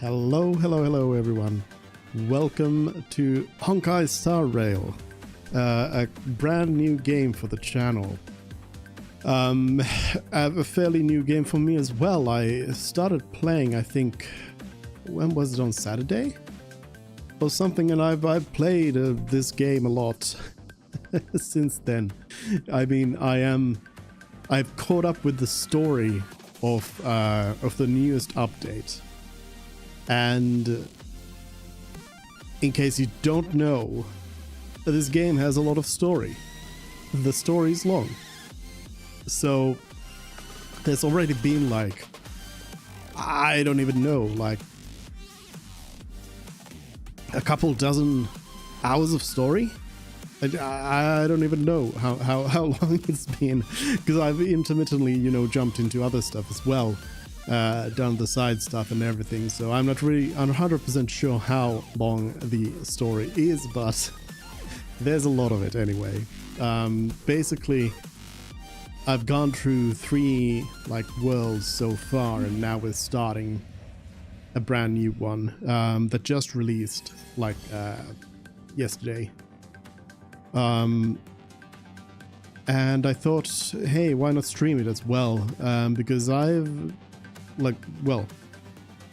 Hello everyone. Welcome to Honkai Star Rail, a brand new game for the channel. A fairly new game for me as well. I started playing, I think, when was it, on Saturday? Or something, and I've played this game a lot since then. I mean, I've caught up with the story of the newest update. And in case you don't know, this game has a lot of story. The story is long. So there's already been like, I don't even know, like a couple dozen hours of story. I don't even know how long it's been, because I've intermittently, jumped into other stuff as well. Done the side stuff and everything, so I'm not really 100% sure how long the story is, but there's a lot of it anyway. Basically, I've gone through 3 worlds so far, and now we're starting a brand new one that just released yesterday. And I thought, hey, why not stream it as well? Because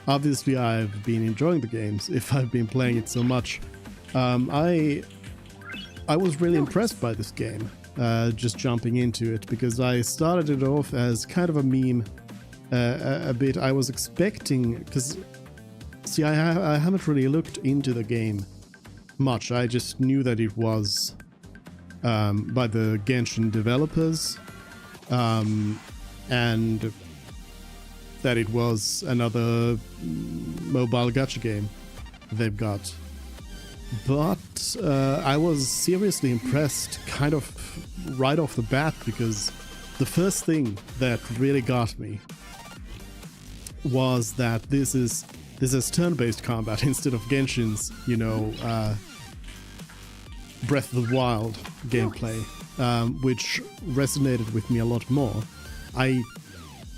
obviously I've been enjoying the games if I've been playing it so much. I was really impressed by this game, just jumping into it, because I started it off as kind of a meme a bit. I was expecting, because see, I haven't really looked into the game much. I just knew that it was by the Genshin developers, and that it was another mobile gacha game they've got. But I was seriously impressed kind of right off the bat, because the first thing that really got me was that this is turn-based combat instead of Genshin's, Breath of the Wild gameplay, which resonated with me a lot more. I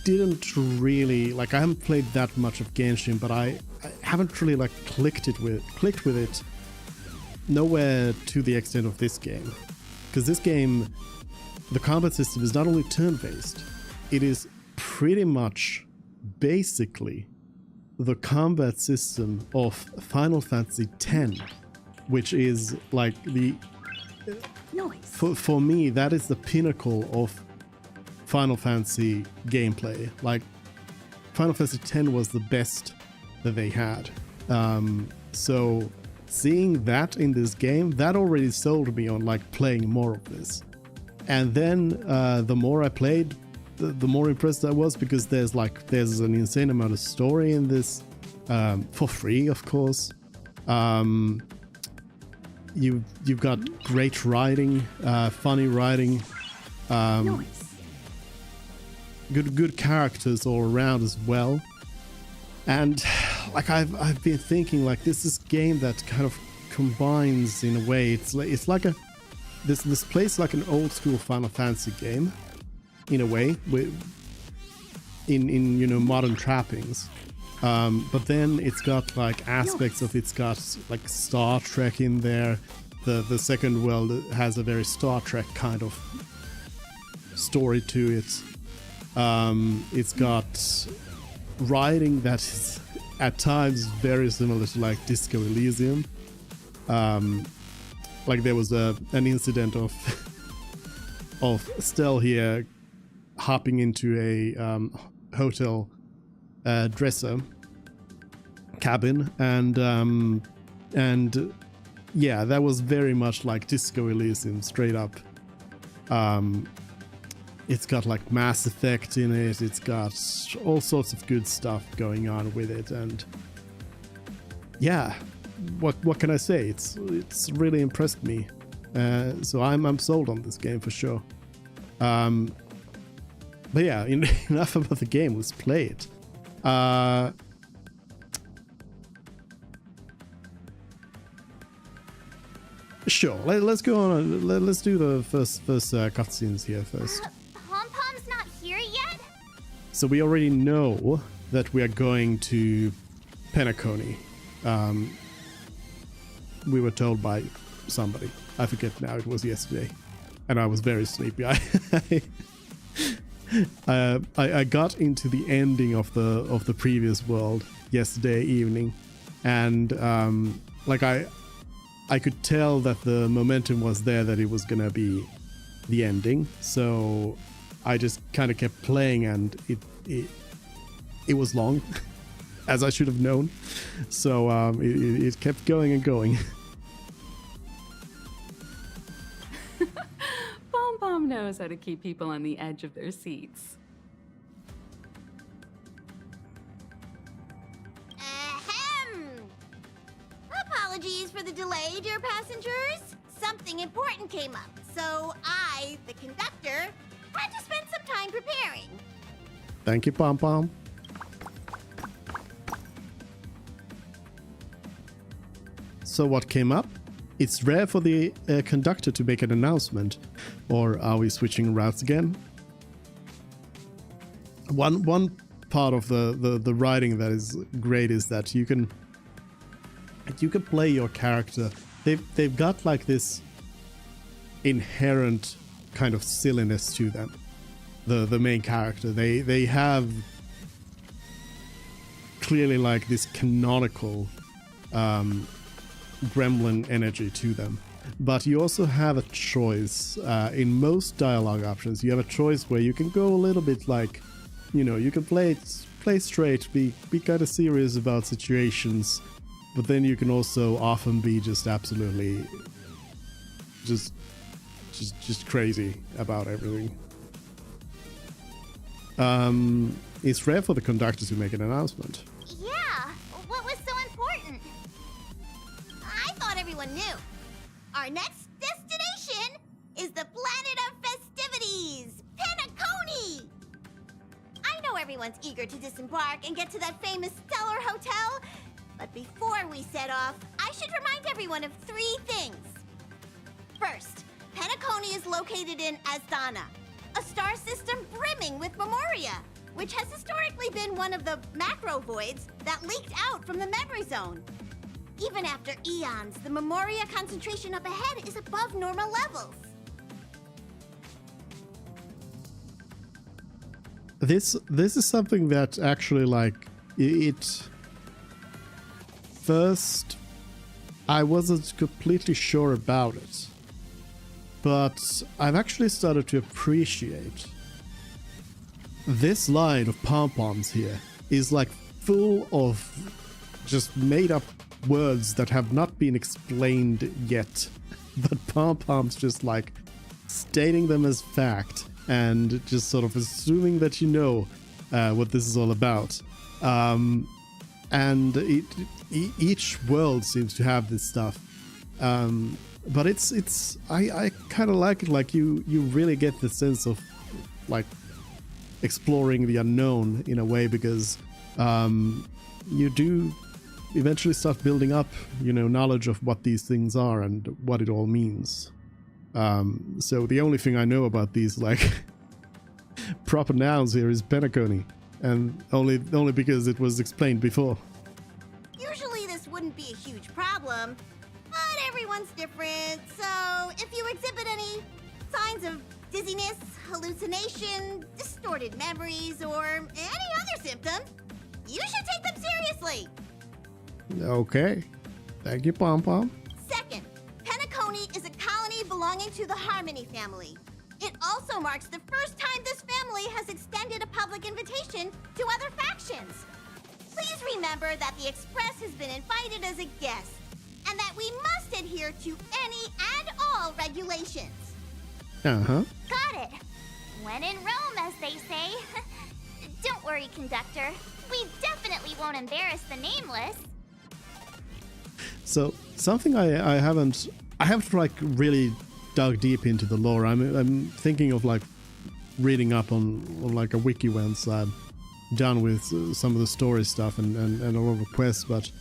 didn't really I haven't played that much of Genshin, but I haven't really clicked with it nowhere to the extent of this game, because this game, the combat system is not only turn-based, it is pretty much basically the combat system of Final Fantasy X, which is for me, that is the pinnacle of Final Fantasy gameplay. Final Fantasy X was the best that they had. So seeing that in this game, that already sold me on playing more of this. And then the more I played, the more impressed I was, because there's an insane amount of story in this, for free, of course. You've got great writing, funny writing, good characters all around as well. And I've been thinking, this is a game that kind of combines, in a way, it's like this plays like an old school Final Fantasy game in a way, in modern trappings. But then it's got aspects of, it's got Star Trek in there. The second world has a very Star Trek kind of story to it. It's got writing that is at times very similar to Disco Elysium. There was an incident of Stell here hopping into a hotel dresser cabin, and yeah, that was very much like Disco Elysium, straight up. It's got Mass Effect in it, it's got all sorts of good stuff going on with it, and yeah, what can I say? It's really impressed me. So I'm sold on this game for sure. But yeah, enough about the game, let's play it. Sure, let's go on. Let's do the first cutscenes here first. Pom-Pom's not here yet? So we already know that we are going to Penacony. We were told by somebody. I forget now. It was yesterday, and I was very sleepy. I got into the ending of the previous world yesterday evening, and like I could tell that the momentum was there, that it was gonna be the ending. So I just kind of kept playing, and it was long, as I should have known. So it kept going and going. Bomb knows how to keep people on the edge of their seats. Ahem! Apologies for the delay, dear passengers. Something important came up, so I, the conductor, had to spend some time preparing. Thank you, Pom Pom. So what came up? It's rare for the conductor to make an announcement. Or are we switching routes again? One part of the writing that is great is that you can play your character. They've got like this inherent kind of silliness to them. The main character. They have clearly like this canonical gremlin energy to them. But you also have a choice in most dialogue options. You have a choice where you can go a little bit like, you know, you can play straight, be kind of serious about situations, but then you can also often be just absolutely just crazy about everything. It's rare for the conductor to make an announcement. Yeah, what was so important? I thought everyone knew. Our next destination is the planet of festivities, Penacony! I know everyone's eager to disembark and get to that famous stellar hotel, but before we set off, I should remind everyone of 3 things. First, Penacony is located in Asdana, a star system brimming with Memoria, which has historically been one of the macro voids that leaked out from the memory zone. Even after eons, the Memoria concentration up ahead is above normal levels. This is something that actually, like, it first I wasn't completely sure about it, but I've actually started to appreciate this line of pom-poms here is like full of just made up words that have not been explained yet, but pom-poms just like stating them as fact and just sort of assuming that you know what this is all about. And each world seems to have this stuff, but I kind of like it. Like you really get the sense of like exploring the unknown in a way, because you do eventually start building up, you know, knowledge of what these things are and what it all means. So the only thing I know about these like proper nouns here is Penacony, and only because it was explained before. Usually this wouldn't be a huge problem, but everyone's different, so if you exhibit any signs of dizziness, hallucination, distorted memories, or any other symptom, you should take them seriously. Okay. Thank you, Pom Pom. Second, Penacony is a colony belonging to the Harmony family. It also marks the first time this family has extended a public invitation to other factions. Please remember that the Express has been invited as a guest, and that we must adhere to any and all regulations. Uh-huh. Got it. When in Rome, as they say. Don't worry, conductor. We definitely won't embarrass the nameless. So something I haven't like really dug deep into the lore. I'm thinking of like reading up on like a wiki once I'm done with some of the story stuff and a lot of quests, but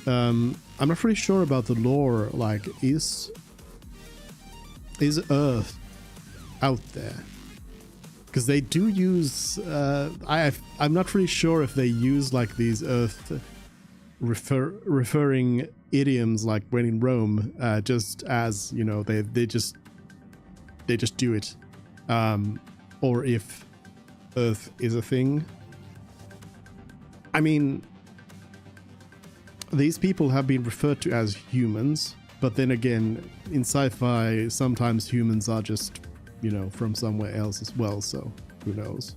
I'm not really sure about the lore. Like, is Earth out there? Because they do use I'm not really sure if they use like these Earth referring idioms like when in Rome, just as, you know, they just do it. Or if Earth is a thing. I mean, these people have been referred to as humans, but then again, in sci-fi, sometimes humans are just, you know, from somewhere else as well, so who knows?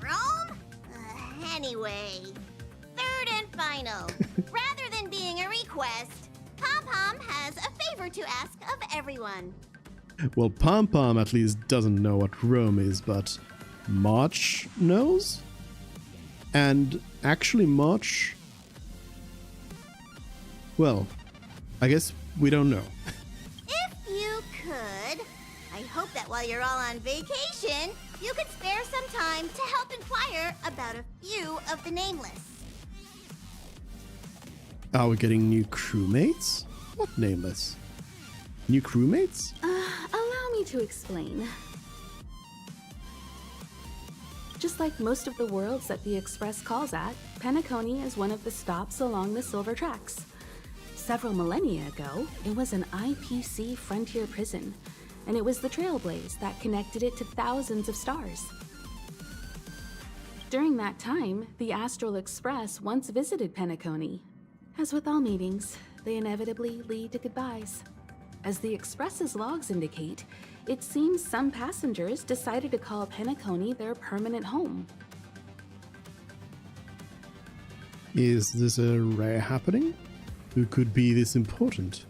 Rome? Anyway, third and final. Rather than being a request, Pom Pom has a favor to ask of everyone. Well, Pom Pom at least doesn't know what Rome is, but March knows? And actually March... Well, I guess we don't know. If you could, I hope that while you're all on vacation, you could spare some time to help inquire about a few of the nameless. Are we getting new crewmates? What nameless? New crewmates? Allow me to explain. Just like most of the worlds that the Express calls at, Penacony is one of the stops along the Silver Tracks. Several millennia ago, it was an IPC frontier prison, and it was the Trailblaze that connected it to thousands of stars. During that time, the Astral Express once visited Penacony. As with all meetings, they inevitably lead to goodbyes. As the Express's logs indicate, it seems some passengers decided to call Penacony their permanent home. Is this a rare happening? Who could be this important?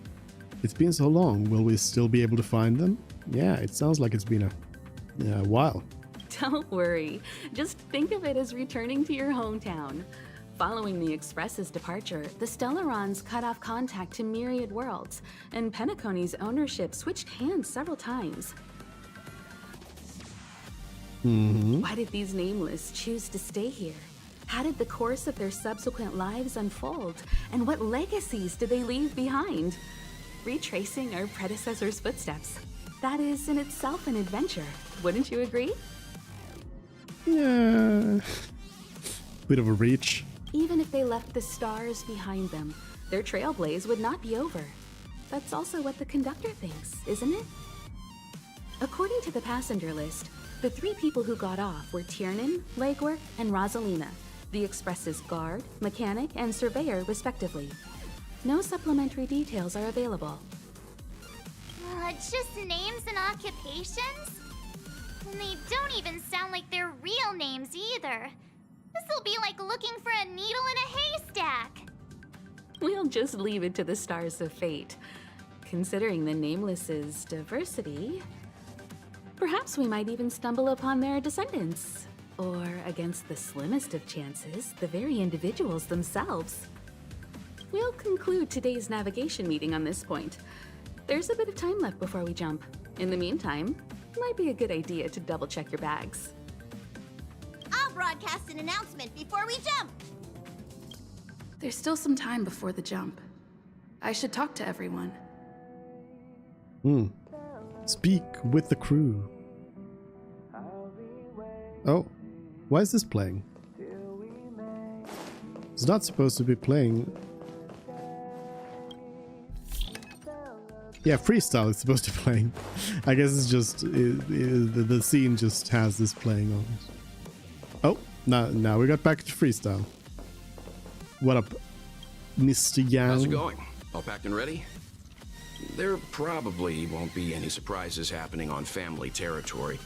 It's been so long, will we still be able to find them? Yeah, it sounds like it's been a while. Don't worry, just think of it as returning to your hometown. Following the Express's departure, the Stellarons cut off contact to myriad worlds, and Penacony's ownership switched hands several times. Why did these nameless choose to stay here? How did the course of their subsequent lives unfold? And what legacies did they leave behind? Retracing our predecessors' footsteps. That is in itself an adventure, wouldn't you agree? Yeah. Bit of a reach. Even if they left the stars behind them, their trailblaze would not be over. That's also what the conductor thinks, isn't it? According to the passenger list, the 3 people who got off were Tiernan, Legwork, and Rosalina, the Express's guard, mechanic, and surveyor, respectively. No supplementary details are available. Just names and occupations? And they don't even sound like their real names either. This'll be like looking for a needle in a haystack. We'll just leave it to the stars of fate. Considering the Nameless's diversity, perhaps we might even stumble upon their descendants. Or, against the slimmest of chances, the very individuals themselves. We'll conclude today's navigation meeting on this point. There's a bit of time left before we jump. In the meantime, it might be a good idea to double-check your bags. I'll broadcast an announcement before we jump. There's still some time before the jump. I should talk to everyone. Speak with the crew. Oh, why is this playing? It's not supposed to be playing. Yeah, freestyle is supposed to be playing. I guess it's just the scene just has this playing on it. Oh, now we got back to freestyle. What up, Mr. Yang? How's it going? All packed and ready? There probably won't be any surprises happening on family territory,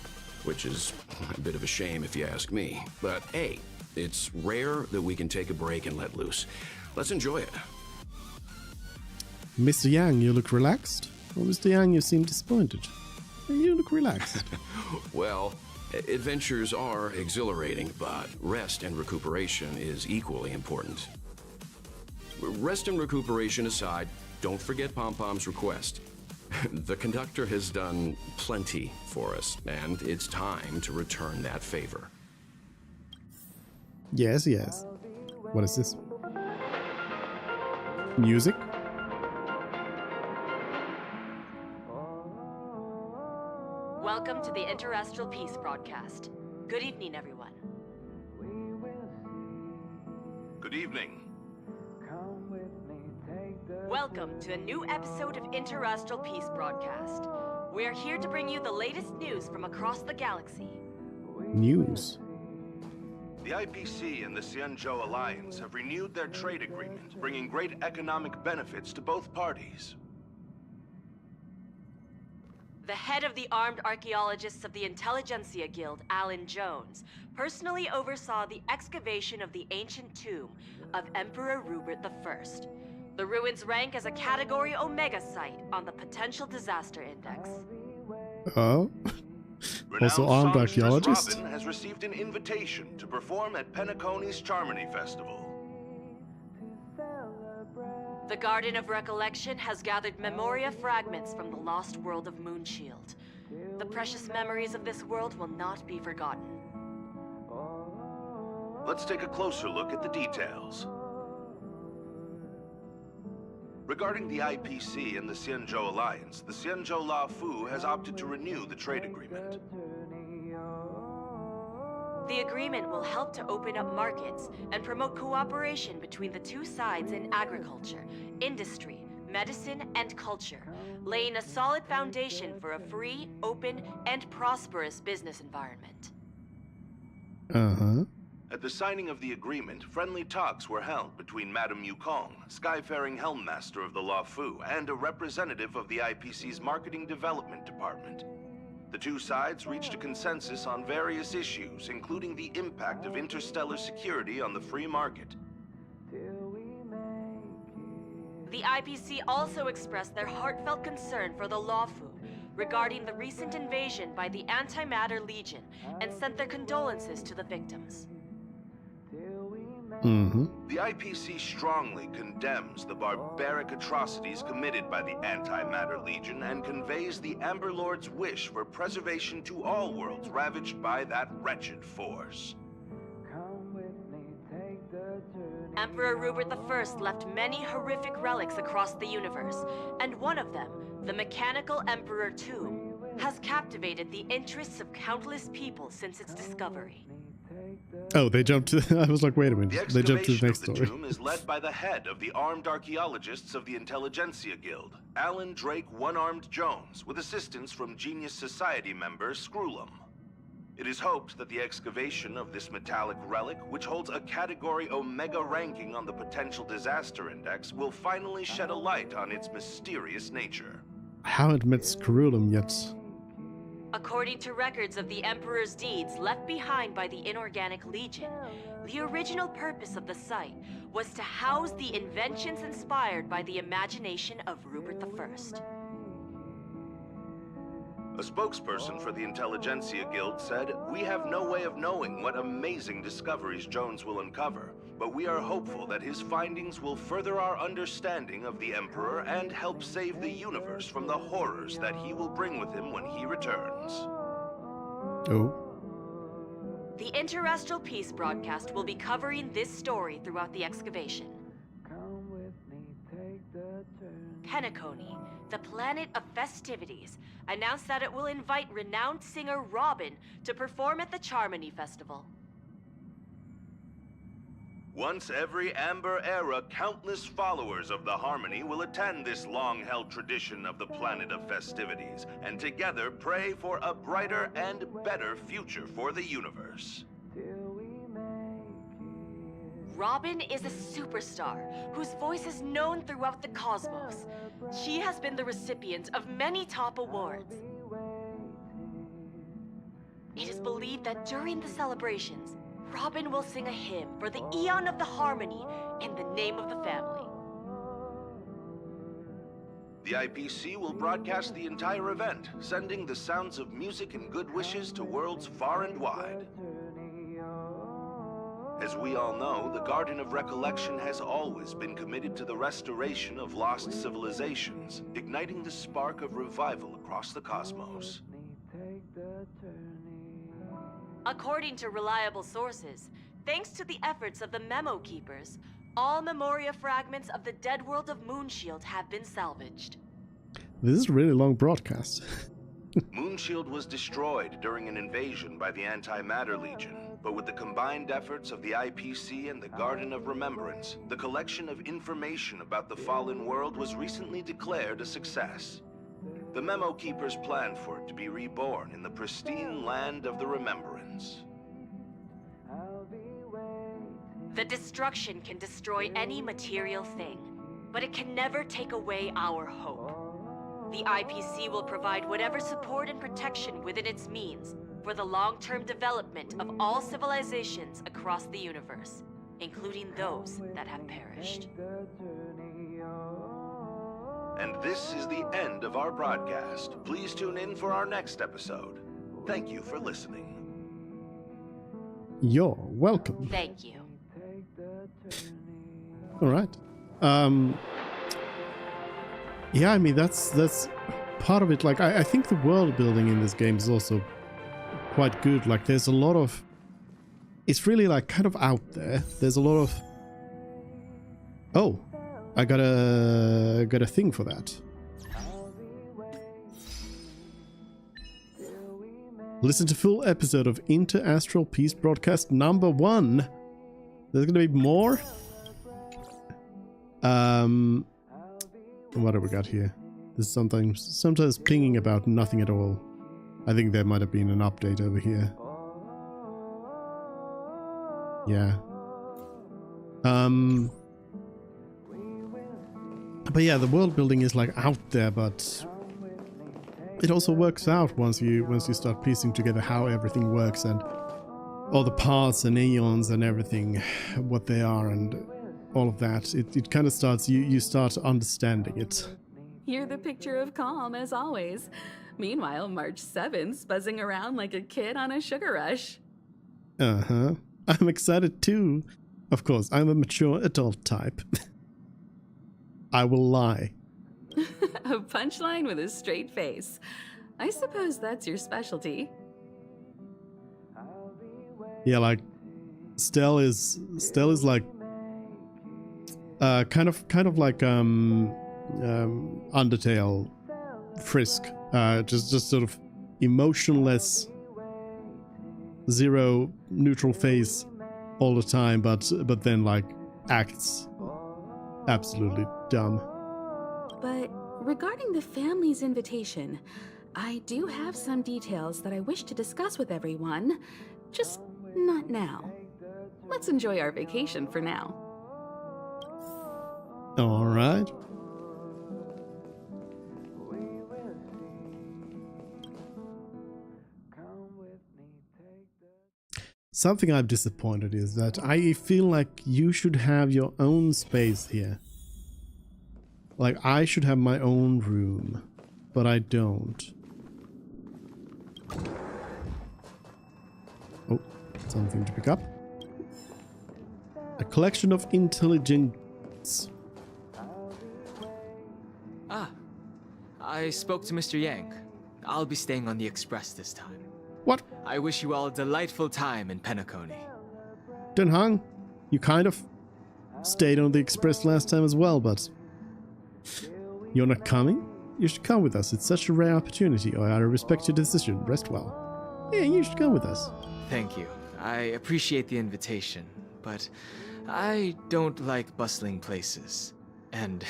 which is a bit of a shame if you ask me. But hey, it's rare that we can take a break and let loose. Let's enjoy it. Mr. Yang, you look relaxed. Well, Mr. Yang, you seem disappointed. You look relaxed. Well, adventures are exhilarating, but rest and recuperation is equally important. Rest and recuperation aside, don't forget Pom Pom's request. The conductor has done plenty for us, and it's time to return that favor. Yes, yes. What is this? Music? Welcome to the Interastral Peace broadcast. Good evening, everyone. Good evening. Welcome to a new episode of Interastral Peace Broadcast. We are here to bring you the latest news from across the galaxy. News. The IPC and the Xianzhou Alliance have renewed their trade agreement, bringing great economic benefits to both parties. The head of the Armed Archaeologists of the Intelligentsia Guild, Alan Jones, personally oversaw the excavation of the ancient tomb of Emperor Rupert I. The ruins rank as a Category Omega site on the Potential Disaster Index. Oh? Also armed archaeologist? Robin has received an invitation to perform at Penacony's Charmony Festival. The Garden of Recollection has gathered Memoria fragments from the lost world of Moonshield. The precious memories of this world will not be forgotten. Let's take a closer look at the details. Regarding the IPC and the Xianzhou Alliance, the Xianzhou La Fu has opted to renew the trade agreement. The agreement will help to open up markets and promote cooperation between the two sides in agriculture, industry, medicine, and culture, laying a solid foundation for a free, open, and prosperous business environment. Uh-huh. At the signing of the agreement, friendly talks were held between Madame Yukong, Skyfaring Helmmaster of the La Fu, and a representative of the IPC's Marketing Development Department. The two sides reached a consensus on various issues, including the impact of interstellar security on the free market. The IPC also expressed their heartfelt concern for the La Fu regarding the recent invasion by the Antimatter Legion and sent their condolences to the victims. The IPC strongly condemns the barbaric atrocities committed by the Antimatter Legion and conveys the Amber Lord's wish for preservation to all worlds ravaged by that wretched force. Emperor Rupert I left many horrific relics across the universe, and one of them, the Mechanical Emperor Tomb, has captivated the interests of countless people since its discovery. Oh, they jumped to... I was like, wait a minute. They jumped to the next excavation of story. the tomb is led by the head of the Armed Archaeologists of the Intelligentsia Guild, Alan Drake One-Armed Jones, with assistance from Genius Society member Screwlum. It is hoped that the excavation of this metallic relic, which holds a Category Omega ranking on the Potential Disaster Index, will finally shed a light on its mysterious nature. I haven't met Screwlum yet. According to records of the Emperor's deeds left behind by the Inorganic Legion, the original purpose of the site was to house the inventions inspired by the imagination of Rupert I. A spokesperson for the Intelligentsia Guild said, "We have no way of knowing what amazing discoveries Jones will uncover, but we are hopeful that his findings will further our understanding of the Emperor and help save the universe from the horrors that he will bring with him when he returns." Oh. The Interastral Peace broadcast will be covering this story throughout the excavation. Penacony, the planet of festivities, announced that it will invite renowned singer Robin to perform at the Charmony Festival. Once every Amber Era, countless followers of the Harmony will attend this long-held tradition of the planet of festivities, and together pray for a brighter and better future for the universe. Robin is a superstar whose voice is known throughout the cosmos. She has been the recipient of many top awards. It is believed that during the celebrations, Robin will sing a hymn for the Eon of the Harmony in the name of the family. The IPC will broadcast the entire event, sending the sounds of music and good wishes to worlds far and wide. As we all know, the Garden of Recollection has always been committed to the restoration of lost civilizations, igniting the spark of revival across the cosmos. According to reliable sources, thanks to the efforts of the Memo Keepers, all Memoria fragments of the dead world of Moonshield have been salvaged. This is a really long broadcast. Moonshield was destroyed during an invasion by the Antimatter Legion, but with the combined efforts of the IPC and the Garden of Remembrance, the collection of information about the fallen world was recently declared a success. The Memo Keepers planned for it to be reborn in the pristine land of the Remembrance. The destruction can destroy any material thing, but it can never take away our hope. The IPC will provide whatever support and protection within its means for the long-term development of all civilizations across the universe, including those that have perished. And this is the end of our broadcast. Please tune in for our next episode. Thank you for listening. You're welcome. Thank you. All right. Yeah, I mean that's part of it. Like I think the world building in this game is also quite good. Like there's a lot of, it's really like kind of out there. There's a lot of, oh, I got a thing for that. Listen to full episode of Inter-Astral Peace broadcast number 1. There's gonna be more. What have we got here? There's sometimes pinging about nothing at all. I think there might have been an update over here. Yeah. But yeah, the world building is like out there, but it also works out once you start piecing together how everything works and all the parts and aeons and everything, what they are and all of that. It kind of starts, you start understanding it. You're the picture of calm, as always. Meanwhile, March 7th's buzzing around like a kid on a sugar rush. Uh-huh. I'm excited too. Of course, I'm a mature adult type. I will lie. A punchline with a straight face. I suppose that's your specialty. Yeah, like Stell is like kind of like Undertale Frisk. Just sort of emotionless, zero neutral face all the time, but then like acts absolutely dumb. But regarding the family's invitation, I do have some details that I wish to discuss with everyone. Just not now. Let's enjoy our vacation for now. All right. Something I'm disappointed is that I feel like you should have your own space here. Like I should have my own room, but I don't. Oh, something to pick up. A collection of intelligence. Ah, I spoke to Mr. Yang. I'll be staying on the Express this time. What? I wish you all a delightful time in Penacony. Dunhang, you kind of stayed on the Express last time as well, but you're not coming? You should come with us. It's such a rare opportunity. I respect your decision. Rest well. Yeah, you should come with us. Thank you. I appreciate the invitation, but I don't like bustling places. And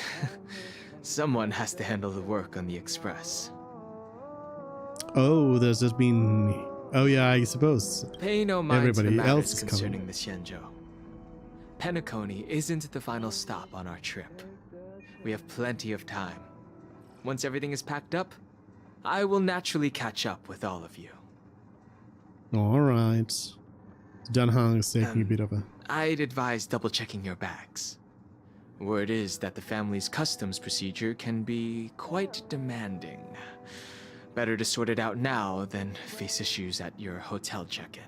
someone has to handle the work on the Express. Oh, there's just been... Oh yeah, I suppose. Pay no mind everybody to the else matters is concerning coming. the Xianzhou. Penacony isn't the final stop on our trip. We have plenty of time. Once everything is packed up, I will naturally catch up with all of you. Alright. Dunhang is taking a bit of a... I'd advise double-checking your bags. Word is that the family's customs procedure can be quite demanding. Better to sort it out now than face issues at your hotel check-in.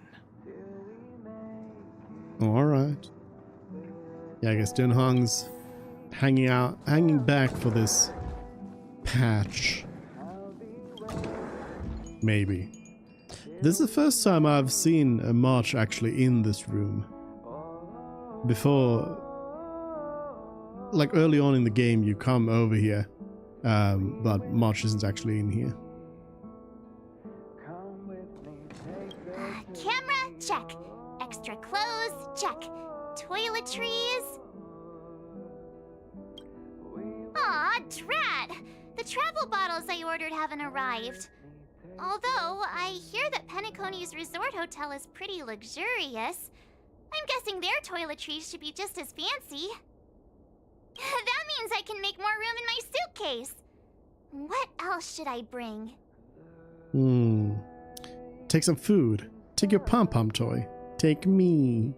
Alright. Yeah, I guess Dunhang's hanging back for this patch. Maybe. This is the first time I've seen a March actually in this room. Before, like early on in the game, you come over here, but March isn't actually in here. Camera, check. Extra clothes, check. Toiletries. Aw, drat! The travel bottles I ordered haven't arrived. Although, I hear that Penacony's resort hotel is pretty luxurious. I'm guessing their toiletries should be just as fancy. That means I can make more room in my suitcase. What else should I bring? Take some food. Take your pom-pom toy. Take me.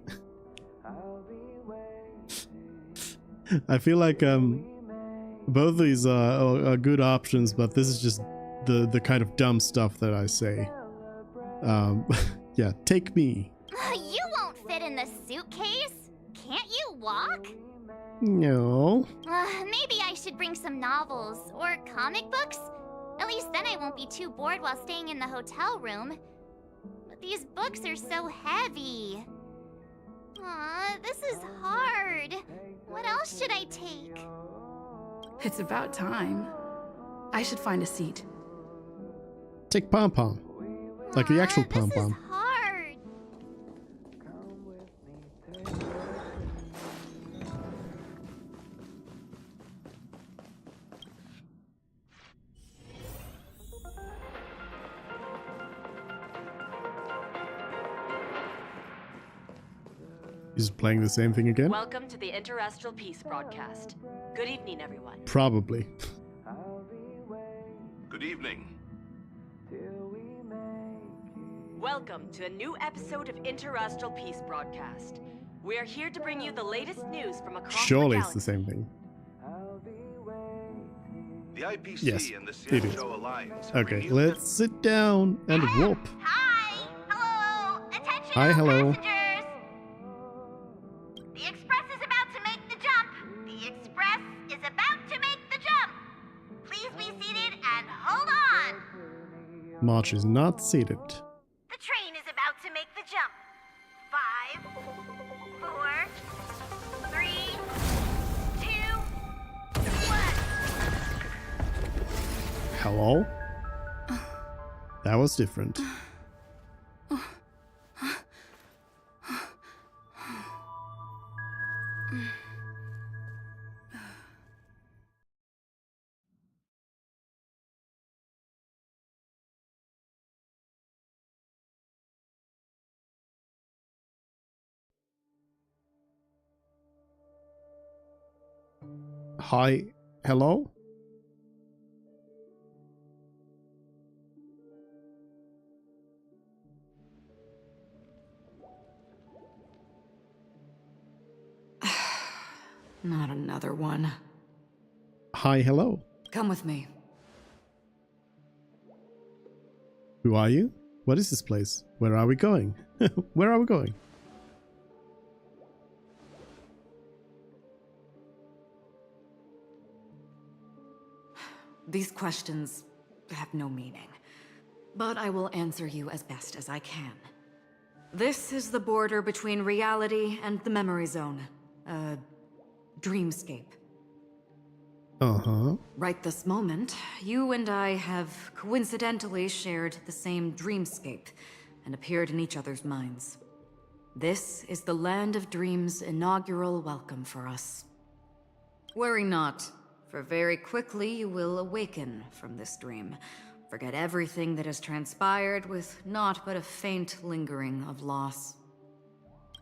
I feel like both of these are good options, but this is just the kind of dumb stuff that I say. Yeah, take me. You won't fit in the suitcase. Can't you walk? No. Maybe I should bring some novels or comic books. At least then I won't be too bored while staying in the hotel room. But these books are so heavy. Aw, this is hard. What else should I take? It's about time. I should find a seat. Take pom-pom. Like the actual This is pom-pom. hard. He's playing the same thing again? Welcome to the Interastral Peace broadcast. Good evening, everyone. Probably. Good evening. Welcome to a new episode of Interastral Peace broadcast. We are here to bring you the latest news from across Surely the it's the galaxy. same thing. The IPC Yes, and the it is. CSO Alliance have Okay, renewed let's sit down and whoop. Hi! Hello! Attention Hi, all hello. passengers! The Express is about to make the jump! The Express is about to make the jump! Please be seated and hold on! March is not seated. The train is about to make the jump. 5, 4, 3, 2, 1. Hello? That was different. Hi, hello? Not another one. Hi, hello. Come with me. Who are you? What is this place? Where are we going? Where are we going? These questions have no meaning, but I will answer you as best as I can. This is the border between reality and the memory zone. A dreamscape. Uh-huh. Right this moment, you and I have coincidentally shared the same dreamscape and appeared in each other's minds. This is the Land of Dreams' inaugural welcome for us. Worry not, for very quickly you will awaken from this dream. Forget everything that has transpired with naught but a faint lingering of loss.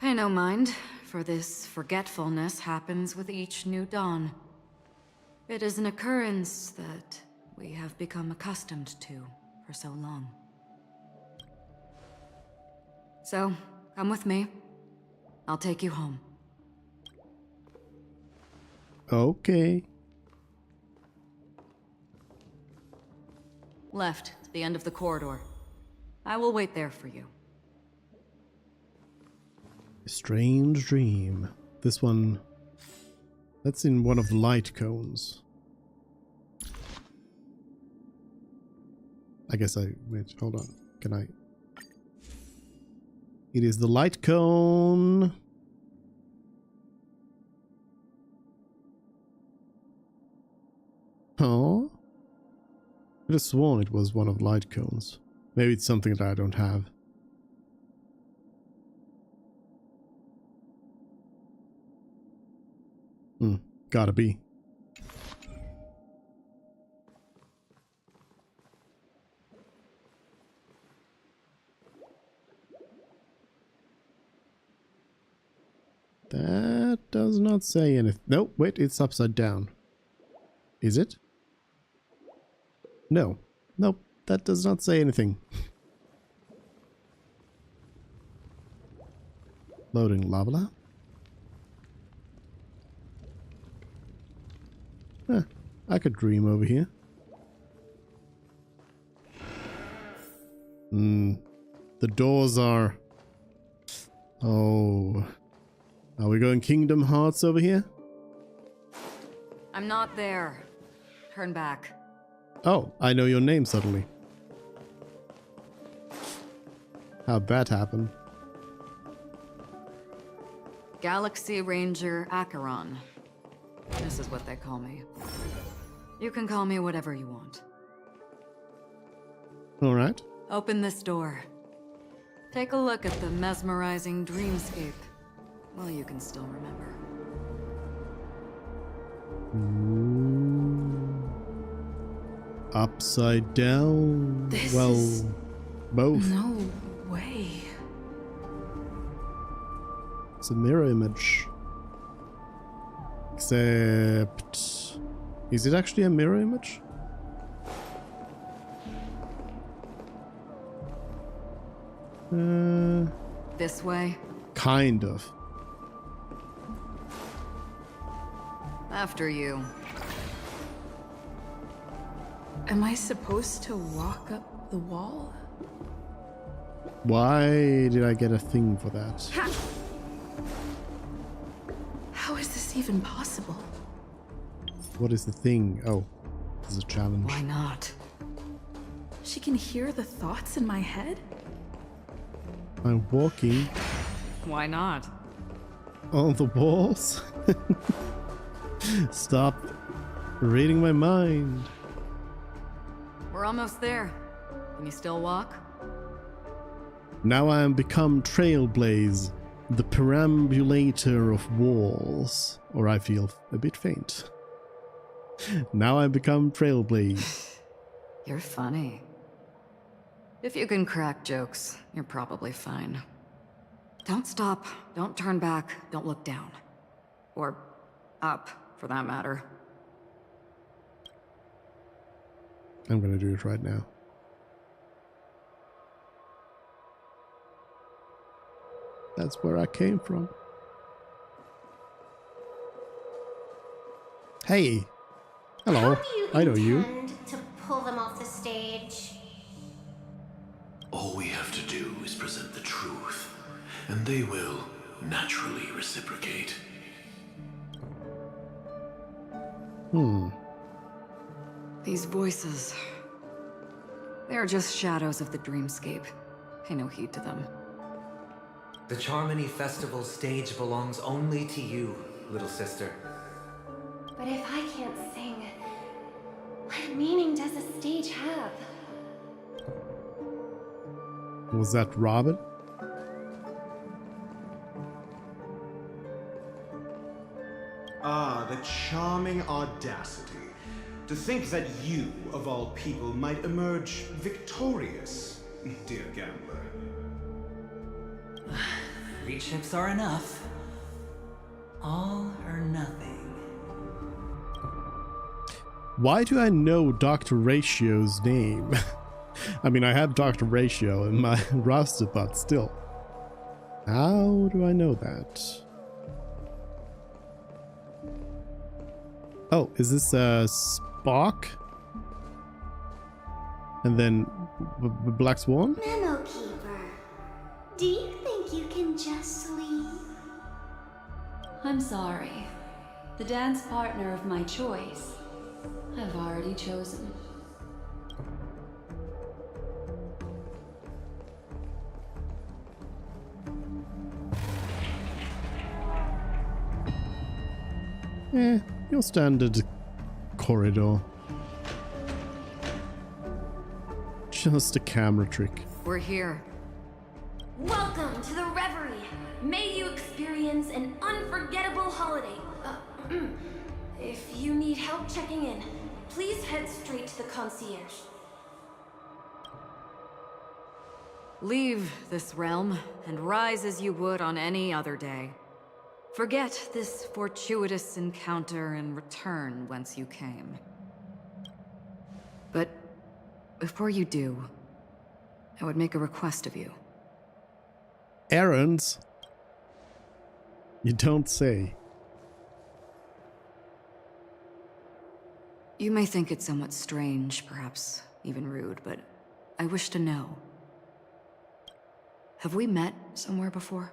Pay no mind, for this forgetfulness happens with each new dawn. It is an occurrence that we have become accustomed to for so long. So, come with me. I'll take you home. Okay. Left, to the end of the corridor. I will wait there for you. Strange dream. This one... That's in one of the light cones. I guess wait, hold on. Can I... It is the light cone. Huh? I could have sworn it was one of the light cones. Maybe it's something that I don't have. Gotta be. That does not say anything. No, wait, it's upside down. Is it? No. Nope, that does not say anything. Loading lava. Huh, I could dream over here. The doors are... Oh... Are we going Kingdom Hearts over here? I'm not there. Turn back. Oh, I know your name suddenly. How'd that happen? Galaxy Ranger Acheron. This is what they call me. You can call me whatever you want. Alright. Open this door. Take a look at the mesmerizing dreamscape. Well, you can still remember. Ooh. Upside down. This well, is... both. No way. It's a mirror image. Except... Is it actually a mirror image? This way? Kind of. After you. Am I supposed to walk up the wall? Why did I get a thing for that? How is this even possible? What is the thing? Oh, this is a challenge. Why not? She can hear the thoughts in my head? I'm walking Why not? on the walls. Stop reading my mind. We're almost there. Can you still walk? Now I am become Trailblaze, the perambulator of walls. Or I feel a bit faint. Now I become Trailblaze. You're funny. If you can crack jokes, you're probably fine. Don't stop, don't turn back, don't look down. Or up, for that matter. I'm gonna do it right now. That's where I came from. Hey. Hello. I know you. To pull them off the stage. All we have to do is present the truth, and they will naturally reciprocate. These voices... They're just shadows of the dreamscape. Pay no heed to them. The Charmony Festival stage belongs only to you, little sister. But if I can't sing, what meaning does a stage have? Was that Robin? Ah, the charming audacity. To think that you, of all people, might emerge victorious, dear gambler. 3 chips are enough. All or nothing. Why do I know Dr. Ratio's name? I mean, I have Dr. Ratio in my roster, but still. How do I know that? Oh, is this Spock? And then Black Swan? Memo Keeper, do you think you can just leave? I'm sorry. The dance partner of my choice, I've already chosen. Your standard corridor. Just a camera trick. We're here. Welcome to the Reverie. May you experience an unforgettable holiday. If you need help checking in, please head straight to the concierge. Leave this realm and rise as you would on any other day. Forget this fortuitous encounter and return whence you came. But before you do, I would make a request of you. Errands? You don't say. You may think it somewhat strange, perhaps even rude, but I wish to know. Have we met somewhere before?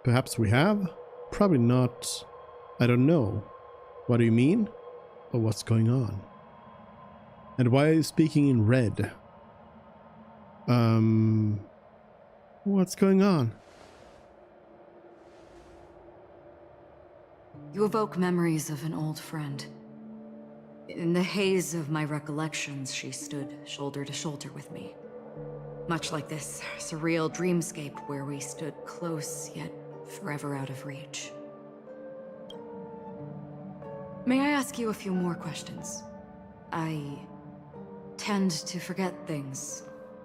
Perhaps we have? Probably not. I don't know. What do you mean? Or what's going on? And why are you speaking in red? What's going on? You evoke memories of an old friend. In the haze of my recollections, she stood shoulder to shoulder with me. Much like this surreal dreamscape where we stood close, yet forever out of reach. May I ask you a few more questions? I tend to forget things,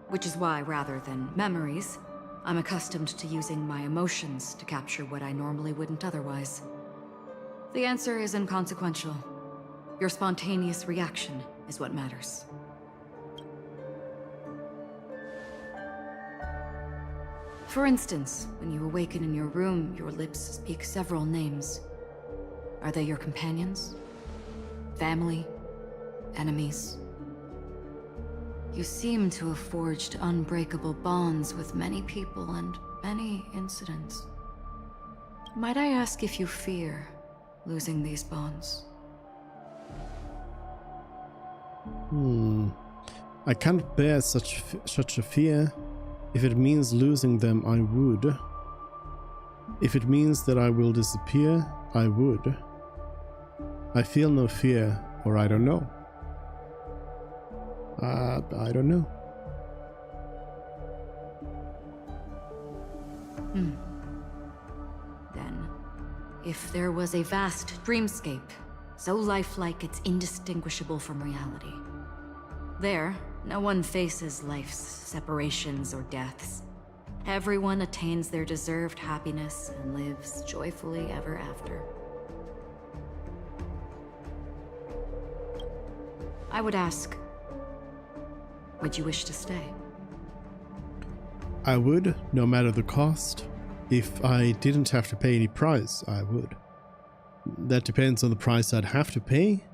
which is why, rather than memories, I'm accustomed to using my emotions to capture what I normally wouldn't otherwise. The answer is inconsequential. Your spontaneous reaction is what matters. For instance, when you awaken in your room, your lips speak several names. Are they your companions? Family? Enemies? You seem to have forged unbreakable bonds with many people and many incidents. Might I ask if you fear losing these bonds? I can't bear such a fear. If it means losing them, I would. If it means that I will disappear, I would. I feel no fear, or I don't know. I don't know. Then, if there was a vast dreamscape, so lifelike it's indistinguishable from reality, there, no one faces life's separations or deaths. Everyone attains their deserved happiness and lives joyfully ever after. I would ask, would you wish to stay? I would, no matter the cost. If I didn't have to pay any price, I would. That depends on the price I'd have to pay,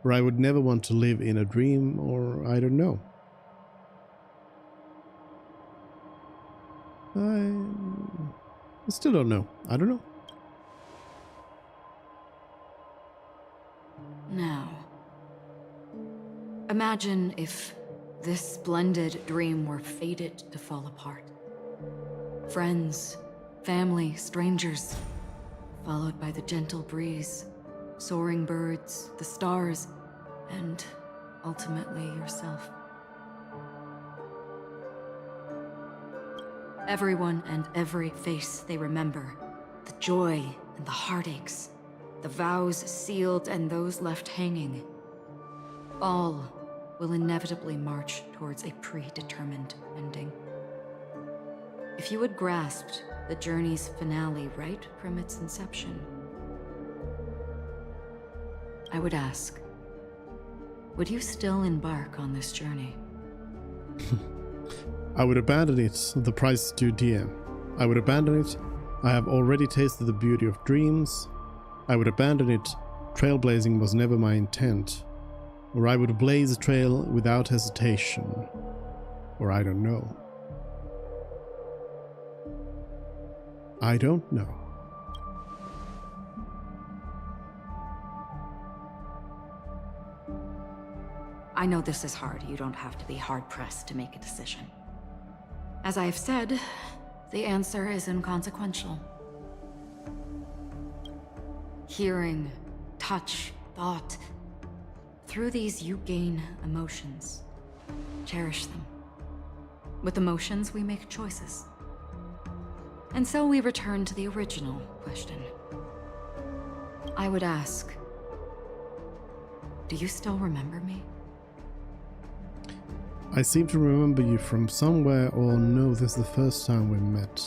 or I would never want to live in a dream, or I don't know. I still don't know. I don't know. Now, imagine if this splendid dream were fated to fall apart. Friends, family, strangers, followed by the gentle breeze, soaring birds, the stars, and ultimately yourself. Everyone and every face they remember, the joy and the heartaches, the vows sealed and those left hanging, all will inevitably march towards a predetermined ending. If you had grasped the journey's finale right from its inception, I would ask, would you still embark on this journey? I would abandon it. The price is too dear. I would abandon it. I have already tasted the beauty of dreams. I would abandon it. Trailblazing was never my intent. Or I would blaze a trail without hesitation. Or I don't know. I don't know. I know this is hard. You don't have to be hard-pressed to make a decision. As I have said, the answer is inconsequential. Hearing, touch, thought, through these you gain emotions. Cherish them. With emotions, we make choices. And so we return to the original question. I would ask, do you still remember me? I seem to remember you from somewhere, or no, this is the first time we met.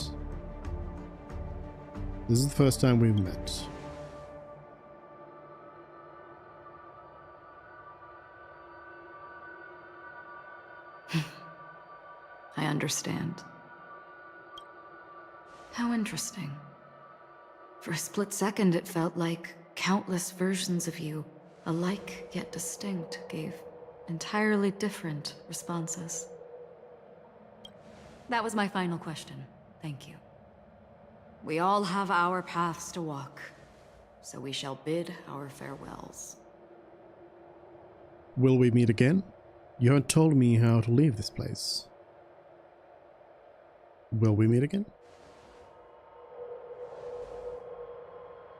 This is the first time we've met. I understand. How interesting. For a split second, it felt like countless versions of you, alike yet distinct, gave entirely different responses. That was my final question. Thank you. We all have our paths to walk, so we shall bid our farewells. Will we meet again? You haven't told me how to leave this place. Will we meet again?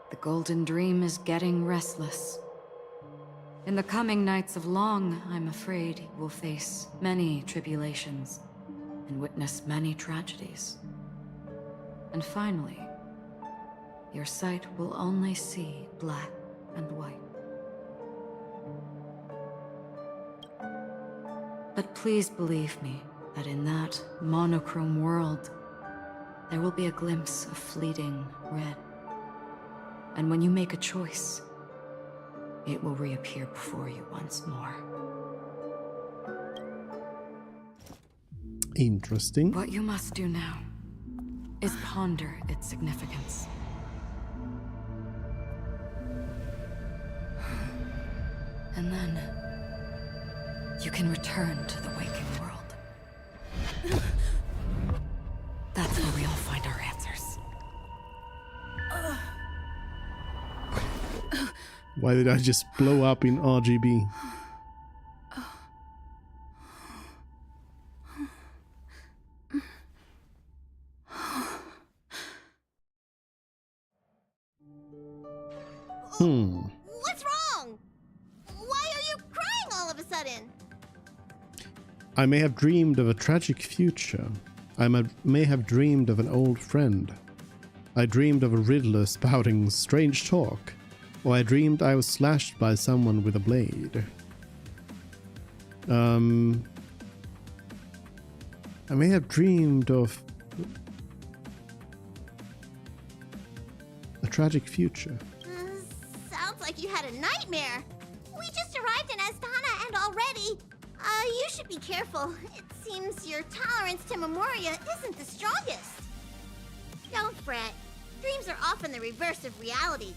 The Golden Dream is getting restless. In the coming nights of Long, I'm afraid you will face many tribulations and witness many tragedies. And finally, your sight will only see black and white. But please believe me that in that monochrome world, there will be a glimpse of fleeting red. And when you make a choice, it will reappear before you once more. Interesting. What you must do now is ponder its significance. And then you can return to the waking world. That's where we all find our answers. Why did I just blow up in RGB? What's wrong? Why are you crying all of a sudden? I may have dreamed of a tragic future. I may have dreamed of an old friend. I dreamed of a riddler spouting strange talk. Or I dreamed I was slashed by someone with a blade. I may have dreamed of a tragic future. Sounds like you had a nightmare. We just arrived in Astana and already... you should be careful. It seems your tolerance to Memoria isn't the strongest. Don't fret. Dreams are often the reverse of reality.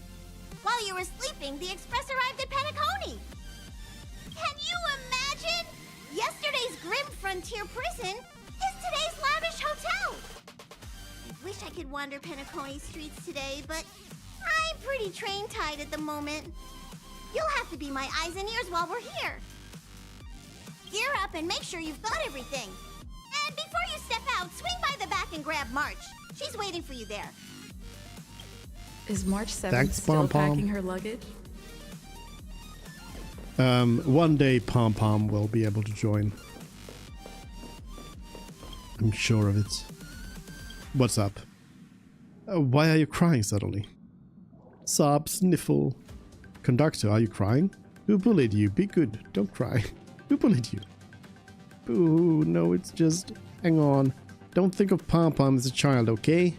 While you were sleeping, the express arrived at Penacony. Can you imagine? Yesterday's grim frontier prison is today's lavish hotel. I wish I could wander Penacony streets today, but I'm pretty train-tied at the moment. You'll have to be my eyes and ears while we're here. Gear up and make sure you've got everything. And before you step out, swing by the back and grab March. She's waiting for you there. Is March 7th Thanks, still Pom Pom. packing her luggage? One day Pom Pom will be able to join. I'm sure of it. What's up? Why are you crying suddenly? Sob, sniffle. Conductor, are you crying? Who bullied you? Be good, don't cry. Who bullied you? Boo, no, it's just... Hang on. Don't think of Pom Pom as a child, okay?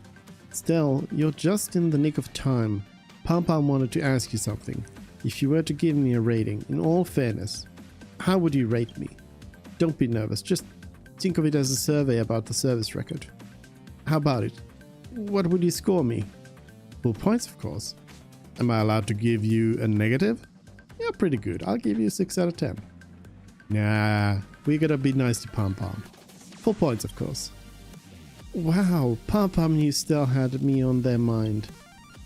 Stell, you're just in the nick of time. Pom Pom wanted to ask you something. If you were to give me a rating, in all fairness, how would you rate me? Don't be nervous, just think of it as a survey about the service record. How about it? What would you score me? Full points, of course. Am I allowed to give you a negative? Yeah, pretty good. I'll give you a 6 out of 10. Nah, we gotta be nice to Pom Pom. Full points, of course. Wow, Pom Pom knew Stell had me on their mind.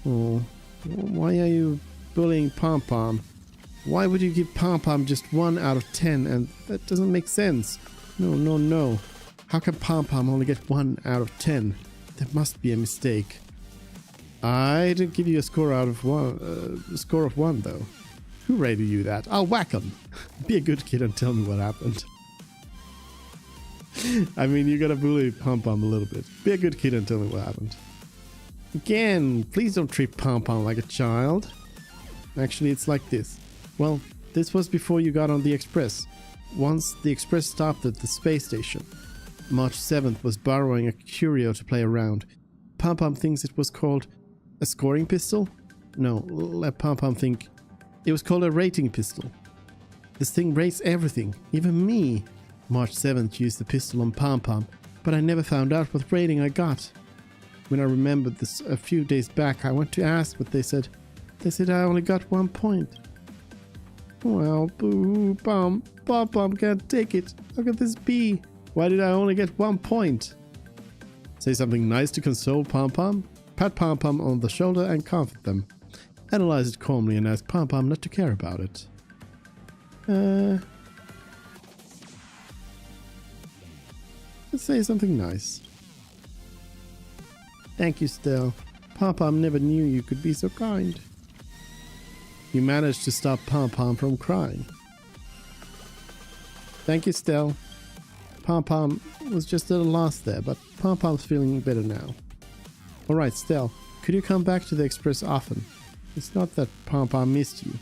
Oh, why are you bullying Pom Pom? Why would you give Pom Pom just 1 out of 10? And that doesn't make sense. No. How can Pom Pom only get 1 out of 10? There must be a mistake. I did give you a score out of 1. A score of 1 though. Who rated you that? I'll whack him. Be a good kid and tell me what happened. I mean, you gotta bully Pom Pom a little bit. Be a good kid and tell me what happened. Again, please don't treat Pom Pom like a child. Actually, it's like this. Well, this was before you got on the Express. Once the Express stopped at the space station, March 7th was borrowing a curio to play around. Pom Pom thinks it was called a scoring pistol? No, let Pom Pom think. It was called a rating pistol. This thing rates everything, even me. March 7th used the pistol on Pom Pom, but I never found out what rating I got. When I remembered this a few days back, I went to ask, but they said I only got 1 point. Well, boo, Pom Pom can't take it. How could this be? Why did I only get 1 point? Say something nice to console Pom Pom. Pat Pom Pom on the shoulder and comfort them. Analyze it calmly and ask Pom Pom not to care about it. Let's say something nice. Thank you, Stell. Pom Pom never knew you could be so kind. You managed to stop Pom Pom from crying. Thank you, Stell. Pom Pom was just at a loss there, but Pom Pom's feeling better now. Alright, Stell, could you come back to the Express often? It's not that Pom Pom missed you.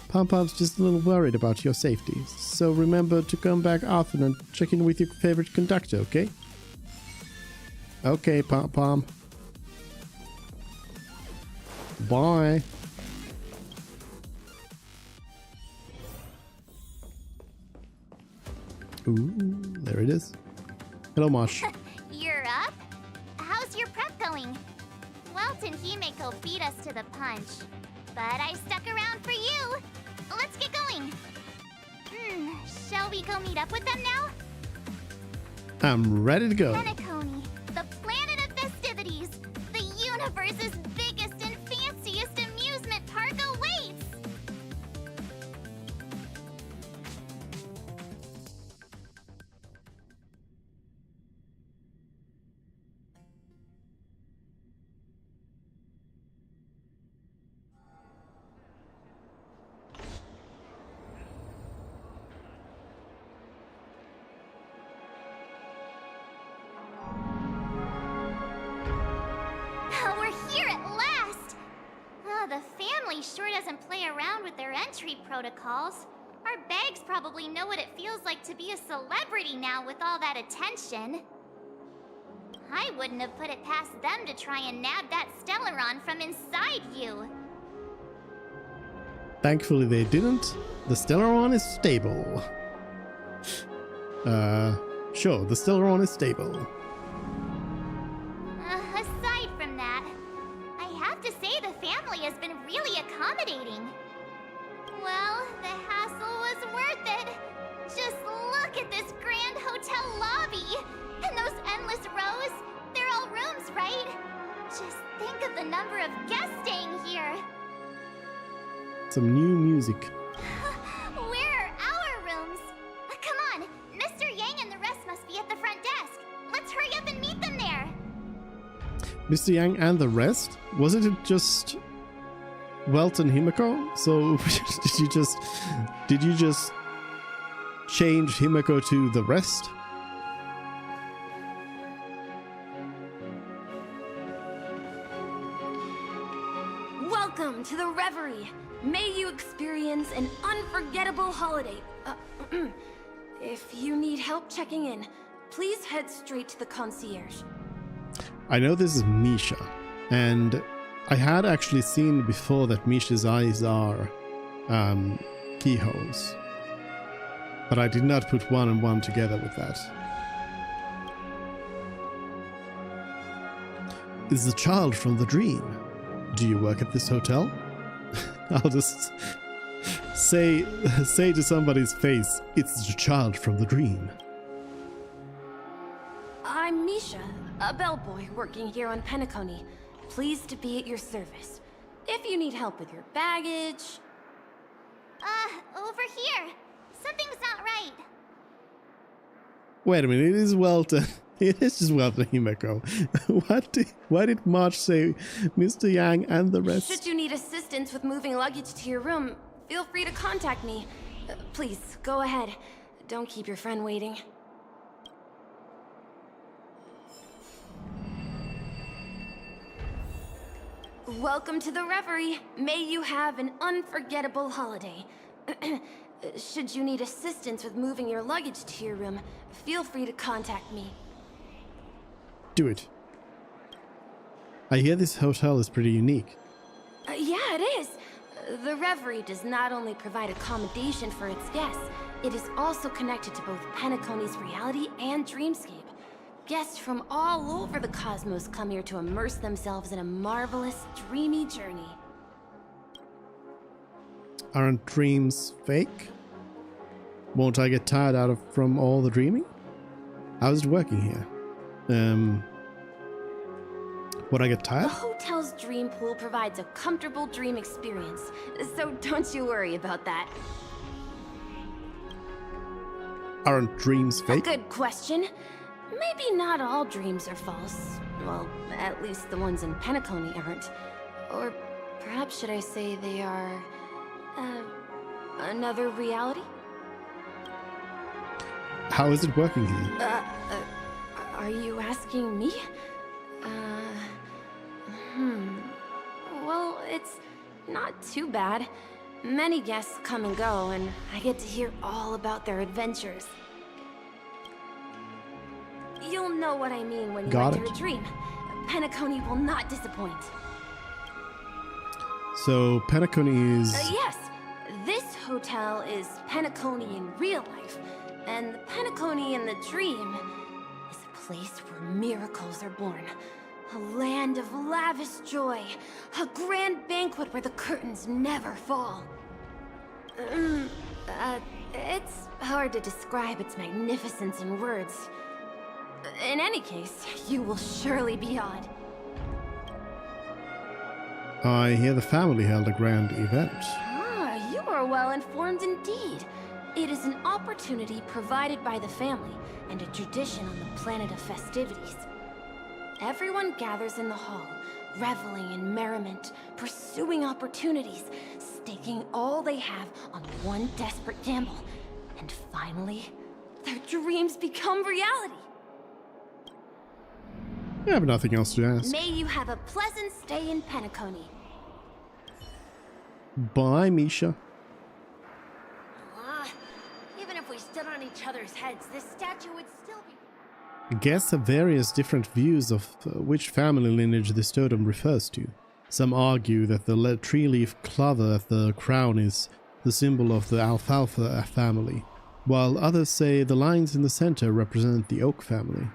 Pom Pom's just a little worried about your safety, so remember to come back often and check in with your favorite conductor, okay? Okay, Pom Pom. Bye. Ooh, there it is. Hello, Mosh. You're up? How's your prep going? Welt and Himeko beat us to the punch, but I stuck around for you. Let's get going. Shall we go meet up with them now? I'm ready to go. Penacony, the planet of festivities. The universe's biggest and fanciest amusement park awaits. The family sure doesn't play around with their entry protocols. Our bags probably know what it feels like to be a celebrity now with all that attention. I wouldn't have put it past them to try and nab that Stellaron from inside you. Thankfully they didn't. The Stellaron is stable. Sure, the Stellaron is stable. Aside from that, I have to say the family has been really accommodating. Well, the hassle was worth it. Just look at this grand hotel lobby. And those endless rows. They're all rooms, right? Just think of the number of guests staying here. Some new music. Where are our rooms? Come on, Mr. Yang and the rest must be at the front desk. Let's hurry up and meet them there. Mr. Yang and the rest? Wasn't it just Welt and Himeko? So did you just change Himeko to the rest? Welcome to the Reverie. May you experience an unforgettable holiday. If you need help checking in, please head straight to the concierge. I know this is Misha, and I had actually seen before that Misha's eyes are keyholes, but I did not put one and one together with that. Is the child from the dream? Do you work at this hotel? I'll just say to somebody's face, it's the child from the dream. I'm Misha, a bellboy working here on Penacony. Pleased to be at your service. If you need help with your baggage... Over here. Something's not right. Wait a minute, it is Welton. It is just Welton Himeko. Why did March say Mr. Yang and the rest? Should you need assistance with moving luggage to your room, feel free to contact me. Please, go ahead. Don't keep your friend waiting. Welcome to the Reverie. May you have an unforgettable holiday. Should you need assistance with moving your luggage to your room, feel free to contact me. Do it. I hear this hotel is pretty unique. Yeah, it is. The Reverie does not only provide accommodation for its guests, it is also connected to both Penacony's reality and dreamscape. Guests from all over the cosmos come here to immerse themselves in a marvelous, dreamy journey. Aren't dreams fake? Won't I get tired from all the dreaming? How's it working here? Would I get tired? The hotel's dream pool provides a comfortable dream experience, so don't you worry about that. Aren't dreams fake? A good question. Maybe not all dreams are false. Well, at least the ones in Penacony aren't. Or perhaps should I say they are... another reality? How is it working here? Are you asking me? Well, it's not too bad. Many guests come and go, and I get to hear all about their adventures. You'll know what I mean when you enter a dream. Penacony will not disappoint. So, Penacony is... Yes, this hotel is Penacony in real life, and the Penacony in the dream is a place where miracles are born. A land of lavish joy, a grand banquet where the curtains never fall. It's hard to describe its magnificence in words. In any case, you will surely be awed. I hear the family held a grand event. Ah, you are well informed indeed. It is an opportunity provided by the family and a tradition on the planet of festivities. Everyone gathers in the hall, reveling in merriment, pursuing opportunities, staking all they have on one desperate gamble. And finally, their dreams become reality. I have nothing else to ask. May you have a pleasant stay in Penacony. Bye, Misha. Even if we stood on each other's heads, this statue would still be... Guests have various different views of which family lineage this totem refers to. Some argue that the tree leaf clover at the crown is the symbol of the alfalfa family, while others say the lines in the center represent the oak family.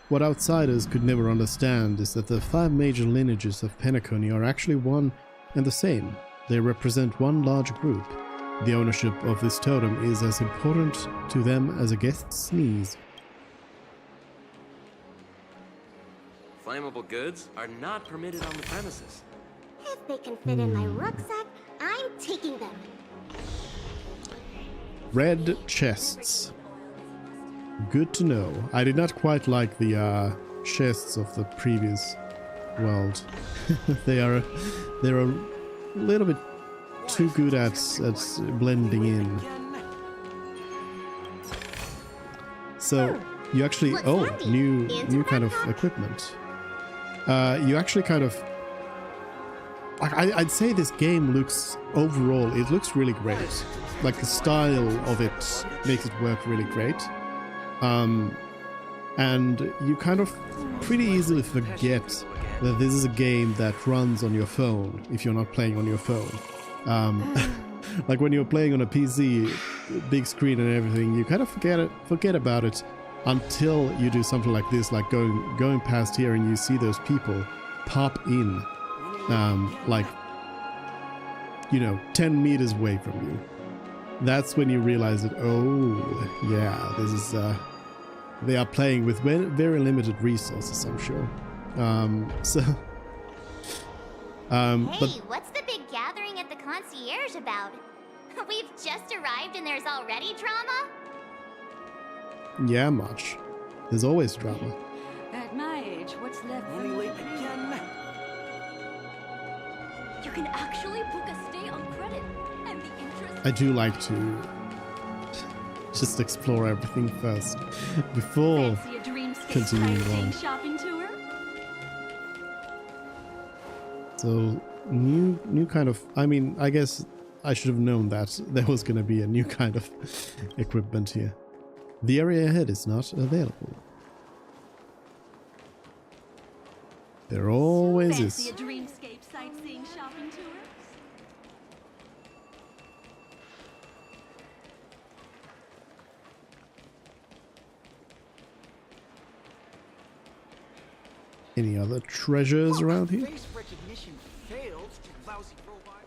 What outsiders could never understand is that the 5 major lineages of Penacony are actually one and the same. They represent one large group. The ownership of this totem is as important to them as a guest's sneeze. Flammable goods are not permitted on the premises. If they can fit in my rucksack, I'm taking them. Red chests. Good to know. I did not quite like the chests of the previous world. They're a little bit too good at blending in. So you actually new kind of equipment. You actually kind of I'd say this game looks overall it looks really great. Like the style of it makes it work really great. And you kind of pretty easily forget that this is a game that runs on your phone if you're not playing on your phone. Like when you're playing on a PC, big screen and everything, you kind of forget about it until you do something like this, like going past here and you see those people pop in, like, 10 meters away from you. That's when you realize that, oh, yeah, this is, they are playing with very limited resources, I'm sure. Hey, what's the big gathering at the concierge about? We've just arrived and there's already drama? Yeah, much. There's always drama. At my age, what's left for me? You can actually book a stay on credit. I do like to just explore everything first before Fancy a dreamscape continuing sightseeing on. shopping tour? So new kind of, I mean, I guess I should have known that there was going to be a new kind of equipment here. The area ahead is not available. There always Fancy is. a dreamscape sightseeing shopping tour? Any other treasures around here? Face recognition failed, you lousy robot.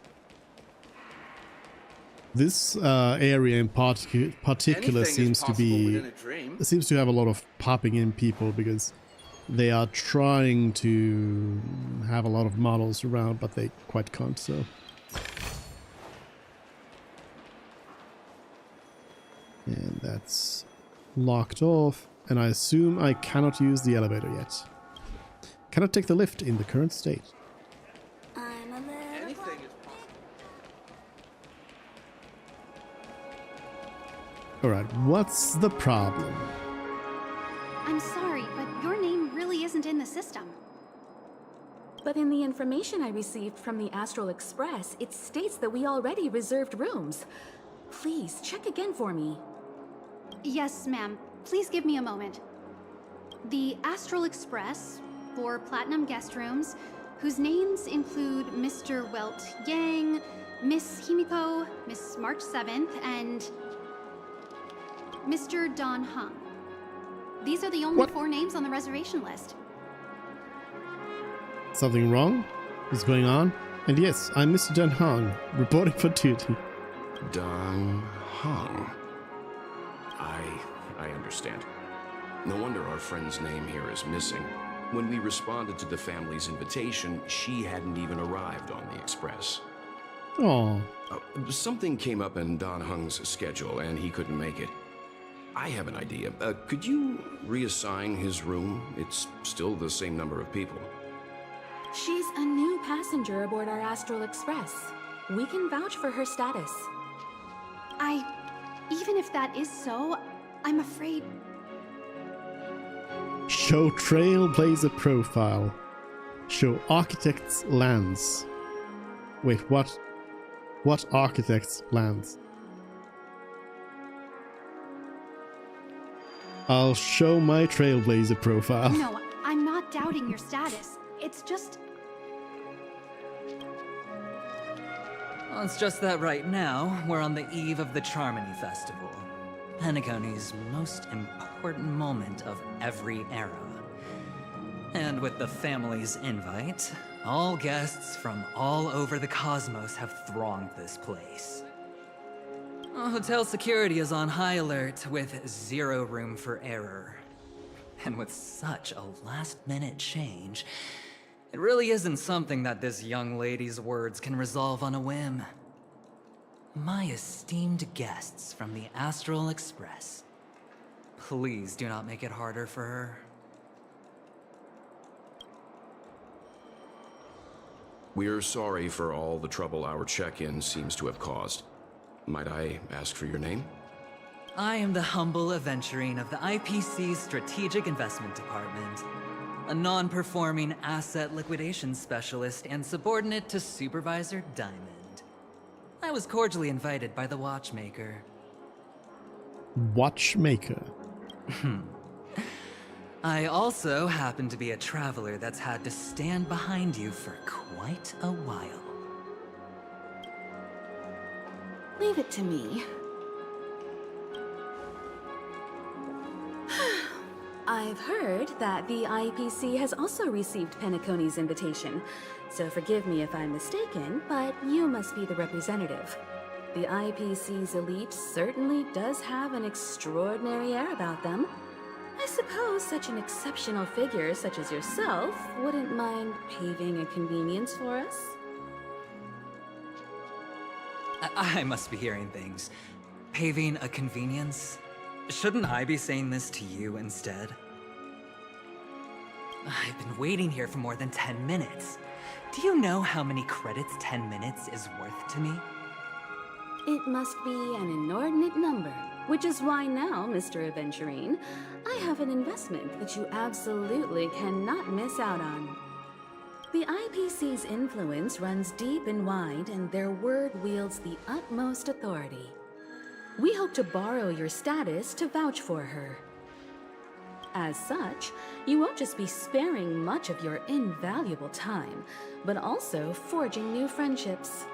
This area in particular seems to have a lot of popping in people because they are trying to have a lot of models around, but they quite can't. So and that's locked off, and I assume I cannot use the elevator yet. Cannot take the lift in the current state. I'm a little Anything is possible. Alright, what's the problem? I'm sorry, but your name really isn't in the system. But in the information I received from the Astral Express, it states that we already reserved rooms. Please, check again for me. Yes, ma'am. Please give me a moment. The Astral Express, 4 platinum guest rooms, whose names include Mr. Welt Yang, Miss Himiko, Miss March 7th, and Mr. Don Hung. These are the only 4 names on the reservation list. Something wrong? What's going on? And yes, I'm Mr. Dan Hung, reporting for duty. Dan Hung. I understand. No wonder our friend's name here is missing. When we responded to the family's invitation, she hadn't even arrived on the express. Oh. Something came up in Don Hung's schedule, and he couldn't make it. I have an idea. Could you reassign his room? It's still the same number of people. She's a new passenger aboard our Astral Express. We can vouch for her status. Even if that is so, I'm afraid... Show Trailblazer profile. Show architect's lands. Wait, what? What architect's lands? I'll show my Trailblazer profile. No, I'm not doubting your status. It's just... Well, it's just that right now, we're on the eve of the Charmony Festival. Penacony's most important moment of every era. And with the family's invite, all guests from all over the cosmos have thronged this place. Hotel security is on high alert with 0 room for error. And with such a last-minute change, it really isn't something that this young lady's words can resolve on a whim. My esteemed guests from the Astral Express, please do not make it harder for her. We're sorry for all the trouble our check-in seems to have caused. Might I ask for your name? I am the humble aventurine of the IPC's Strategic Investment Department, a non-performing asset liquidation specialist and subordinate to Supervisor Diamond. I was cordially invited by the watchmaker. Watchmaker? I also happen to be a traveler that's had to stand behind you for quite a while. Leave it to me. I've heard that the IPC has also received Penacony's invitation, so forgive me if I'm mistaken, but you must be the representative. The IPC's elite certainly does have an extraordinary air about them. I suppose such an exceptional figure such as yourself wouldn't mind paving a convenience for us? I must be hearing things. Paving a convenience? Shouldn't I be saying this to you instead? I've been waiting here for more than 10 minutes. Do you know how many credits 10 minutes is worth to me? It must be an inordinate number, which is why now, Mr. Aventurine, I have an investment that you absolutely cannot miss out on. The IPC's influence runs deep and wide, and their word wields the utmost authority. We hope to borrow your status to vouch for her. As such, you won't just be sparing much of your invaluable time, but also forging new friendships.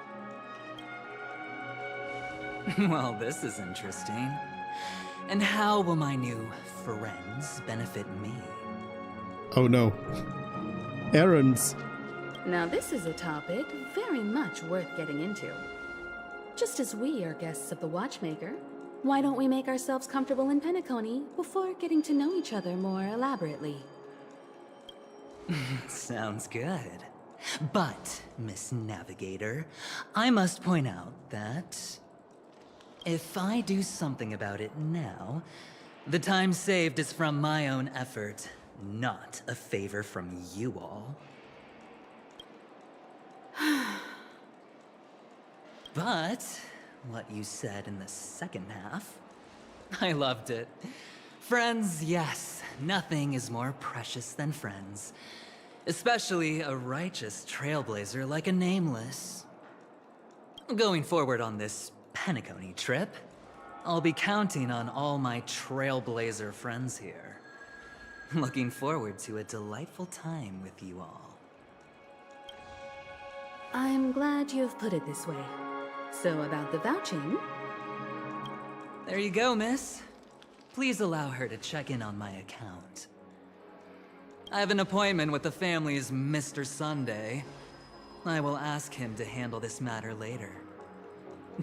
Well, this is interesting. And how will my new friends benefit me? Oh no. Errands. Now this is a topic very much worth getting into. Just as we are guests of the Watchmaker, why don't we make ourselves comfortable in Penacony before getting to know each other more elaborately? Sounds good. But, Miss Navigator, I must point out that if I do something about it now, the time saved is from my own effort, not a favor from you all. But what you said in the second half, I loved it. Friends, yes, nothing is more precious than friends. Especially a righteous trailblazer like a Nameless. Going forward on this Penacony trip, I'll be counting on all my trailblazer friends here. Looking forward to a delightful time with you all. I'm glad you've put it this way. So about the vouching... There you go, miss. Please allow her to check in on my account. I have an appointment with the family's Mr. Sunday. I will ask him to handle this matter later.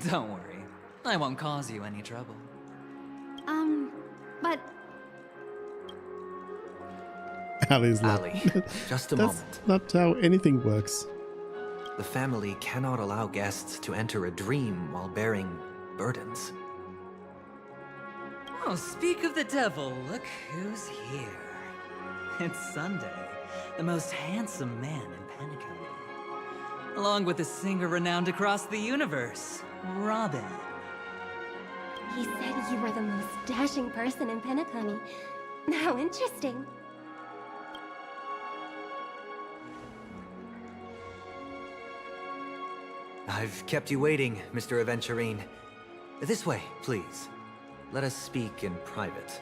Don't worry, I won't cause you any trouble. But... Allie's like, Allie, just a moment. That's not how anything works. The family cannot allow guests to enter a dream while bearing burdens. Oh, speak of the devil, look who's here. It's Sunday, the most handsome man in Penacony. Along with a singer renowned across the universe, Robin. He said you were the most dashing person in Penacony. How interesting. I've kept you waiting, Mr. Aventurine. This way, please. Let us speak in private.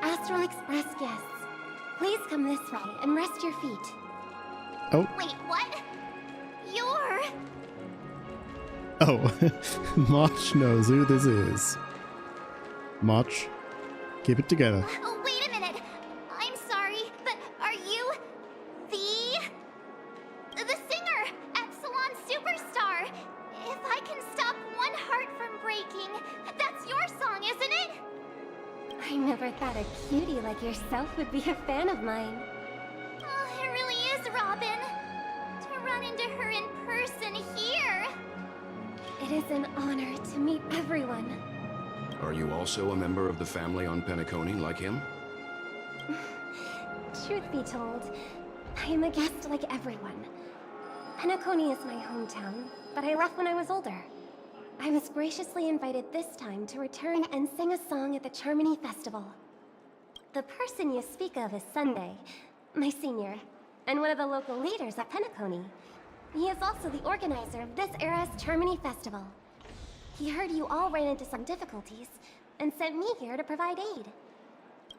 Astral Express guests, please come this way and rest your feet. Oh. Wait, what? You're... Oh. March knows who this is. March, keep it together. Oh, wait a minute. I'm sorry, but are you... the singer, Epsilon Superstar? If I can stop one heart from breaking, that's your song, isn't it? I never thought a cutie like yourself would be a fan of mine. Oh, it really is, Robin. To run into her in person here. It is an honor to meet everyone. Are you also a member of the family on Penacony like him? Truth be told, I am a guest like everyone. Penacony is my hometown, but I left when I was older. I was graciously invited this time to return and sing a song at the Charmony Festival. The person you speak of is Sunday, my senior, and one of the local leaders at Penacony. He is also the organizer of this era's Charmony Festival. He heard you all ran into some difficulties, and sent me here to provide aid.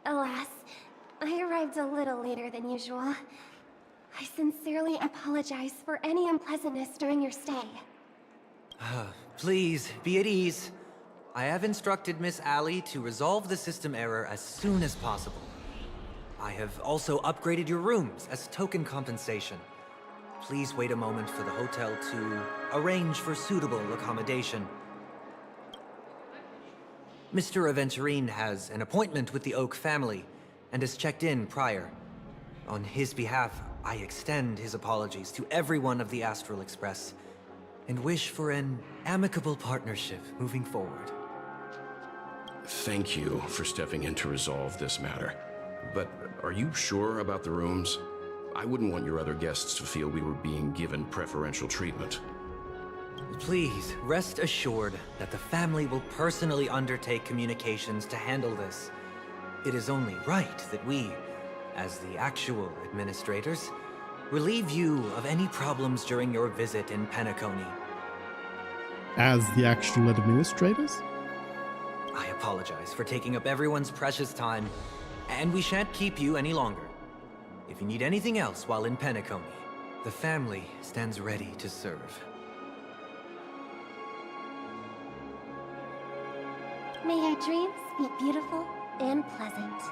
Alas, I arrived a little later than usual. I sincerely apologize for any unpleasantness during your stay. Please, be at ease. I have instructed Miss Allie to resolve the system error as soon as possible. I have also upgraded your rooms as token compensation. Please wait a moment for the hotel to arrange for suitable accommodation. Mr. Aventurine has an appointment with the Oak family and has checked in prior. On his behalf, I extend his apologies to everyone of the Astral Express and wish for an amicable partnership moving forward. Thank you for stepping in to resolve this matter. But are you sure about the rooms? I wouldn't want your other guests to feel we were being given preferential treatment. Please, rest assured that the family will personally undertake communications to handle this. It is only right that we, as the actual administrators, relieve you of any problems during your visit in Penacony. As the actual administrators? I apologize for taking up everyone's precious time, and we shan't keep you any longer. If you need anything else while in Penacony, the family stands ready to serve. May your dreams be beautiful and pleasant.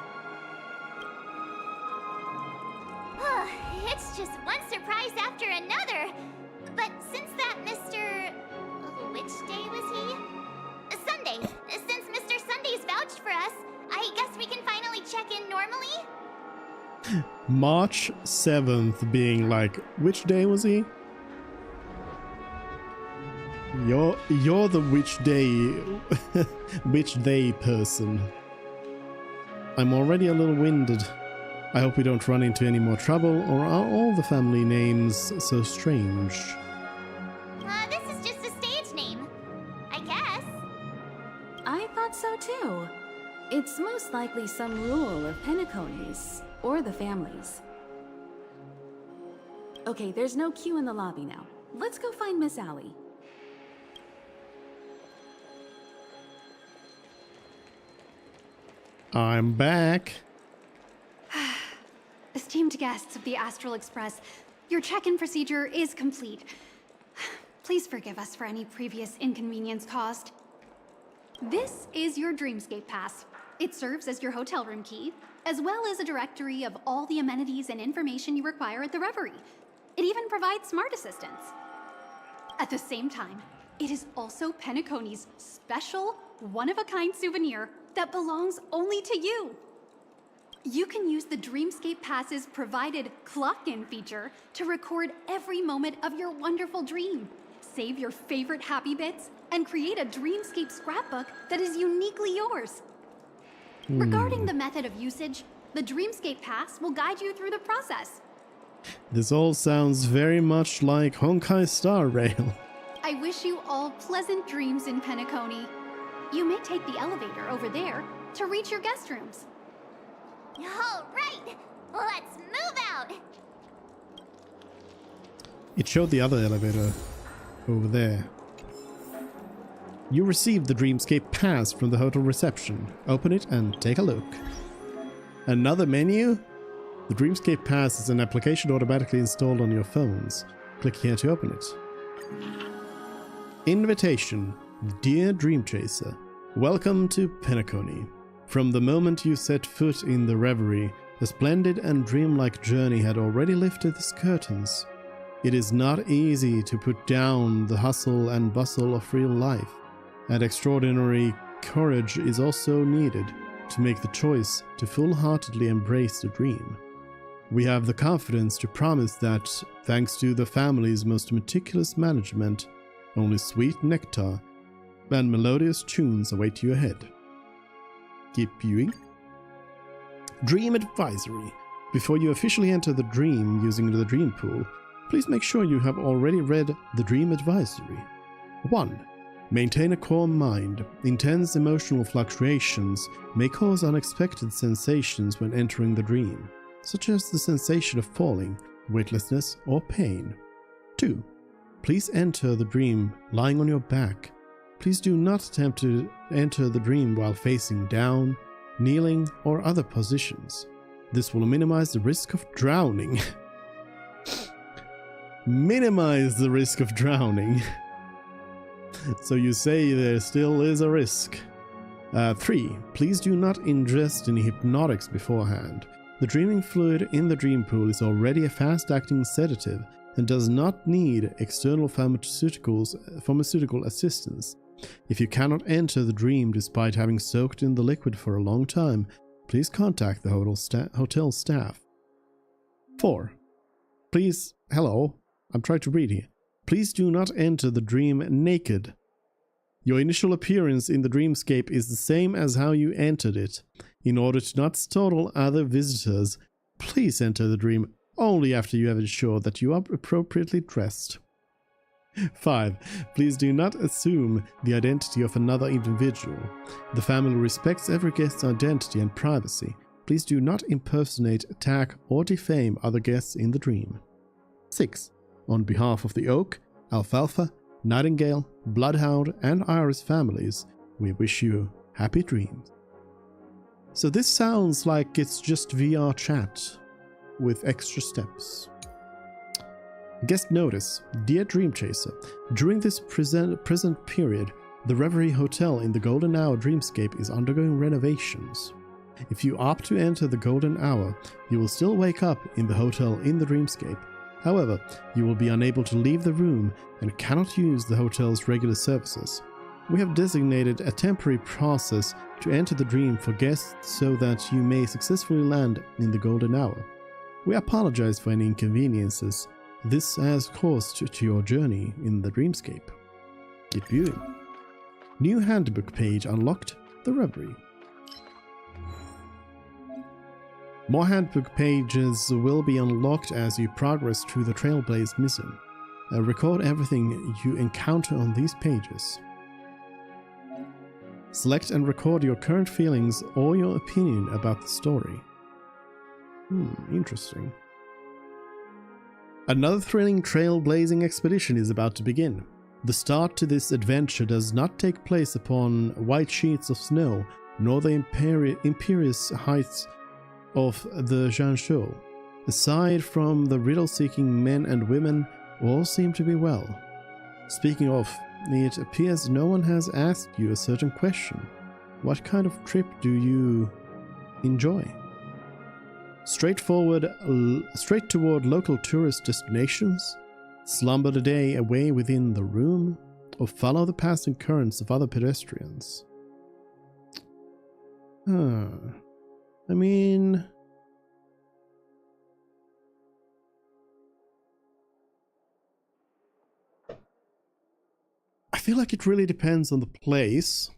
It's just one surprise after another. But since that Mr. Which day was he? Sunday. Since Mr. Sunday's vouched for us, I guess we can finally check in normally? March 7th being like, which day was he? You're the which day person. I'm already a little winded. I hope we don't run into any more trouble, or are all the family names so strange? This is just a stage name, I guess. I thought so too. It's most likely some rule of Penacony's, or the family's. Okay, there's no queue in the lobby now. Let's go find Miss Allie. I'm back. Esteemed guests of the Astral Express, your check-in procedure is complete. Please forgive us for any previous inconvenience caused. This is your Dreamscape Pass. It serves as your hotel room key, as well as a directory of all the amenities and information you require at the Reverie. It even provides smart assistants. At the same time, it is also Penacony's special, one-of-a-kind souvenir that belongs only to you. You can use the Dreamscape Pass's provided clock-in feature to record every moment of your wonderful dream, save your favorite happy bits, and create a Dreamscape scrapbook that is uniquely yours. Regarding the method of usage, the Dreamscape Pass will guide you through the process. This all sounds very much like Honkai Star Rail. I wish you all pleasant dreams in Penacony. You may take the elevator over there to reach your guest rooms. All right, let's move out. It showed the other elevator over there. You received the Dreamscape Pass from the hotel reception. Open it and take a look. Another menu? The Dreamscape Pass is an application automatically installed on your phones. Click here to open it. Invitation. Dear Dream Chaser, welcome to Penacony. From the moment you set foot in the Reverie, a splendid and dreamlike journey had already lifted its curtains. It is not easy to put down the hustle and bustle of real life, and extraordinary courage is also needed to make the choice to full-heartedly embrace the dream. We have the confidence to promise that, thanks to the family's most meticulous management, only sweet nectar and melodious tunes await you ahead. Keep viewing. Dream Advisory. Before you officially enter the dream using the dream pool, please make sure you have already read the Dream Advisory. 1. Maintain a calm mind. Intense emotional fluctuations may cause unexpected sensations when entering the dream, such as the sensation of falling, weightlessness, or pain. 2. Please enter the dream lying on your back. Please do not attempt to enter the dream while facing down, kneeling, or other positions. This will minimize the risk of drowning. Minimize the risk of drowning. So you say there still is a risk. 3. Please do not ingest any hypnotics beforehand. The dreaming fluid in the dream pool is already a fast-acting sedative and does not need external pharmaceutical assistance. If you cannot enter the dream despite having soaked in the liquid for a long time, please contact the hotel staff. 4. Please, hello, I'm trying to read here. Please do not enter the dream naked. Your initial appearance in the dreamscape is the same as how you entered it. In order to not startle other visitors, please enter the dream only after you have ensured that you are appropriately dressed. 5. Please do not assume the identity of another individual. The family respects every guest's identity and privacy. Please do not impersonate, attack, or defame other guests in the dream. 6. On behalf of the Oak, Alfalfa, Nightingale, Bloodhound, and Iris families, we wish you happy dreams. So this sounds like it's just VR chat with extra steps. Guest notice: Dear Dream Chaser, during this present period, the Reverie Hotel in the Golden Hour Dreamscape is undergoing renovations. If you opt to enter the Golden Hour, you will still wake up in the hotel in the Dreamscape. However, you will be unable to leave the room and cannot use the hotel's regular services. We have designated a temporary process to enter the dream for guests so that you may successfully land in the Golden Hour. We apologize for any inconveniences this has caused to your journey in the Dreamscape. Keep viewing. New handbook page unlocked: the Reverie. More handbook pages will be unlocked as you progress through the Trailblaze mission. Record everything you encounter on these pages. Select and record your current feelings or your opinion about the story. Interesting. Another thrilling trailblazing expedition is about to begin. The start to this adventure does not take place upon white sheets of snow, nor the imperious heights of the Jiangzhou. Aside from the riddle-seeking men and women, all seem to be well. Speaking of, it appears no one has asked you a certain question. What kind of trip do you enjoy? Straight toward local tourist destinations? Slumber the day away within the room? Or follow the passing currents of other pedestrians? I mean... I feel like it really depends on the place.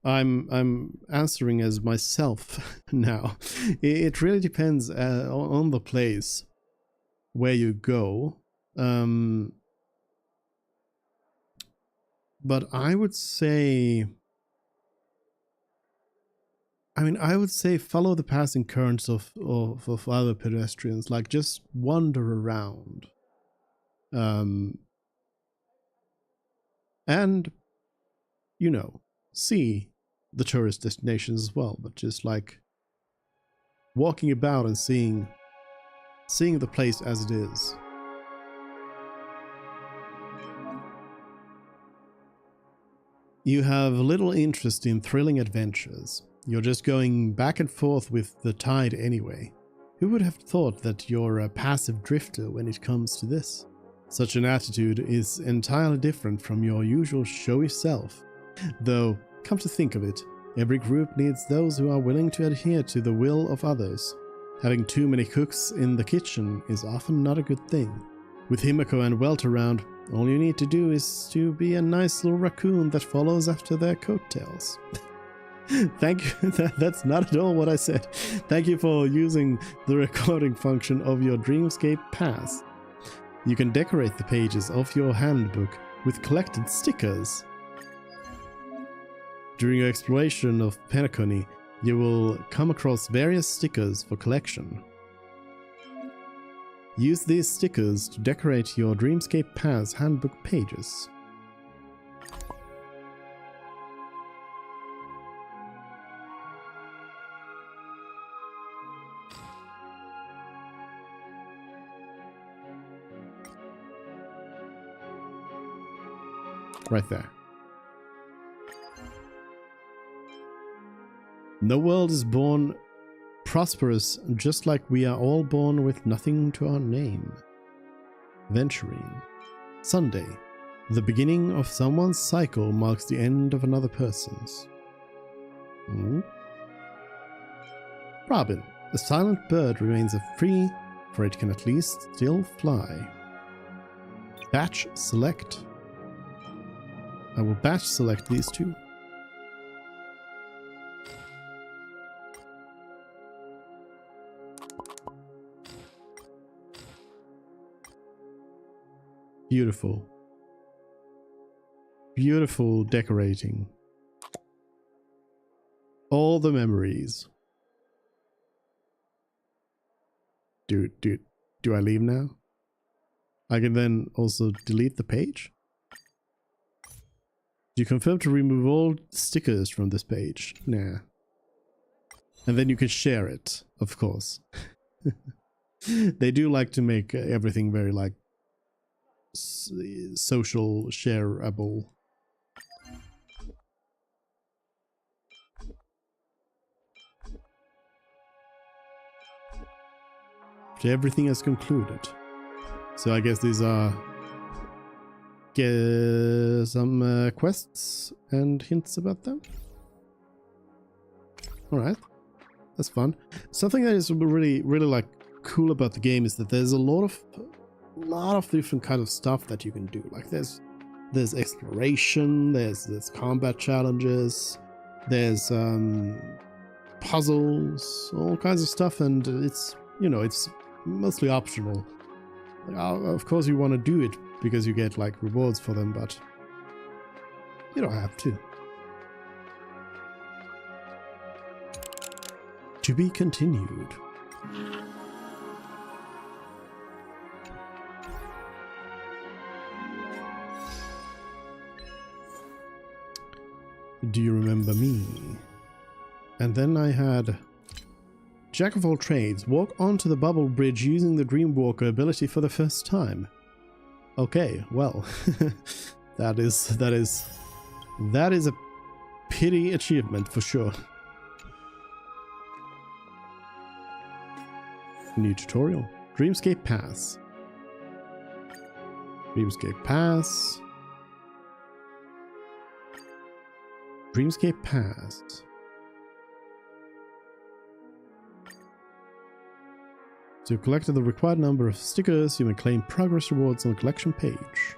I'm answering as myself now. It really depends on the place where you go. But I would say... I would say follow the passing currents of other pedestrians. Like, just wander around. And, you know, see the tourist destinations as well, but just like walking about and seeing the place as it is. You have little interest in thrilling adventures. You're just going back and forth with the tide anyway. Who would have thought that you're a passive drifter when it comes to this? Such an attitude is entirely different from your usual showy self. Though, come to think of it, every group needs those who are willing to adhere to the will of others. Having too many cooks in the kitchen is often not a good thing. With Himiko and Welt around, all you need to do is to be a nice little raccoon that follows after their coattails. Thank you. That's not at all what I said. Thank you for using the recording function of your Dreamscape Pass. You can decorate the pages of your handbook with collected stickers. During your exploration of Penacony, you will come across various stickers for collection. Use these stickers to decorate your Dreamscape Pass handbook pages. Right there. No world is born prosperous, just like we are all born with nothing to our name. Venturing. Sunday. The beginning of someone's cycle marks the end of another person's. Robin. A silent bird remains free, for it can at least still fly. Batch select. I will batch select these two. Beautiful. beautiful decorating. All the memories. Do I leave now? I can then also delete the page. You confirm to remove all stickers from this page. Nah. And then you can share it, of course. They do like to make everything very like social shareable. Everything is concluded. So I guess these are some quests and hints about them. Alright. That's fun. Something that is really like cool about the game is that there's a lot of different kind of stuff that you can do. Like there's exploration, there's combat challenges, there's puzzles, all kinds of stuff, and it's, you know, it's mostly optional. Of course you want to do it because you get like rewards for them, but you don't have to. To be continued. Do you remember me? And then I had Jack of all trades, walk onto the bubble bridge using the Dreamwalker ability for the first time. Okay, well, that is a pity achievement for sure. New tutorial. Dreamscape Pass. Dreamscape Pass. Dreamscape Pass. So you collected the required number of stickers, you may claim progress rewards on the collection page.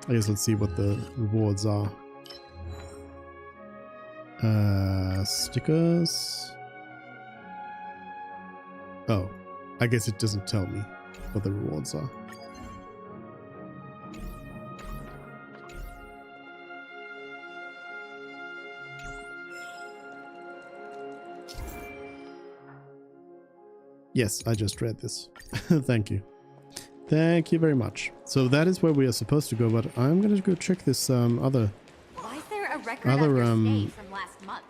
I guess let's see what the rewards are. Stickers. Oh, I guess it doesn't tell me what the rewards are. Yes, I just read this. Thank you. Thank you very much. So that is where we are supposed to go, but I'm gonna go check this other... Why is there a record of your stay from last month?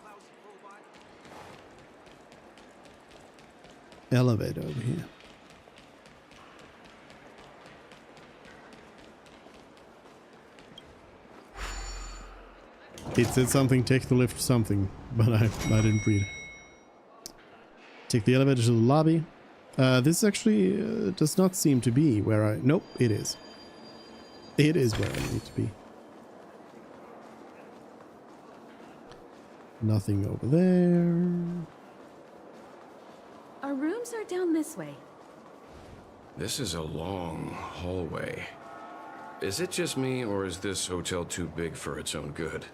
elevator over here. It said something, take the lift something, but I didn't read. Take the elevator to the lobby. This actually does not seem to be where I... Nope, it is. It is where I need to be. Nothing over there. Our rooms are down this way. This is a long hallway. Is it just me, or is this hotel too big for its own good?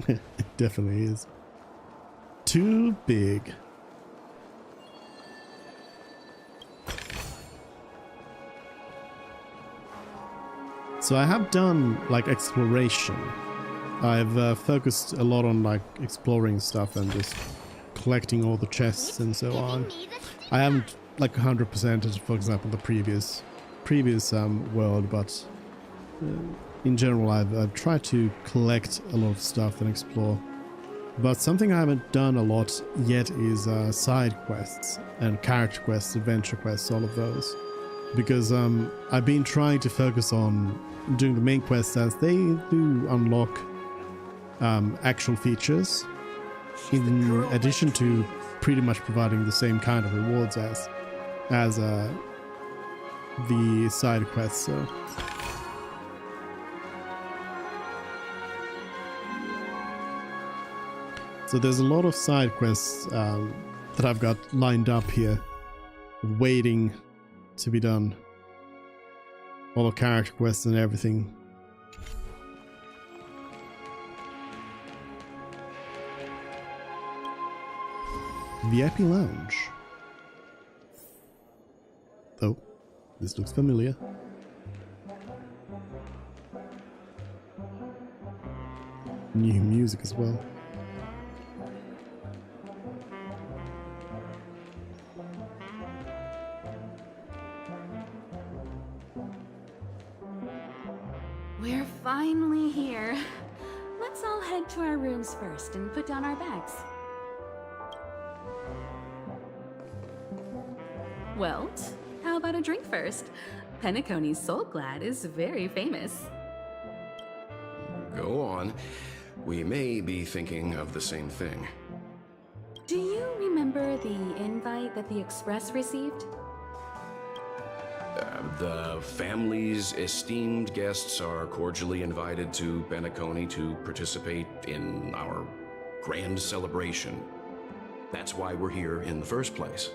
It definitely is. Too big. So I have done like exploration. I've focused a lot on like exploring stuff and just collecting all the chests and so on. I haven't like 100%ed, for example, the previous world, but in general I've tried to collect a lot of stuff and explore. But something I haven't done a lot yet is side quests and character quests, adventure quests, all of those. Because I've been trying to focus on doing the main quests as they do unlock actual features, in addition to pretty much providing the same kind of rewards as the side quests. So there's a lot of side quests that I've got lined up here, waiting to be done. All the character quests and everything. VIP Lounge. Oh, this looks familiar. new music as well. We're finally here. Let's all head to our rooms first and put down our bags. Welt, how about a drink first? Penacony's Soul Glad is very famous. Go on. We may be thinking of the same thing. Do you remember the invite that the Express received? The family's esteemed guests are cordially invited to Penacony to participate in our grand celebration. That's why we're here in the first place.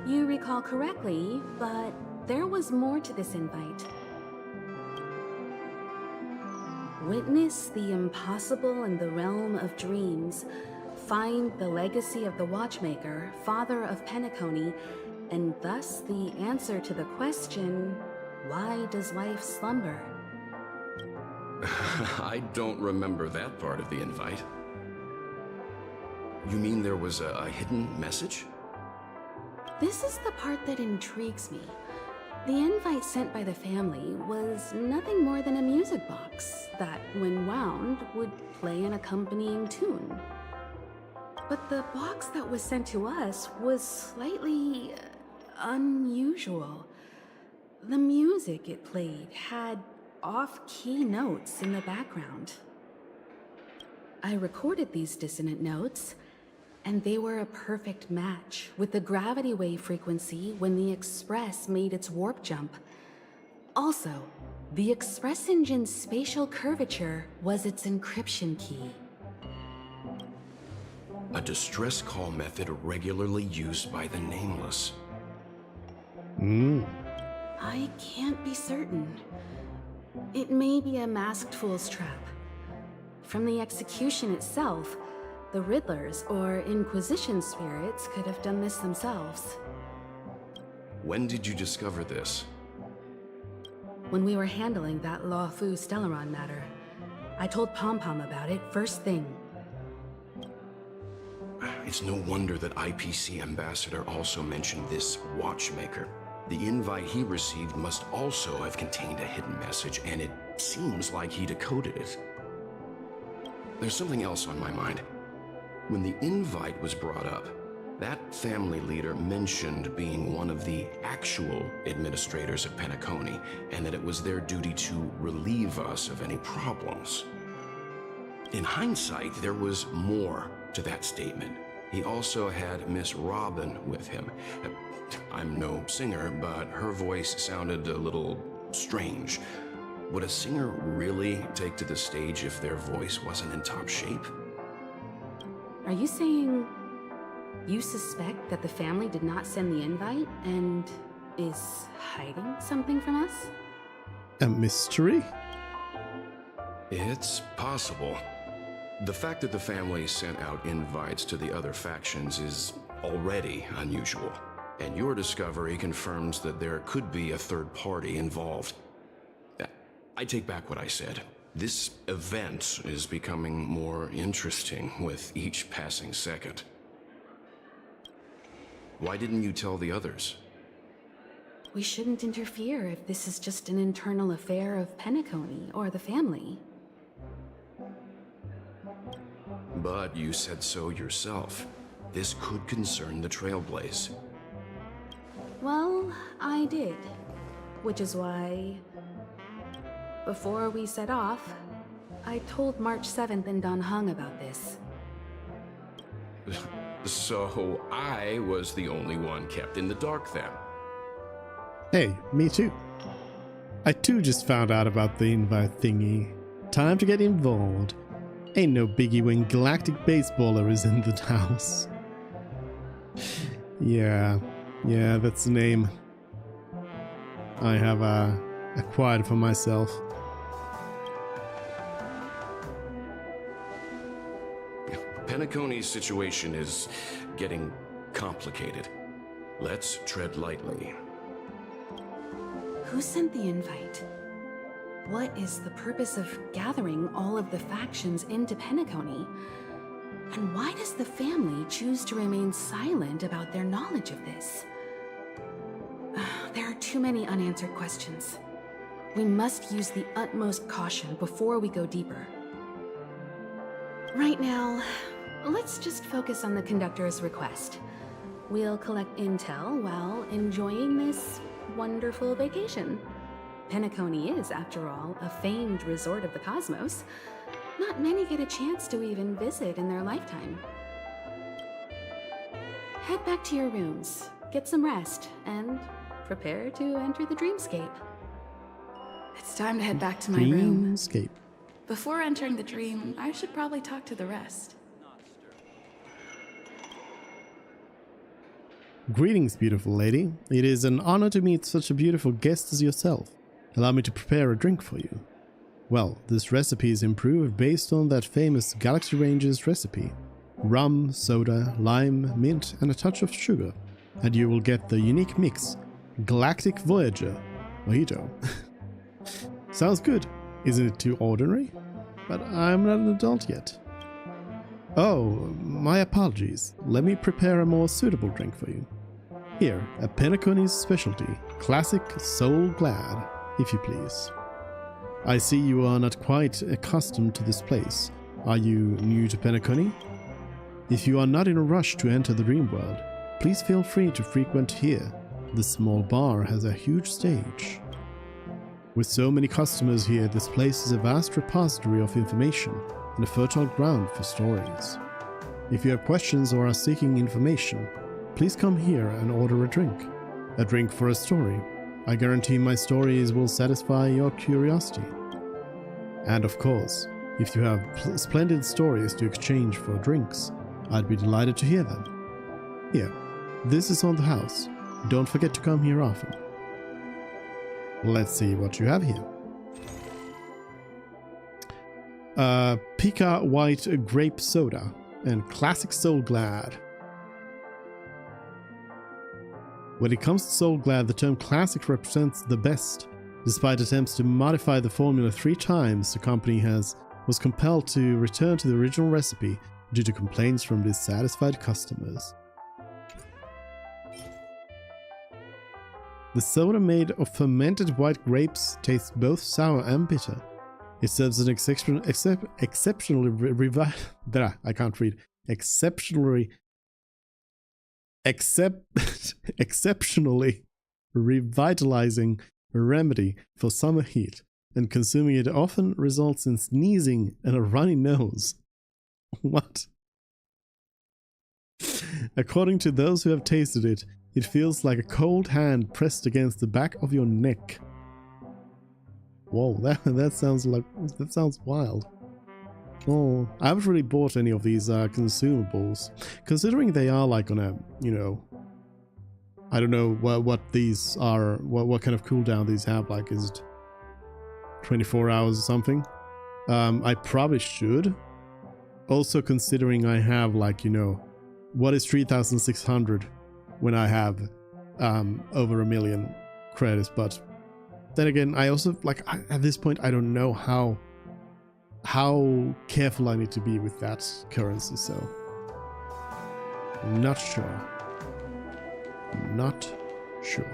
You recall correctly, but there was more to this invite. Witness the impossible in the realm of dreams. Find the legacy of the Watchmaker, father of Penacony, and thus the answer to the question, why does life slumber? I don't remember that part of the invite. You mean there was a hidden message? This is the part that intrigues me. The invite sent by the family was nothing more than a music box that, when wound, would play an accompanying tune. But the box that was sent to us was slightly unusual. The music it played had off-key notes in the background. I recorded these dissonant notes, and they were a perfect match with the gravity wave frequency when the Express made its warp jump. Also, the Express engine's spatial curvature was its encryption key. A distress call method regularly used by the Nameless. I can't be certain. It may be a masked fool's trap. From the execution itself, the Riddlers or Inquisition spirits could have done this themselves. When did you discover this? When we were handling that Lawfu Stellaron matter, I told Pom Pom about it first thing. It's no wonder that IPC Ambassador also mentioned this Watchmaker. The invite he received must also have contained a hidden message, and it seems like he decoded it. There's something else on my mind. When the invite was brought up, that family leader mentioned being one of the actual administrators of Penacony, and that it was their duty to relieve us of any problems. In hindsight, there was more to that statement. He also had Miss Robin with him. I'm no singer, but her voice sounded a little strange. Would a singer really take to the stage if their voice wasn't in top shape? Are you saying you suspect that the family did not send the invite and is hiding something from us? A mystery? It's possible. The fact that the family sent out invites to the other factions is already unusual, and your discovery confirms that there could be a third party involved. I take back what I said. This event is becoming more interesting with each passing second. Why didn't you tell the others? We shouldn't interfere if this is just an internal affair of Penacony or the family. But you said so yourself. This could concern the Trailblaze. Well, I did. Which is why, before we set off, I told March 7th and Don Hung about this. So I was the only one kept in the dark then. Hey, me too. I too just found out about the invite thingy. Time to get involved. Ain't no biggie when Galactic Baseballer is in the house. Yeah, that's the name I have acquired for myself. Penacony's situation is getting complicated. Let's tread lightly. Who sent the invite? What is the purpose of gathering all of the factions into Penacony? And why does the family choose to remain silent about their knowledge of this? There are too many unanswered questions. We must use the utmost caution before we go deeper. Right now, let's just focus on the conductor's request. We'll collect intel while enjoying this wonderful vacation. Penacony is, after all, a famed resort of the cosmos. Not many get a chance to even visit in their lifetime. Head back to your rooms, get some rest, and prepare to enter the dreamscape. It's time to head back to my room. Dreamscape. Before entering the dream, I should probably talk to the rest. Greetings, beautiful lady. It is an honor to meet such a beautiful guest as yourself. Allow me to prepare a drink for you. Well, this recipe is improved based on that famous Galaxy Rangers recipe. Rum, soda, lime, mint, and a touch of sugar. And you will get the unique mix, Galactic Voyager Mojito. Sounds good. Isn't it too ordinary? But I'm not an adult yet. Oh, my apologies. Let me prepare a more suitable drink for you. Here, a Penacony's specialty, classic Soul Glad, if you please. I see you are not quite accustomed to this place. Are you new to Penacony? If you are not in a rush to enter the dream world, please feel free to frequent here. This small bar has a huge stage. With so many customers here, this place is a vast repository of information and a fertile ground for stories. If you have questions or are seeking information, please come here and order a drink. A drink for a story. I guarantee my stories will satisfy your curiosity. And of course, if you have splendid stories to exchange for drinks, I'd be delighted to hear them. Here, this is on the house. Don't forget to come here often. Let's see what you have here. Pika White Grape Soda and Classic Soul Glad. When it comes to Soul Glad, the term classic represents the best. Despite attempts to modify the formula 3 times, the company was compelled to return to the original recipe due to complaints from dissatisfied customers. The soda made of fermented white grapes tastes both sour and bitter. It serves an exceptionally revitalizing remedy for summer heat, and consuming it often results in sneezing and a runny nose. What? According to those who have tasted it, it feels like a cold hand pressed against the back of your neck. Whoa, that sounds wild. Oh, I haven't really bought any of these consumables, considering they are like on a, you know, I don't know what these are, what kind of cooldown these have. Like, is it 24 hours or something? I probably should. Also considering I have, like, you know, what is 3,600 when I have over 1 million credits, but then again, I also, like, at this point, I don't know how careful I need to be with that currency, so not sure. Not sure.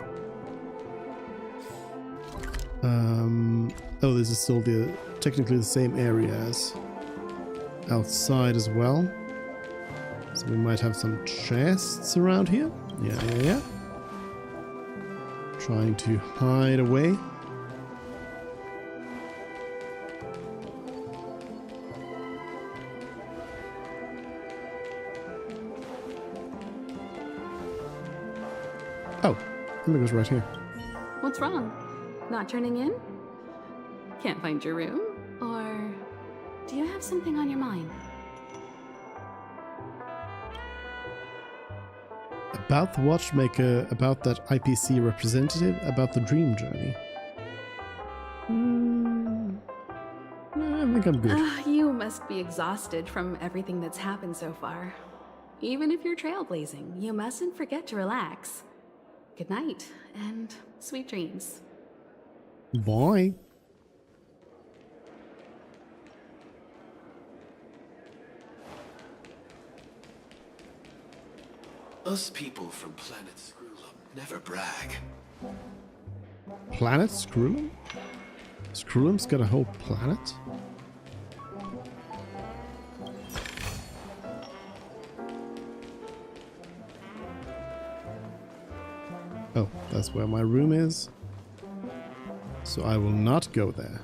Oh, this is still technically the same area as outside as well. So we might have some chests around here. Yeah. Trying to hide away. Oh, I think it was right here. What's wrong? Not turning in? Can't find your room? Or do you have something on your mind? About the watchmaker, about that IPC representative, about the dream journey. I think I'm good. You must be exhausted from everything that's happened so far. Even if you're trailblazing, you mustn't forget to relax. Good night, and sweet dreams. Bye. Us people from planet Screwlum never brag. Planet Screwlum? Screwlum's got a whole planet? Oh, that's where my room is. So I will not go there.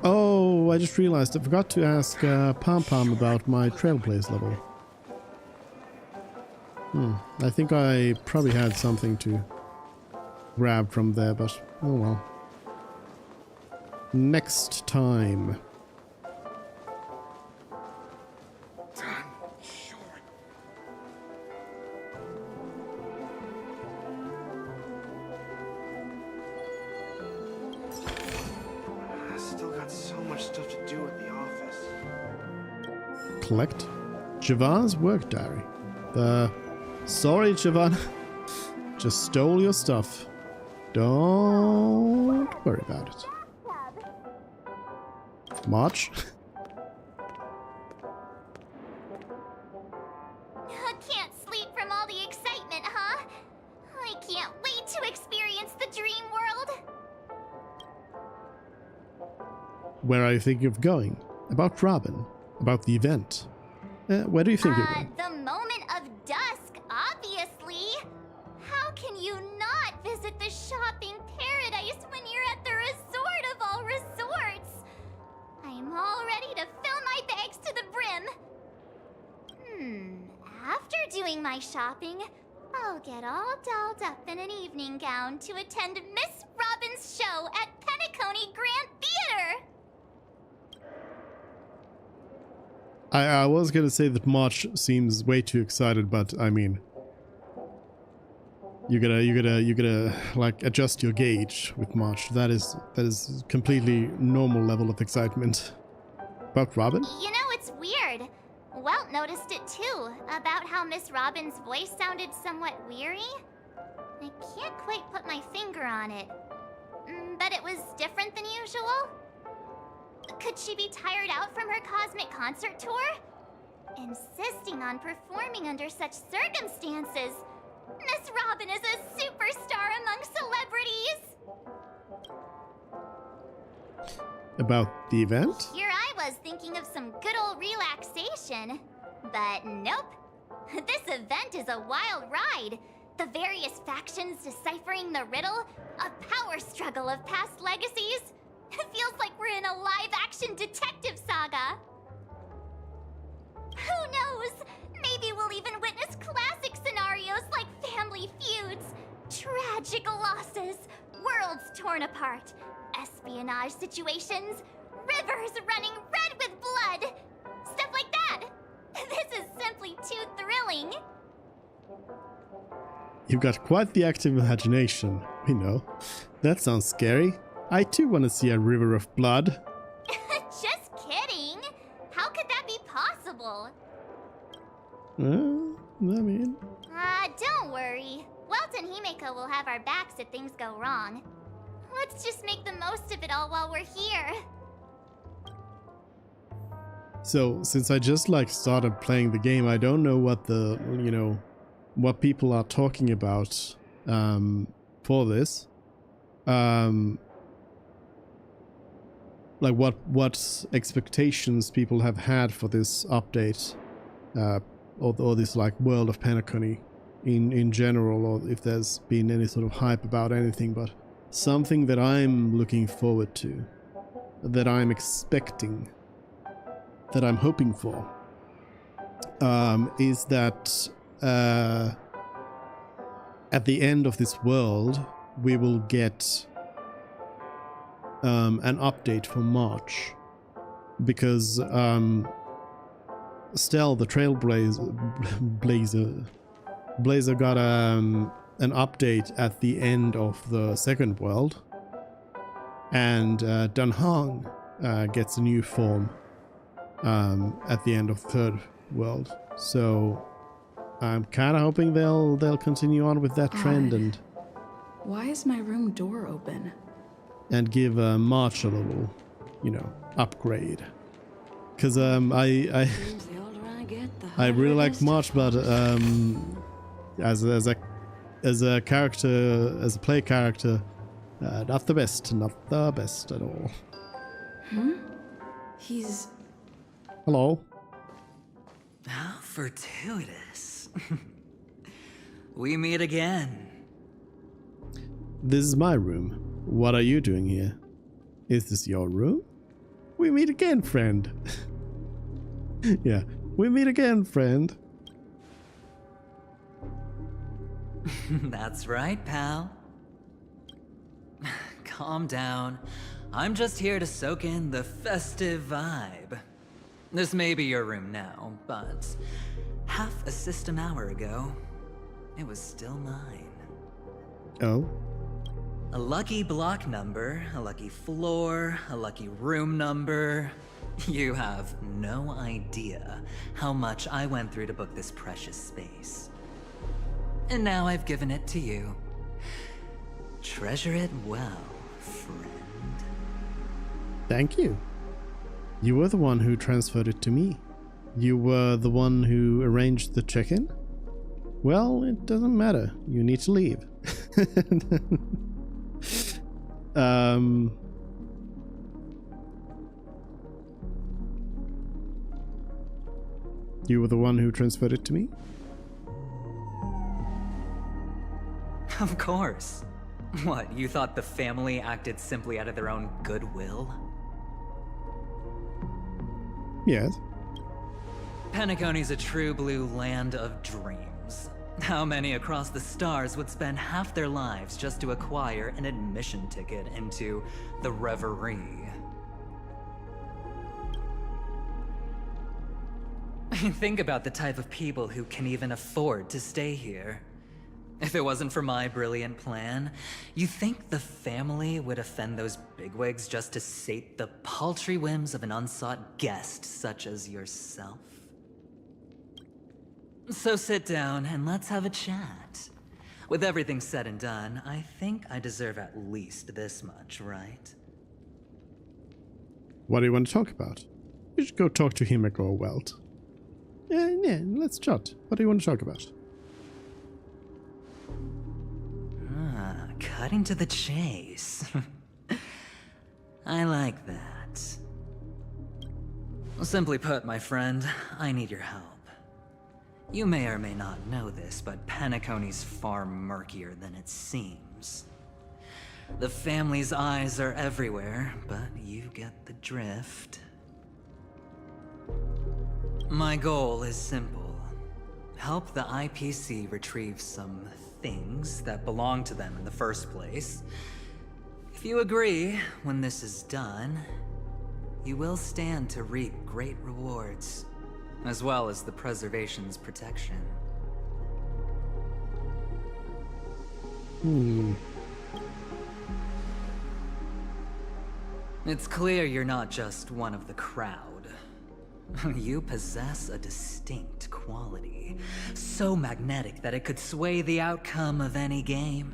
Oh, I just realized I forgot to ask Pom Pom about my Trailblaze level. I think I probably had something to grab from there, but oh well. Next time. I still got so much stuff to do at the office. Collect Javan's work diary. Sorry, Javan. Just stole your stuff. Don't worry about it. March. Can't sleep from all the excitement, huh? I can't wait to experience the dream world. Where are you thinking of going? About Robin? About the event? Where do you think you're going? The moment of dusk, obviously. How can you not visit the shopping paradise when you're at the resort of all resorts? I'm all ready to fill my bags to the brim. After doing my shopping, I'll get all dolled up in an evening gown to attend Miss Robin's show at Penacony Grand Theater. I was gonna say that March seems way too excited, but I mean, you gotta like adjust your gauge with March. That is completely normal level of excitement. About Robin? You know, it's weird. Welt noticed it too, about how Miss Robin's voice sounded somewhat weary. I can't quite put my finger on it, but it was different than usual. Could she be tired out from her cosmic concert tour? Insisting on performing under such circumstances. Miss Robin is a superstar among celebrities. About the event? Here I was thinking of some good old relaxation. But nope. This event is a wild ride. The various factions deciphering the riddle, a power struggle of past legacies. It feels like we're in a live-action detective saga. Who knows? Maybe we'll even witness classic scenarios like family feuds, tragic losses, worlds torn apart, espionage situations, rivers running red with blood, stuff like that. This is simply too thrilling. You've got quite the active imagination, we know. That sounds scary. I too want to see a river of blood. Just kidding. How could that be possible? I mean... Don't worry. Welt and Himeko will have our backs if things go wrong. Let's just make the most of it all while we're here. So, since I just like started playing the game, I don't know what the, you know, what people are talking about for this. Like what expectations people have had for this update, or this like world of Penacony in general, or if there's been any sort of hype about anything. But something that I'm looking forward to, that I'm expecting, that I'm hoping for, is that at the end of this world we will get an update for March, because Stell, the Blazer got an update at the end of the second world, and Dunhang gets a new form at the end of the third world. So I'm kind of hoping they'll continue on with that trend and Why is my room door open? give March a little, you know, upgrade. Because I really like March, but as a character, as a play character, not the best at all. He's... Hello. How fortuitous. We meet again. This is my room. What are you doing here? Is this your room? We meet again, friend. Yeah, we meet again, friend. That's right, pal. Calm down. I'm just here to soak in the festive vibe. This may be your room now, but half a system hour ago, it was still mine. Oh? A lucky block number, a lucky floor, a lucky room number. You have no idea how much I went through to book this precious space. And now I've given it to you. Treasure it well, friend. Thank you. You were the one who transferred it to me. You were the one who arranged the check-in? Well, it doesn't matter. You need to leave. You were the one who transferred it to me? Of course. What, you thought the family acted simply out of their own goodwill? Yes. Penacony's a true blue land of dreams. How many across the stars would spend half their lives just to acquire an admission ticket into the Reverie? Think about the type of people who can even afford to stay here. If it wasn't for my brilliant plan, you think the family would offend those bigwigs just to sate the paltry whims of an unsought guest such as yourself? So sit down and let's have a chat. With everything said and done, I think I deserve at least this much, right? What do you want to talk about? You should go talk to Himiko or Welt. Yeah, let's chat. What do you want to talk about? Cutting to the chase. I like that. Simply put, my friend, I need your help. You may or may not know this, but Penacony's far murkier than it seems. The family's eyes are everywhere, but you get the drift. My goal is simple. Help the IPC retrieve some things that belong to them in the first place. If you agree, when this is done, you will stand to reap great rewards, as well as the preservation's protection. It's clear you're not just one of the crowd. You possess a distinct quality, so magnetic that it could sway the outcome of any game.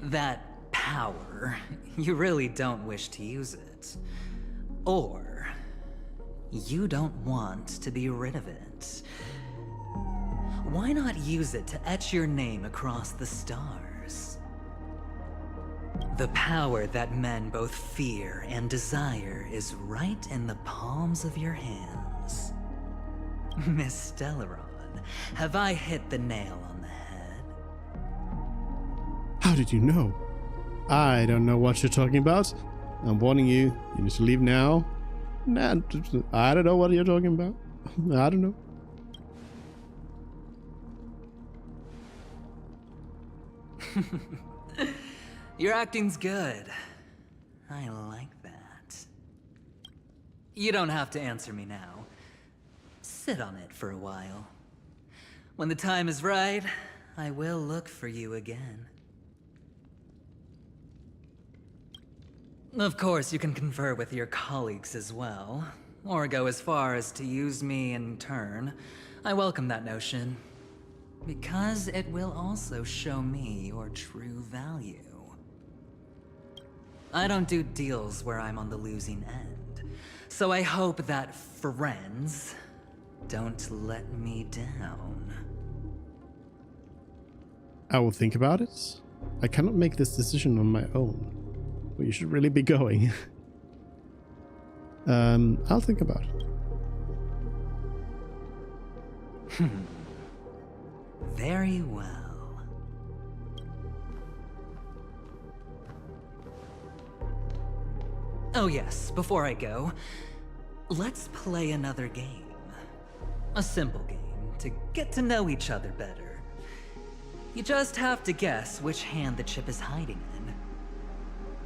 That power, you really don't wish to use it. Or, you don't want to be rid of it. Why not use it to etch your name across the stars? The power that men both fear and desire is right in the palms of your hands. Miss Stellaron, have I hit the nail on the head? How did you know? I don't know what you're talking about. I'm warning you, you need to leave now. Nah, I don't know what you're talking about. I don't know. Your acting's good. I like that. You don't have to answer me now. Sit on it for a while. When the time is right, I will look for you again. Of course, you can confer with your colleagues as well, or go as far as to use me in turn. I welcome that notion, because it will also show me your true value. I don't do deals where I'm on the losing end, So I hope that friends don't let me down. I will think about it. I cannot make this decision on my own. But you should really be going. I'll think about it. Very well. Oh yes, before I go, let's play another game. A simple game to get to know each other better. You just have to guess which hand the chip is hiding in.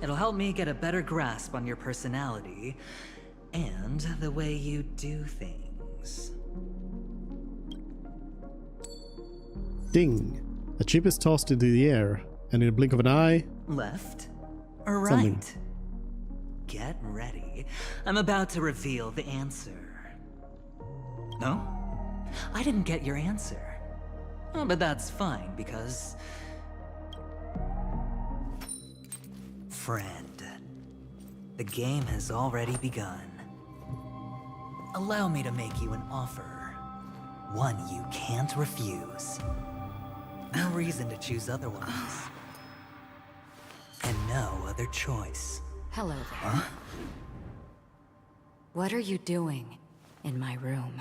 It'll help me get a better grasp on your personality and the way you do things. Ding. A chip is tossed into the air, and in a blink of an eye... Left or right? Something. Get ready. I'm about to reveal the answer. No? I didn't get your answer. Oh, but that's fine, because... Friend, the game has already begun. Allow me to make you an offer. One you can't refuse. No reason to choose otherwise. And no other choice. Hello there. Huh? What are you doing in my room?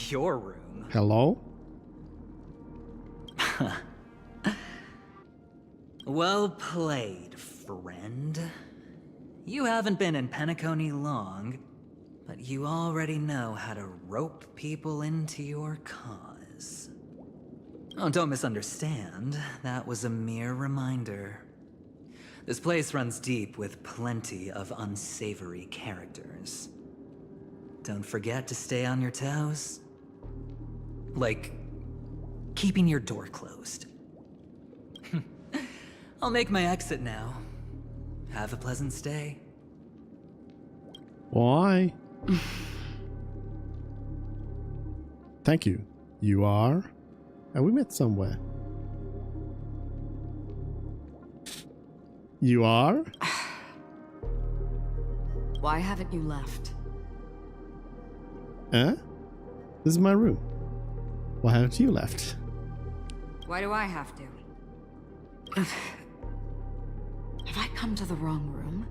Your room? Hello? Well played, friend. You haven't been in Penacony long, but you already know how to rope people into your cause. Oh, don't misunderstand. That was a mere reminder. This place runs deep with plenty of unsavory characters. Don't forget to stay on your toes. Like, keeping your door closed. I'll make my exit now. Have a pleasant stay. Why? Thank you. You are? And we met somewhere. You are? Why haven't you left? This is my room. Why haven't you left? Why do I have to? Have I come to the wrong room?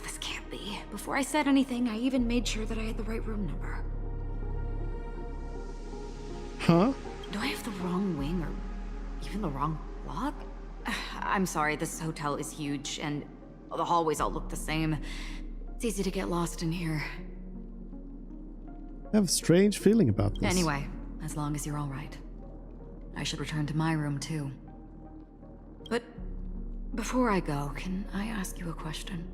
This can't be. Before I said anything, I even made sure that I had the right room number. Huh? Do I have the wrong wing or even the wrong block? I'm sorry, this hotel is huge and the hallways all look the same. It's easy to get lost in here. I have a strange feeling about this. Anyway, as long as you're all right. I should return to my room too. But before I go, can I ask you a question?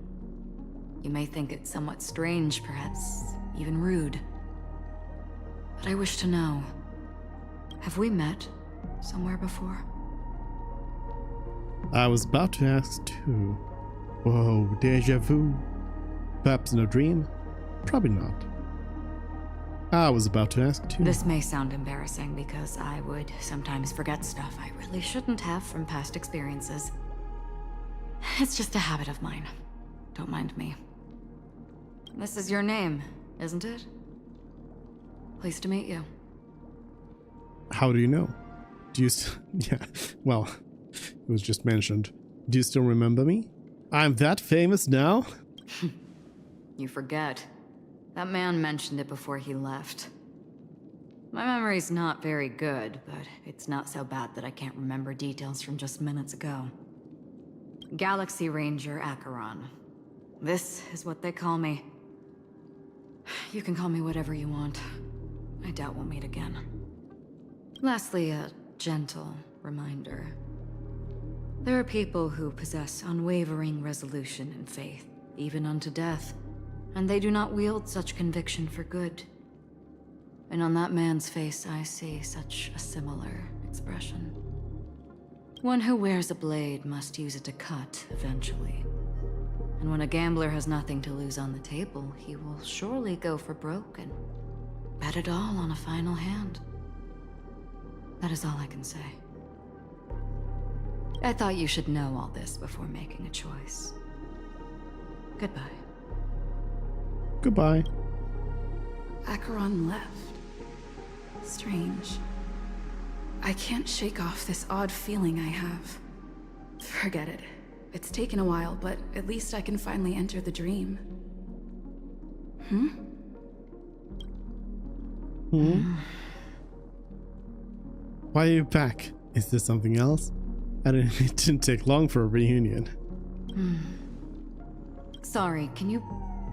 You may think it somewhat strange, perhaps even rude. But I wish to know, have we met somewhere before? I was about to ask too. Whoa, deja vu. Perhaps in a dream? Probably not. I was about to ask too. This may sound embarrassing because I would sometimes forget stuff I really shouldn't have from past experiences. It's just a habit of mine. Don't mind me. This is your name, isn't it? Pleased to meet you. How do you know? Do you yeah, well, it was just mentioned. Do you still remember me? I'm that famous now? You forget. That man mentioned it before he left. My memory's not very good, but it's not so bad that I can't remember details from just minutes ago. Galaxy Ranger Acheron. This is what they call me. You can call me whatever you want. I doubt we'll meet again. Lastly, a gentle reminder. There are people who possess unwavering resolution and faith, even unto death, and they do not wield such conviction for good. And on that man's face, I see such a similar expression. One who wears a blade must use it to cut, eventually. And when a gambler has nothing to lose on the table, he will surely go for broke and bet it all on a final hand. That is all I can say. I thought you should know all this before making a choice. Goodbye. Goodbye. Acheron left. Strange. I can't shake off this odd feeling I have. Forget it. It's taken a while, but at least I can finally enter the dream. Why are you back? Is there something else? It didn't take long for a reunion. Sorry, can you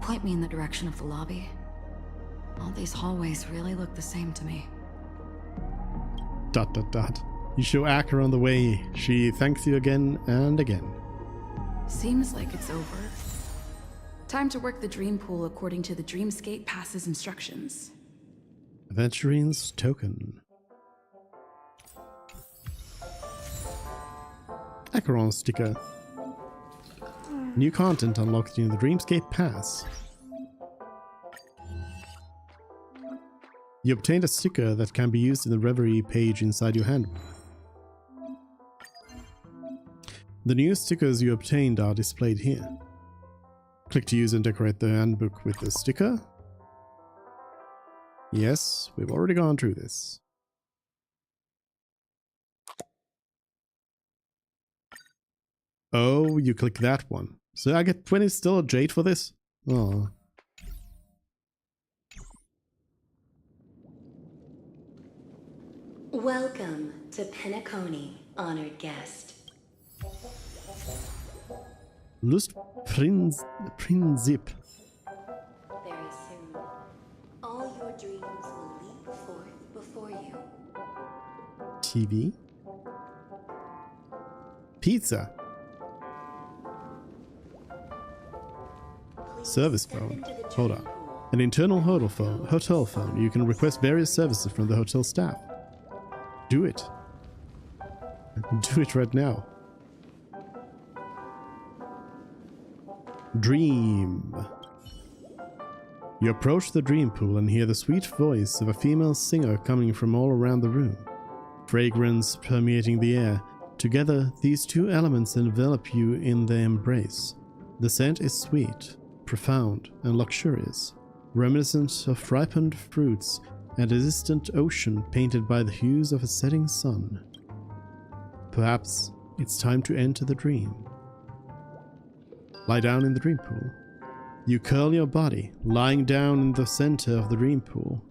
point me in the direction of the lobby? All these hallways really look the same to me. ... You show Acheron the way. She thanks you again and again. Seems like it's over. Time to work the dream pool according to the Dreamscape Pass's instructions. Adventurine's Token. Acheron sticker. New content unlocked in the Dreamscape Pass. You obtained a sticker that can be used in the Reverie page inside your handbook. The new stickers you obtained are displayed here. Click to use and decorate the handbook with the sticker. Yes, we've already gone through this. Oh, you click that one. So I get 20 still jade for this? Oh. Welcome to Penacony, honored guest. Lust Prinzip. Very soon, all your dreams will leap forth before you. TV. Pizza. Service phone. Hold on. An internal hotel phone. You can request various services from the hotel staff. Do it. Do it right now. Dream. You approach the dream pool and hear the sweet voice of a female singer coming from all around the room. Fragrance permeating the air. Together, these two elements envelop you in their embrace. The scent is sweet, profound, and luxurious, reminiscent of ripened fruits and a distant ocean painted by the hues of a setting sun. Perhaps it's time to enter the dream. Lie down in the dream pool. You curl your body, lying down in the center of the dream pool.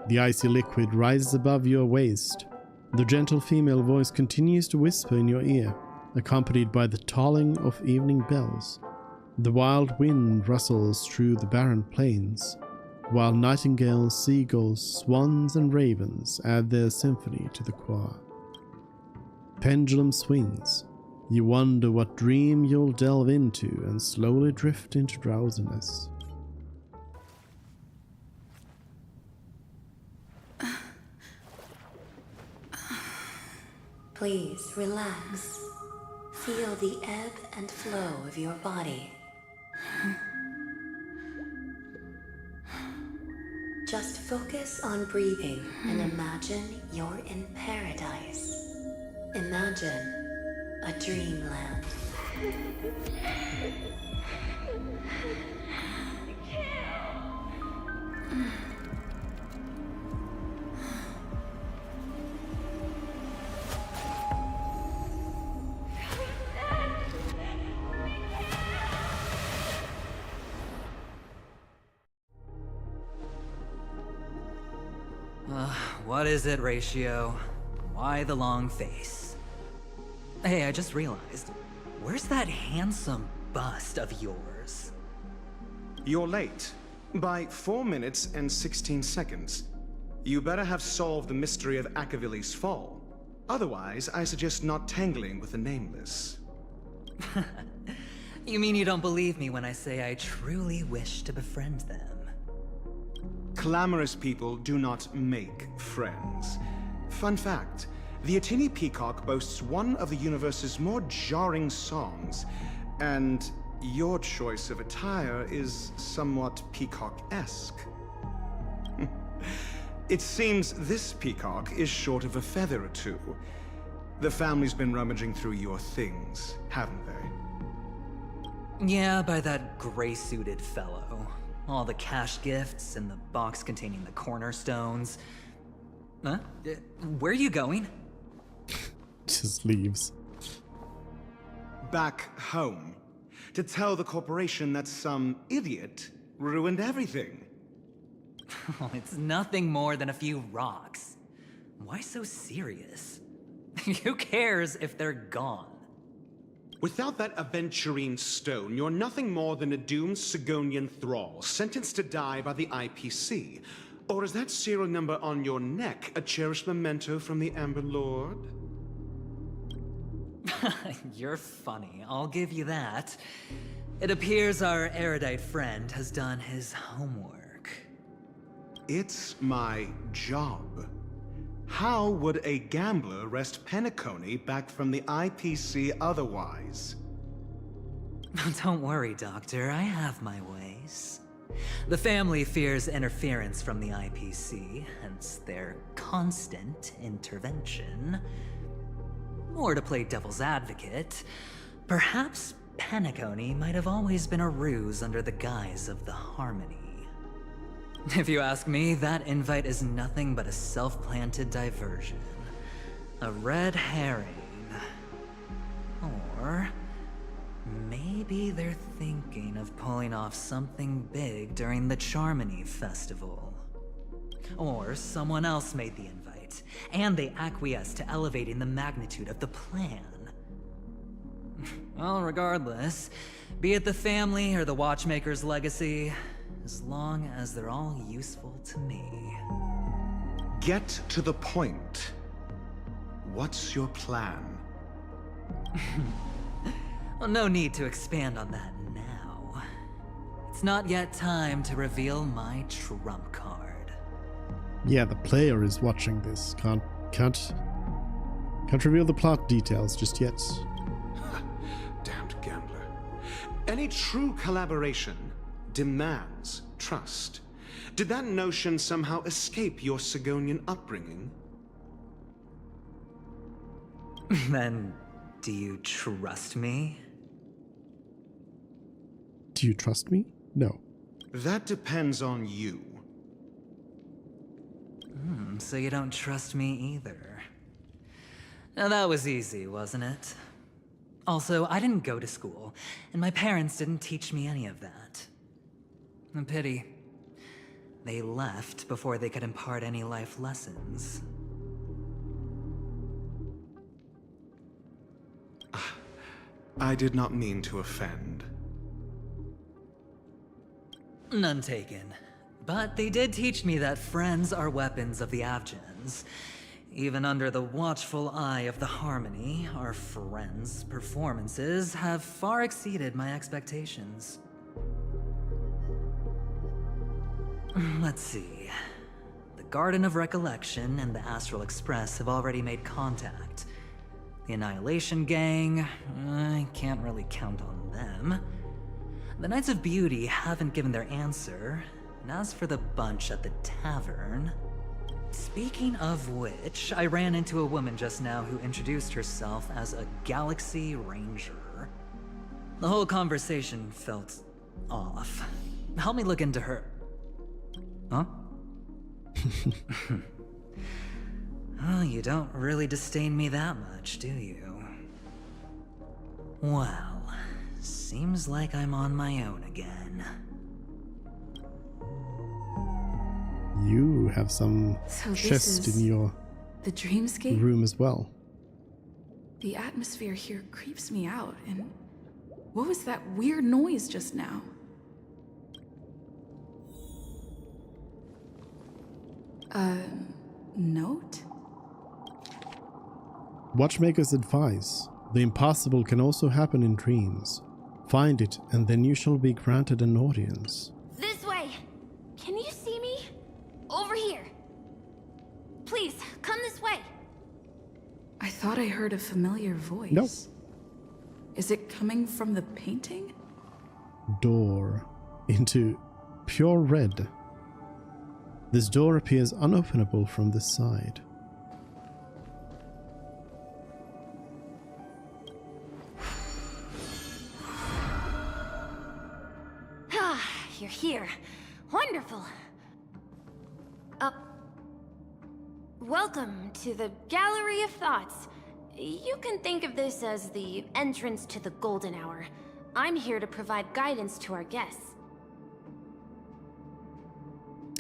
The icy liquid rises above your waist. The gentle female voice continues to whisper in your ear, accompanied by the tolling of evening bells. The wild wind rustles through the barren plains, while nightingales, seagulls, swans, and ravens add their symphony to the choir. Pendulum swings. You wonder what dream you'll delve into and slowly drift into drowsiness. Please relax. Feel the ebb and flow of your body. Just focus on breathing and imagine you're in paradise. Imagine a dreamland. What is it, Ratio? Why the long face? Hey, I just realized, where's that handsome bust of yours? You're late. By 4 minutes and 16 seconds. You better have solved the mystery of Akavili's fall. Otherwise, I suggest not tangling with the Nameless. You mean you don't believe me when I say I truly wish to befriend them? Clamorous people do not make friends. Fun fact, the Atini Peacock boasts one of the universe's more jarring songs, and your choice of attire is somewhat peacock-esque. It seems this peacock is short of a feather or two. The family's been rummaging through your things, haven't they? Yeah, by that gray-suited fellow. All the cash gifts and the box containing the cornerstones. Huh? Where are you going? Just leaves. Back home. To tell the corporation that some idiot ruined everything. Oh, it's nothing more than a few rocks. Why so serious? Who cares if they're gone? Without that aventurine stone, you're nothing more than a doomed Sigonian thrall, sentenced to die by the IPC. Or is that serial number on your neck a cherished memento from the Amber Lord? You're funny, I'll give you that. It appears our erudite friend has done his homework. It's my job. How would a gambler wrest Penacony back from the IPC otherwise? Don't worry, Doctor, I have my ways. The family fears interference from the IPC, hence their constant intervention. Or to play devil's advocate, perhaps Penacony might have always been a ruse under the guise of the Harmony. If you ask me, that invite is nothing but a self-planted diversion. A red herring. Or maybe they're thinking of pulling off something big during the Charmony Festival. Or someone else made the invite, and they acquiesced to elevating the magnitude of the plan. Well, regardless, be it the family or the Watchmaker's legacy, as long as they're all useful to me. Get to the point. What's your plan? Well, no need to expand on that now. It's not yet time to reveal my trump card. Yeah, the player is watching this. Can't reveal the plot details just yet. Damned gambler. Any true collaboration demands trust. Did that notion somehow escape your Sigonian upbringing? Then, do you trust me? Do you trust me? No. That depends on you. So you don't trust me either. Now that was easy, wasn't it? Also, I didn't go to school, and my parents didn't teach me any of that. A pity. They left before they could impart any life lessons. I did not mean to offend. None taken. But they did teach me that friends are weapons of the Avgens. Even under the watchful eye of the Harmony, our friends' performances have far exceeded my expectations. Let's see. The Garden of Recollection and the Astral Express have already made contact. The Annihilation Gang, I can't really count on them. The Knights of Beauty haven't given their answer. And as for the bunch at the tavern... Speaking of which, I ran into a woman just now who introduced herself as a Galaxy Ranger. The whole conversation felt off. Help me look into her... Huh? Oh, you don't really disdain me that much, do you? Well, seems like I'm on my own again. You have some So this chest is in your the dreamscape? room as well. The atmosphere here creeps me out, and what was that weird noise just now? Note? Watchmakers advise, the impossible can also happen in dreams. Find it, and then you shall be granted an audience. This way! Can you see me? Over here! Please, come this way! I thought I heard a familiar voice. Nope. Is it coming from the painting? Door into pure red. This door appears unopenable from this side. You're here. Wonderful. Welcome to the Gallery of Thoughts. You can think of this as the entrance to the Golden Hour. I'm here to provide guidance to our guests.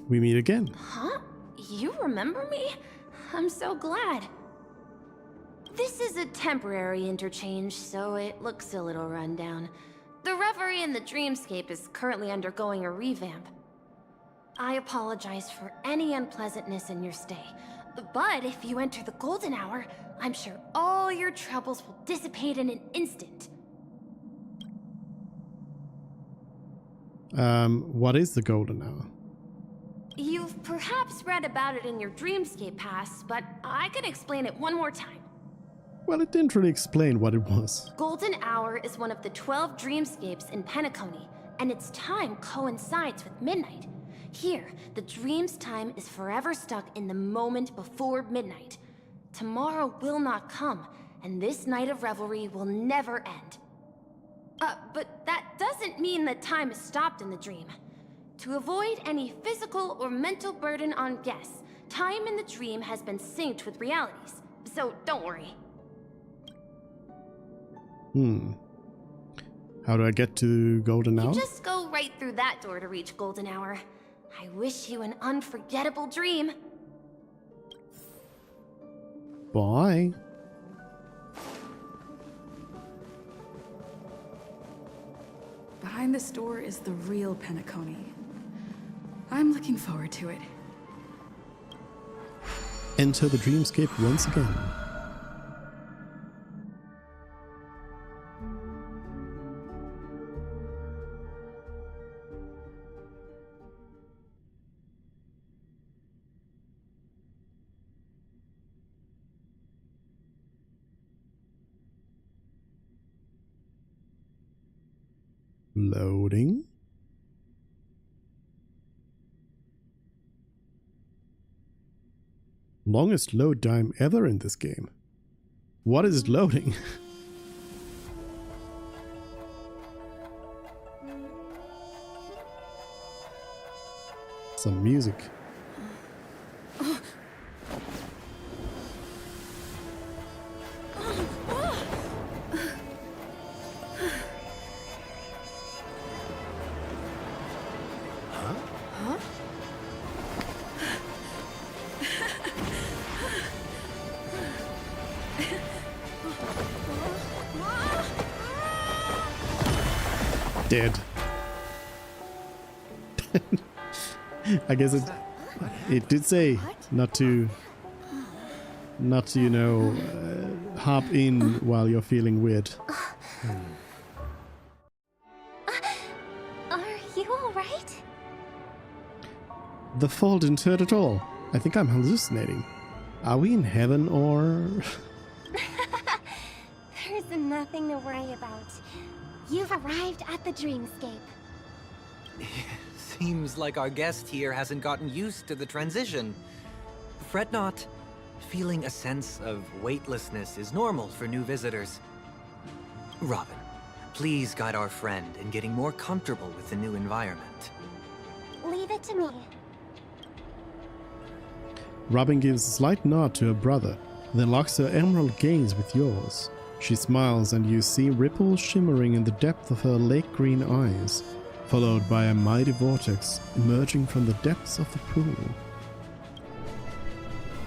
We meet again. Huh? You remember me? I'm so glad. This is a temporary interchange, so it looks a little rundown. The Reverie in the Dreamscape is currently undergoing a revamp. I apologize for any unpleasantness in your stay, but if you enter the Golden Hour, I'm sure all your troubles will dissipate in an instant. What is the Golden Hour? You've perhaps read about it in your Dreamscape past, but I can explain it one more time. Well, it didn't really explain what it was. Golden Hour is one of the 12 dreamscapes in Penacony, and its time coincides with midnight. Here, the dream's time is forever stuck in the moment before midnight. Tomorrow will not come, and this night of revelry will never end. But that doesn't mean that time is stopped in the dream. To avoid any physical or mental burden on guests, time in the dream has been synced with realities, so don't worry. How do I get to Golden Hour? You just go right through that door to reach Golden Hour. I wish you an unforgettable dream. Bye. Behind this door is the real Penacony. I'm looking forward to it. Enter the dreamscape once again. Loading. Longest load time ever in this game. What is loading? Some music. Dead. I guess it did say not to you know hop in while you're feeling weird. Are you alright? The fall didn't hurt at all. I think I'm hallucinating. Are we in heaven or? There's nothing to worry about. You've arrived at the dreamscape. Seems like our guest here hasn't gotten used to the transition. Fret not. Feeling a sense of weightlessness is normal for new visitors. Robin, please guide our friend in getting more comfortable with the new environment. Leave it to me. Robin gives a slight nod to her brother, then locks her emerald gaze with yours. She smiles and you see ripples shimmering in the depth of her lake green eyes, followed by a mighty vortex emerging from the depths of the pool.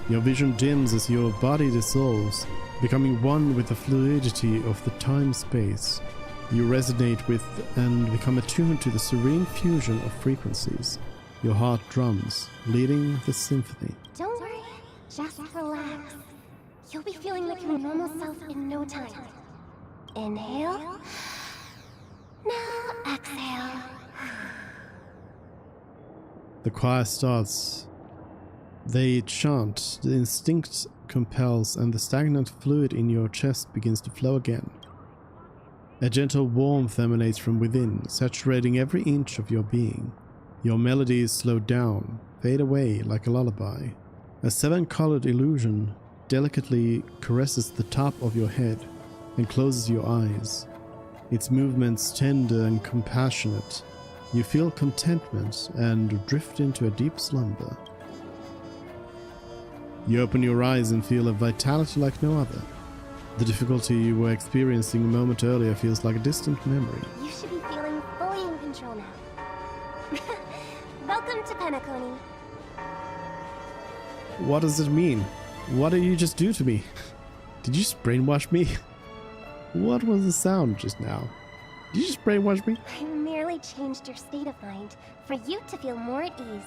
Your vision dims as your body dissolves, becoming one with the fluidity of the time-space. You resonate with and become attuned to the serene fusion of frequencies. Your heart drums, leading the symphony. Don't worry, just relax. You'll be feeling like your normal self in no time. Inhale. Now exhale. The choir starts. They chant, the instinct compels, and the stagnant fluid in your chest begins to flow again. A gentle warmth emanates from within, saturating every inch of your being. Your melodies slow down, fade away like a lullaby. A seven-colored illusion delicately caresses the top of your head and closes your eyes. Its movements tender and compassionate, You feel contentment and drift into a deep slumber. You open your eyes and feel a vitality like no other. The difficulty you were experiencing a moment earlier feels like a distant memory. You should be feeling fully in control now. Welcome to Penacony. What does it mean? What did you just do to me? Did you just brainwash me? What was the sound just now? Did you just brainwash me? I merely changed your state of mind for you to feel more at ease.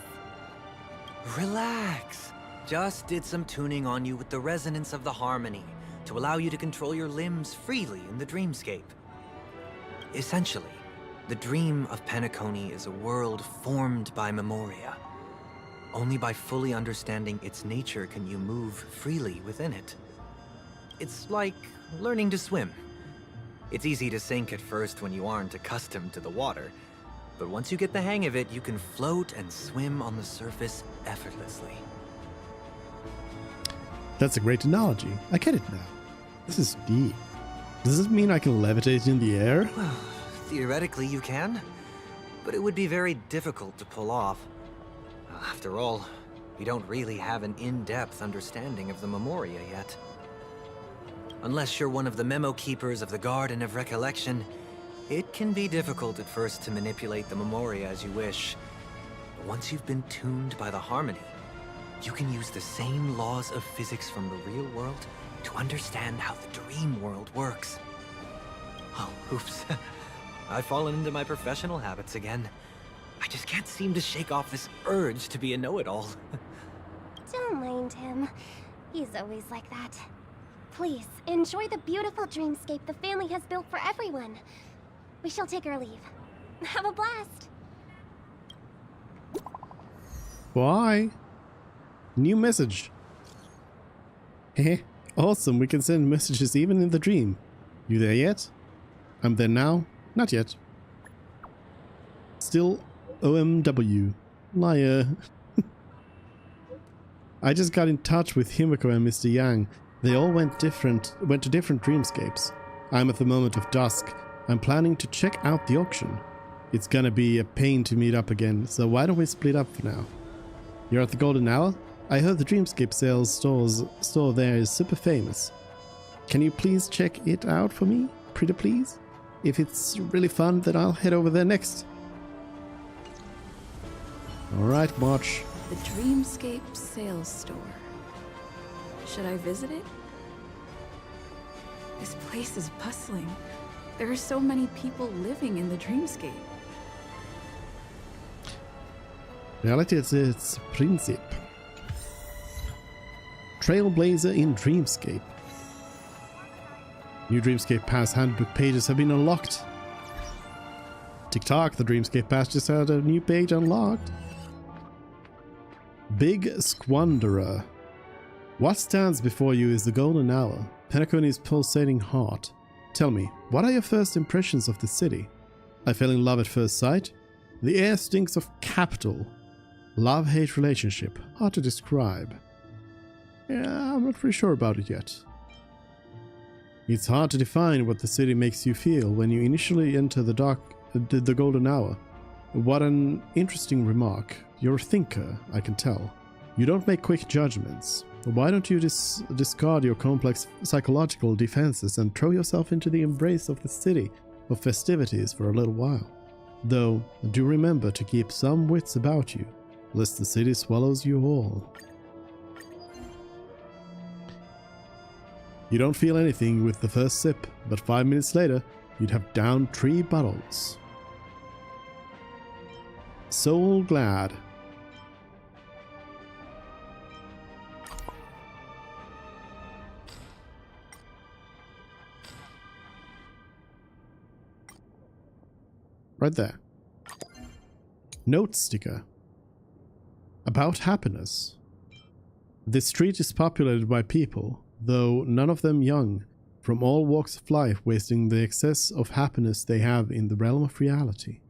Relax. Just did some tuning on you with the resonance of the harmony to allow you to control your limbs freely in the dreamscape. Essentially, the dream of Penacony is a world formed by memoria. Only by fully understanding its nature can you move freely within it. It's like learning to swim. It's easy to sink at first when you aren't accustomed to the water, but once you get the hang of it, you can float and swim on the surface effortlessly. That's a great analogy. I get it now. This is deep. Does this mean I can levitate in the air? Well, theoretically you can, but it would be very difficult to pull off. After all, we don't really have an in-depth understanding of the Memoria yet. Unless you're one of the memo keepers of the Garden of Recollection, it can be difficult at first to manipulate the Memoria as you wish. But once you've been tuned by the harmony, you can use the same laws of physics from the real world to understand how the dream world works. Oh, oops. I've fallen into my professional habits again. I just can't seem to shake off this urge to be a know-it-all. Don't mind him. He's always like that. Please, enjoy the beautiful dreamscape the family has built for everyone. We shall take our leave. Have a blast. Why? New message. Heh. Awesome, we can send messages even in the dream. You there yet? I'm there now? Not yet. Still OMW. Liar. I just got in touch with Himiko and Mr. Yang. They all went to different dreamscapes. I'm at the moment of dusk. I'm planning to check out the auction. It's gonna be a pain to meet up again, so why don't we split up for now? You're at the Golden Hour? I heard the Dreamscape sales store there is super famous. Can you please check it out for me? Pretty please? If it's really fun, then I'll head over there next. Alright, March. The Dreamscape sales store. Should I visit it? This place is bustling. There are so many people living in the Dreamscape. Reality is its principle. Trailblazer in Dreamscape. New Dreamscape Pass handbook pages have been unlocked. TikTok, the Dreamscape Pass just had a new page unlocked. Big Squanderer. What stands before you is the Golden Hour, Penacony's pulsating heart. Tell me, what are your first impressions of the city? I fell in love at first sight. The air stinks of capital. Love-hate relationship, hard to describe. Yeah, I'm not really sure about it yet. It's hard to define what the city makes you feel when you initially enter the Golden Hour. What an interesting remark. You're a thinker, I can tell. You don't make quick judgments. Why don't you discard your complex psychological defenses and throw yourself into the embrace of the city of festivities for a little while? Though, do remember to keep some wits about you, lest the city swallows you all. You don't feel anything with the first sip, but 5 minutes later, you'd have downed 3 bottles. Soul glad. Right there. Note sticker. About happiness. This street is populated by people, though none of them young, from all walks of life, wasting the excess of happiness they have in the realm of reality.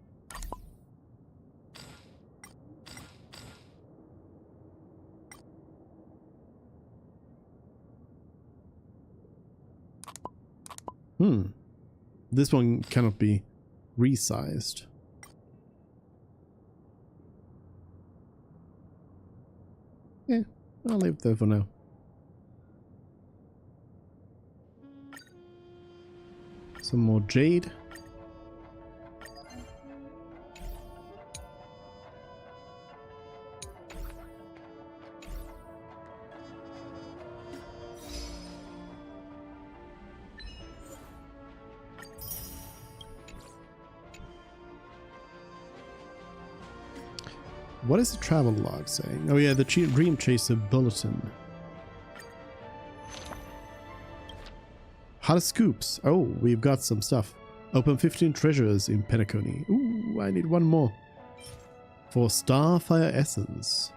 This one cannot be resized. Yeah, I'll leave it there for now. Some more jade. What is the travel log saying? Oh yeah, the Dream Chaser Bulletin. Hot scoops. Oh, we've got some stuff. Open 15 treasures in Penacony. Ooh, I need one more. For Starfire Essence.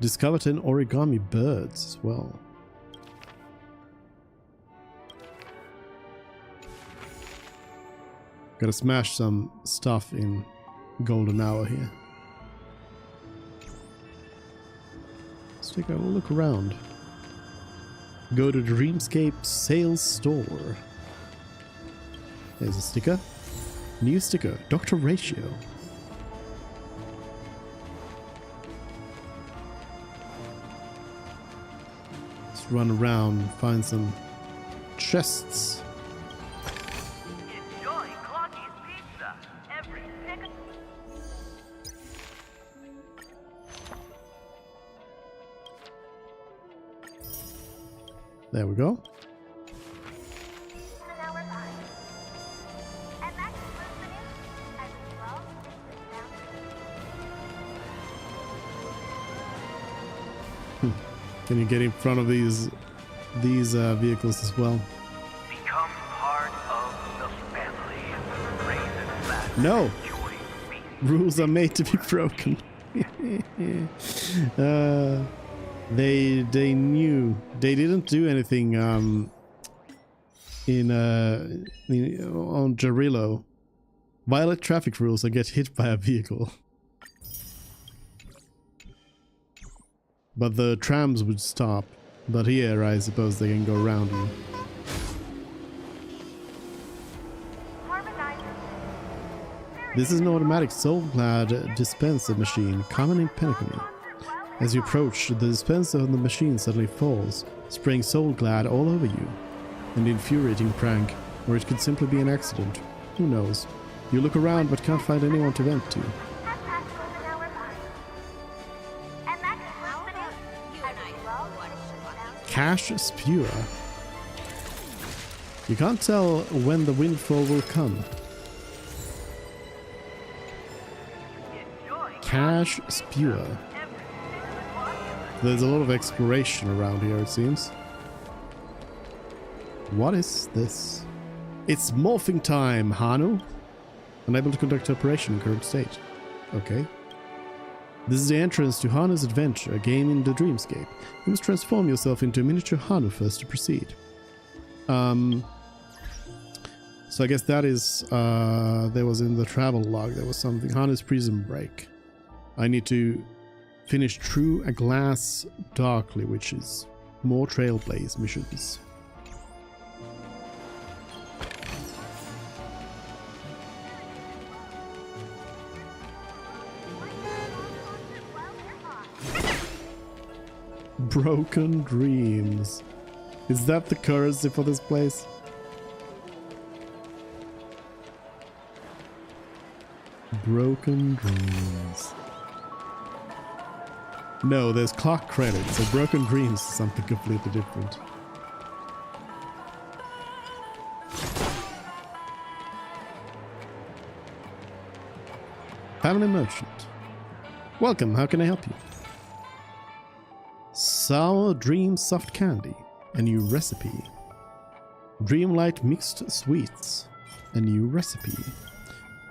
Discover 10 origami birds as well. Gotta smash some stuff in golden hour here. Let's take a look around. Go to Dreamscape Sales Store. There's a sticker. New sticker, Dr. Ratio. Let's run around, find some chests. There we go. Can you get in front of these vehicles as well? Become part of the family. No! Rules are made to be broken. They knew. They didn't do anything on Jarillo. Violate traffic rules or get hit by a vehicle. But the trams would stop. But here, I suppose they can go around you. This is an automatic soul-clad dispenser machine common in Penacony. As you approach, the dispenser on the machine suddenly falls, spraying soul-glad all over you. An infuriating prank, or it could simply be an accident. Who knows? You look around but can't find anyone to vent to. Cash Spewer. You can't tell when the windfall will come. Cash Spewer. There's a lot of exploration around here, it seems. What is this? It's morphing time, Hanu. Unable to conduct operation in current state. Okay. This is the entrance to Hanu's Adventure, a game in the Dreamscape. You must transform yourself into a miniature Hanu first to proceed. So I guess that is, there was in the travel log, there was something. Hanu's Prison Break. I need to finish True a Glass Darkly, which is more Trailblaze missions. Broken Dreams. Is that the currency for this place? Broken Dreams. No, there's clock credits, so Broken Dreams is something completely different. Family Merchant. Welcome, how can I help you? Sour Dream Soft Candy, a new recipe. Dreamlight Mixed Sweets, a new recipe.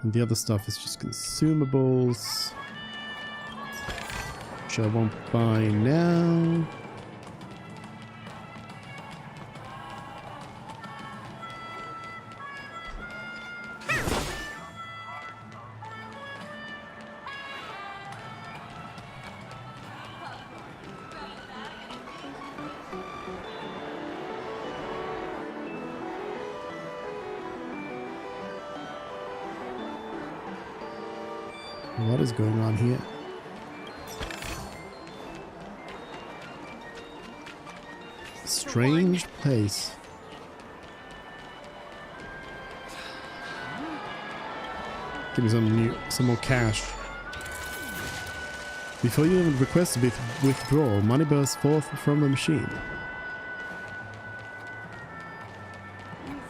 And the other stuff is just consumables, which I won't buy now. What is going on here? Strange place. Give me some more cash. Before you even request a withdrawal, money bursts forth from the machine.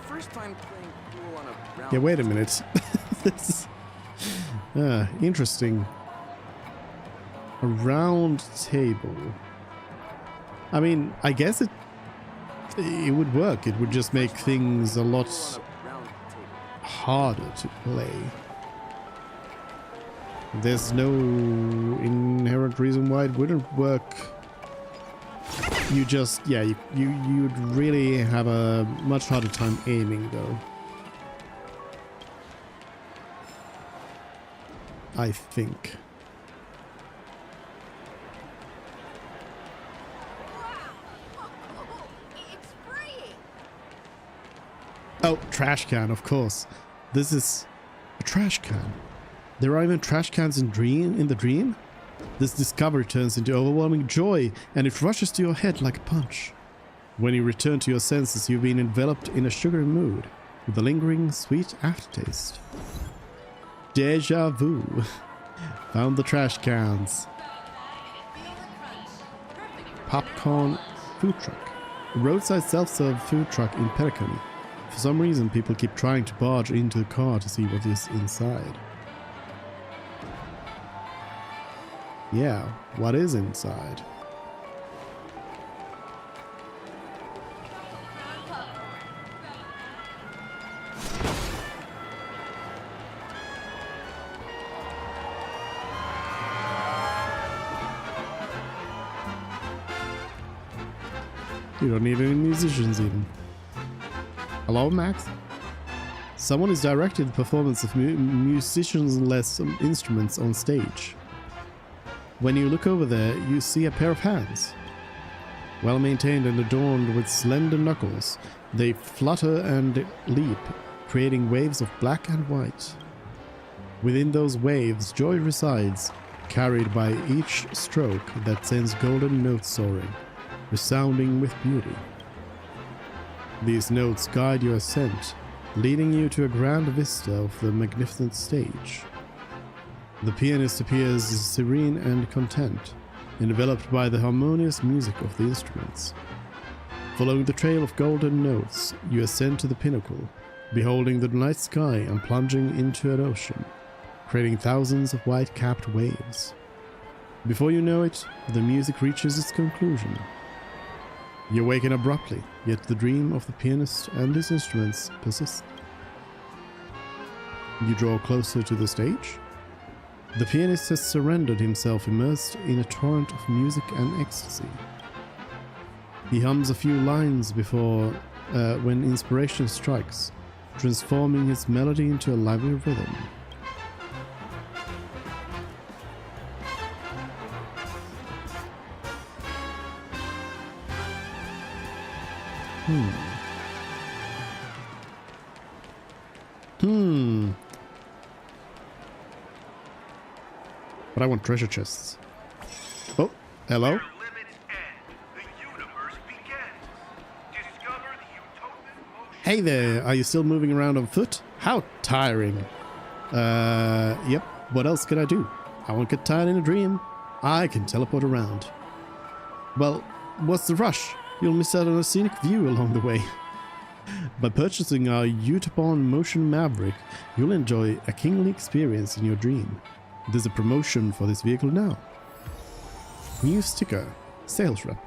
First time playing pool on a round. Yeah, wait a minute. This is interesting. A round table. I mean, I guess it would work. It would just make things a lot harder to play. There's no inherent reason why it wouldn't work. You just, yeah, you'd really have a much harder time aiming though. I think. Oh, trash can, of course. This is a trash can. There are even trash cans in the dream? This discovery turns into overwhelming joy, and it rushes to your head like a punch. When you return to your senses, you've been enveloped in a sugary mood, with a lingering sweet aftertaste. Deja vu. Found the trash cans. Popcorn food truck. A roadside self-serve food truck in Penacony. For some reason, people keep trying to barge into the car to see what is inside. Yeah, what is inside? You don't need any musicians even. Hello, Max? Someone has directed the performance of musicianless instruments on stage. When you look over there, you see a pair of hands. Well maintained and adorned with slender knuckles, they flutter and leap, creating waves of black and white. Within those waves, joy resides, carried by each stroke that sends golden notes soaring, resounding with beauty. These notes guide your ascent, leading you to a grand vista of the magnificent stage. The pianist appears serene and content, enveloped by the harmonious music of the instruments. Following the trail of golden notes, you ascend to the pinnacle, beholding the night sky and plunging into an ocean, creating thousands of white-capped waves. Before you know it, the music reaches its conclusion. You awaken abruptly, yet the dream of the pianist and his instruments persists. You draw closer to the stage. The pianist has surrendered himself, immersed in a torrent of music and ecstasy. He hums a few lines before when inspiration strikes, transforming his melody into a lively rhythm. But I want treasure chests. Oh, hello? Hey there, are you still moving around on foot? How tiring. Yep, what else can I do? I won't get tired in a dream. I can teleport around. Well, what's the rush? You'll miss out on a scenic view along the way. By purchasing our Utapon Motion Maverick, you'll enjoy a kingly experience in your dream. There's a promotion for this vehicle now. New sticker. Sales rep.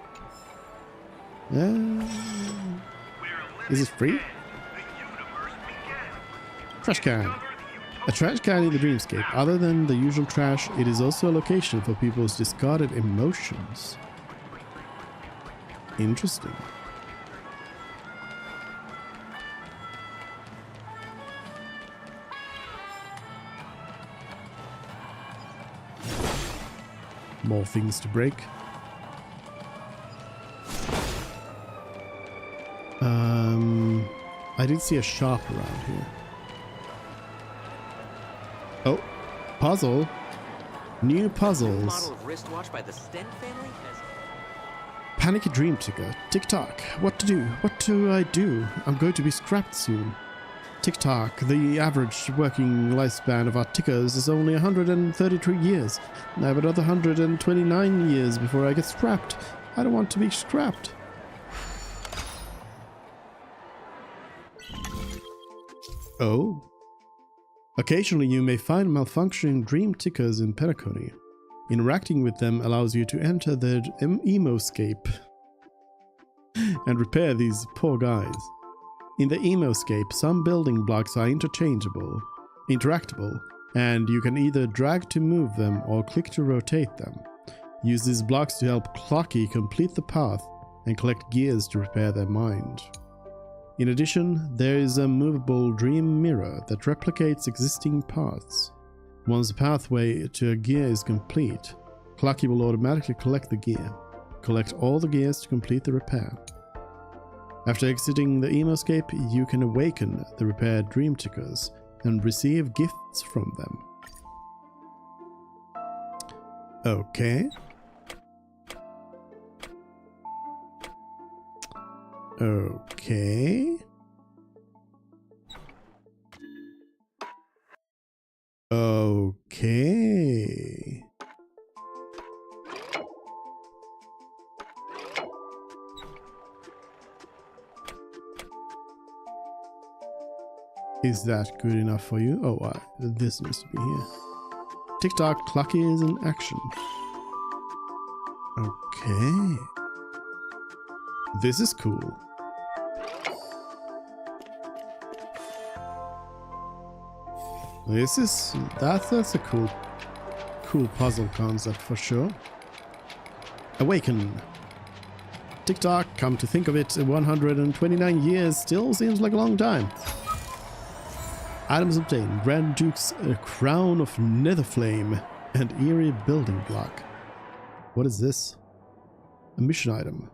Is it free? Trash can. A trash can in the dreamscape. Other than the usual trash, it is also a location for people's discarded emotions. Interesting. More things to break. I did see a shop around here. Oh, puzzle. New New puzzles. model of wristwatch by the Stent family has... Panicky dream ticker. Tick-tock. What to do? What do I do? I'm going to be scrapped soon. Tick-tock. The average working lifespan of our tickers is only 133 years. I have another 129 years before I get scrapped. I don't want to be scrapped. Oh. Occasionally you may find malfunctioning dream tickers in Penacony. Interacting with them allows you to enter their emoscape and repair these poor guys. In the emoscape, some building blocks are interchangeable, interactable, and you can either drag to move them or click to rotate them. Use these blocks to help Clocky complete the path and collect gears to repair their mind. In addition, there is a movable dream mirror that replicates existing paths. Once the pathway to a gear is complete, Clocky will automatically collect the gear. Collect all the gears to complete the repair. After exiting the emoscape, you can awaken the repaired dream tickers and receive gifts from them. Okay. Okay. Okay. Is that good enough for you? Oh, this needs to be here. Tick-tock, Clocky is in action. Okay. This is cool. That's a cool puzzle concept for sure. Awaken. Tick-tock, come to think of it, 129 years still seems like a long time. Items obtained. Grand Duke's Crown of Netherflame and Eerie Building Block. What is this? A mission item.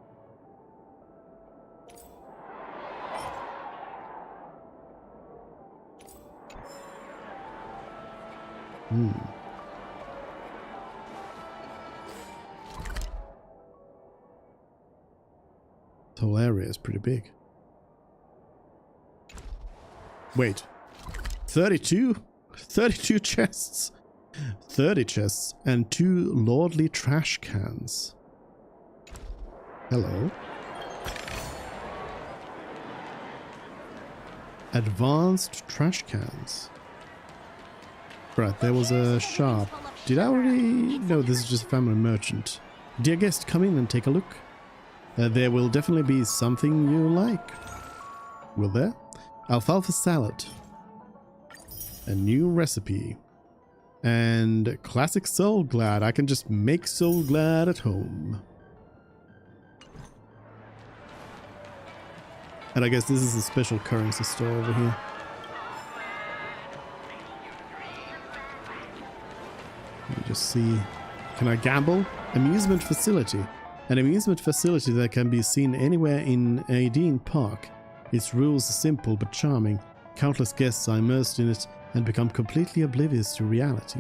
The whole area is pretty big. Wait. 32? 32 chests. 30 chests and 2 lordly trash cans. Hello. Advanced trash cans. Right, there was a shop. Did I already... No, this is just a family merchant. Dear guest, come in and take a look. There will definitely be something you like. Will there? Alfalfa salad. A new recipe. And classic Soul Glad. I can just make Soul Glad at home. And I guess this is a special currency store over here. Let me just see. Can I gamble? Amusement facility. An amusement facility that can be seen anywhere in Aideen Park. Its rules are simple but charming. Countless guests are immersed in it and become completely oblivious to reality.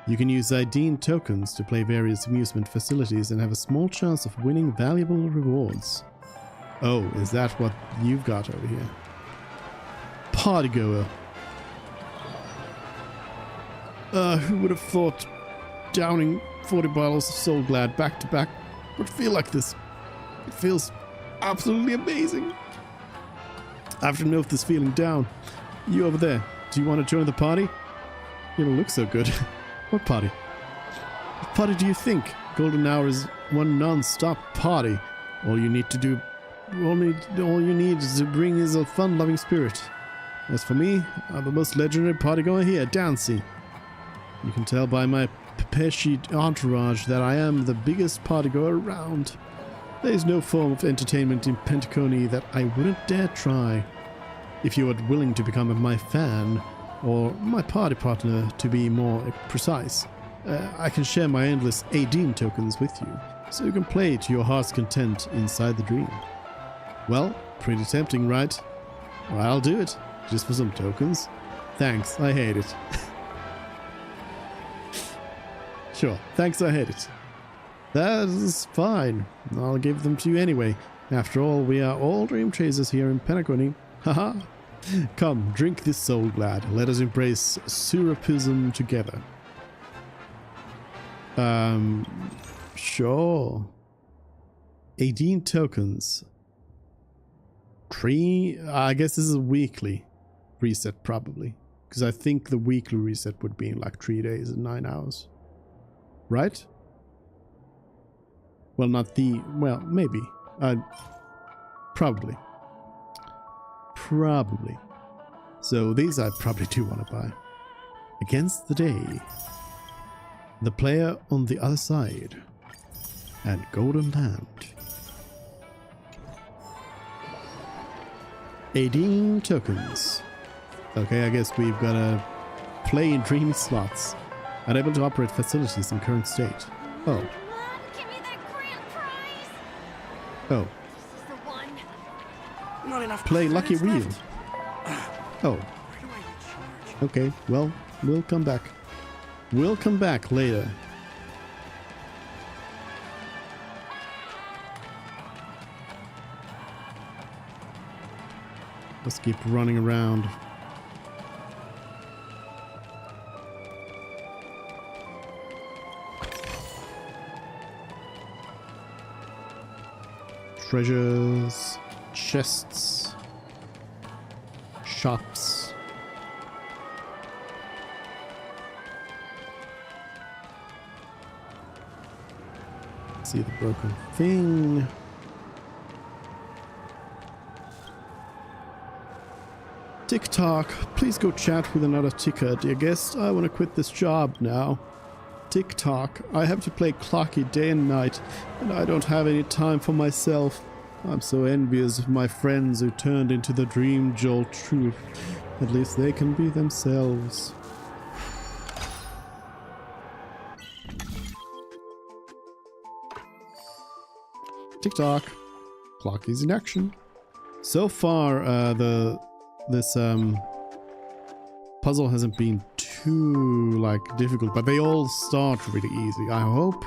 You can use Aideen tokens to play various amusement facilities and have a small chance of winning valuable rewards. Oh, is that what you've got over here? Partygoer. Who would have thought downing 40 bottles of Soul Glad back to back would feel like this? It feels absolutely amazing. I have to note this feeling down. You over there, do you want to join the party? You don't look so good. What party? What party do you think? Golden Hour is one non-stop party. All you need is to bring is a fun-loving spirit. As for me, I'm the most legendary partygoer here, Dancy. You can tell by my Pepeshi entourage that I am the biggest partygoer around. There is no form of entertainment in Penacony that I wouldn't dare try. If you are willing to become my fan, or my party partner to be more precise, I can share my endless Aideen tokens with you, so you can play to your heart's content inside the dream. Well, pretty tempting, right? Well, I'll do it, just for some tokens. Thanks, I hate it. Sure, thanks, I hate it. That is fine. I'll give them to you anyway. After all, we are all dream chasers here in Penacony. Haha. Come, drink this soul glad. Let us embrace surapism together. Sure. 18 tokens. 3, I guess this is a weekly reset probably. Because I think the weekly reset would be in like 3 days and 9 hours. Right? Well, not the... well, maybe. Probably. Probably. So these I probably do want to buy. Against the day. The player on the other side. And Golden Land. 18 tokens. Okay, I guess we've got to play in dream slots. Unable to operate facilities in current state. Oh. Oh. Not enough. Play Lucky Wheel. Oh. Okay, well, we'll come back. We'll come back later. Let's keep running around. Treasures, chests, shops. See the broken thing. Tick-tock, please go chat with another ticker. Dear guest, I want to quit this job now. Tick-tock, I have to play Clocky day and night, and I don't have any time for myself. I'm so envious of my friends who turned into the dream jolt truth. At least they can be themselves. Tick-tock, Clocky's in action. So far, this puzzle hasn't been too like difficult, but they all start really easy. I hope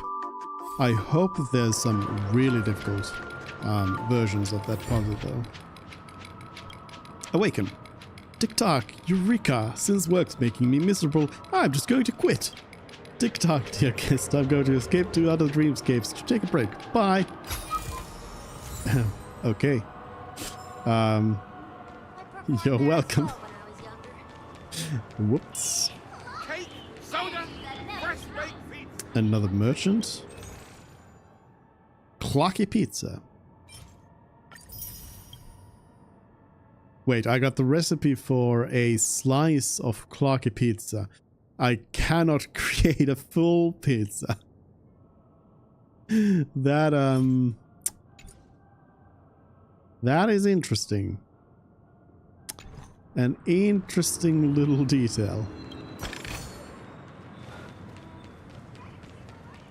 that there's some really difficult versions of that puzzle though. Awaken. Tick-tock, Eureka! Since work's making me miserable, I'm just going to quit. Tick-tock, dear guest, I'm going to escape to other dreamscapes to take a break. Bye. Okay. You're welcome. Whoops. Cake, soda, fresh baked pizza. Another merchant. Clocky pizza. Wait, I got the recipe for a slice of Clocky pizza. I cannot create a full pizza. That is interesting. An interesting little detail.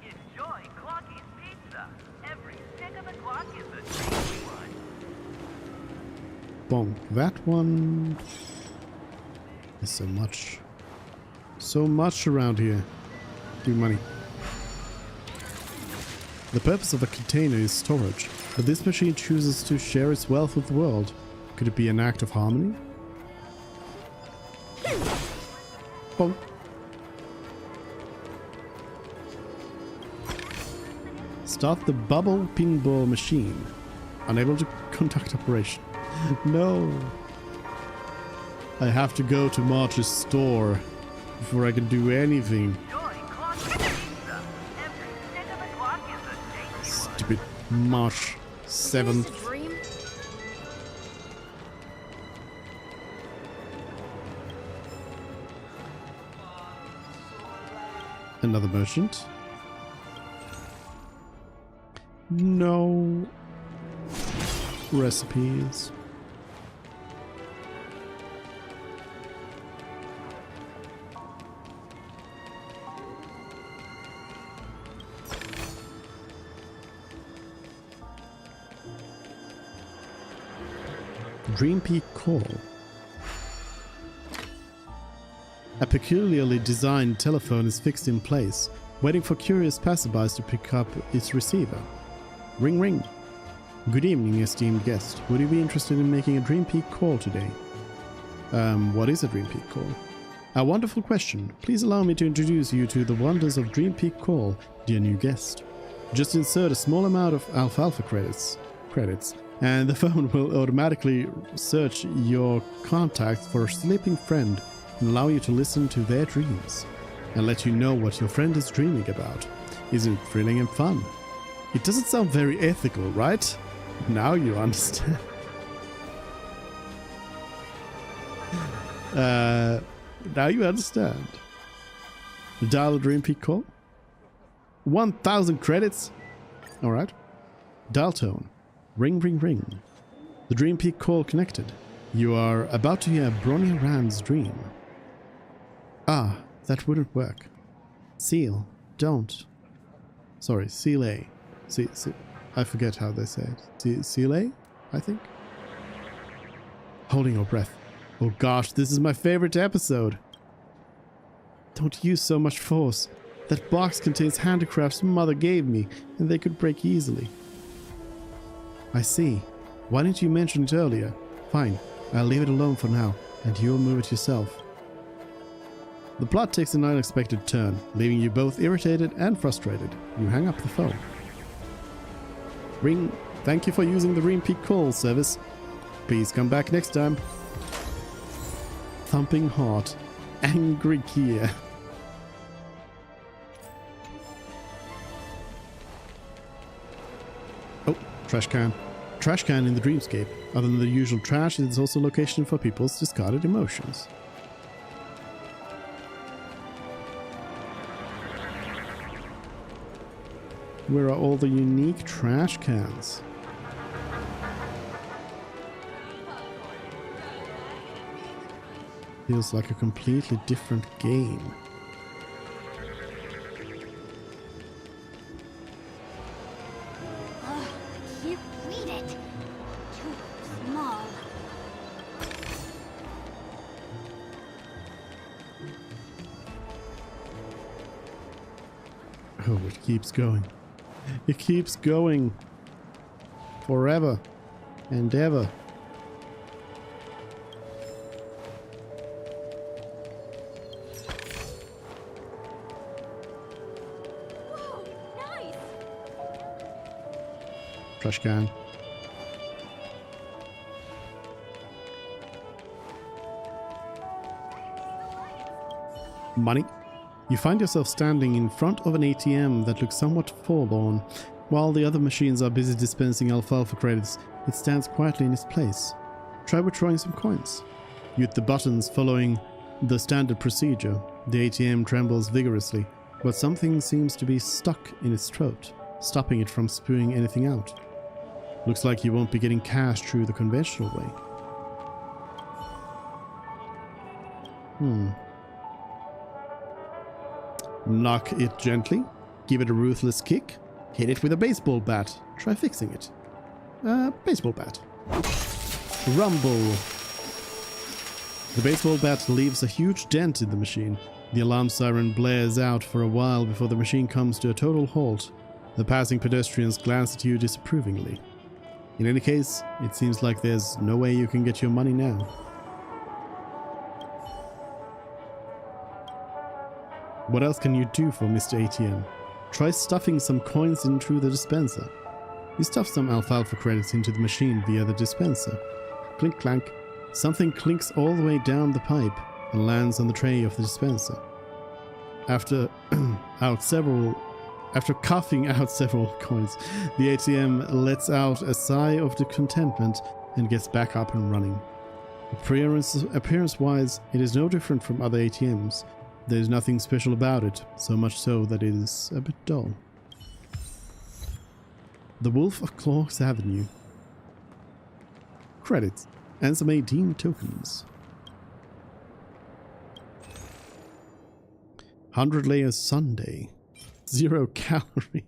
Enjoy Clocky's pizza. Every stick of the clock is a tasty one. Bonk that one. There's so much. So much around here. Do money. The purpose of a container is storage, but this machine chooses to share its wealth with the world. Could it be an act of harmony? Bonk. Start the bubble pinball machine. Unable to conduct operation. No. I have to go to March's store before I can do anything. Stupid March 7th. Another merchant. No recipes. Dream Peak Call. A peculiarly designed telephone is fixed in place. waiting for curious passerbys to pick up its receiver. Ring ring. Good evening, esteemed guest. Would you be interested in making a Dream Peak call today? What is a Dream Peak call? A wonderful question. Please allow me to introduce you to the wonders of Dream Peak call, dear new guest. Just insert a small amount of alfalfa credits, and the phone will automatically search your contacts for a sleeping friend and allow you to listen to their dreams and let you know what your friend is dreaming about. Isn't it thrilling and fun? It doesn't sound very ethical, right? Now you understand. Now you understand. Dial a Dream Peak call. 1,000 credits. Alright. Dial tone. Ring, ring, ring. The Dream Peak call connected. You are about to hear Bronya Rand's dream. Ah, that wouldn't work. Seal. Don't. Sorry, seal A. I forget how they say it. Seal A, I think? Holding your breath. Oh gosh, this is my favorite episode. Don't use so much force. That box contains handicrafts Mother gave me, and they could break easily. I see. Why didn't you mention it earlier? Fine, I'll leave it alone for now, and you'll move it yourself. The plot takes an unexpected turn, leaving you both irritated and frustrated. You hang up the phone. Ring. Thank you for using the Dream Peak call service. Please come back next time. Thumping heart. Angry Kia. Oh, trash can. Trash can in the dreamscape. Other than the usual trash, it is also a location for people's discarded emotions. Where are all the unique trash cans? Feels like a completely different game. I can't read it. Too small. Oh, it keeps going. It keeps going. Forever and ever. Whoa, nice! Trash can. Money. You find yourself standing in front of an ATM that looks somewhat forlorn. While the other machines are busy dispensing alfalfa credits, it stands quietly in its place. Try withdrawing some coins. You hit the buttons following the standard procedure. The ATM trembles vigorously, but something seems to be stuck in its throat, stopping it from spewing anything out. Looks like you won't be getting cash through the conventional way. Knock it gently. Give it a ruthless kick. Hit it with a baseball bat. Try fixing it. Baseball bat. Rumble. The baseball bat leaves a huge dent in the machine. The alarm siren blares out for a while before the machine comes to a total halt. The passing pedestrians glance at you disapprovingly. In any case, it seems like there's no way you can get your money now. What else can you do for Mr. ATM? Try stuffing some coins in through the dispenser. You stuff some alfalfa credits into the machine via the dispenser. Clink clank. Something clinks all the way down the pipe and lands on the tray of the dispenser. After coughing out several coins, the ATM lets out a sigh of contentment and gets back up and running. Appearance-wise, it is no different from other ATMs. There is nothing special about it, so much so that it is a bit dull. The Wolf of Clark's Avenue. Credits and some 18 tokens. 100 layers Sunday. 0 calorie.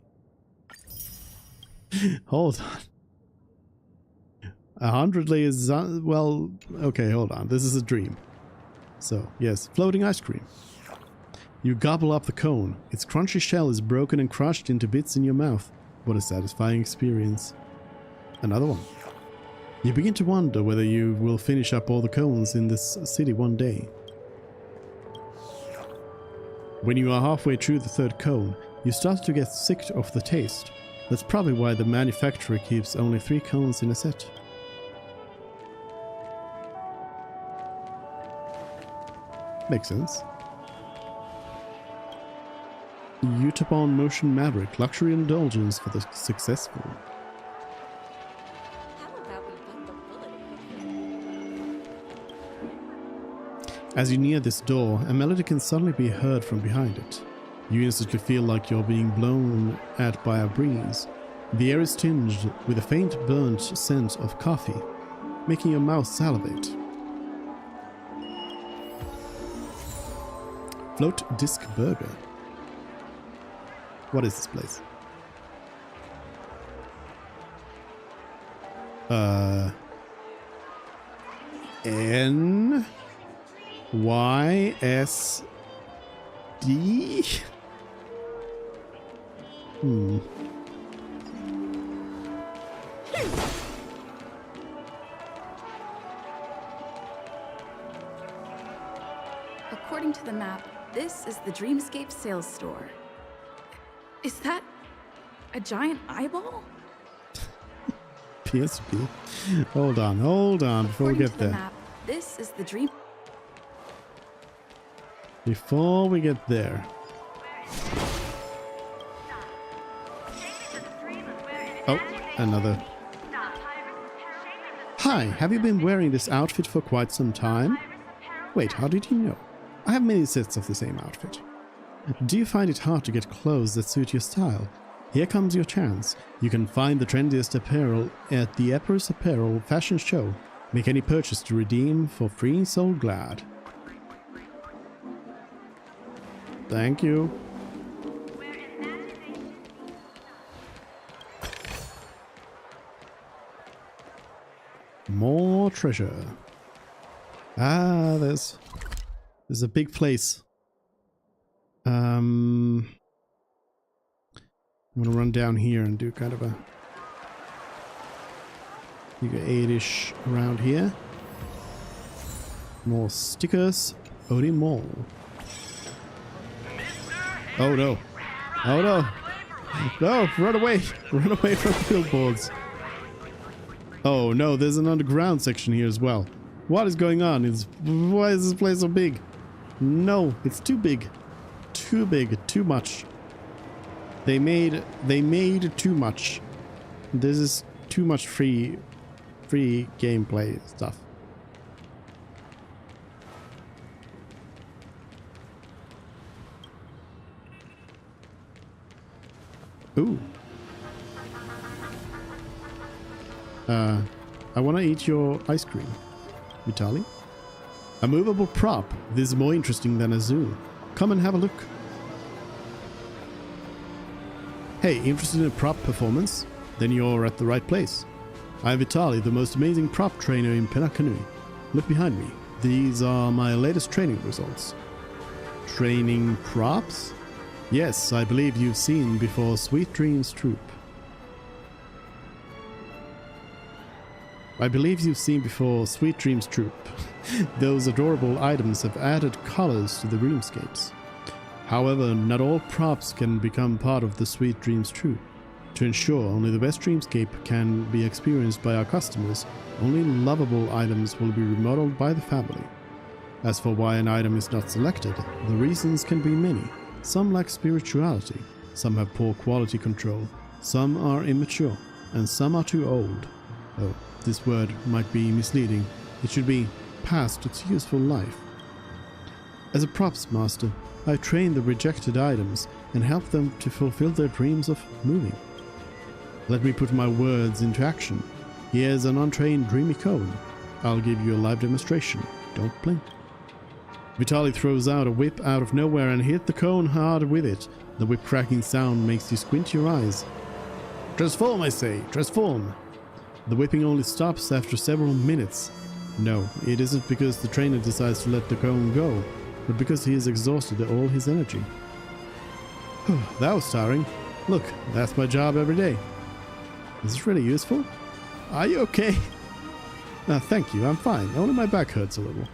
Hold on. 100 layers. Well, okay, hold on. This is a dream. So, yes, floating ice cream. You gobble up the cone. Its crunchy shell is broken and crushed into bits in your mouth. What a satisfying experience. Another one. You begin to wonder whether you will finish up all the cones in this city one day. When you are halfway through the third cone, you start to get sick of the taste. That's probably why the manufacturer keeps only 3 cones in a set. Makes sense. Utapon Motion Maverick, luxury indulgence for the successful. As you near this door, a melody can suddenly be heard from behind it. You instantly feel like you're being blown at by a breeze. The air is tinged with a faint burnt scent of coffee, making your mouth salivate. Float Disc Burger. What is this place? N Y S D. According to the map, this is the Dreamscape sales store. Is that a giant eyeball? PSP. Hold on, before we get there. Map, this is the dream. Before we get there. Oh, another. Hi, have you been wearing this outfit for quite some time? Wait, how did you know? I have many sets of the same outfit. Do you find it hard to get clothes that suit your style? Here comes your chance. You can find the trendiest apparel at the Epirus Apparel Fashion Show. Make any purchase to redeem for free Soul Glad. Thank you. More treasure. Ah, there's a big place. I'm gonna run down here and do kind of a Figure 8-ish around here. More stickers. Odie Mall. Oh no. Oh no. No, run away. Run away from the billboards. Oh no, there's an underground section here as well. What is going on? Why is this place so big? No, it's too big. Too big, too much. They made too much. This is too much free gameplay stuff. Ooh. I want to eat your ice cream, Vitaly. A movable prop. This is more interesting than a zoo. Come and have a look. Hey, interested in a prop performance? Then you're at the right place. I'm Vitaly, the most amazing prop trainer in Penacony. Look behind me. These are my latest training results. Training props? Yes, I believe you've seen before Sweet Dreams Troop. Those adorable items have added colors to the dreamscapes. However, not all props can become part of the Sweet Dreams Troop. To ensure only the best dreamscape can be experienced by our customers, only lovable items will be remodeled by the family. As for why an item is not selected, the reasons can be many. Some lack spirituality, some have poor quality control, some are immature, and some are too old. Oh, this word might be misleading. It should be past its useful life. As a props master, I train the rejected items and help them to fulfill their dreams of moving. Let me put my words into action. Here's an untrained dreamy cone. I'll give you a live demonstration. Don't blink. Vitaly throws out a whip out of nowhere and hit the cone hard with it. The whip cracking sound makes you squint your eyes. Transform, I say, transform! The whipping only stops after several minutes. No, it isn't because the trainer decides to let the cone go. but because he has exhausted all his energy. That was tiring. Look, that's my job every day. Is this really useful? Are you okay? Thank you, I'm fine. Only my back hurts a little.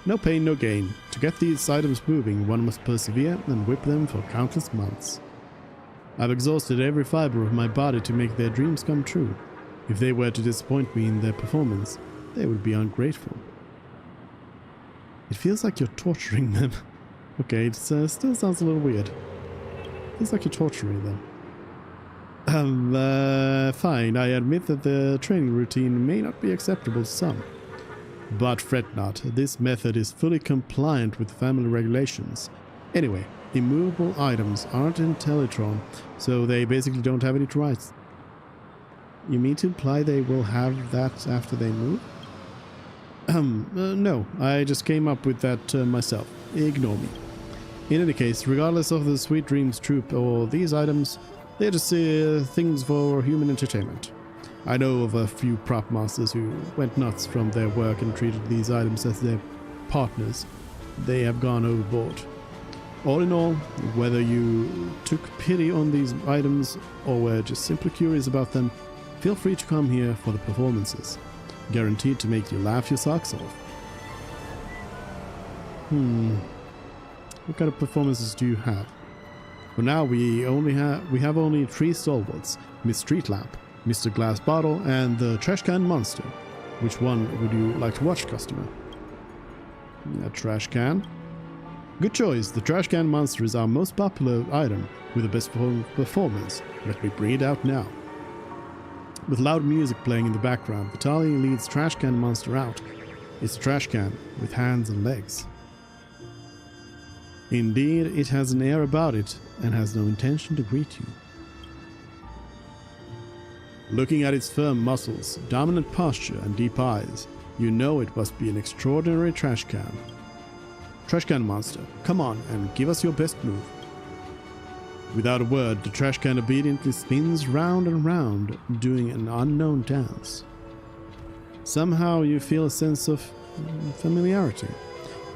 No pain, no gain. To get these items moving, one must persevere and whip them for countless months. I've exhausted every fiber of my body to make their dreams come true. If they were to disappoint me in their performance, they would be ungrateful. It feels like you're torturing them. Okay, it still sounds a little weird. Feels like you're torturing them. Fine, I admit that the training routine may not be acceptable to some. But fret not, this method is fully compliant with family regulations. Anyway, immovable items aren't in Teletron, so they basically don't have any rights. You mean to imply they will have that after they move? No, I just came up with that myself. Ignore me. In any case, regardless of the Sweet Dreams troop or these items, they're just things for human entertainment. I know of a few prop masters who went nuts from their work and treated these items as their partners. They have gone overboard. All in all, whether you took pity on these items or were just simply curious about them, feel free to come here for the performances. Guaranteed to make you laugh your socks off. What kind of performances do you have? For now, we have only 3 stalwarts: Miss Street Lamp, Mr. Glass Bottle, and the Trash Can Monster. Which one would you like to watch, customer? A trash can? Good choice. The Trash Can Monster is our most popular item with the best performance. Let me bring it out now. With loud music playing in the background, Vitaly leads Trash Can Monster out. It's a trash can with hands and legs. Indeed, it has an air about it and has no intention to greet you. Looking at its firm muscles, dominant posture, and deep eyes, you know it must be an extraordinary trash can. Trash Can Monster, come on and give us your best move. Without a word, the trash can obediently spins round and round, doing an unknown dance. Somehow you feel a sense of familiarity.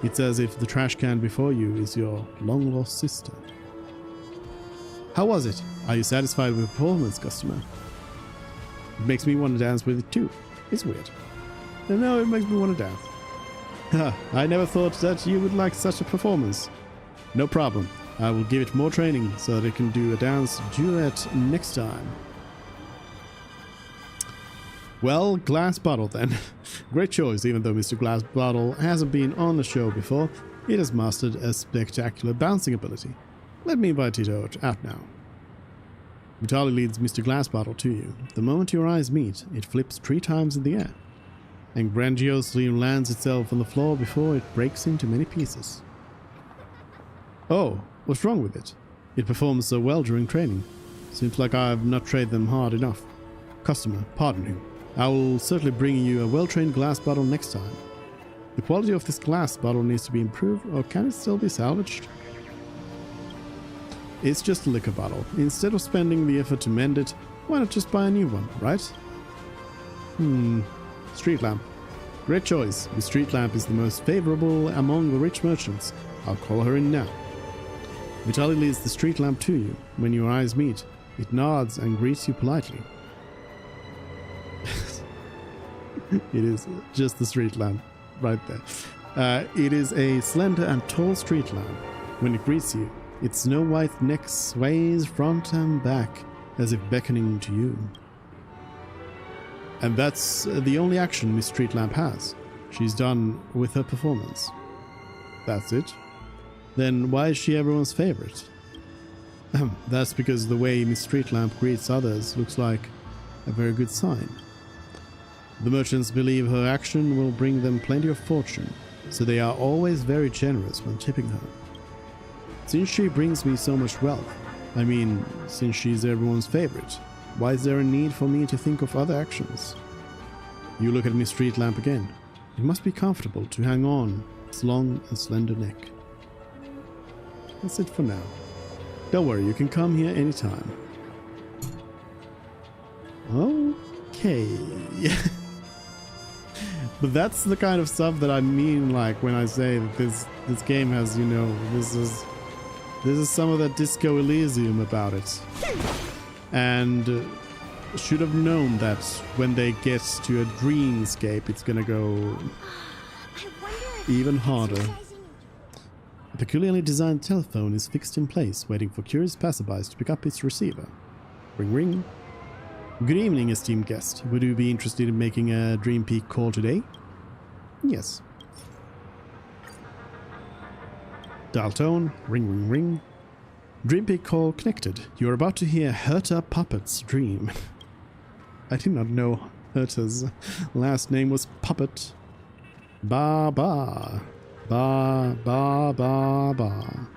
It's as if the trash can before you is your long-lost sister. How was it? Are you satisfied with the performance, customer? It makes me want to dance with it too. It's weird. No, it makes me want to dance. I never thought that you would like such a performance. No problem. I will give it more training so that it can do a dance duet next time. Well, Glass Bottle then. Great choice, even though Mr. Glass Bottle hasn't been on the show before, it has mastered a spectacular bouncing ability. Let me invite it out now. Vitaly leads Mr. Glass Bottle to you. The moment your eyes meet, it flips 3 times in the air, and grandiosely lands itself on the floor before it breaks into many pieces. Oh, what's wrong with it? It performs so well during training. Seems like I've not trained them hard enough. Customer, pardon him. I will certainly bring you a well-trained glass bottle next time. The quality of this glass bottle needs to be improved, or can it still be salvaged? It's just a liquor bottle. Instead of spending the effort to mend it, why not just buy a new one, right? Street Lamp. Great choice. The Street Lamp is the most favorable among the rich merchants. I'll call her in now. Vitaly leads the Street Lamp to you. When your eyes meet, it nods and greets you politely. It is just the street lamp right there. It is a slender and tall street lamp. When it greets you, its snow white neck sways front and back as if beckoning to you. And that's the only action Miss Street Lamp has. She's done with her performance. That's it? Then why is she everyone's favorite? That's because the way Miss Street Lamp greets others looks like a very good sign. The merchants believe her action will bring them plenty of fortune, so they are always very generous when tipping her. Since she brings me so much wealth, I mean, since she's everyone's favorite, why is there a need for me to think of other actions? You look at Miss Street Lamp again. It must be comfortable to hang on its long and slender neck. That's it for now. Don't worry, you can come here anytime. Okay. But that's the kind of stuff that I mean, like when I say that this game has, you know, this is some of that Disco Elysium about it. And should have known that when they get to a dreamscape, it's gonna go even harder. A peculiarly designed telephone is fixed in place, waiting for curious passerbys to pick up its receiver. Ring ring. Good evening, esteemed guest. Would you be interested in making a Dream Peak call today? Yes. Dial tone. Ring ring ring. Dream Peak call connected. You are about to hear Herta Puppet's dream. I did not know Herta's last name was Puppet. Ba ba. Ba ba ba ba.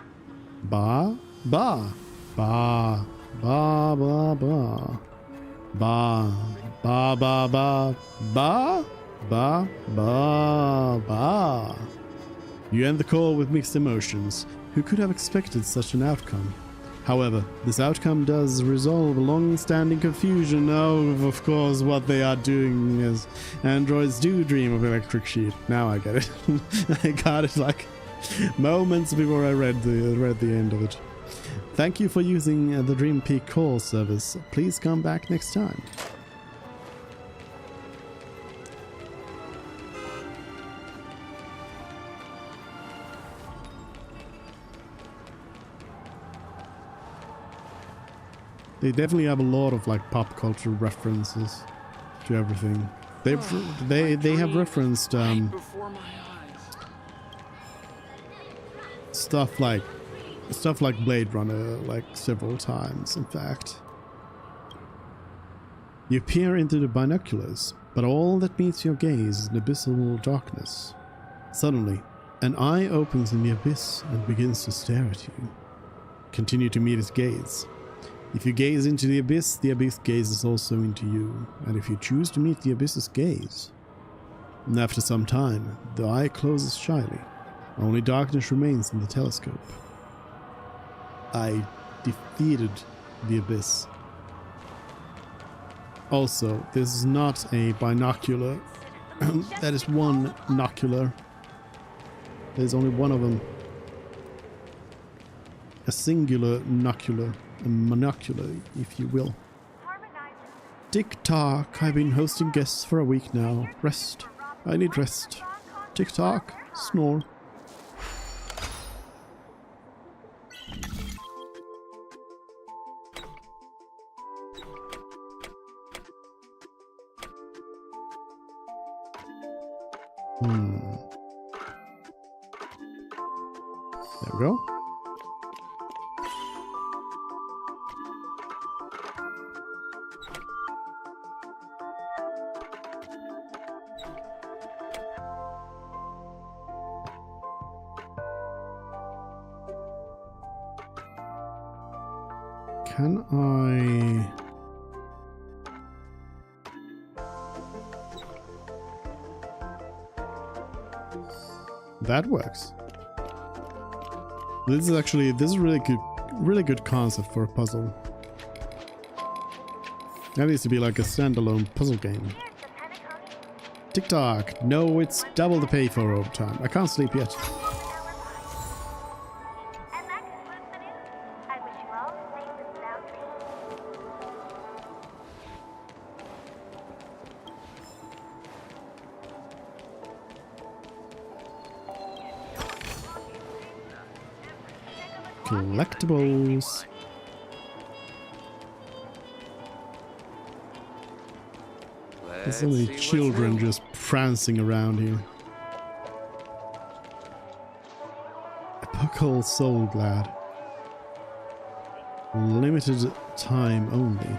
Ba ba. Ba ba ba ba. Ba ba ba ba ba ba ba ba. You end the call with mixed emotions. Who could have expected such an outcome? However, this outcome does resolve a long-standing confusion of course, what they are doing as androids do dream of electric sheep. Now I get it. I got it like moments before I read the end of it. Thank you for using the Dream Peak call service. Please come back next time. They definitely have a lot of like pop culture references to everything. They have referenced stuff like Blade Runner like several times, in fact. You peer into the binoculars, but all that meets your gaze is an abyssal darkness. Suddenly, an eye opens in the abyss and begins to stare at you. Continue to meet its gaze. If you gaze into the abyss gazes also into you, and if you choose to meet the abyss's gaze, and after some time, the eye closes shyly. Only darkness remains in the telescope. I defeated the abyss. Also, this is not a binocular. That is one nocular. There's only one of them. A singular nocular. A monocular, if you will. Tick-tock, I've been hosting guests for a week now. Rest. I need rest. Tick-tock, snore. There we go. Can I... That works. This is really good concept for a puzzle. That needs to be like a standalone puzzle game. Tick-tock. No, it's double the pay for overtime. I can't sleep yet. Collectibles. There's so many children just prancing around here. Epochal Soul Glad. Limited time only.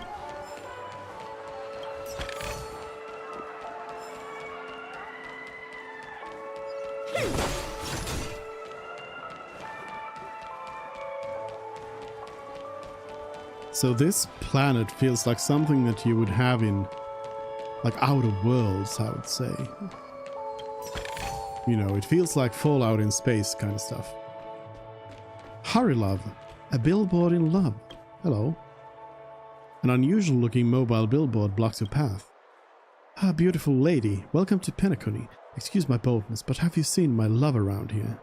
So this planet feels like something that you would have in like Outer Worlds, I would say. You know, it feels like Fallout in space kind of stuff. Hurry Love, a billboard in love. Hello. An unusual looking mobile billboard blocks your path. Ah, beautiful lady, welcome to Penacony. Excuse my boldness, but have you seen my love around here?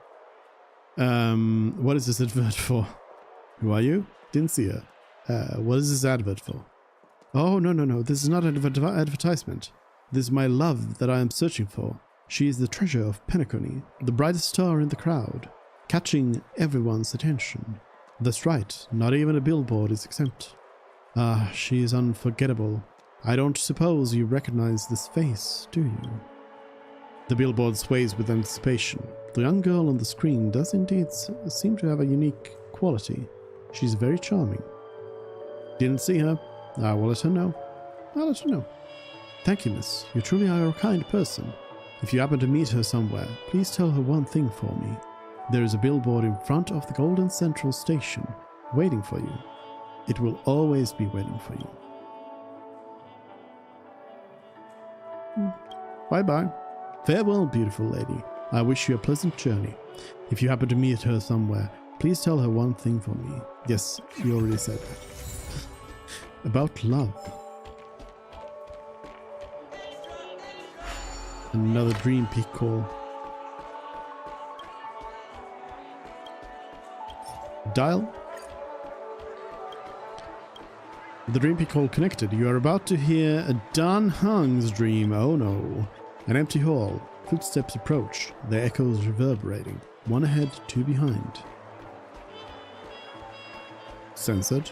What is this advert for? Who are you? Didn't see her. What is this advert for? Oh, no, this is not an advertisement. This is my love that I am searching for. She is the treasure of Penacony, the brightest star in the crowd, catching everyone's attention. That's right, not even a billboard is exempt. Ah, she is unforgettable. I don't suppose you recognize this face, do you? The billboard sways with anticipation. The young girl on the screen does indeed seem to have a unique quality. She's very charming. Didn't see her. I will let her know. I'll let her know. Thank you, miss. You truly are a kind person. If you happen to meet her somewhere, please tell her one thing for me. There is a billboard in front of the Golden Central Station, waiting for you. It will always be waiting for you. Bye-bye. Farewell, beautiful lady. I wish you a pleasant journey. If you happen to meet her somewhere, please tell her one thing for me. Yes, you already said that. About love. Another Dream Peak call. Dial. The Dream Peak call connected. You are about to hear a Dan Hung's dream. Oh no. An empty hall. Footsteps approach. Their echoes reverberating. One ahead, two behind. Censored.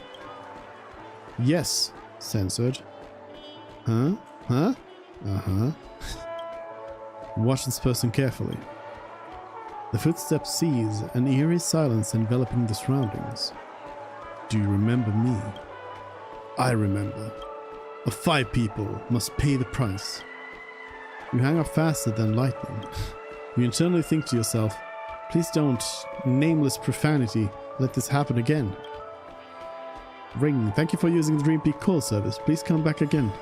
Yes. Censored. Huh? Huh? Uh-huh. Watch this person carefully. The footsteps cease, an eerie silence enveloping the surroundings. Do you remember me? I remember. The 5 people must pay the price. You hang up faster than lightning. You internally think to yourself, please don't, nameless profanity, let this happen again. Ring, thank you for using the Dream Peak call service. Please come back again.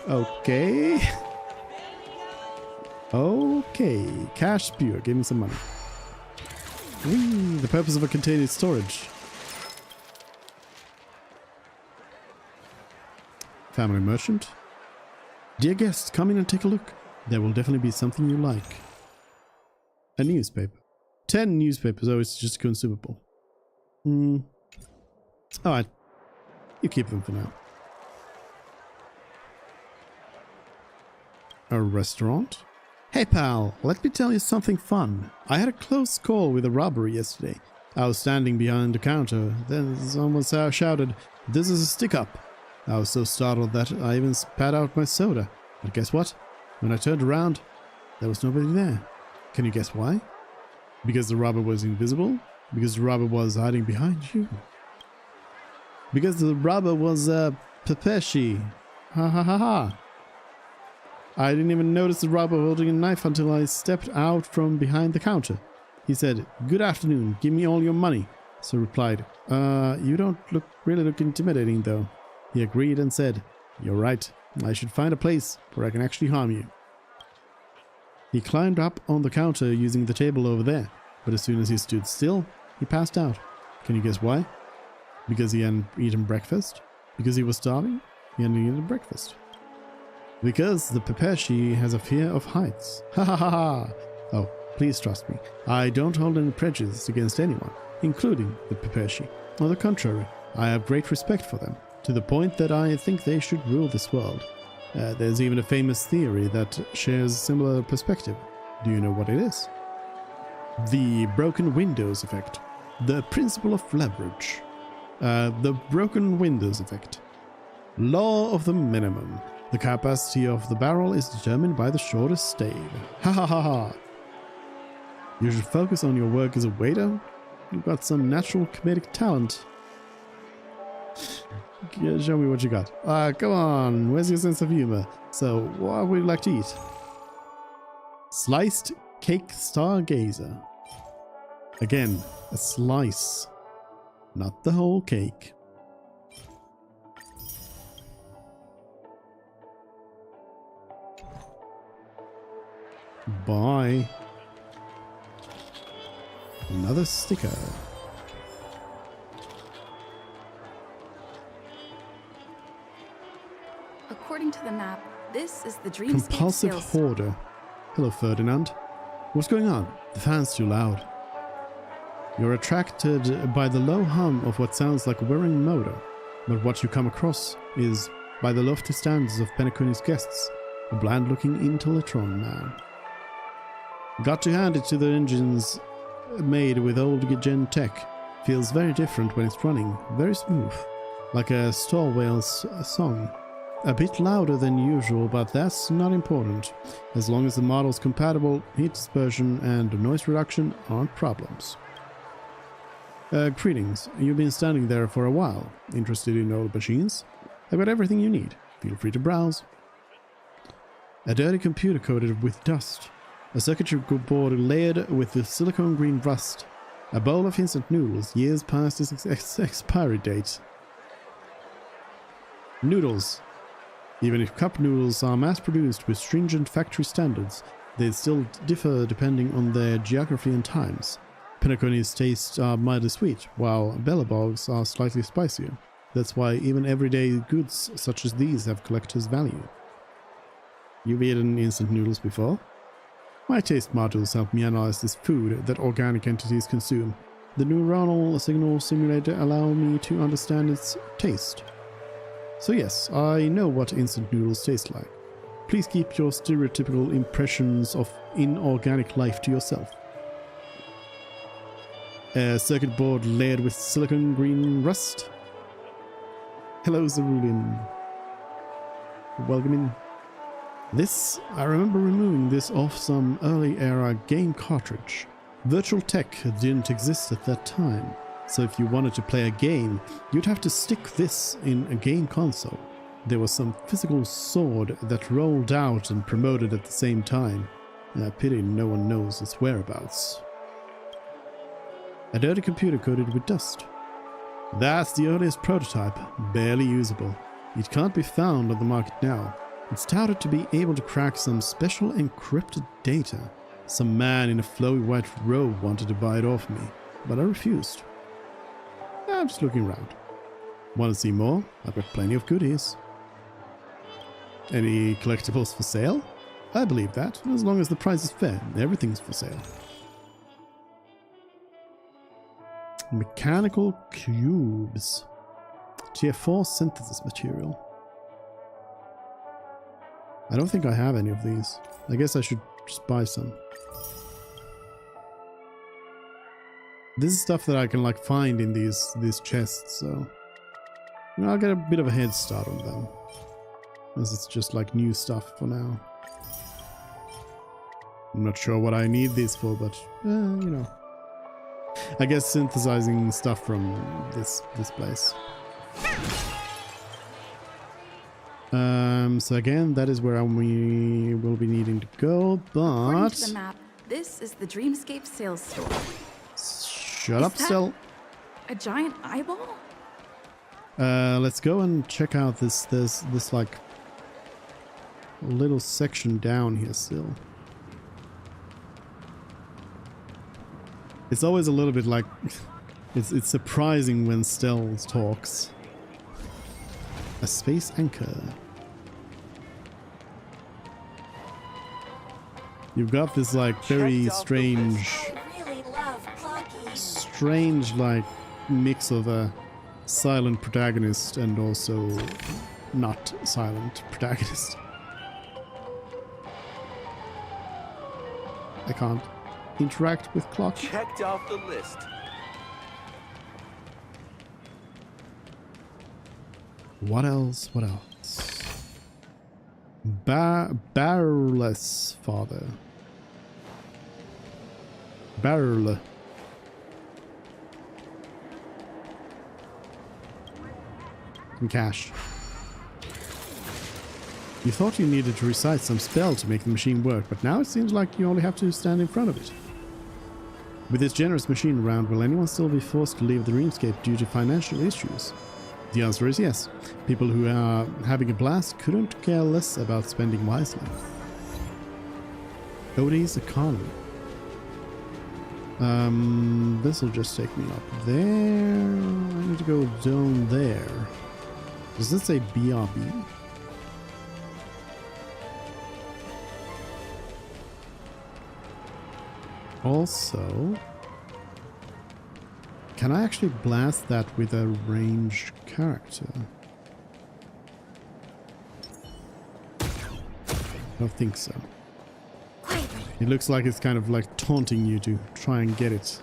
Okay. Okay. Cash spewer, give me some money. Whee, the purpose of a container is storage. Family merchant. Dear guests, come in and take a look. There will definitely be something you like. A newspaper. 10 newspapers. Oh, it's just consumable. Alright. You keep them for now. A restaurant? Hey pal, let me tell you something fun. I had a close call with a robbery yesterday. I was standing behind the counter. Then someone shouted, "This is a stick-up." I was so startled that I even spat out my soda. But guess what? When I turned around, there was nobody there. Can you guess why? Because the robber was invisible? Because the robber was hiding behind you? Because the robber was Pepeshi. Ha ha ha ha. I didn't even notice the robber holding a knife until I stepped out from behind the counter. He said, "Good afternoon, give me all your money." So I replied, you don't really look intimidating though. He agreed and said, "You're right, I should find a place where I can actually harm you." He climbed up on the counter using the table over there, but as soon as he stood still, he passed out. Can you guess why? Because he hadn't eaten breakfast? Because he was starving? He hadn't eaten breakfast. Because the Pepeshi has a fear of heights. Ha ha ha ha! Oh, please trust me. I don't hold any prejudice against anyone, including the Pepeshi. On the contrary, I have great respect for them, to the point that I think they should rule this world. There's even a famous theory that shares a similar perspective. Do you know what it is? The broken windows effect. The principle of leverage. The broken windows effect. Law of the minimum. The capacity of the barrel is determined by the shortest stave. Ha ha ha ha. You should focus on your work as a waiter. You've got some natural comedic talent. Yeah, show me what you got. Come on, where's your sense of humor? So, what would you like to eat? Sliced cake stargazer. Again, a slice, not the whole cake. Bye. Another sticker. According According to the map, this is the Dreamscape Compulsive sales hoarder. Hello, Ferdinand. What's going on? The fan's too loud. You're attracted by the low hum of what sounds like a whirring motor, but what you come across is by the lofty standards of Penacony's guests, a bland-looking Intellitron man. Got to hand it to the engines made with old gen tech. Feels very different when it's running, very smooth, like a Star Whale's song. A bit louder than usual, but that's not important. As long as the model's compatible, heat dispersion and noise reduction aren't problems. Greetings. You've been standing there for a while. Interested in old machines? I've got everything you need. Feel free to browse. A dirty computer coated with dust. A circuitry board layered with the silicone green rust. A bowl of instant noodles years past its expiry date. Noodles. Even if cup noodles are mass-produced with stringent factory standards, they still differ depending on their geography and times. Penacony's tastes are mildly sweet, while Bellabogs are slightly spicier. That's why even everyday goods such as these have collector's value. You've eaten instant noodles before? My taste modules help me analyze this food that organic entities consume. The neuronal signal simulator allow me to understand its taste. So yes, I know what instant noodles taste like. Please keep your stereotypical impressions of inorganic life to yourself. A circuit board layered with silicon green rust. Hello, Zerulin. Welcome in. This, I remember removing this off some early era game cartridge. Virtual tech didn't exist at that time, so if you wanted to play a game, you'd have to stick this in a game console. There was some physical sword that rolled out and promoted at the same time. A pity no one knows its whereabouts. A dirty computer coated with dust. That's the earliest prototype, barely usable. It can't be found on the market now. It's touted to be able to crack some special encrypted data. Some man in a flowy white robe wanted to buy it off me, but I refused. I'm just looking around. Want to see more? I've got plenty of goodies. Any collectibles for sale? I believe that, as long as the price is fair. Everything's for sale. Mechanical cubes. Tier 4 synthesis material. I don't think I have any of these. I guess I should just buy some. This is stuff that I can like find in these chests, so you know, I'll get a bit of a head start on them. As it's just like new stuff for now. I'm not sure what I need these for, but you know. I guess synthesizing stuff from this place. So again, that is where we will be needing to go, but... According to the map, this is the Dreamscape sales store. Shut up, Still. A giant eyeball? Let's go and check out this like little section down here still. It's always a little bit like it's surprising when Stell talks. A space anchor. You've got this like very strange like mix of a silent protagonist and also not silent protagonist. I can't interact with clock. Checked off the list. What else? What else? Barrelless father. Barrel. And cash. You thought you needed to recite some spell to make the machine work, but now it seems like you only have to stand in front of it. With this generous machine around, will anyone still be forced to leave the Dreamscape due to financial issues? The answer is yes. People who are having a blast couldn't care less about spending wisely. Odie's economy. This will just take me up there. I need to go down there. Does this say BRB? Also, can I actually blast that with a ranged character? I don't think so. It looks like it's kind of like taunting you to try and get it.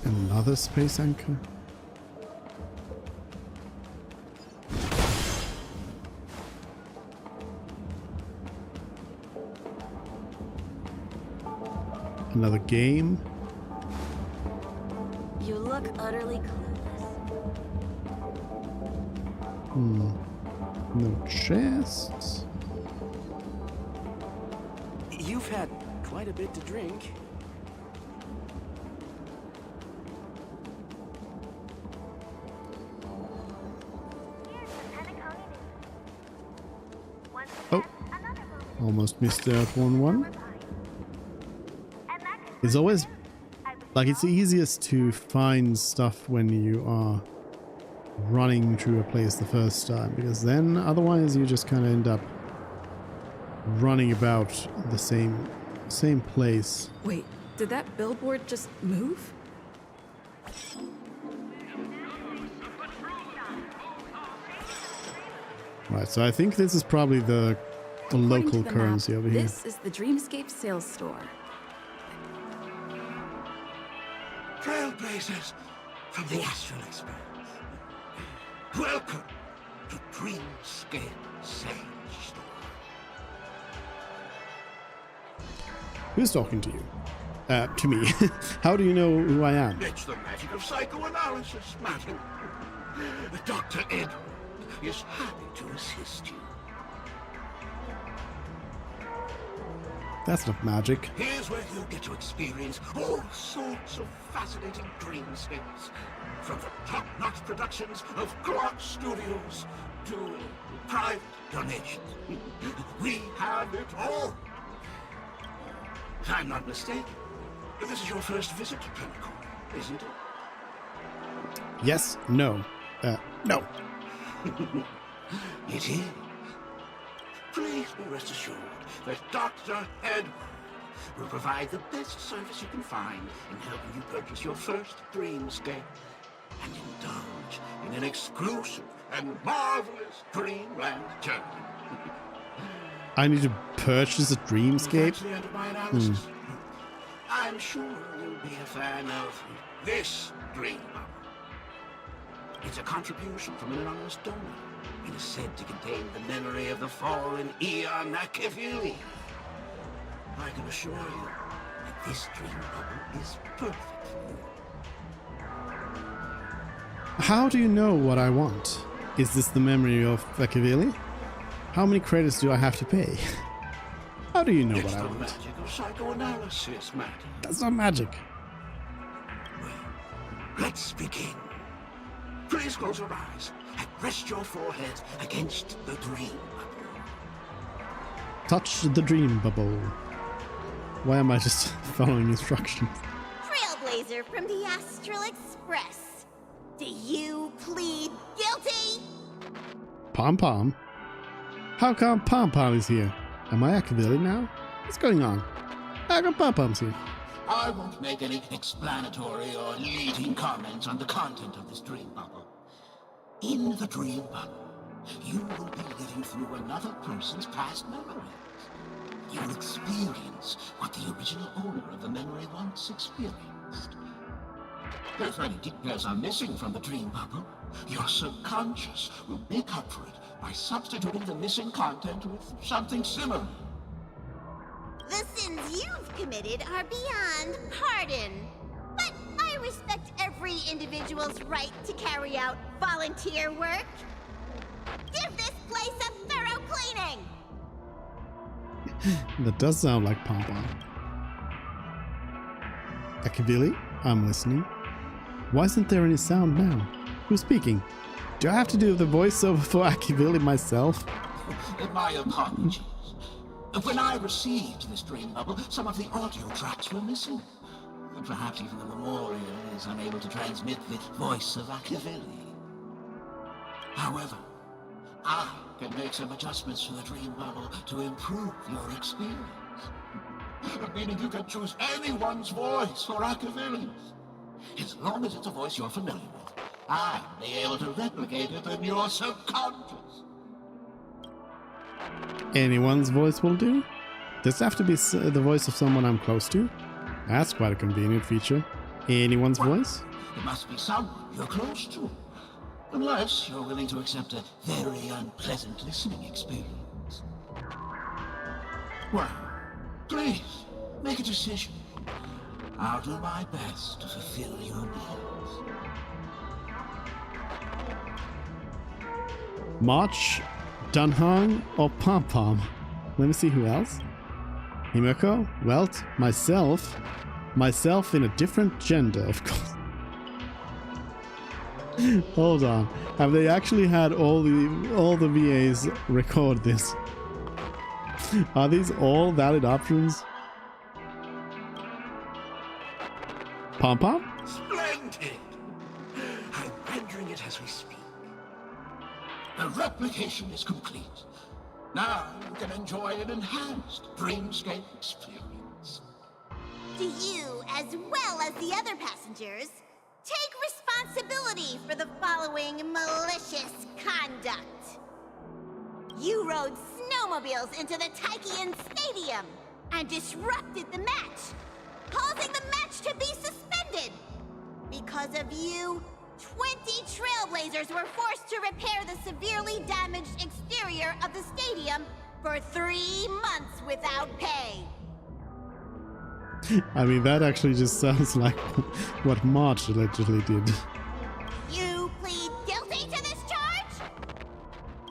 Another space anchor? Another game? You look utterly clueless. No chests? You've had quite a bit to drink. Oh, almost missed that one. It's always like it's easiest to find stuff when you are running through a place the first time, because then otherwise you just kind of end up running about the same place. Wait, did that billboard just move? Right, so I think this is probably the local the currency map, over here. This is the Dreamscape sales store. Trailblazers from the Astral Express. Welcome to Dreamscape Sales Store. Who's talking to you? To me. How do you know who I am? It's the magic of psychoanalysis, madam. Dr. Edward is happy to assist you. That's not magic. Here's where you get to experience all sorts of fascinating dreamscapes. From the top-notch productions of Clark Studios to private donations. We have it all. If I'm not mistaken, this is your first visit to Penacony, isn't it? Yes, no. No. It is. Please be rest assured that Dr. Edward will provide the best service you can find in helping you purchase your first dreamscape and indulge in an exclusive and marvelous dreamland journey. I need to purchase a dreamscape? That's the end of my analysis. I'm sure you'll be a fan of this dream bubble. It's a contribution from an anonymous donor. It is said to contain the memory of the fallen Eon Machiavelli. I can assure you that this dream bubble is perfect for you. How do you know what I want? Is this the memory of Machiavelli? How many credits do I have to pay? How do you know what I want? It's the magic of psychoanalysis, madam. That's not magic. Let's begin. Please close your eyes and rest your forehead against the dream bubble. Touch the dream bubble. Why am I just following instructions? Trailblazer from the Astral Express. Do you plead guilty? Pom Pom? How come Pom Pom is here? Am I Machiavelli now? What's going on? How come Pom Pom's here? I won't make any explanatory or leading comments on the content of this dream bubble. In the dream bubble, you will be living through another person's past memories. You will experience what the original owner of the memory once experienced. If any details are missing from the dream bubble, your subconscious will make up for it by substituting the missing content with something similar. The sins you've committed are beyond pardon. But I respect every individual's right to carry out volunteer work. Give this place a thorough cleaning! That does sound like Pom Pom. Machiavelli, I'm listening. Why isn't there any sound now? Who's speaking? Do I have to do the voiceover for Machiavelli myself? My apologies. When I received this dream bubble, some of the audio tracks were missing. And perhaps even the memorial is unable to transmit the voice of Akavili. However, I can make some adjustments to the dream bubble to improve your experience. Meaning you can choose anyone's voice for Akavili's. As long as it's a voice you're familiar with, I'll be able to replicate it in your subconscious. Anyone's voice will do? Does it have to be the voice of someone I'm close to? That's quite a convenient feature. Anyone's voice? It must be someone you're close to. Unless you're willing to accept a very unpleasant listening experience. Well, please, make a decision. I'll do my best to fulfill your needs. March, Dunhong, or Pom Pom? Let me see who else. Himiko, Welt, myself. Myself in a different gender, of course. Hold on. Have they actually had all the VAs record this? Are these all valid options? Pom Pom? Splendid! I'm rendering it as we speak. The replication is complete. Now you can enjoy an enhanced dreamscape experience. Do you, as well as the other passengers, take responsibility for the following malicious conduct? You rode snowmobiles into the Taikian Stadium and disrupted the match, causing the match to be suspended. Because of you, 20 trailblazers were forced to repair the severely damaged exterior of the stadium for 3 months without pay. I mean, that actually just sounds like what March allegedly did. You plead guilty to this charge?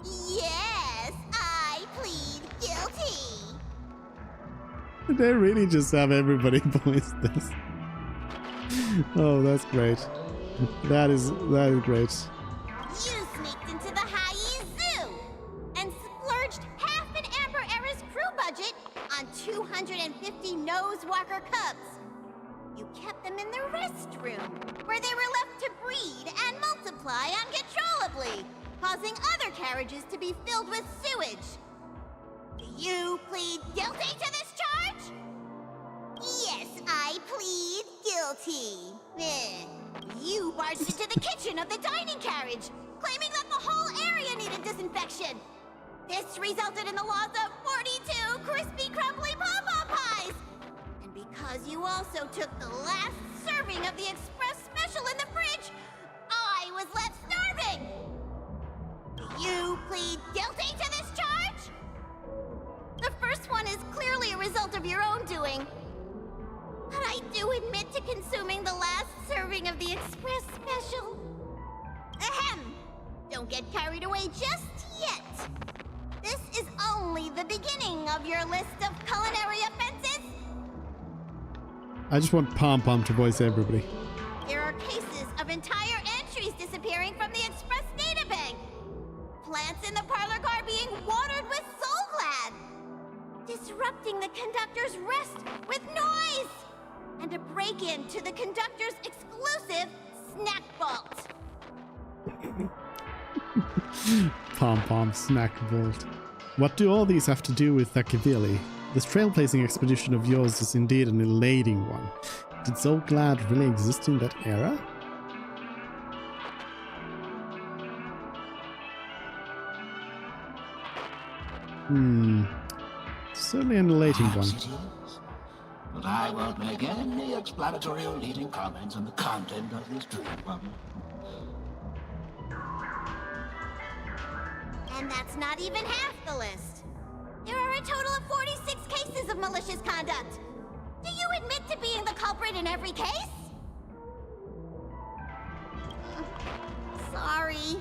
Yes, I plead guilty. They really just have everybody voice this. Oh, that's great. That is great. You sneaked into the Haie Zoo and splurged half an Amber Era's crew budget on 250 Nosewalker cubs. You kept them in the restroom, where they were left to breed and multiply uncontrollably, causing other carriages to be filled with sewage. Do you plead guilty to this charge? Yes, I plead guilty. You barged into the kitchen of the dining carriage, claiming that the whole area needed disinfection. This resulted in the loss of 42 crispy, crumbly pom-pom pies. And because you also took the last serving of the express special in the fridge, I was left starving. Do you plead guilty to this charge? The first one is clearly a result of your own doing. But I do admit to consuming the last serving of the express special. Ahem! Don't get carried away just yet. This is only the beginning of your list of culinary offenses. I just want Pom Pom to voice everybody. There are cases of entire entries disappearing from the express data bank. Plants in the parlor car being watered with Soul Glad. Disrupting the conductor's rest with noise. And a break-in to the conductor's exclusive snack vault. Pom Pom Snack Vault. What do all these have to do with Akavili? This trailblazing expedition of yours is indeed an elating one. Did Soul Glad really exist in that era? Certainly an elating one. But I won't make any explanatory or leading comments on the content of this dream bubble. And that's not even half the list. There are a total of 46 cases of malicious conduct. Do you admit to being the culprit in every case? Sorry.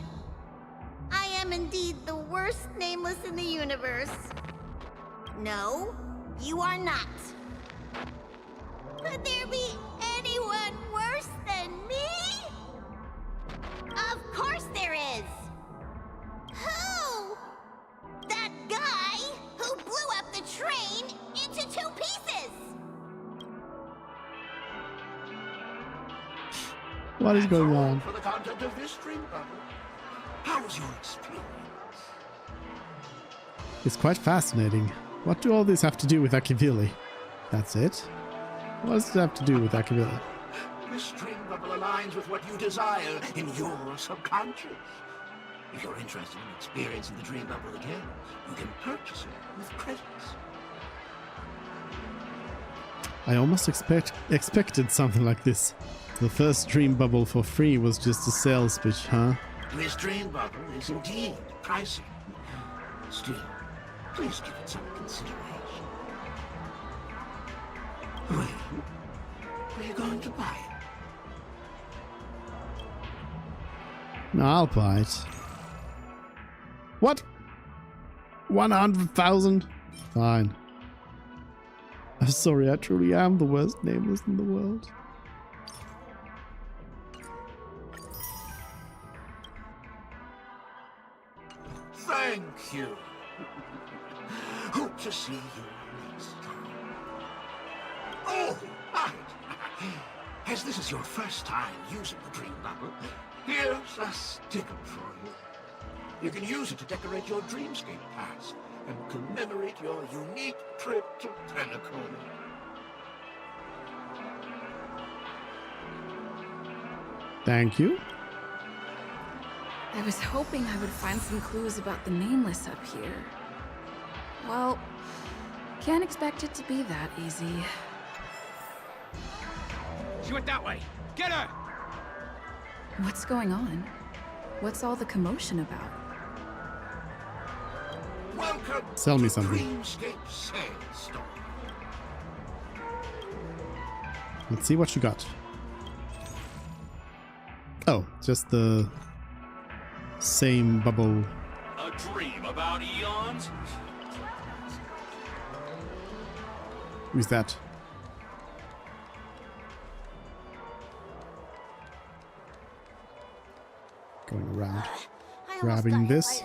I am indeed the worst nameless in the universe. No, you are not. Could there be anyone worse than me? Of course there is! Who? That guy who blew up the train into 2 pieces! What is going on? For the content of this dream bubble. How was your experience? It's quite fascinating. What do all these have to do with Akivili? That's it? What does it have to do with Akivili? This dream bubble aligns with what you desire in your subconscious. If you're interested in experiencing the dream bubble again, you can purchase it with credits. I almost expected something like this. The first dream bubble for free was just a sales pitch, huh? This dream bubble is indeed pricey. Still, please give it some consideration. When are you going to buy it? No, I'll buy it. What? 100,000? Fine. I'm sorry, I truly am the worst nameless in the world. Thank you. Hope to see you next time. Oh, right. As this is your first time using the dream bubble, here's a sticker for you. You can use it to decorate your dreamscape pass and commemorate your unique trip to Penacony. Thank you. I was hoping I would find some clues about the Nameless up here. Well, can't expect it to be that easy. She went that way. Get her! What's going on? What's all the commotion about? Welcome Sell me to something. Dreamscape Sales Store. Let's see what you got. Oh, just the same bubble. A dream about eons? Who's that? Going around. Grabbing this.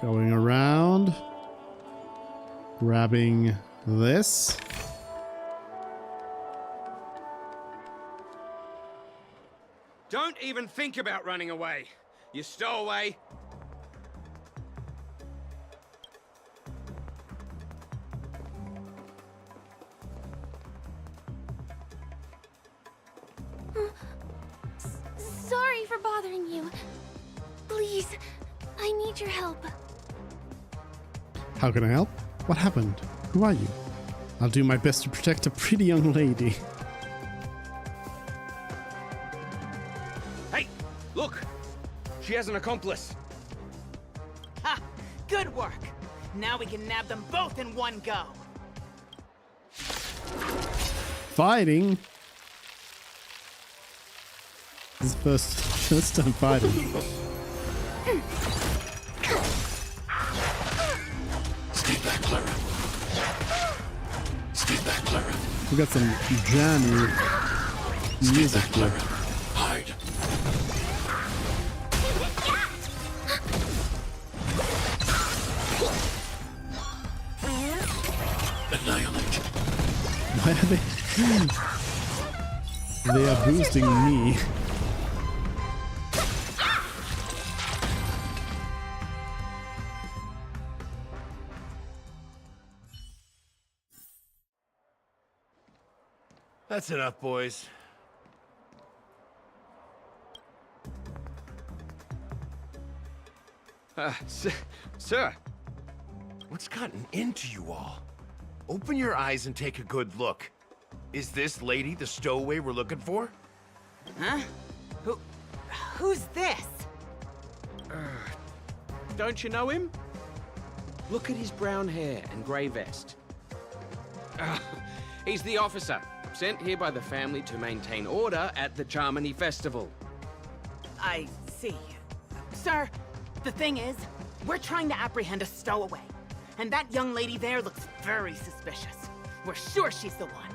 Going around. Grabbing this. Don't even think about running away. You stowaway. Sorry for bothering you. Please, I need your help. How can I help? What happened? Who are you? I'll do my best to protect a pretty young lady. Hey, look! She has an accomplice. Ha! Good work! Now we can nab them both in one go. Fighting? This is first time fighting. Stay back, Clara. Stay back, Clara. We got some jammy music here. Hide. Annihilate. Why are they? They are boosting me. That's enough, boys. Sir. What's gotten into you all? Open your eyes and take a good look. Is this lady the stowaway we're looking for? Huh? Who's this? Don't you know him? Look at his brown hair and grey vest. He's the officer, sent here by the family to maintain order at the Charmony Festival. I see. Sir, the thing is, we're trying to apprehend a stowaway. And that young lady there looks very suspicious. We're sure she's the one.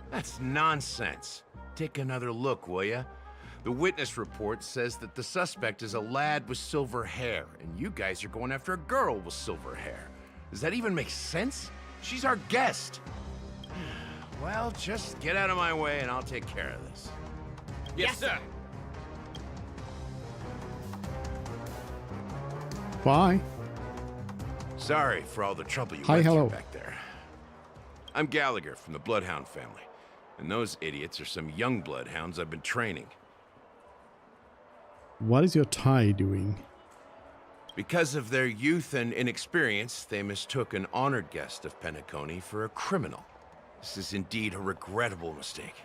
That's nonsense. Take another look, will ya? The witness report says that the suspect is a lad with silver hair, and you guys are going after a girl with silver hair. Does that even make sense? She's our guest. Well, just get out of my way and I'll take care of this. Yes, sir. Bye. Sorry for all the trouble you Hi, went hello. through back there. I'm Gallagher from the Bloodhound family, and those idiots are some young Bloodhounds I've been training. What is your tie doing? Because of their youth and inexperience, they mistook an honored guest of Penacony for a criminal. This is indeed a regrettable mistake.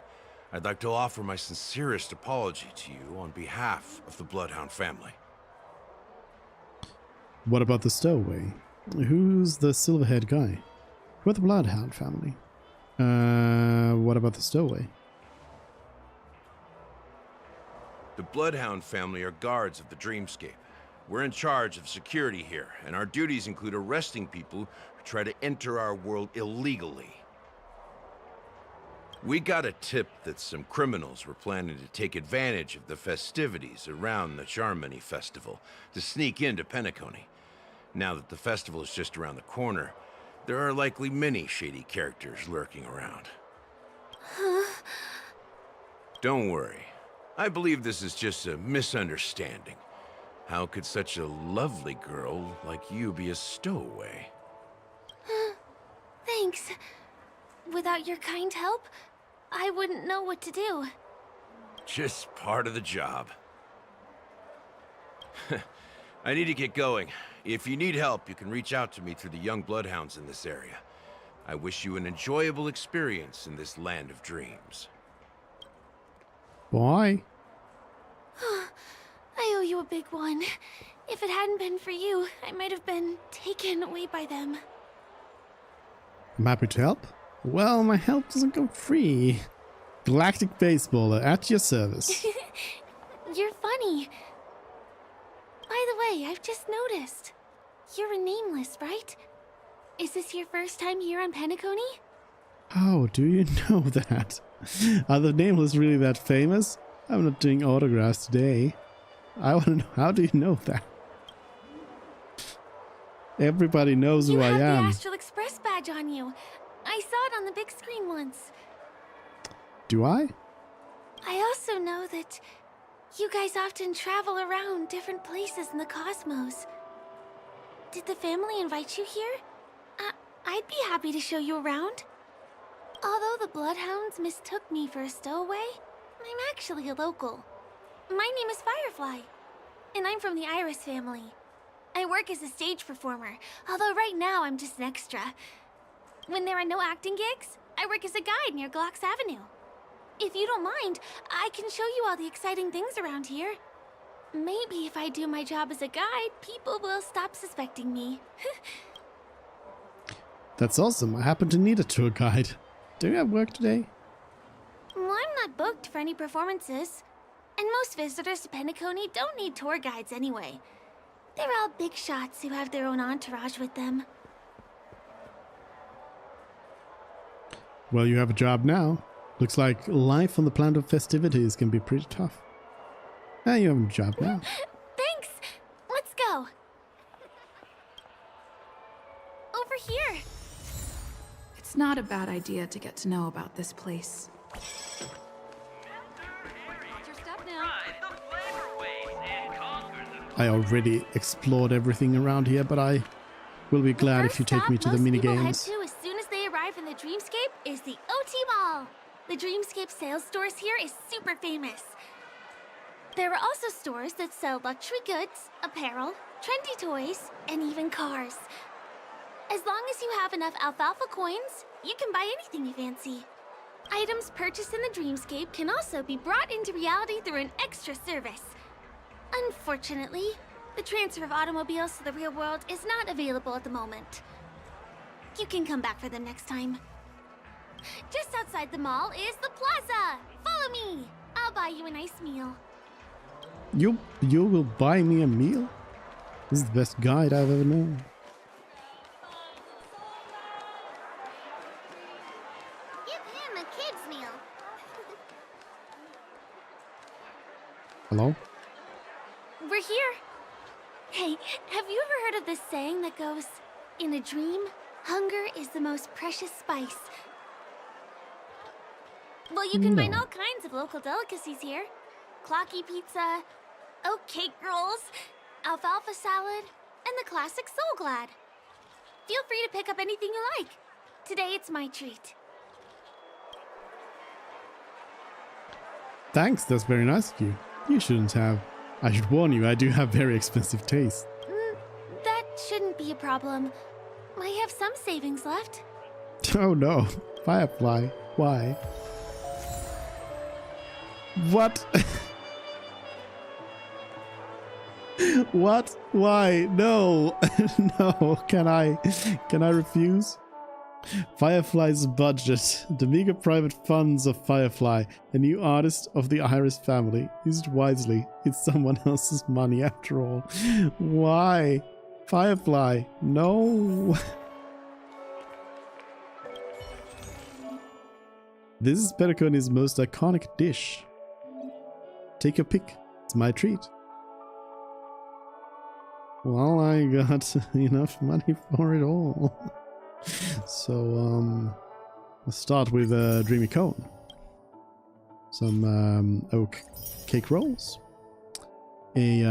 I'd like to offer my sincerest apology to you on behalf of the Bloodhound family. What about the stowaway? Who's the silver-haired guy? We're the Bloodhound family. What about the stowaway? The Bloodhound family are guards of the Dreamscape. We're in charge of security here, and our duties include arresting people who try to enter our world illegally. We got a tip that some criminals were planning to take advantage of the festivities around the Charmony Festival to sneak into Penacony. Now that the festival is just around the corner, there are likely many shady characters lurking around. Don't worry. I believe this is just a misunderstanding. How could such a lovely girl like you be a stowaway? Thanks. Without your kind help, I wouldn't know what to do. Just part of the job. I need to get going. If you need help, you can reach out to me through the young bloodhounds in this area. I wish you an enjoyable experience in this land of dreams. Bye. I owe you a big one. If it hadn't been for you, I might have been taken away by them. I'm happy to help. Well, my help doesn't go free. Galactic Baseballer at your service. You're funny. By the way, I've just noticed. You're a nameless, right? Is this your first time here on Penacony? How do you know that? Are the nameless really that famous? I'm not doing autographs today. I want to know, how do you know that? Everybody knows who I You have am. the Astral Express badge on you. I saw it on the big screen once. Do I? I also know that you guys often travel around different places in the cosmos. Did the family invite you here? I'd be happy to show you around. Although the Bloodhounds mistook me for a stowaway, I'm actually a local. My name is Firefly, and I'm from the Iris family. I work as a stage performer, although right now I'm just an extra. When there are no acting gigs, I work as a guide near Glocks Avenue. If you don't mind, I can show you all the exciting things around here. Maybe if I do my job as a guide, people will stop suspecting me. That's awesome. I happen to need a tour guide. Do you have work today? Well, I'm not booked for any performances. And most visitors to Penacony don't need tour guides anyway. They're all big shots who have their own entourage with them. Well, you have a job now. Looks like life on the planet of festivities can be pretty tough. Ah, you have a job now. Thanks! Let's go! Over here! It's not a bad idea to get to know about this place. I already explored everything around here, but I will be glad if you take me to the mini Head games. to as soon as they arrive in the Dreamscape is the OT Mall. The Dreamscape sales stores here is super famous. There are also stores that sell luxury goods, apparel, trendy toys, and even cars. As long as you have enough alfalfa coins, you can buy anything you fancy. Items purchased in the Dreamscape can also be brought into reality through an extra service. Unfortunately, the transfer of automobiles to the real world is not available at the moment. You can come back for them next time. Just outside the mall is the plaza! Follow me! I'll buy you a nice meal. You will buy me a meal? This is the best guide I've ever known. Give him a kid's meal. Hello? We're here. Hey, have you ever heard of this saying that goes, in a dream, hunger is the most precious spice? Well, you can find No. all kinds of local delicacies here. Clocky pizza, oat cake rolls, alfalfa salad, and the classic Soul Glad. Feel free to pick up anything you like. Today it's my treat. Thanks, that's very nice of you. You shouldn't have. I should warn you, I do have very expensive taste. That shouldn't be a problem. I have some savings left. Oh no, Firefly, why? What? What? Why? No, no. Can I refuse? Firefly's budget. The meager private funds of Firefly, a new artist of the Iris family. Used wisely. It's someone else's money after all. Why? Firefly, no. This is Penacony's most iconic dish. Take your pick. It's my treat. Well, I got enough money for it all. So, let's start with a Dreamy Cone. Some oak cake rolls. A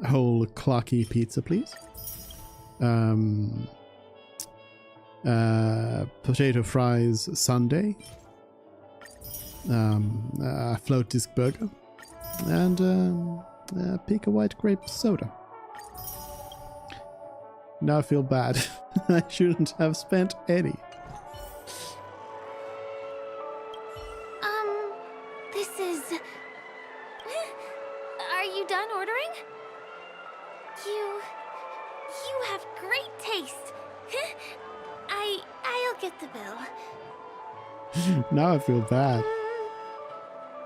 whole clocky pizza, please. Potato fries sundae. A float disc burger. And a Pika white grape soda. Now I feel bad. I shouldn't have spent any. This is... Are you done ordering? You have great taste. I'll get the bill. Now I feel bad.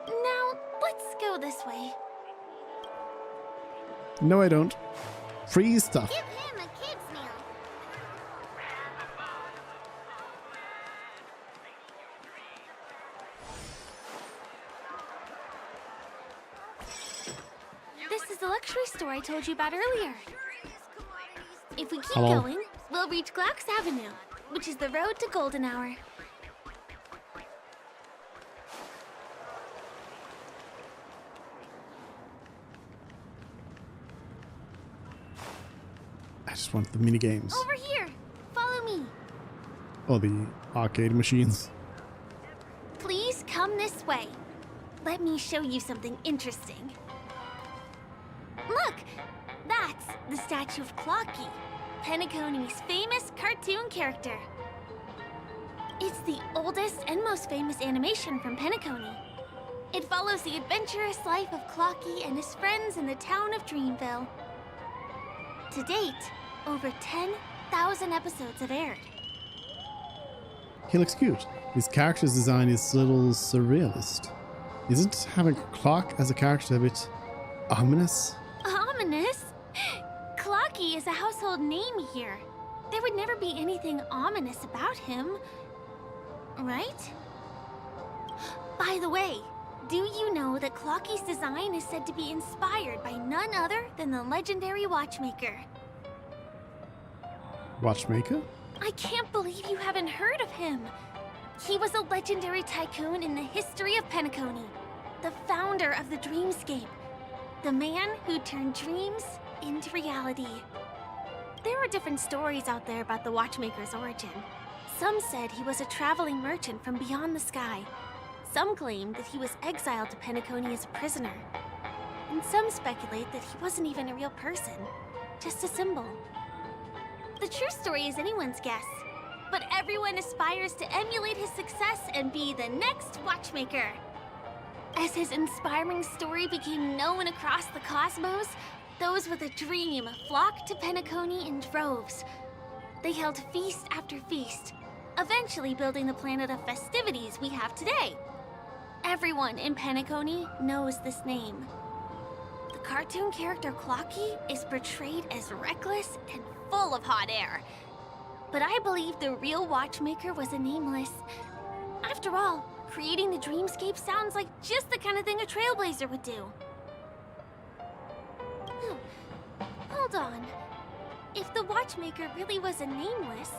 Now, let's go this way. No, I don't. Free stuff. Give him a kid's meal. This is the luxury store I told you about earlier. If we keep Hello. going, we'll reach Glax Avenue, which is the road to Golden Hour. I just want the mini games. Over here! Follow me! Or the arcade machines. Please come this way. Let me show you something interesting. Look! That's the statue of Clocky, Penacony's famous cartoon character. It's the oldest and most famous animation from Penacony. It follows the adventurous life of Clocky and his friends in the town of Dreamville. To date, over 10,000 episodes have aired. He looks cute. His character's design is a little surrealist. Isn't having Clock as a character a bit ominous? Ominous? Clocky is a household name here. There would never be anything ominous about him. Right? By the way, do you know that Clocky's design is said to be inspired by none other than the legendary Watchmaker? Watchmaker? I can't believe you haven't heard of him. He was a legendary tycoon in the history of Penacony, the founder of the Dreamscape, the man who turned dreams into reality. There are different stories out there about the Watchmaker's origin. Some said he was a traveling merchant from beyond the sky. Some claimed that he was exiled to Penacony as a prisoner. And some speculate that he wasn't even a real person, just a symbol. The true story is anyone's guess, but everyone aspires to emulate his success and be the next Watchmaker. As his inspiring story became known across the cosmos, those with a dream flocked to Penacony in droves. They held feast after feast, eventually building the planet of festivities we have today. Everyone in Penacony knows this name. The cartoon character Clocky is portrayed as reckless and full of hot air. But I believe the real Watchmaker was a nameless. After all, creating the Dreamscape sounds like just the kind of thing a Trailblazer would do. Hold on. If the Watchmaker really was a nameless,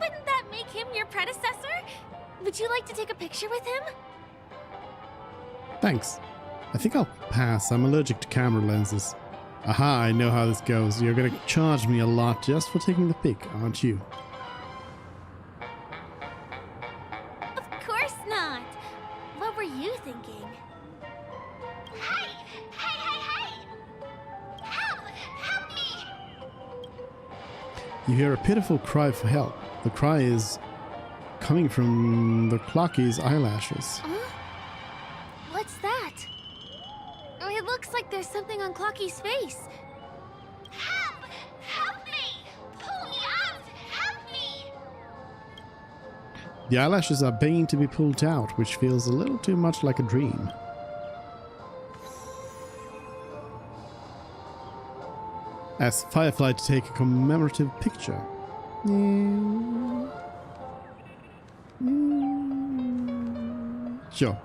wouldn't that make him your predecessor? Would you like to take a picture with him? Thanks. I think I'll pass. I'm allergic to camera lenses. Aha, I know how this goes. You're gonna charge me a lot just for taking the pic, aren't you? Of course not. What were you thinking? Hey! Hey, hey, hey! Help me! You hear a pitiful cry for help. The cry is coming from the Clocky's eyelashes. Huh? What's that? Oh, it looks like there's something on Clocky's face. Help! Help me! Pull me out! Help me! The eyelashes are begging to be pulled out, which feels a little too much like a dream. Ask Firefly to take a commemorative picture. Sure.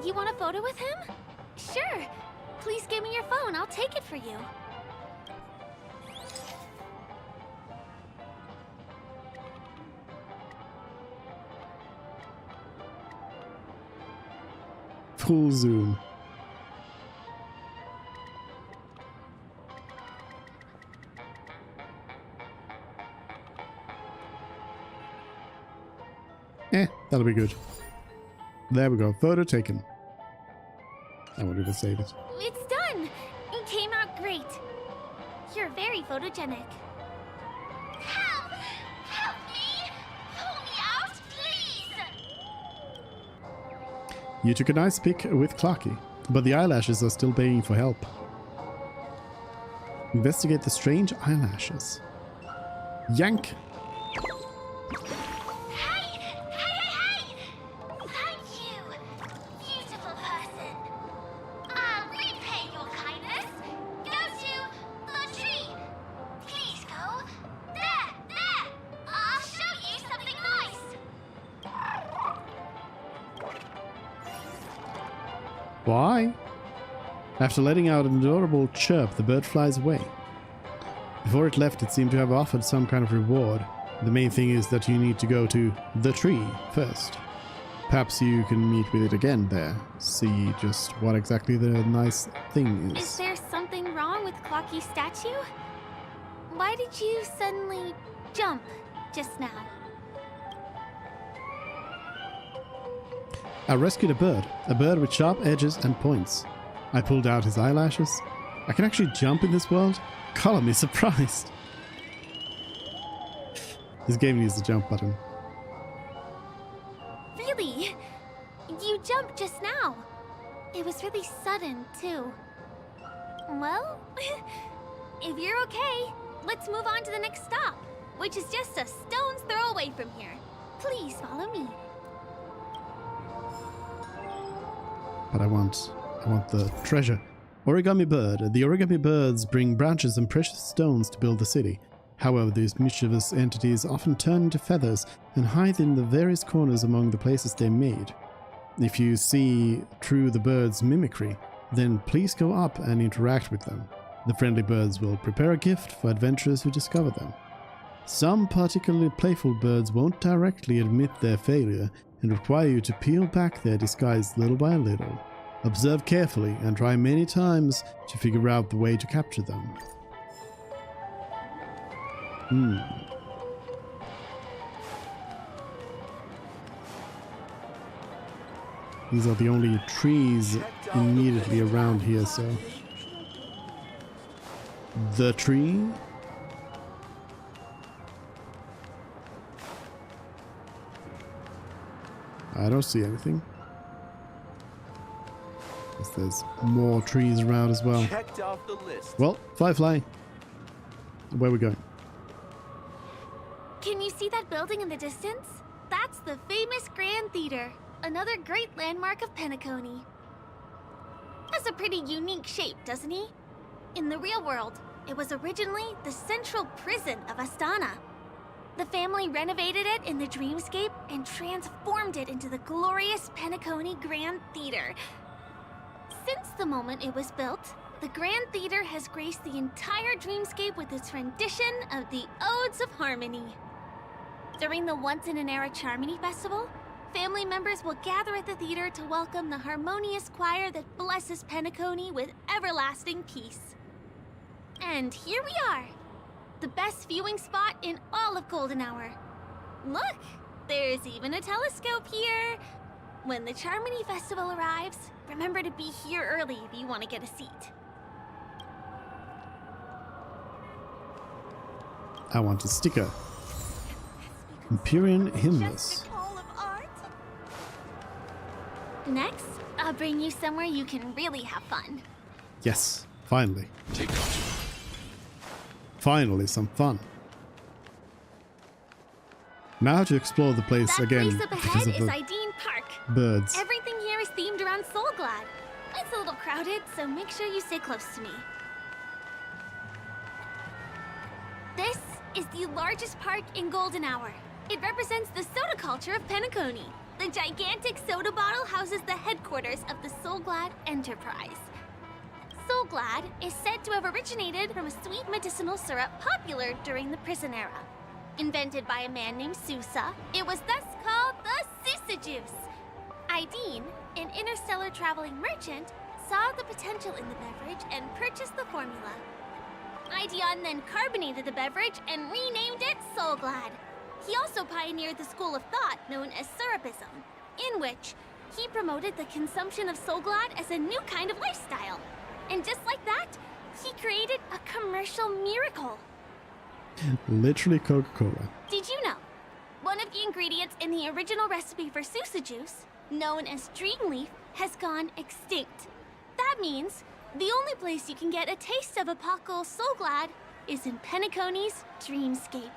You want a photo with him? Sure. Please give me your phone. I'll take it for you. Full zoom. That'll be good. There we go. Photo taken. I won't even save it. It's done. It came out great. You're very photogenic. Help! Help me! Pull me out, please! You took a nice pic with Clocky, but the eyelashes are still begging for help. Investigate the strange eyelashes. Yank! Why? After letting out an adorable chirp, the bird flies away. Before it left, it seemed to have offered some kind of reward. The main thing is that you need to go to the tree first. Perhaps you can meet with it again there. See just what exactly the nice thing is. Is there something wrong with Clocky's statue? Why did you suddenly jump just now? I rescued a bird with sharp edges and points. I pulled out his eyelashes. I can actually jump in this world? Color me surprised. This game needs the jump button. Really? You jumped just now. It was really sudden, too. Well, if you're okay, let's move on to the next stop, which is just a stone's throw away from here. Please follow me. But I want the treasure. Origami bird. The origami birds bring branches and precious stones to build the city. However, these mischievous entities often turn into feathers and hide in the various corners among the places they made. If you see through the birds' mimicry, then please go up and interact with them. The friendly birds will prepare a gift for adventurers who discover them. Some particularly playful birds won't directly admit their failure and require you to peel back their disguise little by little. Observe carefully and try many times to figure out the way to capture them. These are the only trees immediately around here, so... The tree? I don't see anything. Guess there's more trees around as well. Checked off the list. Well, Firefly. Where are we going? Can you see that building in the distance? That's the famous Grand Theater, another great landmark of Penacony. Has a pretty unique shape, doesn't he? In the real world, it was originally the central prison of Astana. The family renovated it in the dreamscape and transformed it into the glorious Penacony Grand Theater. Since the moment it was built, the Grand Theater has graced the entire dreamscape with its rendition of the Odes of Harmony. During the Once-in-an-Era Charmony Festival, family members will gather at the theater to welcome the harmonious choir that blesses Penacony with everlasting peace. And here we are, the best viewing spot in all of Golden Hour. Look, there's even a telescope here. When the Charmony Festival arrives, remember to be here early if you want to get a seat. I want a sticker. Empyrean Hymnless. Next, I'll bring you somewhere you can really have fun. Yes, finally. Finally, some fun. Now to explore the place again Place up because ahead of is the Ideen Park. birds. Everything here is themed around Soulglad. It's a little crowded, so make sure you stay close to me. This is the largest park in Golden Hour. It represents the soda culture of Penacony. The gigantic soda bottle houses the headquarters of the Soulglad Enterprise. Soulglad is said to have originated from a sweet medicinal syrup popular during the prison era. Invented by a man named Sousa, it was thus called the Sousa Juice. Ideen, an interstellar traveling merchant, saw the potential in the beverage and purchased the formula. Ideon then carbonated the beverage and renamed it Soulglad. He also pioneered the school of thought known as Syrupism, in which he promoted the consumption of Soulglad as a new kind of lifestyle. And just like that, he created a commercial miracle. Literally Coca-Cola. Did you know? One of the ingredients in the original recipe for Sousa juice, known as Dreamleaf, has gone extinct. That means the only place you can get a taste of Apocal Soulglad is in Penacony's Dreamscape.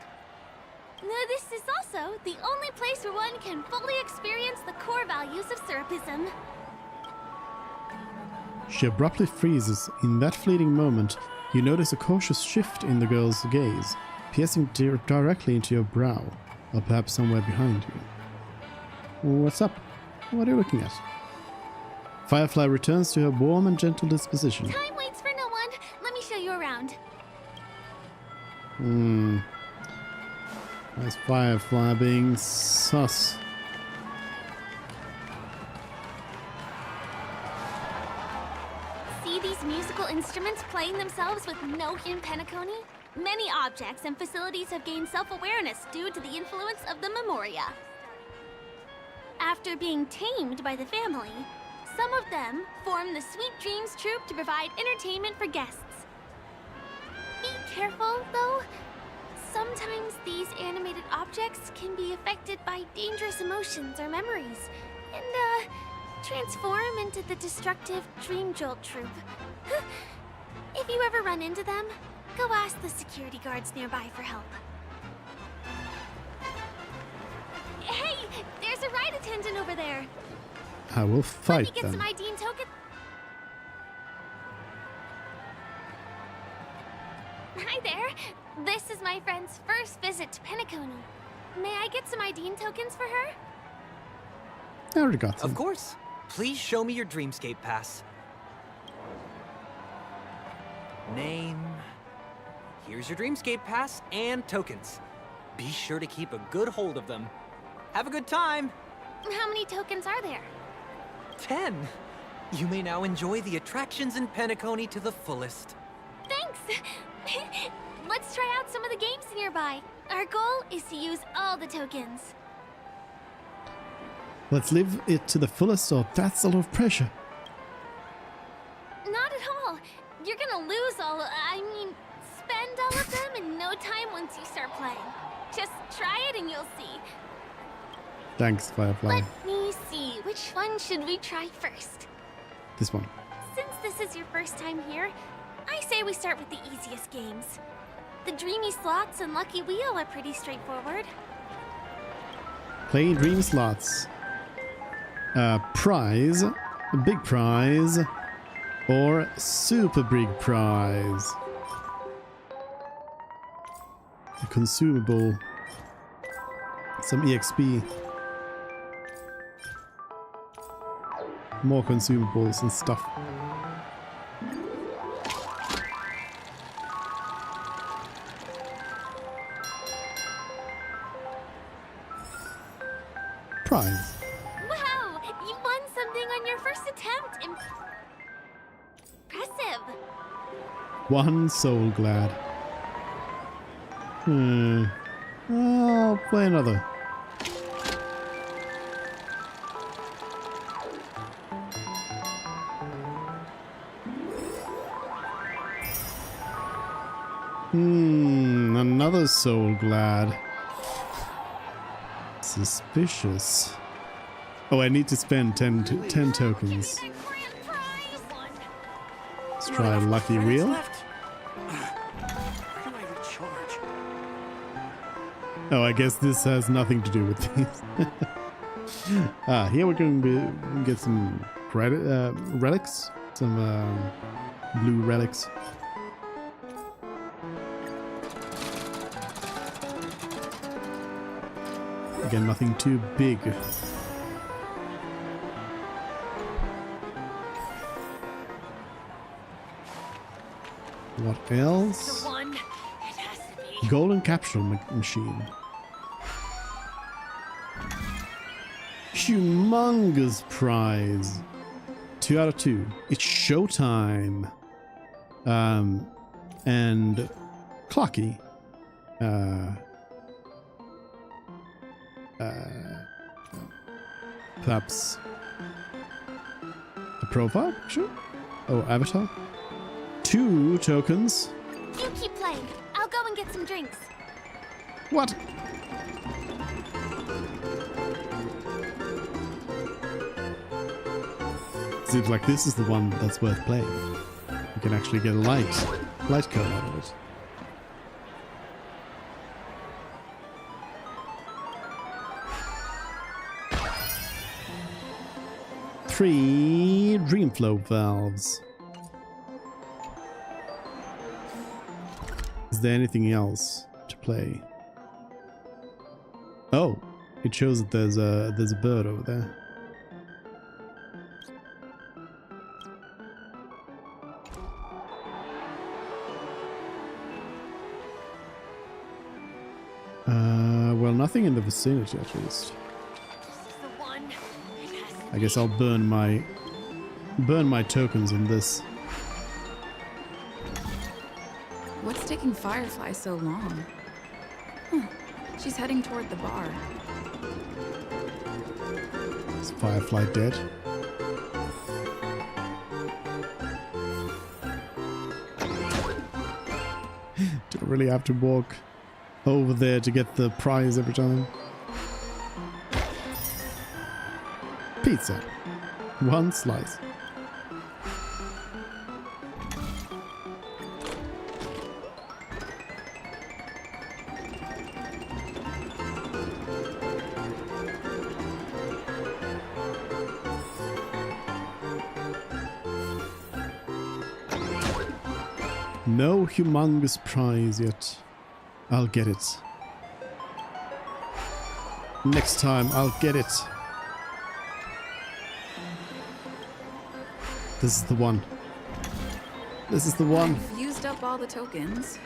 Now, this is also the only place where one can fully experience the core values of Syrupism. She abruptly freezes. In that fleeting moment, you notice a cautious shift in the girl's gaze, piercing directly into your brow, or perhaps somewhere behind you. What's up? What are you looking at? Firefly returns to her warm and gentle disposition. Time waits for no one. Let me show you around. Nice Firefly being sus. See these musical instruments playing themselves with note in Penacony? Many objects and facilities have gained self-awareness due to the influence of the Memoria. After being tamed by the family, some of them form the Sweet Dreams Troupe to provide entertainment for guests. Be careful, though. Sometimes these animated objects can be affected by dangerous emotions or memories, and, transform into the destructive Dream Jolt Troupe. If you ever run into them, go ask the security guards nearby for help. Hey, there's a ride attendant over there. I will fight Let me get them. some ID and token. Hi there. This is my friend's first visit to Penacony. May I get some ID and tokens for her? I already got them. Of course. Please show me your Dreamscape pass. Name. Here's your Dreamscape pass and tokens. Be sure to keep a good hold of them. Have a good time. How many tokens are there? 10. You may now enjoy the attractions in Penacony to the fullest. Thanks. Let's try out some of the games nearby. Our goal is to use all the tokens. Let's live it to the fullest, or that's a lot of pressure. Not at all. You're gonna lose spend all of them in no time once you start playing. Just try it and you'll see. Thanks, Firefly. Let me see, which one should we try first? This one. Since this is your first time here, I say we start with the easiest games. The Dreamy Slots and Lucky Wheel are pretty straightforward. Play Dream Slots. Prize, a big prize, or super big prize. A consumable, some EXP, more consumables and stuff. Prize. One soul glad. I'll play another. Another soul glad. Suspicious. Oh, I need to spend 10 tokens. Let's try Lucky Wheel. Oh, I guess this has nothing to do with these. Here we're going to get some relics. Some blue relics. Again, nothing too big. What else? Golden capsule machine. Humongous prize. 2 out of 2. It's showtime. And Clocky. Perhaps a profile picture? Oh, avatar? 2 tokens. You keep playing. I'll go and get some drinks. What? Seems like this is the one that's worth playing. You can actually get a light code out of it. Three Dreamflow valves. Is there anything else to play? Oh, it shows that there's a bird over there. Well, nothing in the vicinity at least. I guess I'll burn my tokens on this. What's taking Firefly so long? She's heading toward the bar. Is Firefly dead? Do I really have to walk over there to get the prize every time? Pizza. 1 slice. No humongous prize yet. I'll get it. Next time, I'll get it. This is the one. This is the one. I've used up all the tokens.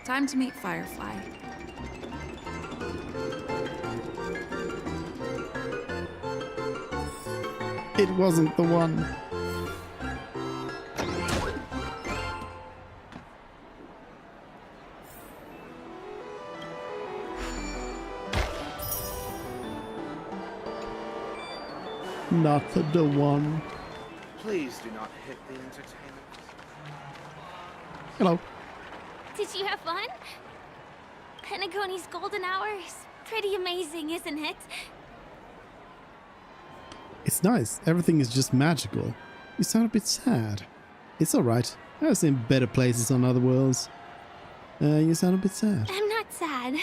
Time to meet Firefly. It wasn't the one. Not the one. Please do not hit the entertainment. Hello. Did you have fun? Penacony's golden hour is pretty amazing, isn't it? It's nice. Everything is just magical. You sound a bit sad. It's alright. I've seen better places on other worlds. You sound a bit sad. I'm not sad.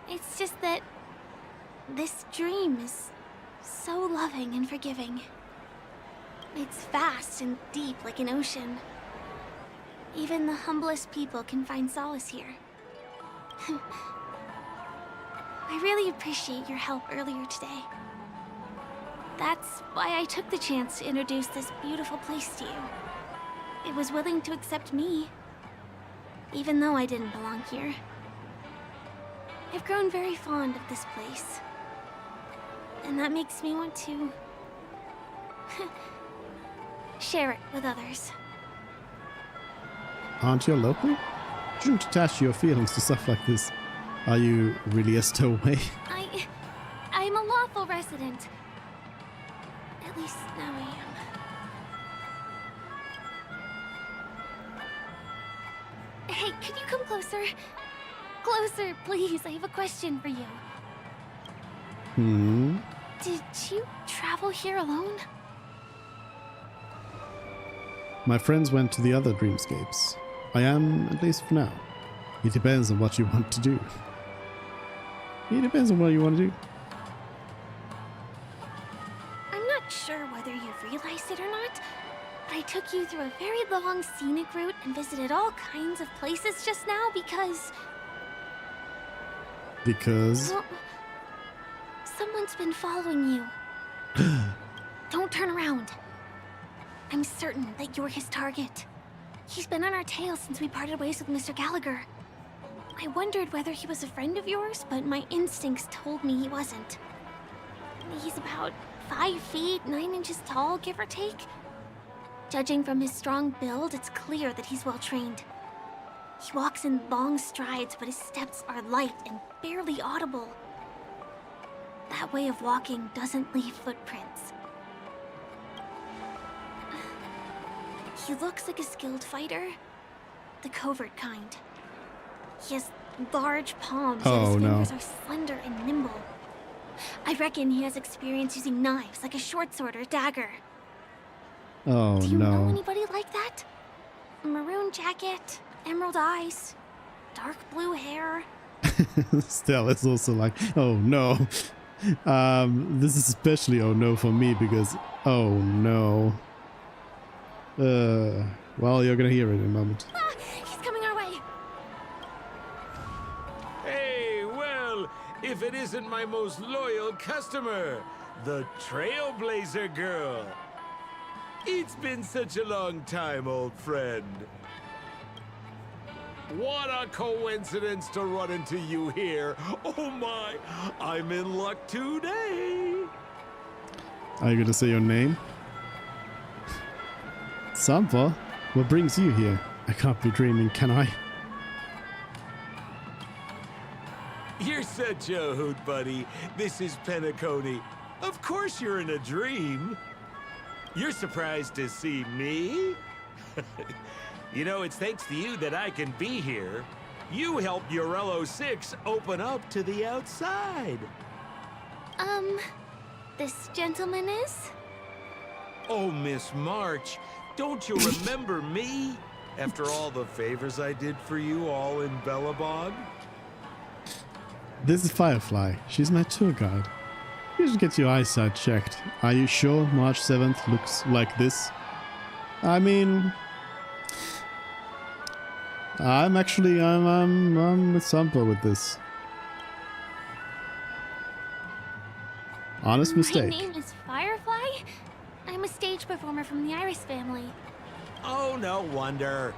It's just that this dream is so loving and forgiving. It's vast and deep like an ocean. Even the humblest people can find solace here. I really appreciate your help earlier today. That's why I took the chance to introduce this beautiful place to you. It was willing to accept me, even though I didn't belong here. I've grown very fond of this place. And that makes me want to share it with others. aren't you a local? You shouldn't attach your feelings to stuff like this. Are you really a stowaway? I'm a lawful resident. At least now I am. Hey, could you come closer? Closer, please. I have a question for you. Did you travel here alone? My friends went to the other dreamscapes. I am, at least for now. It depends on what you want to do. It depends on what you want to do. I'm not sure whether you've realized it or not, but I took you through a very long scenic route and visited all kinds of places just now because... Because? Well, someone's been following you. Don't turn around. I'm certain that you're his target. He's been on our tail since we parted ways with Mr. Gallagher. I wondered whether he was a friend of yours, but my instincts told me he wasn't. He's about 5 feet, 9 inches tall, give or take. Judging from his strong build, it's clear that he's well trained. He walks in long strides, but his steps are light and barely audible. That way of walking doesn't leave footprints. He looks like a skilled fighter, the covert kind. He has large palms, yet his fingers are slender and nimble. I reckon he has experience using knives, like a short sword or dagger. Oh, Do you know no. anybody like that? Maroon jacket, emerald eyes, dark blue hair. Still, it's also like, oh no. This is especially oh no for me because, oh no. Well, you're gonna hear it in a moment. Ah, he's coming our way. Hey, well, if it isn't my most loyal customer, the Trailblazer Girl. It's been such a long time, old friend. What a coincidence to run into you here. Oh my, I'm in luck today. Are you gonna say your name? Sampa? What brings you here? I can't be dreaming, can I? You're such a hoot, buddy. This is Penacony. Of course you're in a dream. You're surprised to see me? You know, it's thanks to you that I can be here. You helped Urello 6 open up to the outside. This gentleman is? Oh, Miss March, don't you remember me? After all the favors I did for you all in Bellabog? This is Firefly. She's my tour guide. You should get your eyesight checked. Are you sure March 7th looks like this? I mean... I'm with Sampa with this. Honest mistake. My name is Firefly. I'm a stage performer from the Iris family. Oh, no wonder.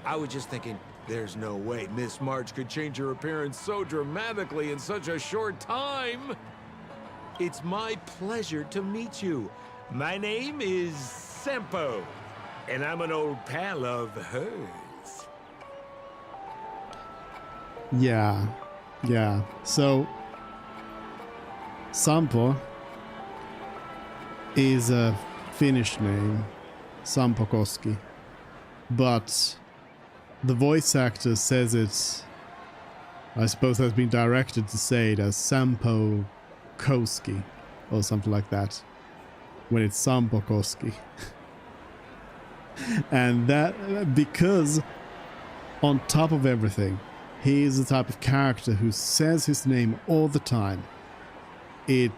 I was just thinking, there's no way Miss March could change her appearance so dramatically in such a short time. It's my pleasure to meet you. My name is Sempo, and I'm an old pal of hers. Yeah. So, Sampo is a Finnish name, Sampo Koski, but the voice actor says it, I suppose, has been directed to say it as Sampo Koski or something like that, when it's Sampo Koski. And that because on top of everything, he is the type of character who says his name all the time. It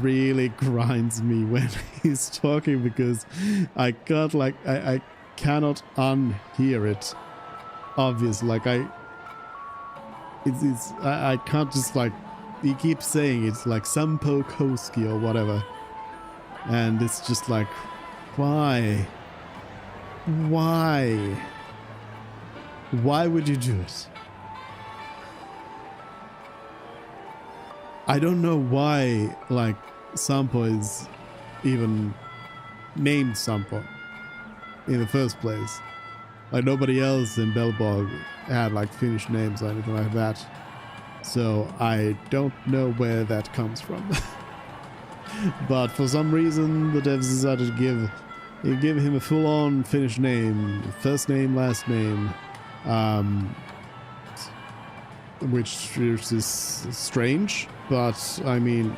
really grinds me when he's talking because I got like I cannot unhear it. Obviously, like I can't just like, he keeps saying it's like Sampo Koski or whatever, and it's just like, why would you do it? I don't know why, like, Sampo is even named Sampo in the first place. Like nobody else in Belbog had like Finnish names or anything like that. So I don't know where that comes from. But for some reason the devs decided to give him a full-on Finnish name, first name, last name, which is strange, but I mean,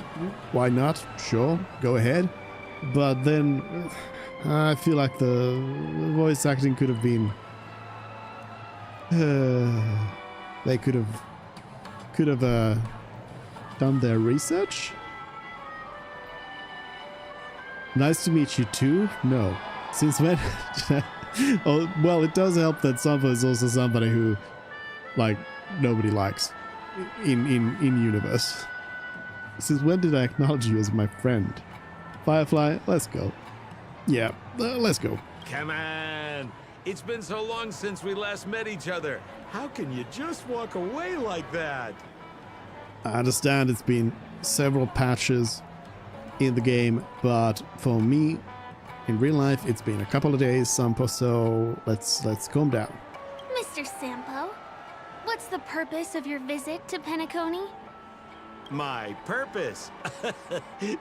why not? Sure, go ahead. But then I feel like the voice acting could have been they could have done their research. Nice to meet you too? No. Since when? Oh, well, it does help that Sampo is also somebody who, like, nobody likes in universe. Since when did I acknowledge you as my friend? Firefly, let's go. Yeah, let's go. Come on! It's been so long since we last met each other. How can you just walk away like that? I understand it's been several patches in the game, but for me, in real life, it's been a couple of days, Sampo, so let's calm down. Mr. Sampo, what's the purpose of your visit to Penacony? My purpose?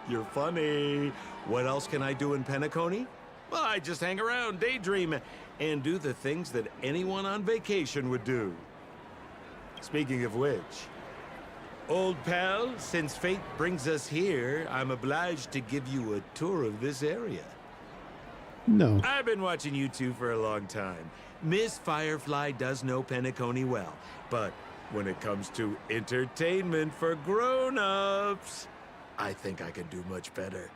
You're funny. What else can I do in Penacony? Well, I just hang around, daydream, and do the things that anyone on vacation would do. Speaking of which, old pal, since fate brings us here, I'm obliged to give you a tour of this area. No. I've been watching you two for a long time. Miss Firefly does know Penacony well, but when it comes to entertainment for grown-ups, I think I can do much better.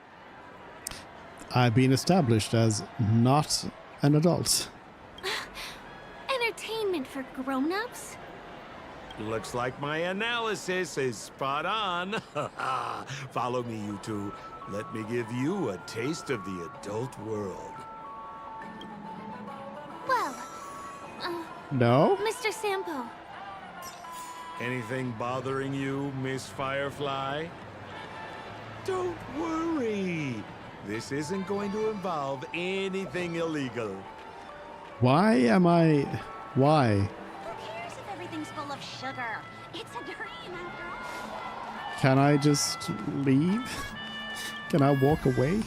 I've been established as not an adult. Entertainment for grown-ups? Looks like my analysis is spot on. Follow me, you two. Let me give you a taste of the adult world. Well, no? Mr. Sampo. Anything bothering you, Miss Firefly? Don't worry. This isn't going to involve anything illegal. Why? Who cares if everything's full of sugar? It's a dream after all. Can I just leave? Can I walk away?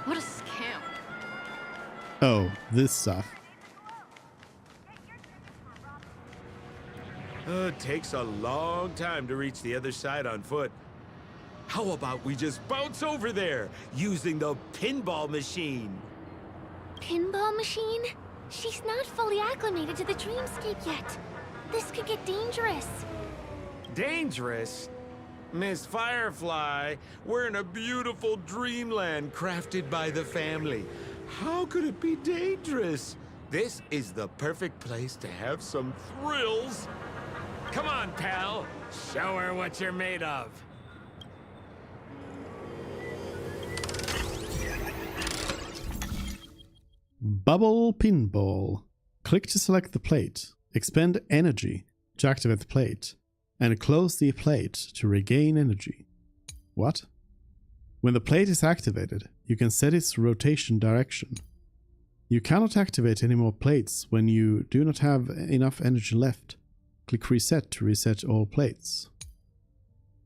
What a scam. Oh, this stuff. It takes a long time to reach the other side on foot. How about we just bounce over there using the pinball machine? Pinball machine? She's not fully acclimated to the dreamscape yet. This could get dangerous. Dangerous? Miss Firefly, we're in a beautiful dreamland crafted by the family. How could it be dangerous? This is the perfect place to have some thrills. Come on, pal. Show her what you're made of. Bubble Pinball. Click to select the plate. Expend energy to activate the plate. And close the plate to regain energy. What? When the plate is activated, you can set its rotation direction. You cannot activate any more plates when you do not have enough energy left. Click Reset to reset all plates.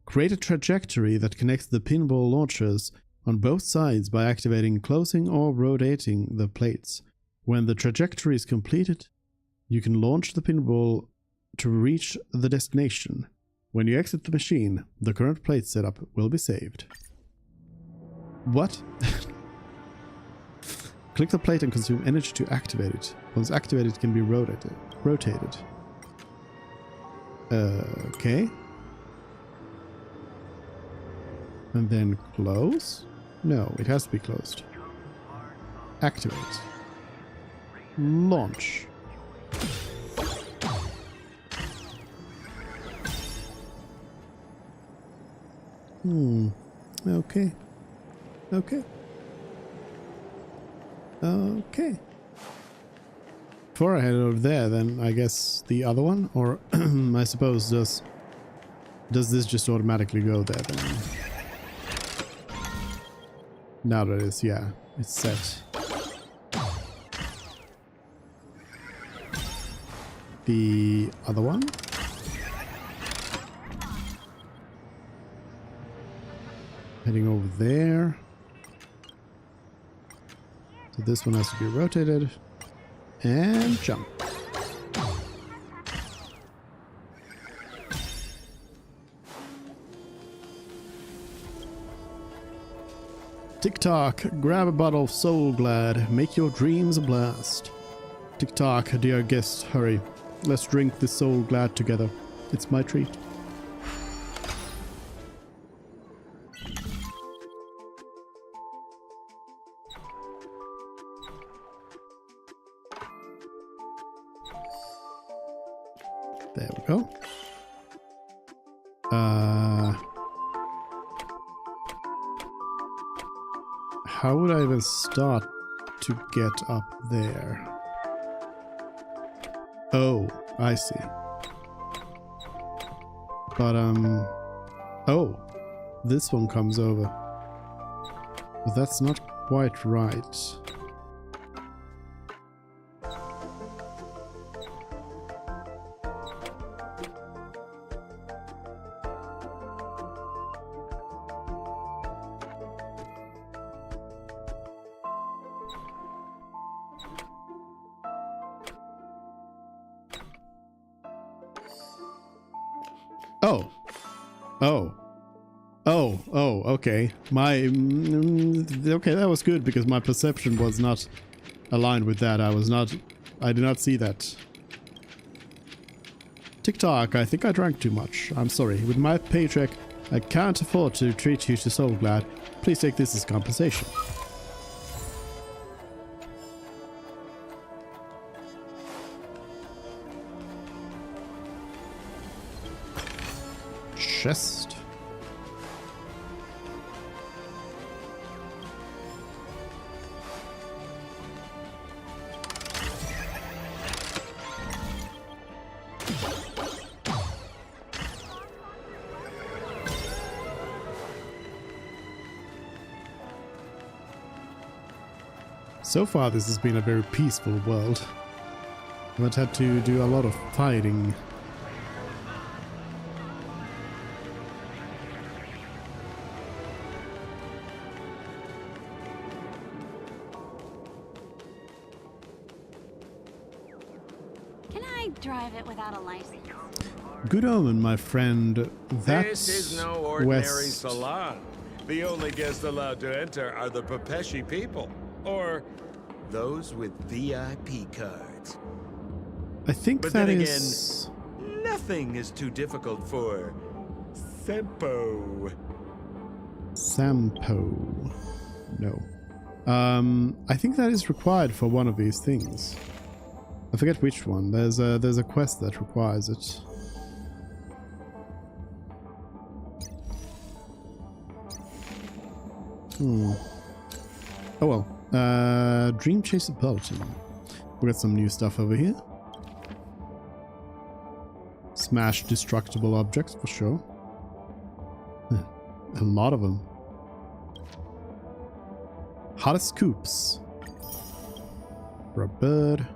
Create a trajectory that connects the pinball launchers on both sides by activating closing or rotating the plates. When the trajectory is completed, you can launch the pinball to reach the destination. When you exit the machine, the current plate setup will be saved. What? Click the plate and consume energy to activate it. Once activated, it can be rotated. Okay. And then close? No, it has to be closed. Activate. Launch. Okay. Okay. Okay. Before I head over there, then I guess the other one, or I suppose does this just automatically go there then? Now that is, yeah, it's set. The other one? Heading over there. So this one has to be rotated. And jump. Tick-tock, grab a bottle of Soul Glad, make your dreams a blast. Tick-tock, dear guest, hurry. Let's drink the Soul Glad together. It's my treat. There we go. How would I even start to get up there? Oh, I see. But, oh, this one comes over. But that's not quite right. Okay. Okay, that was good because my perception was not aligned with that. I did not see that. Tick-tock, I think I drank too much. I'm sorry. With my paycheck, I can't afford to treat you to Soul Glad. Please take this as compensation. Chest. So far this has been a very peaceful world. I haven't had to do a lot of fighting. Can I drive it without a license? Good omen, my friend. That's This is no ordinary west. salon. The only guests allowed to enter are the Pepeshi people, or those with VIP cards. I think But that then is... again, nothing is too difficult for Sempo. Sampo. No. I think that is required for one of these things. I forget which one. There's a quest that requires it. Oh well. Dream Chaser Peloton. We got some new stuff over here. Smash destructible objects for sure. A lot of them. Hottest scoops. For a bird.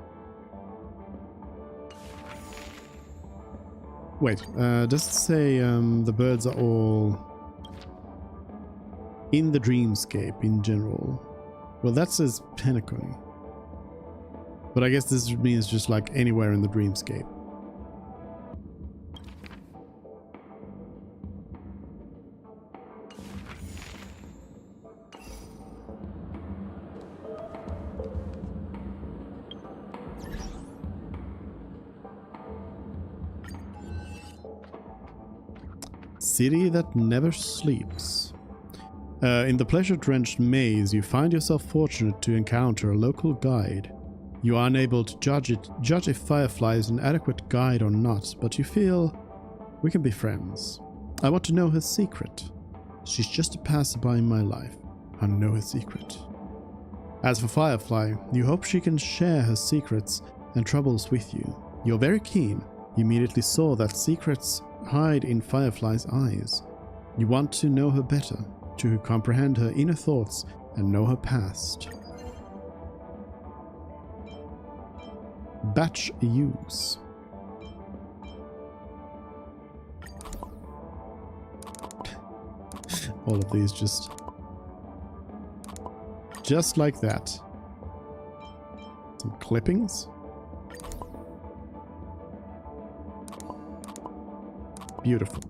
Wait, does it say the birds are all in the dreamscape in general? Well, that says Penacony. But I guess this means just like anywhere in the dreamscape. City that never sleeps. In the pleasure-drenched maze, you find yourself fortunate to encounter a local guide. You are unable to judge if Firefly is an adequate guide or not, but you feel we can be friends. I want to know her secret. She's just a passerby in my life. I know her secret. As for Firefly, you hope she can share her secrets and troubles with you. You're very keen. You immediately saw that secrets hide in Firefly's eyes. You want to know her better, to comprehend her inner thoughts and know her past. Batch use. All of these just like that. Some clippings. Beautiful.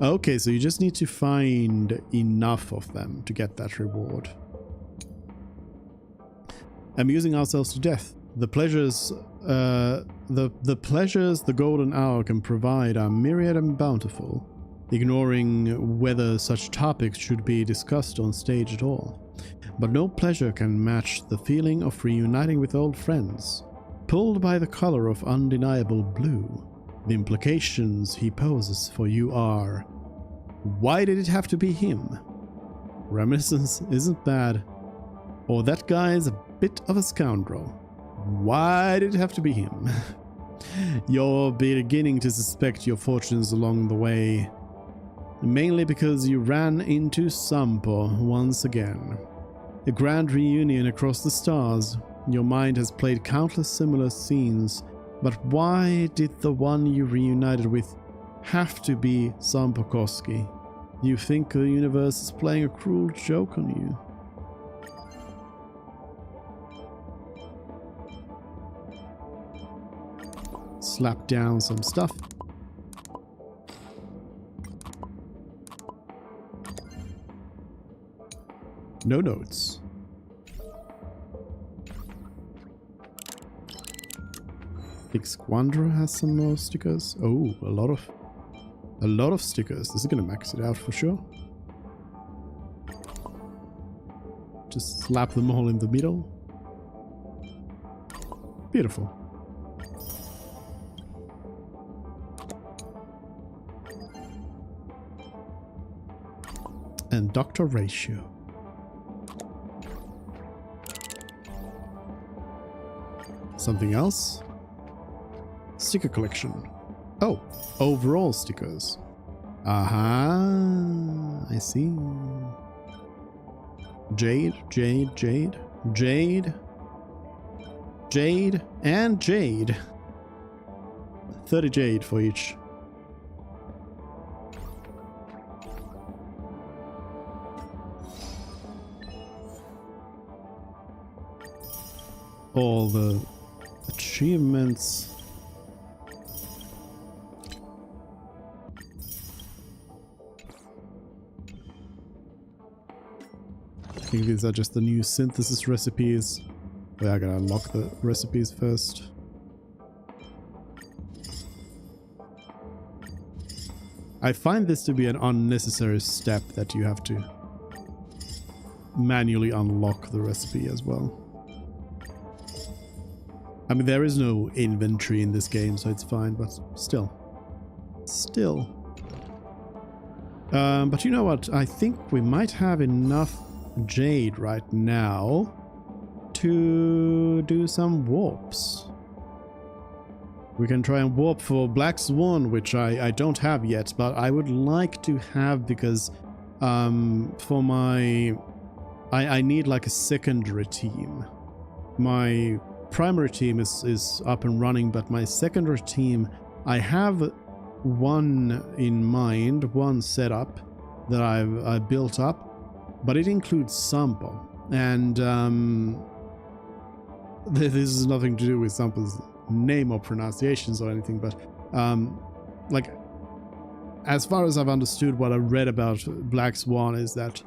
Okay, so you just need to find enough of them to get that reward. Amusing ourselves to death. The pleasures the golden hour can provide are myriad and bountiful, ignoring whether such topics should be discussed on stage at all. But no pleasure can match the feeling of reuniting with old friends. Pulled by the color of undeniable blue, the implications he poses for you are, why did it have to be him? Reminiscence isn't bad. Or that guy's a bit of a scoundrel. Why did it have to be him? You're beginning to suspect your fortunes along the way, mainly because you ran into Sampo once again. A grand reunion across the stars. Your mind has played countless similar scenes, but why did the one you reunited with have to be Sampo Koski? You think the universe is playing a cruel joke on you? Slap down some stuff. No notes. Big Squanderer has some more stickers. Oh, a lot of stickers. This is gonna max it out for sure. Just slap them all in the middle. Beautiful. And Dr. Ratio. Something else? Sticker collection. Oh, overall stickers. Aha, I see. Jade, Jade, Jade, Jade, Jade, and Jade. 30 Jade for each. All the achievements. I think these are just the new synthesis recipes. But I gotta unlock the recipes first. I find this to be an unnecessary step that you have to manually unlock the recipe as well. I mean, there is no inventory in this game, so it's fine, but still. But you know what? I think we might have enough Jade right now to do some warps. We can try and warp for Black Swan, which I don't have yet, but I would like to have because for my... I need like a secondary team. My primary team is up and running, but my secondary team, I have one in mind, one setup that I've built up, but it includes Sampo, and this has nothing to do with Sampo's name or pronunciations or anything, but like, as far as I've understood, what I read about Black Swan is that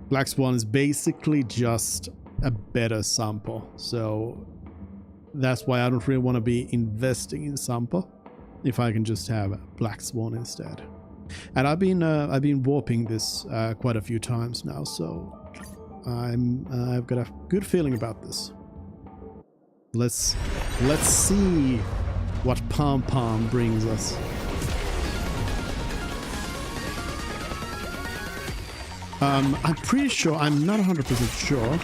Black Swan is basically just a better Sampo, so that's why I don't really want to be investing in Sampo if I can just have Black Swan instead. And I've been warping this quite a few times now, so I've got a good feeling about this. Let's see what Pom Pom brings us. I'm pretty sure, I'm not 100% sure.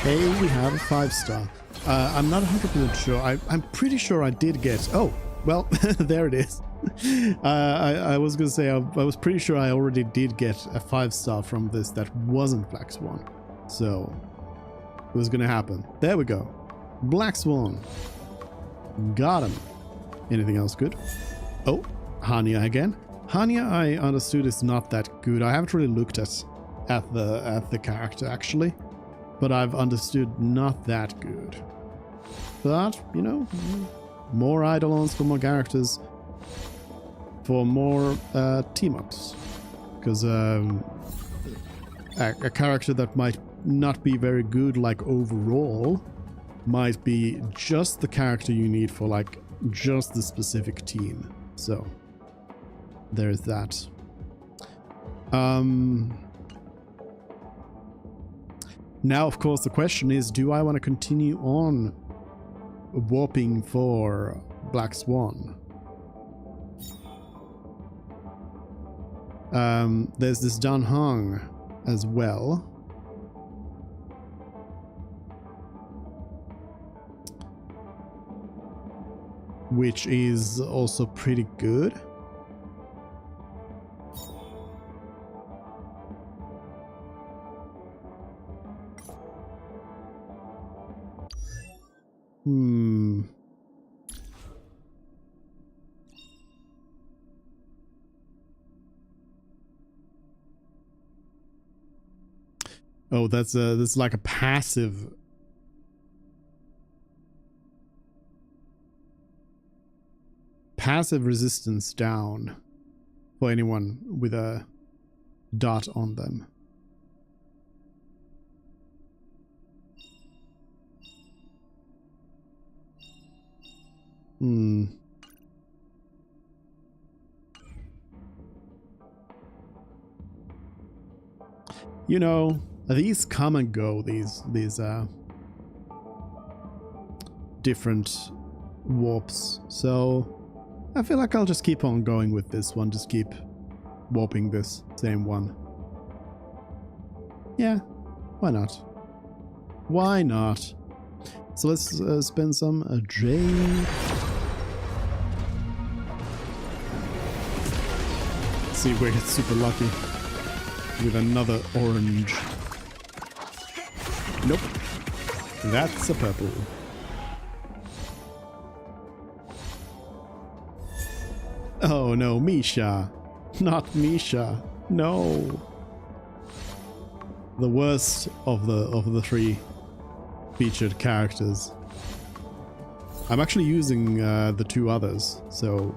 Hey, we have a 5-star. I'm not 100% sure. I'm pretty sure I did get... Oh, well, there it is. I was gonna say I was pretty sure I already did get a 5-star from this that wasn't Black Swan, so it was gonna happen. There we go, Black Swan, got him. Anything else good? Oh, Hanya again. Hanya, I understood, is not that good. I haven't really looked at the character actually, but I've understood not that good. But you know, more eidolons for more characters, for more team-ups, because a character that might not be very good like overall might be just the character you need for like just the specific team. So there's that. Now of course the question is, do I want to continue on warping for Black Swan? There's this Dan Hong as well. Which is also pretty good. Oh, that's like a passive. Passive resistance down for anyone with a dot on them. You know, these come and go, these different warps, so I feel like I'll just keep on going with this one, just keep warping this same one. Yeah, why not? Why not? So let's spend some jade. See if we get super lucky with another orange. Nope, that's a purple. Oh no, Misha. Not Misha. No. The worst of the three featured characters. I'm actually using the two others, so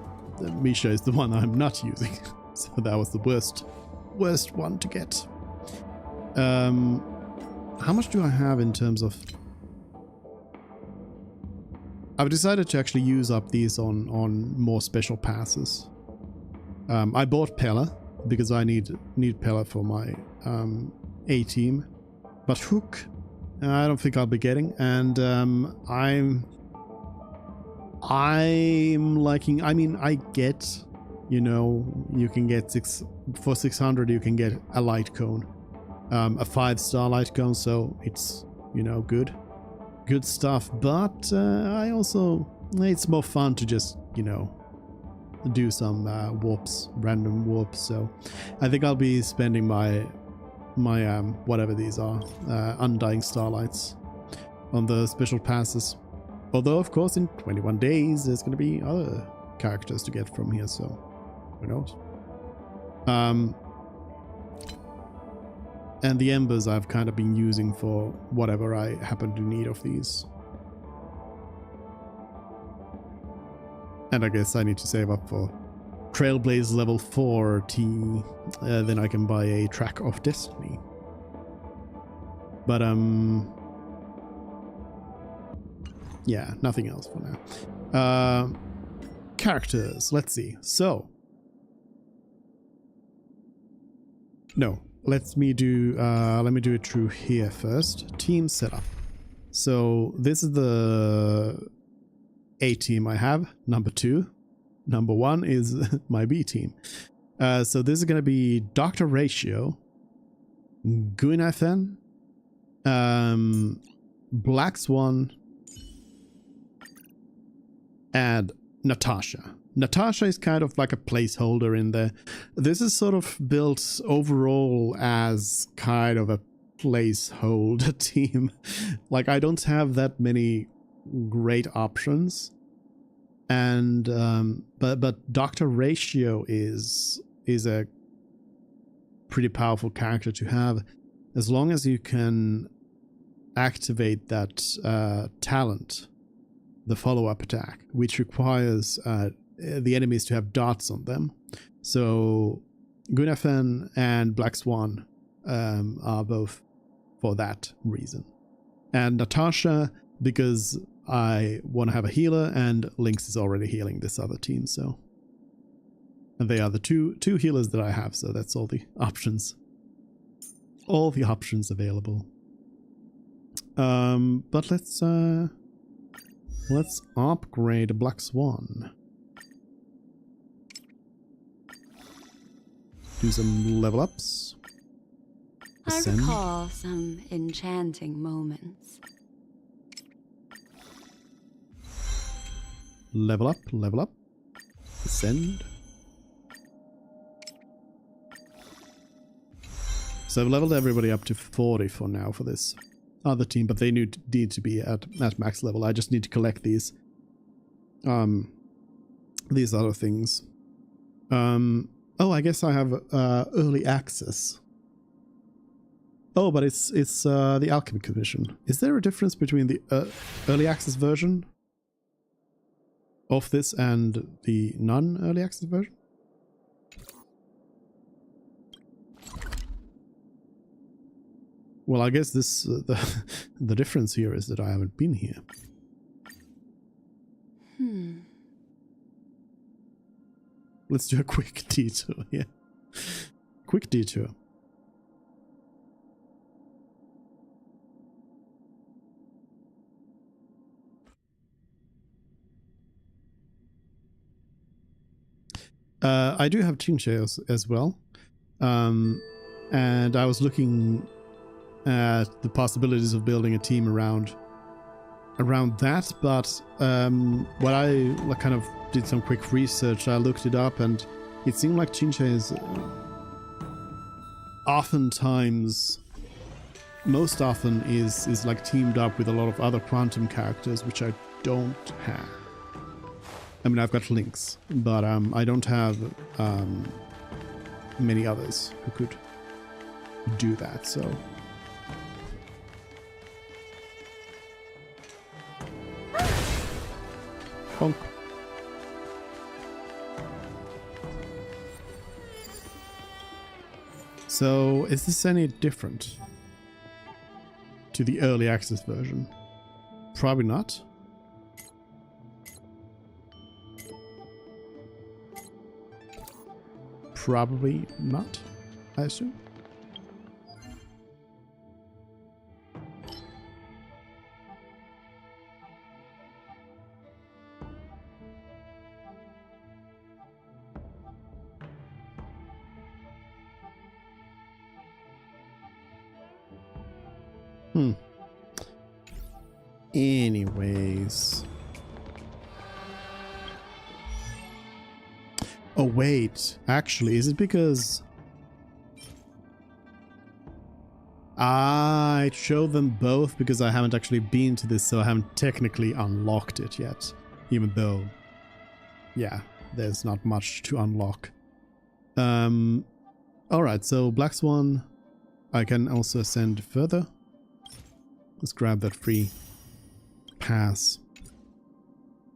Misha is the one I'm not using. So that was the worst one to get. How much do I have in terms of... I've decided to actually use up these on more special passes. I bought Pella because I need Pella for my A team, but Hook I don't think I'll be getting, and I'm liking. I mean, I get, you know, you can get for 600 you can get a light cone, a 5-star light cone, so it's, you know, good stuff. But I also, it's more fun to just, you know, do some random warps. So I think I'll be spending my whatever these are, Undying Starlights on the special passes. Although of course in 21 days there's going to be other characters to get from here, so who knows. And the embers I've kind of been using for whatever I happen to need of these. And I guess I need to save up for Trailblaze level 4 T, then I can buy a Track of Destiny. But yeah, nothing else for now. Characters, let's see. So no, let me do it through here first. Team setup. So this is the A team I have, number 2. Number 1 is my B team. So this is going to be Dr. Ratio, Guinathan, Black Swan, and Natasha. Natasha is kind of like a placeholder in there. This is sort of built overall as kind of a placeholder team. Like, I don't have that many great options. And but Dr. Ratio is a pretty powerful character to have, as long as you can activate that talent, the follow-up attack, which requires the enemies to have dots on them. So Guinevere and Black Swan are both for that reason. And Natasha, because I want to have a healer, and Lynx is already healing this other team, so. And they are the two healers that I have, so that's all the options. All the options available. But let's upgrade Black Swan. Do some level ups. Ascend. I recall some enchanting moments. Level up, level up. Ascend. So I've leveled everybody up to 40 for now for this other team, but they need to be at max level. I just need to collect these other things. Oh, I guess I have early access. Oh, but it's the Alchemy Commission. Is there a difference between the early access version of this and the non-early access version? Well, I guess this the difference here is that I haven't been here. Let's do a quick detour here. Quick detour. I do have team shares as well. And I was looking at the possibilities of building a team around that, but when I kind of did some quick research, I looked it up, and it seemed like Chinche is most often is like teamed up with a lot of other quantum characters, which I don't have. I mean, I've got Lynx, but I don't have many others who could do that, so. Bonk. So, is this any different to the early access version? Probably not. Probably not, I assume. Anyways. Oh wait, actually, is it because I showed them both because I haven't actually been to this, so I haven't technically unlocked it yet, even though, yeah, there's not much to unlock. Alright, so Black Swan, I can also ascend further. Let's grab that free pass.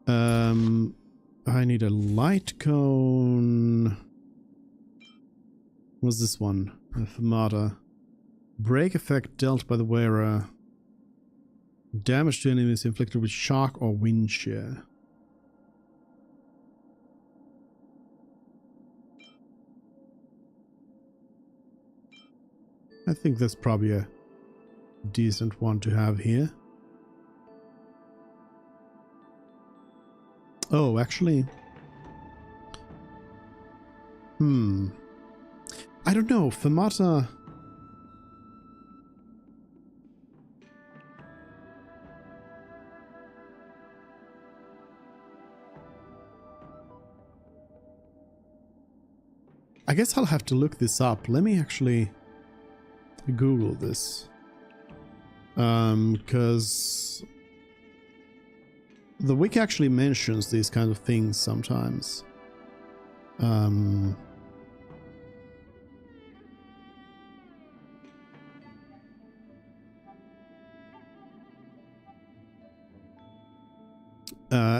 I need a light cone. What's this one? A Famata. Break effect dealt by the wearer. Damage to enemies inflicted with shock or wind shear. I think that's probably a decent one to have here. Oh, actually. I don't know. Famata. I guess I'll have to look this up. Let me actually Google this. Because the wiki actually mentions these kind of things sometimes.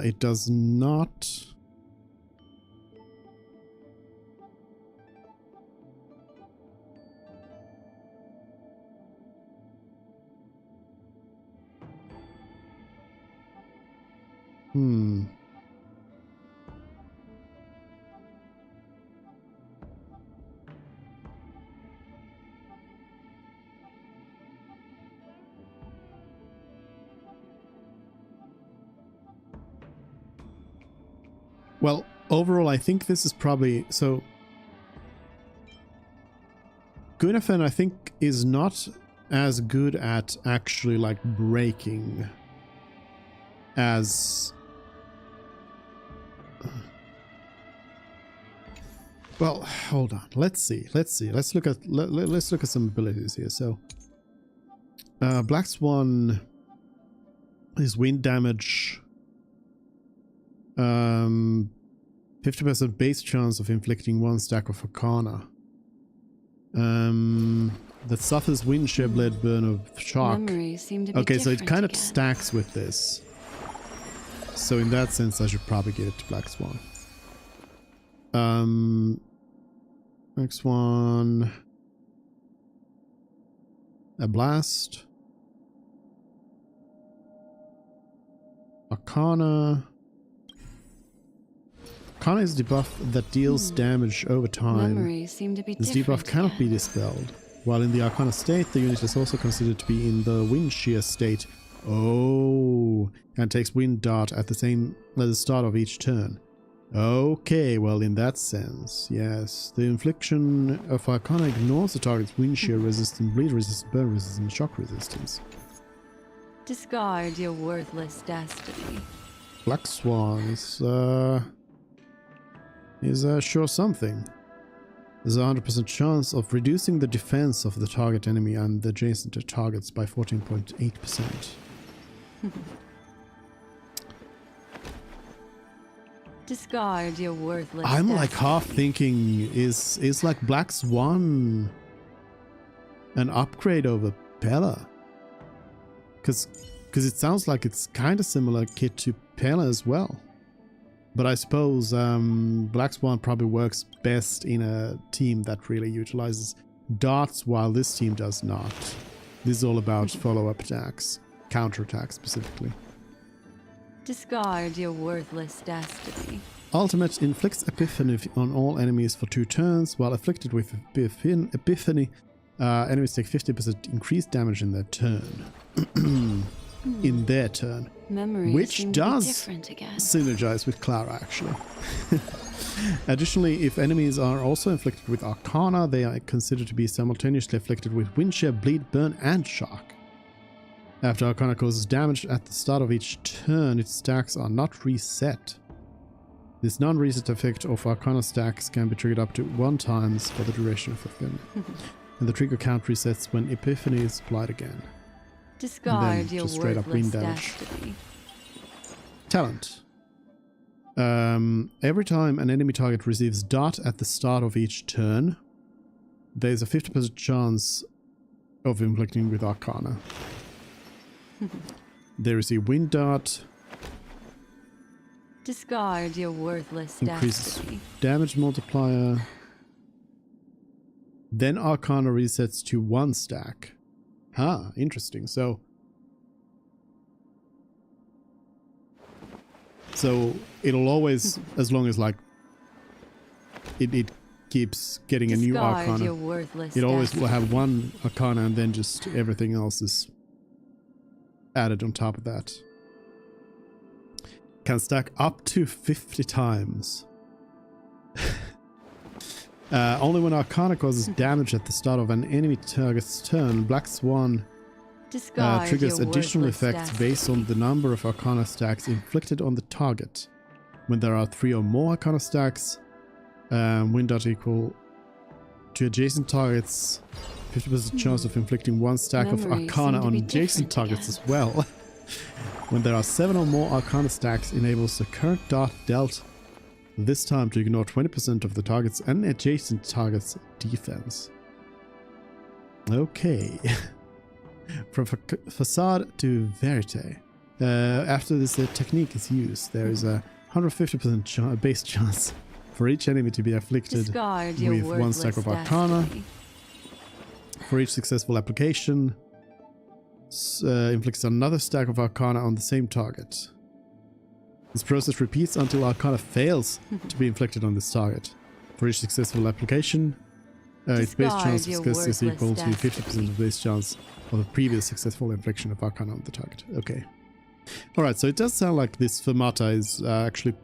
It does not. Well, overall, I think this is probably... So, Guinevere, I think, is not as good at actually, like, breaking as... Well, hold on. Let's see. Let's look at some abilities here. So, Black Swan is wind damage. 50% base chance of inflicting 1 stack of Arcana. That suffers wind shear blade burn of shock. Memories seem to be okay, so it kind of again. stacks with this. So in that sense, I should probably give it to Black Swan. Next one. A blast. Arcana. Arcana is a debuff that deals damage over time. Memories seem to be This debuff cannot be dispelled. While in the Arcana state, the unit is also considered to be in the wind shear state. Oh, and takes wind dart at the start of each turn. Okay, well in that sense, yes. The infliction of Arcana ignores the target's wind shear resistance, bleed resistance, burn resistance, shock resistance. Discard your worthless destiny. Black Swan is sure something. There's a 100% chance of reducing the defense of the target enemy and the adjacent targets by 14.8%. Discard your worthless I'm destiny. like half thinking, is like Black Swan an upgrade over Pella? Because it sounds like it's kind of similar kit to Pella as well. But I suppose Black Swan probably works best in a team that really utilizes darts, while this team does not. This is all about follow-up attacks, counter-attacks specifically. Discard your worthless destiny. Ultimate inflicts Epiphany on all enemies for 2 turns. While afflicted with Epiphany, enemies take 50% increased damage in their turn. In their turn. Memories Which seem does to be different again. synergize with Clara, actually. Additionally, if enemies are also inflicted with Arcana, they are considered to be simultaneously afflicted with wind shear, bleed, burn, and shock. After Arcana causes damage at the start of each turn, its stacks are not reset. This non-reset effect of Arcana stacks can be triggered up to 1 times for the duration of the thing. And the trigger count resets when Epiphany is applied again. Discard your just straight up wind worthless damage. destiny. Talent. Every time an enemy target receives dart at the start of each turn, there's a 50% chance of inflicting with Arcana. They receive wind dart, Discard your worthless increases destiny. damage multiplier. Then Arcana resets to 1 stack. Huh, interesting. So it'll always, as long as like it keeps getting a new Discard Arcana, your worthless it always will destiny. have 1 Arcana and then just everything else is added on top of that. Can stack up to 50 times. Only when Arcana causes damage at the start of an enemy target's turn, Black Swan Discard triggers your additional worthless effects destiny. based on the number of Arcana stacks inflicted on the target. When there are 3 or more Arcana stacks, wind dot equal to adjacent targets. 50% chance of inflicting 1 stack of Memories Arcana seem to on be adjacent different targets again. as well. When there are 7 or more Arcana stacks, enables the current dart dealt this time to ignore 20% of the target's and adjacent target's defense. Okay. From Facade to Verite. After this technique is used, there is a 150% base chance for each enemy to be afflicted Discard your with 1 stack of worthless Arcana. destiny. For each successful application, inflicts another stack of Arcana on the same target. This process repeats until Arcana fails to be inflicted on this target. For each successful application, its base Discard chance of your success is equal to worthless 50% of the base chance of the previous successful infliction of Arcana on the target. Okay. Alright, so it does sound like this Fermata is actually...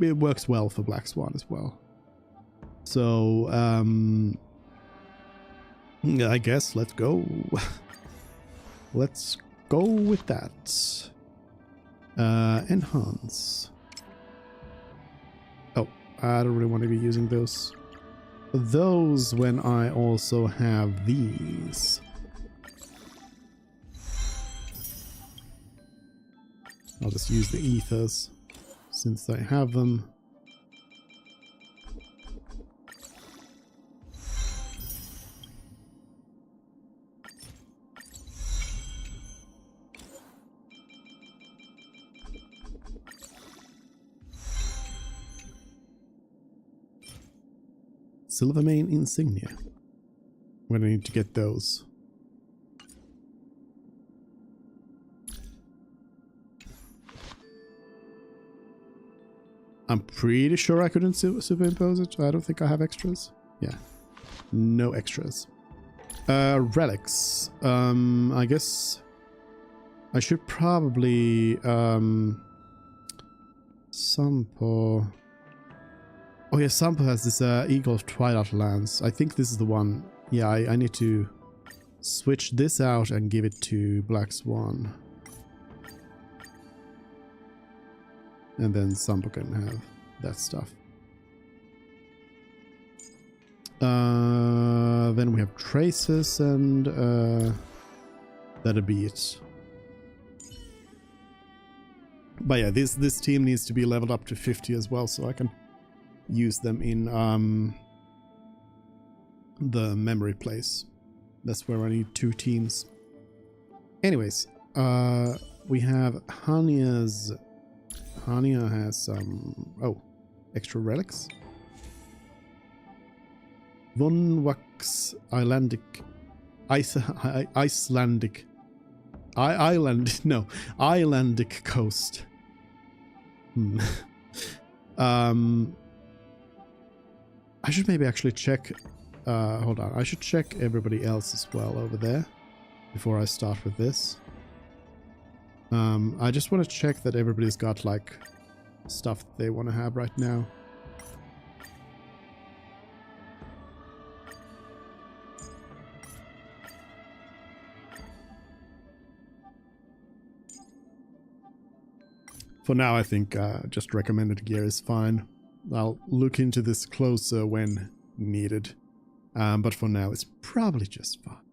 It works well for Black Swan as well. So, I guess let's go. Let's go with that. Enhance. Oh, I don't really want to be using those. Those when I also have these. I'll just use the ethers since I have them. Silvermane insignia. When I need to get those. I'm pretty sure I couldn't superimpose it. I don't think I have extras. Yeah. No extras. Relics. I guess I should probably Sampo. Oh yeah, Sampo has this Eagle of Twilight Lands. I think this is the one. Yeah, I need to switch this out and give it to Black Swan. And then Sampo can have that stuff. Then we have Traces and that'll be it. But yeah, this team needs to be leveled up to 50 as well, so I can use them in the memory place. That's where I need 2 teams. Anyways, we have Hanya's... Hanya has some... Oh, extra relics. Vonwax Icelandic... Icelandic... Islandic coast. I should maybe actually check... hold on, I should check everybody else as well over there before I start with this. I just want to check that everybody's got, like, stuff they want to have right now. For now, I think just recommended gear is fine. I'll look into this closer when needed. But for now, it's probably just fine.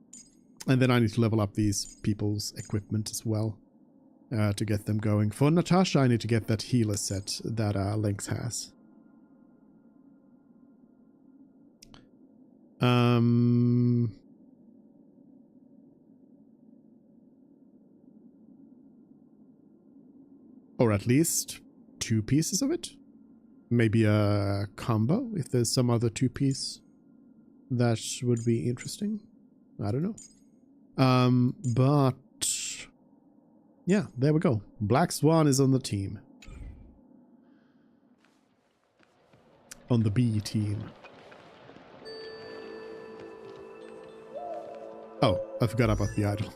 And then I need to level up these people's equipment as well. To get them going. For Natasha, I need to get that healer set that Lynx has. Or at least 2 pieces of it. Maybe a combo if there's some other 2-piece that would be interesting. I don't know. But yeah, there we go. Black Swan is on the team. On the B team. Oh, I forgot about the idol.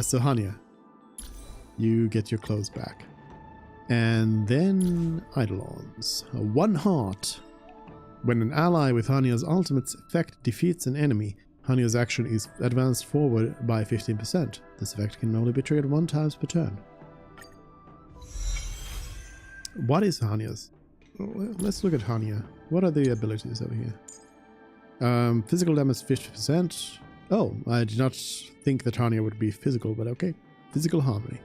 So Hanya, you get your clothes back. And then Eidolons. 1 heart. When an ally with Hanya's ultimate effect defeats an enemy, Hanya's action is advanced forward by 15%. This effect can only be triggered 1 time per turn. What is Hanya's? Let's look at Hanya. What are the abilities over here? Physical damage 50%. Oh, I did not think that Hania would be physical, but okay. Physical harmony.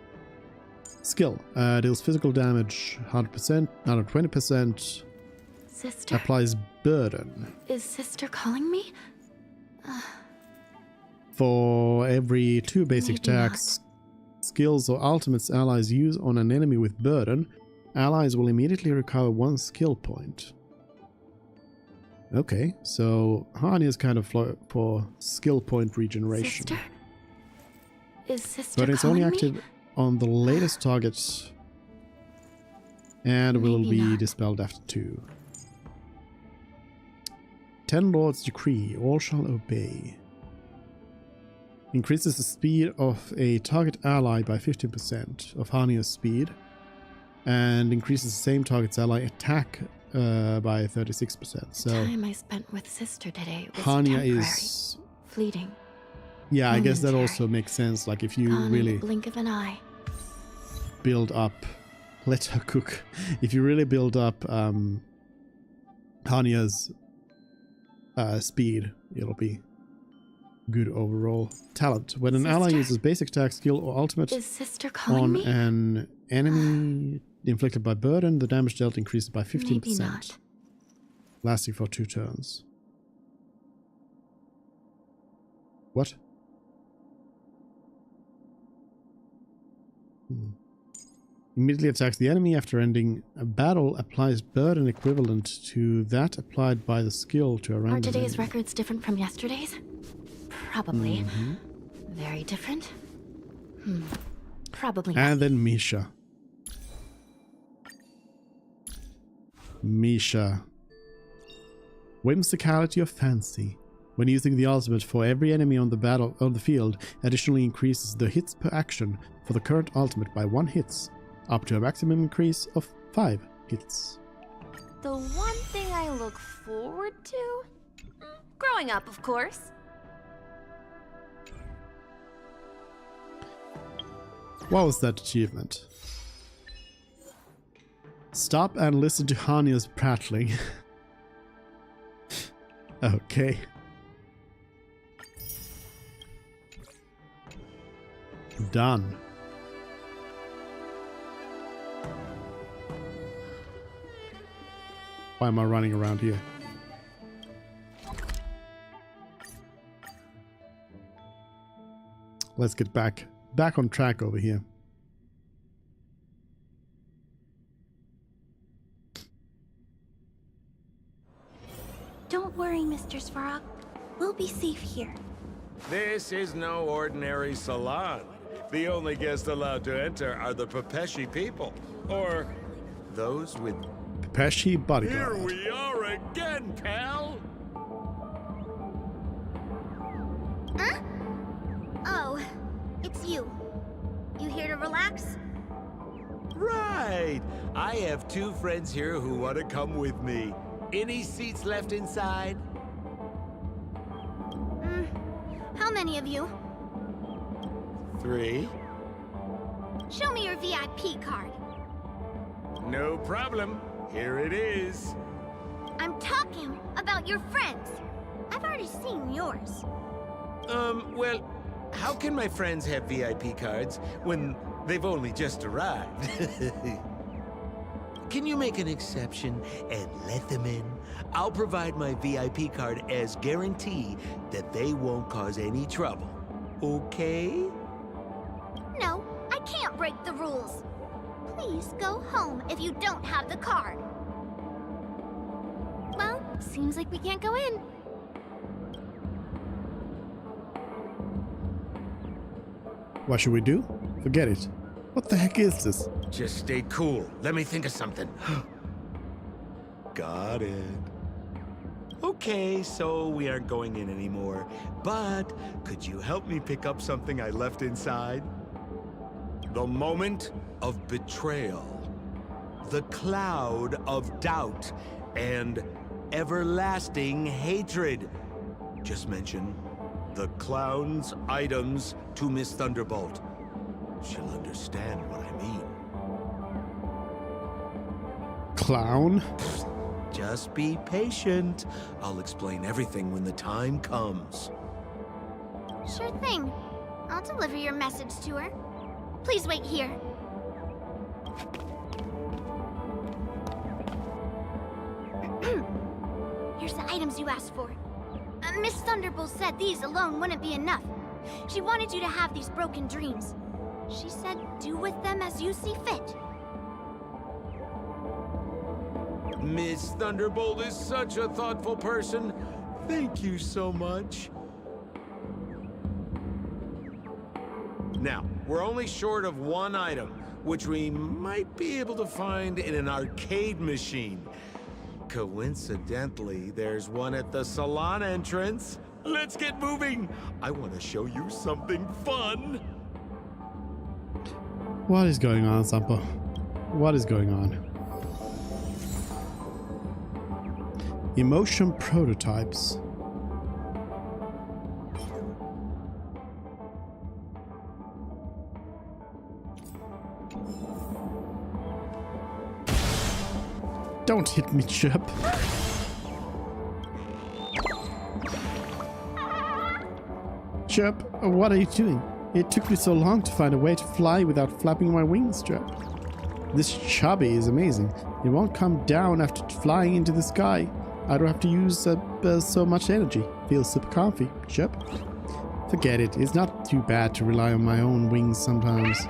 Skill. Deals physical damage 100%, 120%. Sister. Applies burden. Is Sister calling me? For every 2 basic attacks, skills or ultimates allies use on an enemy with burden, allies will immediately recover 1 skill point. Okay, so Hania is kind of for skill point regeneration. Sister? Is Sister But it's only calling active me? on the latest targets and will Maybe be not. dispelled after 2. 10 Lord's Decree, all shall obey. Increases the speed of a target ally by 15% of Hania's speed, and increases the same target's ally attack by 36%. So Time I spent with Sister today was Hania temporary, is, fleeting. yeah, I guess that momentary, also makes sense. Like if you gone in really the blink of an eye. build up, let her cook. If you really build up Hania's speed, it'll be good overall. Talent. When an ally Sister? uses basic attack, skill, or ultimate Is Sister calling on me? an enemy inflicted by burden, the damage dealt increases by 15%. Maybe not. Lasting for 2 turns. What? Immediately attacks the enemy after ending a battle, applies burden equivalent to that applied by the skill to a random Are today's enemy. records different from yesterday's? Probably. Mhm. Very different? Probably not. And then Misha. Misha. Whimsicality of Fancy. When using the ultimate for every enemy on the field, additionally increases the hits per action for the current ultimate by 1 hit, up to a maximum increase of 5 hits. The one thing I look forward to? Growing up, of course. What was that achievement? Stop and listen to Hania's prattling. Okay. Done. Why am I running around here? Let's get back on track over here. Don't worry, Mr. Svarog. We'll be safe here. This is no ordinary salon. The only guests allowed to enter are the Pepeshi people, or those with... Pepeshi bodyguard. Here we are again, pal! Huh? Oh, it's you. You here to relax? Right! I have 2 friends here who want to come with me. Any seats left inside? How many of you? 3. Show me your VIP card. No problem. Here it is. I'm talking about your friends. I've already seen yours. Well, how can my friends have VIP cards when they've only just arrived? Can you make an exception and let them in? I'll provide my VIP card as guarantee that they won't cause any trouble. Okay? No, I can't break the rules. Please go home if you don't have the card. Well, seems like we can't go in. What should we do? Forget it. What the heck is this? Just stay cool. Let me think of something. Got it. Okay, so we aren't going in anymore. But could you help me pick up something I left inside? The moment of betrayal. The cloud of doubt and everlasting hatred. Just mention the clown's items to Miss Thunderbolt. She'll understand what I mean. Clown? Just be patient. I'll explain everything when the time comes. Sure thing. I'll deliver your message to her. Please wait here. Here's the items you asked for. Miss Thunderbolt said these alone wouldn't be enough. She wanted you to have these broken dreams. She said do with them as you see fit. Miss Thunderbolt is such a thoughtful person. Thank you so much. Now, we're only short of one item, which we might be able to find in an arcade machine. Coincidentally, there's one at the salon entrance. Let's get moving. I want to show you something fun. What is going on, Sampo? What is going on? Emotion prototypes. Don't hit me, Chip. Chip, what are you doing? It took me so long to find a way to fly without flapping my wings, Chip. This chubby is amazing. It won't come down after flying into the sky. I don't have to use so much energy. Feels super comfy, Chip. Forget it. It's not too bad to rely on my own wings sometimes.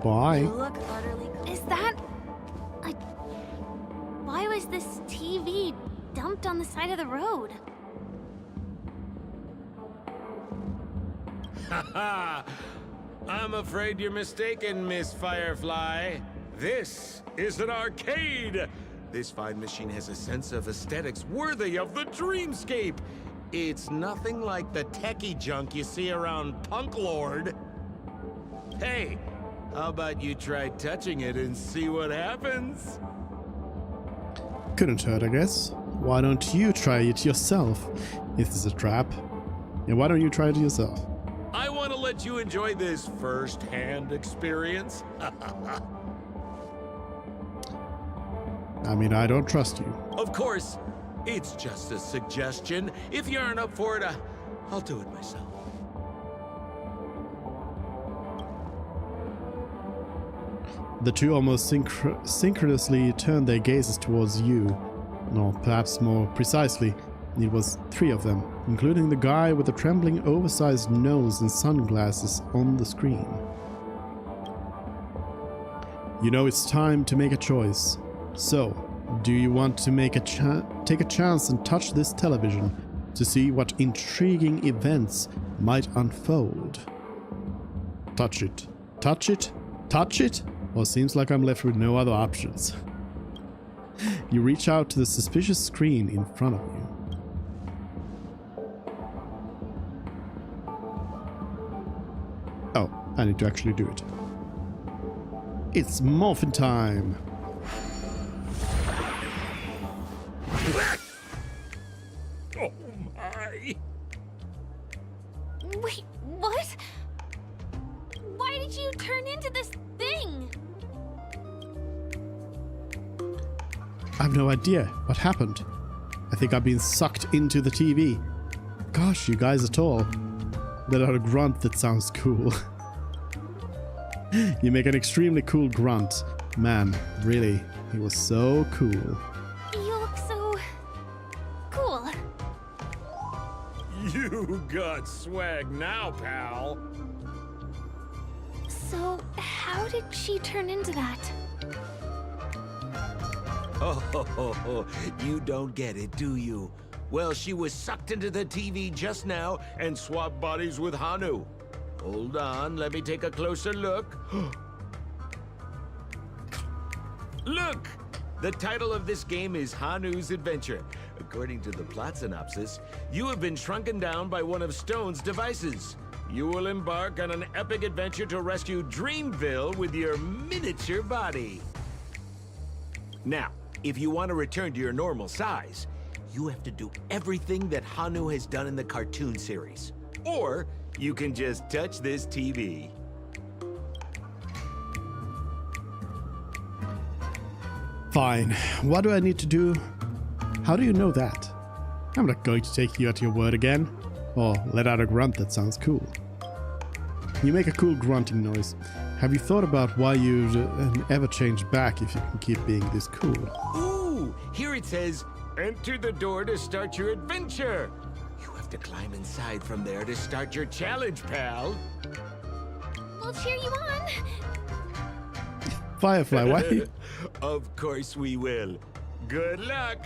Bye. Look utterly. Is that? Why was this TV dumped on the side of the road? Haha! I'm afraid you're mistaken, Miss Firefly. This is an arcade. This fine machine has a sense of aesthetics worthy of the dreamscape. It's nothing like the techie junk you see around Punk Lord. Hey, how about you try touching it and see what happens? Couldn't hurt, I guess. Why don't you try it yourself? If this is a trap. And why don't you try it yourself? I want to let you enjoy this first-hand experience. I mean, I don't trust you. Of course, it's just a suggestion. If you aren't up for it, I'll do it myself. The two almost synchronously turned their gazes towards you. No, perhaps more precisely, it was three of them, including the guy with the trembling oversized nose and sunglasses on the screen. You know it's time to make a choice. So, do you want to take a chance and touch this television to see what intriguing events might unfold? Touch it. Touch it. Touch it? Well, seems like I'm left with no other options. You reach out to the suspicious screen in front of you. Oh, I need to actually do it. It's morphin' time! Oh my! Wait, what? Why did you turn into this thing? I have no idea what happened. I think I've been sucked into the TV. Gosh, you guys are tall. Let out a grunt that sounds cool. You make an extremely cool grunt. Man, really, he was so cool. You look so... cool. You got swag now, pal. So, how did she turn into that? Oh, you don't get it, do you? Well, she was sucked into the TV just now and swapped bodies with Hanu. Hold on, let me take a closer look. Look! The title of this game is Hanu's Adventure. According to the plot synopsis, you have been shrunken down by one of Stone's devices. You will embark on an epic adventure to rescue Dreamville with your miniature body. Now, if you want to return to your normal size, you have to do everything that Hanu has done in the cartoon series. Or you can just touch this TV. Fine. What do I need to do? How do you know that? I'm not going to take you at your word again. Or let out a grunt that sounds cool. You make a cool grunting noise. Have you thought about why you'd ever change back if you can keep being this cool? Ooh, here it says, enter the door to start your adventure. You have to climb inside from there to start your challenge, pal. We'll cheer you on. Firefly, why? Of course we will. Good luck.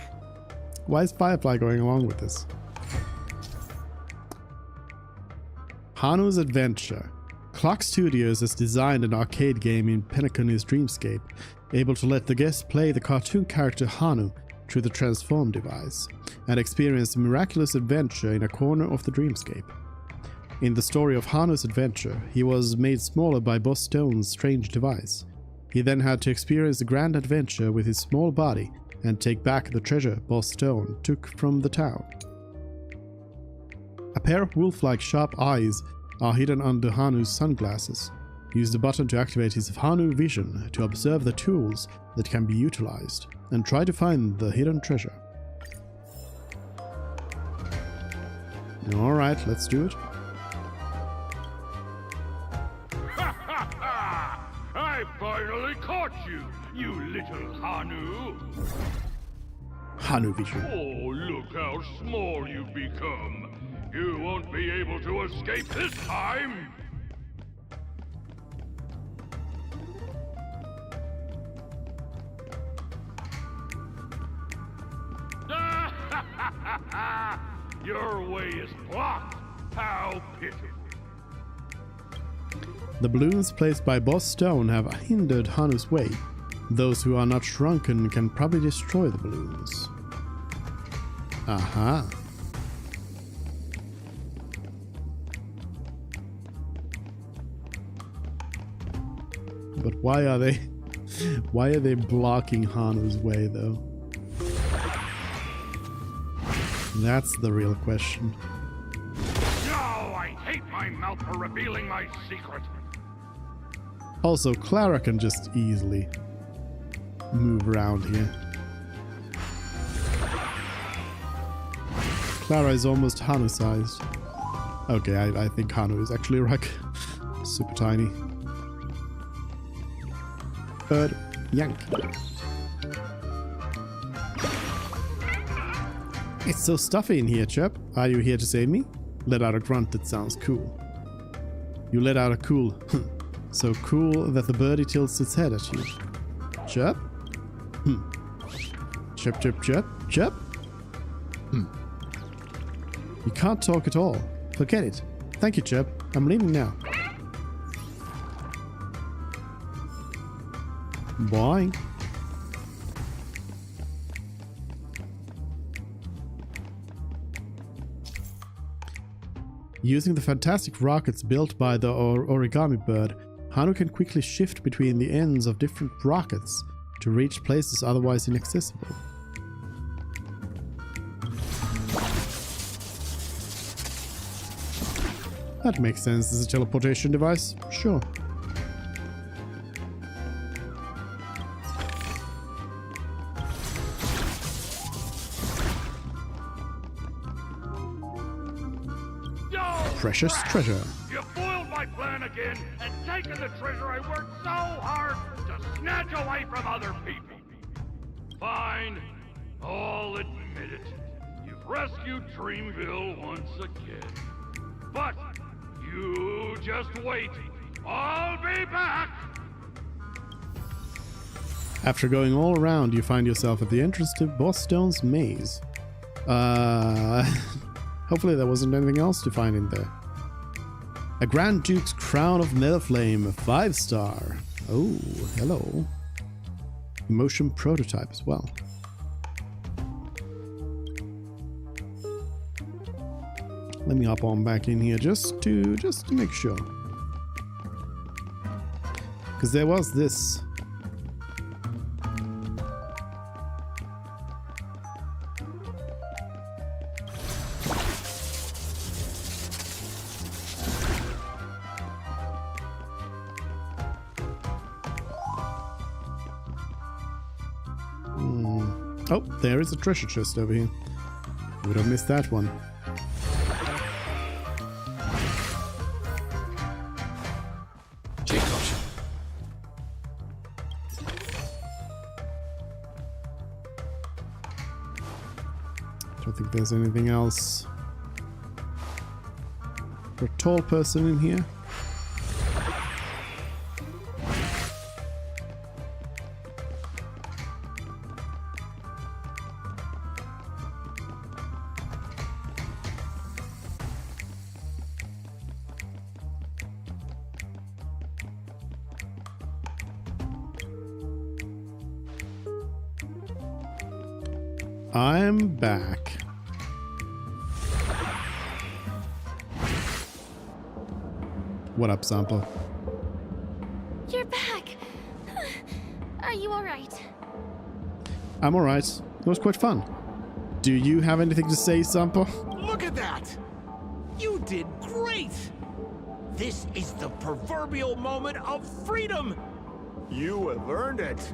Why is Firefly going along with this? Hanu's Adventure. Clock Studios has designed an arcade game in Penacony's dreamscape, able to let the guests play the cartoon character Hanu through the transform device, and experience a miraculous adventure in a corner of the dreamscape. In the story of Hanu's adventure, he was made smaller by Boss Stone's strange device. He then had to experience the grand adventure with his small body and take back the treasure Boss Stone took from the town. A pair of wolf-like sharp eyes are hidden under Hanu's sunglasses. Use the button to activate his Hanu vision to observe the tools that can be utilized and try to find the hidden treasure. Alright, let's do it. I finally caught you, you little Hanu. Hanu vision. Oh, look how small you've become. You won't be able to escape this time. Your way is blocked. How pitiful. The balloons placed by Boss Stone have hindered Hanu's way. Those who are not shrunken can probably destroy the balloons. Aha. But why are they blocking Hanu's way though? That's the real question. No, I hate my mouth for revealing my secret. Also, Clara can just easily move around here. Clara is almost Hanu-sized. Okay, I think Hanu is actually like super tiny. Bird, yank. It's so stuffy in here, chap. Are you here to save me? Let out a grunt that sounds cool. You let out a cool, so cool that the birdie tilts its head at you. Chirp? Chirp, chirp, chirp, chirp? You can't talk at all. Forget it. Thank you, Chirp. I'm leaving now. Bye. Using the fantastic rockets built by the origami bird, Hanu can quickly shift between the ends of different rockets to reach places otherwise inaccessible. That makes sense as a teleportation device, sure. Precious treasure. You foiled my plan again and taken the treasure I worked so hard to snatch away from other people. Fine, I'll admit it. You've rescued Dreamville once again. But you just wait. I'll be back! After going all around, you find yourself at the entrance to Boss Stone's maze. Hopefully there wasn't anything else to find in there. A Grand Duke's Crown of Metal Flame, 5-star. Oh, hello. Motion prototype as well. Let me hop on back in here just to make sure. Because there was this. Oh, there is a treasure chest over here. Would have missed that one. Don't think there's anything else for a tall person in here. I'm back. What up, Sampo? You're back. Are you alright? I'm alright. It was quite fun. Do you have anything to say, Sampo? Look at that! You did great! This is the proverbial moment of freedom! You have earned it.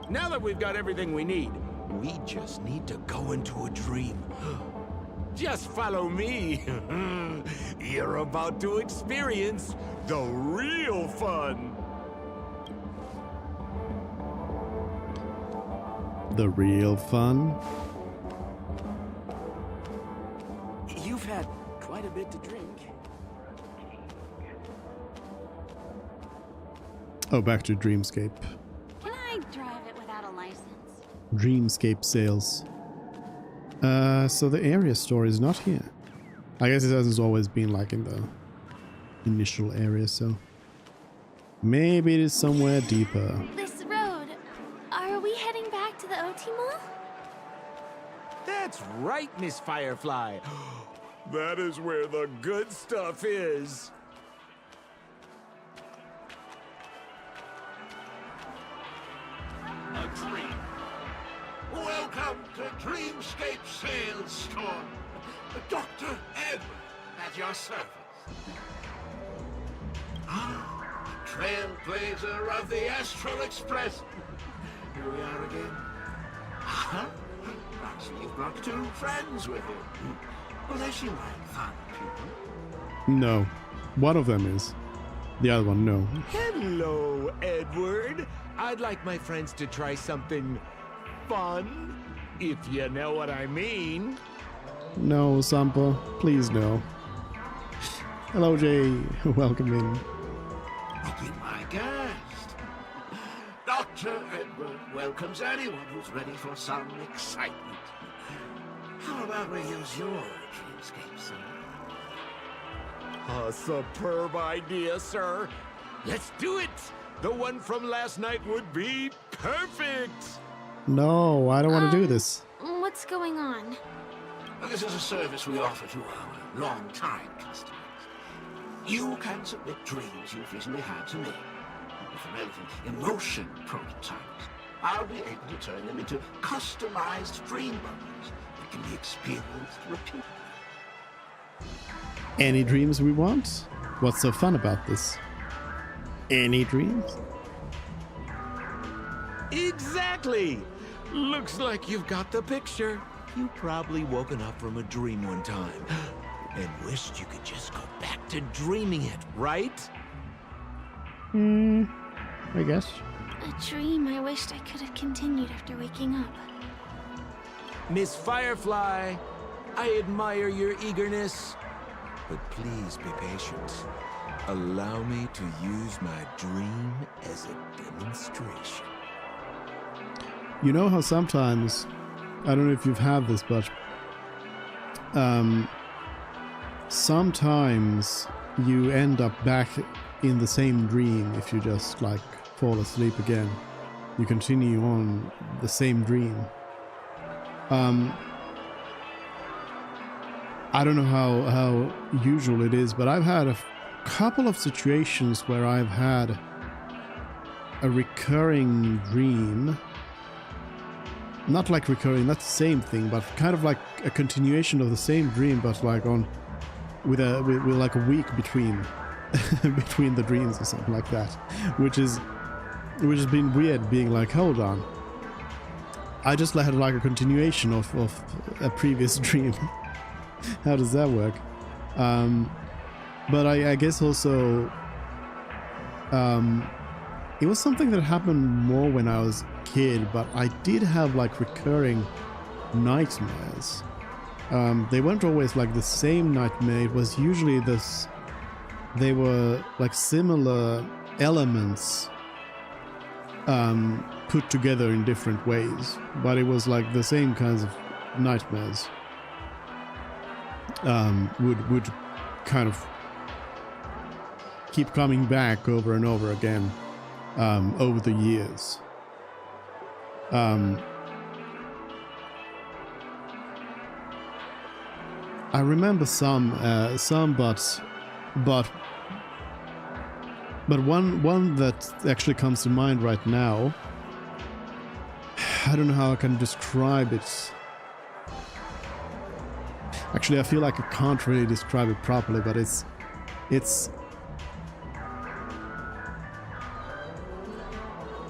Now that we've got everything we need, we just need to go into a dream. Just follow me. You're about to experience the real fun. The real fun? You've had quite a bit to drink. Oh, back to Dreamscape. Can I drive it without a license? Dreamscape sales. So the area store is not here. I guess it hasn't always been like in the initial area, so maybe it is somewhere deeper. This road, are we heading back to the OT Mall? That's right, Miss Firefly. That is where the good stuff is. A dream. Welcome to Dreamscape Sales Store. Dr. Edward at your service. Trailblazer of the Astral Express. Here we are again. Perhaps you've brought two friends with you. Well, they seem like fun people. No. One of them is. The other one, no. Hello, Edward. I'd like my friends to try something fun, if you know what I mean. No, Sampo. Please, no. Hello, Jay. Welcome in. Be my guest. Dr. Edward welcomes anyone who's ready for some excitement. How about we use your dreamscape, sir? A superb idea, sir. Let's do it. The one from last night would be perfect. No, I don't want to do this. What's going on? This is a service we offer to our long-time customers. You can submit dreams you've recently had to me. With relevant emotion prototypes, I'll be able to turn them into customized dream bubbles that can be experienced repeatedly. Any dreams we want? What's so fun about this? Any dreams? Exactly. Looks like you've got the picture. You probably woken up from a dream one time and wished you could just go back to dreaming it, right? I guess. A dream I wished I could have continued after waking up. Miss Firefly, I admire your eagerness, but please be patient. Allow me to use my dream as a demonstration. You know how sometimes, I don't know if you've had this, but sometimes you end up back in the same dream if you just like fall asleep again. You continue on the same dream. I don't know how usual it is, but I've had a couple of situations where I've had a recurring dream. Not like recurring, that's the same thing, but kind of like a continuation of the same dream, but like on with like a week between between the dreams or something like that, which has been weird. Being like, hold on, I just had like a continuation of a previous dream. How does that work? But I guess also it was something that happened more when I was a kid, but I did have like recurring nightmares. They weren't always like the same nightmare. It was usually this, they were like similar elements put together in different ways, but it was like the same kinds of nightmares would kind of keep coming back over and over again over the years. I remember some, but one that actually comes to mind right now. I don't know how I can describe it. Actually, I feel like I can't really describe it properly, but it's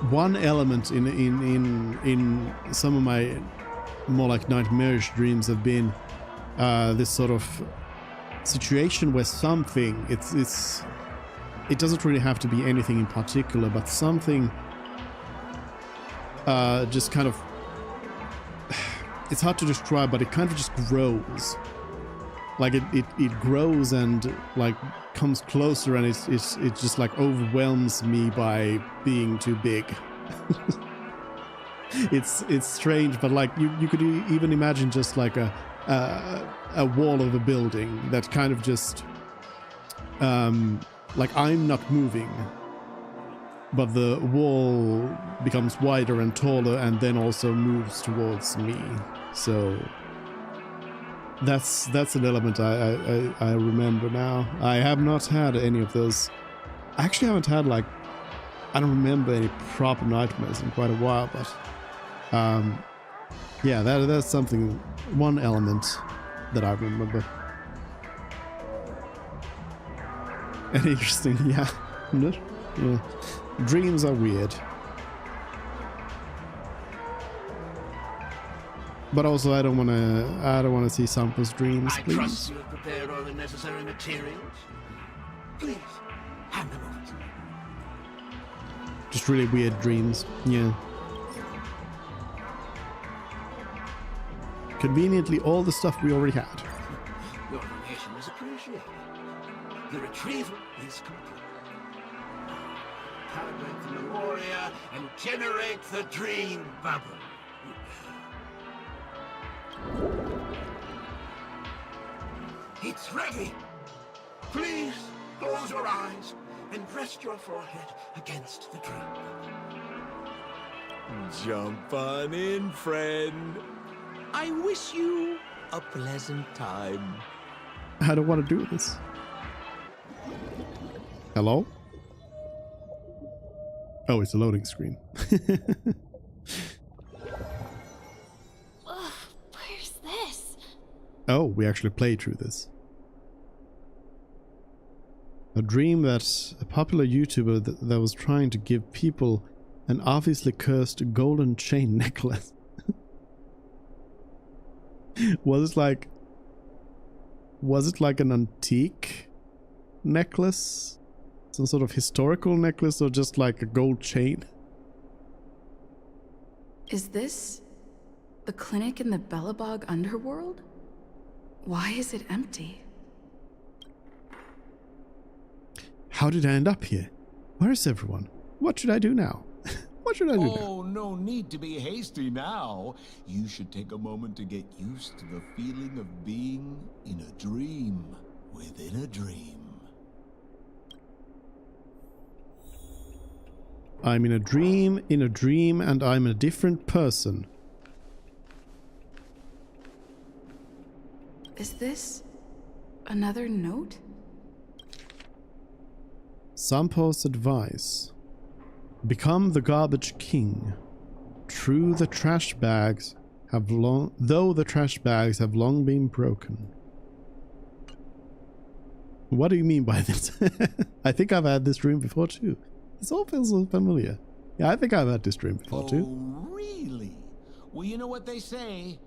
one element in some of my more like nightmarish dreams have been this sort of situation where something, it doesn't really have to be anything in particular, but something just kind of, it's hard to describe, but it kind of just grows. Like it grows and like comes closer, and it just like overwhelms me by being too big. It's strange, but like you could even imagine just like a wall of a building that kind of just like I'm not moving, but the wall becomes wider and taller and then also moves towards me. So that's an element I remember now. I have not had any of those. I actually haven't had like, I don't remember any proper nightmares in quite a while, but yeah, that's something, one element that I remember. And interesting, yeah. Yeah. Dreams are weird. But also, I don't want to see Sampo's dreams, please. I trust you have prepared all the necessary materials. Please, hand them over to me. Just really weird dreams, yeah. Conveniently, all the stuff we already had. Your donation is appreciated. The retrieval is complete. Calibrate the memoria and generate the dream bubble. It's ready. Please close your eyes and rest your forehead against the dream bubble. Jump on in, friend. I wish you a pleasant time. I don't want to do this. Hello? Oh, it's a loading screen. Ugh, where's this? Oh, we actually played through this. A dream that a popular YouTuber that was trying to give people an obviously cursed golden chain necklace. Was it like an antique necklace? Some sort of historical necklace, or just like a gold chain? Is this the clinic in the Bellabog underworld? Why is it empty? How did I end up here? Where is everyone? What should I do now? What should I do now? Oh, no need to be hasty now. You should take a moment to get used to the feeling of being in a dream within a dream. I'm in a dream, and I'm a different person. Is this another note? Sampo's advice. Become the garbage king. Though the trash bags have long been broken. What do you mean by this? I think I've had this dream before too. This all feels so familiar. Yeah, I think I've had this dream before too. Oh, really? Well, you know what they say.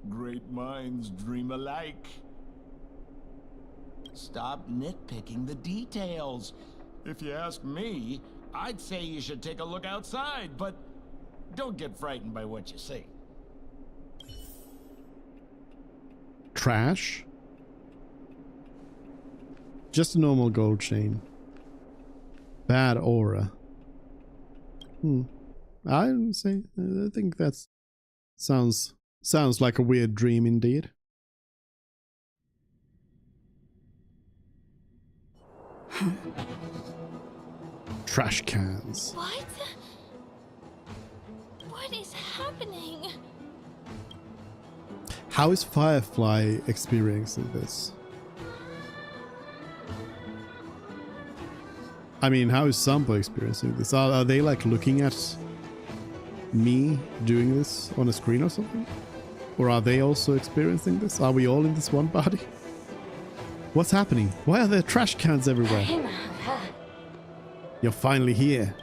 Great minds dream alike. Stop nitpicking the details. If you ask me, I'd say you should take a look outside, but don't get frightened by what you see. Trash? Just a normal gold chain. Bad aura. I think that sounds like a weird dream indeed. Trash cans. What? What is happening? How is Firefly experiencing this? I mean, how is Sampo experiencing this? Are they like looking at me doing this on a screen or something? Or are they also experiencing this? Are we all in this one body? What's happening? Why are there trash cans everywhere? You're finally here.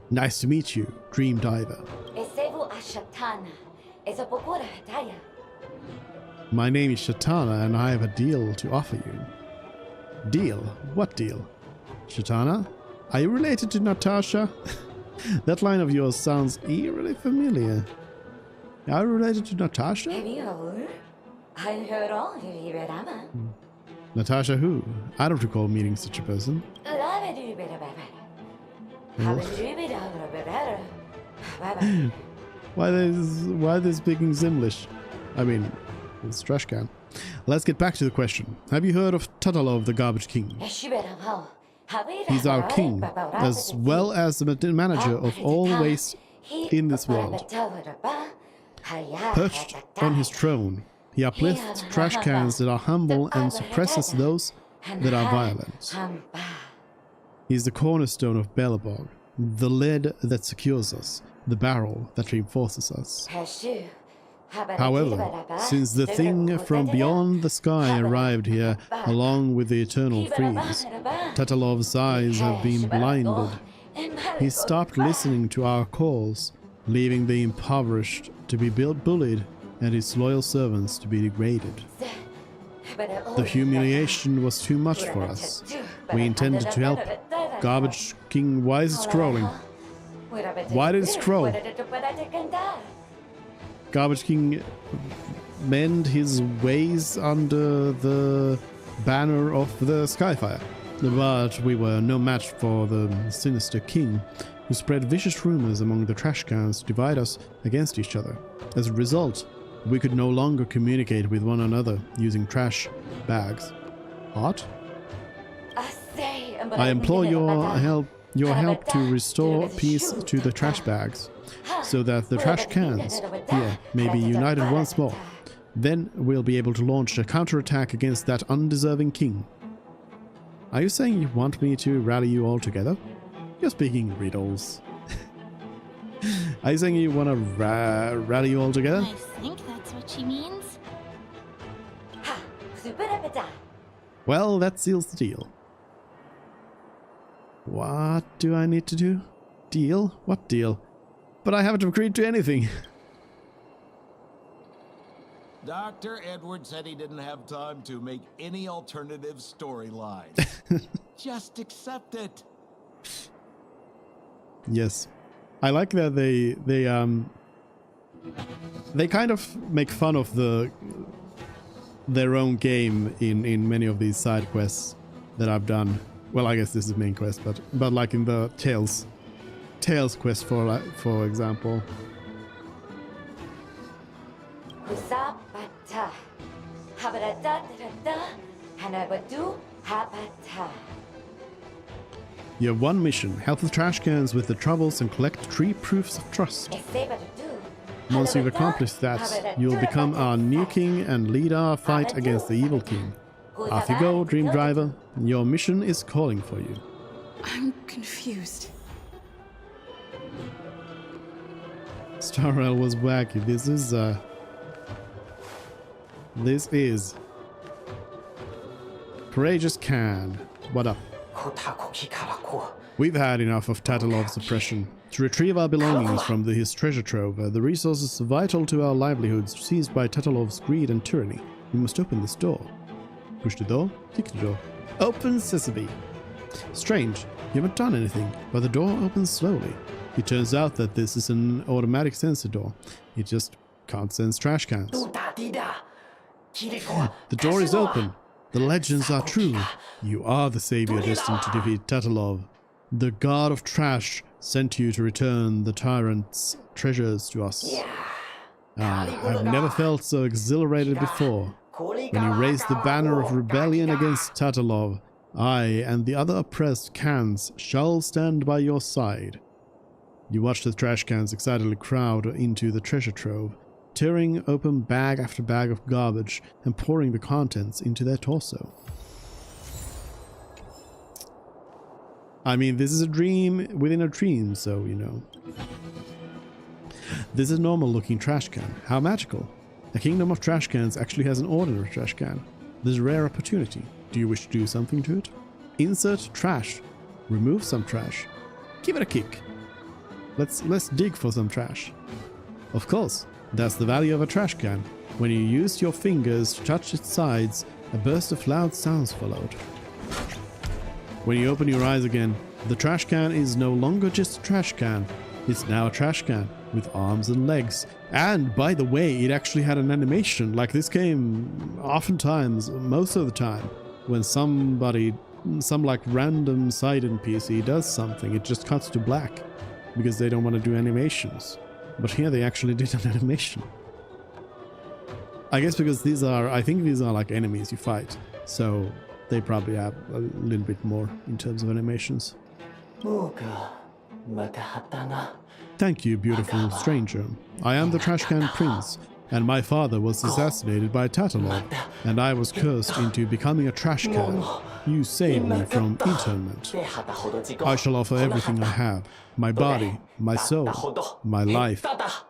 Nice to meet you, Dream Diver. My name is Shatana and I have a deal to offer you. Deal? What deal? Shatana? Are you related to Natasha? That line of yours sounds eerily familiar. Are you related to Natasha? Natasha who? I don't recall meeting such a person. Why are they speaking Zimlish? I mean, it's trash can. Let's get back to the question. Have you heard of Tatalov, the Garbage King? He's our king, as well as the manager of all waste in this world. Perched on his throne, he uplifts trash cans that are humble and suppresses those that are violent. He's the cornerstone of Belobog, the lead that secures us, the barrel that reinforces us. However, since the thing from beyond the sky arrived here along with the eternal freeze, Tatalov's eyes have been blinded. He stopped listening to our calls, leaving the impoverished to be bullied and his loyal servants to be degraded. The humiliation was too much for us. We intended to help. Garbage King, why is it scrolling? Why did it scroll? Garbage King mend his ways under the banner of the Skyfire. But we were no match for the sinister king, who spread vicious rumors among the trash cans to divide us against each other. As a result, we could no longer communicate with one another using trash bags. What? I implore your help to restore peace to the trash bags, so that the trash cans here may be united once more. Then we'll be able to launch a counterattack against that undeserving king. Are you saying you want me to rally you all together? You're speaking riddles. Are you saying you want to rally you all together? I think that's what she means. Well, that seals the deal. What do I need to do? Deal? What deal? But I haven't agreed to anything. Dr. Edwards said he didn't have time to make any alternative storyline. Just accept it. Yes. I like that they kind of make fun of their own game in many of these side quests that I've done. Well, I guess this is main quest, but like in the Tales quest for example. You have one mission: help the trash cans with the troubles and collect 3 proofs of trust. Once you've accomplished that, you'll become our new king and lead our fight against the evil king. Off you go, Dream Driver. Your mission is calling for you. I'm confused. Starrel was wacky. This is Courageous Can. What up? We've had enough of Tatalov's oppression. To retrieve our belongings from his treasure trove, the resources vital to our livelihoods seized by Tatalov's greed and tyranny, we must open this door. Push the door, kick the door. Open sesame. Strange, you haven't done anything, but the door opens slowly. It turns out that this is an automatic sensor door. It just can't sense trash cans. The door is open. The legends are true. You are the savior destined to defeat Tatalov. The god of trash sent you to return the tyrant's treasures to us. I've never felt so exhilarated before. When you raised the banner of rebellion against Tatalov, I and the other oppressed cans shall stand by your side. You watch the trash cans excitedly crowd into the treasure trove, tearing open bag after bag of garbage and pouring the contents into their torso. I mean, this is a dream within a dream, so, you know. This is a normal looking trash can. How magical. A kingdom of trash cans actually has an ordinary trash can. This is a rare opportunity. Do you wish to do something to it? Insert trash. Remove some trash. Give it a kick. Let's dig for some trash. Of course, that's the value of a trash can. When you use your fingers to touch its sides, a burst of loud sounds followed. When you open your eyes again, the trash can is no longer just a trash can. It's now a trash can with arms and legs. And by the way, it actually had an animation. Like this game, oftentimes, most of the time, when some like random side NPC does something, it just cuts to black because they don't want to do animations. But here they actually did an animation. I guess because I think these are like enemies you fight. So they probably have a little bit more in terms of animations. Thank you, beautiful stranger. I am the Trash Can Prince, and my father was assassinated by Tatalov, and I was cursed into becoming a trash can. You saved me from internment. I shall offer everything I have, my body, my soul, my life,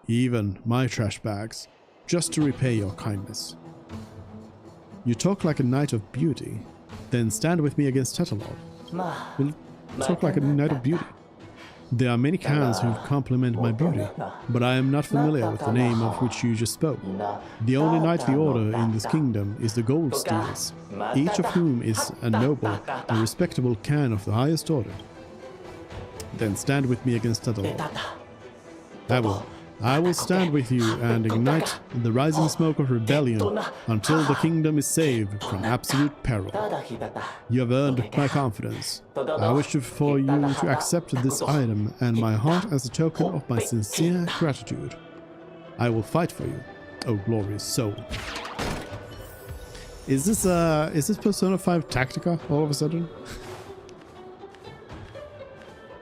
even my trash bags, just to repay your kindness. You talk like a knight of beauty, then stand with me against Tatalov. We'll talk like a knight of beauty. There are many cans who compliment my beauty, but I am not familiar with the name of which you just spoke. The only knightly order in this kingdom is the Gold Steels, each of whom is a noble and respectable can of the highest order. Then stand with me against Tatalov. I will stand with you and ignite the rising smoke of rebellion until the kingdom is saved from absolute peril. You have earned my confidence. I wish for you to accept this item and my heart as a token of my sincere gratitude. I will fight for you, O glorious soul. Is this Persona 5 Tactica all of a sudden?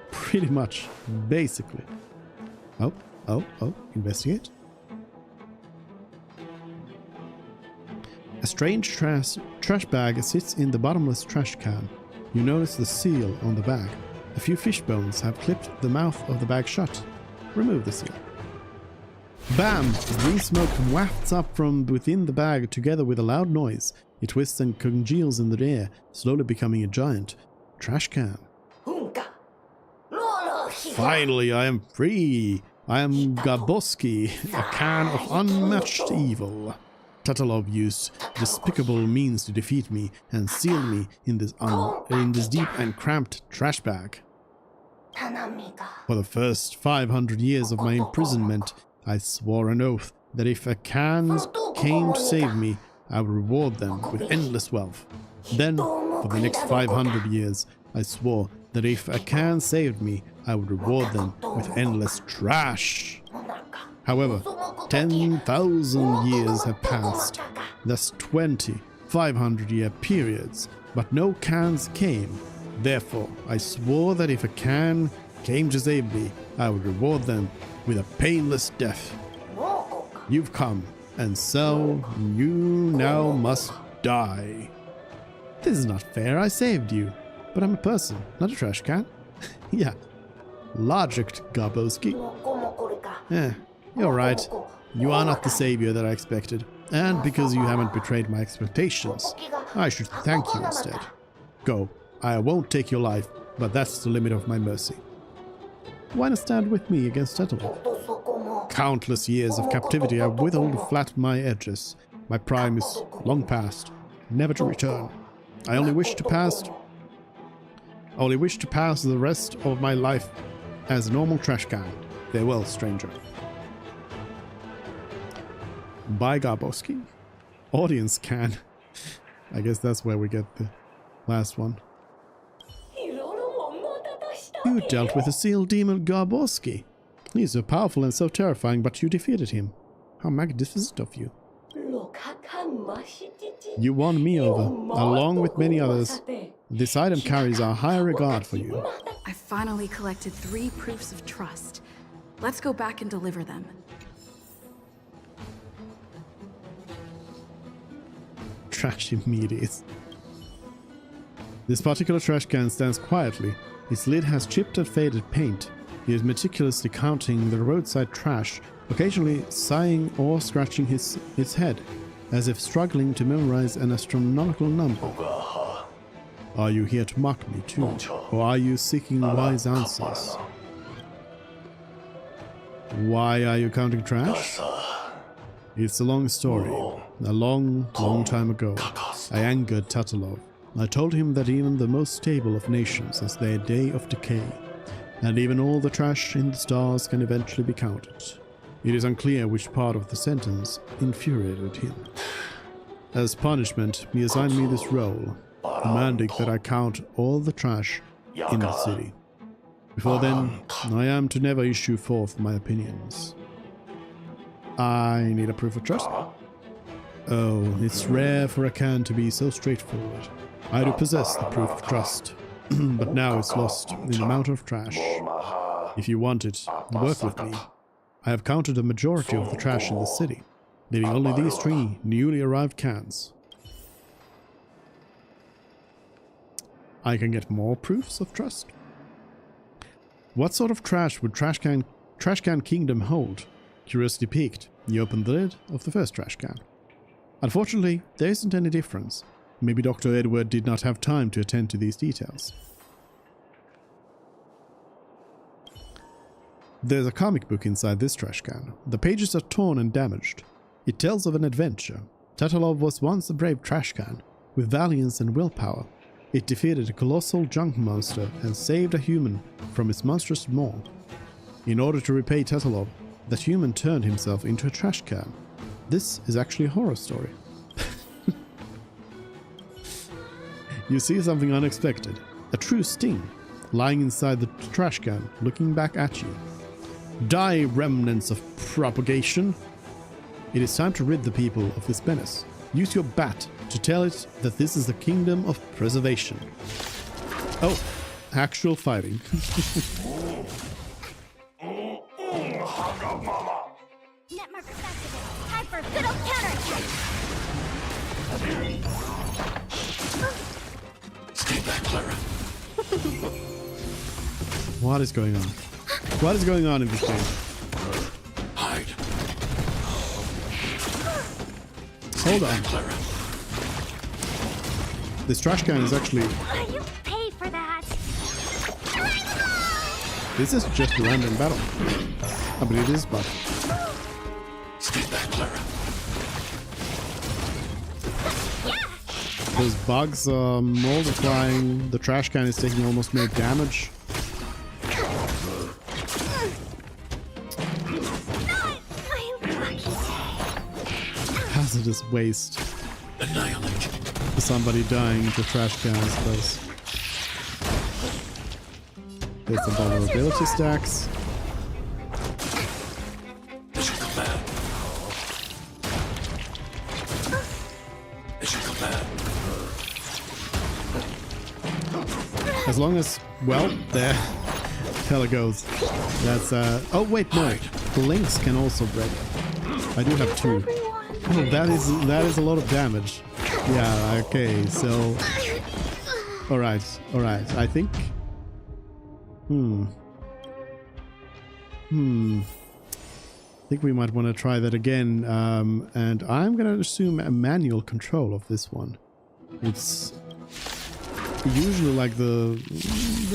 Pretty much, basically. Oh, investigate. A strange trash bag sits in the bottomless trash can. You notice the seal on the bag. A few fish bones have clipped the mouth of the bag shut. Remove the seal. Bam! Green smoke wafts up from within the bag together with a loud noise. It twists and congeals in the air, slowly becoming a giant trash can. Finally, I am free! I am Gaboski, a can of unmatched evil. Tatalov used despicable means to defeat me and seal me in this deep and cramped trash bag. For the first 500 years of my imprisonment, I swore an oath that if a can came to save me, I would reward them with endless wealth. Then, for the next 500 years, I swore that if a can saved me, I would reward them with endless trash. However, 10,000 years have passed. That's 20 500-year periods, but no cans came. Therefore, I swore that if a can came to save me, I would reward them with a painless death. You've come, and so you now must die. This is not fair, I saved you. But I'm a person, not a trash can. Yeah. Logic, Gaboski. You're right. You are not the savior that I expected. And because you haven't betrayed my expectations, I should thank you instead. Go. I won't take your life, but that's the limit of my mercy. Why not stand with me against Tetelo? Countless years of captivity have whittled flat my edges. My prime is long past, never to return. I only wish to pass the rest of my life as a normal trash can. Farewell, stranger. By Garboski. Audience can. I guess that's where we get the last one. You dealt with the seal demon Garboski. He's so powerful and so terrifying, but you defeated him. How magnificent of you. You won me over, along with many others. This item carries our high regard for you. I finally collected 3 proofs of trust. Let's go back and deliver them. Trashy meaties. This particular trash can stands quietly. Its lid has chipped and faded paint. He is meticulously counting the roadside trash, occasionally sighing or scratching his head, as if struggling to memorize an astronomical number. Are you here to mock me too, or are you seeking wise answers? Why are you counting trash? It's a long story. A long time ago, I angered Tatalov. I told him that even the most stable of nations has their day of decay, and even all the trash in the stars can eventually be counted. It is unclear which part of the sentence infuriated him. As punishment, he assigned me this role, demanding that I count all the trash in the city. Before then, I am to never issue forth my opinions. I need a proof of trust. Oh, it's rare for a can to be so straightforward. I do possess the proof of trust, but now it's lost in the amount of trash. If you want it, work with me. I have counted a majority of the trash in the city, leaving only these 3 newly arrived cans. I can get more proofs of trust? What sort of trash would Trash Can Kingdom hold? Curiosity piqued, he opened the lid of the first trash can. Unfortunately, there isn't any difference. Maybe Dr. Edward did not have time to attend to these details. There's a comic book inside this trash can. The pages are torn and damaged. It tells of an adventure. Tatalov was once a brave trash can, with valiance and willpower. It defeated a colossal junk monster and saved a human from its monstrous maw. In order to repay Tatalov, that human turned himself into a trash can. This is actually a horror story. You see something unexpected. A true sting, lying inside the trash can, looking back at you. Die, remnants of propagation! It is time to rid the people of this menace. Use your bat to tell it that this is the kingdom of preservation. Oh, actual fighting. Netmarker Festival. Time for a good old counterattack. Stay back, Clara. What is going on? What is going on in this game? Hide. Hold on. Clara. This trash can is actually... You paid for that. This is just a random battle. I believe it is, but... Stay back, Clara. Those bugs are multiplying. The trash can is taking almost no damage. Hazardous waste. Annihilate. Somebody dying into a trash can, I suppose. There's some vulnerability stacks. Mission command. Mission command. As long as, well, there. Hella goes. That's, oh wait, no. The links can also break. I do have 2. Oh, that is a lot of damage. Yeah, okay, so... Alright, I think... I think we might want to try that again, and I'm gonna assume a manual control of this one. It's usually like the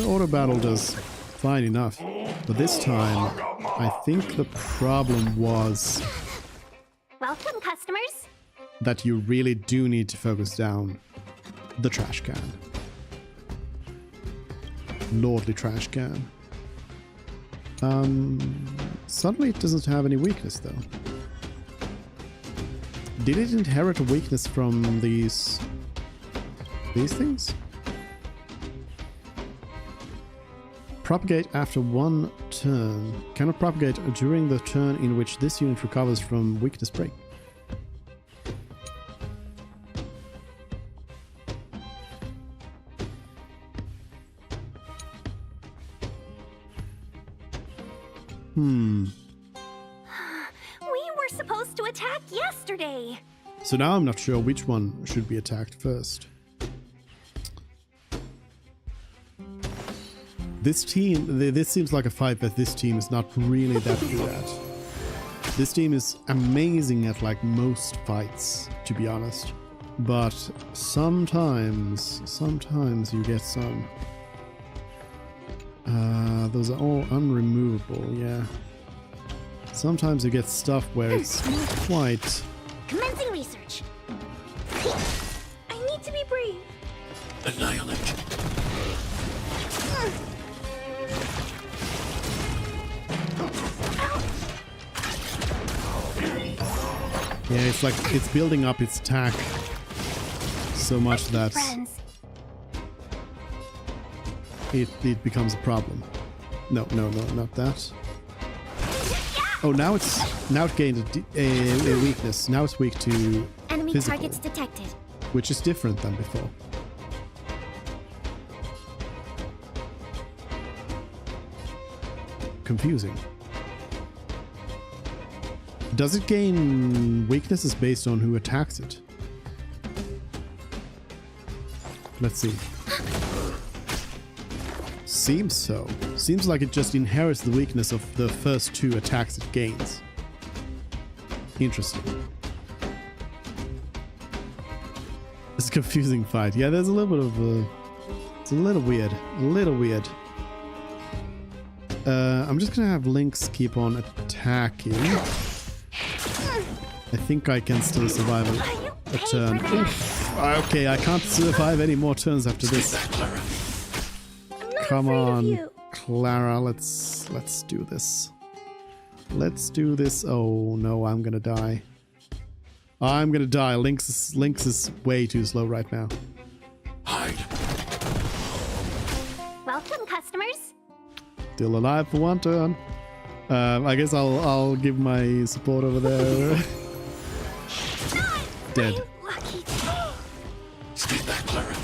auto battle does fine enough, but this time I think the problem was Welcome, customers. that you really do need to focus down the trash can. Lordly trash can. Suddenly it doesn't have any weakness though. Did it inherit a weakness from these things? Propagate after one turn. Cannot propagate during the turn in which this unit recovers from weakness break. We were supposed to attack yesterday. So now I'm not sure which one should be attacked first. This team, this seems like a fight that this team is not really that good at. This team is amazing at like most fights, to be honest. But sometimes you get some. Those are all unremovable, yeah. Sometimes you get stuff where it's not quite. Commencing research. I need to be brave. Annihilate. Yeah, it's like it's building up its attack so much that it becomes a problem. No, not that. Oh, now it gained a weakness. Now it's weak to Enemy physical, targets detected. which is different than before. Confusing. Does it gain weaknesses based on who attacks it? Let's see. Seems so. Seems like it just inherits the weakness of the first two attacks it gains. Interesting. It's a confusing fight. Yeah, there's a little bit of it's a little weird. A little weird. I'm just gonna have Lynx keep on attacking. I think I can still survive a turn. Oof. Okay, I can't survive any more turns after this. Come on, Clara, let's do this. Let's do this. Oh no, I'm gonna die. I'm gonna die. Lynx is way too slow right now. Hide. Welcome, customers. Still alive for one turn. I guess I'll give my support over there. Dead. Stay back, Clara.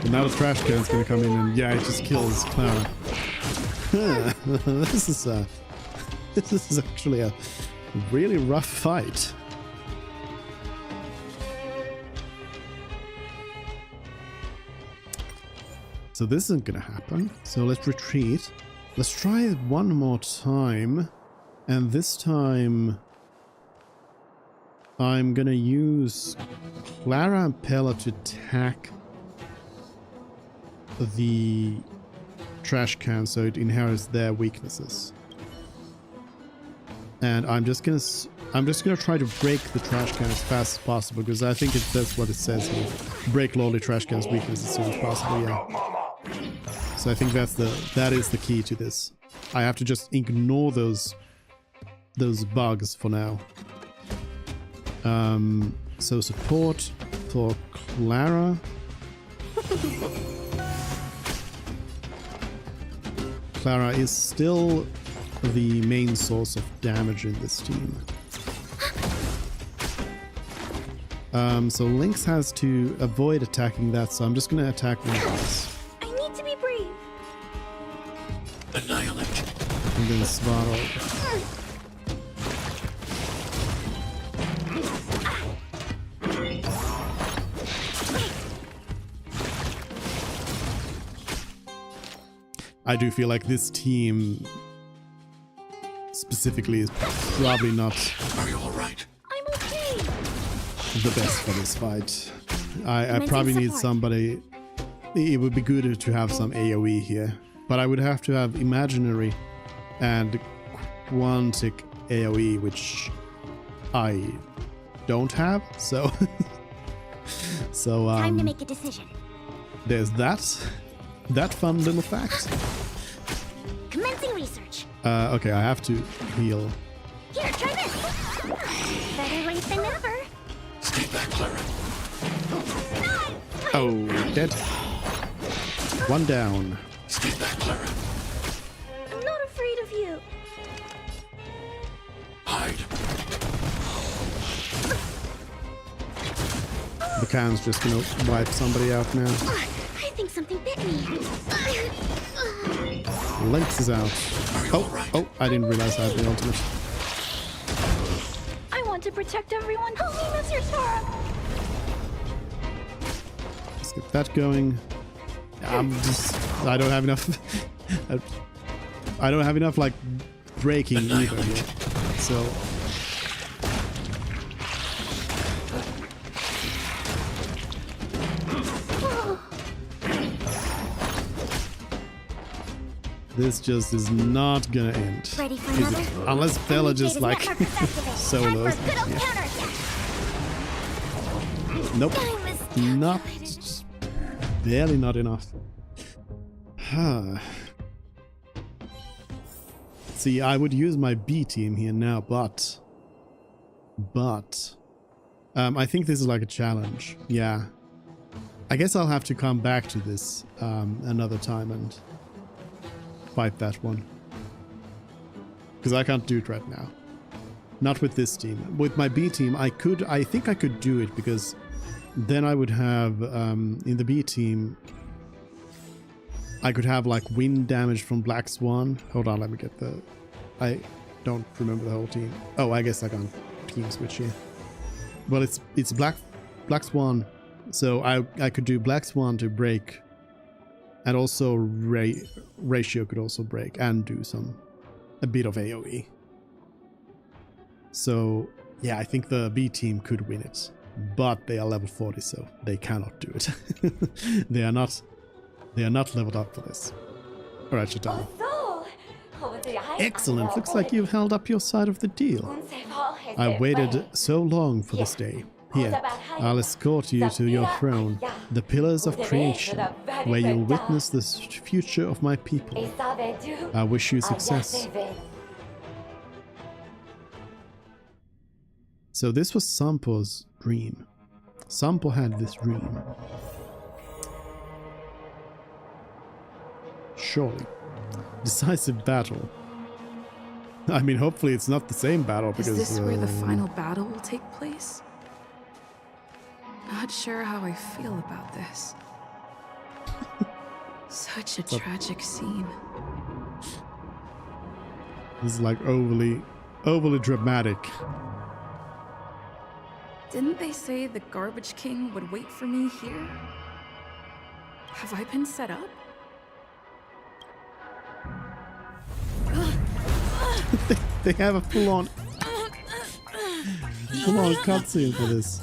And now the trash can's gonna come in and yeah, it just kills Clara. This is actually a really rough fight. So this isn't gonna happen. So let's retreat. Let's try it one more time. And this time I'm gonna use Clara and Pella to attack the trash can so it inherits their weaknesses. And I'm just gonna try to break the trash can as fast as possible because I think that's what it says here. Break lowly trash can's weakness as soon as possible, yeah. So I think that is the key to this. I have to just ignore those bugs for now. So support for Clara. Clara is still the main source of damage in this team. So Lynx has to avoid attacking that, so I'm just gonna attack Lynx. I need to be brave. Annihilate. And then Svarog. I do feel like this team specifically is probably not Are you all right? I'm okay. the best for this fight. I probably need somebody. It would be good to have some AoE here, but I would have to have imaginary and quantic AoE, which I don't have. So, Time to make a decision. There's that fun little fact. Commencing research. Okay, I have to heal. Here, try this. Better late than never. Stay back, Clara. Oh, dead. One down. Stay back, Clara. I'm not afraid of you. Hide. The can's just gonna wipe somebody out now. I think something bit me. Lynx is out. Oh, I didn't realize I had the ultimate. I want to protect everyone. Help me, Mr. Sora. Let's get that going. I don't have enough. I don't have enough like breaking either yet. So. This just is not gonna end. Ready for Is another? it? Unless Bella just like solos. Nope. Not. Barely not enough. See, I would use my B team here now, but I think this is like a challenge. Yeah. I guess I'll have to come back to this another time and fight that one. Because I can't do it right now. Not with this team. With my B team, I think I could do it, because then I would have, in the B team, I could have like wind damage from Black Swan. Hold on, let me get I don't remember the whole team. Oh, I guess I can team switch here. Well, it's Black Swan, so I could do Black Swan to break, and also Ratio could also break and do a bit of AoE. So yeah, I think the B team could win it, but they are level 40, so they cannot do it. They are not leveled up for this. All right, Chitana. Excellent. Looks like you've held up your side of the deal. I waited so long for this day. Here, I'll escort you to your throne, the pillars of creation, where you'll witness the future of my people. I wish you success. So this was Sampo's dream. Sampo had this dream. Surely. Decisive battle. I mean, hopefully it's not the same battle, because... Is this where the final battle will take place? Not sure how I feel about this. Such a tragic scene. This is like overly dramatic. Didn't they say the Garbage King would wait for me here? Have I been set up? They have a full-on cutscene for this.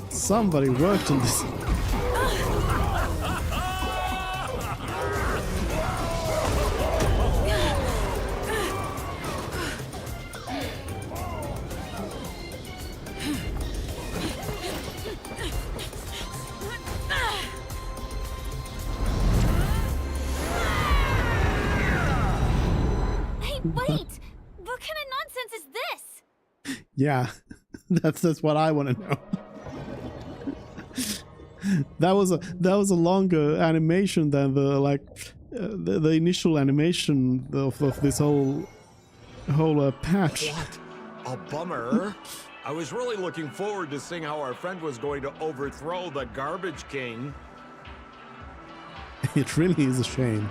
Somebody worked on this. Wait! What kind of nonsense is this? Yeah, that's what I want to know. That was a longer animation than the initial animation of this whole patch. What a bummer. I was really looking forward to seeing how our friend was going to overthrow the Garbage King. It really is a shame.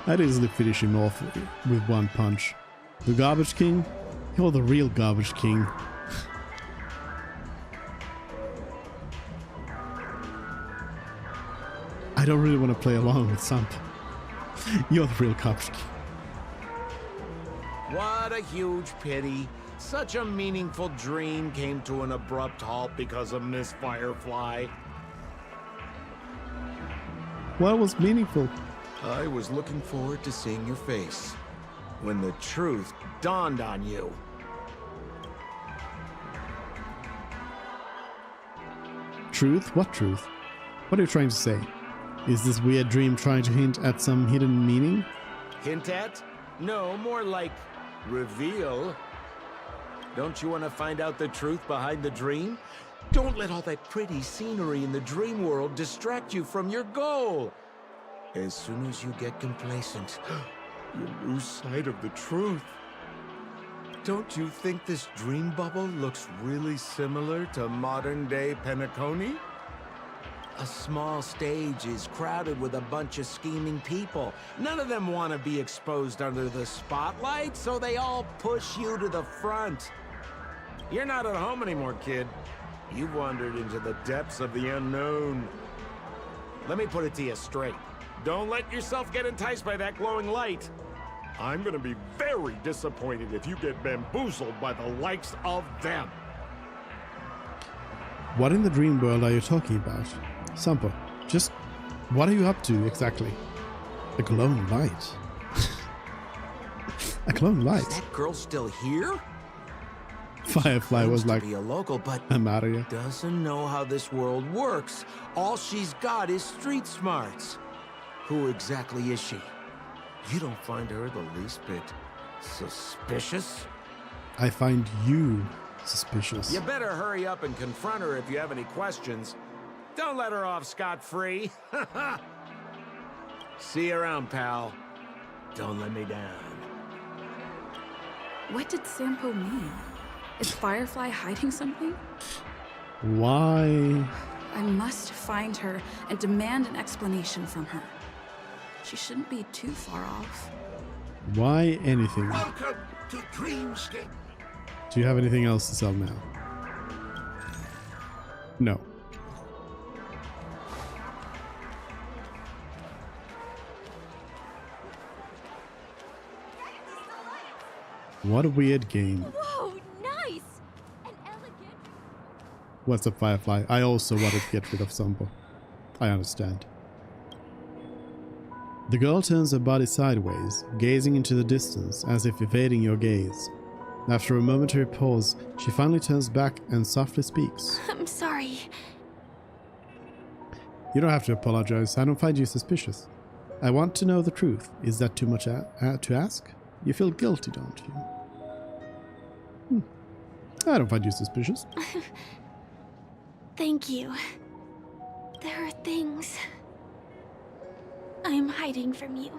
I'd easily finish him off with one punch. The Garbage King? You're the real Garbage King. I don't really want to play along with Samp. You're the real Garbage King. What a huge pity. Such a meaningful dream came to an abrupt halt because of Miss Firefly. What was meaningful? I was looking forward to seeing your face when the truth dawned on you. Truth? What truth? What are you trying to say? Is this weird dream trying to hint at some hidden meaning? Hint at? No, more like reveal. Don't you want to find out the truth behind the dream? Don't let all that pretty scenery in the dream world distract you from your goal. As soon as you get complacent, you lose sight of the truth. Don't you think this dream bubble looks really similar to modern-day Penacony? A small stage is crowded with a bunch of scheming people. None of them want to be exposed under the spotlight, so they all push you to the front. You're not at home anymore, kid. You've wandered into the depths of the unknown. Let me put it to you straight. Don't let yourself get enticed by that glowing light. I'm gonna be very disappointed if you get bamboozled by the likes of them. What in the dream world are you talking about? Sampo, just what are you up to exactly? A glowing light. A glowing light. Is that girl still here? Firefly was like, be a local, but I'm out of here. Doesn't know how this world works. All she's got is street smarts. Who exactly is she? You don't find her the least bit suspicious? I find you suspicious. You better hurry up and confront her if you have any questions. Don't let her off scot-free. See you around, pal. Don't let me down. What did Sampo mean? Is Firefly hiding something? Why? I must find her and demand an explanation from her. She shouldn't be too far off. Why anything? Welcome to Dreamscape. Do you have anything else to sell now? No. What a weird game. Whoa, nice! An elegant. What's up, Firefly? I also wanted to get rid of Sampo. I understand. The girl turns her body sideways, gazing into the distance as if evading your gaze. After a momentary pause, she finally turns back and softly speaks. I'm sorry. You don't have to apologize. I don't find you suspicious. I want to know the truth. Is that too much to ask? You feel guilty, don't you? I don't find you suspicious. Thank you. There are things I'm hiding from you.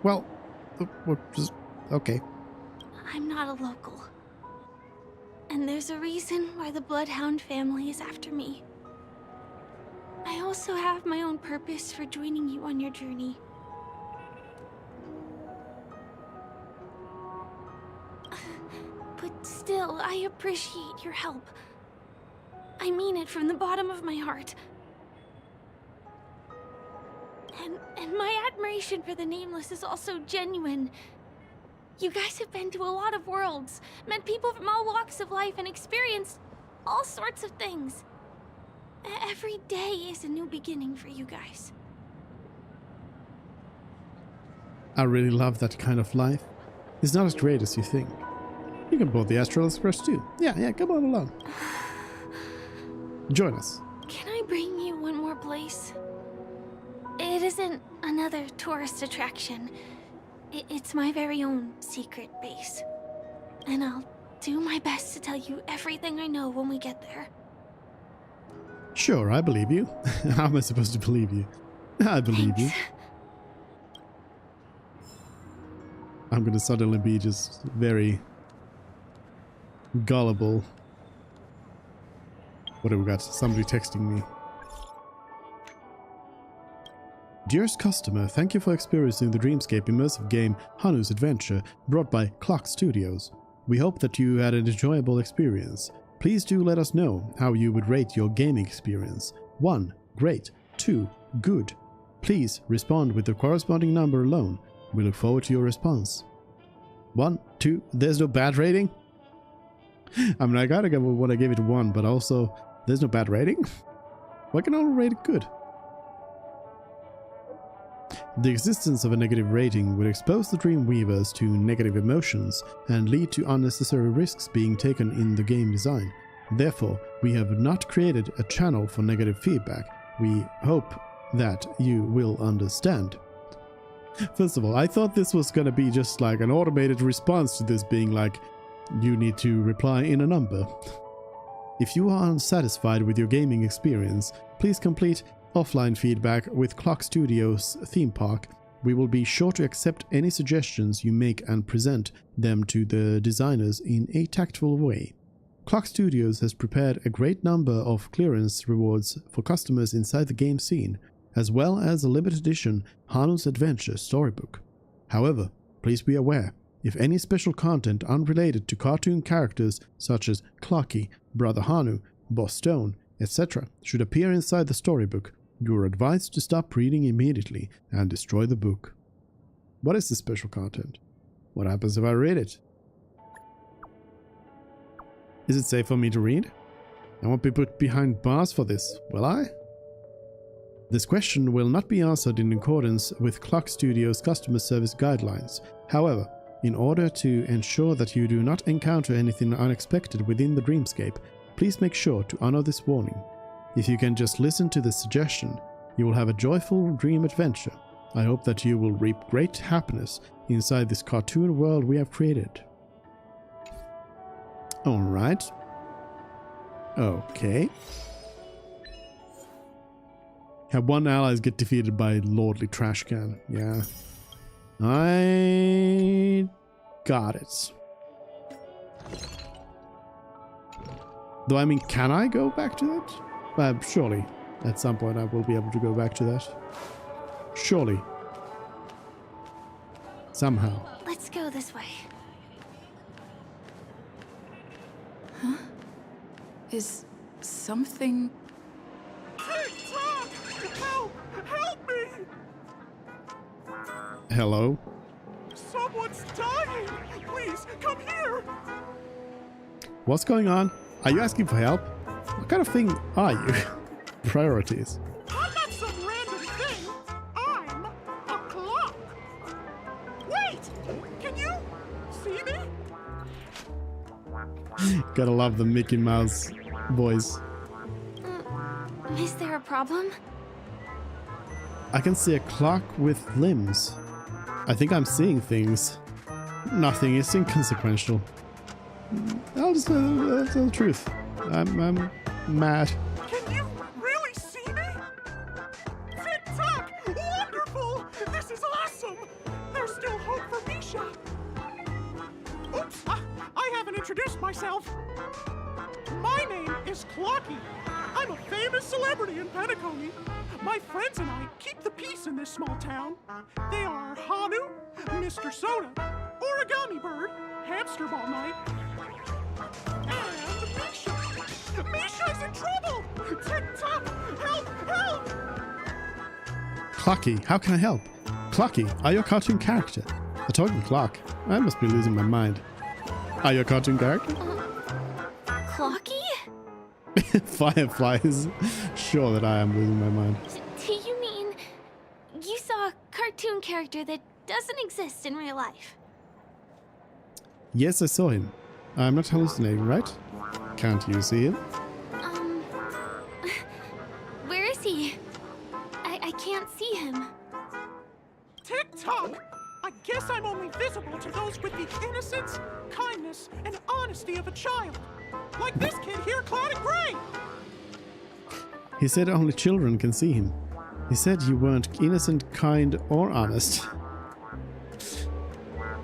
Well, just okay. I'm not a local. And there's a reason why the Bloodhound family is after me. I also have my own purpose for joining you on your journey. But still, I appreciate your help. I mean it from the bottom of my heart. And my admiration for the Nameless is also genuine. You guys have been to a lot of worlds, met people from all walks of life, and experienced all sorts of things. Every day is a new beginning for you guys. I really love that kind of life. It's not as great as you think. You can board the Astral Express too. Yeah, come on along. Join us. Can I bring you one more place? It isn't another tourist attraction. It's my very own secret base. And I'll do my best to tell you everything I know when we get there. Sure, I believe you. How am I supposed to believe you? I believe you. I'm gonna suddenly be just very gullible. What have we got? Somebody texting me. Dearest customer, thank you for experiencing the Dreamscape immersive game Hanu's Adventure, brought by Clock Studios. We hope that you had an enjoyable experience. Please do let us know how you would rate your gaming experience. 1. Great. 2. Good. Please respond with the corresponding number alone. We look forward to your response. 1, 2. There's no bad rating? I mean, I gotta give what I gave it 1, but also, there's no bad rating? Why can I only rate it good? The existence of a negative rating would expose the Dreamweavers to negative emotions and lead to unnecessary risks being taken in the game design. Therefore, we have not created a channel for negative feedback. We hope that you will understand. First of all, I thought this was gonna be just like an automated response to this being like, you need to reply in a number. If you are unsatisfied with your gaming experience, please complete offline feedback with Clock Studios theme park. We will be sure to accept any suggestions you make and present them to the designers in a tactful way. Clock Studios has prepared a great number of clearance rewards for customers inside the game scene, as well as a limited edition Hanu's Adventure storybook. However, please be aware, if any special content unrelated to cartoon characters such as Clocky, Brother Hanu, Boss Stone, etc. should appear inside the storybook, you are advised to stop reading immediately and destroy the book. What is the special content? What happens if I read it? Is it safe for me to read? I won't be put behind bars for this, will I? This question will not be answered in accordance with Clock Studios customer service guidelines. However, in order to ensure that you do not encounter anything unexpected within the dreamscape, please make sure to honor this warning. If you can just listen to this suggestion, you will have a joyful dream adventure. I hope that you will reap great happiness inside this cartoon world we have created. Alright. Okay. Have one allies get defeated by Lordly Trash Can. Yeah. I got it. Though, I mean, can I go back to that? Surely. At some point I will be able to go back to that. Surely. Somehow. Let's go this way. Huh? Is something... Help! Help me! Hello? Someone's dying! Please, come here! What's going on? Are you asking for help? What kind of thing are you? Priorities. I'm not some random thing! I'm a clock! Wait! Can you see me? Gotta love the Mickey Mouse voice. Is there a problem? I can see a clock with limbs. I think I'm seeing things. Nothing is inconsequential. I'll just tell the truth. I'm mad. Can you really see me? Tick-tock! Wonderful! This is awesome! There's still hope for Misha! Oops! I haven't introduced myself. My name is Clocky. I'm a famous celebrity in Penacony. My friends and I keep the peace in this small town. They are Hanu, Mr. Soda, Origami Bird, Hamster Ball Night, and Misha. Misha's in trouble! Tick-tock! Help! Help! Clocky, how can I help? Clocky, are you a cartoon character? A talking clock? I must be losing my mind. Are you a cartoon character? Clocky? Fireflies. Sure that I am losing my mind. Do you mean you saw a cartoon character that doesn't exist in real life? Yes, I saw him. I'm not hallucinating, right? Can't you see him? Where is he? I can't see him. Tick-tock! I guess I'm only visible to those with the innocence, kindness, and honesty of a child. Like this kid here clad in gray! He said only children can see him. He said you weren't innocent, kind, or honest.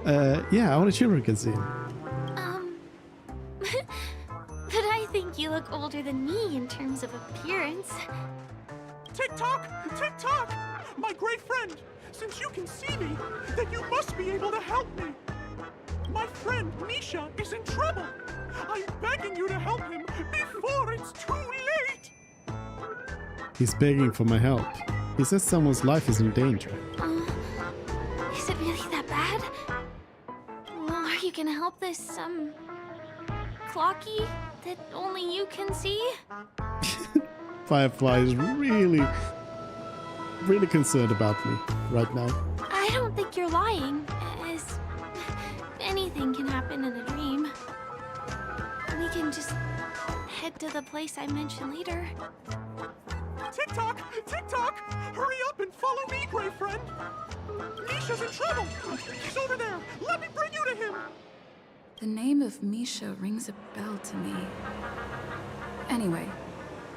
Yeah, only children can see him. But I think you look older than me in terms of appearance. Tick-tock! Tick-tock! My great friend, since you can see me, then you must be able to help me. My friend Misha is in trouble. I'm begging you to help him before it's too late. He's begging for my help. He says someone's life is in danger. Is it really that bad? Well, can help this, clocky that only you can see? Firefly is really concerned about me right now. I don't think you're lying, as anything can happen in a dream. We can just head to the place I mentioned later. Tick-tock! Tick-tock! Hurry up and follow me, gray friend! Misha's in trouble! He's over there! Let me bring you to him! The name of Misha rings a bell to me. Anyway,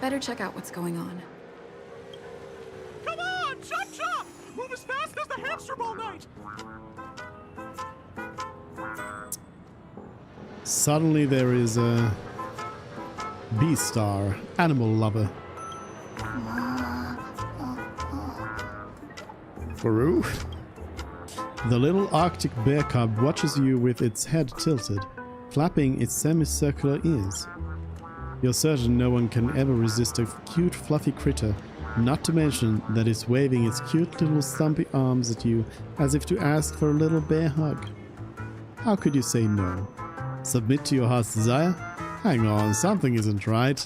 better check out what's going on. Come on! Chop chop! Move as fast as the hamster ball knight! Suddenly there is a Beastar, animal lover. Guru? The little Arctic bear cub watches you with its head tilted, flapping its semicircular ears. You're certain no one can ever resist a cute fluffy critter, not to mention that it's waving its cute little stumpy arms at you as if to ask for a little bear hug. How could you say no? Submit to your heart's desire? Hang on, something isn't right.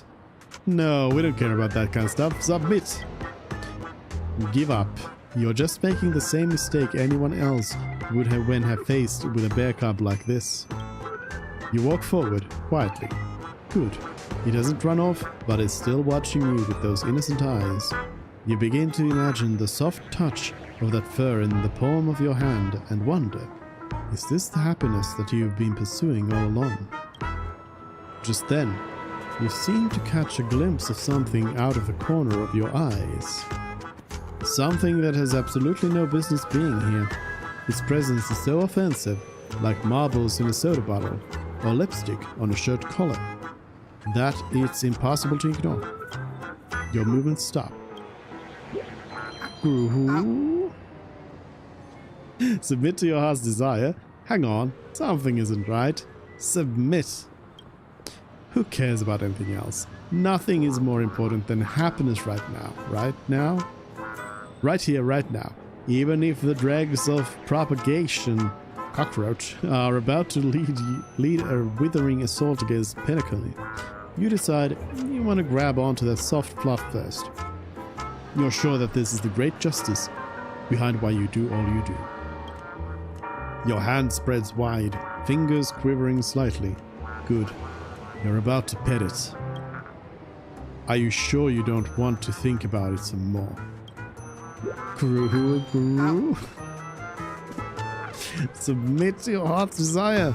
No, we don't care about that kind of stuff. Submit! Give up. You're just making the same mistake anyone else would have when faced with a bear cub like this. You walk forward, quietly. Good. He doesn't run off, but is still watching you with those innocent eyes. You begin to imagine the soft touch of that fur in the palm of your hand and wonder, is this the happiness that you've been pursuing all along? Just then, you seem to catch a glimpse of something out of the corner of your eyes. Something that has absolutely no business being here. Its presence is so offensive, like marbles in a soda bottle, or lipstick on a shirt collar, that it's impossible to ignore. Your movements stop. Submit to your heart's desire? Hang on, something isn't right. Submit. Who cares about anything else? Nothing is more important than happiness right now. Right now? Right here, right now. Even if the dregs of propagation, cockroach, are about to lead a withering assault against Penacony, you decide you want to grab onto that soft fluff first. You're sure that this is the great justice behind why you do all you do. Your hand spreads wide, fingers quivering slightly. Good. You're about to pet it. Are you sure you don't want to think about it some more? Guru. Submit to your heart's desire.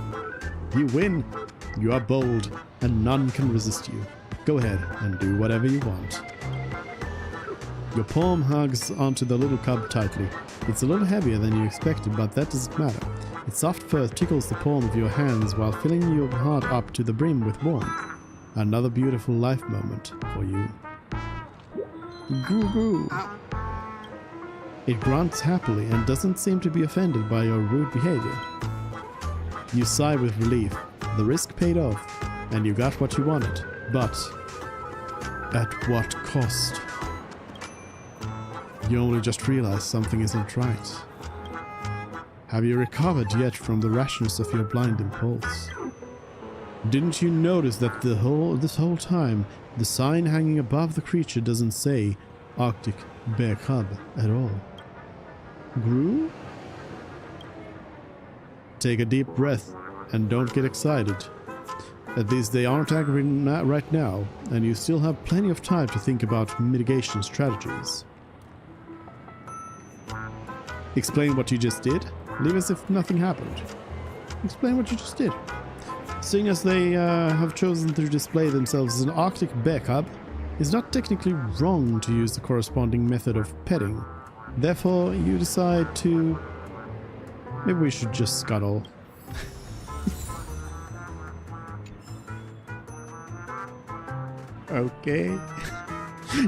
You win. You are bold, and none can resist you. Go ahead and do whatever you want. Your palm hugs onto the little cub tightly. It's a little heavier than you expected, but that doesn't matter. Its soft fur tickles the palm of your hands while filling your heart up to the brim with warmth. Another beautiful life moment for you. Goo. It grunts happily and doesn't seem to be offended by your rude behavior. You sigh with relief. The risk paid off, and you got what you wanted. But at what cost? You only just realize something isn't right. Have you recovered yet from the rashness of your blind impulse? Didn't you notice that this whole time the sign hanging above the creature doesn't say Arctic Bear Cub at all? Gru? Take a deep breath and don't get excited. At least they aren't angry right now, and you still have plenty of time to think about mitigation strategies. Explain what you just did. Live as if nothing happened. Explain what you just did. Seeing as they have chosen to display themselves as an Arctic bear cub, it's not technically wrong to use the corresponding method of petting. Therefore, you decide to... Maybe we should just scuttle. Okay.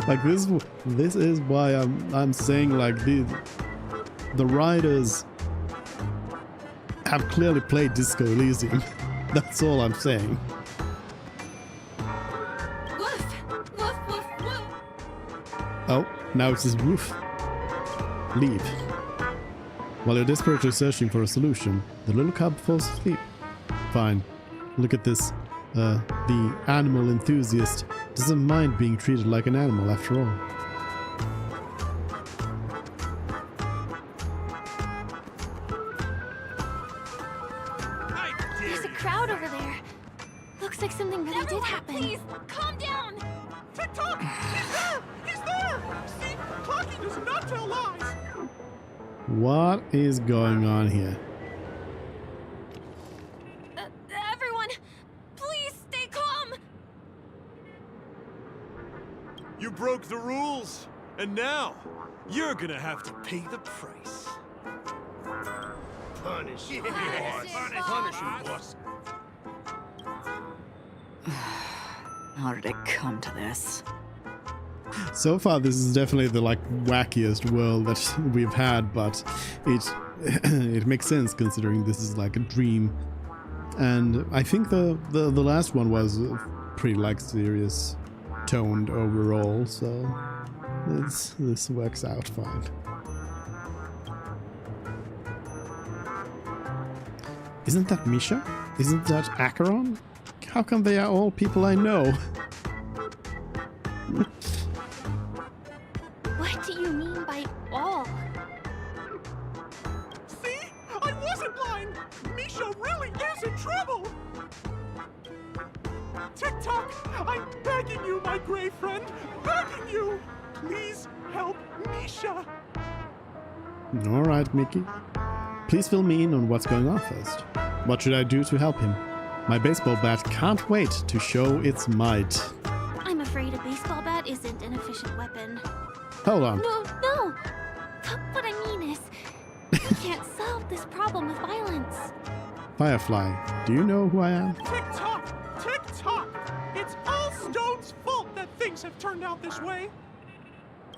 Like this is why I'm saying like the writers have clearly played Disco Elysium. That's all I'm saying. Oh, now it says woof. Leave. While you're desperately searching for a solution, the little cub falls asleep. Fine. Look at this. The animal enthusiast doesn't mind being treated like an animal after all. There's a crowd over there. Looks like something really did happen. Please, calm down! TikTok! He's there! He's there! See? Clocky does not tell lies! What is going on here? Everyone, please stay calm! You broke the rules, and now you're gonna have to pay the price. Punish him, boss. Punish him, boss. How did it come to this? So far, this is definitely the like wackiest world that we've had, but it makes sense considering this is like a dream. And I think the last one was pretty like serious toned overall, so this works out fine. Isn't that Misha? Isn't that Acheron? How come they are all people I know? What do you mean by all? See? I wasn't lying! Misha really is in trouble! TikTok, I'm begging you, my gray friend! Begging you! Please help Misha! Alright, Mickey. Please fill me in on what's going on first. What should I do to help him? My baseball bat can't wait to show its might. I'm afraid a baseball bat isn't an efficient weapon. Hold on. No! What I mean is, we can't solve this problem with violence. Firefly, do you know who I am? TikTok! TikTok! It's all Stone's fault that things have turned out this way!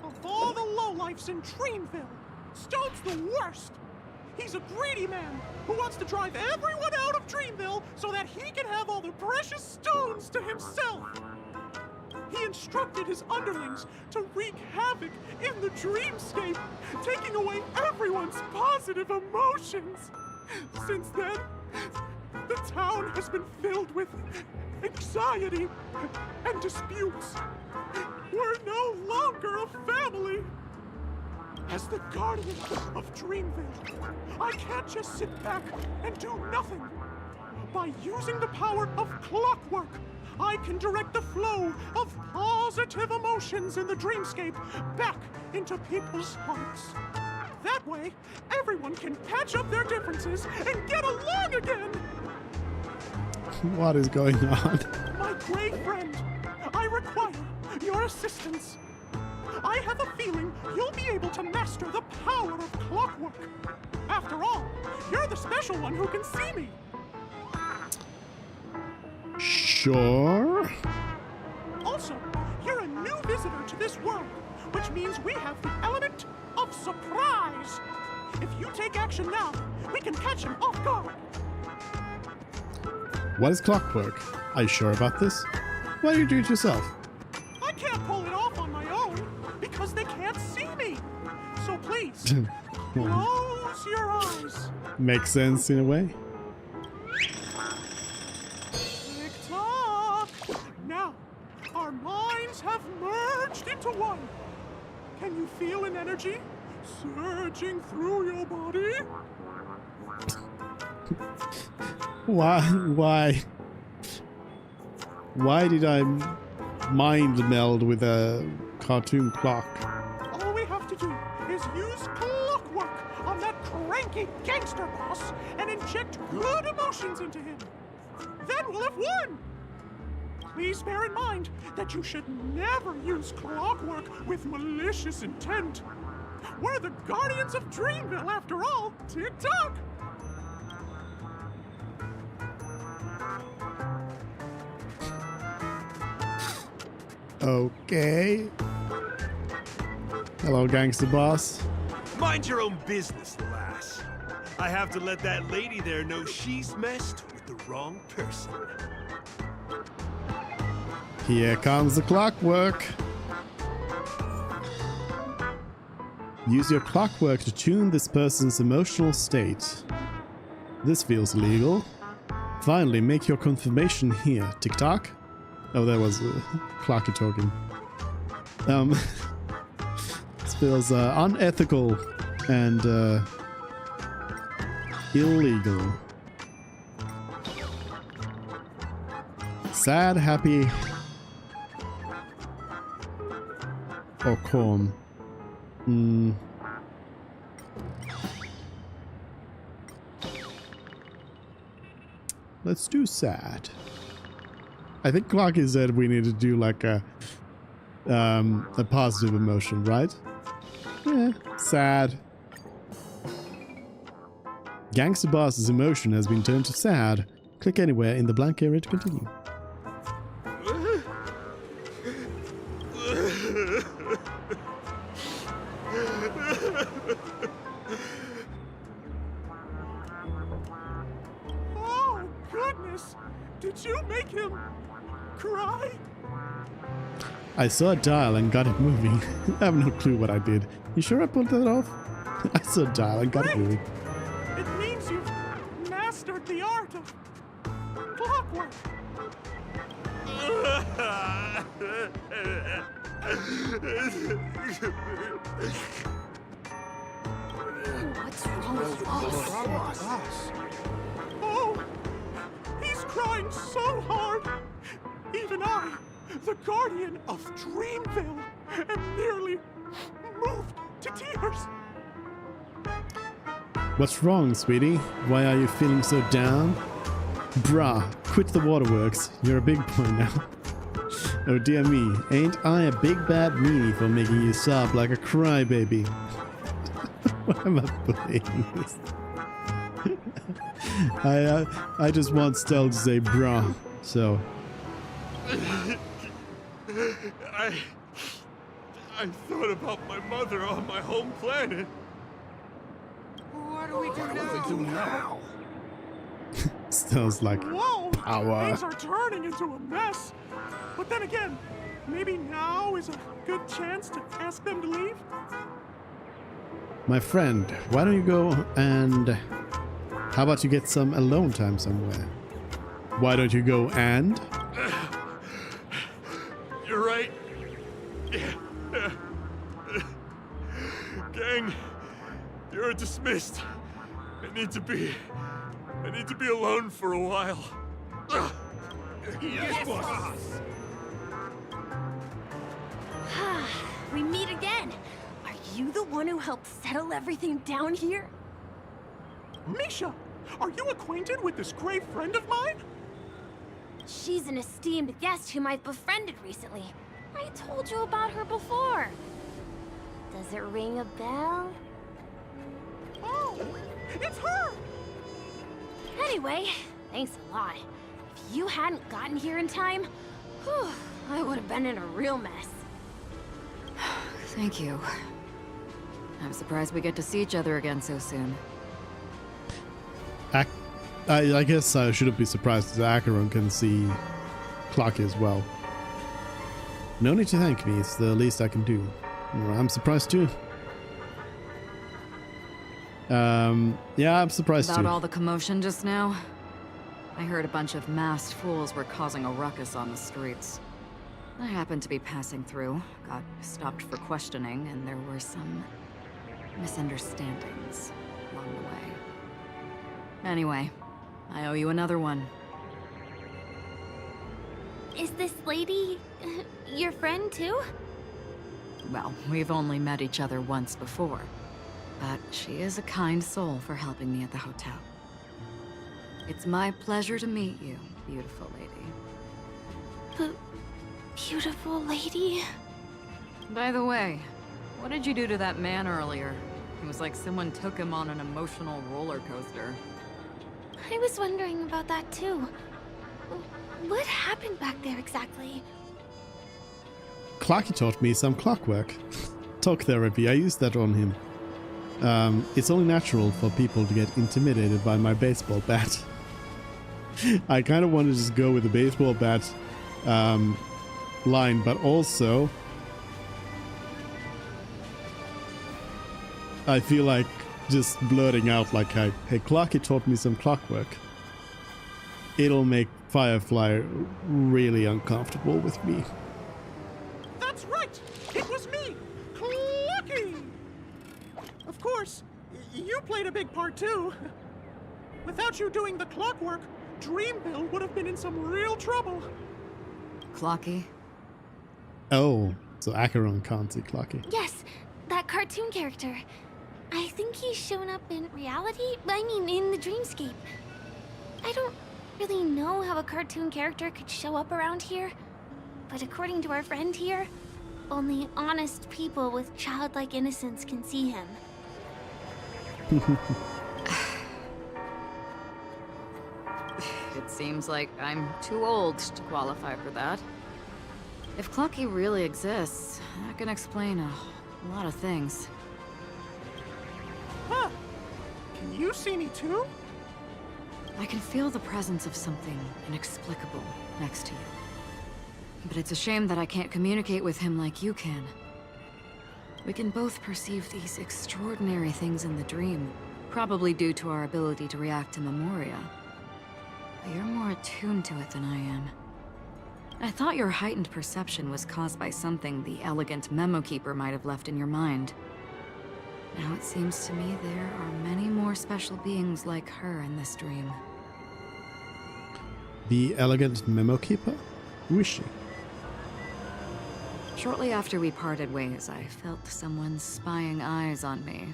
Of all the lowlifes in Dreamville, Stone's the worst! He's a greedy man who wants to drive everyone out of Dreamville so that he can have all the precious stones to himself! He instructed his underlings to wreak havoc in the dreamscape, taking away everyone's positive emotions! Since then, the town has been filled with anxiety and disputes. We're no longer a family! As the guardian of Dreamville, I can't just sit back and do nothing. By using the power of clockwork, I can direct the flow of positive emotions in the dreamscape back into people's hearts. That way, everyone can patch up their differences and get along again! What is going on? My great friend, I require your assistance. I have a feeling you'll be able to master the power of clockwork. After all, you're the special one who can see me. Sure. Also, you're a new visitor to this world, which means we have the element of surprise. If you take action now, we can catch him off guard. What is clockwork? Are you sure about this? Why do you do it yourself? I can't pull it off on my own because they can't see me. So please, close your eyes. Makes sense in a way. Tick-tock. Now, our minds have merged into one. Can you feel an energy surging through your body? Why did I mind meld with a cartoon clock? All we have to do is use clockwork on that cranky gangster boss and inject good emotions into him. Then we'll have won! Please bear in mind that you should never use clockwork with malicious intent. We're the guardians of Dreamville after all. Tick-tock! Okay. Hello, gangster boss. Mind your own business, lass. I have to let that lady there know she's messed with the wrong person. Here comes the clockwork. Use your clockwork to tune this person's emotional state. This feels legal. Finally, make your confirmation here. TikTok? Oh, that was Clarky talking. This feels unethical and illegal. Sad, happy, or calm? Let's do sad. I think Clarky said we need to do like a positive emotion, right? Yeah, sad. Gangster Boss's emotion has been turned to sad. Click anywhere in the blank area to continue. Oh, goodness! Did you make him cry? I saw a dial and got it moving. I have no clue what I did. You sure I pulled that off? I saw a dial and got it moving. It means you've mastered the art of clockwork. What's wrong with us? Oh, he's crying so hard. Even I, the guardian of Dreamville, am nearly moved to tears. What's wrong, sweetie? Why are you feeling so down? Bruh, quit the waterworks. You're a big boy now. Oh dear me, ain't I a big bad meanie for making you sob like a crybaby? Why am I playing this? I just want Stell to say bruh, so. I thought about my mother on my home planet. What do we do now? Stell's like, whoa, power. Things are turning into a mess. But then again, maybe now is a good chance to ask them to leave? My friend, why don't you go and... How about you get some alone time somewhere? Why don't you go and... You're right. Gang, you're dismissed. I need to be alone for a while. Yes, boss. We meet again. Are you the one who helped settle everything down here? Misha, are you acquainted with this great friend of mine? She's an esteemed guest whom I've befriended recently. I told you about her before. Does it ring a bell? Oh, it's her! Anyway, thanks a lot. If you hadn't gotten here in time, whew, I would have been in a real mess. Thank you. I'm surprised we get to see each other again so soon. I guess I shouldn't be surprised that Acheron can see Clarky as well. No need to thank me, it's the least I can do. I'm surprised too. Yeah, I'm surprised too. About all the commotion just now? I heard a bunch of masked fools were causing a ruckus on the streets. I happened to be passing through, got stopped for questioning, and there were some misunderstandings along the way. Anyway, I owe you another one. Is this lady your friend too? Well, we've only met each other once before, but she is a kind soul for helping me at the hotel. It's my pleasure to meet you, beautiful lady. Beautiful lady? By the way, what did you do to that man earlier? It was like someone took him on an emotional roller coaster. I was wondering about that too. What happened back there exactly? Clarky taught me some clockwork. Talk therapy, I used that on him. It's only natural for people to get intimidated by my baseball bat. I kind of wanted to just go with the baseball bat line, but also I feel like just blurting out like, hey, Clarky taught me some clockwork. it'll make Firefly really uncomfortable with me. That's right! It was me! Clocky! Of course, you played a big part too. Without you doing the clockwork, Dreamville would have been in some real trouble. Clocky? Oh, so Acheron can't see Clocky. Yes, that cartoon character. I think he's shown up in reality? I mean, in the dreamscape. I don't really know how a cartoon character could show up around here. But according to our friend here, only honest people with childlike innocence can see him. It seems like I'm too old to qualify for that. If Clocky really exists, that can explain a lot of things. Huh. Can you see me too? I can feel the presence of something inexplicable next to you. But it's a shame that I can't communicate with him like you can. We can both perceive these extraordinary things in the dream, probably due to our ability to react to memoria. But you're more attuned to it than I am. I thought your heightened perception was caused by something the elegant memo keeper might have left in your mind. Now it seems to me there are many more special beings like her in this dream. The elegant memo keeper? Who is she? Shortly after we parted ways, I felt someone's spying eyes on me.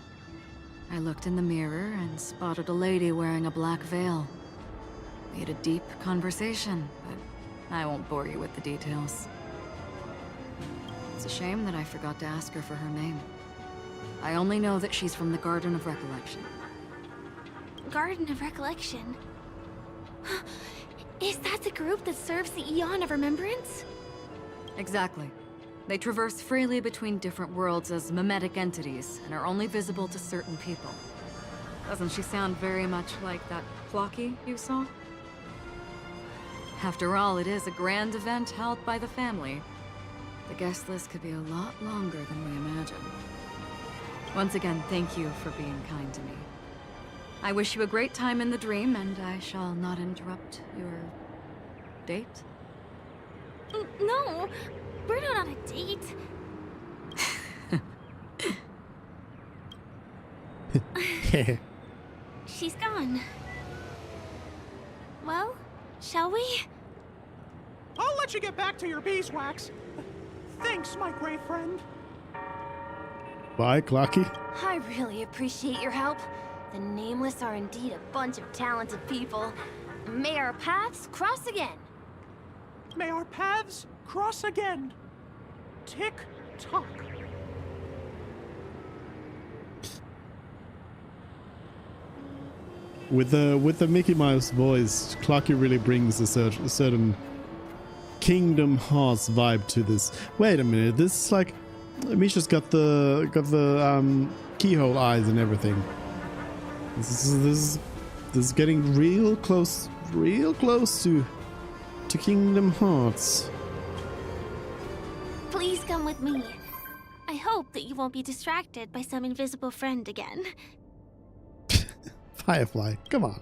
I looked in the mirror and spotted a lady wearing a black veil. We had a deep conversation, but I won't bore you with the details. It's a shame that I forgot to ask her for her name. I only know that she's from the Garden of Recollection. Garden of Recollection? Is that the group that serves the Eon of Remembrance? Exactly. They traverse freely between different worlds as mimetic entities and are only visible to certain people. Doesn't she sound very much like that Clocky you saw? After all, it is a grand event held by the family. The guest list could be a lot longer than we imagine. Once again, thank you for being kind to me. I wish you a great time in the dream, and I shall not interrupt your date. No, we're not on a date. She's gone. Well, shall we? I'll let you get back to your beeswax. Thanks, my great friend. Bye, Clocky. I really appreciate your help. The Nameless are indeed a bunch of talented people. May our paths cross again. May our paths cross again. Tick tock. With the Mickey Mouse voice, Clocky really brings a certain Kingdom Hearts vibe to this. Wait a minute, this is like Misha's got the keyhole eyes and everything. This is getting real close to Kingdom Hearts. Please come with me. I hope that you won't be distracted by some invisible friend again. Firefly, come on.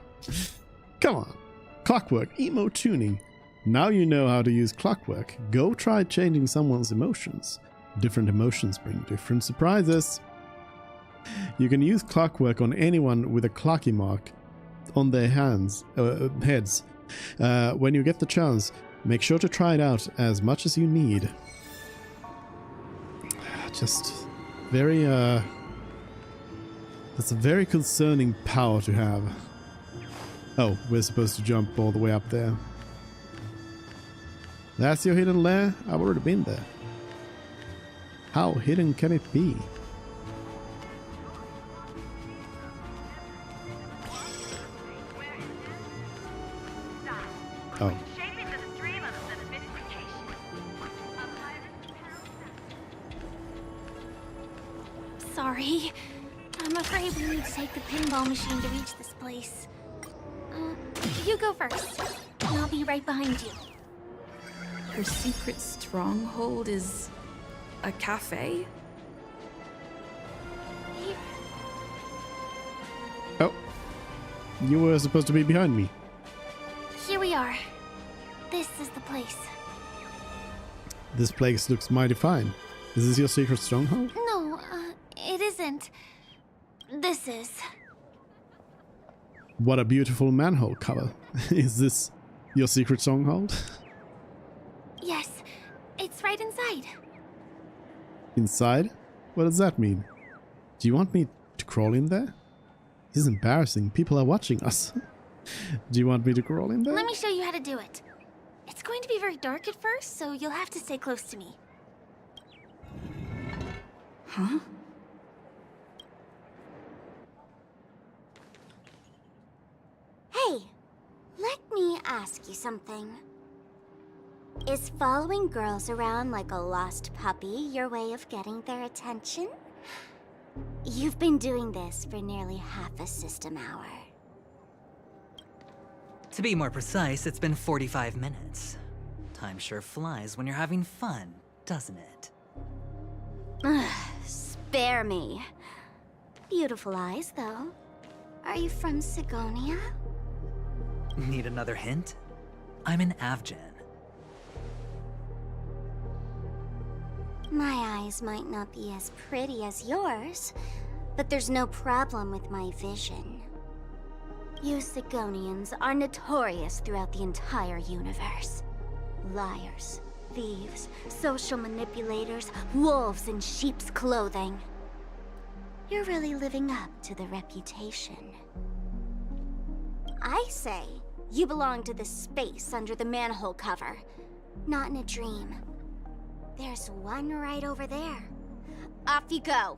Come on. Clockwork, emo tuning. Now you know how to use clockwork. Go try changing someone's emotions. Different emotions bring different surprises. You can use clockwork on anyone with a clocky mark on their heads. When you get the chance, make sure to try it out as much as you need. Just very, that's a very concerning power to have. Oh, we're supposed to jump all the way up there. That's your hidden lair? I've already been there. How hidden can it be? Oh. Sorry. I'm afraid we need to take the pinball machine to reach this place. You go first, and I'll be right behind you. Her secret stronghold is a cafe? Oh. You were supposed to be behind me. Here we This is the place. This place looks mighty fine. Is this your secret stronghold? No, it isn't. This is. What a beautiful manhole cover. Is this your secret stronghold? Yes, it's right inside. Inside? What does that mean? Do you want me to crawl in there? This is embarrassing. People are watching us. Do you want me to crawl in there? Let me show you how to do it. It's going to be very dark at first, so you'll have to stay close to me. Huh? Hey, let me ask you something. Is following girls around like a lost puppy your way of getting their attention? You've been doing this for nearly half a system hour. To be more precise, it's been 45 minutes. Time sure flies when you're having fun, doesn't it? Spare me. Beautiful eyes, though. Are you from Sigonia? Need another hint? I'm an Avgen. My eyes might not be as pretty as yours, but there's no problem with my vision. You Sigonians are notorious throughout the entire universe. Liars, thieves, social manipulators, wolves in sheep's clothing. You're really living up to the reputation. I say, you belong to the space under the manhole cover, not in a dream. There's one right over there. Off you go.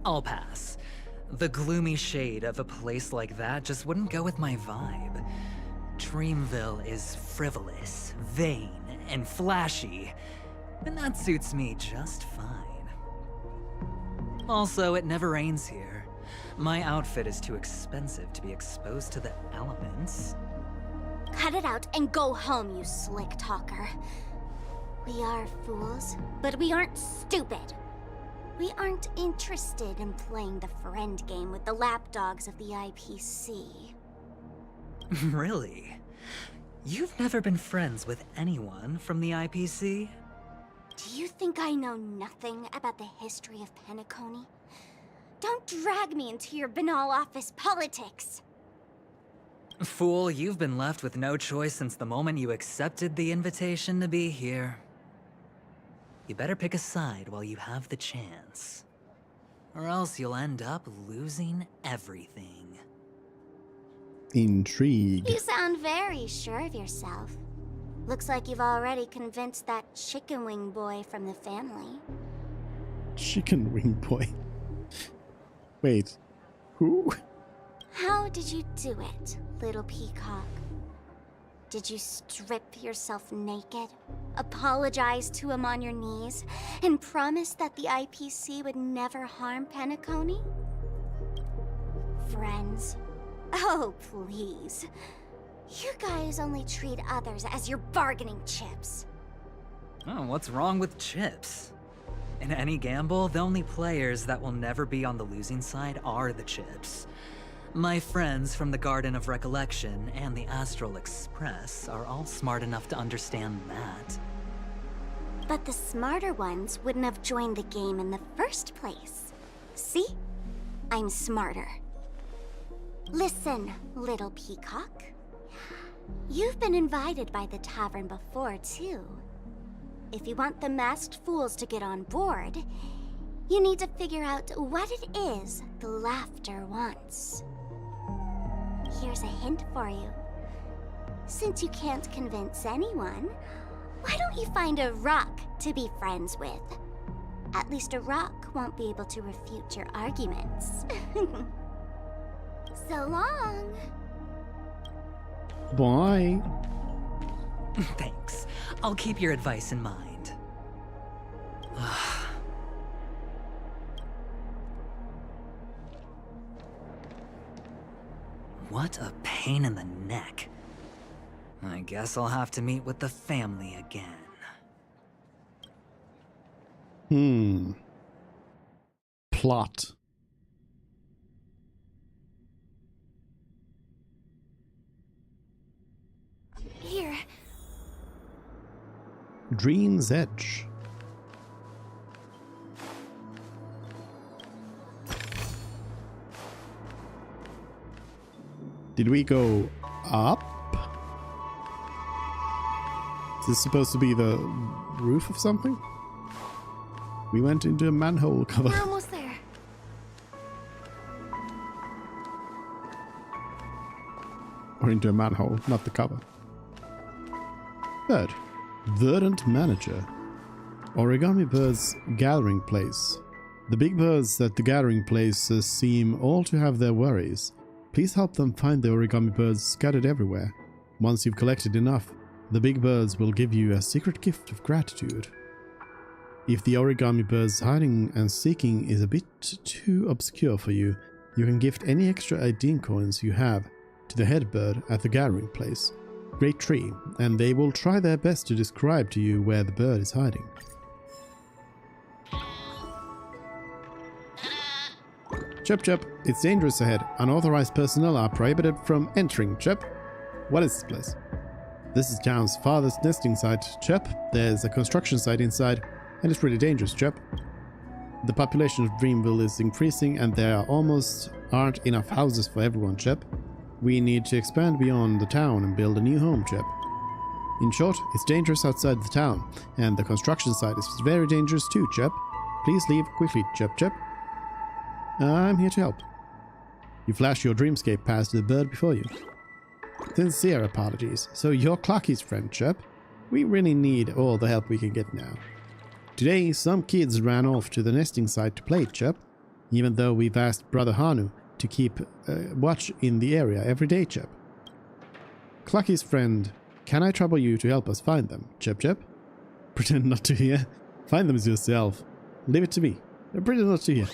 I'll pass. The gloomy shade of a place like that just wouldn't go with my vibe. Dreamville is frivolous, vain, and flashy, and that suits me just fine. Also, it never rains here. My outfit is too expensive to be exposed to the elements. Cut it out and go home, you slick talker. We are fools, but we aren't stupid. We aren't interested in playing the friend game with the lapdogs of the IPC. Really? You've never been friends with anyone from the IPC? Do you think I know nothing about the history of Penacony? Don't drag me into your banal office politics! Fool, you've been left with no choice since the moment you accepted the invitation to be here. You better pick a side while you have the chance. Or else you'll end up losing everything. Intrigue. You sound very sure of yourself. Looks like you've already convinced that chicken wing boy from the family. Chicken wing boy? Wait, who? How did you do it, little peacock? Did you strip yourself naked, apologize to him on your knees, and promise that the IPC would never harm Penacony? Friends? Oh, please. You guys only treat others as your bargaining chips. Oh, what's wrong with chips? In any gamble, the only players that will never be on the losing side are the chips. My friends from the Garden of Recollection and the Astral Express are all smart enough to understand that. But the smarter ones wouldn't have joined the game in the first place. See? I'm smarter. Listen, little peacock. You've been invited by the tavern before, too. If you want the masked fools to get on board, you need to figure out what it is the laughter wants. Here's a hint for you. Since you can't convince anyone, why don't you find a rock to be friends with? At least a rock won't be able to refute your arguments. So long. Bye. Thanks. I'll keep your advice in mind. What a pain in the neck. I guess I'll have to meet with the family again. Plot. Dream's Edge. Did we go up? Is this supposed to be the roof of something? We went into a manhole cover. We're almost there. Or into a manhole, not the cover. Third, Verdant Manager. Origami Bird's Gathering Place. The big birds at the gathering place seem all to have their worries. Please help them find the origami birds scattered everywhere. Once you've collected enough, the big birds will give you a secret gift of gratitude. If the origami bird's hiding and seeking is a bit too obscure for you, you can gift any extra ID coins you have to the head bird at the gathering place, Great Tree, and they will try their best to describe to you where the bird is hiding. Chep chep, it's dangerous ahead. Unauthorized personnel are prohibited from entering, Chep. What is this place? This is town's farthest nesting site, Chep. There's a construction site inside, and it's really dangerous, Chep. The population of Dreamville is increasing, and there almost aren't enough houses for everyone, Chep. We need to expand beyond the town and build a new home, Chep. In short, it's dangerous outside the town, and the construction site is very dangerous too, Chep. Please leave quickly, Chep Chep. I'm here to help. You flash your dreamscape pass to the bird before you. Sincere apologies. So you're Clocky's friend, Chep. We really need all the help we can get now. Today, some kids ran off to the nesting site to play, Chep. Even though we've asked Brother Hanu to keep watch in the area every day, Chep. Clocky's friend, can I trouble you to help us find them, Chep Chep? Pretend not to hear. Find them yourself. Leave it to me. Pretend not to hear.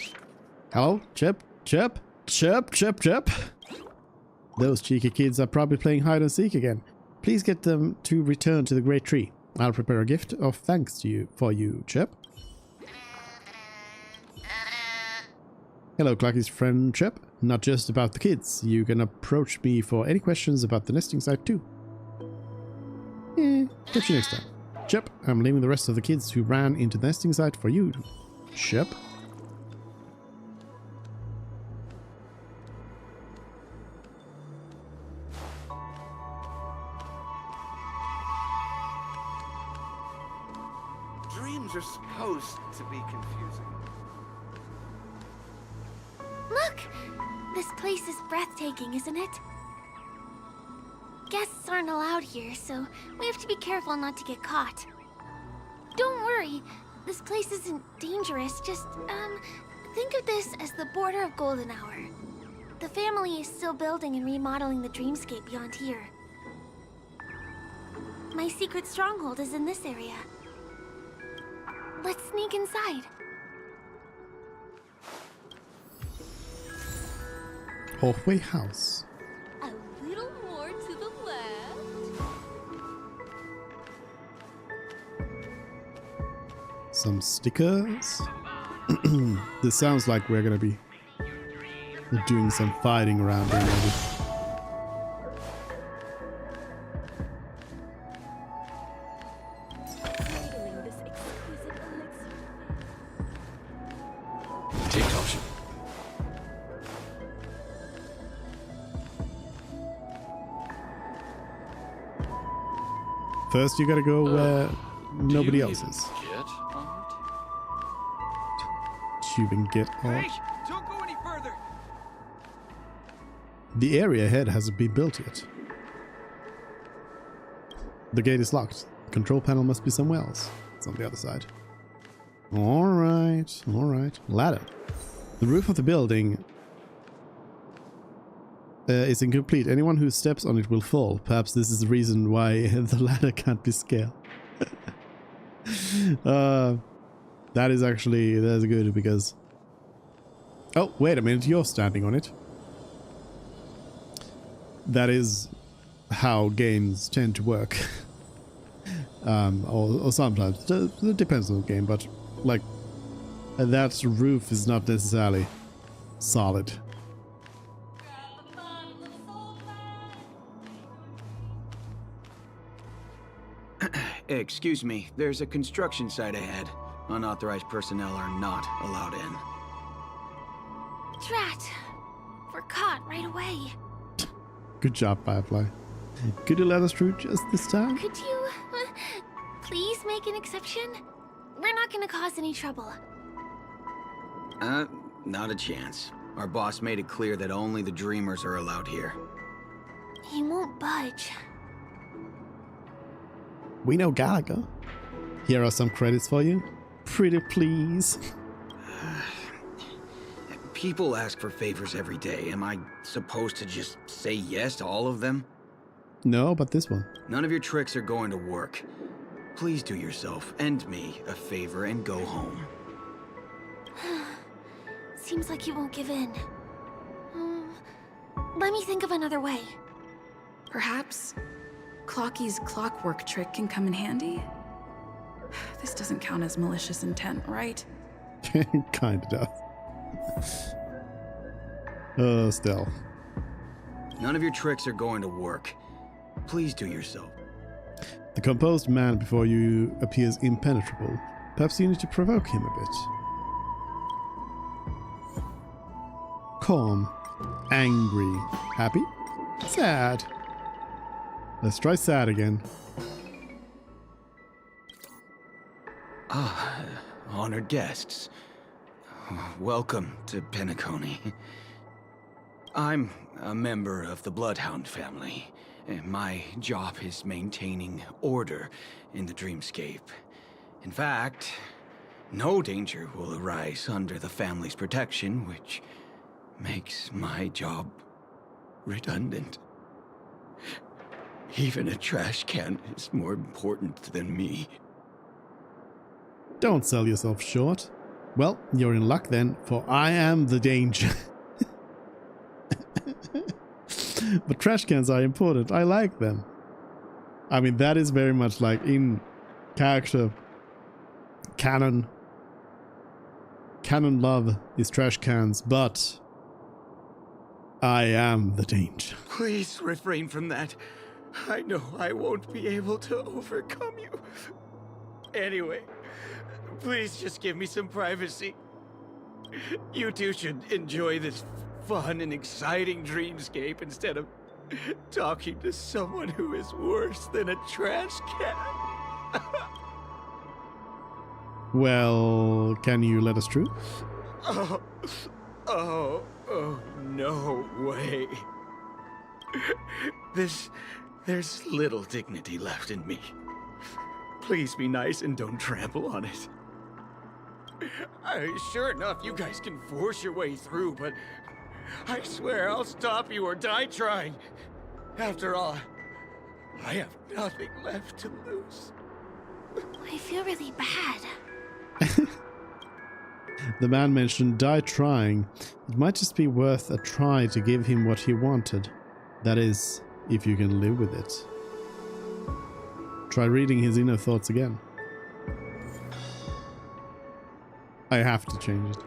Hello? Chep? Chep? Chep? Chep? Chep? Those cheeky kids are probably playing hide and seek again. Please get them to return to the Great Tree. I'll prepare a gift of thanks to you for you, Chep. Hello, Clocky's friend, Chep. Not just about the kids. You can approach me for any questions about the nesting site too. Catch you next time. Chep, I'm leaving the rest of the kids who ran into the nesting site for you, Chep. Dreams are supposed to be confusing. Look! This place is breathtaking, isn't it? Guests aren't allowed here, so we have to be careful not to get caught. Don't worry, this place isn't dangerous, just, think of this as the border of Golden Hour. The family is still building and remodeling the dreamscape beyond here. My secret stronghold is in this area. Let's sneak inside. Halfway house. A little more to the left. Some stickers. This sounds like we're gonna be doing some fighting around here, maybe. Take caution. First, you gotta go where nobody else is. Tubing get art. Hey, don't go any further. The area ahead hasn't been built yet. The gate is locked. The control panel must be somewhere else. It's on the other side. Alright, alright. Ladder. The roof of the building is incomplete. Anyone who steps on it will fall. Perhaps this is the reason why the ladder can't be scaled. That is actually, that's good because... Oh, wait a minute, you're standing on it. That is how games tend to work. Or sometimes. It depends on the game, but like that roof is not necessarily solid. Excuse me, there's a construction site ahead. Unauthorized personnel are not allowed in. Drat! We're caught right away. Good job, Firefly. Could you let us through just this time? Could you please make an exception? We're not gonna cause any trouble. Not a chance. Our boss made it clear that only the Dreamers are allowed here. He won't budge. We know Gallagher. Here are some credits for you. Pretty please. People ask for favors every day. Am I supposed to just say yes to all of them? No, but this one. None of your tricks are going to work. Please do yourself and me a favor and go home. Seems like he won't give in. Let me think of another way. Perhaps Clocky's clockwork trick can come in handy? This doesn't count as malicious intent, right? Kinda does. Still. None of your tricks are going to work. Please do yourself. The composed man before you appears impenetrable. Perhaps you need to provoke him a bit. Calm. Angry. Happy? Sad. Let's try sad again. Honored guests. Welcome to Penacony. I'm a member of the Bloodhound family, and my job is maintaining order in the dreamscape. In fact, no danger will arise under the family's protection, which makes my job redundant. Even a trash can is more important than me. Don't sell yourself short. Well, you're in luck then, for I am the danger. But trash cans are important. I like them. I mean, that is very much like in character canon. Canon love is trash cans, but I am the danger. Please refrain from that. I know I won't be able to overcome you. Anyway, please just give me some privacy. You two should enjoy this fun and exciting dreamscape instead of talking to someone who is worse than a trash can. Well, can you let us through? Oh, no way. There's little dignity left in me. Please be nice and don't trample on it. Sure enough, you guys can force your way through, but I swear I'll stop you or die trying. After all, I have nothing left to lose. I feel really bad. The man mentioned die trying. It might just be worth a try to give him what he wanted. That is, if you can live with it. Try reading his inner thoughts again. I have to change it.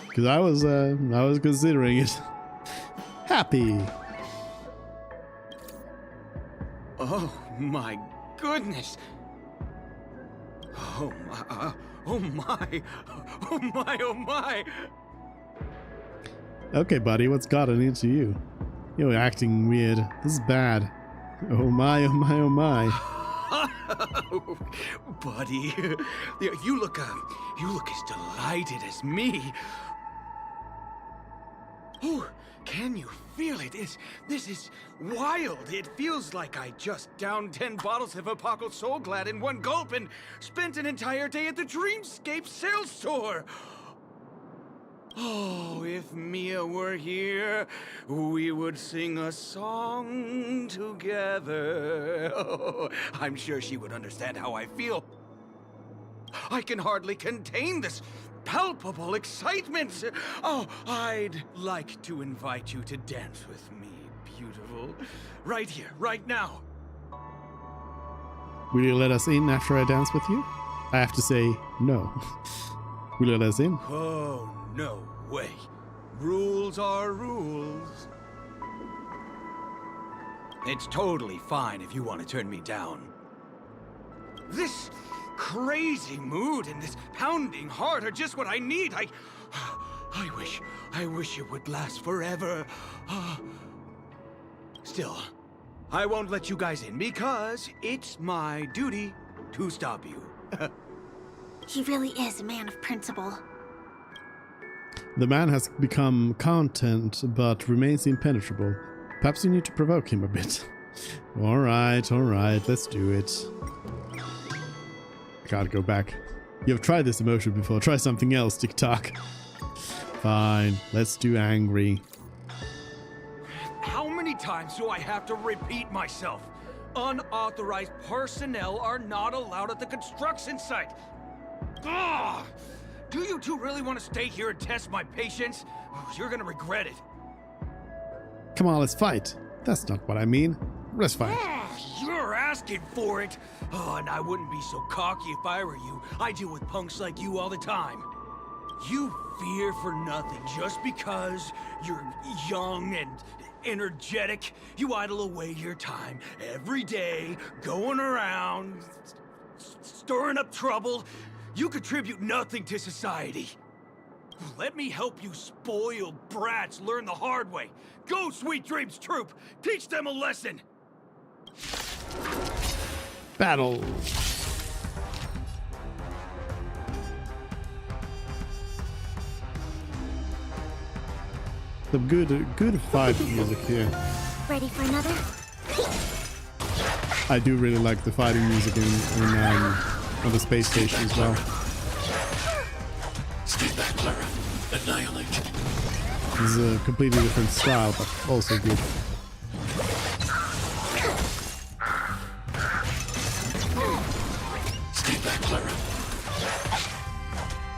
Because I was considering it. Happy. Oh my goodness. Oh my. Oh my. Oh my. Oh my. Okay, buddy, what's gotten into you? You're acting weird. This is bad. Oh my, oh my, oh my. Oh, buddy, you look as delighted as me. Oh, can you feel it? This is wild. It feels like I just downed 10 bottles of Apocal Soul Glad in one gulp and spent an entire day at the Dreamscape sales store. Oh, if Mia were here, we would sing a song together. Oh, I'm sure she would understand how I feel. I can hardly contain this palpable excitement. Oh, I'd like to invite you to dance with me, beautiful. Right here, right now. Will you let us in after I dance with you? I have to say no. Will you let us in? Oh, no way. Rules are rules. It's totally fine if you want to turn me down. This crazy mood and this pounding heart are just what I need. I wish it would last forever. Still, I won't let you guys in because it's my duty to stop you. He really is a man of principle. The man has become content, but remains impenetrable. Perhaps you need to provoke him a bit. Alright, let's do it. Gotta go back. You've tried this emotion before. Try something else, TikTok. Fine, let's do angry. How many times do I have to repeat myself? Unauthorized personnel are not allowed at the construction site. Ugh! Do you two really want to stay here and test my patience? You're gonna regret it. Come on, let's fight. That's not what I mean. Let's fight. You're asking for it. Oh, and I wouldn't be so cocky if I were you. I deal with punks like you all the time. You fear for nothing just because you're young and energetic. You idle away your time every day, going around, stirring up trouble. You contribute nothing to society. Let me help you spoiled brats learn the hard way. Go, Sweet Dreams Troop! Teach them a lesson! Battle! Some good fight music here. Ready for another? I do really like the fighting music on the space station as well. Stay back, Clara. Annihilate. This is a completely different style, but also good. Stay back, Clara.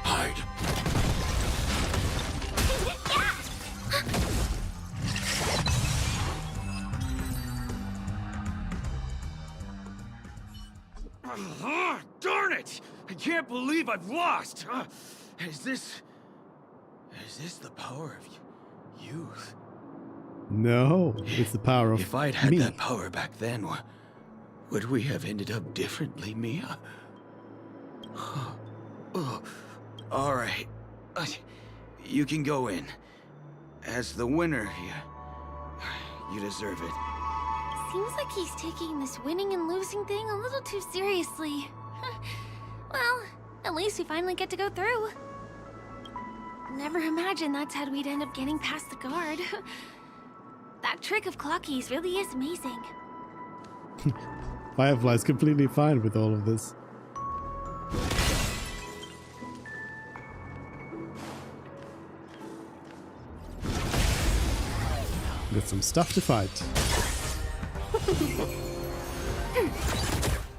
Hide. Darn it! I can't believe I've lost! Is this the power of youth? No, it's the power of If I'd had me. that power back then, would we have ended up differently, Mia? Oh, all right. You can go in. As the winner here, you deserve it. Seems like he's taking this winning and losing thing a little too seriously. Well, at least we finally get to go through. Never imagined that's how we'd end up getting past the guard. That trick of Clocky's really is amazing. Firefly's completely fine with all of this. Got some stuff to fight.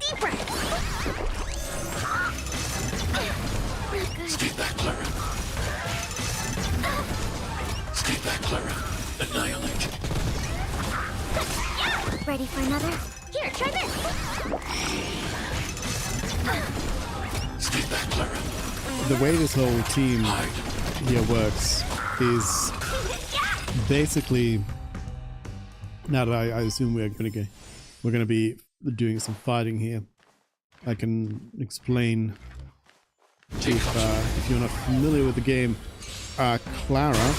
Deep breath. Stay back, Clara. Stay back, Clara. Annihilate. Ready for another? Here, try this. Stay back, Clara. The way this whole team here works is basically, now that I assume we're gonna be doing some fighting here, I can explain if you're not familiar with the game. Clara,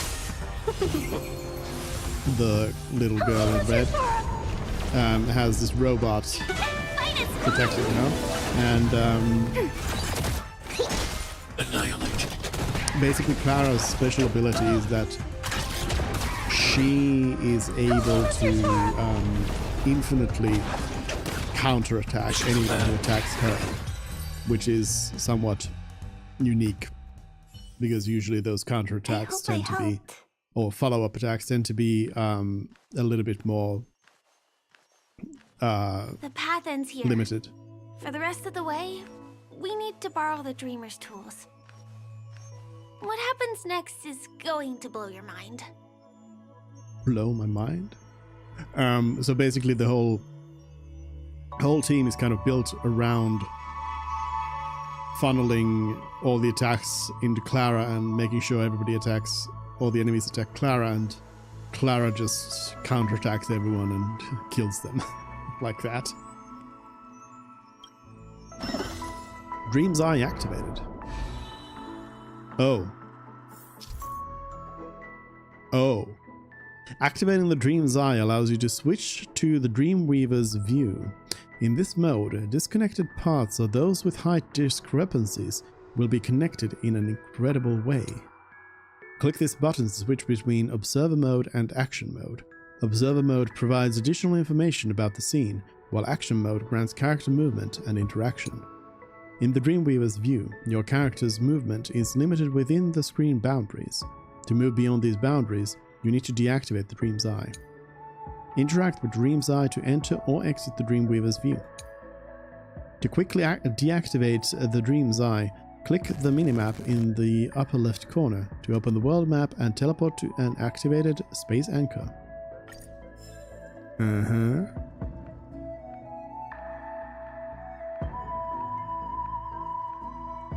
the little girl in red, has this robot protecting her, and basically Clara's special ability is that she is able to infinitely counterattack anyone who attacks her, which is somewhat unique, because usually those counterattacks tend to be, or follow-up attacks tend to be a little bit more The path ends here. limited. For the rest of the way, we need to borrow the Dreamer's tools. What happens next is going to blow your mind. Blow my mind. So basically the whole team is kind of built around funneling all the attacks into Clara and making sure everybody attacks, all the enemies attack Clara, and Clara just counterattacks everyone and kills them. Like that. Dream's Eye activated. Oh. Oh. Activating the Dream's Eye allows you to switch to the Dreamweaver's view. In this mode, disconnected parts or those with height discrepancies will be connected in an incredible way. Click this button to switch between Observer Mode and Action Mode. Observer Mode provides additional information about the scene, while Action Mode grants character movement and interaction. In the Dreamweaver's view, your character's movement is limited within the screen boundaries. To move beyond these boundaries, you need to deactivate the Dream's Eye. Interact with Dream's Eye to enter or exit the Dreamweaver's view. To quickly deactivate the Dream's Eye, click the minimap in the upper left corner to open the world map and teleport to an activated space anchor.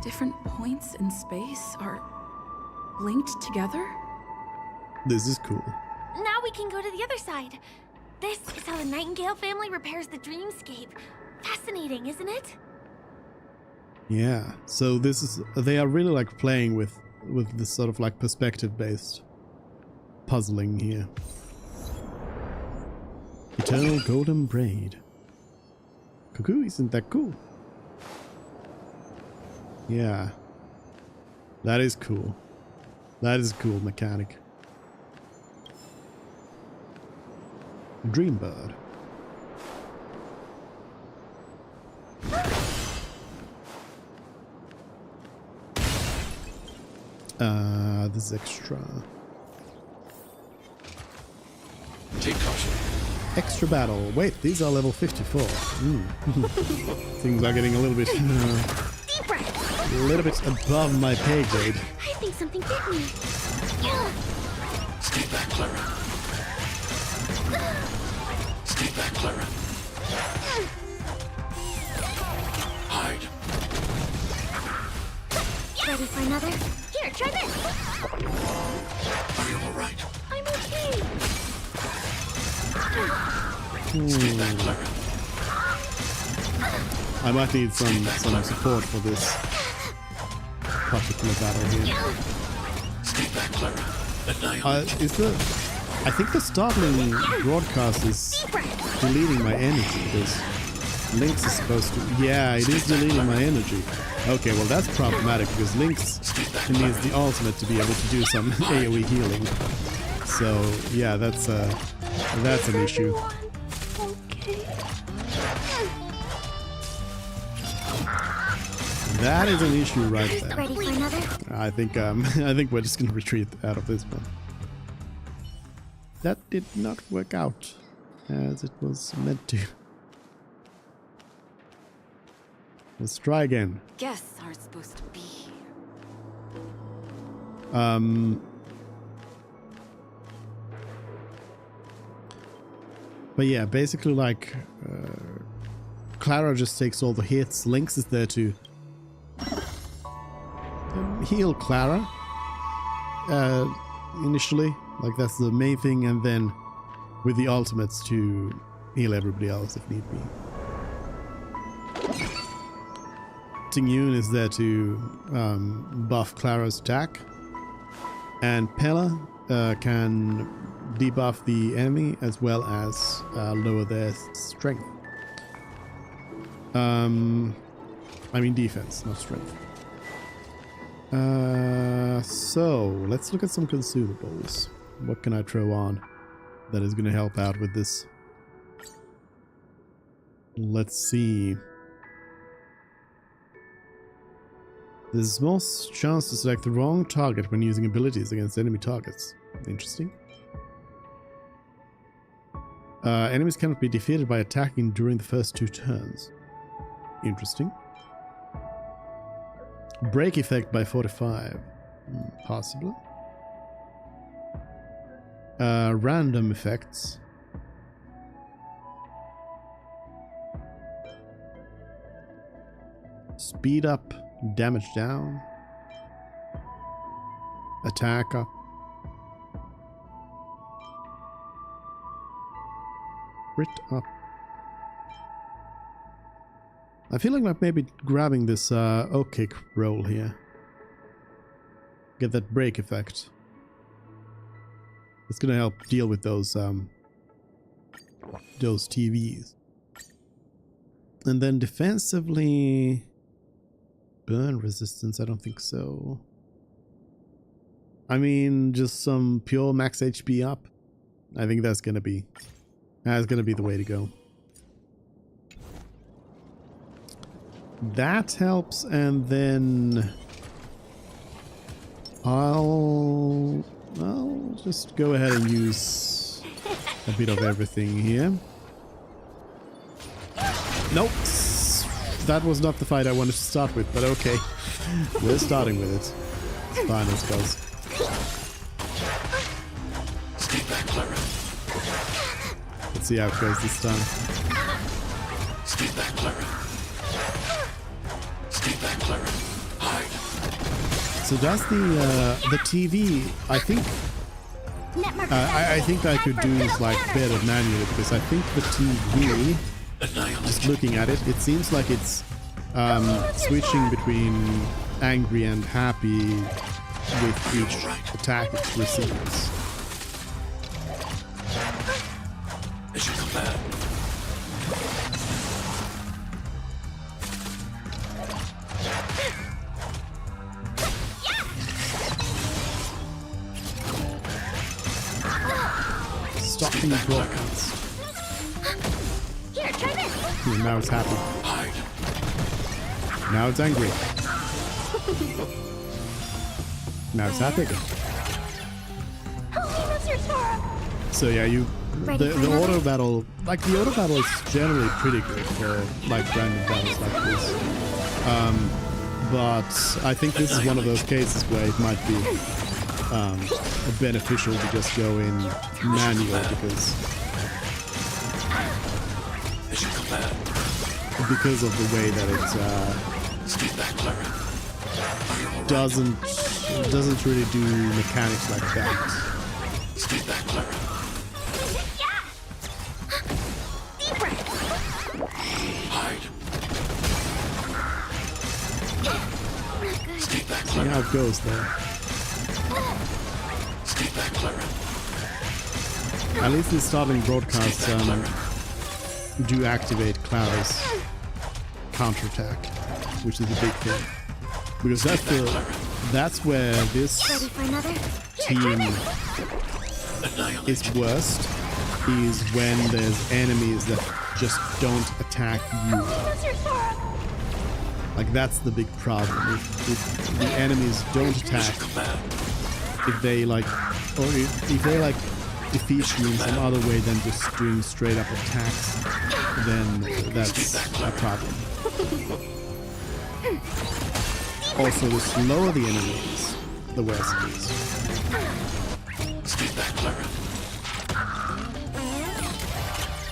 Different points in space are linked together? This is cool. Now we can go to the other side. This is how the Nightingale family repairs the dreamscape. Fascinating, isn't it? Yeah, so this is, they are really like playing with this sort of like perspective-based puzzling here. Eternal Golden Braid. Cuckoo, isn't that cool? Yeah. That is cool. That is a cool mechanic. Dreambird. This is extra. Take caution. Extra battle. Wait, these are level 54. Things are getting a little bit above my pay grade. I think something bit me. Stay back, Clara. Stay back, Clara. Hide. Ready for another? Here, try this. Are you all right? I'm okay. Stay back, Clara. I might need some support for this particular battle here. Stay back, Clara. I think the startling broadcast is deleting my energy because Lynx is supposed to... Yeah, it is deleting my energy. Okay, well that's problematic because Lynx needs the ultimate to be able to do some AoE healing. So yeah, that's an issue. That is an issue right there. Ready for another? I think we're just gonna retreat out of this one. That did not work out as it was meant to. Let's try again. Guests aren't supposed to be here. But yeah, basically like Clara just takes all the hits. Lynx is there to heal Clara initially, like that's the main thing, and then with the ultimates to heal everybody else if need be. Ting-Yun is there to buff Clara's attack, and Pella can debuff the enemy as well as lower their strength. I mean defense, not strength. So let's look at some consumables. What can I throw on that is going to help out with this? Let's see. There's a small chance to select the wrong target when using abilities against enemy targets. Interesting. Enemies cannot be defeated by attacking during the first 2 turns. Interesting. Break effect by 45. Possible. Random effects. Speed up, damage down. Attack up. Crit up. I feel like maybe grabbing this oak kick roll here. Get that break effect. It's gonna help deal with those TVs. And then defensively, burn resistance, I don't think so. I mean, just some pure max HP up. I think that's gonna be the way to go. That helps, and then I'll just go ahead and use a bit of everything here. Nope, that was not the fight I wanted to start with, but okay, we're starting with it. It's fine, I suppose. Stay back, Clara. Let's see how it goes this time. Stay back, Clara. Stay back, Clara. Hide. So does the TV, I think I could do this like better manually, because I think the TV, just looking at it, it seems like it's switching between angry and happy with each attack it receives. As you command. Stopping the broadcast. Here, try this. Now it's happy. Now it's angry. Now it's happy again. So yeah, the auto battle, like the auto battle is generally pretty good for like random battles like this. But I think this is one of those cases where it might be beneficial to just go in manual, because of the way that it doesn't really do mechanics like that. Stay back, Clara. Hide. Stay back, See how it goes there. Stay back, Clara. At least the starting broadcasts do activate Clara's counterattack, which is a big thing, because that's where this team is worst, is when there's enemies that just don't attack you. Like, that's the big problem. If the enemies don't attack, if they like defeat you in some other way than just doing straight up attacks, then that's a problem. Also, the slower the enemy is, the worse it is. Stay back, Clara.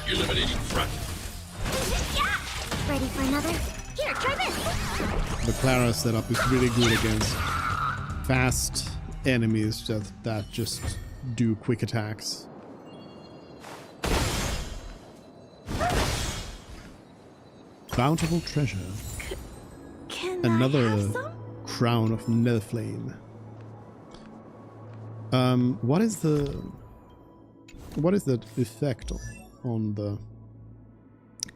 Eliminating front. Ready for another? Here, try this. The Clara setup is really good against fast enemies that just do quick attacks. Bountiful treasure. Another crown of Netherflame. What is the effect on the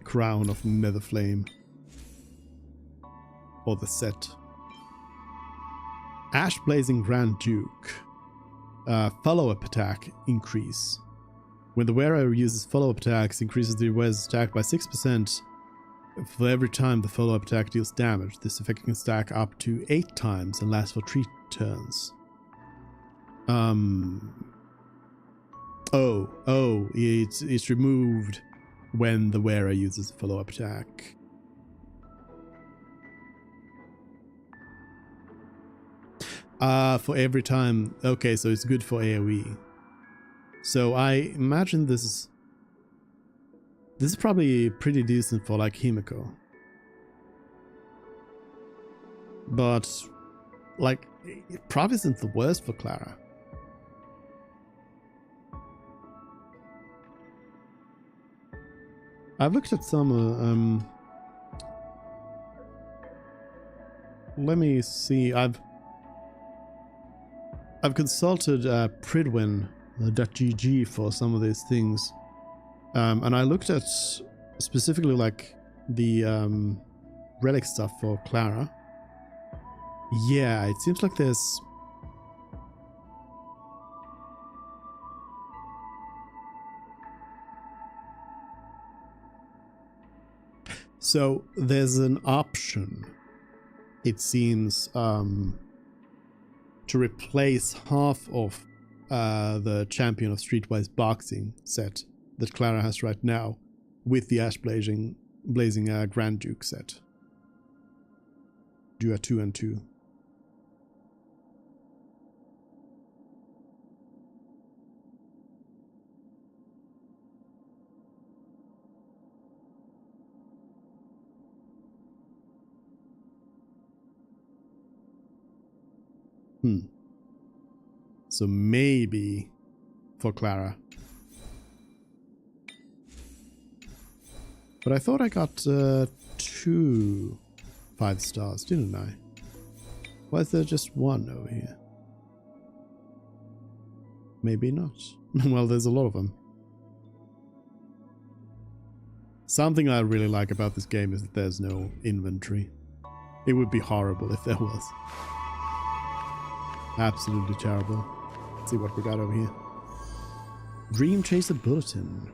crown of Netherflame? Or the set? Ash Blazing Grand Duke. Follow-up attack increase. When the wearer uses follow-up attacks, increases the wearer's attack by 6% for every time the follow-up attack deals damage. This effect can stack up to 8 times and last for 3 turns. It's removed when the wearer uses a follow-up attack. For every time. Okay, so it's good for AoE. So I imagine this is probably pretty decent for like Himiko. But like, it probably isn't the worst for Clara. I've looked at some let me see. I've consulted Pridwin.gg for some of these things, and I looked at specifically like the relic stuff for Clara. Yeah, it seems like there's so there's an option, it seems, to replace half of the Champion of Streetwise Boxing set that Clara has right now with the Ash Blazing Grand Duke set. Do a 2 and 2. So maybe for Clara. But I thought I got 2 5 stars, didn't I? Why is there just 1 over here? Maybe not. Well, there's a lot of them. Something I really like about this game is that there's no inventory. It would be horrible if there was. Absolutely terrible. Let's see what we got over here. Dream Chaser Bulletin.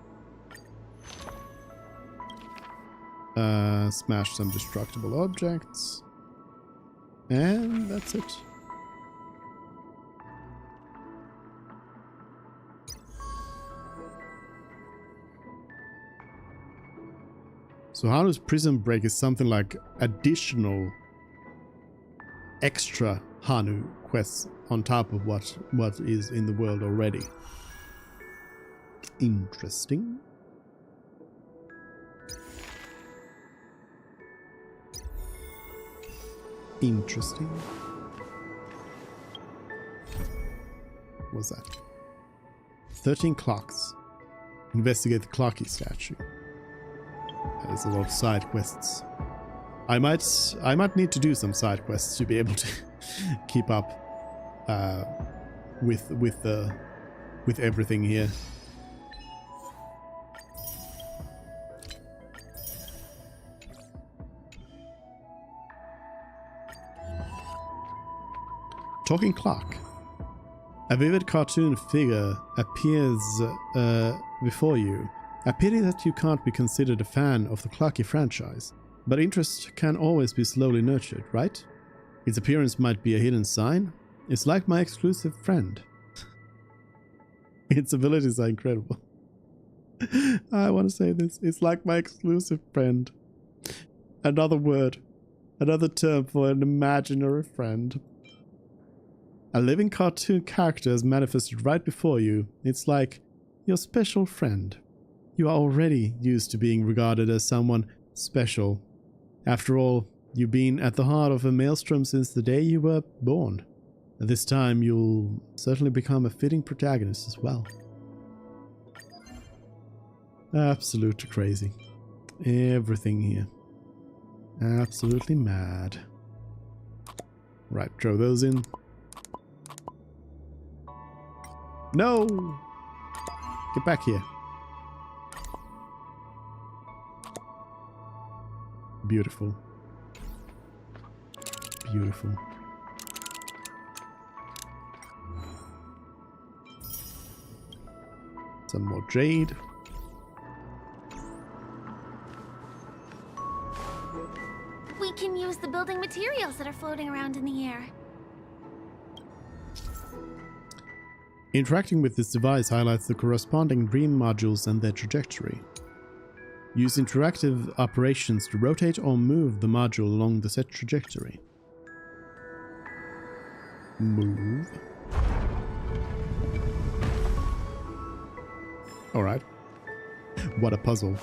Smash some destructible objects. And that's it. So Hanu's Prison Break is something like additional extra Hanu quests on top of what is in the world already. Interesting. Interesting. What's that? 13 clocks. Investigate the Clocky statue. That is a lot of side quests. I might need to do some side quests to be able to keep up with everything here. Talking clock. A vivid cartoon figure appears before you. A pity that you can't be considered a fan of the Clocky franchise, but interest can always be slowly nurtured, right? Its appearance might be a hidden sign. It's like my exclusive friend. Its abilities are incredible. I want to say this. It's like my exclusive friend. Another word. Another term for an imaginary friend. A living cartoon character is manifested right before you. It's like your special friend. You are already used to being regarded as someone special. After all, you've been at the heart of a maelstrom since the day you were born. This time you'll certainly become a fitting protagonist as well. Absolutely crazy. Everything here. Absolutely mad. Right, throw those in. No! Get back here. Beautiful. Beautiful. Some more jade. We can use the building materials that are floating around in the air. Interacting with this device highlights the corresponding dream modules and their trajectory. Use interactive operations to rotate or move the module along the set trajectory. Move. Alright. What a puzzle.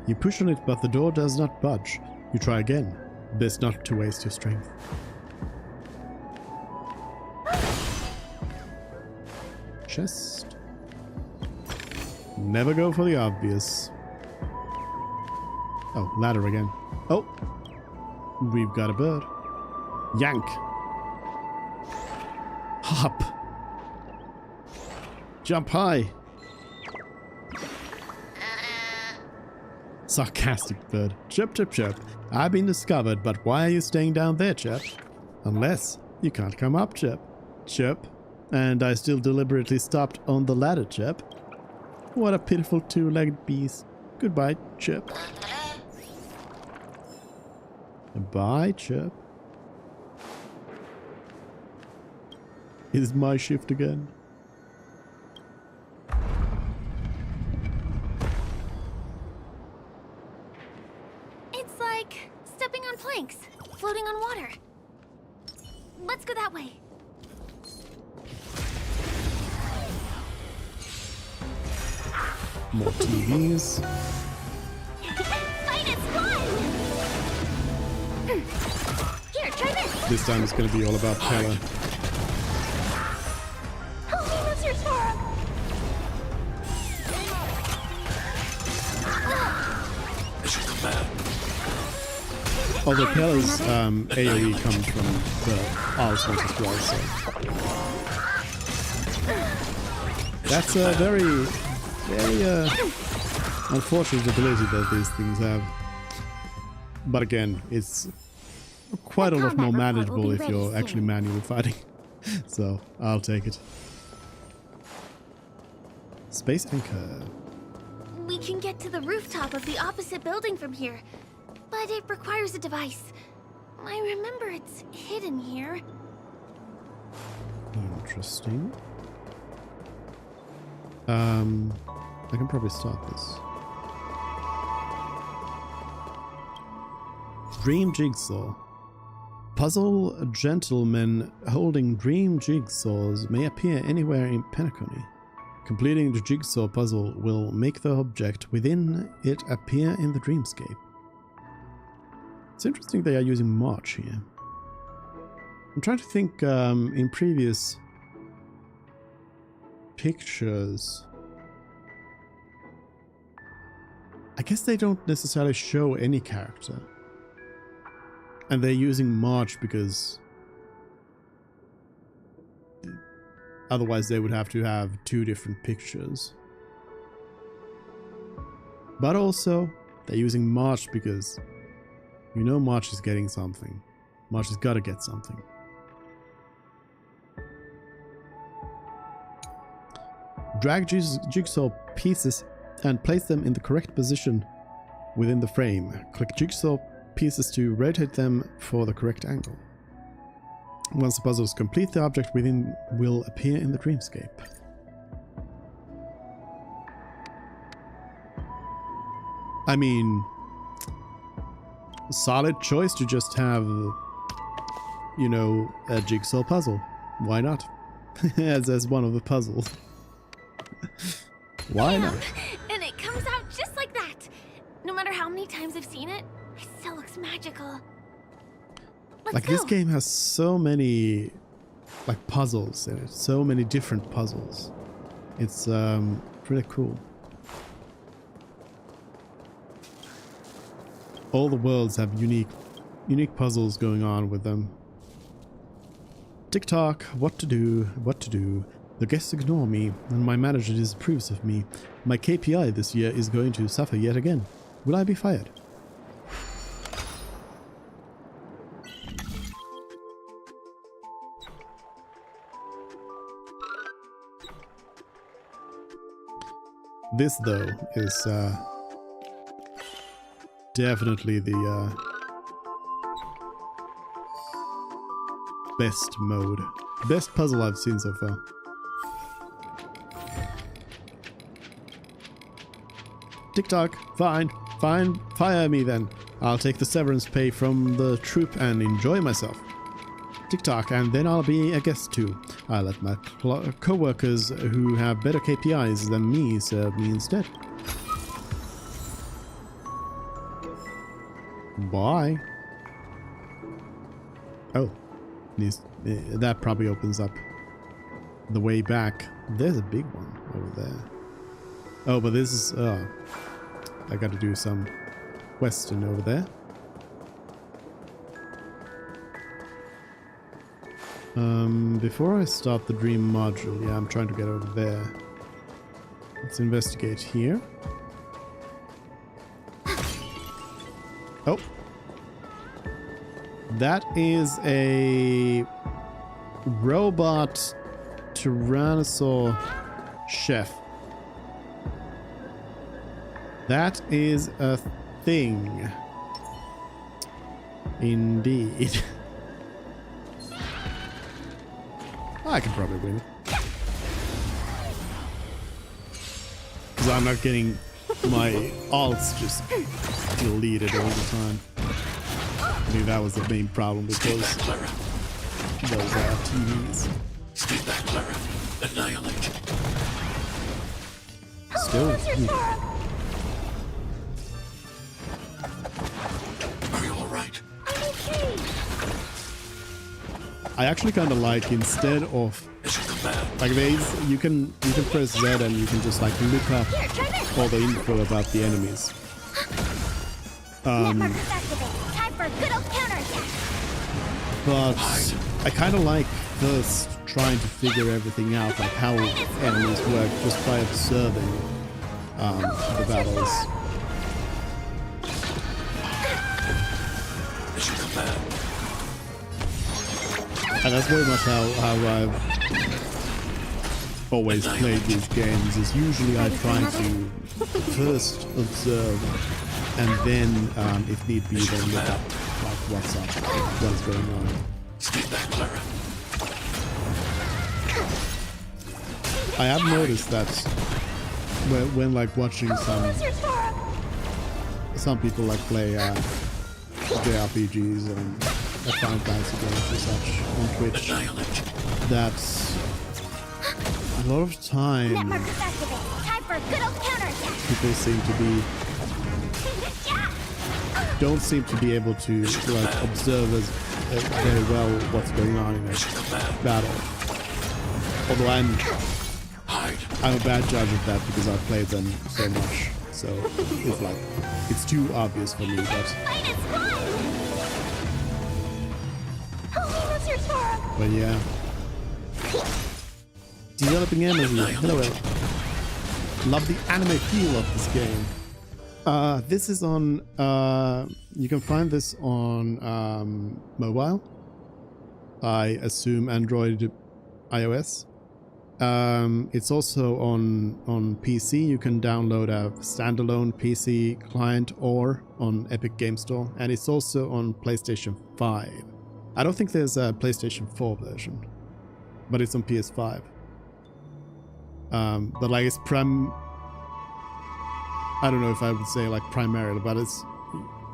You push on it, but the door does not budge. You try again. Best not to waste your strength. chest. Never go for the obvious. Oh, ladder again. Oh! We've got a bird. Yank! Hop! Jump high! Sarcastic bird. Chirp, chirp, chirp. I've been discovered, but why are you staying down there, chirp? Unless you can't come up, chirp. Chirp. And I still deliberately stopped on the ladder, chirp. What a pitiful two-legged beast. Goodbye, chirp. Bye, chirp. It is my shift again. It's like stepping on planks, floating on water. Let's go that way. More TVs. Fight is fun! Here, try this. This time it's going to be all about Pella. Help me, Mr. Sora! I should come back. Although Pella's AoE comes from the Owlsmith as well, so... That's a very unfortunate ability that these things have. But again, it's quite a lot more manageable if you're actually manually fighting. So, I'll take it. Space Anchor. We can get to the rooftop of the opposite building from here, but it requires a device. I remember it's hidden here. Interesting. I can probably start this. Dream Jigsaw. Puzzle gentlemen holding dream jigsaws may appear anywhere in Penacony. Completing the jigsaw puzzle will make the object within it appear in the dreamscape. It's interesting they are using March here. I'm trying to think in previous pictures. I guess they don't necessarily show any character. And they're using March because otherwise they would have to have two different pictures. But also, they're using March because you know March is getting something. March has got to get something. Drag jigsaw pieces and place them in the correct position within the frame. Click jigsaw pieces to rotate them for the correct angle. Once the puzzle is complete, the object within will appear in the dreamscape. I mean, solid choice to just have, you know, a jigsaw puzzle. Why not? as one of the puzzles. Why not? And it comes out just like that. No matter how many times I've seen it, it still looks magical. Let's go. This game has so many like puzzles in it, so many different puzzles. It's pretty cool. All the worlds have unique puzzles going on with them. TikTok, what to do, what to do. The guests ignore me, and my manager disapproves of me. My KPI this year is going to suffer yet again. Will I be fired? This, though, is definitely the best mode. Best puzzle I've seen so far. TikTok, fine, fire me then. I'll take the severance pay from the troop and enjoy myself. TikTok, and then I'll be a guest too. I let my co-workers who have better KPIs than me serve me instead. Bye. Oh, that probably opens up the way back. There's a big one over there. Oh, but this is... I gotta do some questing over there. Before I start the dream module, yeah, I'm trying to get over there. Let's investigate here. Oh. That is a robot Tyrannosaur chef. That is a thing. Indeed. I can probably win. Because I'm not getting my alts just deleted all the time. I think that was the main problem with those TVs. Still. Are you alright? I actually kind of like, instead of like these, you can press Z and you can just like look up all the info about the enemies. But I kind of like first trying to figure everything out, like how enemies work, just by observing the battles. And that's very much how I've always played these games, is usually I try to first observe and then, if need be, then look up like what's up, what is going on. I have noticed that when like watching some people like play JRPGs and Final Fantasy games and such on Twitch, that's a lot of time people don't seem to be able to like observe as very well what's going on in a battle. Although I'm a bad judge of that because I've played them so much, so it's like it's too obvious for me. But yeah, developing Amazon. Hello. Love the anime feel of this game. This is on, you can find this on mobile. I assume Android, iOS. It's also on PC. You can download a standalone PC client or on Epic Game Store. And it's also on PlayStation 5. I don't think there's a PlayStation 4 version, but it's on PS5. But like it's I don't know if I would say like primarily, but it's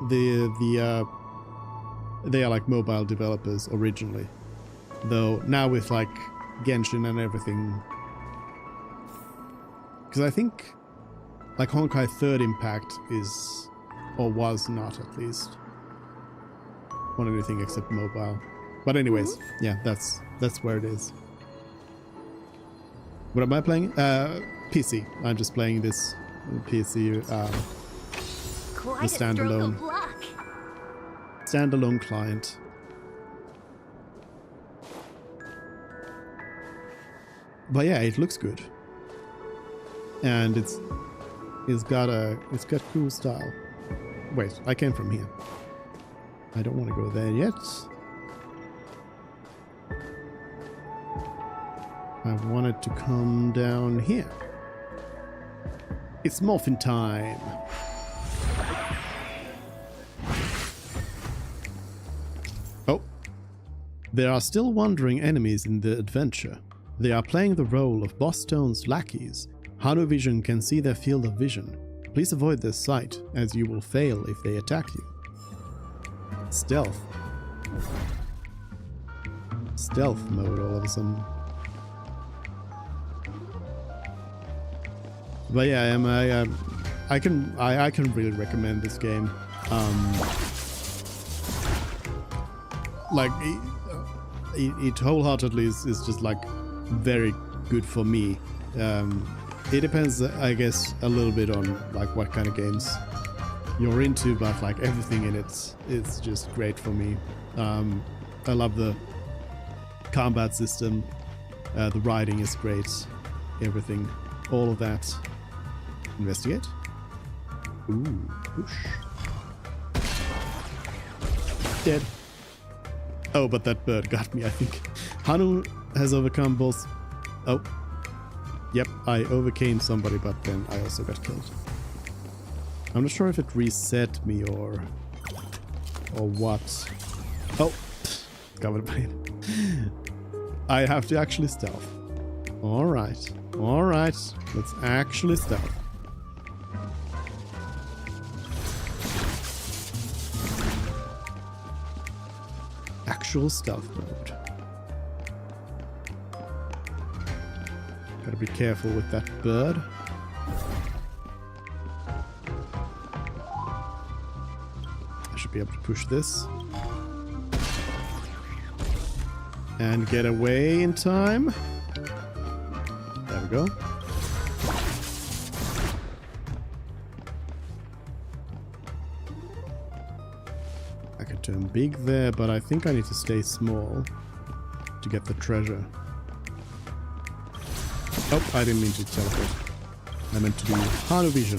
they are like mobile developers originally, though now with like Genshin and everything, because I think like Honkai Third Impact is, or was not at least, on anything except mobile. But anyways, yeah, that's where it is. What am I playing? PC. I'm just playing this PC, the standalone client. But yeah, it looks good, and it's got cool style. Wait, I came from here. I don't want to go there yet. I wanted to come down here. It's morphin' time. Oh. There are still wandering enemies in the adventure. They are playing the role of Boss Stone's lackeys. Hanovision can see their field of vision. Please avoid their sight, as you will fail if they attack you. Stealth. Stealth mode all of a sudden. But yeah, I can really recommend this game. Like it wholeheartedly is just like very good for me. It depends, I guess, a little bit on like what kind of games you're into, but like everything in it is just great for me. I love the combat system, the writing is great, everything, all of that. Investigate. Ooh, push. Dead. Oh, but that bird got me, I think. Hanu has overcome both... Oh. Yep, I overcame somebody, but then I also got killed. I'm not sure if it reset me or what. Oh, covered by it. I have to actually stealth. Alright, alright. Let's actually stealth. Actual stealth mode. Gotta be careful with that bird. I should be able to push this. And get away in time. There we go. I could turn big there, but I think I need to stay small to get the treasure. Oh, I didn't mean to teleport. I meant to do Hanu Vision.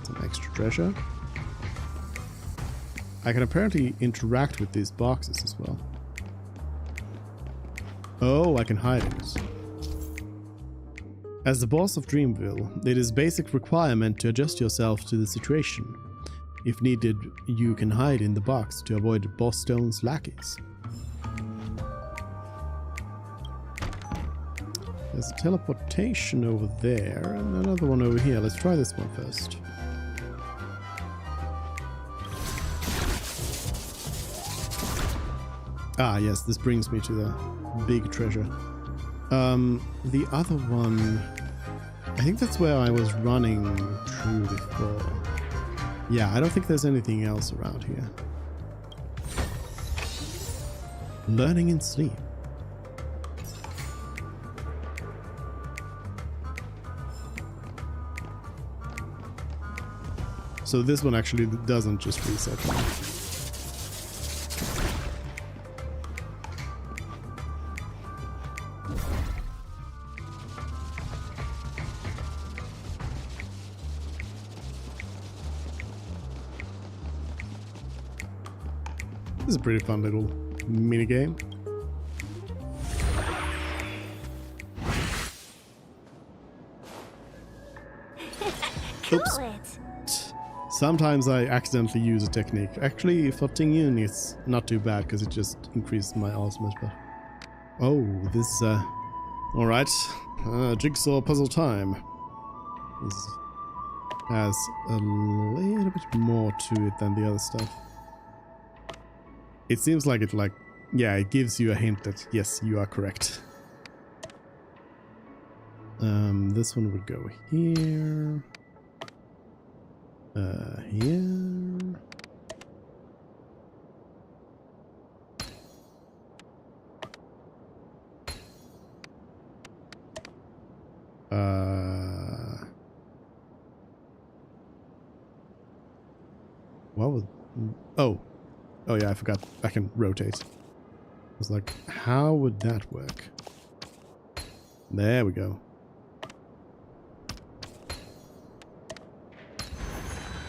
Some extra treasure. I can apparently interact with these boxes as well. Oh, I can hide it. As the boss of Dreamville, it is a basic requirement to adjust yourself to the situation. If needed, you can hide in the box to avoid Boss Stone's lackeys. There's a teleportation over there and another one over here. Let's try this one first. Ah, yes, this brings me to the big treasure. The other one... I think that's where I was running through before. Yeah, I don't think there's anything else around here. Learning in sleep. So this one actually doesn't just reset me. This is a pretty fun little mini game. Oops. Sometimes I accidentally use a technique. Actually, for Ting-Yun it's not too bad because it just increases my ultimate. But oh, this alright. Jigsaw puzzle time. This has a little bit more to it than the other stuff. It seems like it yeah, it gives you a hint that yes, you are correct. This one would go here. Here. What was... Oh yeah, I forgot. I can rotate. I was like, how would that work? There we go.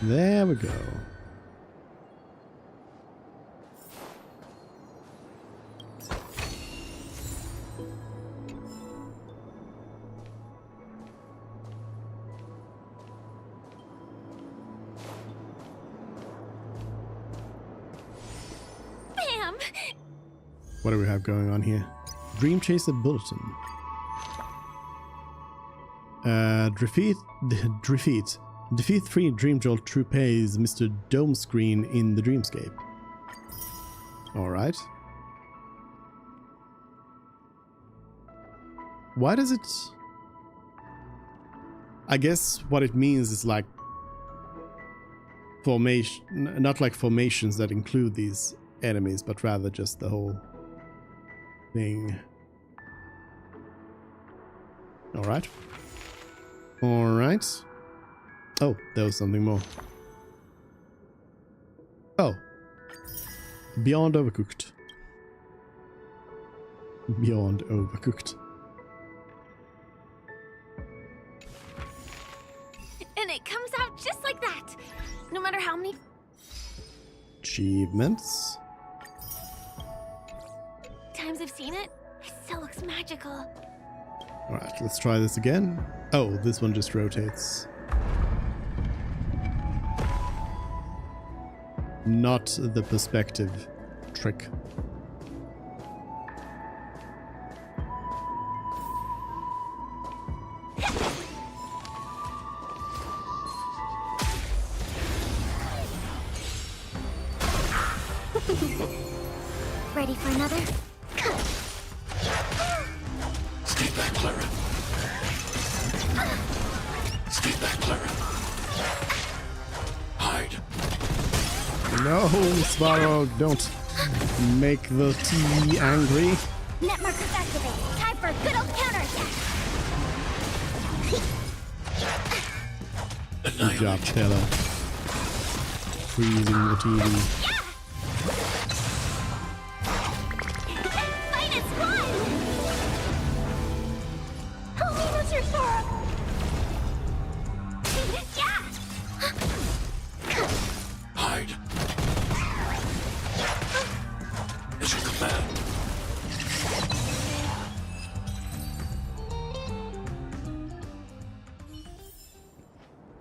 There we go. Bam! What do we have going on here? Dream Chaser Bulletin. Defeat 3 Dreamjolt Troupees Mr. Dome Screen in the Dreamscape. Alright. Why does it... I guess what it means is like... formation, not like formations that include these enemies, but rather just the whole thing. Alright. Alright. Oh, there was something more. Oh. Beyond Overcooked. Beyond Overcooked. And it comes out just like that. No matter how many Achievements. times I've seen it, it still looks magical. Alright, let's try this again. Oh, this one just rotates. Not the perspective trick. Ready for another? Stay back, Clara. Stay back, Clara. Hide. No, Sparrow, don't make the TV angry. Net markers activate. Time for a good old counterattack. Good job, Taylor. Freezing the TV. Fight is fun! Help me, Mr. Sora! Yeah! Hide. It's your command.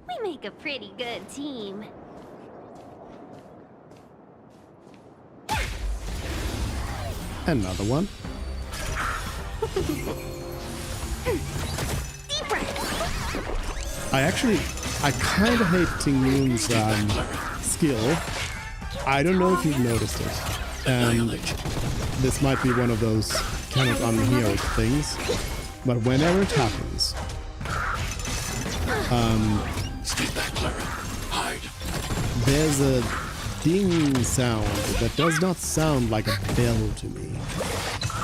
We make a pretty good team. Another one. I kind of hate Ting Yun's skill. I don't know if you've noticed it. And this might be one of those kind of unheard things. But whenever it happens, there's a ding sound that does not sound like a bell to me.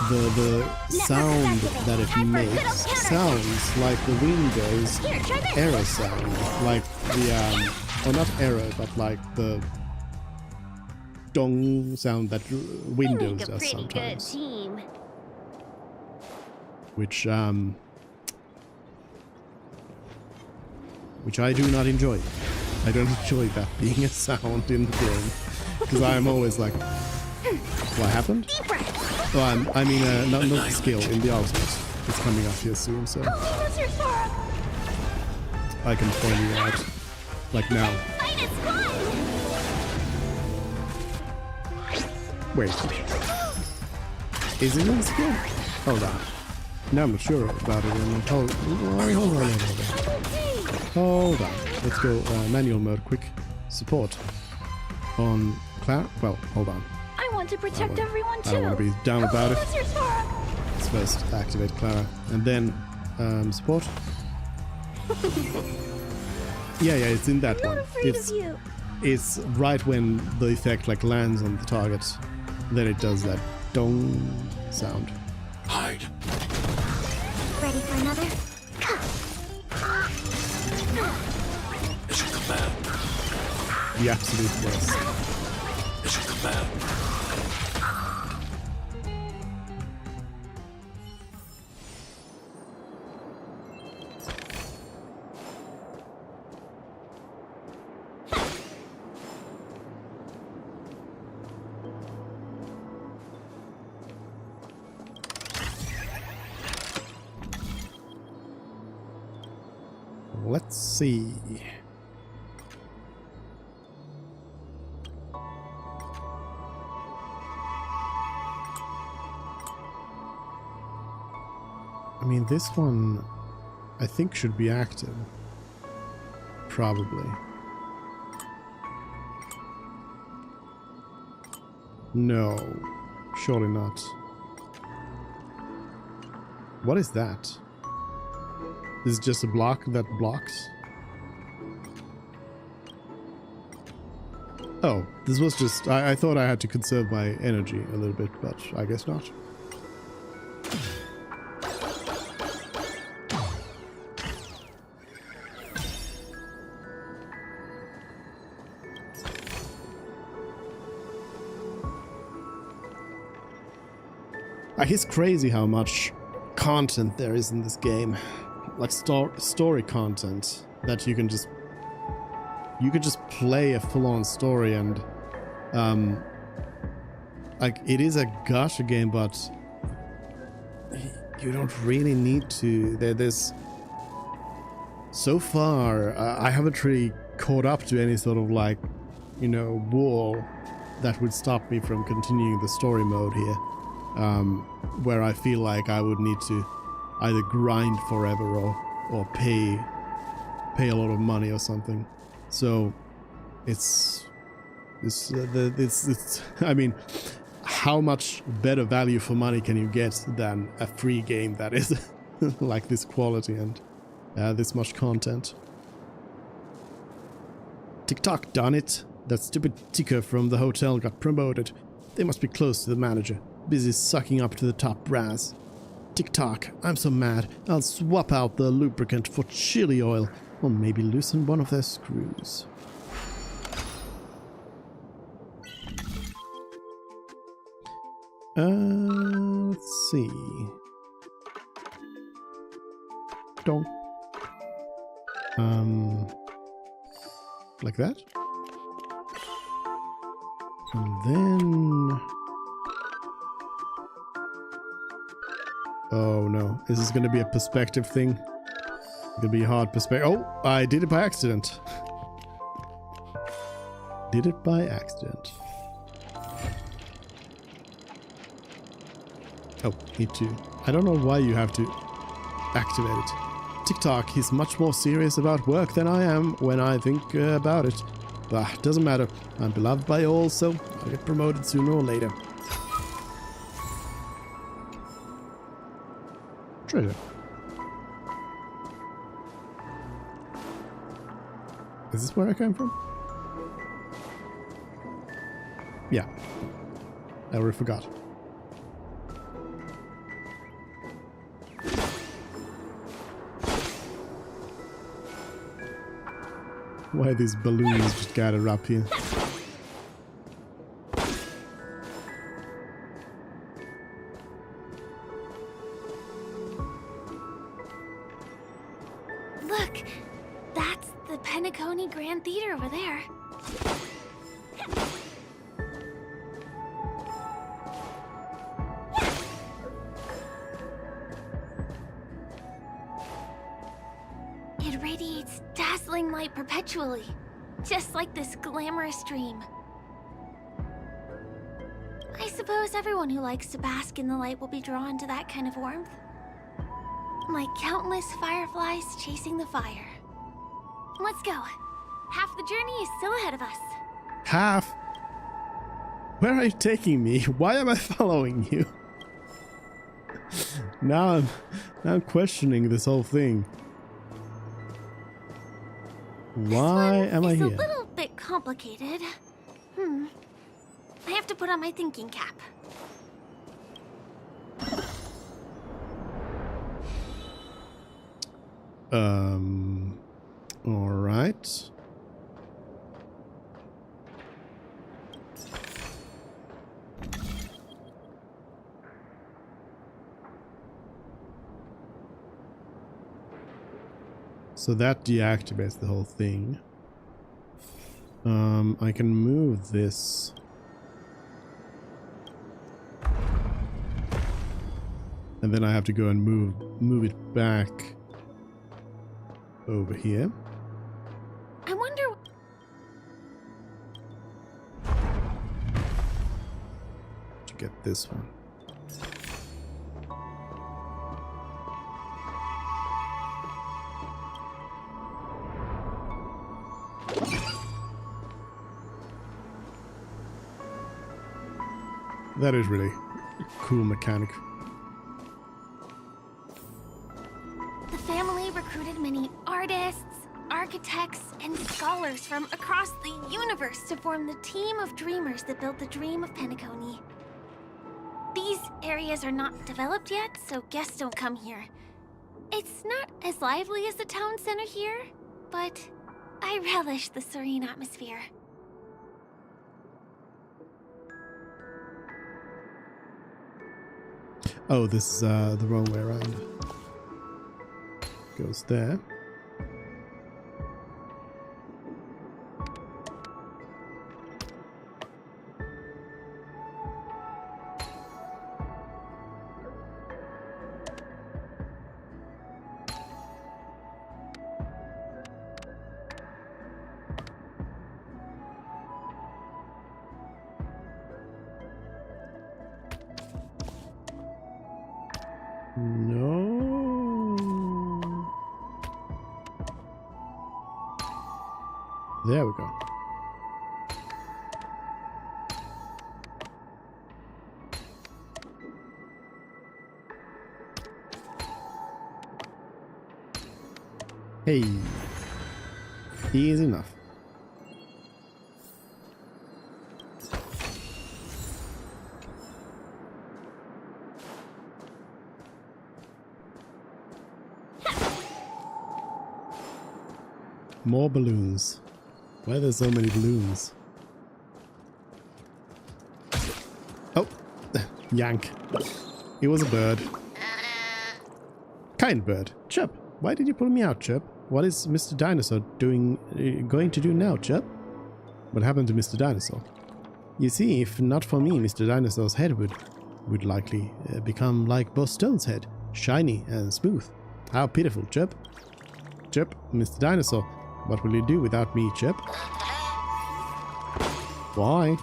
The sound that it makes sounds like the Windows error sound, like the or not error, but like the dong sound that Windows does sometimes. Good team. Which I do not enjoy. I don't enjoy that being a sound in the game, because I'm always like, what happened? Well, I mean, not the skill in the ultimate. It's coming up here soon, so I can point it out, like now. Wait, is it in the skill? Hold on. Now I'm not sure about it. Hold on. Let's go manual mode, quick. Support. On Clara. Well, hold on. I want to protect everyone too. I don't want to be down about it. Let's first activate Clara. And then support. Yeah, it's in that one. It's right when the effect like lands on the target. Then it does that dong sound. Hide. Ready for another? It's your command. The absolute worst. It's your command. Let's see. I mean, this one I think should be active. Probably. No, surely not. What is that? Is it just a block that blocks? Oh, this was just... I thought I had to conserve my energy a little bit, but I guess not. It's crazy how much content there is in this game. Like story content that you can just play a full-on story, and like it is a gacha game, but you don't really need to. There's so far I haven't really caught up to any sort of like, you know, wall that would stop me from continuing the story mode here, where I feel like I would need to either grind forever or pay a lot of money or something. So it's I mean, how much better value for money can you get than a free game that is like this quality and this much content? TikTok done it. That stupid ticker from the hotel got promoted. They must be close to the manager, busy sucking up to the top brass. TikTok, I'm so mad. I'll swap out the lubricant for chili oil, or maybe loosen one of their screws. Let's see. Don't. Like that. And then... Oh no, is this gonna be a perspective thing? It's gonna be a hard perspective. Oh, I did it by accident. Did it by accident. Oh, need to. I don't know why you have to activate it. TikTok, he's much more serious about work than I am when I think about it. But doesn't matter. I'm beloved by all, so I'll get promoted sooner or later. Treasure. Is this where I came from? Yeah. I already forgot. Why are these balloons just gathered up here? Look, that's the Penacony Grand Theater over there. It radiates dazzling light perpetually, just like this glamorous dream. I suppose everyone who likes to bask in the light will be drawn to that kind of warmth. Like countless fireflies chasing the fire. Let's go. Half the journey is still ahead of us. Half? Where are you taking me? Why am I following you? Now I'm questioning this whole thing. Why am I here? It's a little bit complicated. I have to put on my thinking cap. All right. So that deactivates the whole thing. I can move this. And then I have to go and move it back over here. I wonder... To get this one. That is really a cool mechanic. The family recruited many artists, architects and scholars from across the universe to form the team of dreamers that built the dream of Penacony. These areas are not developed yet, so guests don't come here. It's not as lively as the town center here, but I relish the serene atmosphere. Oh, this is the wrong way around. Goes there. No. There we go. Hey. Easy enough. More balloons. Why are there so many balloons? Oh, yank. It was a bird. Kind bird. Chirp. Why did you pull me out, Chirp? What is Mr. Dinosaur going to do now, Chirp? What happened to Mr. Dinosaur? You see, if not for me, Mr. Dinosaur's head would likely become like Boss Stone's head, shiny and smooth. How pitiful, Chirp. Chirp, Mr. Dinosaur, what will you do without me, Chirp? Why?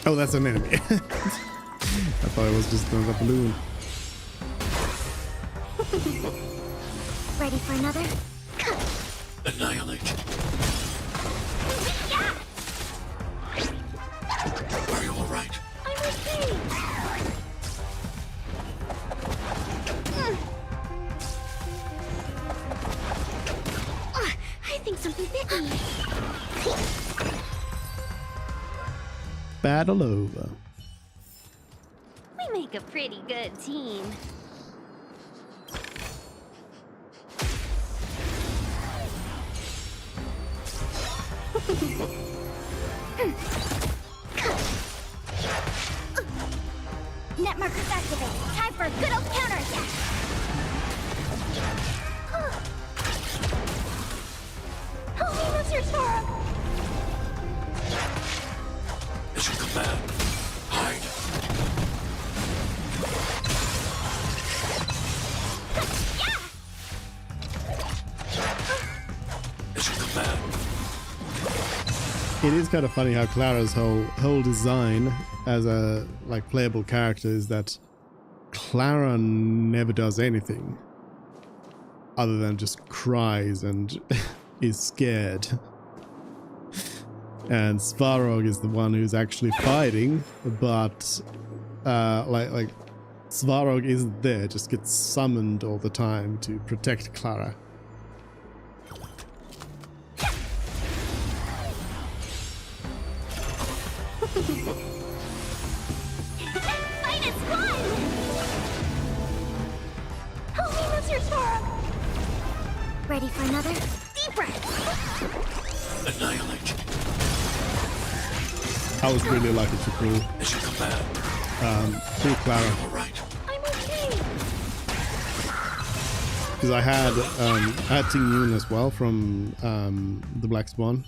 Oh, that's an enemy. I thought it was just another balloon. Ready for another? Annihilate. Are you all right? I'm okay. I think something bit me. Battle over. We make a pretty good team. Net markers activated. Time for a good old counterattack. Help me, Mr. Toro. It's your command. Hide. It's your command. It is kind of funny how Clara's whole design as a playable character is that Clara never does anything other than just cries and is scared. And Svarog is the one who's actually fighting, but Svarog isn't there, just gets summoned all the time to protect Clara. Fight is fun! Help me, Mr. Toro. Ready for another? Deep breath. Annihilate. I was really lucky to pull Clara. All right. I'm okay. Because I had Ting Yun as well from the Black Swan.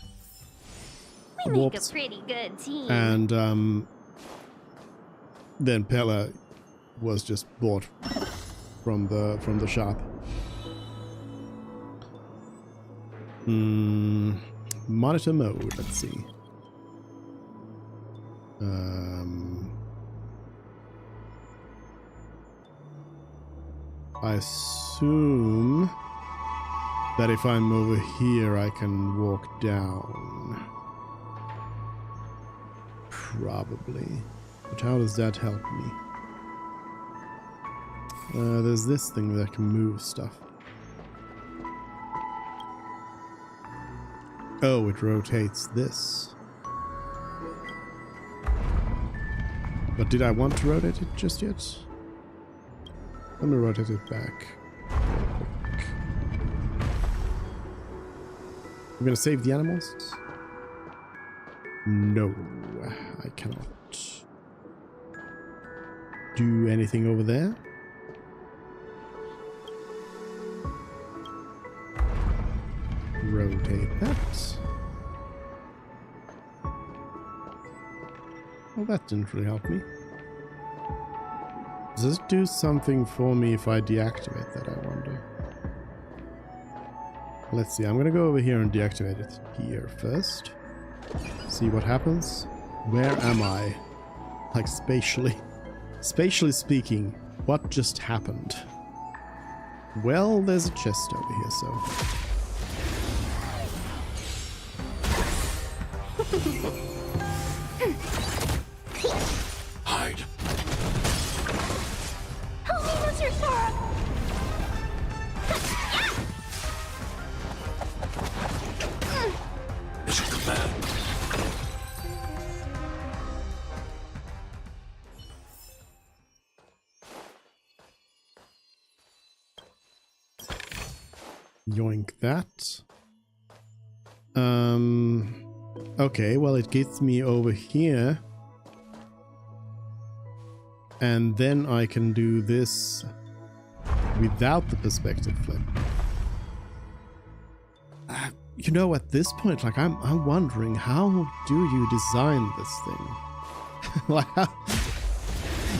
We make a pretty good team. And then Pella was just bought from the shop. Monitor mode, let's see. I assume that if I'm over here I can walk down. Probably. But how does that help me? There's this thing that can move stuff. Oh, it rotates this. But did I want to rotate it just yet? Let me rotate it back. I'm gonna save the animals? No, I cannot do anything over there. Rotate that. Well, that didn't really help me. Does it do something for me if I deactivate that, I wonder? Let's see, I'm gonna go over here and deactivate it here first. See what happens. Where am I? Like spatially. Spatially speaking, what just happened? Well, there's a chest over here, so... Hide. Help me, Mr. Sora! Mission command. Yoink that. Okay, well it gets me over here. And then I can do this without the perspective flip. You know, at this point, like I'm wondering, how do you design this thing? Like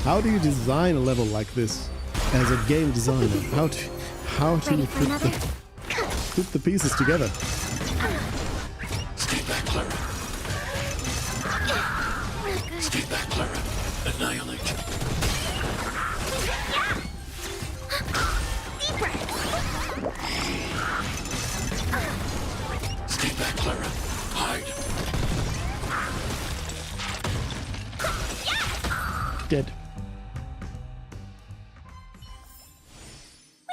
how do you design a level like this as a game designer? How do you put the pieces together? Stay back, Clara. Stay back, Clara. Annihilate. Stay back, Clara. Hide. Dead.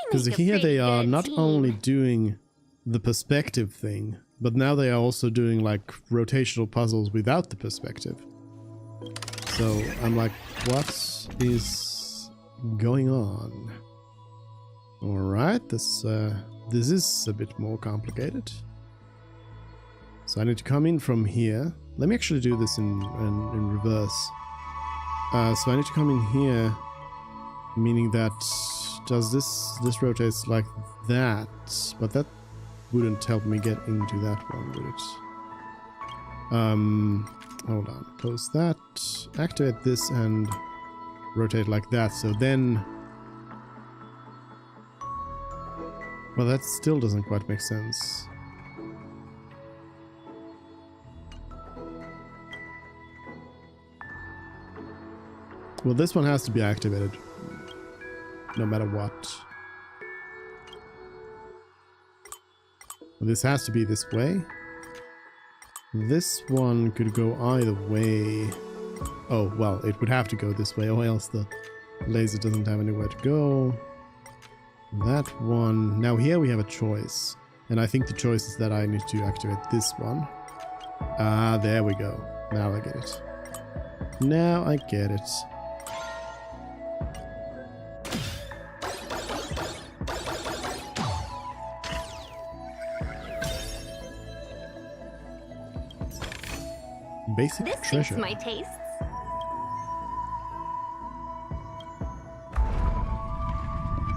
Because here they are not only doing the perspective thing, but now they are also doing like rotational puzzles without the perspective. So I'm like, what is going on? Alright, this is a bit more complicated. So I need to come in from here. Let me actually do this in reverse. So I need to come in here, meaning that does this rotates like that, but that wouldn't help me get into that one, would it? Hold on, close that, activate this and rotate like that, so then... Well, that still doesn't quite make sense. Well, this one has to be activated, no matter what. This has to be this way. This one could go either way. Oh, well, it would have to go this way, or else the laser doesn't have anywhere to go. That one. Now here we have a choice. And I think the choice is that I need to activate this one. Ah, there we go. Now I get it. Now I get it. Basic This treasure. suits my tastes.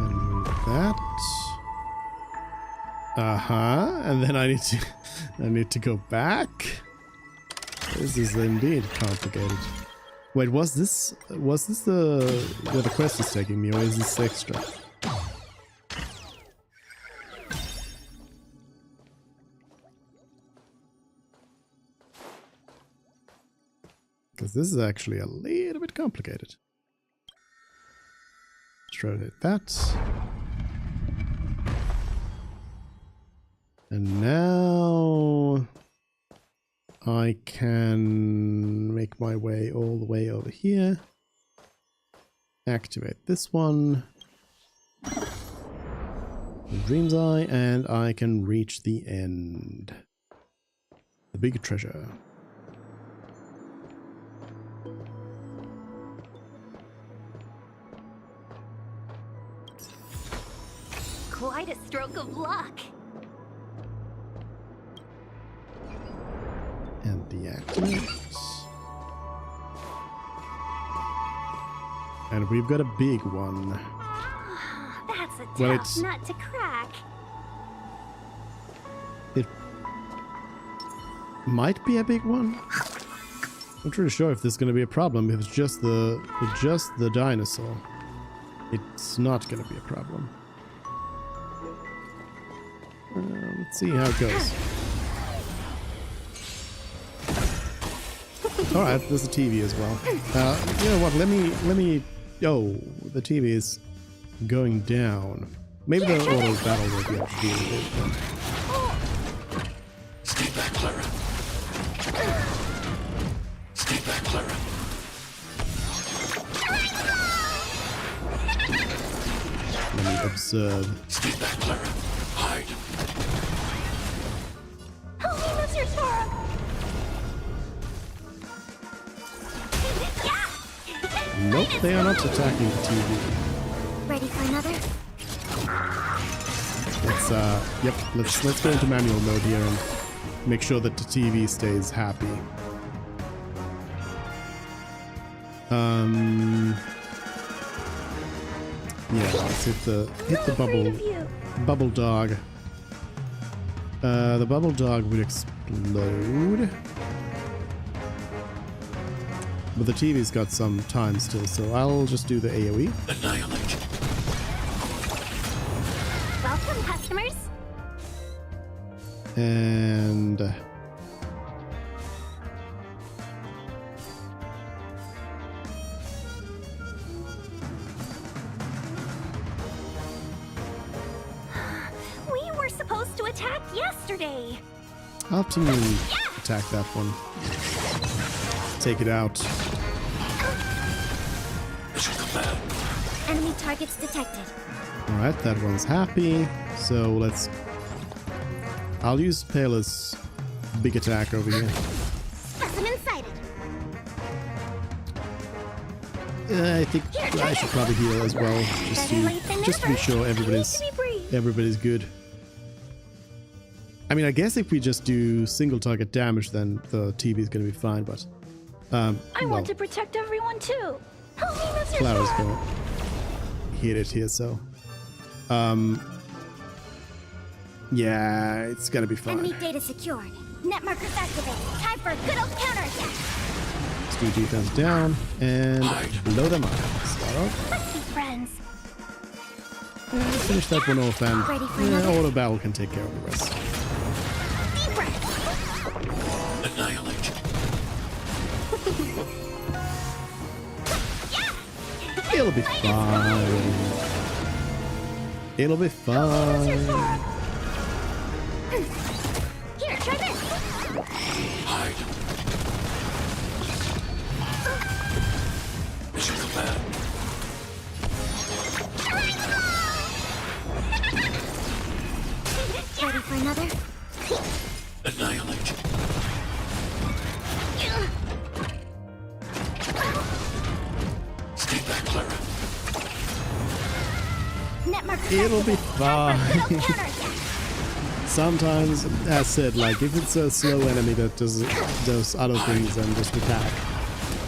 And move that. And then I need to go back. This is indeed complicated. Wait, was this the where the quest is taking me, or is this extra? Because this is actually a little bit complicated. Let's rotate that. And now I can make my way all the way over here. Activate this one. Dream's Eye, and I can reach the end. The big treasure. Quite a stroke of luck. And the actives. And we've got a big one. That's a Well, tough it's- nut to crack. It might be a big one. I'm not really sure if this is going to be a problem. If it's just the dinosaur, it's not going to be a problem. Let's see how it goes. All right, there's a TV as well. You know what? Let me. Oh, the TV is going down. Maybe the auto battle will be able to deal with it then. Stay back, Clara. Stay back, Clara. Let me observe. Stay back, Clara. Hide. Help me, Mr. Storm! Nope, they are not attacking the TV. Ready for another? Let's go into manual mode here and make sure that the TV stays happy. Yeah, let's hit the bubble dog. The bubble dog would explode. But the TV's got some time still, so I'll just do the AoE. Annihilate. Welcome, customers. And We were supposed to attack yesterday. I'll have to attack that one. Take it out. Enemy targets detected. Alright, that one's happy. So I'll use Pala's big attack over here. Specimen sighted. I think I should probably heal as well, just to be sure everybody's good. I mean, I guess if we just do single target damage, then the TV is going to be fine. But I want to protect everyone too. Help me, Mr. Clara's Storm. going to hit it here, so yeah, it's gonna be fine. Enemy data secured. Net markers activated. Time for a good old counterattack. Let's do defense down and blow them up. Start off. Let's be friends. Finish that one off, and Ready for another? auto battle can take care of the rest. Deep breath. Annihilate. It'll be fine. It'll be fine. Here, try this. Hide. Mission command. Ready for another? Annihilate. Stay back, Clara. Net markers It'll be activated. Time for a good old fine. counterattack. Sometimes, as said, like if it's a slow enemy that does other things than just attack,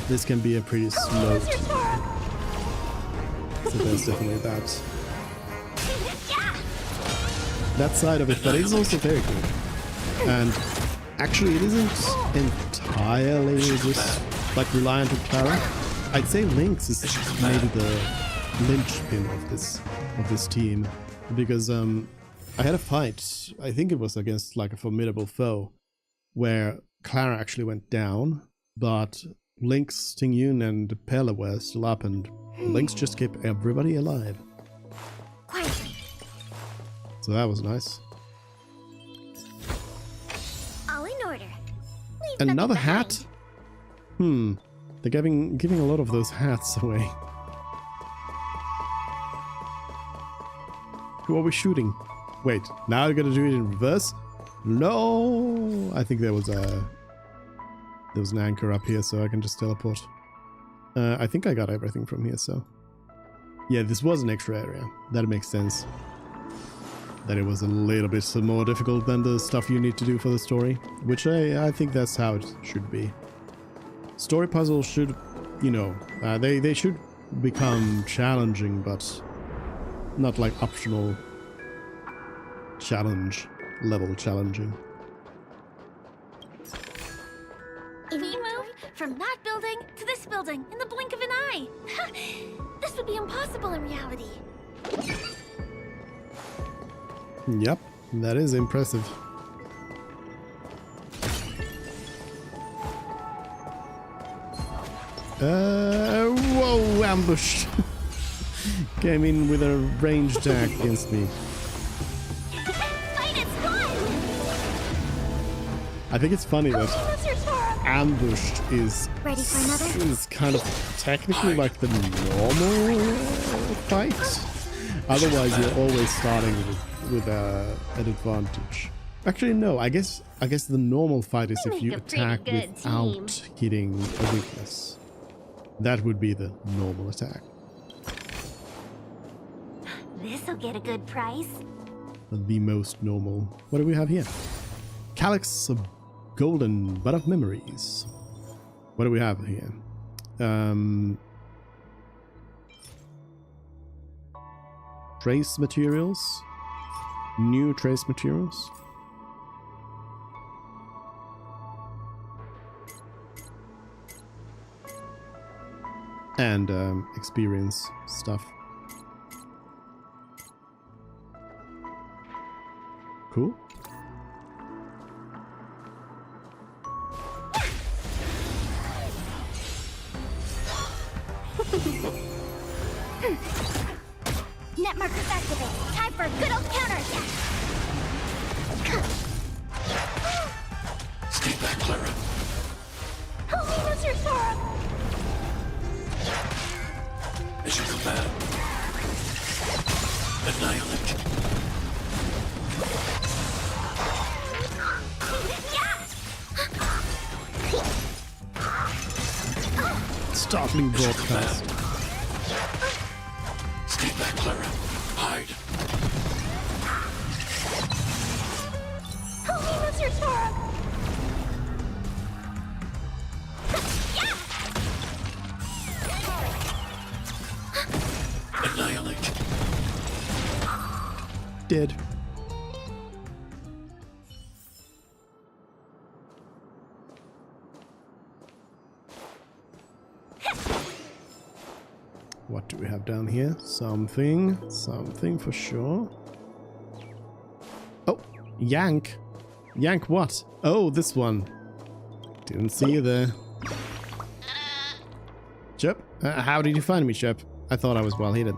this can be a pretty slow. So there's definitely that side of it, but it's also very good. And actually, it isn't entirely just like reliant on Clara. I'd say Lynx is maybe the linchpin of this team, because I had a fight, I think it was against like a formidable foe, where Clara actually went down, but Lynx, Tingyun, and Pela were still up, and Lynx just kept everybody alive. Quietly. So that was nice. All in order. Leave Another nothing hat? They're giving a lot of those hats away. Who are we shooting? Wait, now I gotta do it in reverse? No! I think there was an anchor up here, so I can just teleport. I think I got everything from here, so... Yeah, this was an extra area. That makes sense. That it was a little bit more difficult than the stuff you need to do for the story. Which I think that's how it should be. Story puzzles should, you know, they should become challenging, but not like optional challenge, level challenging. We move from that building to this building in the blink of an eye. This would be impossible in reality. Yep, that is impressive. Whoa, ambushed. Came in with a ranged attack against me. Fight, it's fun! I think it's funny that ambushed is Ready for another? is kind of technically like the normal fight. Otherwise, you're always starting with an advantage. Actually, no. I guess the normal fight is if you attack without hitting a weakness. That would be the normal attack. This'll get a good price. The most normal. What do we have here? Calyx of Golden Bud of Memories. What do we have here? Trace materials. New trace materials. And experience stuff. Cool. Net markers activated. Time for a good old counterattack. Stay back, Clara. Holy Mr. Sora! As you command. Annihilate. Startling broadcast. Stay back, Clara. Hide. Holy Mr. Sora! Annihilate. Dead. What do we have down here? Something for sure. Oh, Yank. Yank what? Oh, this one. Didn't see you there. Chip, how did you find me, Chip? I thought I was well hidden.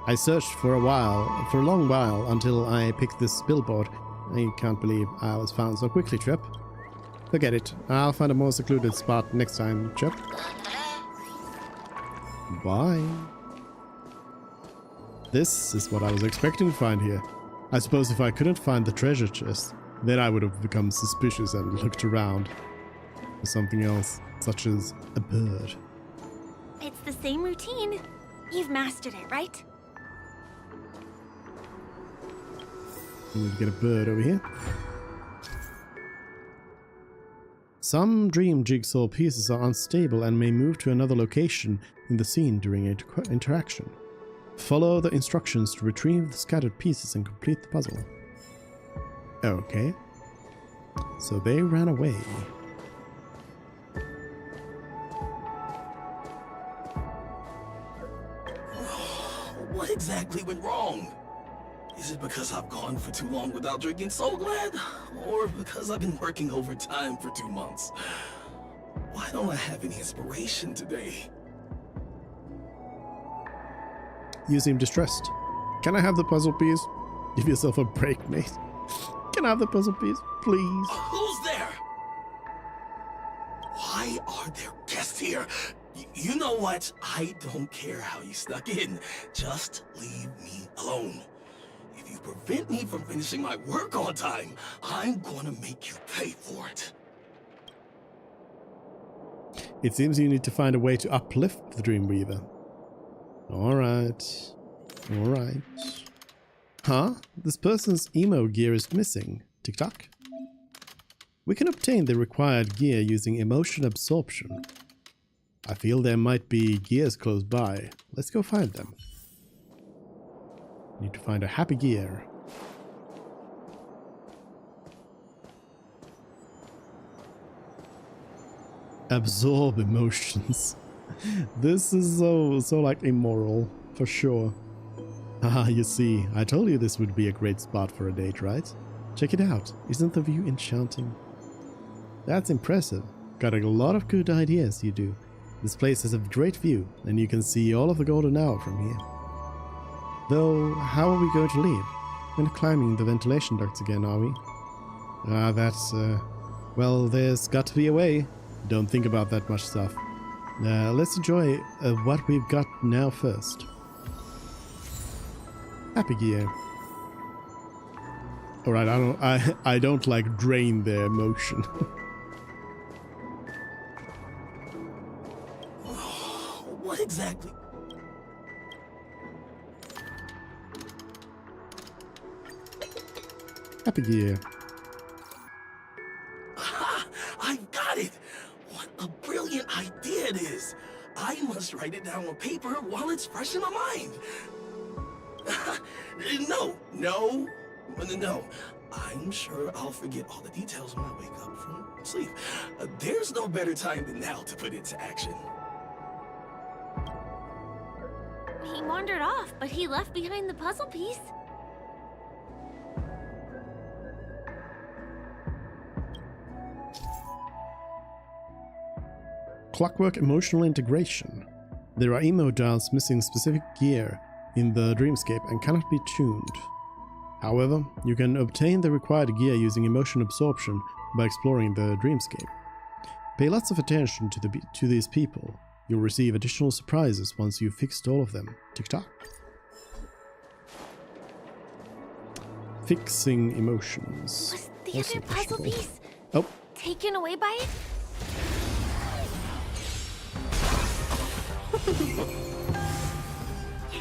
I searched for a long while, until I picked this billboard. I can't believe I was found so quickly, Chip. Forget it. I'll find a more secluded spot next time, Chip. Bye. This is what I was expecting to find here. I suppose if I couldn't find the treasure chest, then I would have become suspicious and looked around for something else, such as a bird. It's the same routine. You've mastered it, right? We need to get a bird over here. Some dream jigsaw pieces are unstable and may move to another location in the scene during interaction. Follow the instructions to retrieve the scattered pieces and complete the puzzle. Okay. So they ran away. What exactly went wrong? Is it because I've gone for too long without drinking So Glad? Or because I've been working overtime for 2 months? Why don't I have any inspiration today? You seem distressed. Can I have the puzzle piece? Give yourself a break, mate. Can I have the puzzle piece, please? Who's there? Why are there guests here? You know what? I don't care how you snuck in. Just leave me alone. If you prevent me from finishing my work on time, I'm gonna make you pay for it. It seems you need to find a way to uplift the Dreamweaver. Alright. Alright. Huh? This person's emo gear is missing. Tick-tock. We can obtain the required gear using emotion absorption. I feel there might be gears close by. Let's go find them. Need to find a happy gear. Absorb emotions. This is so like immoral, for sure. Haha, you see, I told you this would be a great spot for a date, right? Check it out. Isn't the view enchanting? That's impressive. Got a lot of good ideas, you do. This place has a great view, and you can see all of the golden hour from here. Though, how are we going to leave? We're not climbing the ventilation ducts again, are we? Well, there's got to be a way. Don't think about that much stuff. Let's enjoy what we've got now first. Happy gear. Alright, I don't like drain their emotion. What exactly? Happy gear. I've got it! What a brilliant idea it is! I must write it down on paper while it's fresh in my mind. No. I'm sure I'll forget all the details when I wake up from sleep. There's no better time than now to put it to action. He wandered off, but he left behind the puzzle piece. Clockwork emotional integration. There are emo dials missing specific gear in the dreamscape and cannot be tuned. However, you can obtain the required gear using emotion absorption by exploring the dreamscape. Pay lots of attention to these people. You'll receive additional surprises once you've fixed all of them. Tick-tock. Fixing emotions. Was the other puzzle piece taken away by it?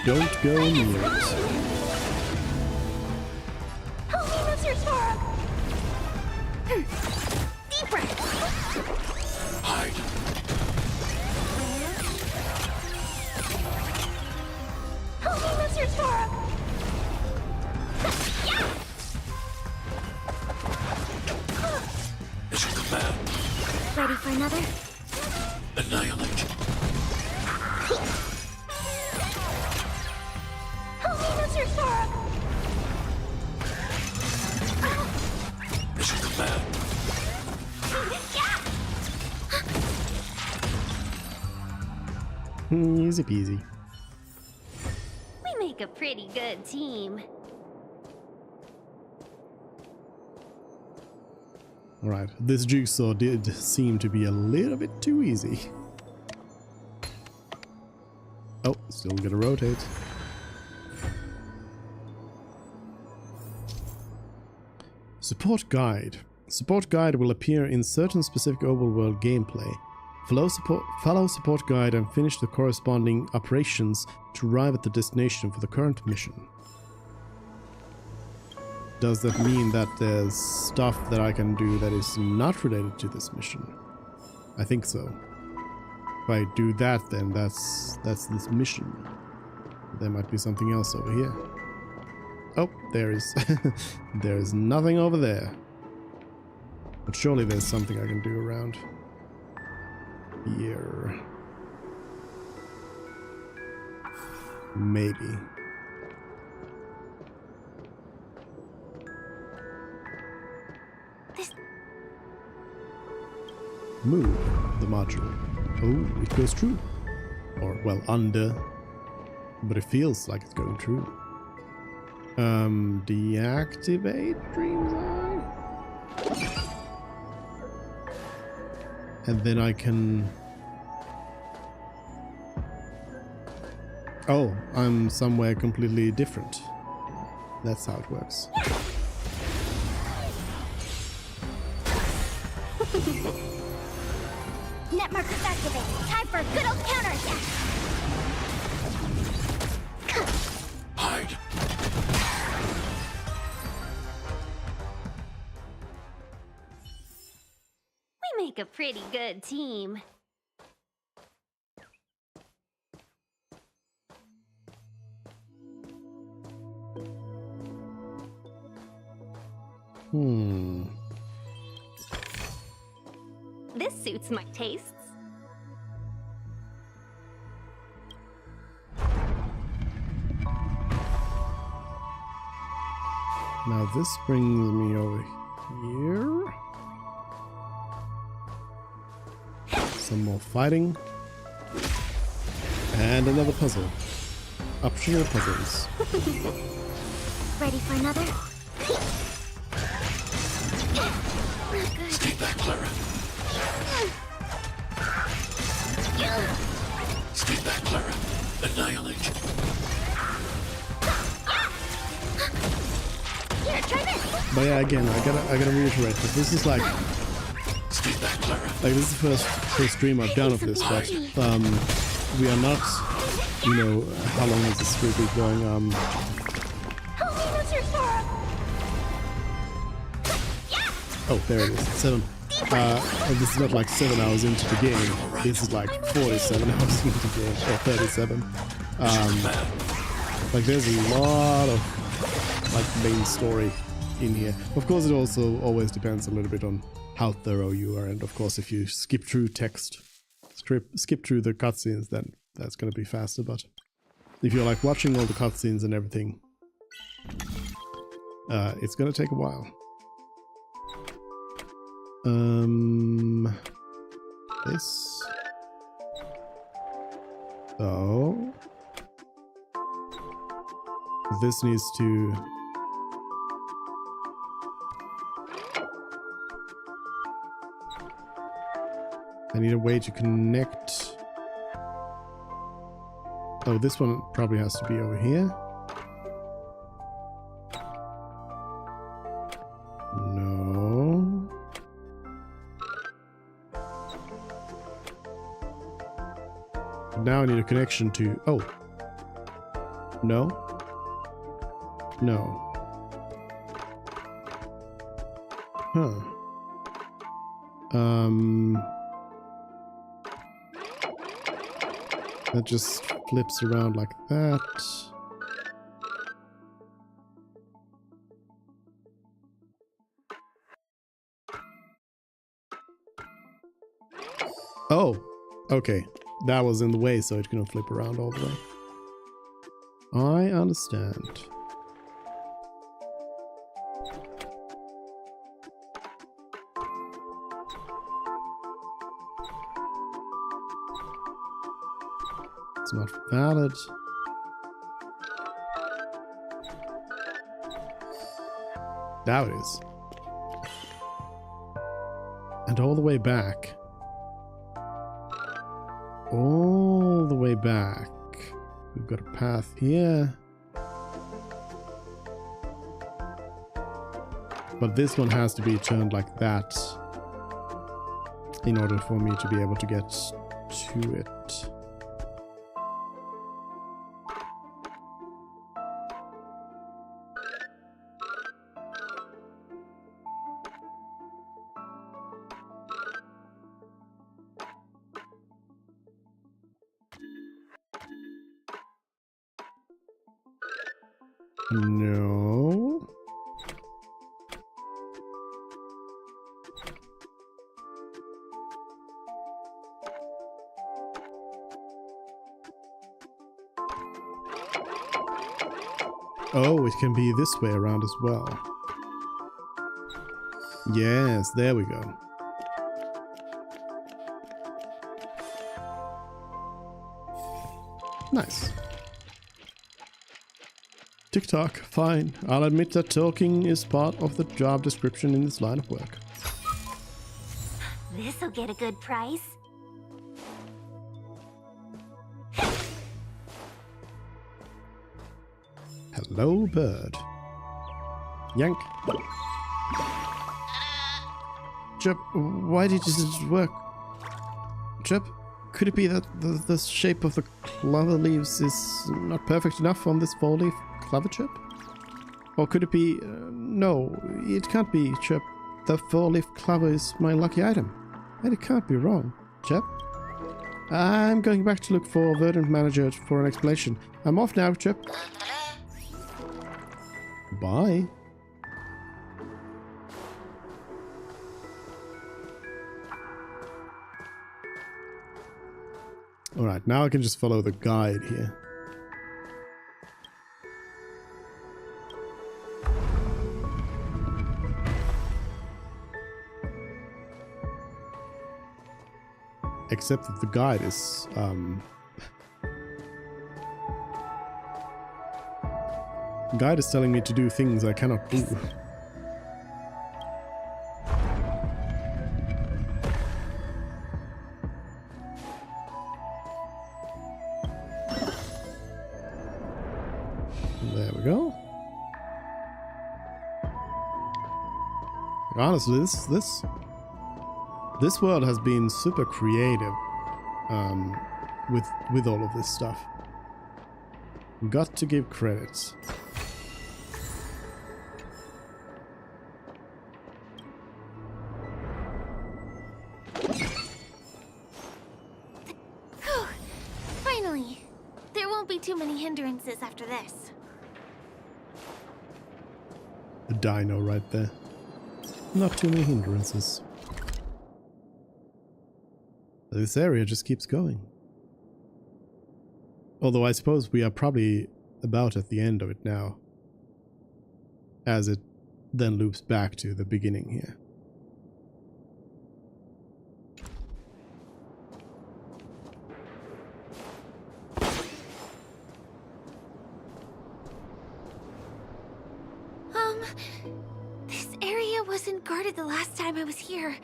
Don't go near it. Help me, Mr. Sora! Deep breath! Hide. Help me, Mr. Sora! Mission command. Ready for another? Annihilate. Help me, Mr. Sora! Mission command. Easy peasy. We make a pretty good team. Alright, this jigsaw did seem to be a little bit too easy. Oh, still gotta rotate. Support guide. Support guide will appear in certain specific overworld gameplay. Follow support guide and finish the corresponding operations to arrive at the destination for the current mission. Does that mean that there's stuff that I can do that is not related to this mission? I think so. If I do that, then that's this mission. There might be something else over here. Oh, there is. There's nothing over there. But surely there's something I can do around here. Maybe. Move the module. Oh, it goes true. Or, well, under. But it feels like it's going true. Deactivate Dream's Eye. And then I can... Oh, I'm somewhere completely different. That's how it works. Net markers activated. Time for a good old counterattack. Hide. We make a pretty good team. This suits my tastes. Now this brings me over here. Some more fighting. And another puzzle. Optional puzzles. Ready for another? Stay back, Clara. Stay back, Clara. Annihilate. Here, try this. But yeah, again, I gotta reiterate that this is like this is the first stream I've done of this, but we are not, you know, how long is this stream going? Oh, there it is, 7. This is not like 7 hours into the game. This is like 47 hours into the game, or 37. Like there's a lot of like main story in here. Of course, it also always depends a little bit on how thorough you are, and of course, if you skip through text, skip through the cutscenes, then that's gonna be faster. But if you're like watching all the cutscenes and everything, it's gonna take a while. This. So this needs to. I need a way to connect. Oh, this one probably has to be over here. No. Now I need a connection to... Oh. No. No. Huh. That just flips around like that. Oh, okay. That was in the way, so it couldn't flip around all the way. I understand. It's not valid. Now it is. And all the way back. All the way back. We've got a path here. But this one has to be turned like that in order for me to be able to get to it. No. Oh, it can be this way around as well. Yes, there we go. Nice. TikTok, fine. I'll admit that talking is part of the job description in this line of work. This'll get a good price. Hello, bird. Yank. Chip, why did this work? Chip, could it be that the shape of the clover leaves is not perfect enough on this four-leaf clover, Chip? Or could it be... no, it can't be, Chip. The four-leaf clover is my lucky item. And it can't be wrong, Chip. I'm going back to look for a Verdant manager for an explanation. I'm off now, Chip. Bye. Alright, now I can just follow the guide here. Except that the guide is, guide is telling me to do things I cannot do. There we go. Honestly, this world has been super creative with all of this stuff. Got to give credit. Finally! There won't be too many hindrances after this. The dino right there. Not too many hindrances. This area just keeps going. Although I suppose we are probably about at the end of it now, as it then loops back to the beginning here. This area wasn't guarded the last time I was here.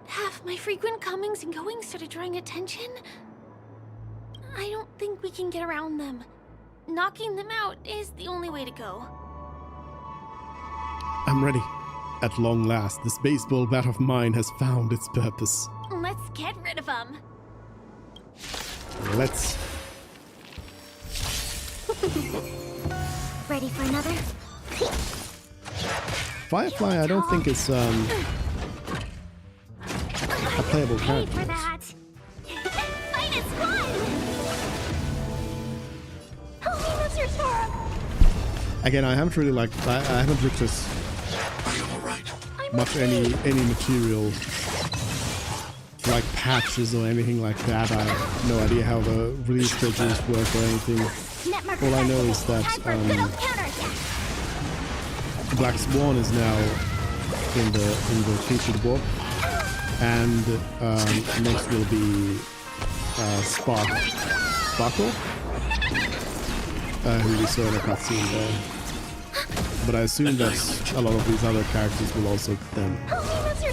Have my frequent comings and goings started drawing attention? I don't think we can get around them. Knocking them out is the only way to go. I'm ready. At long last, this baseball bat of mine has found its purpose. Let's get rid of them. Let's. Ready for another? Firefly, I don't think is a playable character. For that. Fight is fun. Help me, Mr. Sora. Again, I haven't really like I haven't looked at much any material like patches or anything like that. I have no idea how the release schedules work or anything. All I know is that Black Swan is now in the featured warp, and next will be Sparkle, who we saw in a cutscene there. But I assume that a lot of these other characters will also then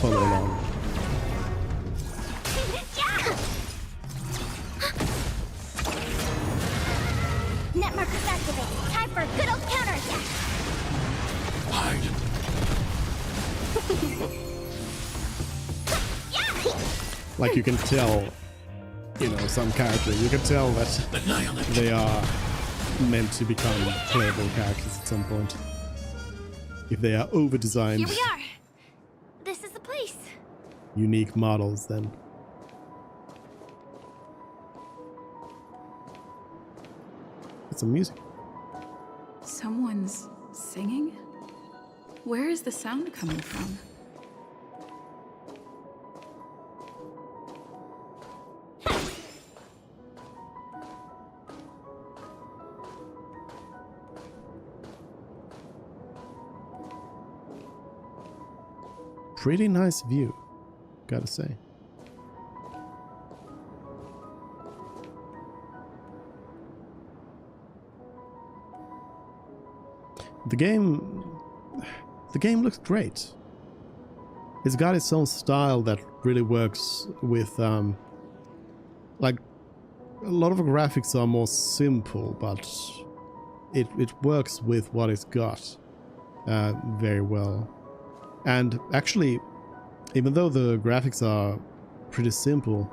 follow along. Net markers activated. Time for a good old counterattack. Like you can tell, you know, some characters, you can tell that they are meant to become playable characters at some point. If they are over-designed. Here we are. This is the place. Unique models, then. It's some music. Someone's singing? Where is the sound coming from? Pretty nice view, gotta say. The game looks great. It's got its own style that really works with, like, a lot of the graphics are more simple, but it works with what it's got. very well. And actually, even though the graphics are pretty simple,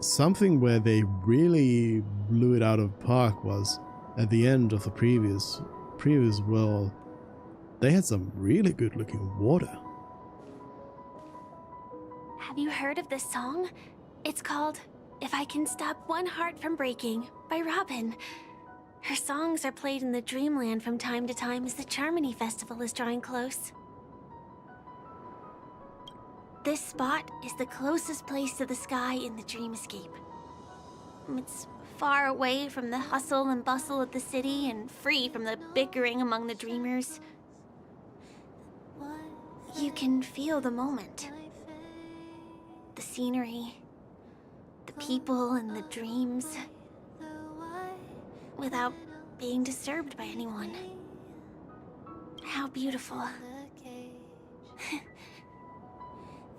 something where they really blew it out of park was at the end of the previous world. They had some really good looking water. Have you heard of this song? It's called If I Can Stop One Heart from Breaking by Robin. Her songs are played in the Dreamland from time to time as the Charmony Festival is drawing close. This spot is the closest place to the sky in the Dreamscape. It's far away from the hustle and bustle of the city and free from the bickering among the dreamers. You can feel the moment. The scenery, the people and the dreams, without being disturbed by anyone. How beautiful.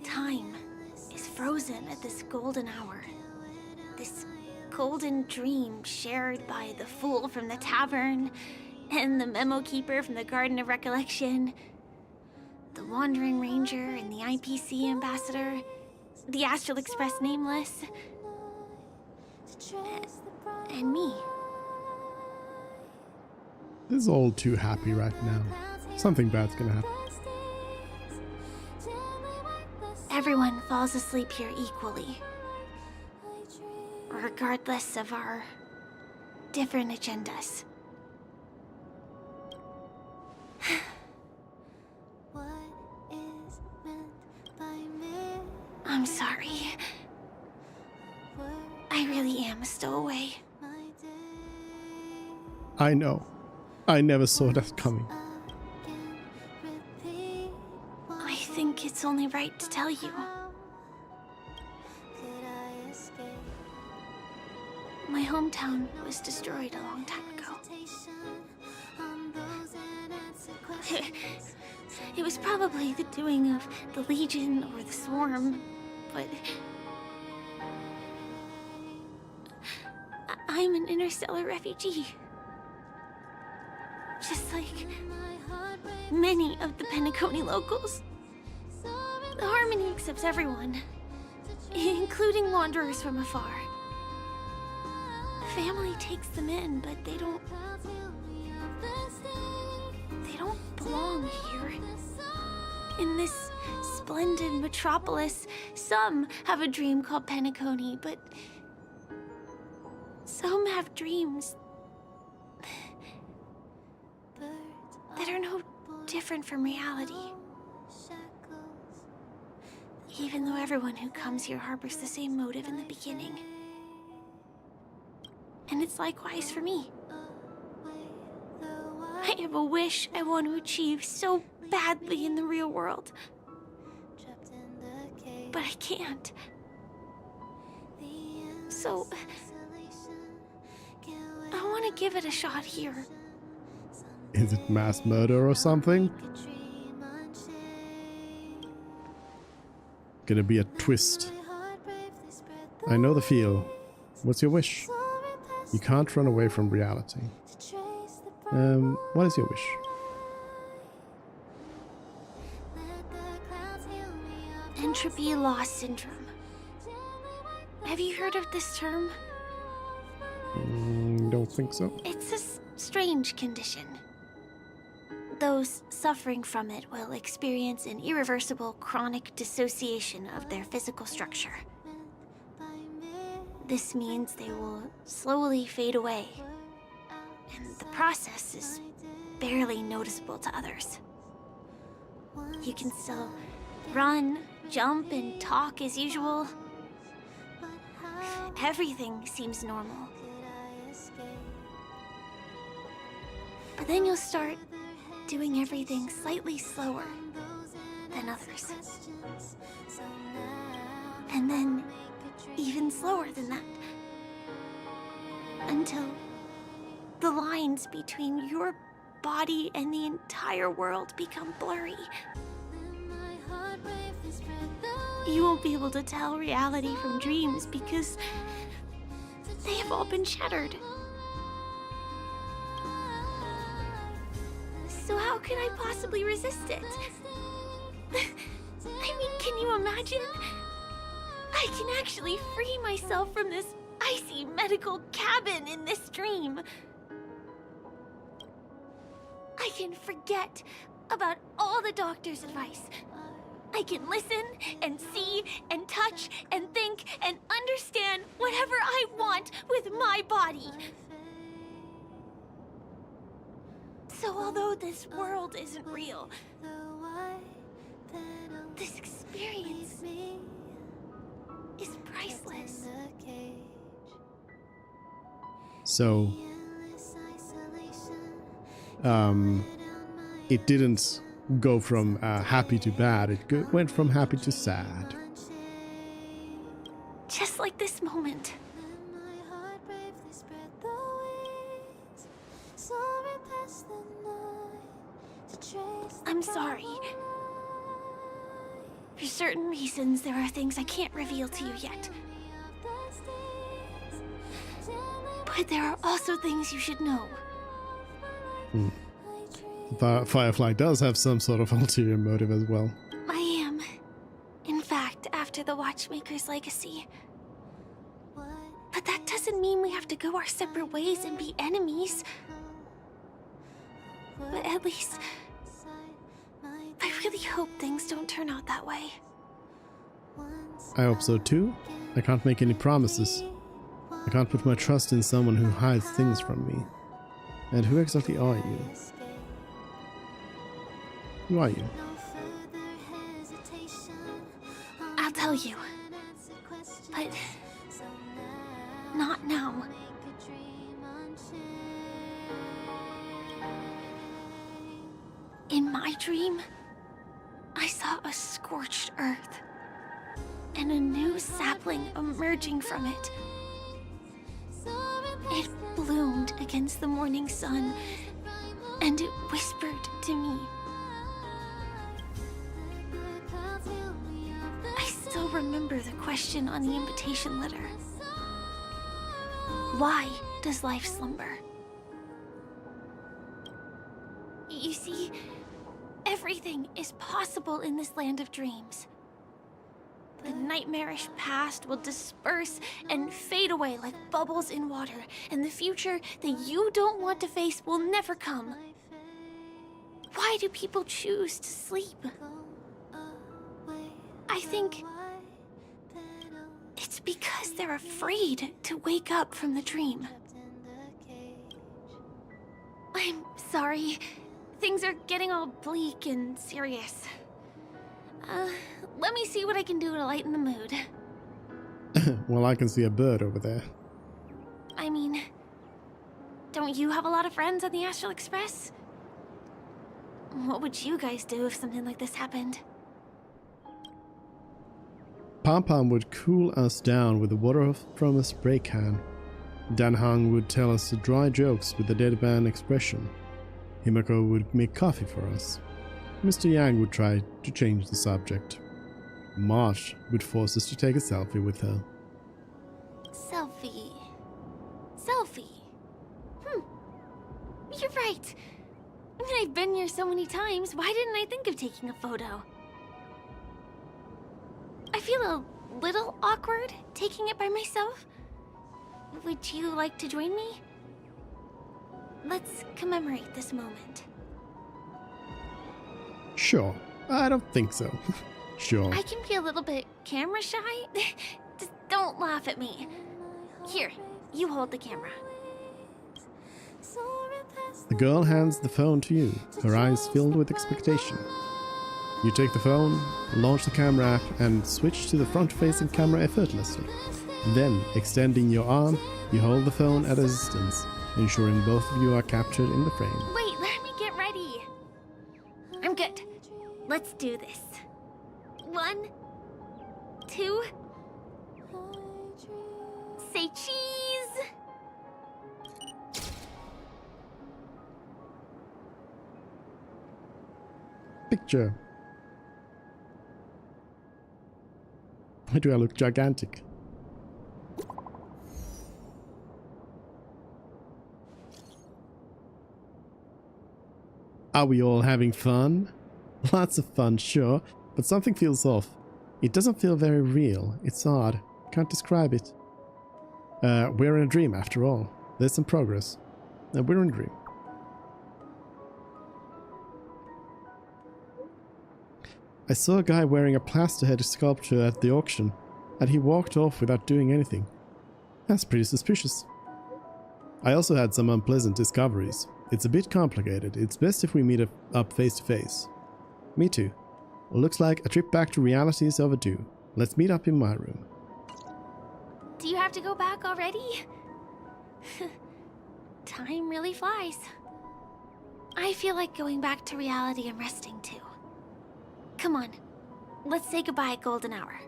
Time is frozen at this golden hour. This golden dream shared by the fool from the tavern and the memo keeper from the Garden of Recollection, the Wandering Ranger and the IPC ambassador, the Astral Express Nameless, and me. This is all too happy right now. Something bad's gonna happen. Everyone falls asleep here equally, regardless of our different agendas. I'm sorry. I really am a stowaway. I know. I never saw that coming. I think it's only right to tell you. My hometown was destroyed a long time ago. It was probably the doing of the Legion or the Swarm, but I'm an interstellar refugee. Just like many of the Penacony locals. The Harmony accepts everyone, including wanderers from afar. Family takes them in, but they don't belong here. In this splendid metropolis, some have a dream called Penacony, but some have dreams that are no different from reality. Even though everyone who comes here harbors the same motive in the beginning. And it's likewise for me. I have a wish I want to achieve so badly in the real world. But I can't. So I want to give it a shot here. Is it mass murder or something? Gonna be a twist. I know the feel. What's your wish? You can't run away from reality. What is your wish? Entropy loss syndrome. Have you heard of this term? Don't think so. It's a strange condition. Those suffering from it will experience an irreversible chronic dissociation of their physical structure. This means they will slowly fade away, and the process is barely noticeable to others. You can still run, jump, and talk as usual. Everything seems normal. But then you'll start doing everything slightly slower than others. And then even slower than that. Until the lines between your body and the entire world become blurry. You won't be able to tell reality from dreams because they have all been shattered. So how can I possibly resist it? I mean, can you imagine? I can actually free myself from this icy medical cabin in this dream. I can forget about all the doctor's advice. I can listen and see and touch and think and understand whatever I want with my body. So although this world isn't real, this experience is priceless. So, it didn't go from happy to bad, it went from happy to sad. Just like this moment. I'm sorry. For certain reasons, there are things I can't reveal to you yet. But there are also things you should know. Firefly does have some sort of ulterior motive as well. I am, in fact, after the Watchmaker's legacy. But that doesn't mean we have to go our separate ways and be enemies. But at least, I really hope things don't turn out that way. I hope so too. I can't make any promises. I can't put my trust in someone who hides things from me. And who exactly are you? Who are you? I'll tell you. But not now. In my dream, I saw a scorched earth and a new sapling emerging from it. It bloomed against the morning sun, and it whispered to me. I still remember the question on the invitation letter. Why does life slumber? You see, everything is possible in this land of dreams. The nightmarish past will disperse and fade away like bubbles in water, and the future that you don't want to face will never come. Why do people choose to sleep? I think it's because they're afraid to wake up from the dream. I'm sorry. Things are getting all bleak and serious. Let me see what I can do to lighten the mood. Well, I can see a bird over there. I mean, don't you have a lot of friends on the Astral Express? What would you guys do if something like this happened? Pom Pom would cool us down with the water from a spray can. Dan Hang would tell us dry jokes with a deadpan expression. Himako would make coffee for us. Mr. Yang would try to change the subject. Marge would force us to take a selfie with her. Selfie. You're right. I mean, I've been here so many times. Why didn't I think of taking a photo? I feel a little awkward taking it by myself. Would you like to join me? Let's commemorate this moment. Sure. I don't think so. Sure. I can be a little bit camera shy. Just don't laugh at me. Here, you hold the camera. The girl hands the phone to you, her eyes filled with expectation. You take the phone, launch the camera app, and switch to the front-facing camera effortlessly. Then, extending your arm, you hold the phone at a distance, ensuring both of you are captured in the frame. Wait, let me get ready. I'm good. Let's do this. 1, 2. Say cheese. Picture. Why do I look gigantic? Are we all having fun? Lots of fun, sure, but something feels off. It doesn't feel very real. It's odd. Can't describe it. We're in a dream after all. There's some progress. We're in a dream. I saw a guy wearing a plaster-head sculpture at the auction, and he walked off without doing anything. That's pretty suspicious. I also had some unpleasant discoveries. It's a bit complicated. It's best if we meet up face to face. Me too. Well, looks like a trip back to reality is overdue. Let's meet up in my room. Do you have to go back already? Time really flies. I feel like going back to reality and resting too. Come on, let's say goodbye, Golden Hour.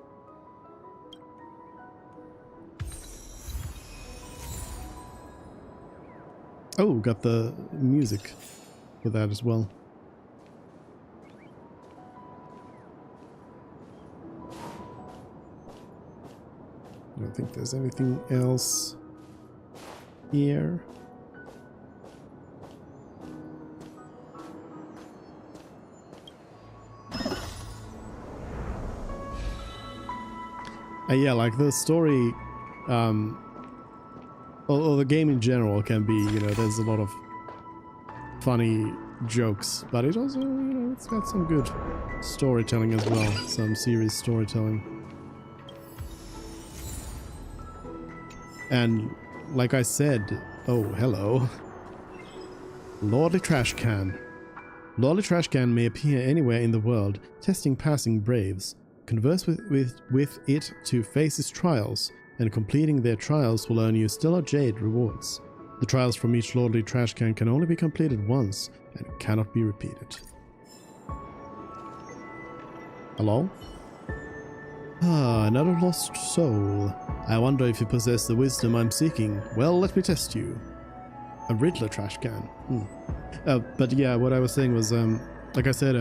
Oh, got the music for that as well. I don't think there's anything else here. Yeah, like the story, or the game in general can be, you know, there's a lot of funny jokes, but it also, you know, it's got some good storytelling as well, some serious storytelling. And like I said, oh, hello. Lordly Trash Can. Lordly Trash Can may appear anywhere in the world, testing passing braves. Converse with it to face its trials, and completing their trials will earn you Stellar Jade rewards. The trials from each Lordly Trash Can only be completed once, and cannot be repeated. Hello? Ah, another lost soul. I wonder if you possess the wisdom I'm seeking. Well, let me test you. A Riddler Trash Can. But yeah, what I was saying was, like I said,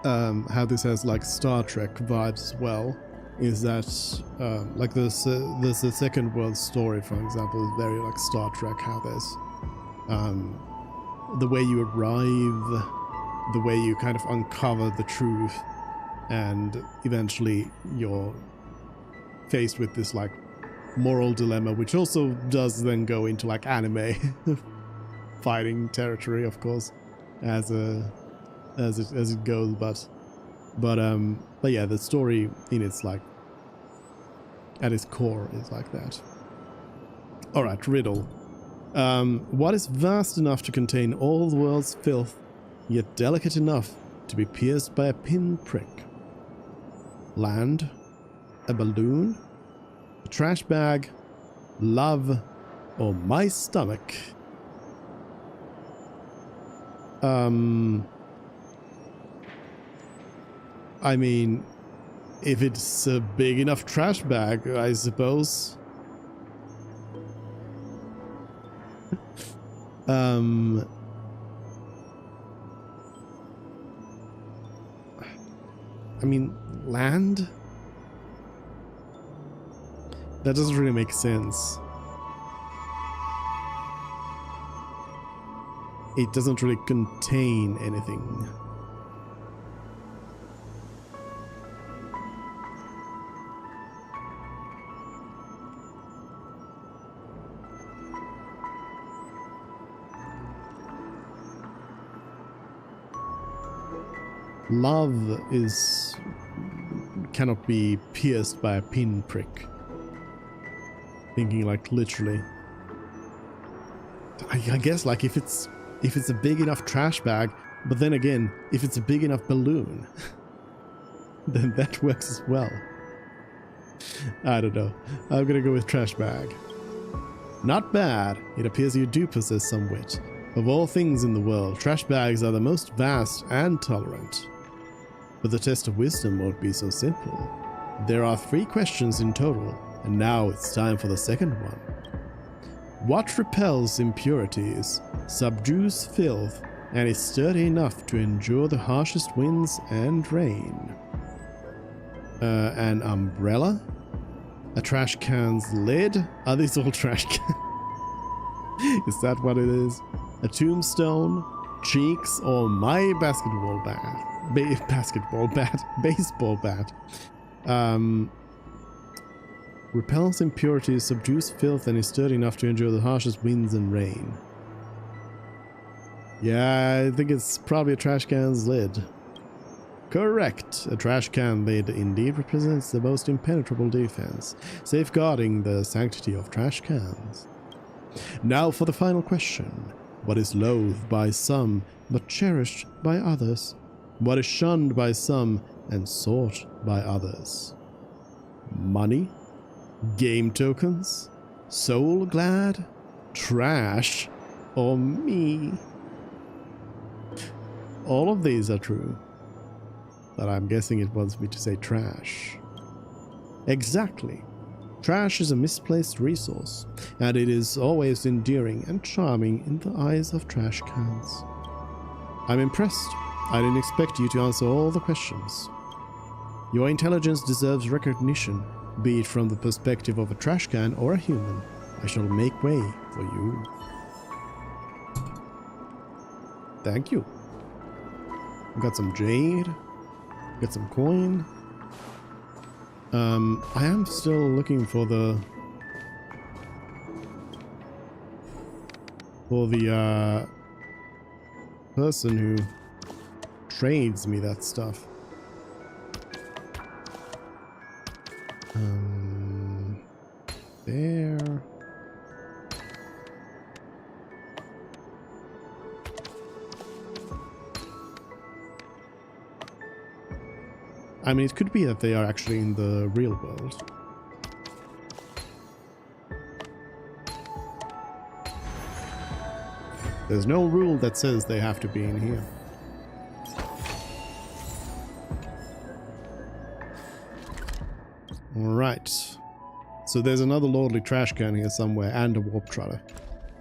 how this has like Star Trek vibes as well, is that like there's the Second World Story, for example, is very like Star Trek, how there's the way you arrive, the way you kind of uncover the truth, and eventually you're faced with this like moral dilemma, which also does then go into like anime fighting territory, of course, as it goes, but yeah, the story in its like at its core is like that. All right, riddle. What is vast enough to contain all the world's filth, yet delicate enough to be pierced by a pinprick? Land, a balloon, a trash bag, love, or my stomach? I mean, if it's a big enough trash bag, I suppose. I mean, land? That doesn't really make sense. It doesn't really contain anything. Love cannot be pierced by a pinprick. Thinking like literally. I guess like if it's a big enough trash bag, but then again, if it's a big enough balloon, then that works as well. I don't know. I'm gonna go with trash bag. Not bad. It appears you do possess some wit. Of all things in the world, trash bags are the most vast and tolerant. But the test of wisdom won't be so simple. There are 3 questions in total, and now it's time for the second one. What repels impurities, subdues filth, and is sturdy enough to endure the harshest winds and rain? An umbrella? A trash can's lid? Are these all trash cans? Is that what it is? A tombstone? cheeks or my baseball bat. Baseball bat. Repels impurities, subdues filth, and is sturdy enough to endure the harshest winds and rain. Yeah, I think it's probably a trash can's lid. Correct. A trash can lid indeed represents the most impenetrable defense, safeguarding the sanctity of trash cans. Now for the final question. What is loathed by some, but cherished by others? What is shunned by some and sought by others? Money? Game tokens? Soul glad? Trash? Or me? All of these are true, but I'm guessing it wants me to say trash. Exactly. Trash is a misplaced resource, and it is always endearing and charming in the eyes of trash cans. I'm impressed. I didn't expect you to answer all the questions. Your intelligence deserves recognition, be it from the perspective of a trash can or a human. I shall make way for you. Thank you. Got some jade. Got some coin. I am still looking for the person who trades me that stuff. There. I mean, it could be that they are actually in the real world. There's no rule that says they have to be in here. Alright. So there's another lordly trash can here somewhere and a warp trotter.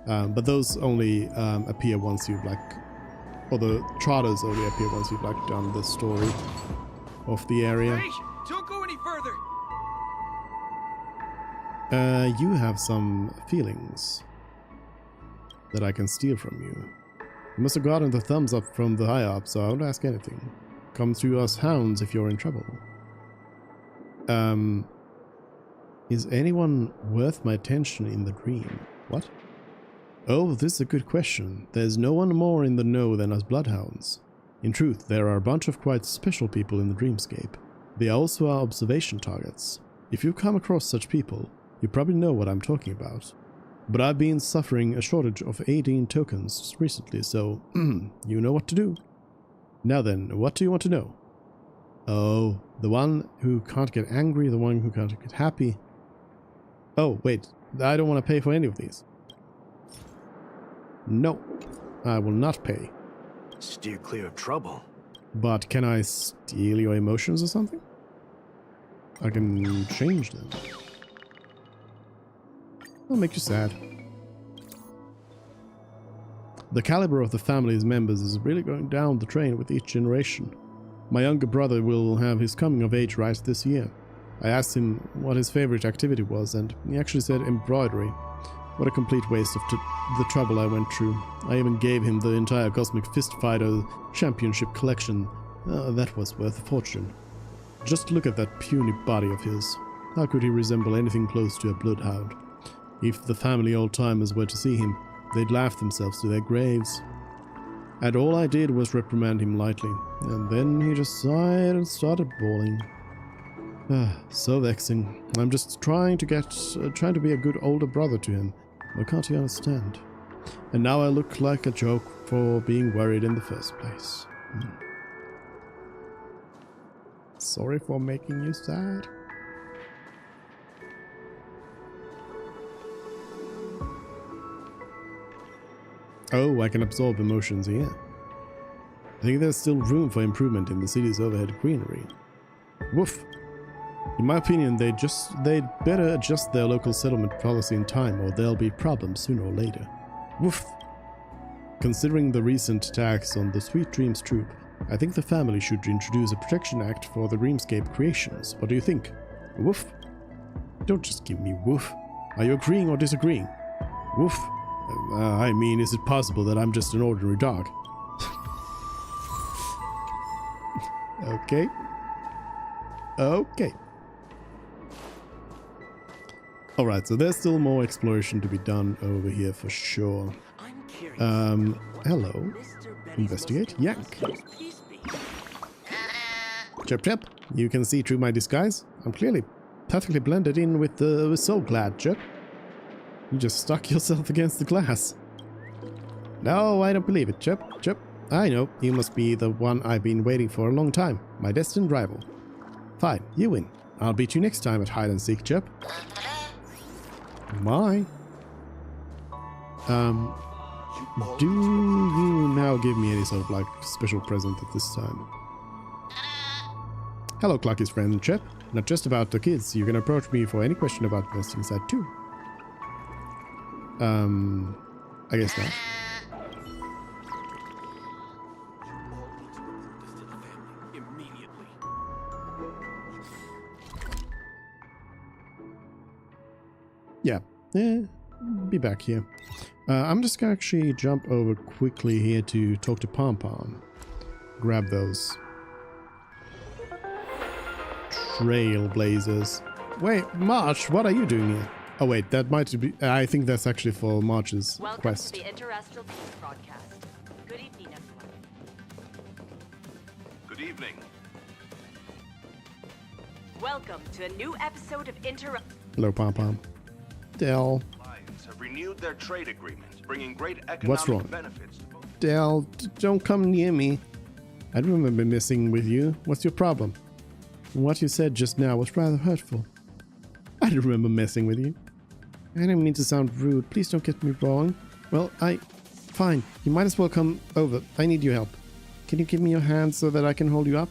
But those only appear once you've or the trotters only appear once you've done the story of the area. Wait! Don't go any further! You have some feelings that I can steal from you. You must have gotten the thumbs up from the high-up, so I won't ask anything. Come to us hounds if you're in trouble. Is anyone worth my attention in the dream? What? Oh, this is a good question. There's no one more in the know than us bloodhounds. In truth, there are a bunch of quite special people in the dreamscape. They also are observation targets. If you come across such people, you probably know what I'm talking about. But I've been suffering a shortage of 18 tokens recently, so you know what to do. Now then, what do you want to know? Oh, the one who can't get angry, the one who can't get happy. Oh, wait, I don't want to pay for any of these. No, I will not pay. Steer clear of trouble. But can I steal your emotions or something? I can change them. I'll make you sad. The caliber of the family's members is really going down the drain with each generation. My younger brother will have his coming of age right this year. I asked him what his favorite activity was, and he actually said embroidery. What a complete waste of the trouble I went through. I even gave him the entire Cosmic Fist Fighter Championship collection. That was worth a fortune. Just look at that puny body of his. How could he resemble anything close to a bloodhound? If the family old-timers were to see him, they'd laugh themselves to their graves. And all I did was reprimand him lightly, and then he just sighed and started bawling. So vexing. I'm just trying to be a good older brother to him. Why can't he understand? And now I look like a joke for being worried in the first place. Sorry for making you sad. Oh, I can absorb emotions here. I think there's still room for improvement in the city's overhead greenery. Woof. In my opinion, they'd better adjust their local settlement policy in time, or there'll be problems sooner or later. Woof. Considering the recent attacks on the Sweet Dreams troop, I think the family should introduce a protection act for the Dreamscape creations. What do you think? Woof. Don't just give me woof. Are you agreeing or disagreeing? Woof. I mean, is it possible that I'm just an ordinary dog? Okay. Okay. Alright, so there's still more exploration to be done over here for sure. Hello. Investigate. Yank. Chip Chip, you can see through my disguise. I'm clearly perfectly blended in with the so glad, Chip. You just stuck yourself against the glass. No, I don't believe it, Chip. Chip, I know. You must be the one I've been waiting for a long time. My destined rival. Fine, you win. I'll beat you next time at hide and seek, Chip. My. Do you now give me any sort of like special present at this time? Hello, Clucky's friend Chip. Not just about the kids. You can approach me for any question about investing side too. I guess not. Yeah, be back here. I'm just gonna actually jump over quickly here to talk to Pom Pom. Grab those trailblazers. Wait, March, what are you doing here? Oh wait, that might be. I think that's actually for March's Welcome quest. to the Interastral Peace broadcast. Good evening, everyone. Good evening. Welcome to a new episode of Hello, Pom Pom. Dell. Lions have renewed their trade agreement, bringing great What's economic wrong? benefits to both. Dell, don't come near me. I don't remember messing with you. What's your problem? What you said just now was rather hurtful. I don't remember messing with you. I didn't mean to sound rude. Please don't get me wrong. Well, Fine. You might as well come over. I need your help. Can you give me your hand so that I can hold you up?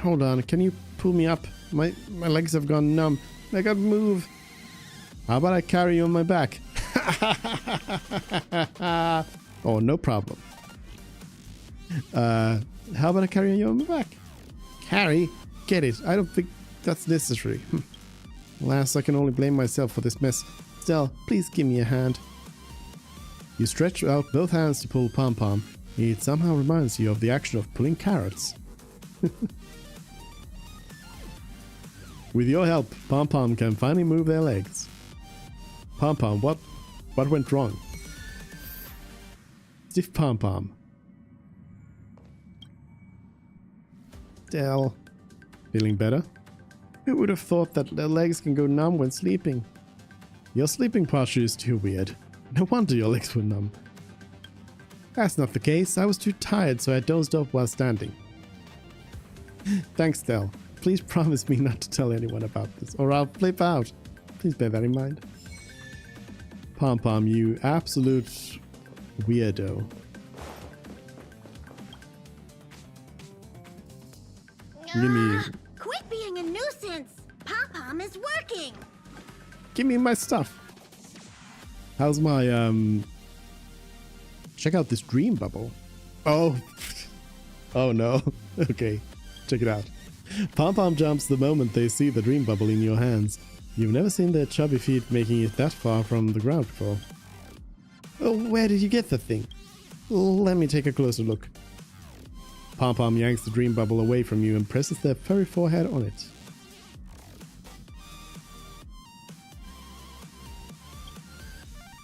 Hold on. Can you pull me up? My legs have gone numb. I can't move. How about I carry you on my back? Oh, no problem. How about I carry you on my back? Carry? Get it. I don't think that's necessary. Alas, I can only blame myself for this mess. Still, please give me a hand. You stretch out both hands to pull Pom Pom. It somehow reminds you of the action of pulling carrots. With your help, Pom Pom can finally move their legs. Pom Pom, what went wrong? Stiff Pom Pom. Dell. Feeling better? Who would have thought that their legs can go numb when sleeping? Your sleeping posture is too weird. No wonder your legs were numb. That's not the case. I was too tired, so I dozed off while standing. Thanks, Dell. Please promise me not to tell anyone about this, or I'll flip out. Please bear that in mind. Pom Pom, you absolute weirdo. Give me... Quit being a nuisance! Pom-Pom is working! Give me my stuff. How's my, Check out this dream bubble. Oh. Oh no. Okay. Check it out. Pom Pom jumps the moment they see the dream bubble in your hands. You've never seen their chubby feet making it that far from the ground before. Oh, where did you get the thing? Let me take a closer look. Pom Pom yanks the dream bubble away from you and presses their furry forehead on it.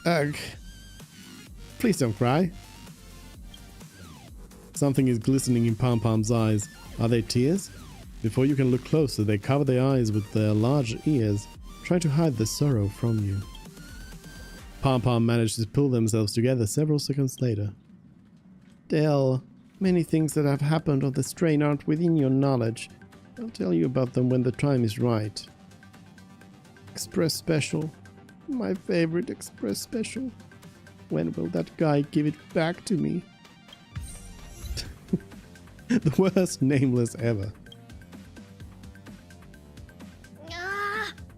Ugh. Please don't cry. Something is glistening in Pom Pom's eyes. Are they tears? Before you can look closer, they cover their eyes with their large ears, trying to hide the sorrow from you. Pom Pom managed to pull themselves together several seconds later. Dell, many things that have happened on this train aren't within your knowledge. I'll tell you about them when the time is right. Express Special. My favorite Express Special. When will that guy give it back to me? The worst nameless ever.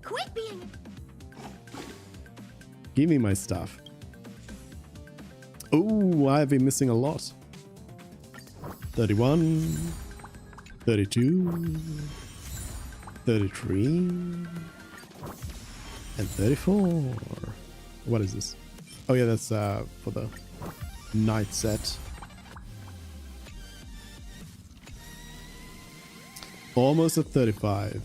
Quit being... Give me my stuff. Oh, I've been missing a lot. 31, 32, 33, and 34. What is this? Oh yeah, that's for the night set. Almost at 35.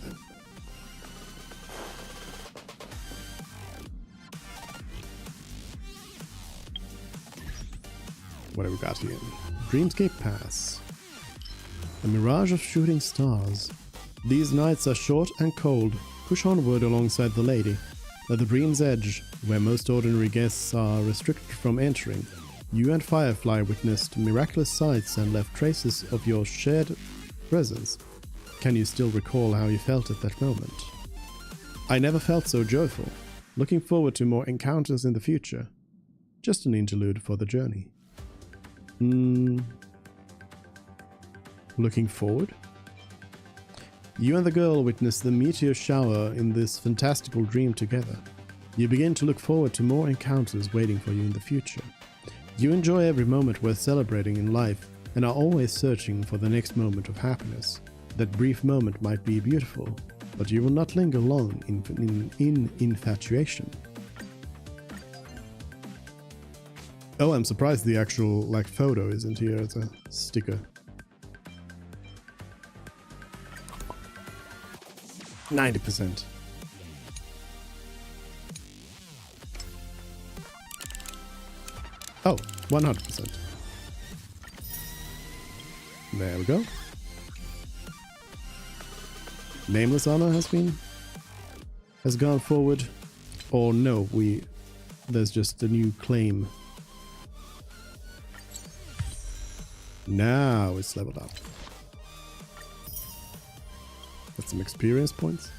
What have we got here? Dreamscape Pass. A mirage of shooting stars. These nights are short and cold. Push onward alongside the lady. At the Dream's Edge, where most ordinary guests are restricted from entering, you and Firefly witnessed miraculous sights and left traces of your shared presence. Can you still recall how you felt at that moment? I never felt so joyful. Looking forward to more encounters in the future. Just an interlude for the journey. Looking forward? You and the girl witness the meteor shower in this fantastical dream together. You begin to look forward to more encounters waiting for you in the future. You enjoy every moment worth celebrating in life and are always searching for the next moment of happiness. That brief moment might be beautiful, but you will not linger long in infatuation. Oh, I'm surprised the actual photo isn't here as a sticker. 90%. Oh, 100%. There we go. Nameless armor has gone forward. Or no, there's just a new claim. Now it's leveled up. Got some experience points.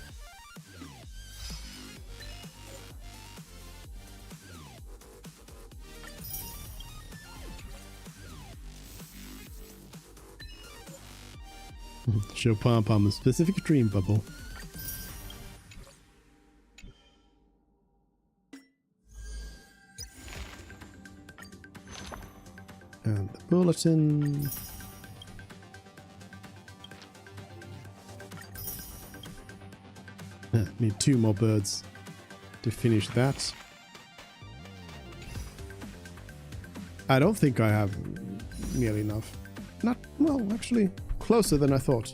Show Pom Pom a specific dream bubble. And the bulletin. Need 2 more birds to finish that. I don't think I have nearly enough. Not, well, actually, closer than I thought.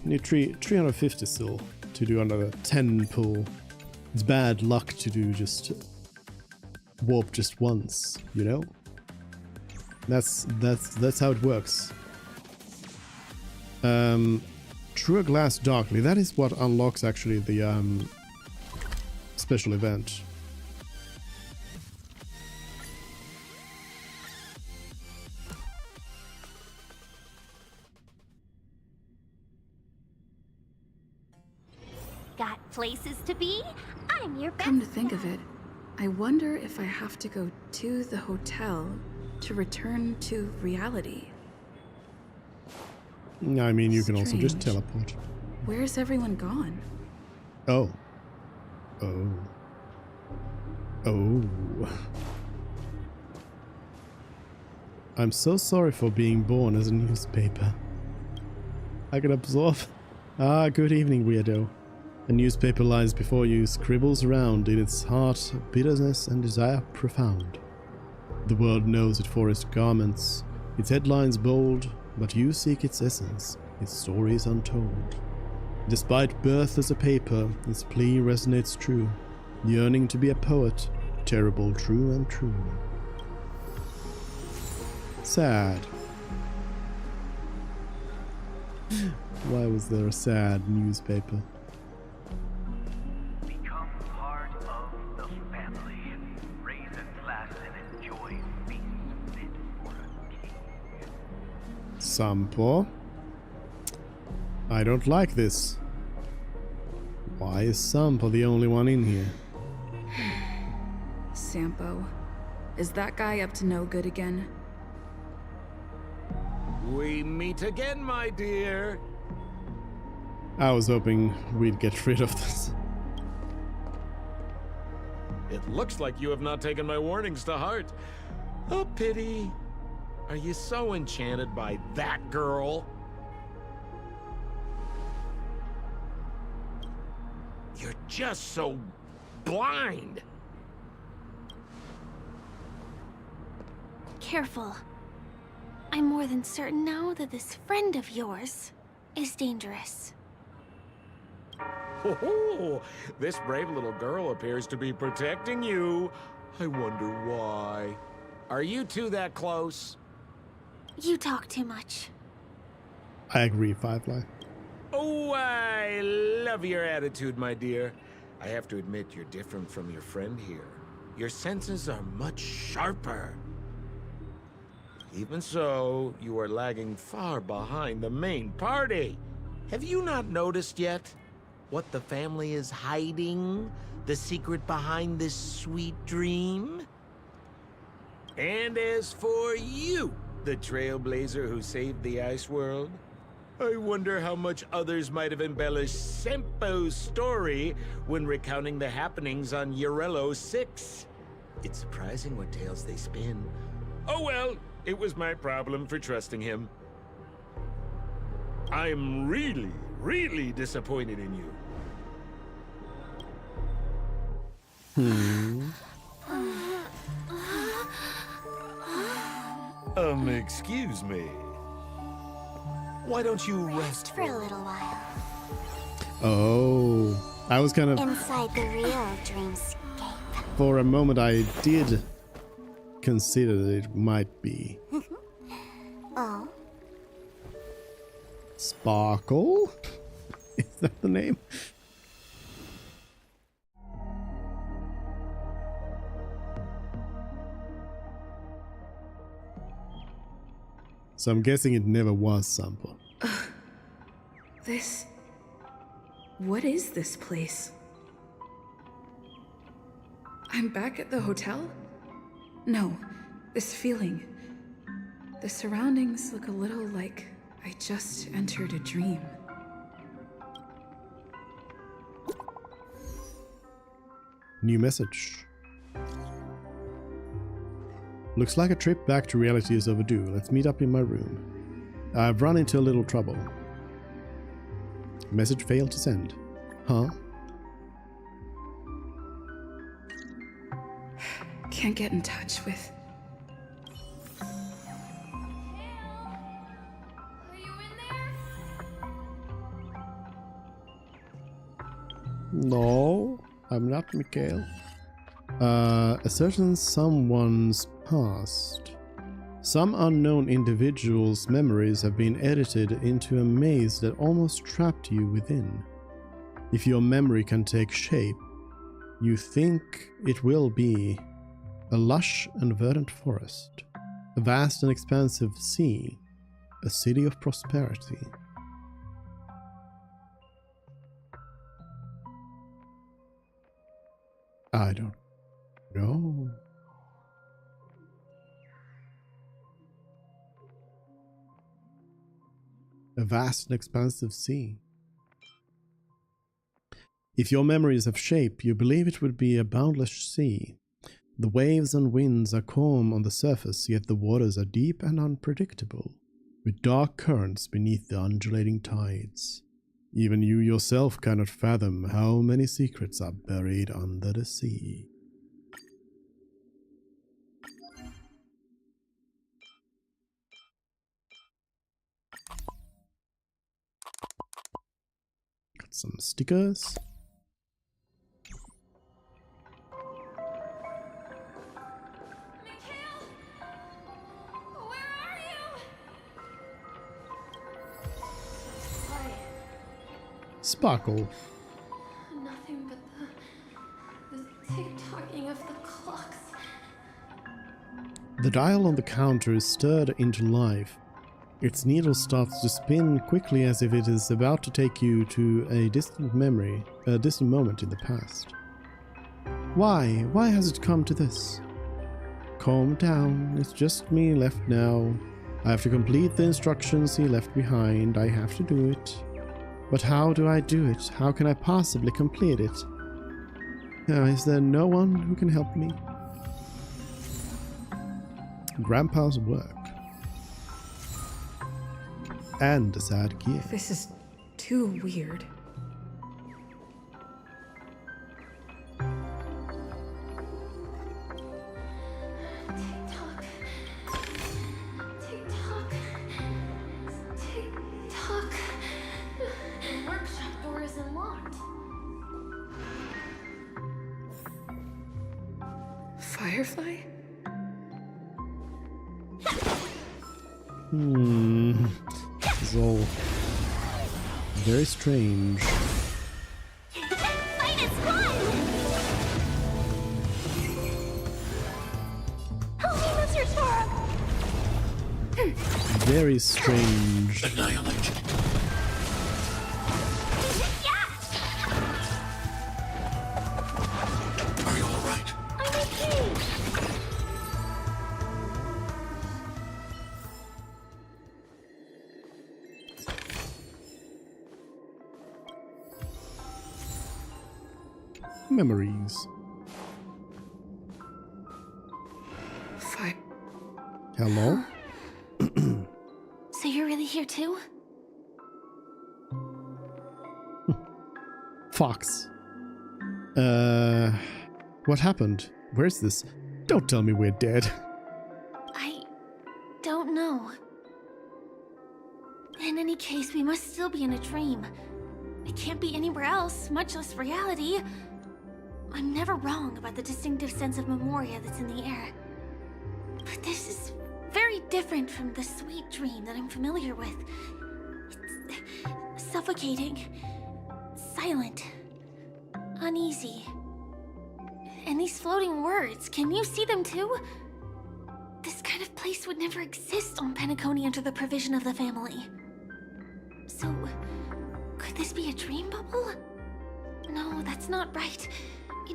Need 350 still to do another 10 pull. It's bad luck to do just warp just once, you know? That's how it works. True Glass Darkly, that is what unlocks actually the special event. Got places to be? I'm your best. Come to think of it, I wonder if I have to go to the hotel to return to reality. I mean, you can also just teleport. Where's everyone gone? Oh. Oh. Oh. I'm so sorry for being born as a newspaper. I can absorb. Ah, good evening, weirdo. A newspaper lies before you, scribbles around in its heart bitterness and desire profound. The world knows it for its garments, its headlines bold, but you seek its essence, its stories untold. Despite birth as a paper, its plea resonates true, yearning to be a poet, terrible, true and true. Sad. Why was there a sad newspaper? Become part of the family. Raise a glass and enjoy feast fit for a king. Sampo. I don't like this. Why is Sampo the only one in here? Sampo. Is that guy up to no good again? We meet again, my dear. I was hoping we'd get rid of this. It looks like you have not taken my warnings to heart. Oh, pity. Are you so enchanted by that girl? You're just so blind. Careful. I'm more than certain now that this friend of yours is dangerous. Oh, this brave little girl appears to be protecting you. I wonder why. Are you two that close? You talk too much. I agree, Firefly. Oh, I love your attitude, my dear. I have to admit you're different from your friend here. Your senses are much sharper. Even so, you are lagging far behind the main party. Have you not noticed yet what the family is hiding? The secret behind this sweet dream? And as for you, the trailblazer who saved the ice world, I wonder how much others might have embellished Sempo's story when recounting the happenings on Urello 6. It's surprising what tales they spin. Oh well, it was my problem for trusting him. I'm really, really disappointed in you. Excuse me. Why don't you rest for a little while? Oh, I was kind of... Inside the real dreamscape. For a moment, I did consider that it might be. Oh? Sparkle? Is that the name? So I'm guessing it never was Sampo. This... What is this place? I'm back at the hotel? No, this feeling. The surroundings look a little like I just entered a dream. New message. Looks like a trip back to reality is overdue. Let's meet up in my room. I've run into a little trouble. Message failed to send. Huh? Can't get in touch with... No, I'm not Mikhail. A certain someone's past. Some unknown individual's memories have been edited into a maze that almost trapped you within. If your memory can take shape, you think it will be a lush and verdant forest, a vast and expansive sea, a city of prosperity. I don't know. A vast and expansive sea. If your memories have shape, you believe it would be a boundless sea. The waves and winds are calm on the surface, yet the waters are deep and unpredictable, with dark currents beneath the undulating tides. Even you yourself cannot fathom how many secrets are buried under the sea. Got some stickers. Sparkle. Nothing but the tick-tocking of the clocks. The dial on the counter is stirred into life. Its needle starts to spin quickly as if it is about to take you to a distant memory, a distant moment in the past. Why? Why has it come to this? Calm down, it's just me left now. I have to complete the instructions he left behind. I have to do it. But how do I do it? How can I possibly complete it? Is there no one who can help me? Grandpa's work. And a sad gift. This is too weird. Tick-tock. Tick-tock. want. Firefly? It's all very strange. Fight is fun! Help me, Mr. Sora! Very strange. Annihilate. Are you all right? I'm okay! Memories. Fire. Hello? So you're really here too? Fox. What happened? Where's this? Don't tell me we're dead. I don't know. In any case, we must still be in a dream. It can't be anywhere else, much less reality. I'm never wrong about the distinctive sense of memoria that's in the air. But this is very different from the sweet dream that I'm familiar with. It's suffocating, silent, uneasy. And these floating words, can you see them too? This kind of place would never exist on Penacony under the provision of the family. So, could this be a dream bubble? No, that's not right.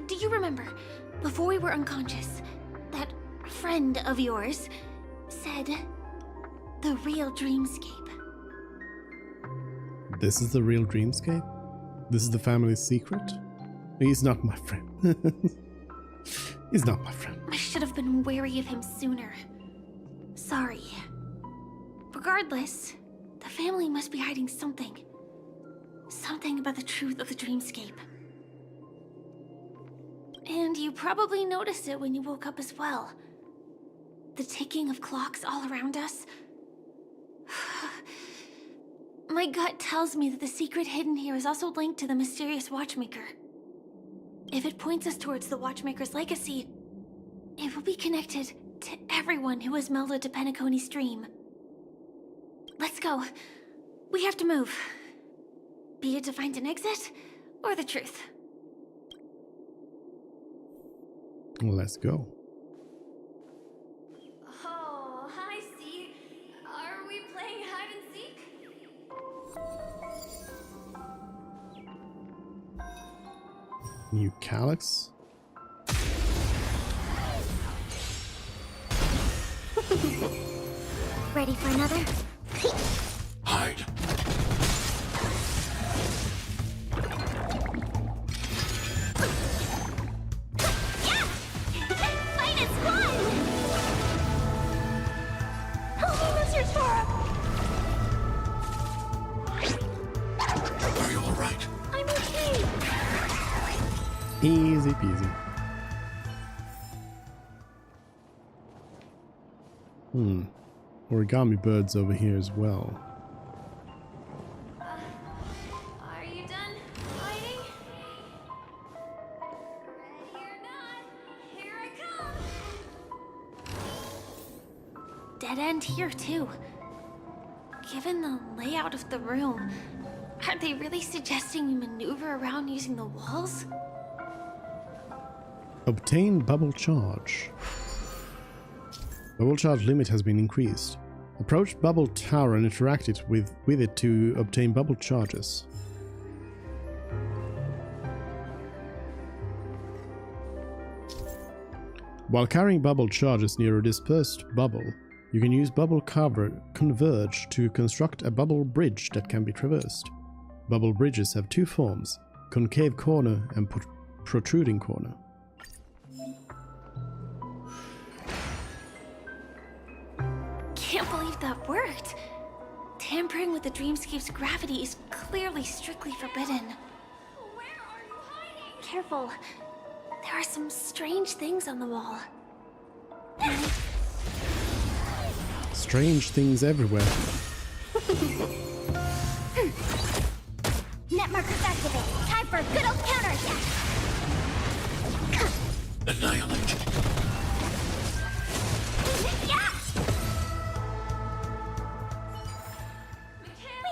Do you remember, before we were unconscious, that friend of yours said the real dreamscape? This is the real dreamscape? This is the family's secret? He's not my friend. He's not my friend. I should have been wary of him sooner. Sorry. Regardless, the family must be hiding something. Something about the truth of the dreamscape. And you probably noticed it when you woke up as well. The ticking of clocks all around us. My gut tells me that the secret hidden here is also linked to the mysterious Watchmaker. If it points us towards the Watchmaker's legacy, it will be connected to everyone who has melded to Penacony's dream. Let's go. We have to move. Be it to find an exit, or the truth. Let's go. Oh, hi, C. Are we playing hide and seek? New Calyx? Ready for another? Hide. Fight is fun! Help me, Mr. Sora! Are you all right? I'm okay! Easy peasy. Origami birds over here as well. Are you done fighting? Ready or not, here I come! Dead end here, too. Given the layout of the room, are they really suggesting we maneuver around using the walls? Obtain bubble charge. Bubble charge limit has been increased. Approach Bubble Tower and interact with it to obtain bubble charges. While carrying bubble charges near a dispersed bubble, you can use Bubble Converge to construct a bubble bridge that can be traversed. Bubble bridges have two forms, concave corner and protruding corner. Can't believe that worked. Tampering with the dreamscape's gravity is clearly strictly forbidden. Where are you hiding? Careful. There are some strange things on the wall. Strange things everywhere. Net marker back activate. Time for a good old counterattack. Annihilate.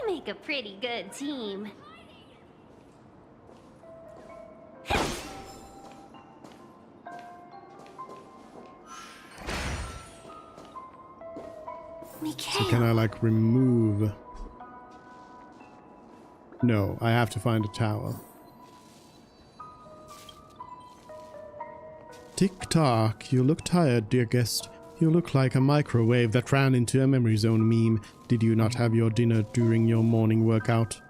We make a pretty good team. So can I like remove? No, I have to find a tower. Tick-tock, you look tired, dear guest. You look like a microwave that ran into a memory zone meme. Did you not have your dinner during your morning workout?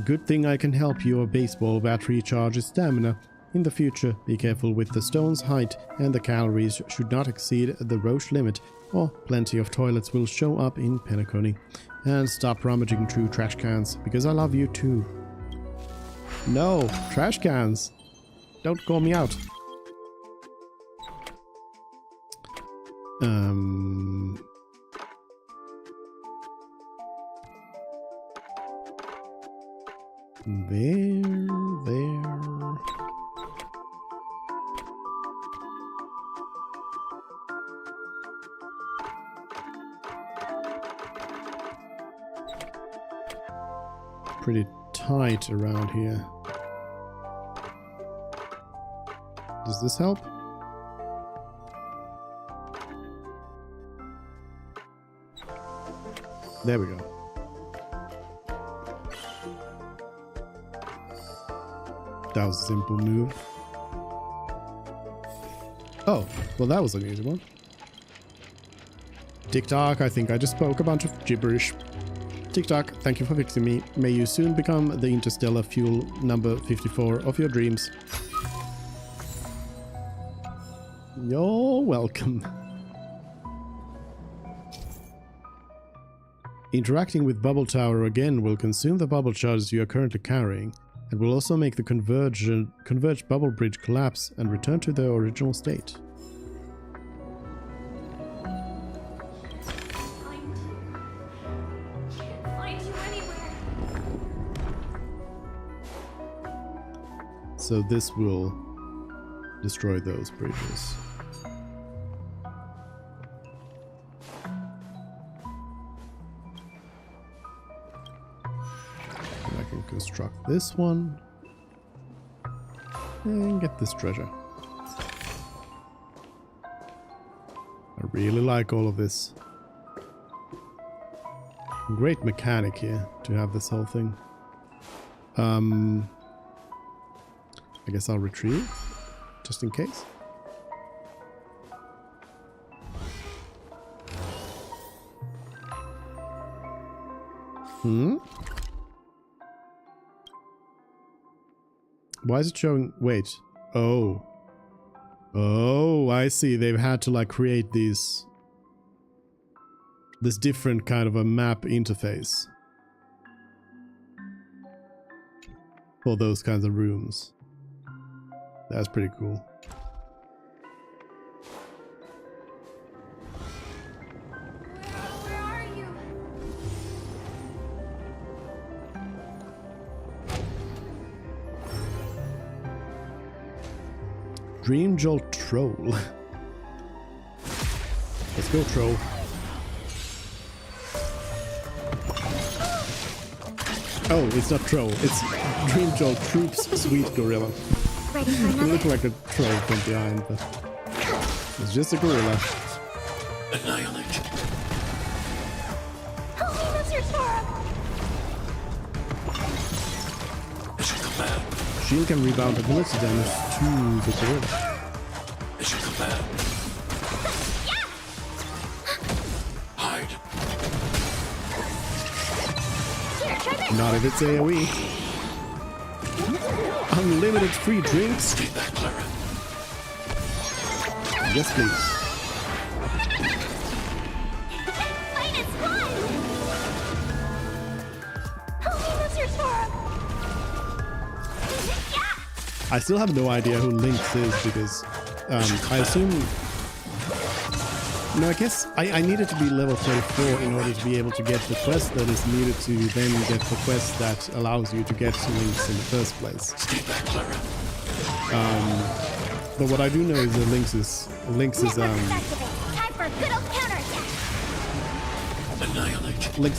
Good thing I can help your baseball bat recharge its stamina. In the future, be careful with the stone's height, and the calories should not exceed the Roche limit, or plenty of toilets will show up in Penacony. And stop rummaging through trash cans, because I love you too. No, trash cans! Don't call me out. There. Pretty tight around here. Does this help? There we go. That was a simple move. Oh, well that was an easy one. Tick-tock, I think I just spoke a bunch of gibberish. Tick-tock, thank you for fixing me. May you soon become the interstellar fuel number 54 of your dreams. You're welcome. Interacting with Bubble Tower again will consume the bubble charges you are currently carrying, and will also make the converged bubble bridge collapse and return to their original state. So this will destroy those bridges. And I can construct this one and get this treasure. I really like all of this. Great mechanic here to have this whole thing. I guess I'll retreat, just in case. Why is it showing? Wait. Oh. Oh, I see. They've had to like create this different kind of a map interface for those kinds of rooms. That's pretty cool. Where are you? Dream Jolt Troll. Let's go, Troll. Oh, it's not Troll. It's Dream Jolt Troops Sweet Gorilla. Ready for It another? looked like a troll from behind, but it's just a gorilla. Annihilate. Holy lizards for him! Mission command. Shield can rebound ability damage to the gorilla. Mission command. Hide. Here, try this! Not if it's AoE. Unlimited free drinks? Stay back, Clara. Yes, please. Fight is fun! Holy lizards for him! I still have no idea who Lynx is because I assume No, I guess I needed to be level 34 in order to be able to get the quest that is needed to then get the quest that allows you to get links in the first place. But what I do know is that Lynx is Lynx's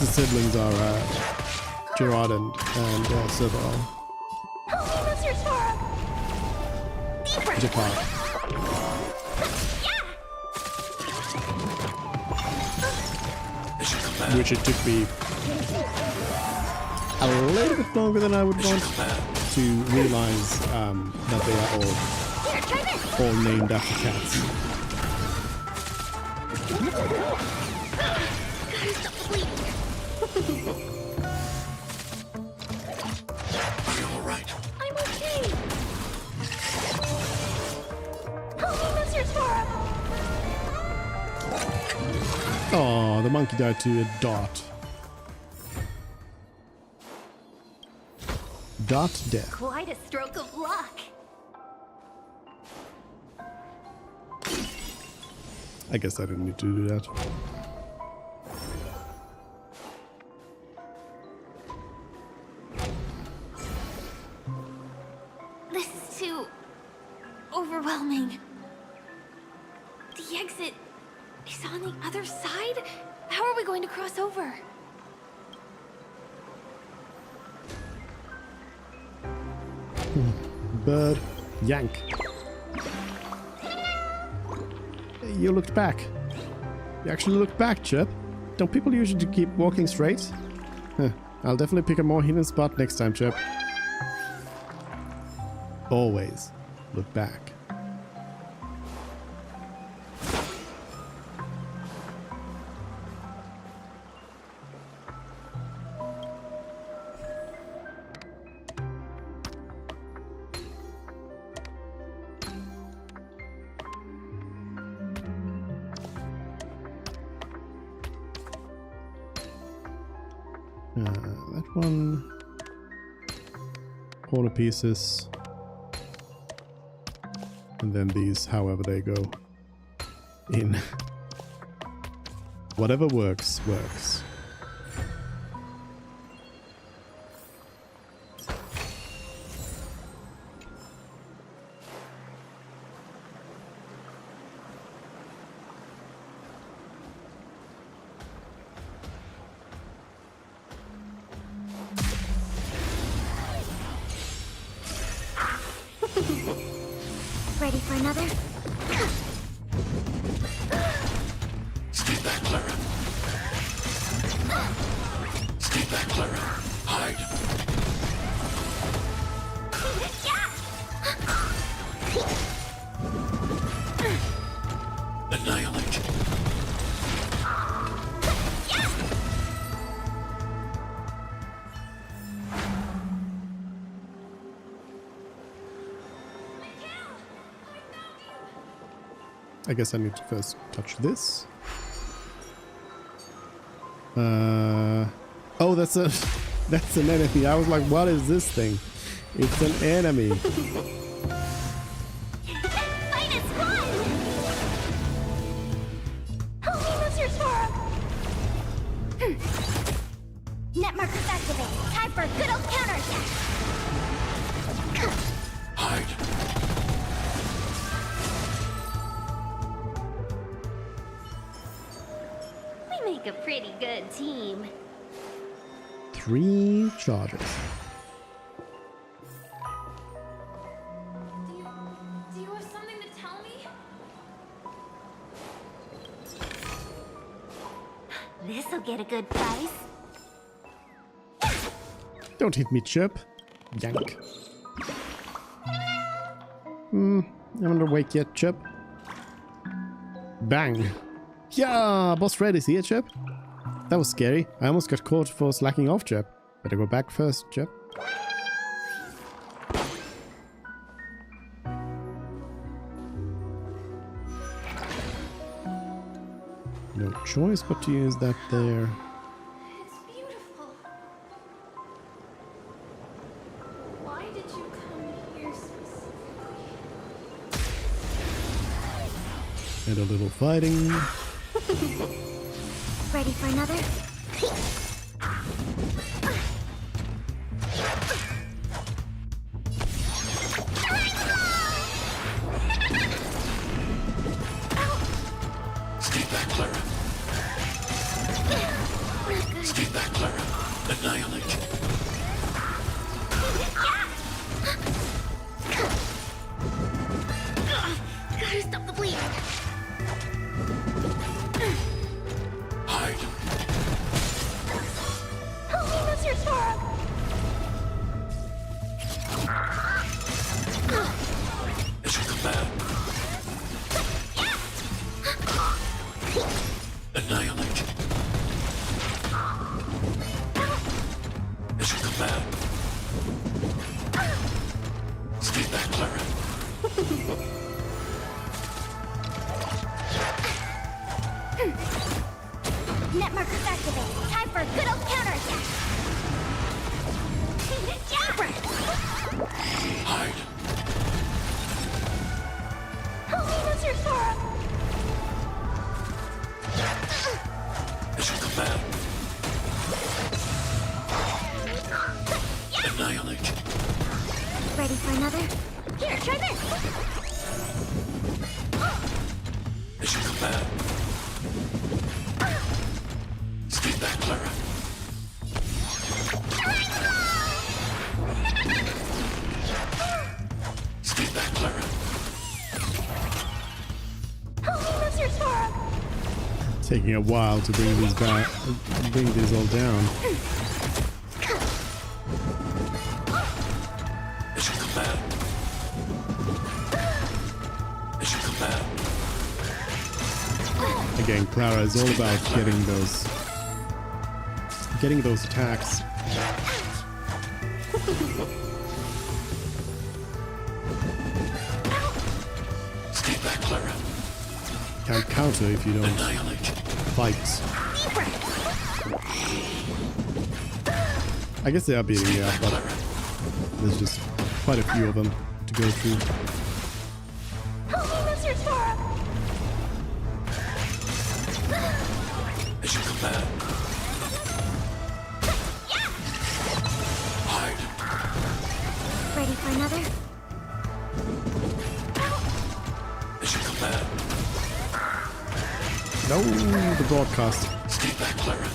siblings are Gerard and Serval. Japan. Which it took me a little bit longer than I would want to realize that they are all named after cats. Are you alright? I'm okay. Help me, Mr. Sora. Oh, the monkey died to a dot. Dot death. Quite a stroke of luck. I guess I didn't need to do that. This is too overwhelming. The exit is on the other side? How are we going to cross over? Bird, yank. You looked back. You actually looked back, Chirp. Don't people usually keep walking straight? Huh. I'll definitely pick a more hidden spot next time, Chirp. Always look back. That one. Corner pieces. And then these, however they go in. Whatever works, works. Ready for another? Stay back, Clara. Stay back, Clara. Hide. Annihilate. I guess I need to first touch this. Oh, that's an enemy. I was like, what is this thing? It's an enemy. Net markers activated. Time for a good old counterattack. Hide. We make a pretty good team. 3 charges. Do you have something to tell me? This'll get a good price. Don't hit me, Chirp. Yank. I'm underwake yet, Chirp. Bang. Yeah, boss Fred is here, Chirp. That was scary. I almost got caught for slacking off, Chirp. Better go back first, Chirp. No choice but to use that there. It's beautiful. Why did you come here specifically? And a little fighting. Ready for another? Stay back, Clara. Stay back, Clara. Annihilate. Gotta stop the bleeding. Hide. Help me, Mr. Sora. As you command. Annihilate. As you command. Stay back, Clara. Net markers activated. Time for a good old counterattack. Hide. Help me, Mr. Sora. As you command. Annihilate. Ready for another? Here, try this. As you command. Stay back, Clara. Stay back, Clara. Help me, Mr. Sora. Taking a while to bring these back, bring these all down. As you command. As you command. Again, Clara is all about getting those attacks. Stay back, Clara. Can't counter if you don't Annihilate. fight. I guess they are beating you up, but there's just quite a few of them to go through. Help me, Mr. Sora. As you command. Hide. Ready for another? As you command. No, the broadcast. Stay back, Clara.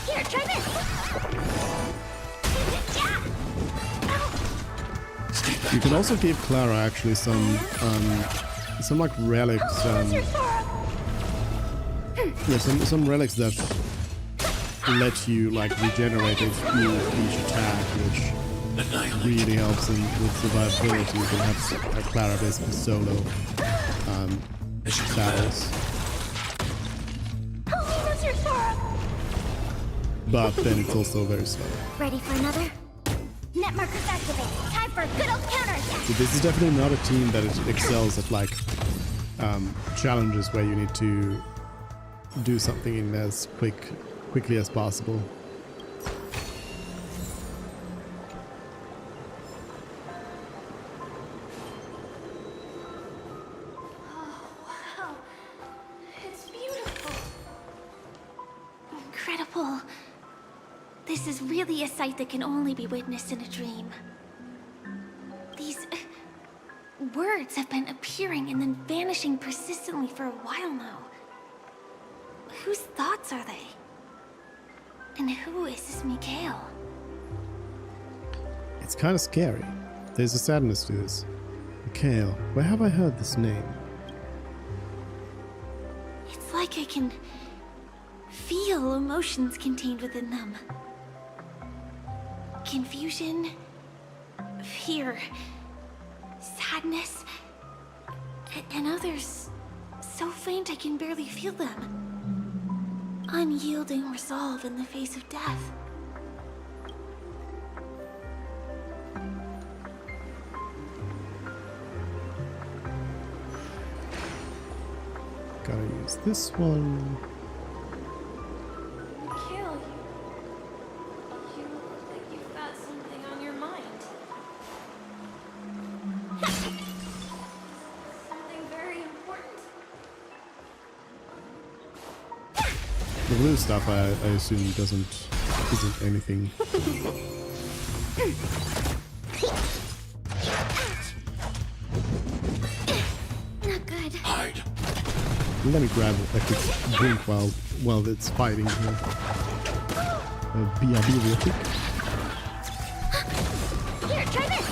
Here, try this. You can also give Clara actually some like relics. Yeah, some relics that let you like regenerate each attack, which really helps with survivability. You can have Clara basically solo battles. Help me, Mr. Sora. But then it's also very slow. Ready for another? Net markers activated. Time for a good old counterattack. So this is definitely not a team that excels at like challenges where you need to do something in as quickly as possible. Wow. It's beautiful. Incredible. This is really a sight that can only be witnessed in a dream. These words have been appearing and then vanishing persistently for a while now. Whose thoughts are they? And who is this Mikhail? It's kind of scary. There's a sadness to this. Mikhail, where have I heard this name? It's like I can feel emotions contained within them. Confusion, fear, sadness, and others so faint I can barely feel them. Unyielding resolve in the face of death. Gotta use this one. Mikhail, you look like you've got something on your mind. Something very important. The blue stuff, I assume, isn't anything. Not good. Hide. Let me grab a quick drink while it's fighting here. BRB real quick. Here, try this.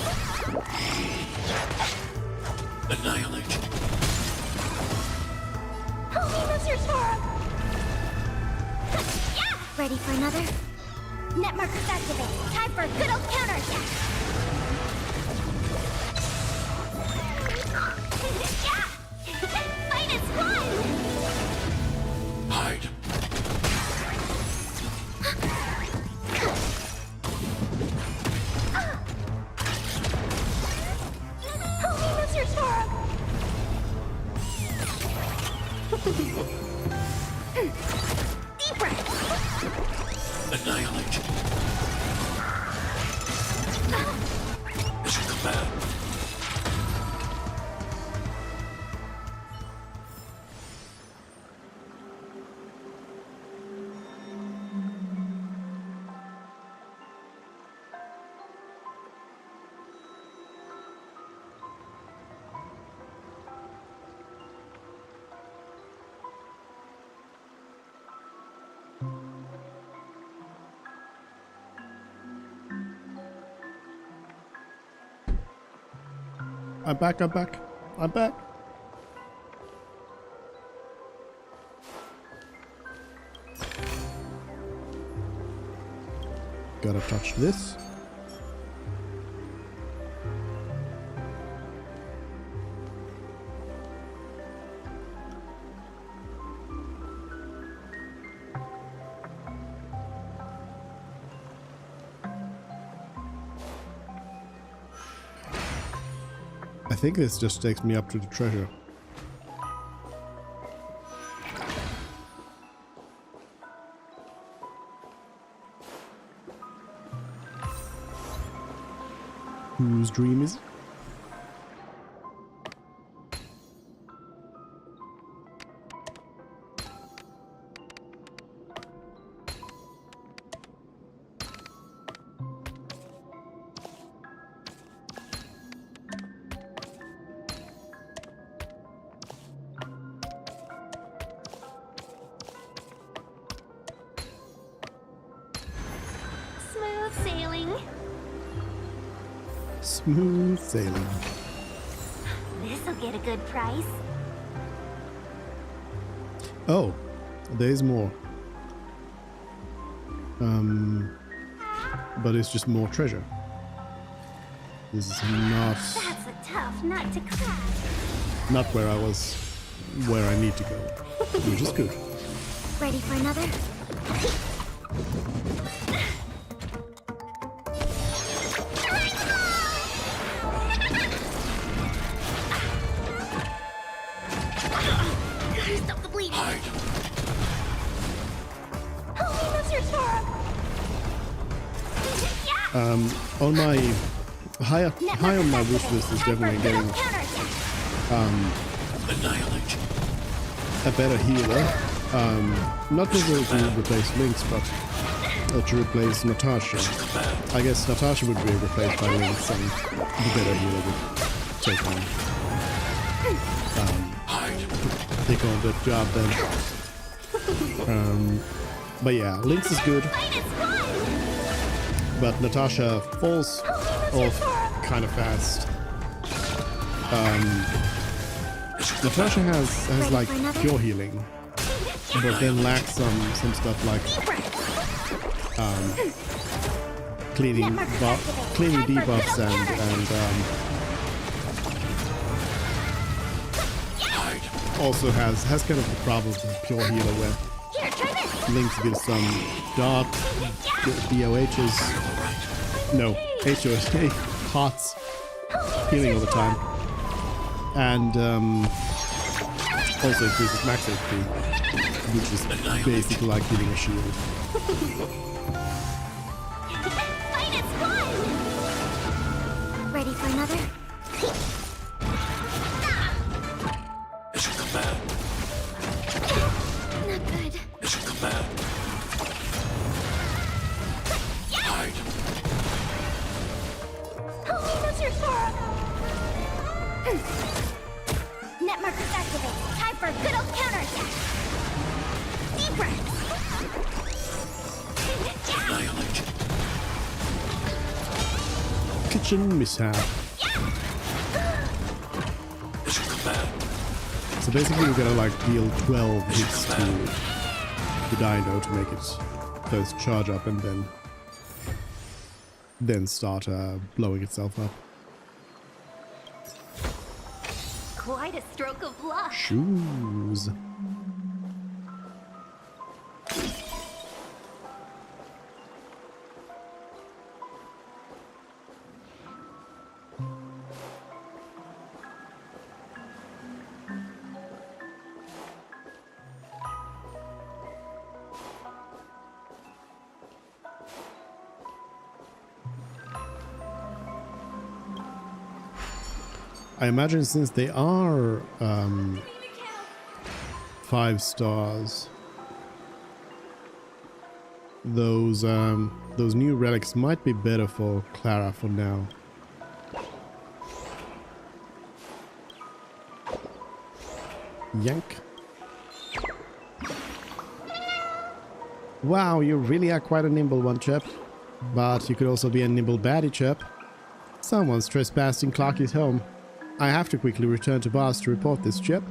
Annihilate. Holy Mr. Sora! Yeah! Ready for another? Net markers activate. Time for a good old counterattack. Yeah! Fight is fun! Hide. Holy Mr. Sora! Deep breath. Annihilate. Mission command. I'm back. Gotta touch this. I think this just takes me up to the treasure. Whose dream is it? Smooth sailing. Smooth sailing. This'll get a good price. Oh, there's more. But it's just more treasure. This is not That's a tough nut to crack. where I need to go, which is good. Ready for another? Gotta stop the bleeding. Holy Mr. Sora! On my high on my wish list is definitely getting Annihilate. a better healer. Not necessarily to replace Lynx, but to replace Natasha. I guess Natasha would be replaced by Lynx, and the better healer would take on the job then. But yeah, Lynx is good. But Natasha falls off kind of fast. Natasha has like pure healing, but then lacks some stuff like cleaning debuffs and also has kind of the problem with pure healer where Lynx gives some dark DOHs, no, HOH, HOTS, healing all the time, and also increases max HP, which is basically like hitting a shield. Fight is fun! Ready for another? Mission command. Not good. Mission command. moves your sword! Net markers activate. Time for a good old counterattack. Deep breath. Kitchen mishap. So basically you're gonna like deal 12 hits to the dino to make it first charge up and then start blowing itself up. Quite a stroke of luck. Shoes. I imagine since they are 5 stars, those new relics might be better for Clara for now. Yank. Wow, you really are quite a nimble one, chap. But you could also be a nimble baddie, chap. Someone's trespassing Clarky's home. I have to quickly return to bars to report this, chap.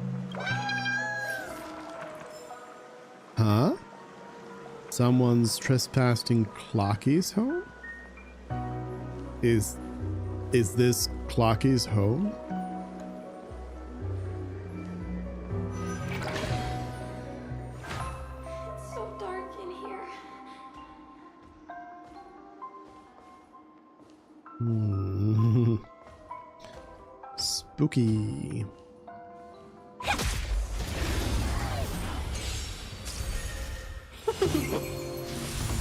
Huh? Someone's trespassing Clarky's home? Is this Clarky's home? It's so dark in here. Spooky.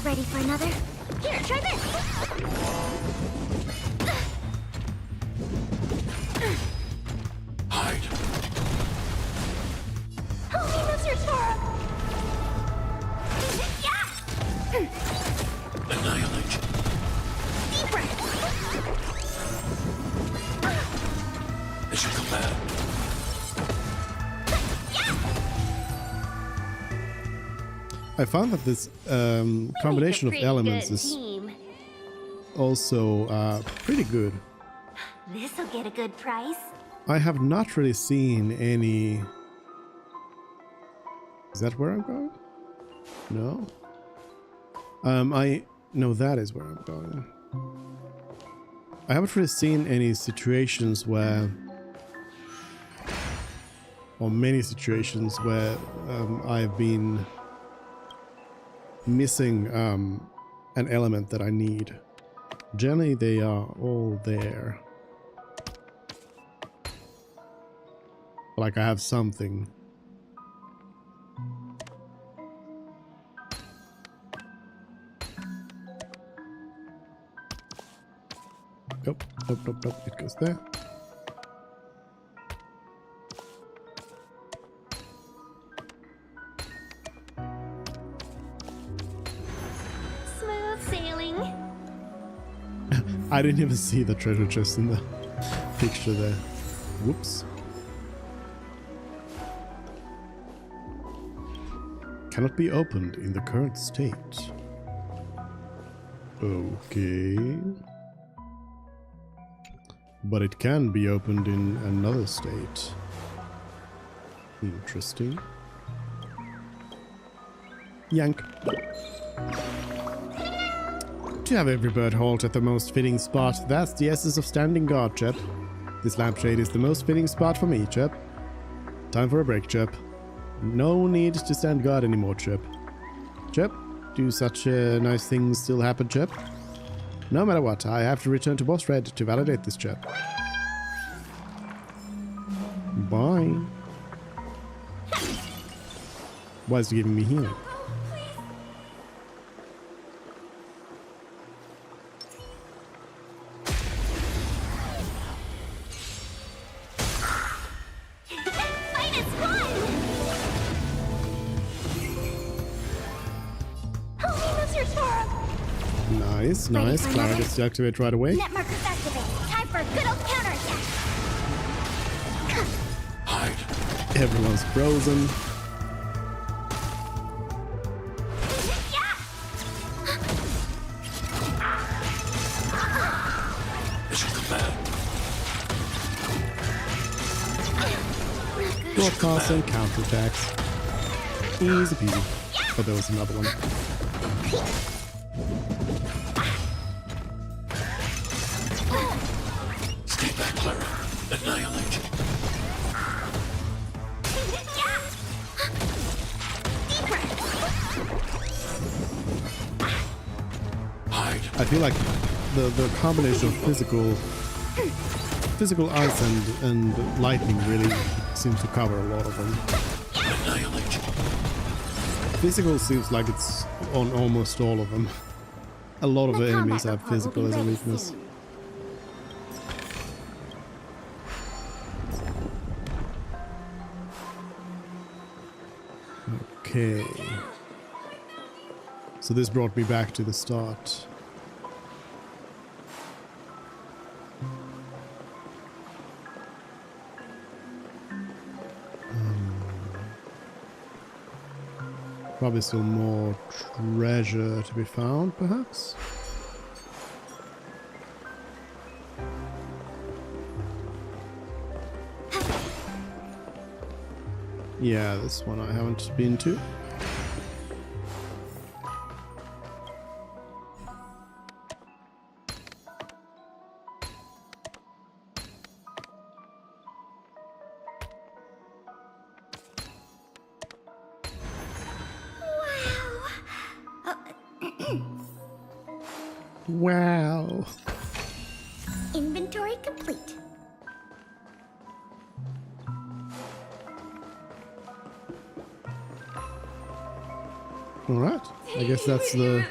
Ready for another? Here, try this! Hide. Help me, Mr. Sora! Annihilate. Deep breath! As you command. I found that this combination of elements is also pretty good. This'll get a good price. I have not really seen any... Is that where I'm going? No? No, that is where I'm going. I haven't really seen any situations where... Or many situations where I've been missing an element that I need. Generally, they are all there. Like I have something. Nope, nope, nope, nope. It goes there. Smooth sailing. I didn't even see the treasure chest in the picture there. Whoops. Cannot be opened in the current state. Okay. But it can be opened in another state. Interesting. Yank. To have every bird halt at the most fitting spot, that's the essence of standing guard, chap. This lampshade is the most fitting spot for me, chap. Time for a break, chap. No need to stand guard anymore, chap. Chap, do such nice things still happen, chap? No matter what, I have to return to Boss Red to validate this, chap. Bye. Why is he giving me healing? Help me, Mr. Sora! Nice, nice. Clara gets to activate right away. Net markers activate. Time for for a good old counterattack. Everyone's frozen. Broadcasts and counterattacks. Easy peasy. Oh, there was another one. Stay back, Clara. Annihilate. I feel like the combination of physical ice and lightning really seems to cover a lot of them. Physical seems like it's on almost all of them. A lot of the enemies have physical as a weakness. Okay. So this brought me back to the start. Probably still more treasure to be found, perhaps? Yeah, this one I haven't been to. Wow. Inventory complete. All right. I guess that's the.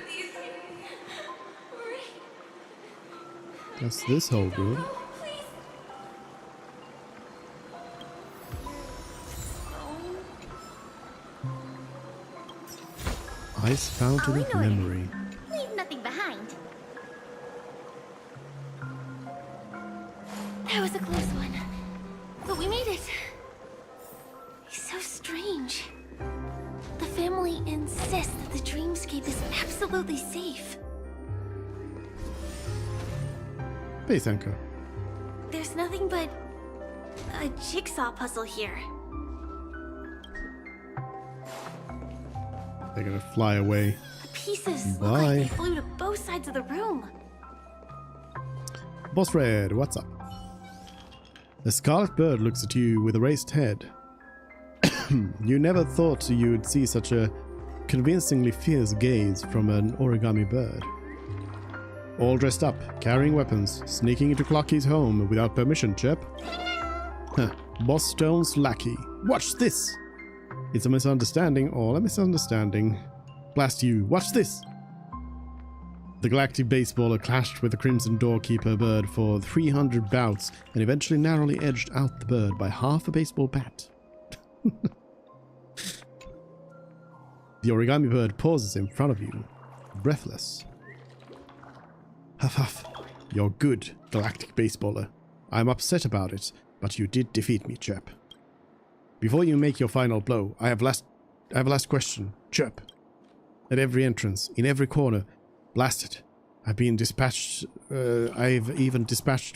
That's this whole room. Ice Fountain of Memory. Leave nothing behind. That was a close one. But we made it. He's so strange. The family insists that the dreamscape is absolutely safe. Base anchor. There's nothing but a jigsaw puzzle here. They're gonna fly away. The pieces look Bye. like they flew to both sides of the room. Boss Red, what's up? The scarlet bird looks at you with a raised head. You never thought you'd see such a convincingly fierce gaze from an origami bird. All dressed up, carrying weapons, sneaking into Clocky's home without permission, chap. Huh. Boss Stone's lackey. Watch this! It's a misunderstanding, or a misunderstanding. Blast you, watch this! The galactic baseballer clashed with the Crimson Doorkeeper bird for 300 bouts and eventually narrowly edged out the bird by half a baseball bat. The origami bird pauses in front of you, breathless. Huff huff, you're good, galactic baseballer. I'm upset about it, but you did defeat me, chap. Before you make your final blow, I have a last question, chirp. At every entrance, in every corner, blasted. I've even dispatched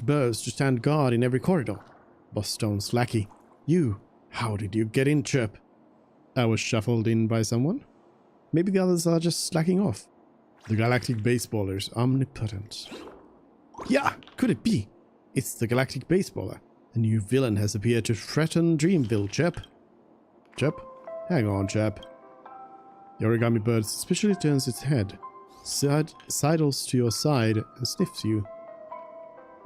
birds to stand guard in every corridor. Boss Stone's lackey. You, how did you get in, chirp? I was shuffled in by someone. Maybe the others are just slacking off. The galactic baseballer's omnipotent. Yeah, could it be? It's the galactic baseballer. A new villain has appeared to threaten Dreamville, chap. Chap? Hang on, chap. The origami bird suspiciously turns its head, sidles to your side, and sniffs you.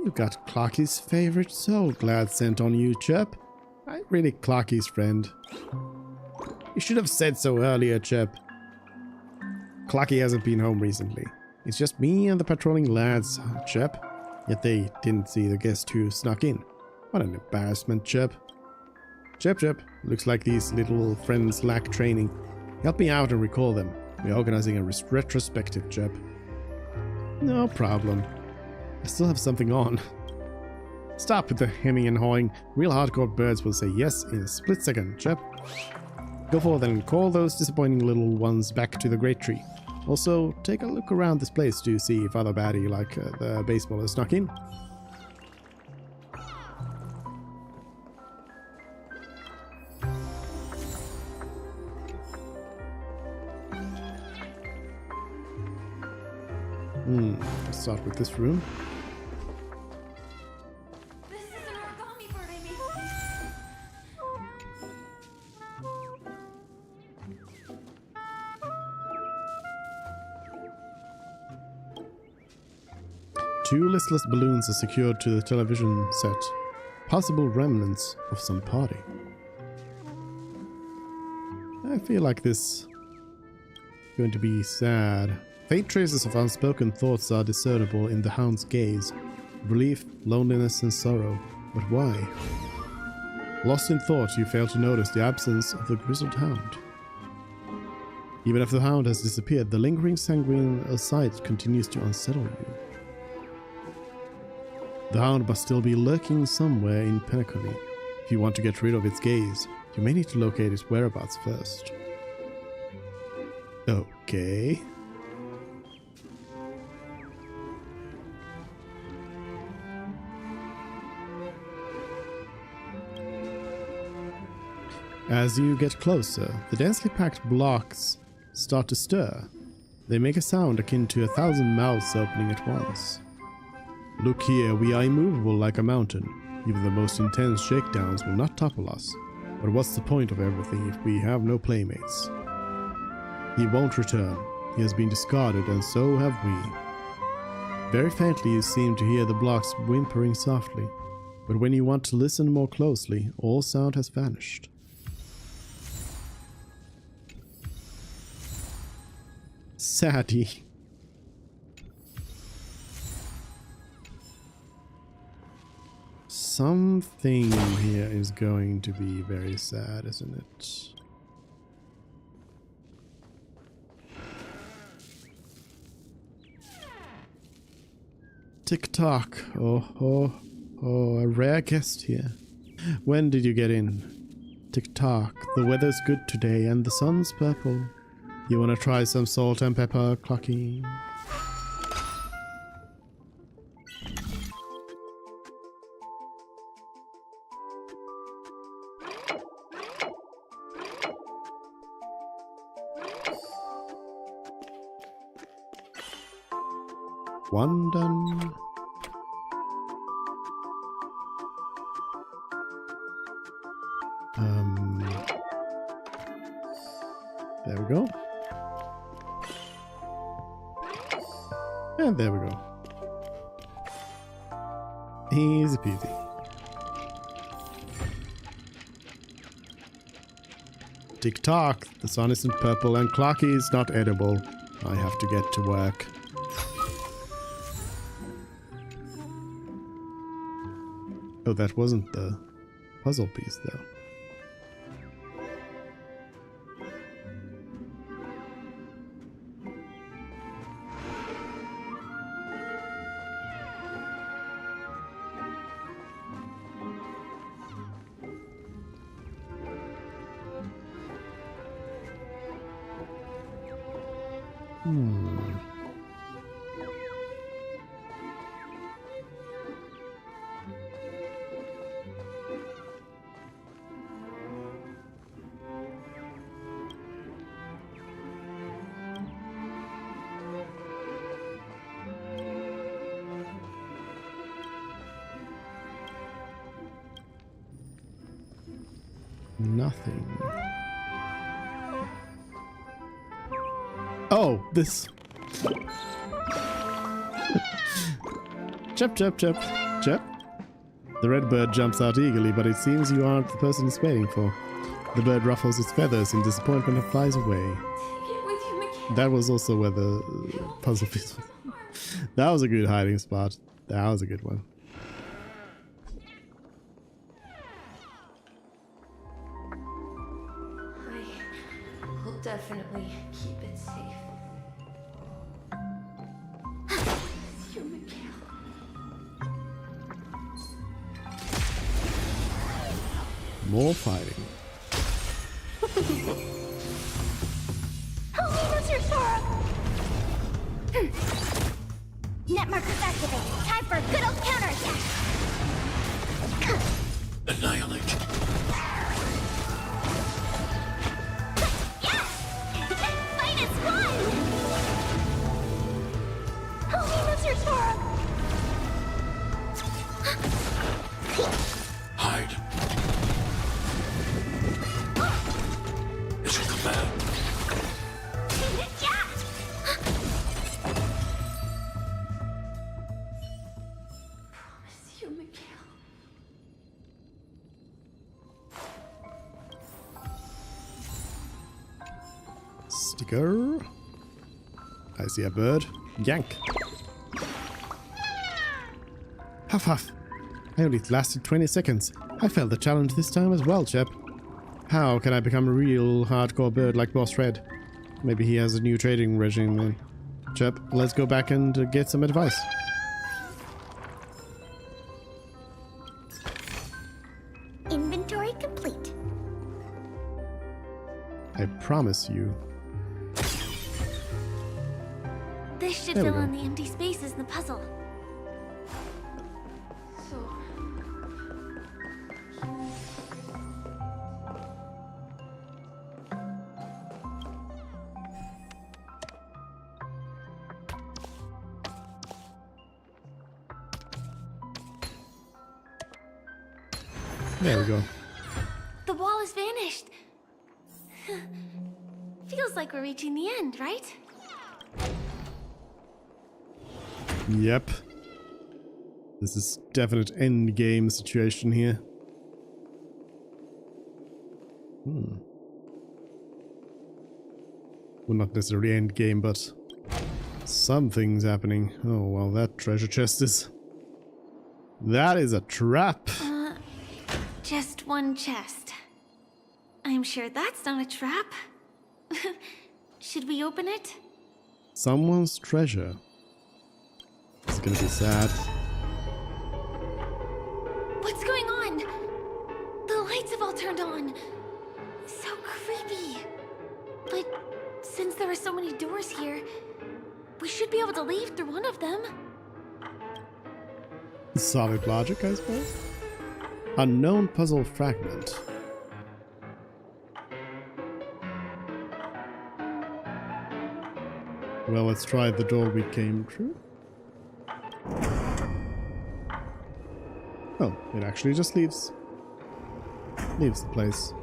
You've got Clarky's favorite soul glad scent on you, chap. I'm really Clarky's friend. You should have said so earlier, chap. Clarky hasn't been home recently. It's just me and the patrolling lads, chap. Yet they didn't see the guest who snuck in. What an embarrassment, chap. Chap. Looks like these little friends lack training. Help me out and recall them. We're organizing a retrospective, chap. No problem. I still have something on. Stop with the hemming and hawing. Real hardcore birds will say yes in a split second, chap. Go forth and call those disappointing little ones back to the great tree. Also, take a look around this place to see if other baddie like the baseballer snuck in. Let's start with this room. This is an origami bird I made. Two listless balloons are secured to the television set. Possible remnants of some party. I feel like this is going to be sad. Faint traces of unspoken thoughts are discernible in the hound's gaze. Relief, loneliness, and sorrow. But why? Lost in thought, you fail to notice the absence of the grizzled hound. Even if the hound has disappeared, the lingering sanguine sight continues to unsettle you. The hound must still be lurking somewhere in Penacony. If you want to get rid of its gaze, you may need to locate its whereabouts first. Okay. As you get closer, the densely packed blocks start to stir. They make a sound akin to 1,000 mouths opening at once. Look here, we are immovable like a mountain. Even the most intense shakedowns will not topple us. But what's the point of everything if we have no playmates? He won't return. He has been discarded, and so have we. Very faintly you seem to hear the blocks whimpering softly. But when you want to listen more closely, all sound has vanished. Sadie. Something here is going to be very sad, isn't it? Tick-tock. Oh, a rare guest here. When did you get in? Tick-tock. The weather's good today and the sun's purple. You wanna try some salt and pepper, Clocky? One done. There we go. And there we go. Easy peasy. Tick-tock, the sun isn't purple and Clocky is not edible. I have to get to work. Oh, that wasn't the puzzle piece though. Nothing. Oh, this. Chirp, chirp, chirp, chirp. The red bird jumps out eagerly, but it seems you aren't the person it's waiting for. The bird ruffles its feathers in disappointment and flies away. That was also where the puzzle piece was. That was a good hiding spot. That was a good one. I'll definitely keep it safe. More fighting. Net markers activated. Time for a good old counterattack. Annihilate. Yes! Fight is fun! Holy lizard Sora! Hide. It's a command. Promise you, Mikhail. Sticker. I see a bird. Yank. Huff huff. I only lasted 20 seconds. I failed the challenge this time as well, chap. How can I become a real hardcore bird like Boss Red? Maybe he has a new trading regime then. Chap, let's go back and get some advice. Inventory complete. I promise you. This should There we fill go. in the empty spaces in the puzzle. So, There we go. The wall has vanished. Feels like we're reaching the end, right? Yep. This is definite end game situation here. Well, not necessarily end game, but something's happening. Oh, well, that treasure chest is... That is a trap. Just one chest. I'm sure that's not a trap. Should we open it? Someone's treasure. It's gonna be sad. What's going on? The lights have all turned on. So creepy. But since there are so many doors here, we should be able to leave through one of them. Solid logic, I suppose. Unknown puzzle fragment. Well, let's try the door we came through. Oh, it actually just leaves the place.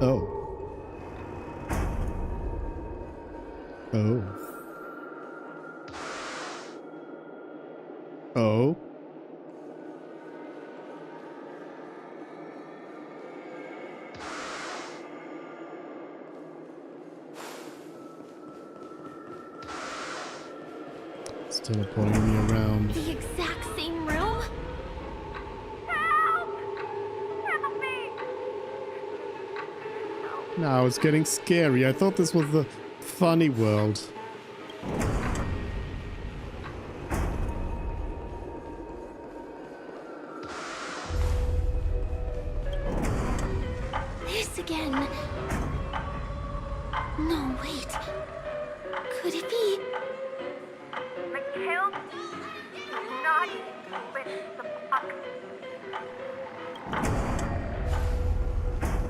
Oh. Oh. Oh. It's teleporting me around. The exact same room? Now it's getting scary. I thought this was the funny world. This again. No, wait. Could it be? Mikhail, not with the box.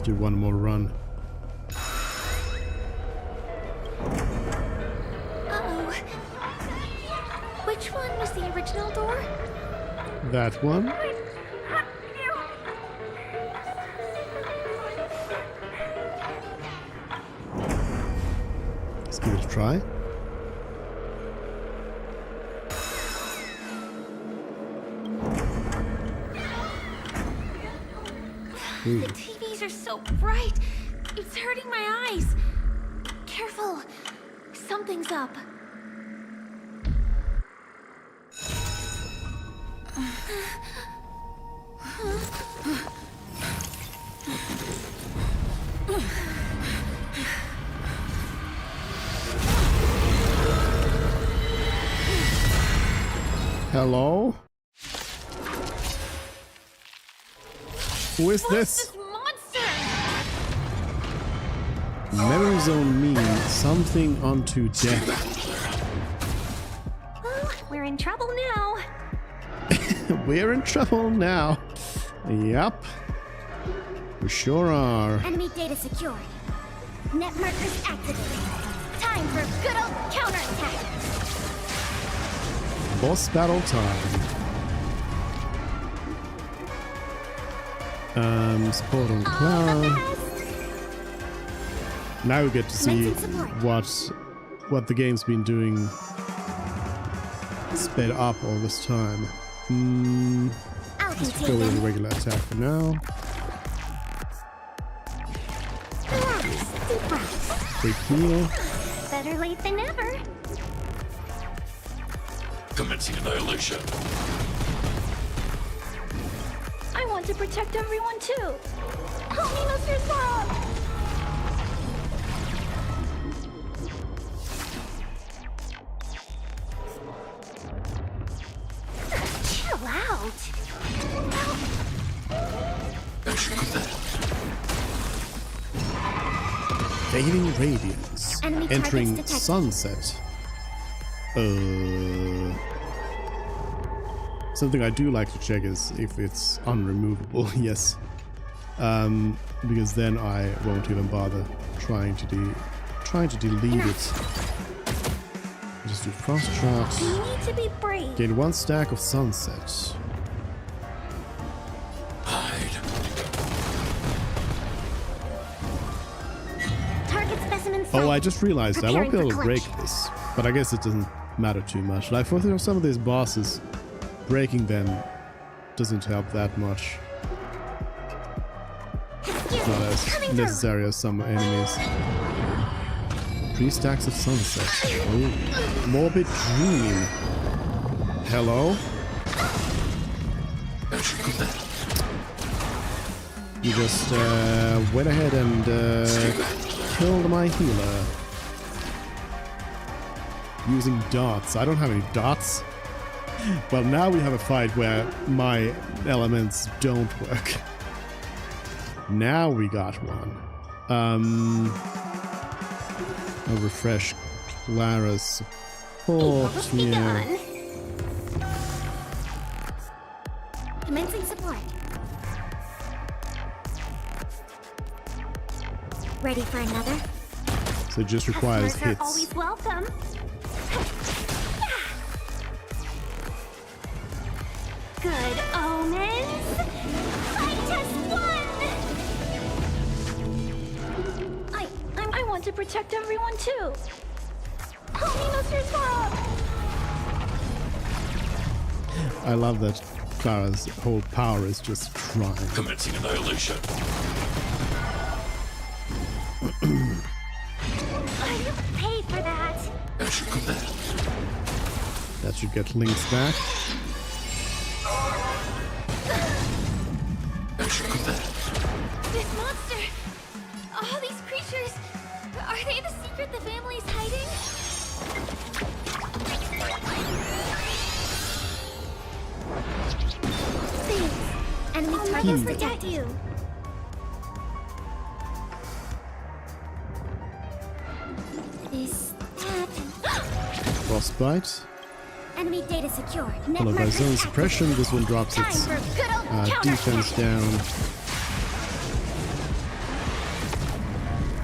Do one more run. Uh-oh. Which one was the original door? That one? Let's give it a try. The TVs are so bright. It's hurting my eyes. Careful. Something's up. Hello? Who is this? This monster! Memory zone means something unto death. Well, we're in trouble now. We're in trouble now. Yup. We sure are. Enemy data secured. Net markers activated. Time for a good old counterattack. Boss battle time. Support on Cloud. Now we get to see what the game's been doing sped up all this time. Let's go with a regular attack for now. Quick heal. Better late than never. Commencing annihilation. I want to protect everyone too. Help me, Mr. Zoro! Chill out. Fading radiance. Enemy Entering targets detected. sunset. Something I do like to check is if it's unremovable. Yes. Because then I won't even bother trying to delete it. Just do frost shot. You need to be brave. Gain 1 stack of sunset. Target specimen Oh, I sighted. just realized I won't be Preparing able to for break clinch. this, but I guess it doesn't matter too much. Like for some of these bosses, breaking them doesn't help that much. It's not as necessary as some enemies. 3 stacks of sunset. Oh, morbid dream. Hello? You just went ahead and killed my healer. Using dots. I don't have any dots. Well, now we have a fight where my elements don't work. Now we got one. I'll refresh Clara's support here. Commencing support. Ready for another? So it just requires Customers are hits. always welcome. Good omens. I just won. I want to protect everyone too. Help me, Mr. Zoro. I love that Clara's whole power is just crying. Commencing annihilation. I didn't pay for that. That should get links back. This monster! All these creatures! Are they the secret the family's hiding? Thanks. Enemy targets protect you. Is that Frostbite. enemy data secured? Net Followed by markers zone activated. suppression. This one drops Time its for a good old defense down.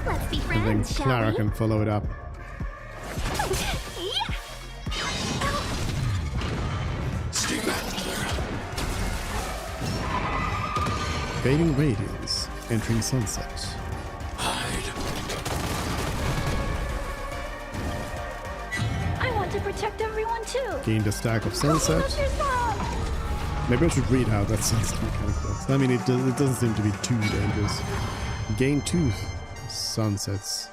Let's be And then friends, shall Clara we? can follow it up. Yeah! Stay back, Clara. Fading radiance. Entering sunset. I want to protect everyone too. Gained a stack of sunset. Maybe I should read how that sunset mechanic works. I mean, it doesn't seem to be too dangerous. Gain 2 sunsets.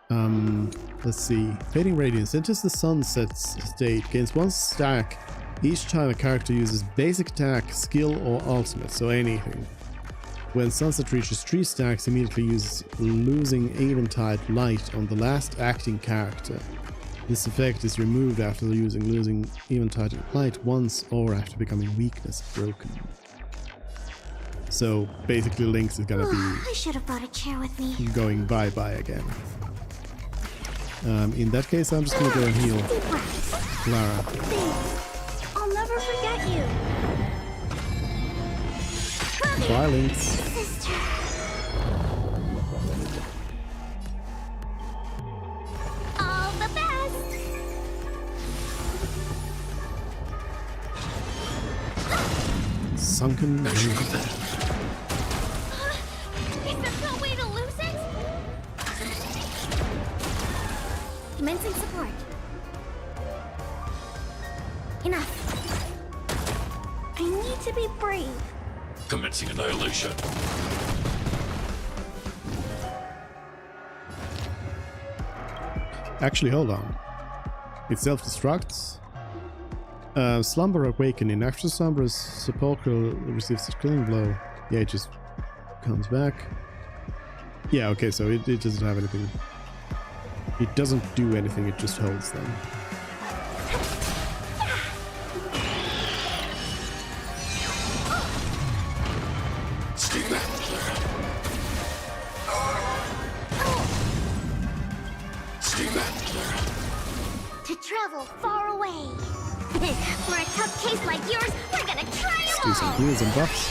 Let's see. Fading radiance enters the sunset state. Gains 1 stack each time a character uses basic attack, skill, or ultimate, so anything. When sunset reaches 3 stacks, immediately uses losing Eventide light on the last acting character. This effect is removed after using losing Eventide light once or after becoming weakness broken. So basically Lynx is gonna be I should have brought a chair with me. going bye-bye again. In that case, I'm just gonna go and heal Clara. Thanks. I'll never forget you. Bye, Lynx. Sister. All the best. Sunken Is there no way to lose it? Commencing support. Enough. I need to be brave. Commencing annihilation. Actually, hold on. It self-destructs. Slumber awakening. After slumber, sepulchral receives a killing blow. Yeah, it just comes back. Yeah, okay, so it doesn't have anything. It doesn't do anything, it just holds them. Stay back, Clara. Stay back, Clara. To travel far away. For a tough case like yours, we're gonna try Let's them do some all. heals and buffs.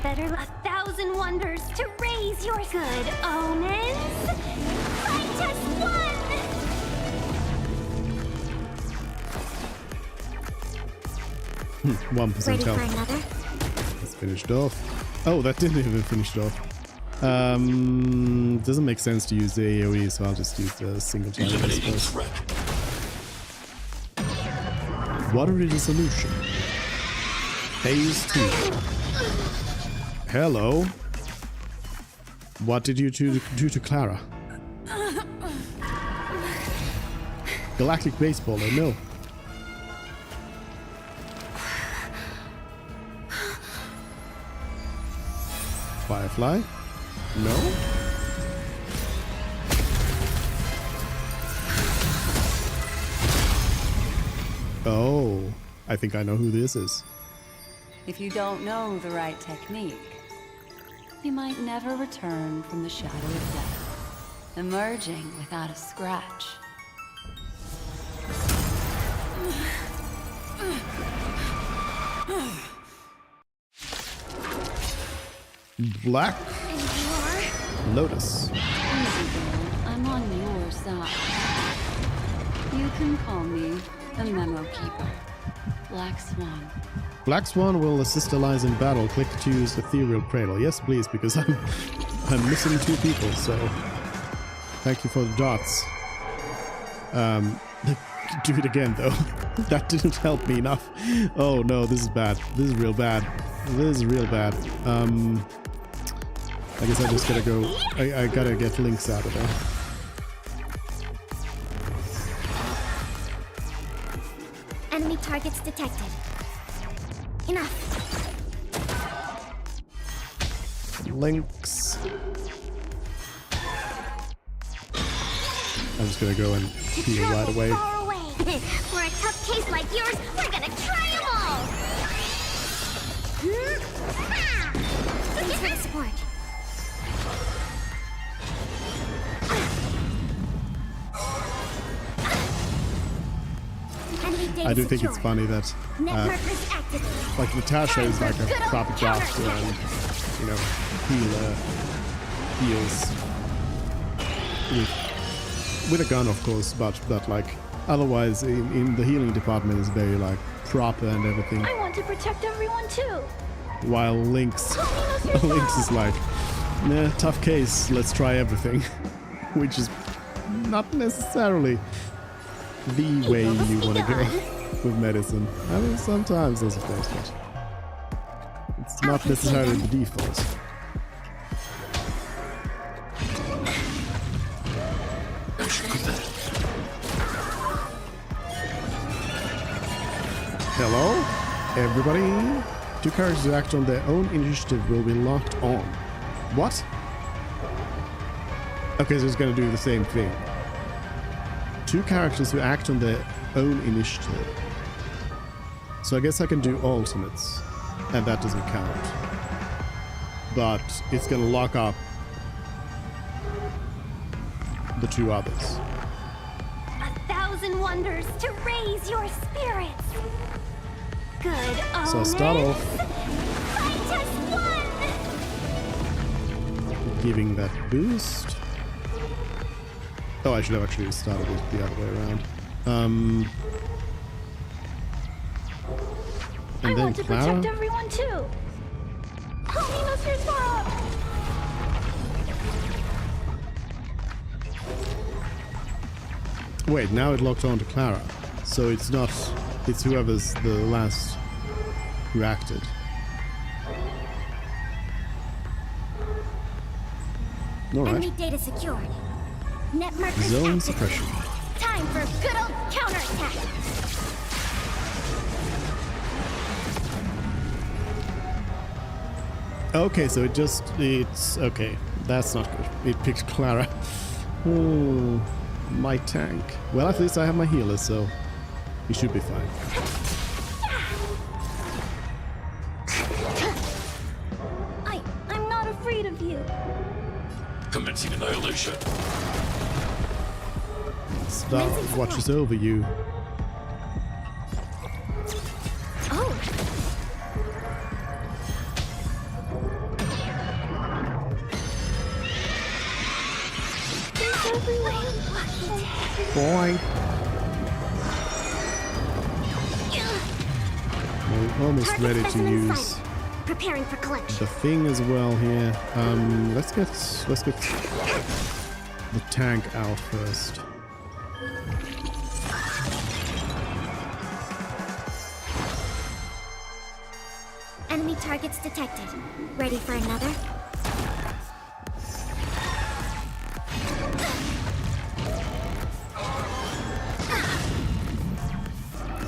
Better 1,000 wonders to raise your good omens. Fight us one! 1% Ready for health. another? It's finished off. Oh, that didn't even finish it off. Doesn't make sense to use the AoE, so I'll just use the single target. Eliminating threat. Watery Dissolution. Phase 2. Hello. What did you do to Clara? Galactic Baseballer, no. Firefly? No? Oh, I think I know who this is. If you don't know the right technique, you might never return from the shadow of death, emerging without a scratch. Black Lotus. Easy, girl. I'm on your side. You can call me the Memo Keeper. Black Swan. Black Swan will assist allies in battle. Click to use Ethereal Cradle. Yes, please, because I'm missing 2 people, so thank you for the dots. Do it again, though. That didn't help me enough. Oh no, this is bad. This is real bad. This is real bad. I guess I just gotta go. I gotta get Lynx out of there. Enemy targets detected. Enough. Lynx. I'm just gonna go and heal right away. Far away. For a tough case like yours, we're gonna try them all. Thanks for the support. I do think it's funny that like Natasha is like a proper doctor and heals with a gun, of course, but like otherwise in the healing department is very like proper and everything. I want to protect everyone too. While Lynx is like, nah, tough case, let's try everything, which is not necessarily the way you want to go with medicine. I mean, sometimes there's a place, but it's not necessarily the default. Hello, everybody. 2 characters who act on their own initiative will be locked on. What? Okay, so it's gonna do the same thing. 2 characters who act on their own initiative. So I guess I can do ultimates, and that doesn't count. But it's gonna lock up the two others. 1,000 wonders to raise your spirits. Good omens. So I start off Fight us one. giving that boost. Oh, I should have actually started it the other way around. And I then want to Clara. protect everyone too. Hominus Resvara. Wait, now it locked on to Clara. So it's not... It's whoever's the last who acted. Alright. Enemy data secured. Network Zone suppression. Time for good old counterattack. Okay, so it's okay. That's not good. It picked Clara. Oh, my tank. Well, at least I have my healer, so he should be fine. I'm not afraid of you. Commencing annihilation. Star watches over you. Oh. Boy. I'm almost ready to use Preparing for collection. the thing as well here. Let's get the tank out first. Enemy targets detected. Ready for another?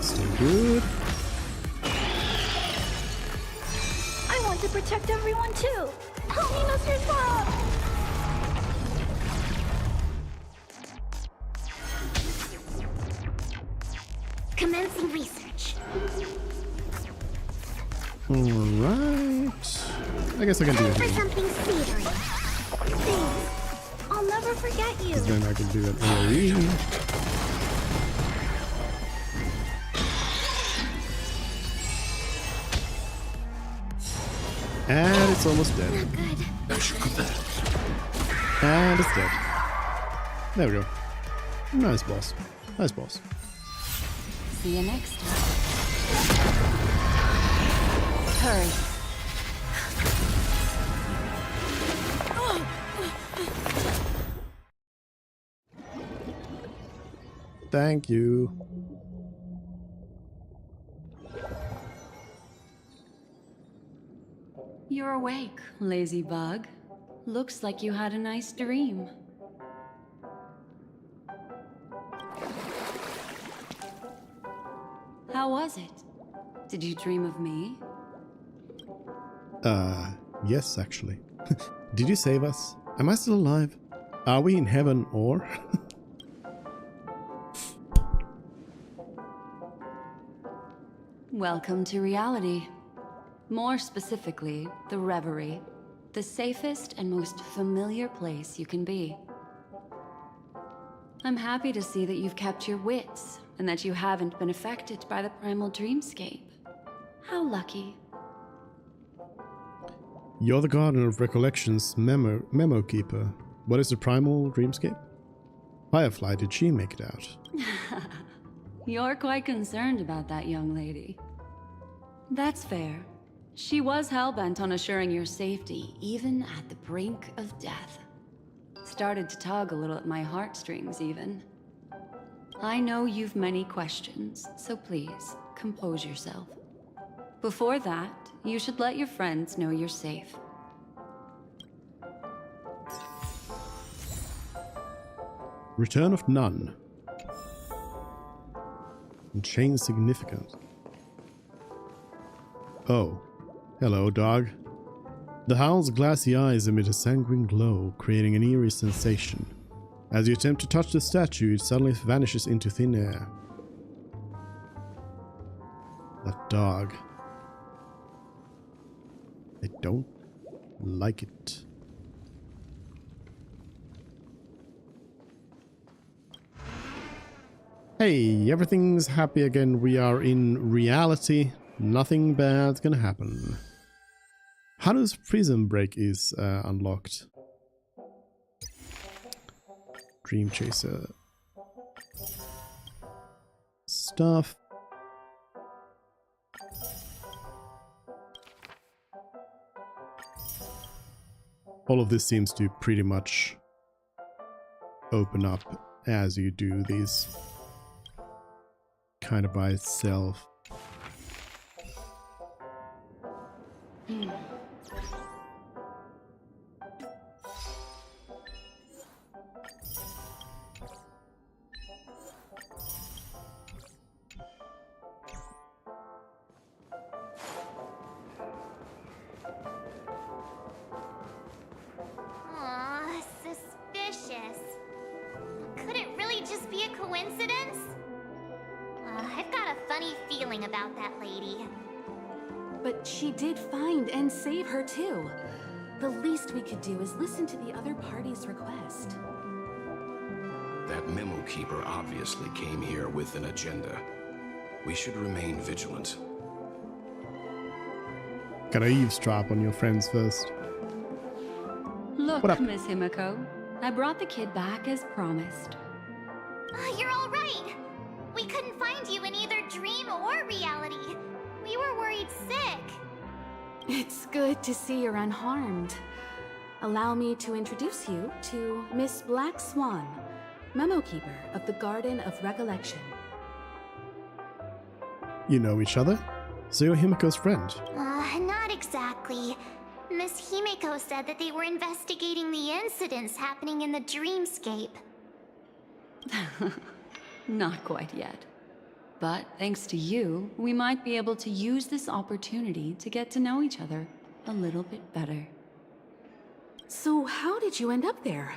Still good. I want to protect everyone too. Hominus Resvara. Commencing research. Alright. I guess I can do Time it for here. something savory. Thanks. I'll never forget you. 'Cause then I can do an AoE. And it's almost dead. Not good. And it's dead. There we go. Nice boss. Nice boss. See you next time. Hurry. Thank you. You're awake, lazy bug. Looks like you had a nice dream. How was it? Did you dream of me? Yes, actually. Did you save us? Am I still alive? Are we in heaven or? Welcome to reality. More specifically, the Reverie. The safest and most familiar place you can be. I'm happy to see that you've kept your wits, and that you haven't been affected by the primal dreamscape. How lucky. You're the Garden of Recollection's memo keeper. What is the primal dreamscape? Firefly, did she make it out? You're quite concerned about that young lady. That's fair. She was hell-bent on assuring your safety, even at the brink of death. Started to tug a little at my heartstrings, even. I know you've many questions, so please, compose yourself. Before that, you should let your friends know you're safe. Return of None. And change significance. Oh. Hello, dog. The howl's glassy eyes emit a sanguine glow, creating an eerie sensation. As you attempt to touch the statue, it suddenly vanishes into thin air. That dog. I don't like it. Hey, everything's happy again. We are in reality. Nothing bad's gonna happen. How does Prison Break is unlocked? Dream Chaser. Stuff. All of this seems to pretty much open up as you do these kind of by itself. Aw, suspicious. Could it really just be a coincidence? I've got a funny feeling about that lady. But she did find and save her too. The least we could do is listen to the other party's request. That memo keeper obviously came here with an agenda. We should remain vigilant. Gotta eavesdrop on your friends first. Look, What up? Miss Himiko, I brought the kid back as promised. You're all right. We couldn't find you in either dream or reality. We were worried sick. It's good to see you're unharmed. Allow me to introduce you to Miss Black Swan, memo keeper of the Garden of Recollection. You know each other? So you're Himiko's friend. Not exactly. Miss Himiko said that they were investigating the incidents happening in the dreamscape. Not quite yet. But thanks to you, we might be able to use this opportunity to get to know each other a little bit better. So how did you end up there?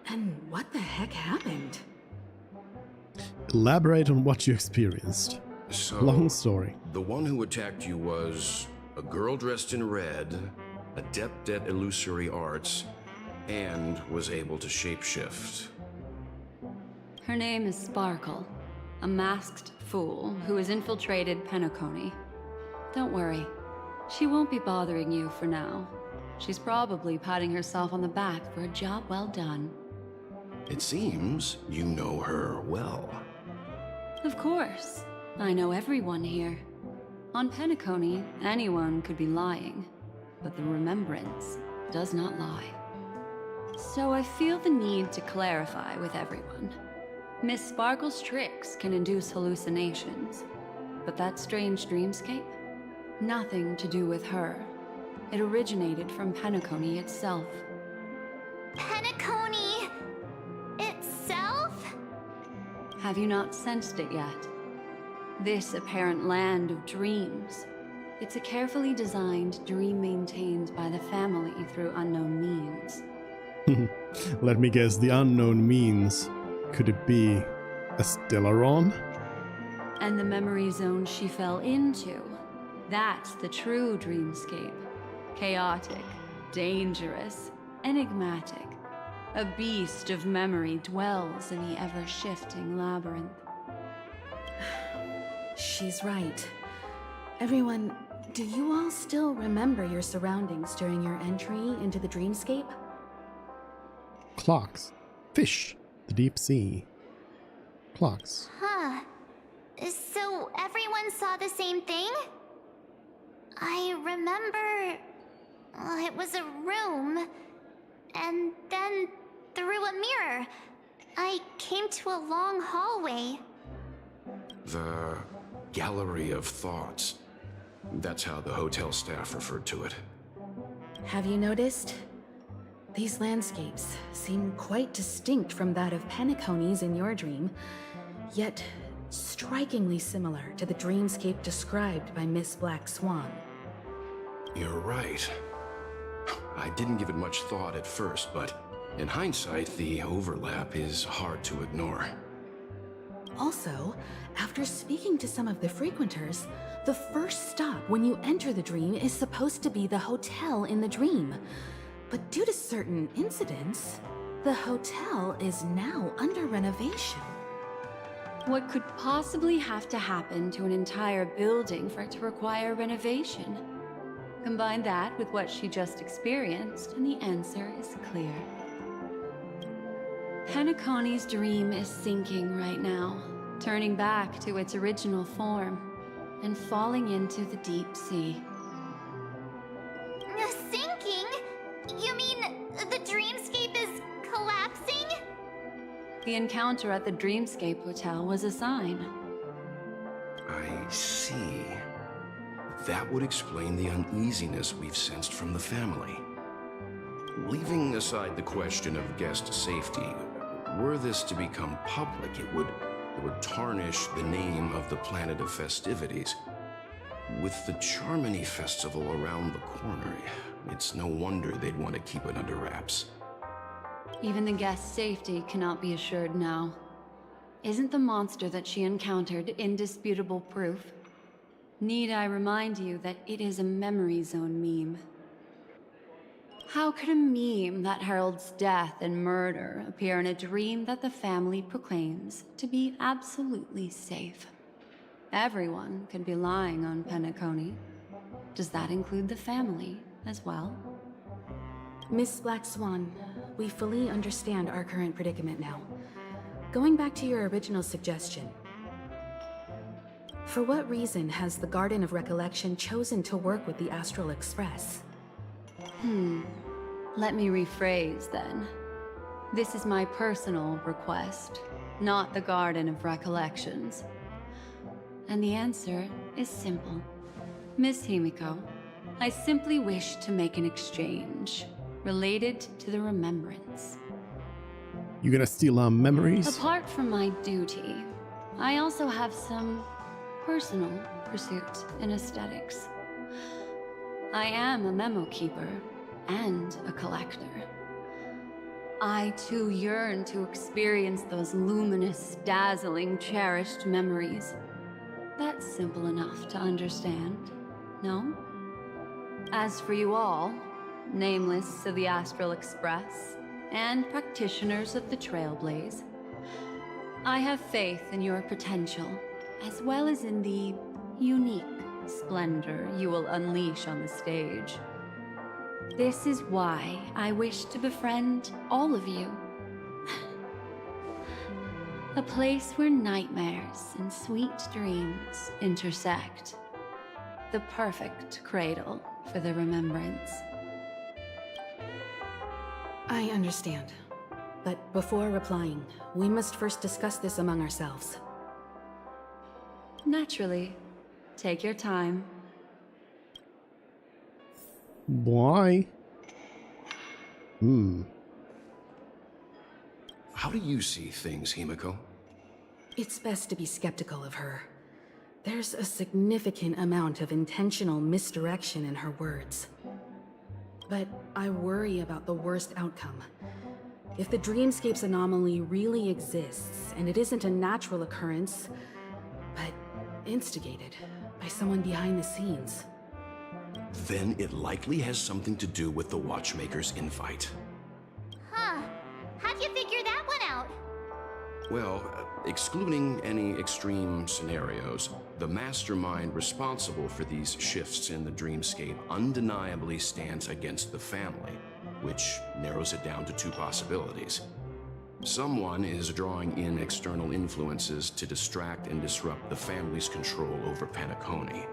And what the heck happened? Elaborate on what you experienced. So, Long story. The one who attacked you was a girl dressed in red, adept at illusory arts, and was able to shapeshift. Her name is Sparkle, a masked fool who has infiltrated Penacony. Don't worry, she won't be bothering you for now. She's probably patting herself on the back for a job well done. It seems you know her well. Of course, I know everyone here. On Penacony, anyone could be lying, but the remembrance does not lie. So I feel the need to clarify with everyone. Miss Sparkle's tricks can induce hallucinations, but that strange dreamscape? Nothing to do with her. It originated from Penacony itself. Penacony itself? Have you not sensed it yet? This apparent land of dreams. It's a carefully designed dream maintained by the family through unknown means. Let me guess, the unknown means. Could it be a Stellaron? And the memory zone she fell into. That's the true dreamscape. Chaotic, dangerous, enigmatic. A beast of memory dwells in the ever-shifting labyrinth. She's right. Everyone, do you all still remember your surroundings during your entry into the dreamscape? Clocks. Fish. The deep sea. Clocks. Huh. So everyone saw the same thing? I remember... it was a room. And then, through a mirror, I came to a long hallway. The Gallery of Thoughts. That's how the hotel staff referred to it. Have you noticed? These landscapes seem quite distinct from that of Penacony's in your dream, yet strikingly similar to the dreamscape described by Miss Black Swan. You're right. I didn't give it much thought at first, but in hindsight, the overlap is hard to ignore. Also, after speaking to some of the frequenters, the first stop when you enter the dream is supposed to be the hotel in the dream. But due to certain incidents, the hotel is now under renovation. What could possibly have to happen to an entire building for it to require renovation? Combine that with what she just experienced, and the answer is clear. Penacony's dream is sinking right now, turning back to its original form, and falling into the deep sea. Sinking? You mean the dreamscape is collapsing? The encounter at the Dreamscape Hotel was a sign. I see. That would explain the uneasiness we've sensed from the family. Leaving aside the question of guest safety, were this to become public, it would tarnish the name of the planet of festivities. With the Charmony Festival around the corner, it's no wonder they'd want to keep it under wraps. Even the guest's safety cannot be assured now. Isn't the monster that she encountered indisputable proof? Need I remind you that it is a memory zone meme? How could a meme that heralds death and murder appear in a dream that the family proclaims to be absolutely safe? Everyone could be lying on Penacony. Does that include the family as well? Miss Black Swan, we fully understand our current predicament now. Going back to your original suggestion, for what reason has the Garden of Recollection chosen to work with the Astral Express? Let me rephrase then. This is my personal request, not the Garden of Recollections. And the answer is simple. Miss Himiko, I simply wish to make an exchange related to the remembrance. You gonna steal our memories? Apart from my duty, I also have some personal pursuit in aesthetics. I am a memo keeper and a collector. I too yearn to experience those luminous, dazzling, cherished memories. That's simple enough to understand, no? As for you all, nameless of the Astral Express, and practitioners of the Trailblaze, I have faith in your potential, as well as in the unique splendor you will unleash on the stage. This is why I wish to befriend all of you. A place where nightmares and sweet dreams intersect. The perfect cradle for the remembrance. I understand. But before replying, we must first discuss this among ourselves. Naturally. Take your time. Why? How do you see things, Himiko? It's best to be skeptical of her. There's a significant amount of intentional misdirection in her words. But I worry about the worst outcome. If the Dreamscape's anomaly really exists, and it isn't a natural occurrence, but instigated by someone behind the scenes, Then it likely has something to do with the Watchmaker's invite. Huh. How'd you figure that one out? Well, excluding any extreme scenarios, the mastermind responsible for these shifts in the dreamscape undeniably stands against the family, which narrows it down to two possibilities. Someone is drawing in external influences to distract and disrupt the family's control over Penacony.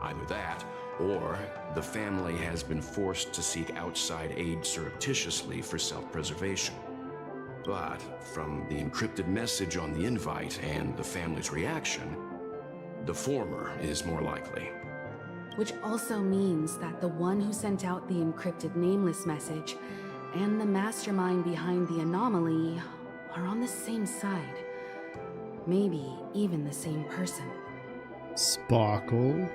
Either that, or the family has been forced to seek outside aid surreptitiously for self-preservation. But from the encrypted message on the invite and the family's reaction, the former is more likely. which also means that the one who sent out the encrypted nameless message and the mastermind behind the anomaly are on the same side. Maybe even the same person. Sparkle?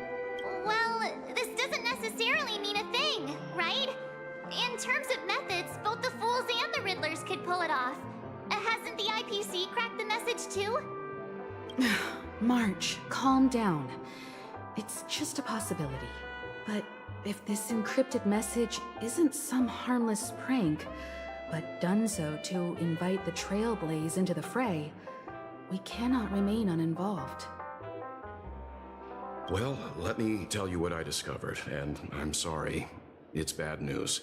Well, this doesn't necessarily mean a thing, right? In terms of methods, both the Fools and the Riddlers could pull it off. Hasn't the IPC cracked the message too? March, calm down. It's just a possibility. But if this encrypted message isn't some harmless prank, but done so to invite the Trailblaze into the fray, we cannot remain uninvolved. Well, let me tell you what I discovered, and I'm sorry, it's bad news.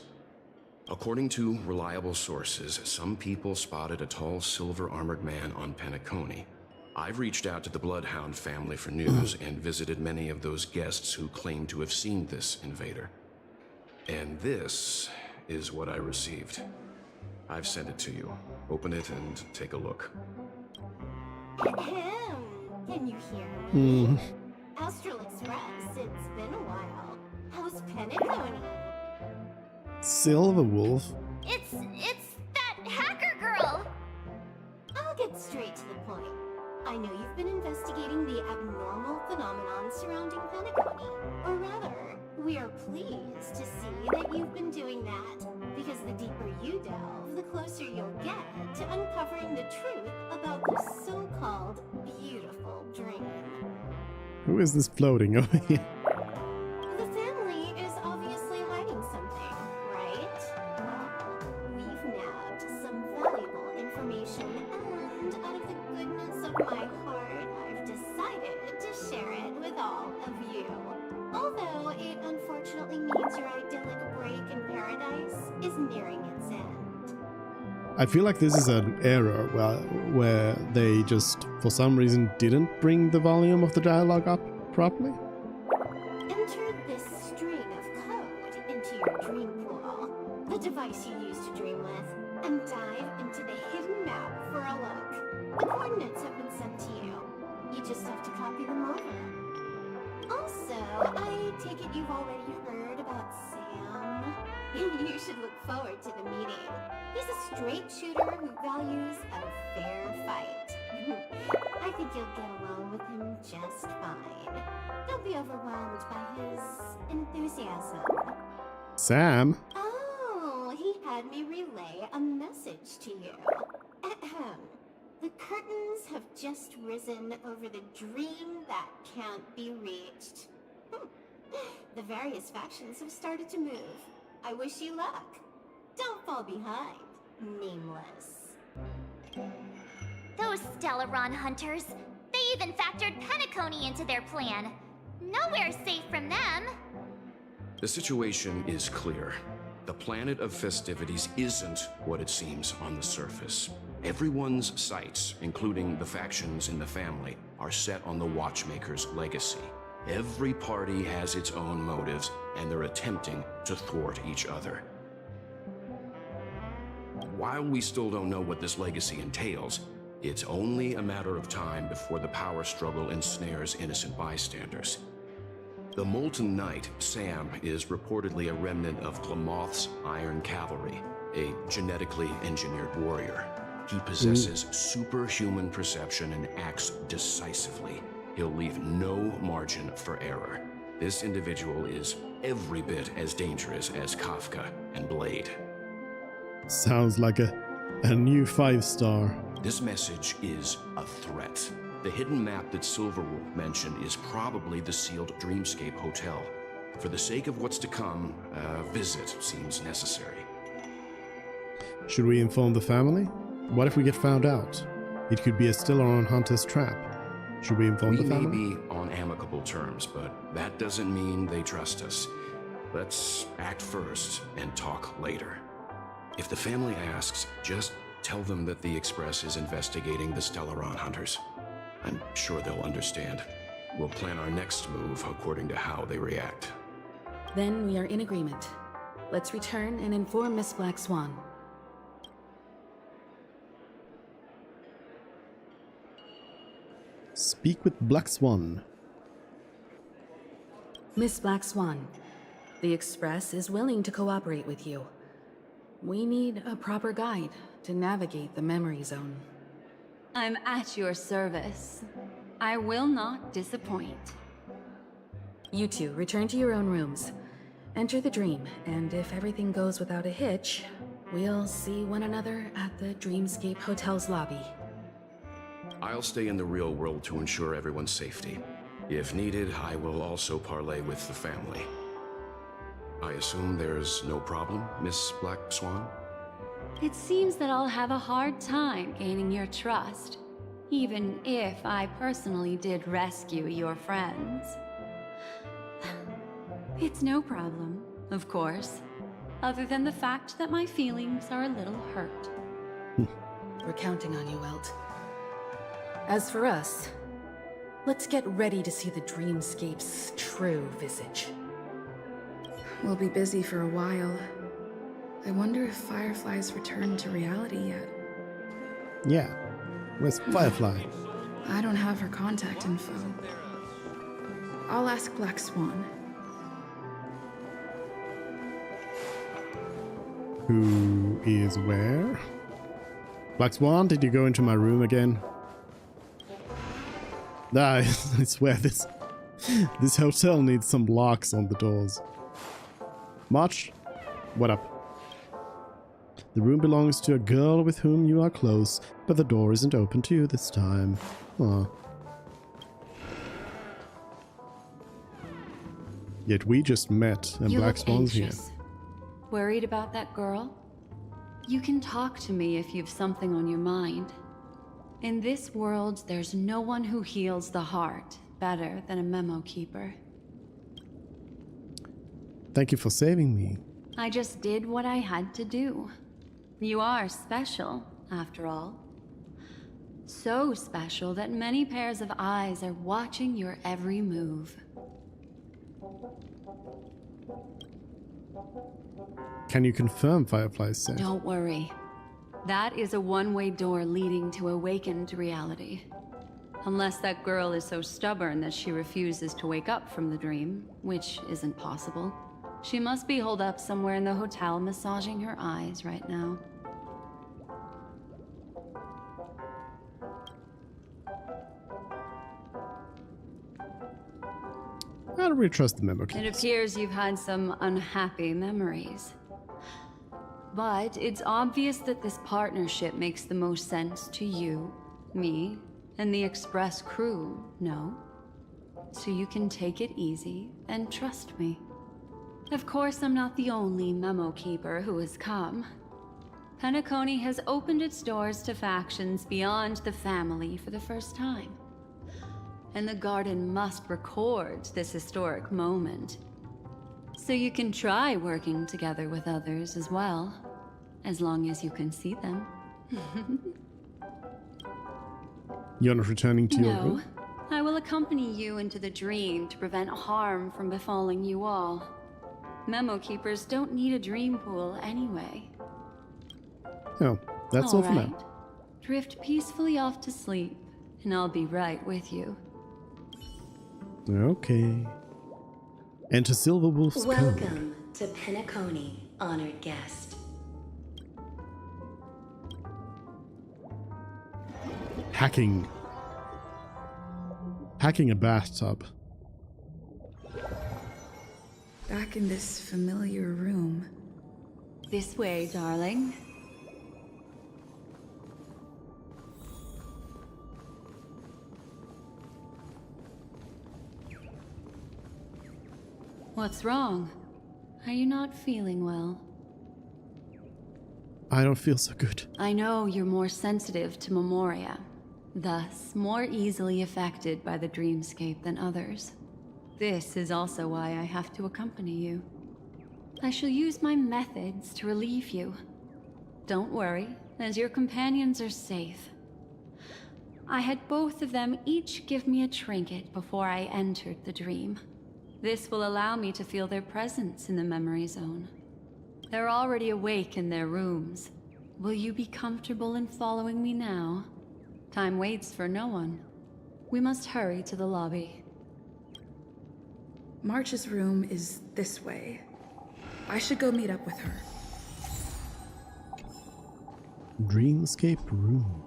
According to reliable sources, some people spotted a tall silver-armored man on Penacony. I've reached out to the Bloodhound family for news and visited many of those guests who claim to have seen this invader. And this is what I received. I've sent it to you. Open it and take a look. Ahem. Can you hear me? Mm. Astral Express, it's been a while. How's Penacony? Silver Wolf? It's that hacker girl! I'll get straight to the point. I know you've been investigating the abnormal phenomenon surrounding Penacony. Or rather, we are pleased to see that you've been doing that, because the deeper you delve, the closer you'll get to uncovering the truth about this so-called beautiful dream. Who is this floating over here? The family is obviously hiding something, right? Well, we've nabbed some valuable information, and out of the goodness of my heart, I've decided to share it with all of you. Although it unfortunately means your idyllic break in paradise is nearing its end. I feel like this is an error where they just, for some reason, didn't bring the volume of the dialogue up properly. Enter this string of code into your dream pool, the device you use to dream with, and dive into the hidden map for a look. The coordinates have been sent to you. You just have to copy them over. Also, I take it you've already heard about Sam. You should look forward to the meeting. He's a straight shooter who values a fair fight. I think you'll get along with him just fine. Don't be overwhelmed by his enthusiasm. Sam? Oh, he had me relay a message to you. Ahem. The curtains have just risen over the dream that can't be reached. The various factions have started to move. I wish you luck. Don't fall behind, nameless. Those Stellaron hunters, they even factored Penacony into their plan. Nowhere safe from them. The situation is clear. The planet of festivities isn't what it seems on the surface. Everyone's sights, including the factions in the family, are set on the Watchmaker's legacy. Every party has its own motives, and they're attempting to thwart each other. While we still don't know what this legacy entails, it's only a matter of time before the power struggle ensnares innocent bystanders. The Molten Knight, Sam, is reportedly a remnant of Glamoth's Iron Cavalry, a genetically engineered warrior. He possesses superhuman perception and acts decisively. He'll leave no margin for error. This individual is every bit as dangerous as Kafka and Blade. Sounds like a new 5-star. This message is a threat. The hidden map that Silverwolf mentioned is probably the sealed Dreamscape Hotel. For the sake of what's to come, a visit seems necessary. Should we inform the family? What if we get found out? It could be a Stellaron hunter's trap. Should we inform the family? We may be on amicable terms, but that doesn't mean they trust us. Let's act first and talk later. If the family asks, just tell them that the Express is investigating the Stellaron hunters. I'm sure they'll understand. We'll plan our next move according to how they react. Then we are in agreement. Let's return and inform Miss Black Swan. Speak with Black Swan. Miss Black Swan, the Express is willing to cooperate with you. We need a proper guide to navigate the memory zone. I'm at your service. I will not disappoint. You two, return to your own rooms. Enter the dream, and if everything goes without a hitch, we'll see one another at the Dreamscape Hotel's lobby. I'll stay in the real world to ensure everyone's safety. If needed, I will also parley with the family. I assume there's no problem, Miss Black Swan? It seems that I'll have a hard time gaining your trust, even if I personally did rescue your friends. It's no problem, of course, other than the fact that my feelings are a little hurt. We're counting on you, Welt. As for us, let's get ready to see the Dreamscape's true visage. We'll be busy for a while. I wonder if Firefly's returned to reality yet. Yeah. Where's Firefly? I don't have her contact info. I'll ask Black Swan. Who is where? Black Swan, did you go into my room again? Nah, I swear this hotel needs some locks on the doors. March, what up? The room belongs to a girl with whom you are close, but the door isn't open to you this time. Aw. Yet we just met, and You Black look Swan's here. anxious. Worried about that girl? You can talk to me if you've something on your mind. In this world, there's no one who heals the heart better than a memo keeper. Thank you for saving me. I just did what I had to do. You are special, after all. So special that many pairs of eyes are watching your every move. Can you confirm Firefly's safe? Don't worry. That is a one-way door leading to awakened reality. Unless that girl is so stubborn that she refuses to wake up from the dream, which isn't possible. She must be holed up somewhere in the hotel massaging her eyes right now. How do we trust the memo It keepers? appears you've had some unhappy memories. But it's obvious that this partnership makes the most sense to you, me, and the Express crew, no? So you can take it easy and trust me. Of course, I'm not the only memo keeper who has come. Penacony has opened its doors to factions beyond the family for the first time. And the Garden must record this historic moment. So you can try working together with others as well, as long as you can see them. You're not returning to your No, room? I will accompany you into the dream to prevent harm from befalling you all. Memo keepers don't need a dream pool anyway. Oh, that's all for now. right. Drift peacefully off to sleep, and I'll be right with you. Okay. Enter Silverwolf's code. Welcome to Penacony, honored guest. Hacking. Hacking a bathtub. Back in this familiar room. This way, darling. What's wrong? Are you not feeling well? I don't feel so good. I know you're more sensitive to Memoria, thus more easily affected by the dreamscape than others. This is also why I have to accompany you. I shall use my methods to relieve you. Don't worry, as your companions are safe. I had both of them each give me a trinket before I entered the dream. This will allow me to feel their presence in the memory zone. They're already awake in their rooms. Will you be comfortable in following me now? Time waits for no one. We must hurry to the lobby. March's room is this way. I should go meet up with her. Dreamscape room.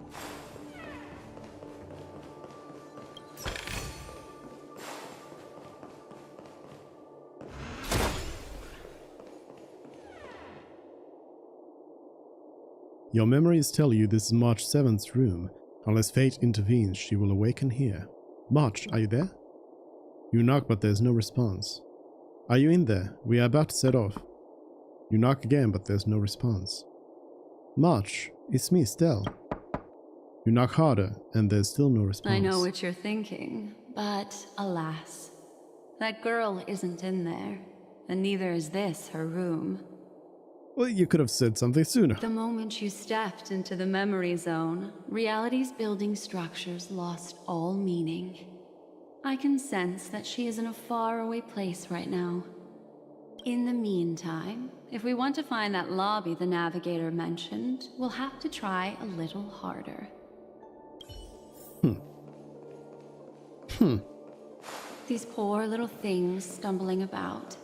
Your memories tell you this is March 7th's room, Unless fate intervenes, she will awaken here. March, are you there? You knock, but there's no response. Are you in there? We are about to set off. You knock again, but there's no response. March, it's me, Stell. You knock harder, and there's still no response. I know what you're thinking, but alas, that girl isn't in there, and neither is this her room. Well, you could have said something sooner. The moment you stepped into the memory zone, reality's building structures lost all meaning. I can sense that she is in a faraway place right now. In the meantime, if we want to find that lobby the navigator mentioned, we'll have to try a little harder. These poor little things stumbling about.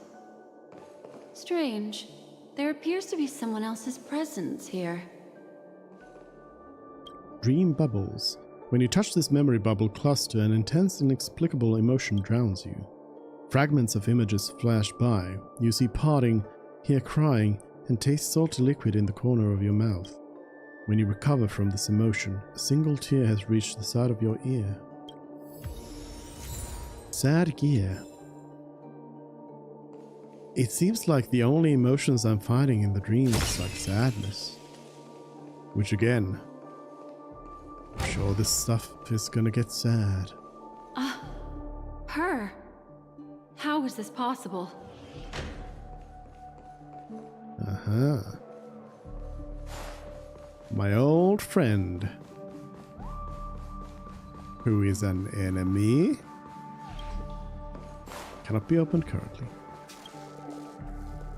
Strange. There appears to be someone else's presence here. Dream bubbles. When you touch this memory bubble cluster, an intense, inexplicable emotion drowns you. Fragments of images flash by. You see parting, hear crying, and taste salty liquid in the corner of your mouth. When you recover from this emotion, a single tear has reached the side of your ear. Sad gear. It seems like the only emotions I'm finding in the dreams is like sadness. Which again, I'm sure this stuff is gonna get sad. Her? How is this possible? My old friend. Who is an enemy? Cannot be opened currently.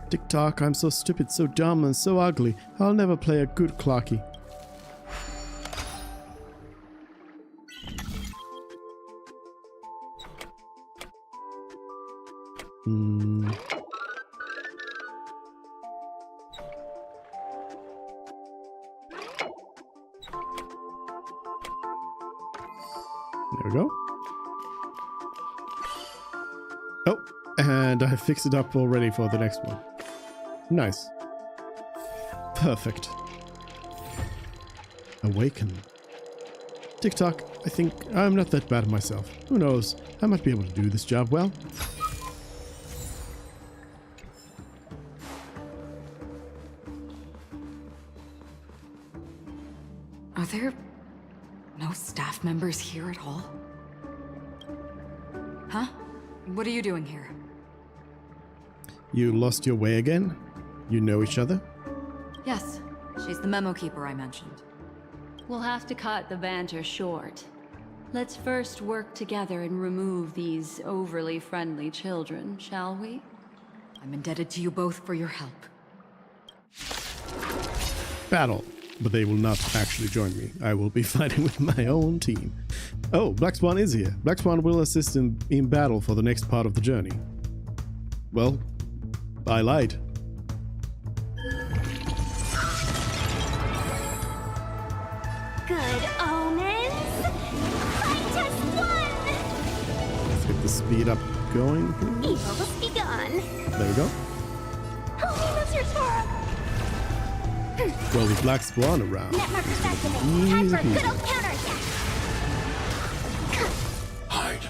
Tick-tock, I'm so stupid, so dumb, and so ugly. I'll never play a good Clarky. There we go. Oh, and I fixed it up already for the next one. Nice. Perfect. Awaken. Tick-tock, I think I'm not that bad myself. Who knows? I might be able to do this job well. Are there no staff members here at all? Huh? What are you doing here? You lost your way again? You know each other? Yes, she's the memo keeper I mentioned. We'll have to cut the banter short. Let's first work together and remove these overly friendly children, shall we? I'm indebted to you both for your help. Battle. But they will not actually join me. I will be fighting with my own team. Oh, Black Swan is here. Black Swan will assist in battle for the next part of the journey. Well, I lied. Good omens! I just won! Let's get the speed up going. Evil's begun. There we go. Holy Mr. Torah! Well, with Black Swan around. Net markers activated. Time for a good old counterattack. Hide.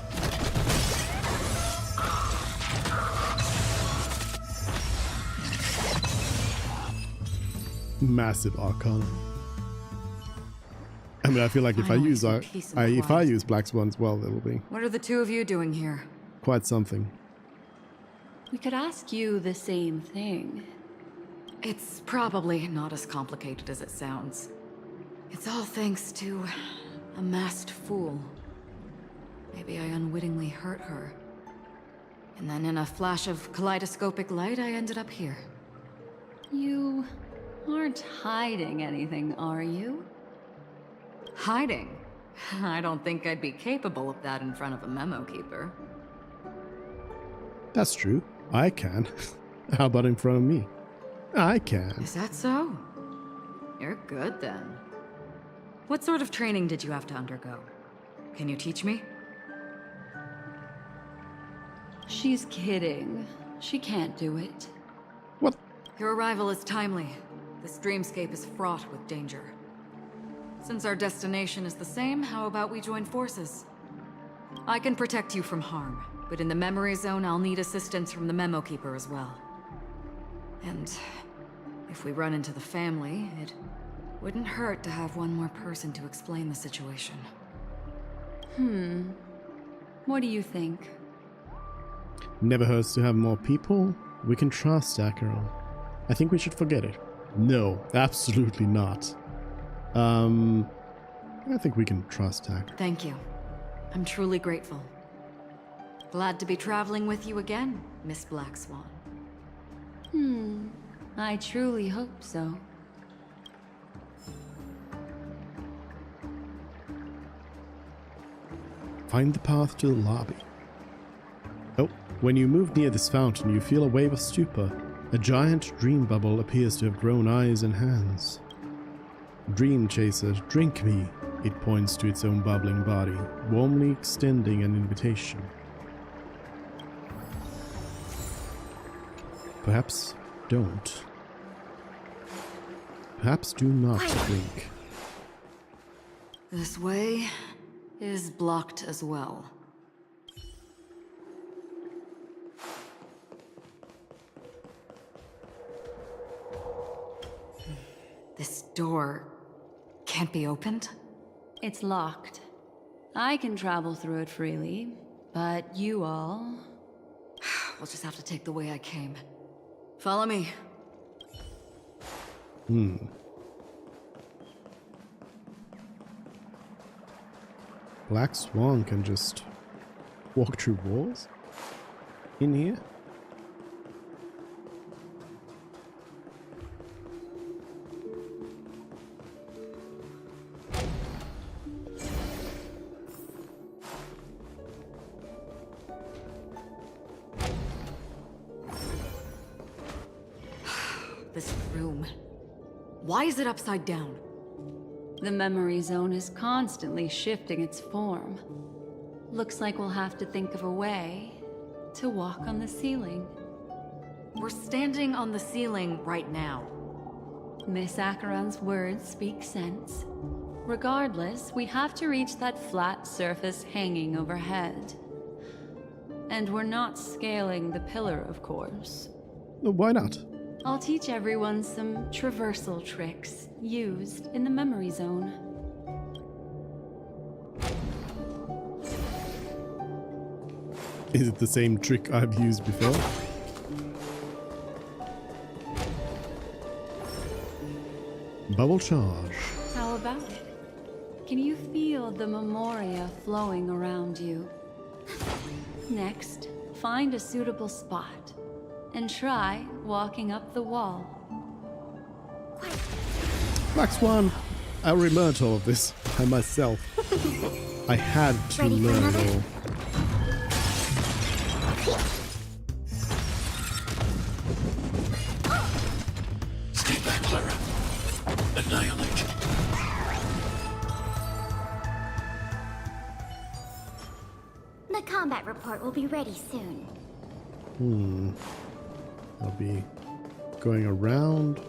Massive Arcana. I mean, I feel like if I use Black Swan as well, it'll be What are the two of you doing here? quite something. We could ask you the same thing. It's probably not as complicated as it sounds. It's all thanks to a masked fool. Maybe I unwittingly hurt her. And then in a flash of kaleidoscopic light, I ended up here. You aren't hiding anything, are you? Hiding? I don't think I'd be capable of that in front of a memo keeper. That's true. I can. How about in front of me? I can. Is that so? You're good then. What sort of training did you have to undergo? Can you teach me? She's kidding. She can't do it. Your arrival is timely. This dreamscape is fraught with danger. Since our destination is the same, how about we join forces? I can protect you from harm, but in the memory zone, I'll need assistance from the Memo Keeper as well. And if we run into the family, it wouldn't hurt to have one more person to explain the situation. What do you think? Never hurts to have more people we can trust, Acheron. I think we should forget it. No, absolutely not. I think we can trust Acheron. Thank you. I'm truly grateful. Glad to be traveling with you again, Miss Black Swan. I truly hope so. Find the path to the lobby. Oh, when you move near this fountain, you feel a wave of stupor. A giant dream bubble appears to have grown eyes and hands. Dream chaser, drink me. It points to its own bubbling body, warmly extending an invitation. Perhaps don't. Perhaps do not drink. This way is blocked as well. This door can't be opened? It's locked. I can travel through it freely, but you all... We'll just have to take the way I came. Follow me. Black Swan can just walk through walls? In here? This room. Why is it upside down? The memory zone is constantly shifting its form. Looks like we'll have to think of a way to walk on the ceiling. We're standing on the ceiling right now. Miss Acheron's words speak sense. Regardless, we have to reach that flat surface hanging overhead. And we're not scaling the pillar, of course. Why not? I'll teach everyone some traversal tricks used in the memory zone. Is it the same trick I've used before? Bubble charge. How about it? Can you feel the memoria flowing around you? Next, find a suitable spot and try walking up the wall. Black Swan, I relearned all of this by myself. I had to learn it all. Stay back, Clara. Annihilate. The combat report will be ready soon. I'll be going around.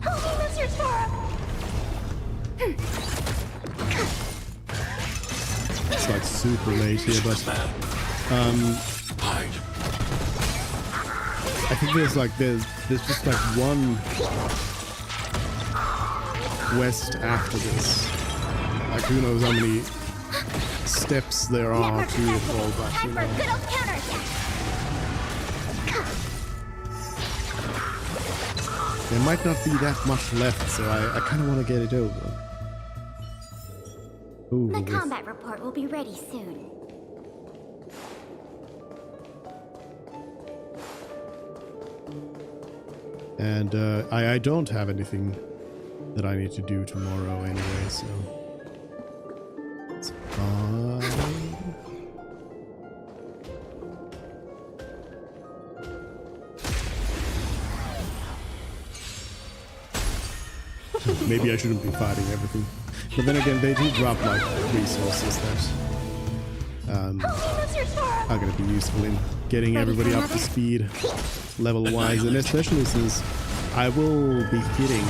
Help me, Mr. Tara! It's like super late here, but I think there's just like one quest after this. Like who knows how many steps there are to it all, but Time for a good old counterattack! there might not be that much left, so I kind of want to get it over. Ooh, The combat report will be ready soon. and I don't have anything that I need to do tomorrow anyway, so it's fine. Maybe I shouldn't be fighting everything. But then again, they do drop like resources that are going to be useful in getting everybody up to speed level-wise, and especially since I will be hitting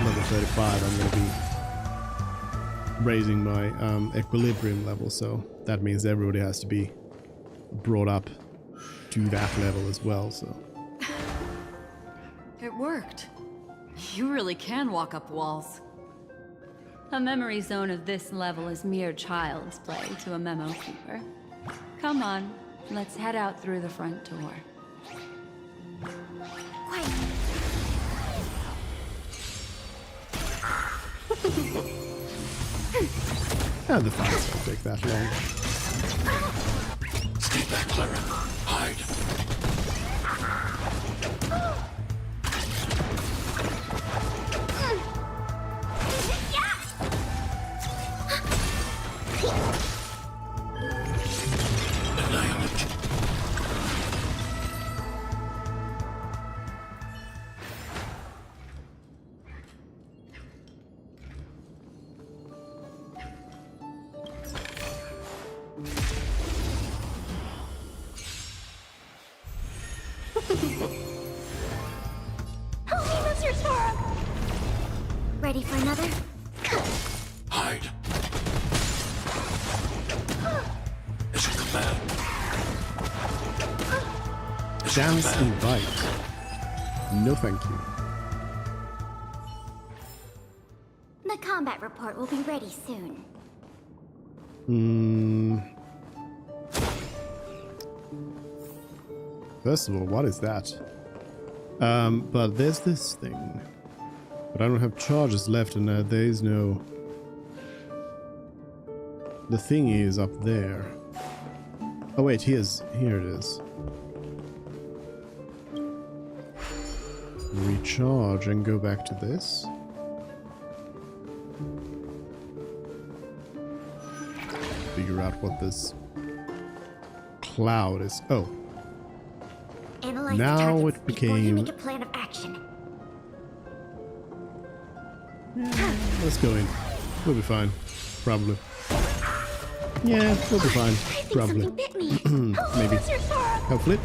level 35, I'm going to be raising my equilibrium level, so that means everybody has to be brought up to that level as well, so. It worked. You really can walk up walls. A memory zone of this level is mere child's play to a memo keeper. Come on, let's head out through the front door. Quiet. And the fights won't take that long. Stay back, Clara. Hide. Annihilate. Ready for another? Hide. As you command. Dance invite. No thank you. The combat report will be ready soon. First of all, what is that? But there's this thing. But I don't have charges left, and there is no... The thing is up there. Oh wait, here it is. Recharge and go back to this. Figure out what this cloud is. Oh. Analyze Now the targets it before you became... make a plan of action. Let's go in. We'll be fine. Probably. Yeah, we'll be fine. Probably. Maybe. Hopefully.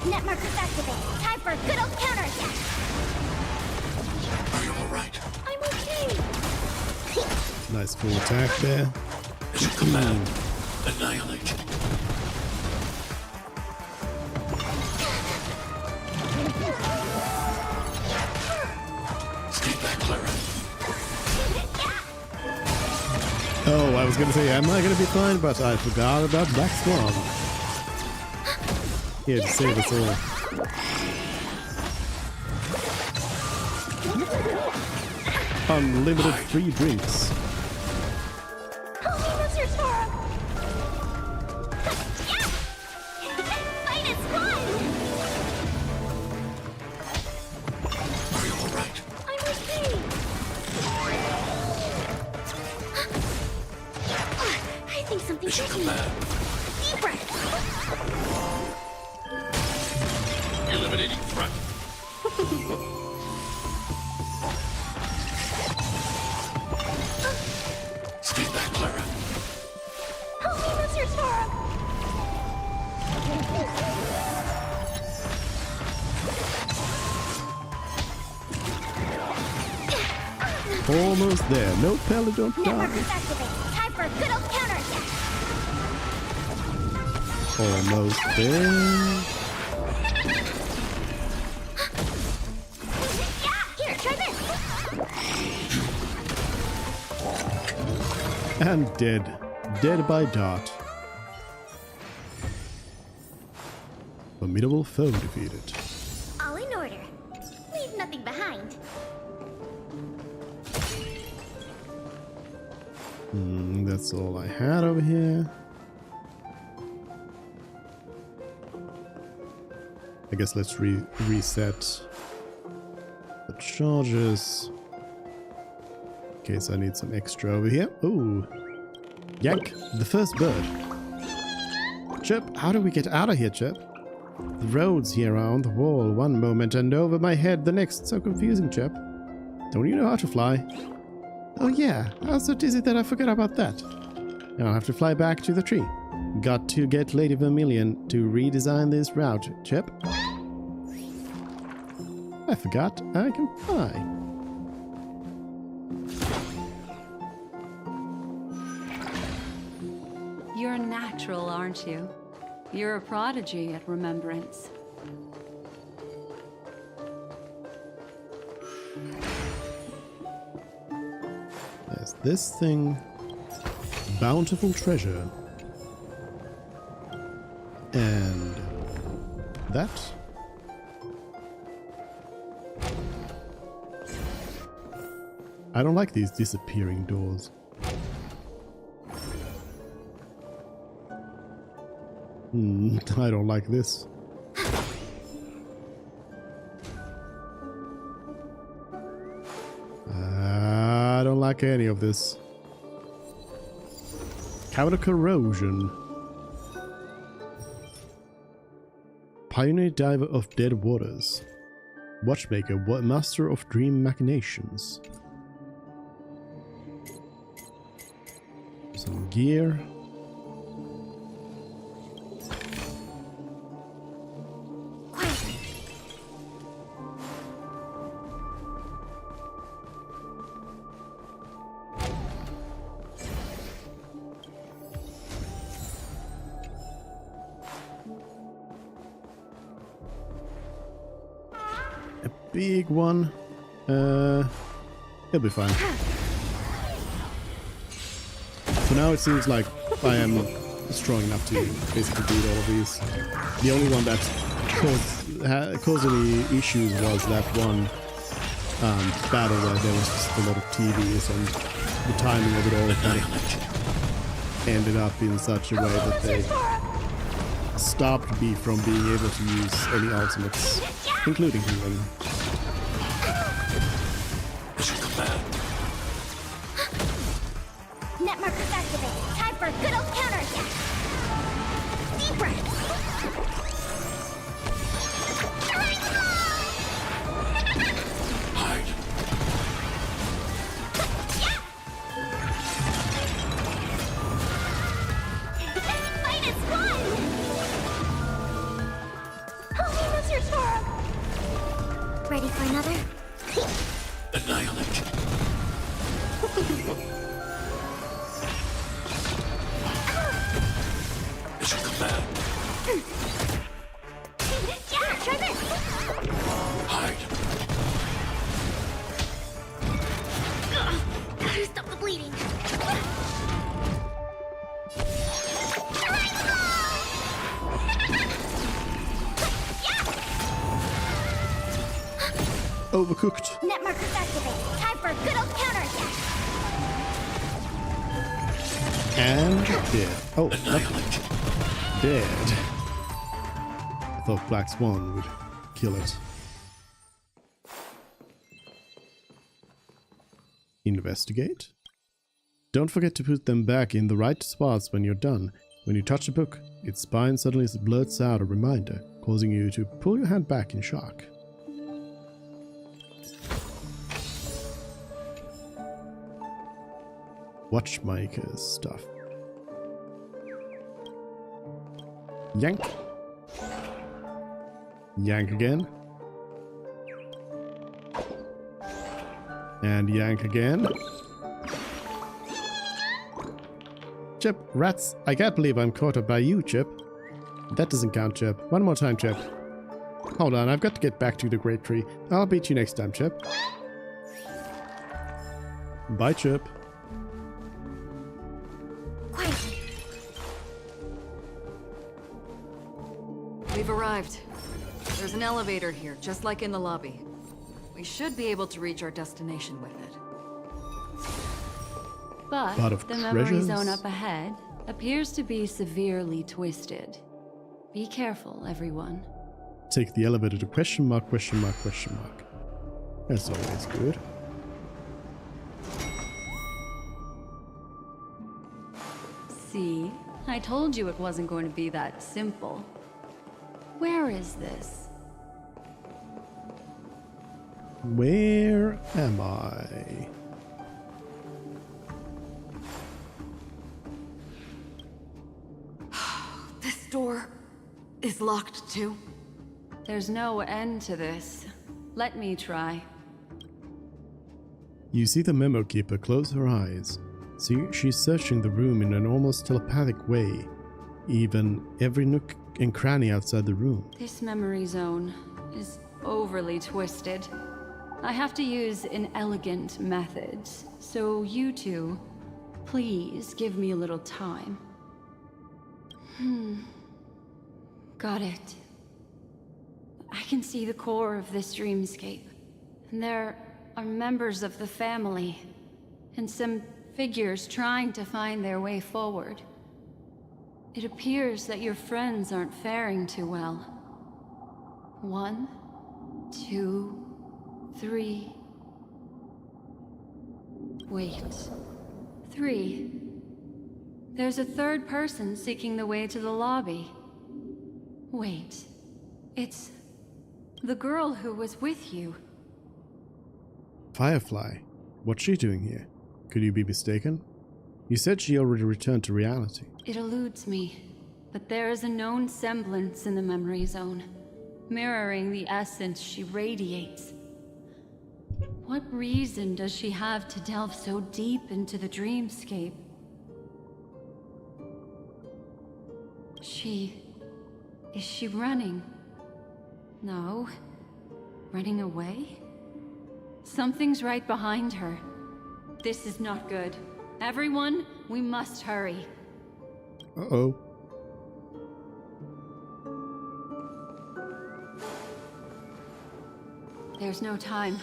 Net markers activate. Time for a good old counterattack. Are you alright? I'm okay. Nice full attack there. As you command. Annihilate. Stay back, Clara. Oh, I was gonna say, am I gonna be fine? But I forgot about Black Swan. Here to save us all. Unlimited free drinks. Eliminating front. Stay back, Clara. Almost there. No Pella, don't die. Time for a good old counterattack. Almost there. Here, try this. And dead. Dead by dart. Formidable foe defeated. All in order. Leave nothing behind. That's all I had over here. I guess let's reset the charges. In case I need some extra over here. Ooh. Yank, the first bird. Chip, how do we get out of here, Chip? The roads here are on the wall one moment and over my head the next. So confusing, chap. Don't you know how to fly? Oh yeah, how so is it that I forgot about that? I'll have to fly back to the tree. Got to get Lady Vermilion to redesign this route, chap. I forgot I can fly. You're natural, aren't you? You're a prodigy at remembrance. There's this thing. Bountiful treasure. And that. I don't like these disappearing doors. I don't like this. I don't like any of this. Counter corrosion. Pioneer diver of dead waters. Watchmaker, master of dream machinations. Some gear. Big one. It'll be fine. For now it seems like I am strong enough to basically beat all of these. The only one that caused any issues was that one battle where there was just a lot of TVs and the timing of it all kind of ended up in such a way that they stopped me from being able to use any ultimates, including healing. Net markers activated. Time for a good old counterattack. Deep breath. Fight is fun. Oh, that's your storm. Ready for another? Annihilate. Mission command. Yeah, try this. Hide. Gotta stop the bleeding. Overcooked. Net markers activated. Time for a good old counterattack. And dead. Oh, not dead. I thought Black Swan would kill it. Investigate. Don't forget to put them back in the right spots when you're done. When you touch a book, its spine suddenly blurts out a reminder, causing you to pull your hand back in shock. Watchmaker's stuff. Yank. Yank again. And yank again. Chip, rats. I can't believe I'm caught up by you, Chip. That doesn't count, Chip. One more time, Chip. Hold on, I've got to get back to the Great Tree. I'll beat you next time, Chip. Bye, Chip. We've arrived. There's an elevator here, just like in the lobby. We should be able to reach our destination with it. But Lot of the memory treasures. zone up ahead appears to be severely twisted. Be careful, everyone. Take the elevator to question mark, question mark, question mark. That's always good. See? I told you it wasn't going to be that simple. Where is this? Where am I? This door is locked too. There's no end to this. Let me try. You see the memo keeper close her eyes. See, she's searching the room in an almost telepathic way. Even every nook and cranny outside the room. This memory zone is overly twisted. I have to use inelegant methods, so you two, please give me a little time. Got it. I can see the core of this dreamscape, and there are members of the family, and some figures trying to find their way forward. It appears that your friends aren't faring too well. 1, 2, 3. Wait. 3. There's a third person seeking the way to the lobby. Wait. It's the girl who was with you. Firefly? What's she doing here? Could you be mistaken? You said she already returned to reality. It eludes me, but there is a known semblance in the memory zone, mirroring the essence she radiates. What reason does she have to delve so deep into the dreamscape? Is she running? No. Running away? Something's right behind her. This is not good. Everyone, we must hurry. Uh-oh. There's no time.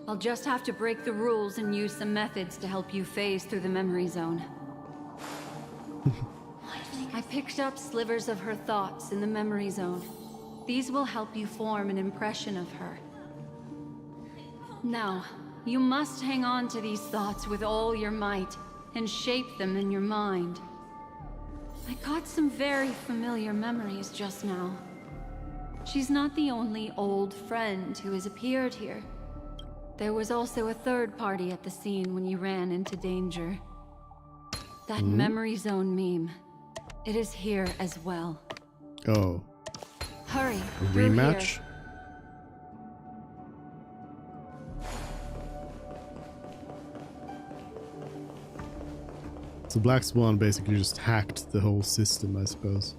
I'll just have to break the rules and use some methods to help you phase through the memory zone. I picked up slivers of her thoughts in the memory zone. These will help you form an impression of her. Now, you must hang on to these thoughts with all your might and shape them in your mind. I got some very familiar memories just now. She's not the only old friend who has appeared here. There was also a third party at the scene when you ran into danger. That memory zone meme. It is here as well. Oh. Hurry. A rematch? So Black Swan basically just hacked the whole system, I suppose.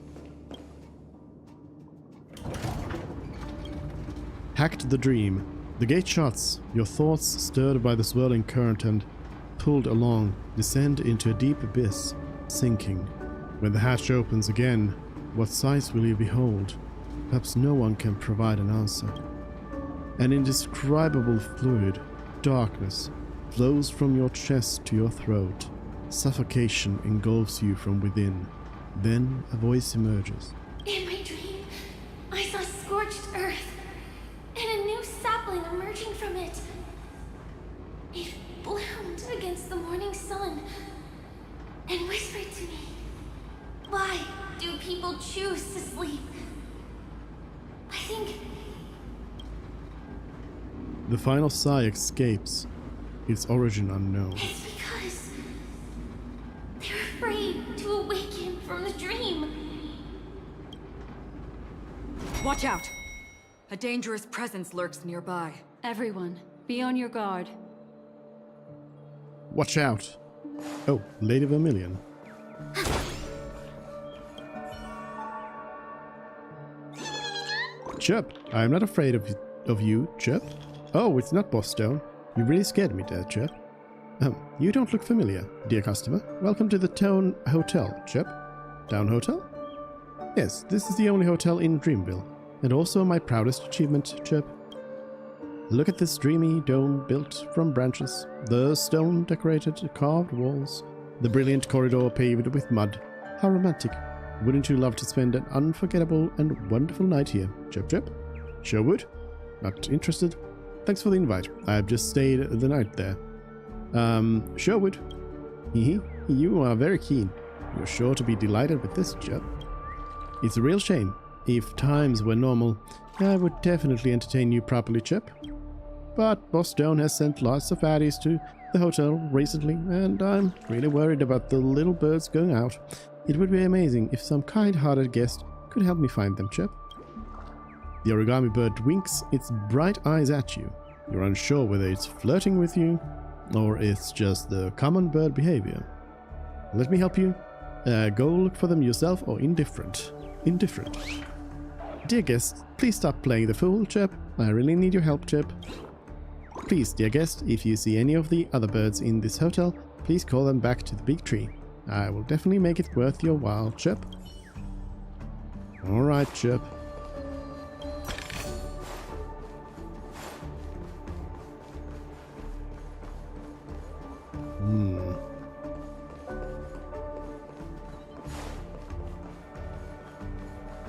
Hacked the dream. The gate shuts. Your thoughts, stirred by the swirling current and pulled along, descend into a deep abyss, sinking. When the hatch opens again, what sights will you behold? Perhaps no one can provide an answer. An indescribable fluid, darkness, flows from your chest to your throat. Suffocation engulfs you from within. Then a voice emerges. In my dream, I saw scorched earth and a new sapling emerging from it. It bloomed against the morning sun and whispered to me, "Why do people choose to sleep?" I think... The final sigh escapes, its origin unknown. It's because they're afraid to awaken from the dream. Watch out! A dangerous presence lurks nearby. Everyone, be on your guard. Watch out! Oh, Lady Vermilion. Chirp, I am not afraid of you, Chirp. Oh, it's not Boss Stone. You really scared me there, Chirp. You don't look familiar, dear customer. Welcome to the Town Hotel, Chirp. Town Hotel? Yes, this is the only hotel in Dreamville, and also my proudest achievement, Chirp. Look at this dreamy dome built from branches, the stone-decorated carved walls, the brilliant corridor paved with mud. How romantic. Wouldn't you love to spend an unforgettable and wonderful night here, Chirp Chirp? Sure would. Not interested? Thanks for the invite. I have just stayed the night there. Sure would. You are very keen. You're sure to be delighted with this, Chirp. It's a real shame. if times were normal, I would definitely entertain you properly, Chip. But Boss Stone has sent lots of baddies to the hotel recently, and I'm really worried about the little birds going out. It would be amazing if some kind-hearted guest could help me find them, Chip. The origami bird winks its bright eyes at you. You're unsure whether it's flirting with you, or it's just the common bird behavior. Let me help you. Go look for them yourself, or indifferent. Indifferent. Dear guest, please stop playing the fool, Chip. I really need your help, Chip. Please, dear guest, if you see any of the other birds in this hotel, please call them back to the big tree. I will definitely make it worth your while, Chip. Alright, Chip.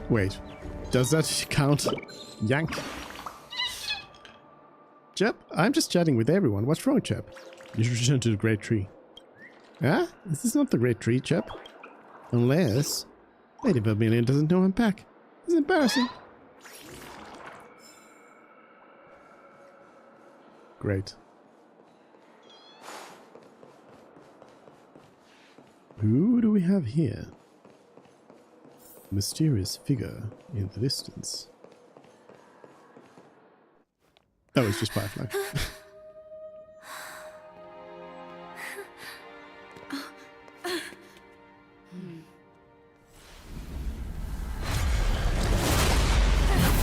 Wait, does that count? Yank? Chip, I'm just chatting with everyone. What's wrong, Chip? You should return to the Great Tree. Huh? This is not the Great Tree, Chip. Unless... Lady Vermilion doesn't know I'm back. It's embarrassing. Great. Who do we have here? Mysterious figure in the distance. Oh, it's just Firefly.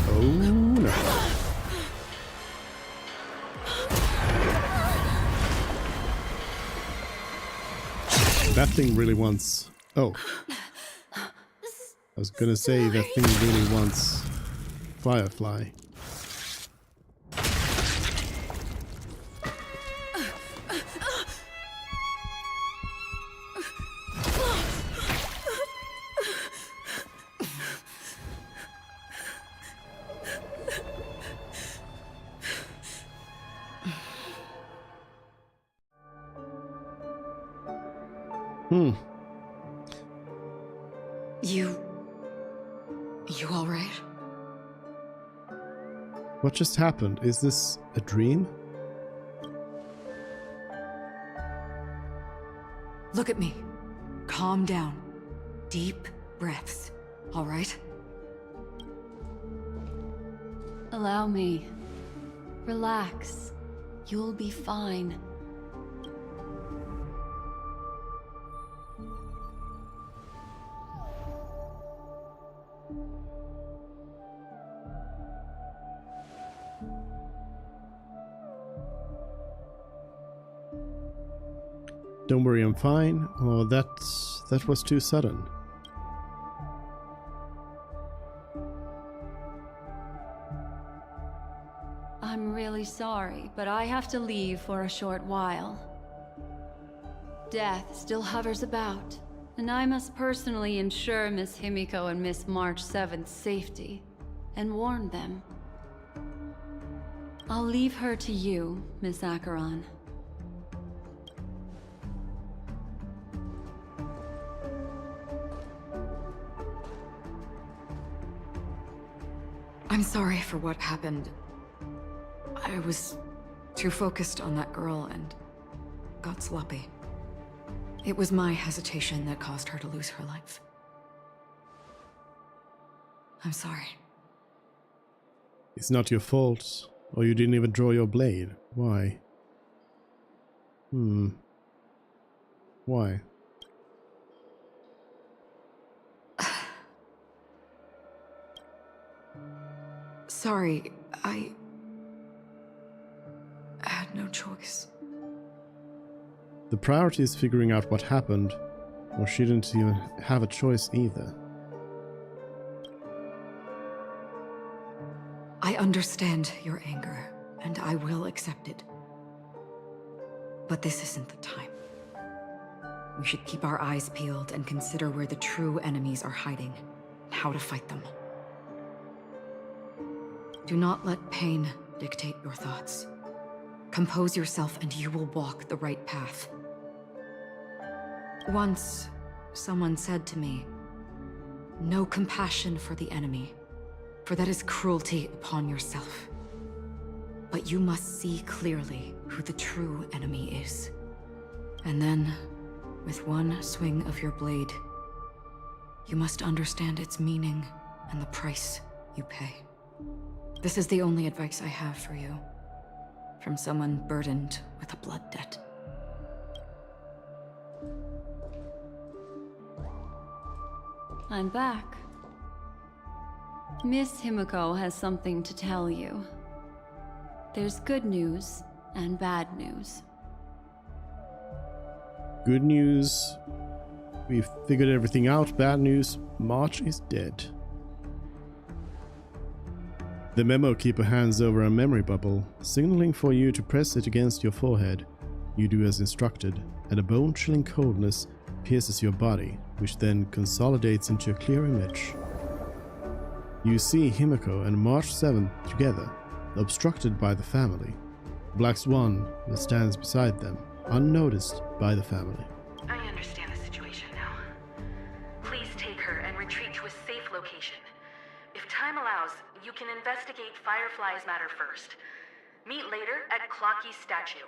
Oh no. That thing really wants... Oh. I was gonna say that thing really wants Firefly. You all right? What just happened? Is this a dream? Look at me. Calm down. Deep breaths. All right? Allow me. Relax. You'll be fine. Don't worry, I'm fine. Oh, that was too sudden. I'm really sorry, but I have to leave for a short while. Death still hovers about, and I must personally ensure Miss Himiko and Miss March 7th's safety, and warn them. I'll leave her to you, Miss Acheron. I'm sorry for what happened. I was too focused on that girl and got sloppy. It was my hesitation that caused her to lose her life. I'm sorry. It's not your fault, or you didn't even draw your blade. Why? Why? Sorry, I had no choice. The priority is figuring out what happened, or she didn't even have a choice either. I understand your anger, and I will accept it. But this isn't the time. We should keep our eyes peeled and consider where the true enemies are hiding, and how to fight them. Do not let pain dictate your thoughts. Compose yourself and you will walk the right path. Once, someone said to me, "No compassion for the enemy, for that is cruelty upon yourself. But you must see clearly who the true enemy is. And then, with one swing of your blade, you must understand its meaning and the price you pay. This is the only advice I have for you, from someone burdened with a blood debt. I'm back. Miss Himiko has something to tell you. There's good news and bad news. Good news, we've figured everything out. Bad news, March is dead. The memo keeper hands over a memory bubble, signaling for you to press it against your forehead. You do as instructed, and a bone-chilling coldness pierces your body, which then consolidates into a clear image. You see Himiko and March 7th together, obstructed by the family. Black Swan stands beside them, unnoticed by the family. I understand the situation now. Please take her and retreat to a safe location. If time allows, you can investigate Firefly's matter first. Meet later at Clocky's statue.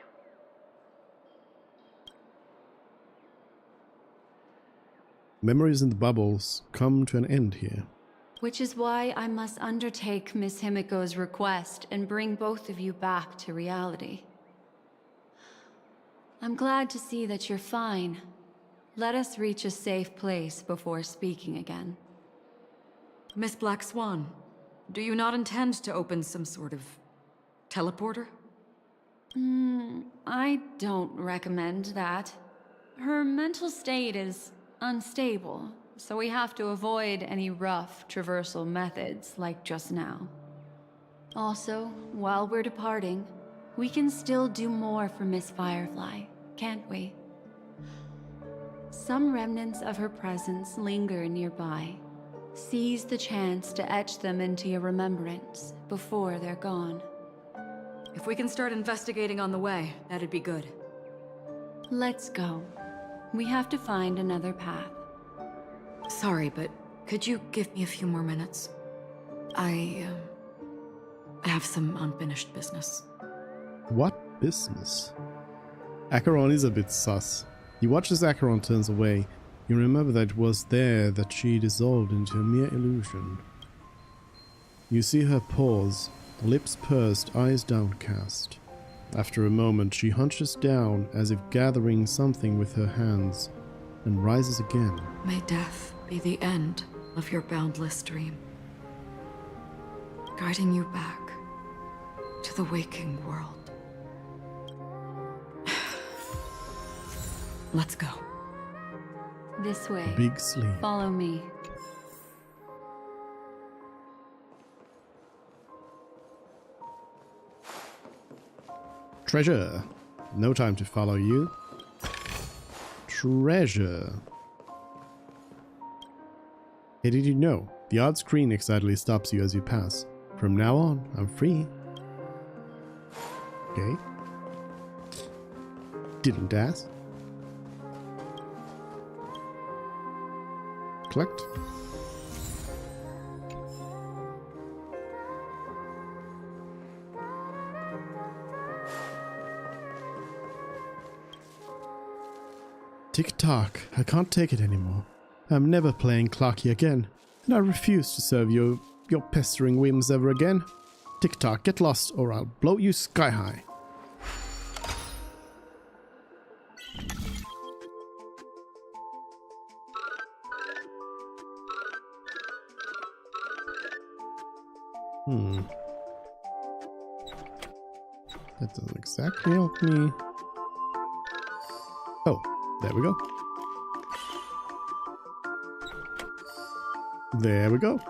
Memories in the bubbles come to an end here. Which is why I must undertake Miss Himiko's request and bring both of you back to reality. I'm glad to see that you're fine. Let us reach a safe place before speaking again. Miss Black Swan, do you not intend to open some sort of teleporter? I don't recommend that. Her mental state is unstable, so we have to avoid any rough traversal methods like just now. Also, while we're departing, we can still do more for Miss Firefly, can't we? Some remnants of her presence linger nearby. Seize the chance to etch them into your remembrance before they're gone. If we can start investigating on the way, that'd be good. Let's go. We have to find another path. Sorry, but could you give me a few more minutes? I have some unfinished business. What business? Acheron is a bit sus. You watch as Acheron turns away. You remember that it was there that she dissolved into a mere illusion. You see her pause, lips pursed, eyes downcast. After a moment, she hunches down as if gathering something with her hands, and rises again. May death be the end of your boundless dream, guiding you back to the waking world. Let's go. This way. Big sleep. Follow me. Treasure. No time to follow you. Treasure. Hey, did you know? The odd screen excitedly stops you as you pass. From now on, I'm free. Okay. Didn't ask. Collect. Tick-tock, I can't take it anymore. I'm never playing Clocky again, and I refuse to serve your pestering whims ever again. Tick-tock, get lost or I'll blow you sky high. That doesn't exactly help me. Oh, there we go. There we go.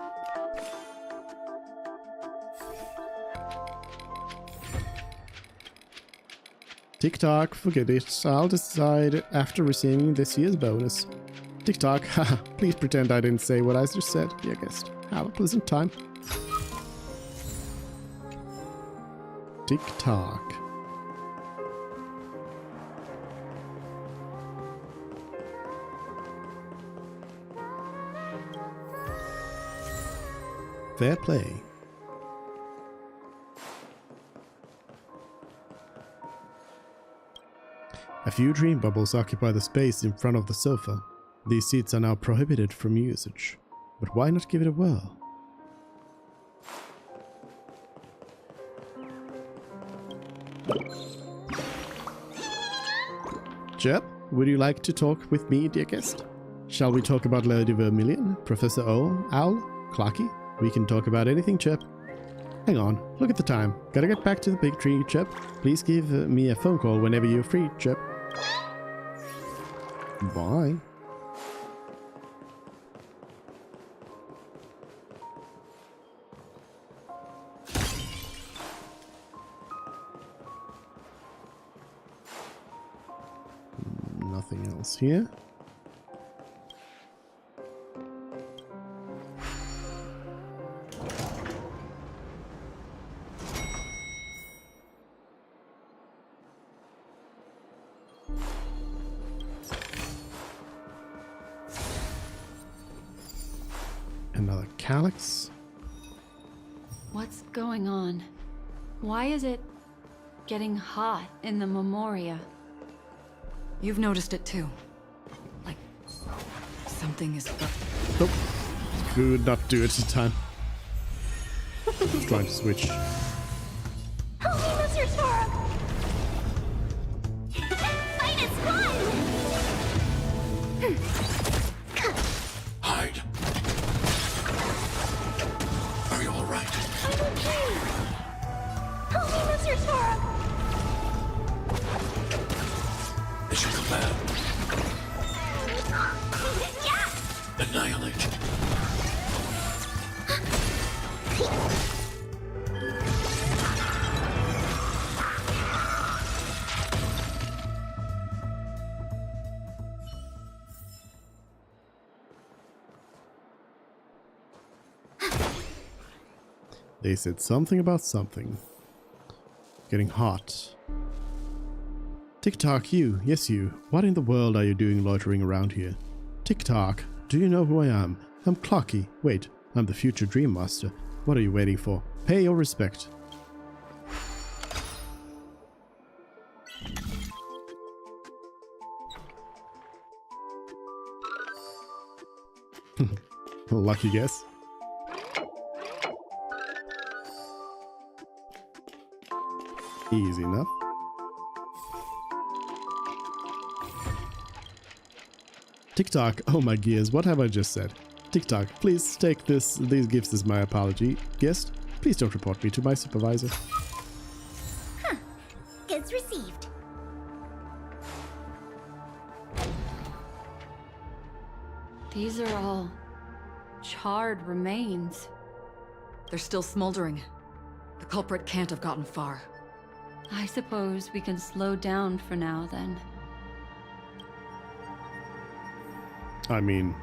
Tick-tock, forget it. I'll decide after receiving this year's bonus. Tick-tock, haha, please pretend I didn't say what I just said, dear guest. Have a pleasant time. Tick-tock. Fair play. A few dream bubbles occupy the space in front of the sofa. These seats are now prohibited from usage. But why not give it a whirl? Chirp, would you like to talk with me, dear guest? Shall we talk about Lady Vermilion, Professor Owl, Clarky? We can talk about anything, Chirp. Hang on, look at the time. Gotta get back to the big tree, Chirp. Please give me a phone call whenever you're free, Chirp. Bye. Nothing else here. Another calyx. What's going on? Why is it getting hot in the Memoria? You've noticed it too. Like, something is... Nope. Could not do it in time. Trying to switch. Help me, Mr. Storm! Fight is fun! Hide. Are you all right? I'm okay. Help me, Mr. Storm! Mission command. Yeah! Annihilate. They said something about something. Getting hot. Tick-tock, you. Yes, you. What in the world are you doing loitering around here? Tick-tock, do you know who I am? I'm Clocky. Wait, I'm the future Dream Master. What are you waiting for? Pay your respect. Lucky guess. Easy enough. TikTok, oh my gears, what have I just said? TikTok, please take these gifts as my apology. Guest, please don't report me to my supervisor. Huh. Goods received. These are all charred remains. They're still smoldering. The culprit can't have gotten far. I suppose we can slow down for now, then. I mean,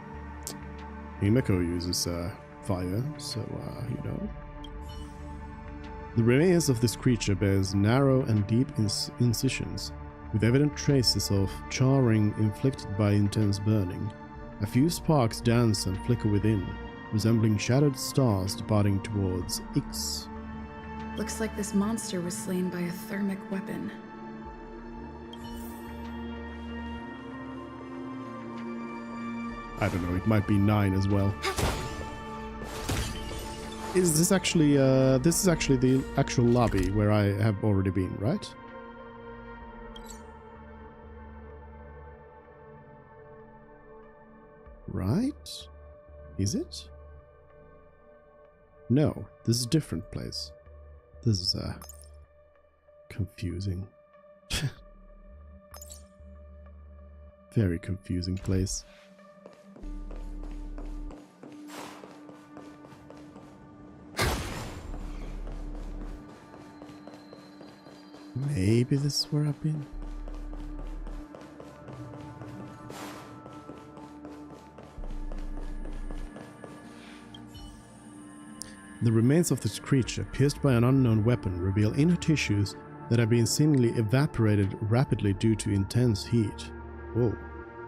Himeko uses fire, so, you know. The remains of this creature bears narrow and deep incisions, with evident traces of charring inflicted by intense burning. A few sparks dance and flicker within, resembling shattered stars departing towards Ix. Looks like this monster was slain by a thermic weapon. I don't know, it might be 9 as well. Is this actually, this is actually the actual lobby where I have already been, right? Right? Is it? No, this is a different place. This is, confusing. Very confusing place. Maybe this is where I've been. The remains of this creature, pierced by an unknown weapon, reveal inner tissues that have been seemingly evaporated rapidly due to intense heat. Whoa.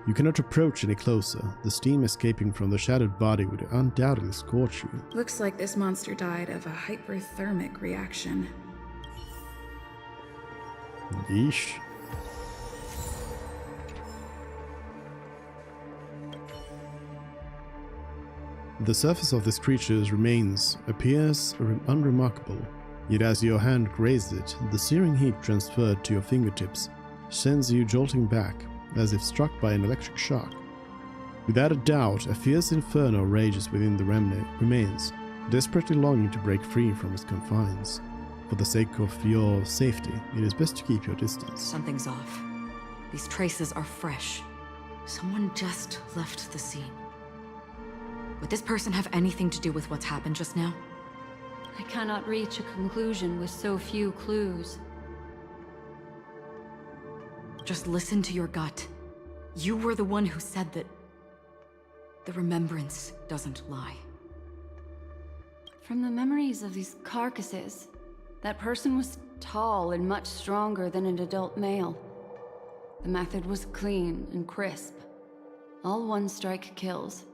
You cannot approach any closer. The steam escaping from the shattered body would undoubtedly scorch you. Looks like this monster died of a hyperthermic reaction. Yeesh. The surface of this creature's remains appears unremarkable, yet as your hand grazes it, the searing heat transferred to your fingertips sends you jolting back, as if struck by an electric shock. Without a doubt, a fierce inferno rages within the remains, desperately longing to break free from its confines. For the sake of your safety, it is best to keep your distance. Something's off. These traces are fresh. Someone just left the scene. Would this person have anything to do with what's happened just now? I cannot reach a conclusion with so few clues. Just listen to your gut. You were the one who said that the remembrance doesn't lie. From the memories of these carcasses, that person was tall and much stronger than an adult male. The method was clean and crisp. All one-strike kills.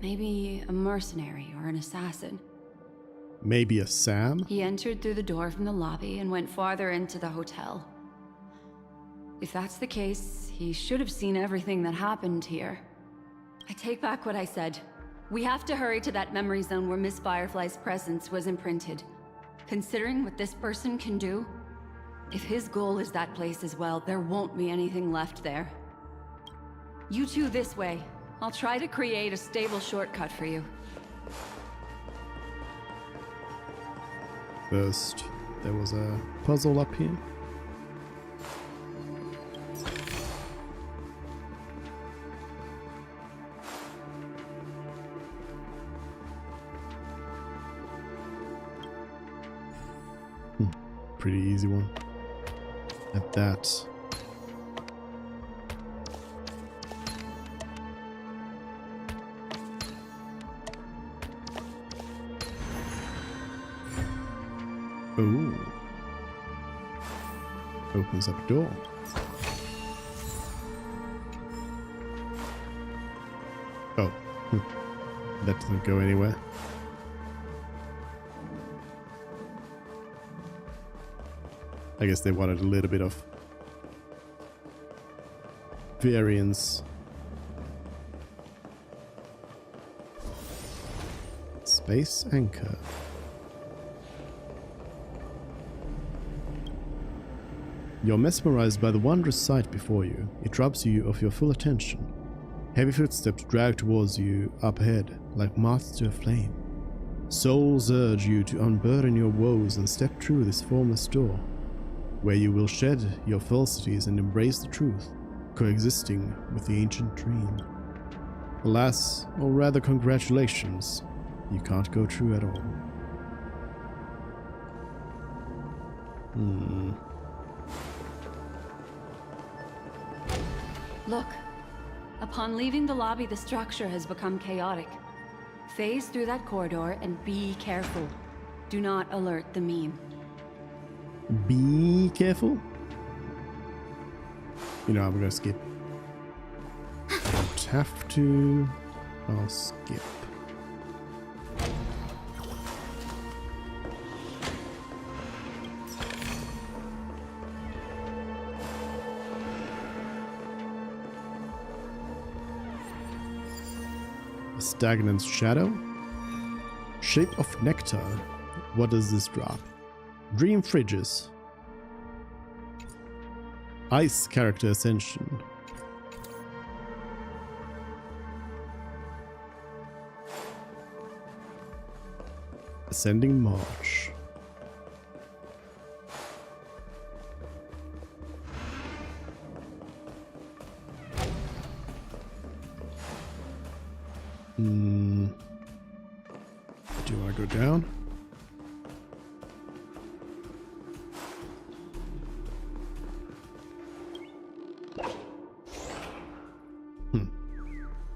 Maybe a mercenary or an assassin. Maybe a Sam? He entered through the door from the lobby and went farther into the hotel. If that's the case, he should have seen everything that happened here. I take back what I said. We have to hurry to that memory zone where Miss Firefly's presence was imprinted. Considering what this person can do, if his goal is that place as well, there won't be anything left there. You two this way. I'll try to create a stable shortcut for you. First, there was a puzzle up here. Pretty easy one. At that. Ooh. Opens up a door. Oh. That doesn't go anywhere. I guess they wanted a little bit of variance. Space anchor. You're mesmerized by the wondrous sight before you. It robs you of your full attention. Heavy footsteps drag towards you up ahead, like moths to a flame. Souls urge you to unburden your woes and step through this formless door, where you will shed your falsities and embrace the truth, coexisting with the ancient dream. Alas, or rather congratulations, you can't go through at all. Look. Upon leaving the lobby, the structure has become chaotic. Phase through that corridor and be careful. Do not alert the meme. Be careful. You know, I'm gonna skip. Don't have to. I'll skip. A stagnant shadow? Shape of nectar. What does this drop? Dream fridges. Ice character ascension. Ascending march. Do you want to go down?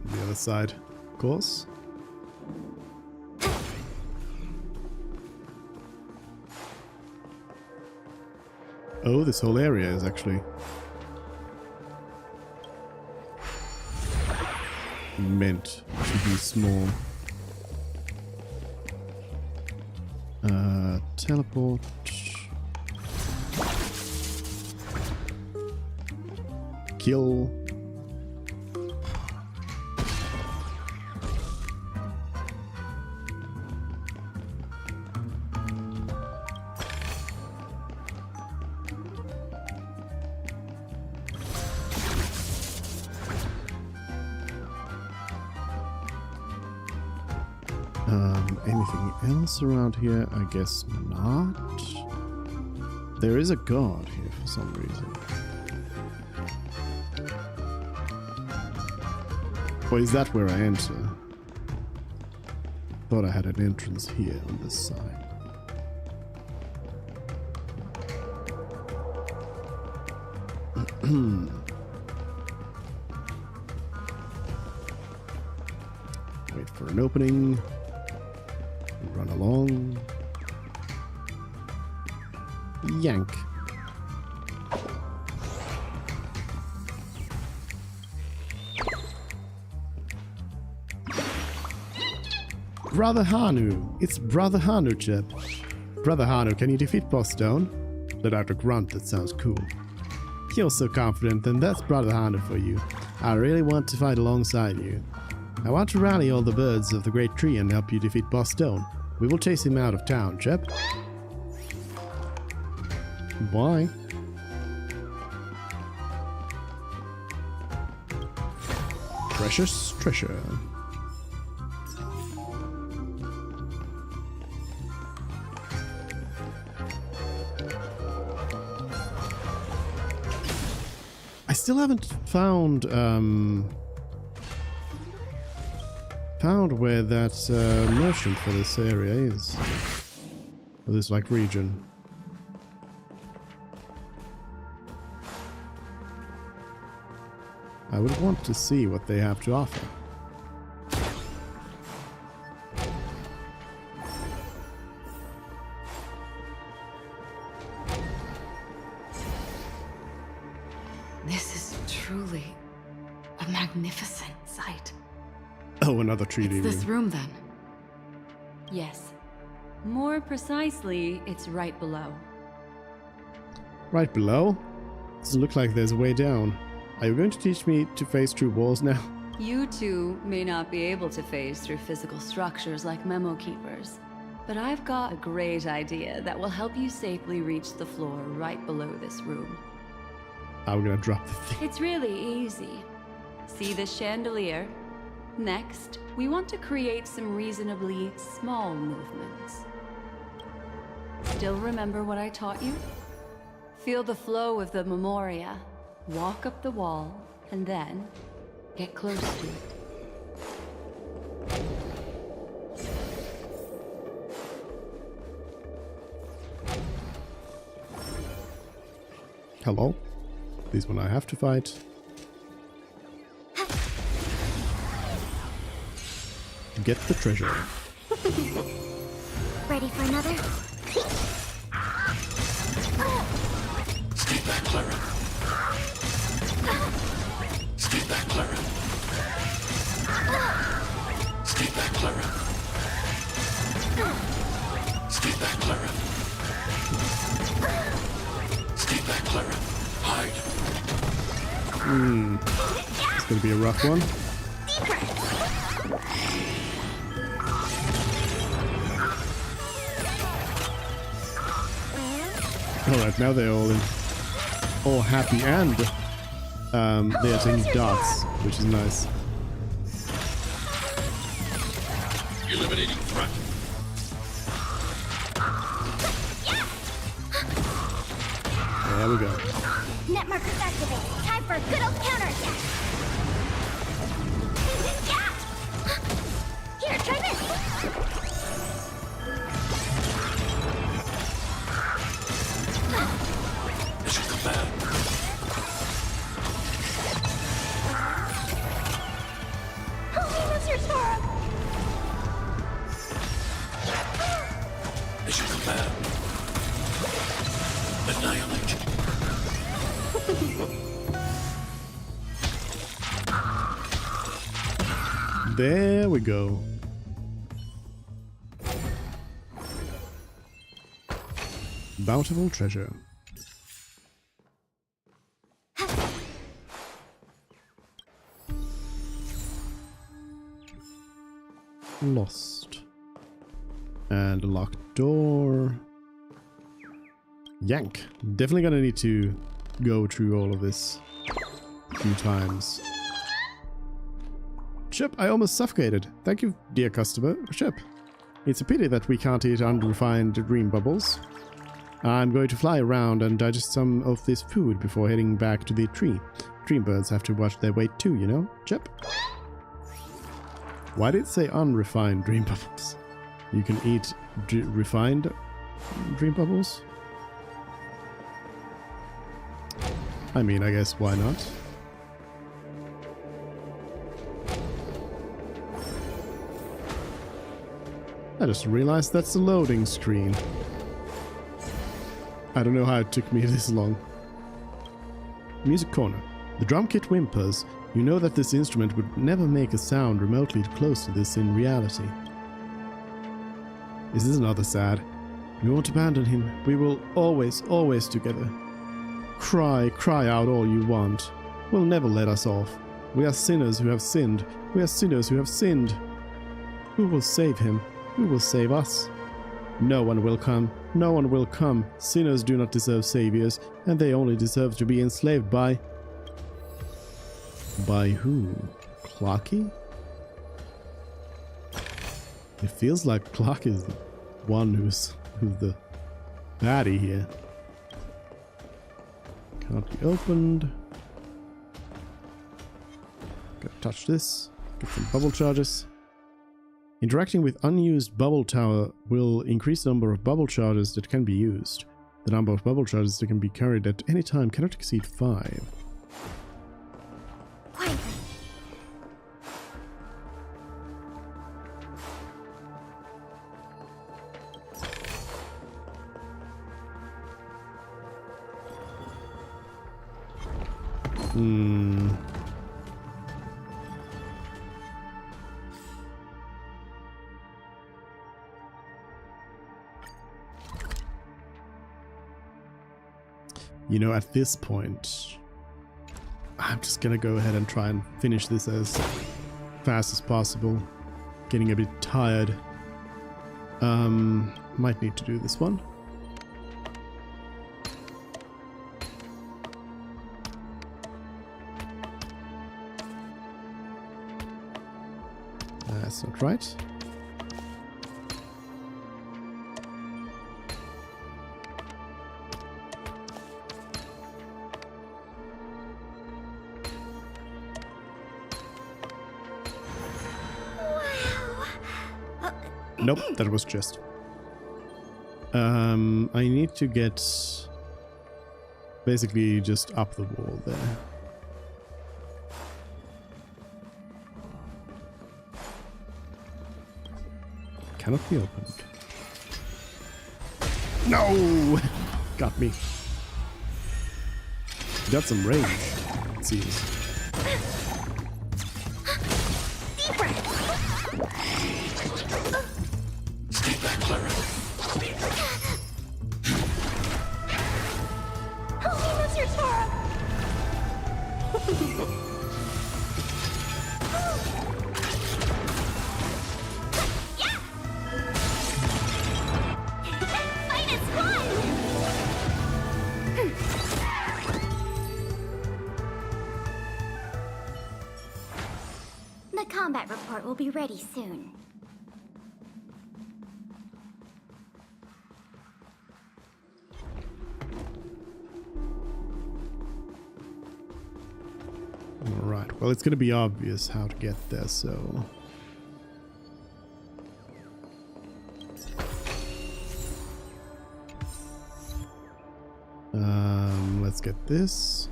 The other side, of course. Oh, this whole area is actually meant to be small. Teleport. Kill. Anything else around here? I guess not. There is a guard here for some reason. Or is that where I enter? Thought I had an entrance here on this side. Wait for an opening. Run along. Yank. Brother Hanu. It's Brother Hanu, chap. Brother Hanu, can you defeat Boss Stone? Let out a grunt that sounds cool. You're so confident, then that's Brother Hanu for you. I really want to fight alongside you. I want to rally all the birds of the Great Tree and help you defeat Boss Stone. We will chase him out of town, chap. Bye. Precious treasure. I still haven't found where that merchant for this area is. For this like region. I would want to see what they have to offer. This is truly a magnificent sight. Oh, another 3D It's this room then? Yes. More precisely, it's right below. Right below? Doesn't look like there's a way down. Are you going to teach me to phase through walls now? You two may not be able to phase through physical structures like memo keepers, but I've got a great idea that will help you safely reach the floor right below this room. I'm gonna drop the thing. It's really easy. See this chandelier? Next, we want to create some reasonably small movements. Still remember what I taught you? Feel the flow of the memoria. Walk up the wall, and then get close to it. Hello? This one I have to fight. Get the treasure. Ready for another? Stay back, Clara. Stay back, Clara. Stay back, Clara. Stay back, Clara. Stay back, Clara. Hide. It's gonna be a rough one. Alright, now they're all happy and they're taking darts, which is nice. Eliminating threat. There we go. Net markers activated. Time for a good old counterattack. Here, try this. Mission command. Holy Mr. Sora! Mission command. Annihilate. There we go. Bountiful treasure. Lost. And a locked door. Yank. Definitely gonna need to go through all of this a few times. Chip, I almost suffocated. Thank you, dear customer. Chip. It's a pity that we can't eat unrefined dream bubbles. I'm going to fly around and digest some of this food before heading back to the tree. Dream birds have to watch their weight too, you know? Chip? Why did it say unrefined dream bubbles? You can eat refined dream bubbles? I mean, I guess why not? I just realized that's the loading screen. I don't know how it took me this long. Music corner. The drum kit whimpers. You know that this instrument would never make a sound remotely close to this in reality. Is this another sad? We won't abandon him. We will always, always together. Cry, cry out all you want. Will never let us off. We are sinners who have sinned. We are sinners who have sinned. Who will save him? Who will save us? No one will come. No one will come. Sinners do not deserve saviors, and they only deserve to be enslaved by... By who? Clocky? It feels like Clock is the one who's the baddie here. Can't be opened. Gotta touch this. Get some bubble charges. Interacting with unused bubble tower will increase the number of bubble charges that can be used. The number of bubble charges that can be carried at any time cannot exceed 5. You know, at this point, I'm just gonna go ahead and try and finish this as fast as possible. Getting a bit tired. Might need to do this one. That's not right. Nope, that was just. I need to get basically just up the wall there. Cannot be opened. No! Got me. Got some range, it seems. Stay back, Clara. Help me, Mr. Tora! Fight is fun! The combat report will be ready soon. Alright, well, it's gonna be obvious how to get there, so... let's get this.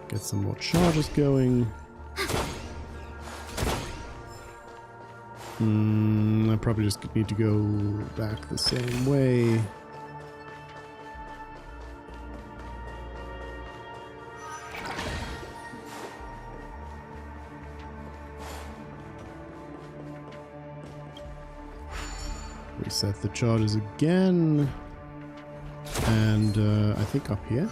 Get some more charges going. I probably just need to go back the same way. Reset the charges again. And I think up here.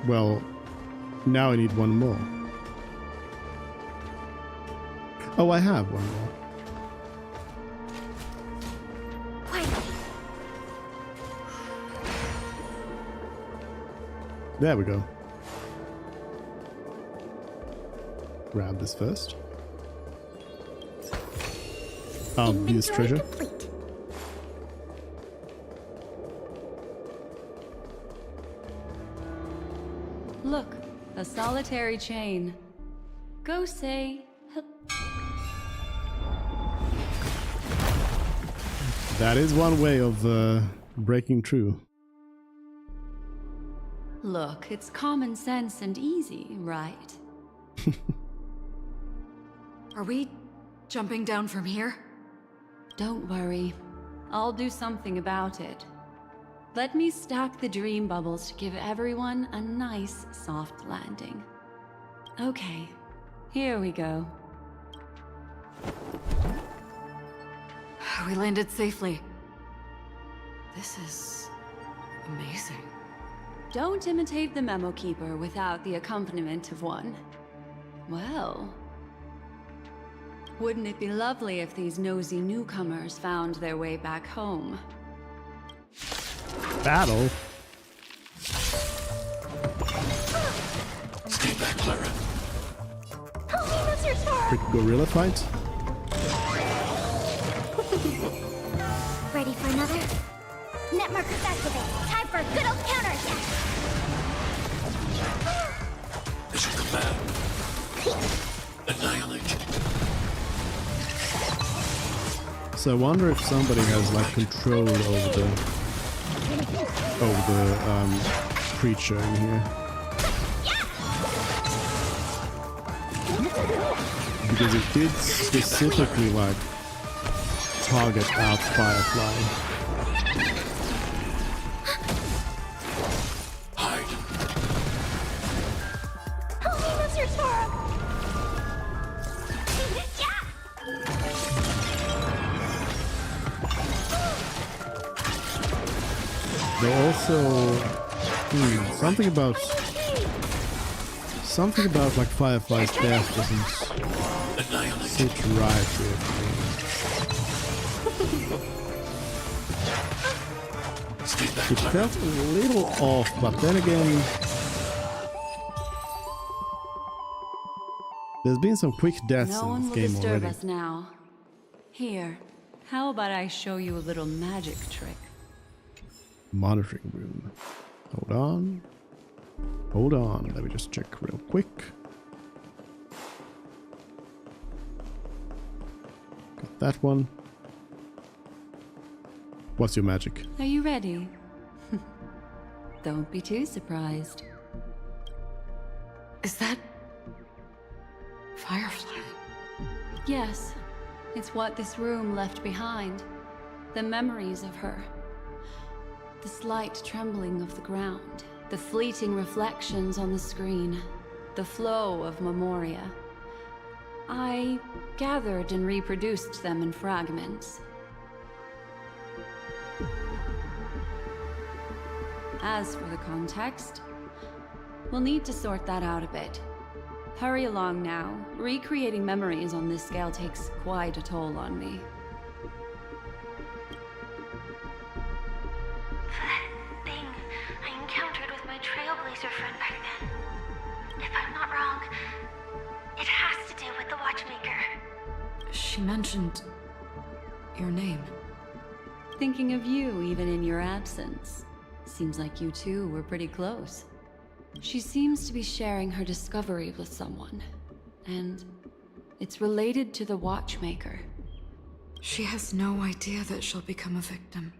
Well, now I need one more. Oh, I have one more. There we go. Grab this first. Use treasure. Complete. Look, a solitary chain. Go say That is one way of breaking through. Look, it's common sense and easy, right? Are we jumping down from here? Don't worry. I'll do something about it. Let me stack the dream bubbles to give everyone a nice, soft landing. Okay, here we go. We landed safely. This is amazing. Don't imitate the memo keeper without the accompaniment of one. Well, wouldn't it be lovely if these nosy newcomers found their way back home? Battle? Stay back, Clara. Quick gorilla fight? Ready for another? Net markers activate. Time for a good old counterattack. Mission command. Annihilate. So I wonder if somebody has like control over the creature in here. Because it did specifically like target out Firefly. Though also something about like Firefly's death doesn't sit right with me. It felt a little off, but then again, there's been some quick deaths No in one this will game disturb already. us now. Here, how about I show you a little magic trick? Monitoring room. Hold on. Hold on. Let me just check real quick. Got that one. What's your magic? Are you ready? Don't be too surprised. Is that Firefly? Yes, it's what this room left behind. The memories of her. The slight trembling of the ground. The fleeting reflections on the screen. The flow of memoria. I gathered and reproduced them in fragments. As for the context, we'll need to sort that out a bit. Hurry along now. Recreating memories on this scale takes quite a toll on me. That thing I encountered with my Trailblazer friend back then. If I'm not wrong, it has to do with the Watchmaker. She mentioned your name. Thinking of you even in your absence. Seems like you two were pretty close. She seems to be sharing her discovery with someone, and it's related to the Watchmaker. She has no idea that she'll become a victim.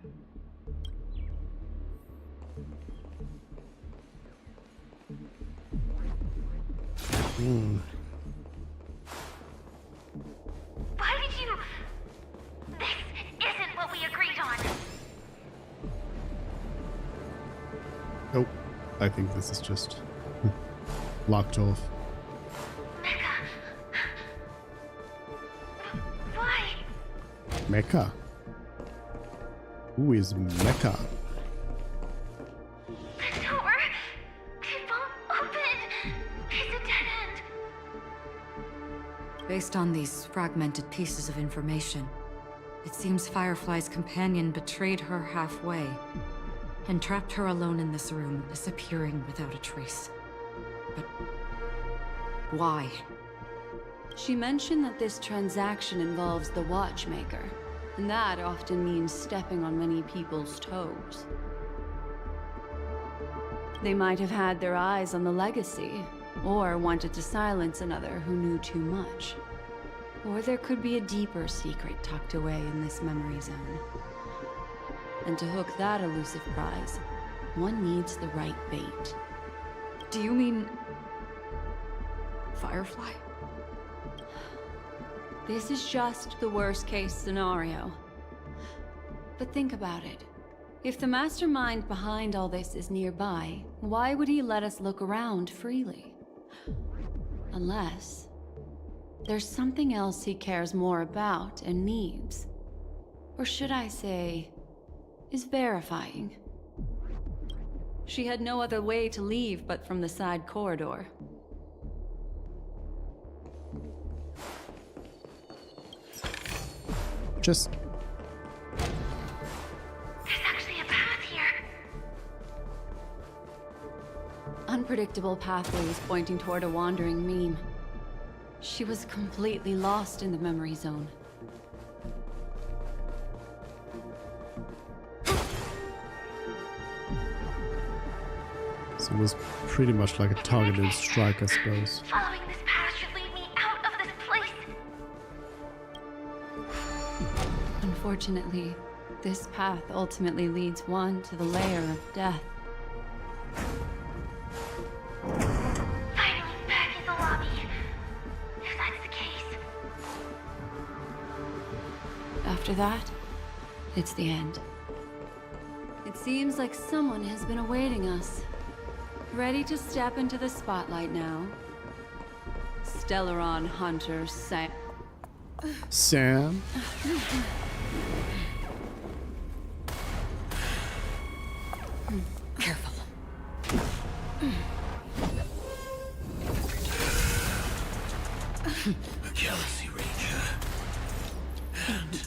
Why did you... This isn't what we I think this is just locked off. Why? Mecha? Who is Mecha? The door! It won't open! It's a dead end! Based on these fragmented pieces of information, it seems Firefly's companion betrayed her halfway and trapped her alone in this room, disappearing without a trace. But why? She mentioned that this transaction involves the Watchmaker, and that often means stepping on many people's toes. They might have had their eyes on the legacy, or wanted to silence another who knew too much. Or there could be a deeper secret tucked away in this memory zone. And to hook that elusive prize, one needs the right bait. Do you mean Firefly? This is just the worst-case scenario. But think about it. If the mastermind behind all this is nearby, why would he let us look around freely? Unless there's something else he cares more about and needs. Or should I say, is verifying. She had no other way to leave but from the side corridor. Just... There's actually a path here. Unpredictable pathways pointing toward a wandering meme. She was completely lost in the memory zone. So it was pretty much like a targeted strike, I suppose. Following this path should lead me out of this place. Unfortunately, this path ultimately leads one to the lair of death. Finally back in the lobby. If that's the case. After that, it's the end. It seems like someone has been awaiting us. Ready to step into the spotlight now. Stellaron Hunter Sam. Sam? Careful. A Galaxy Ranger. And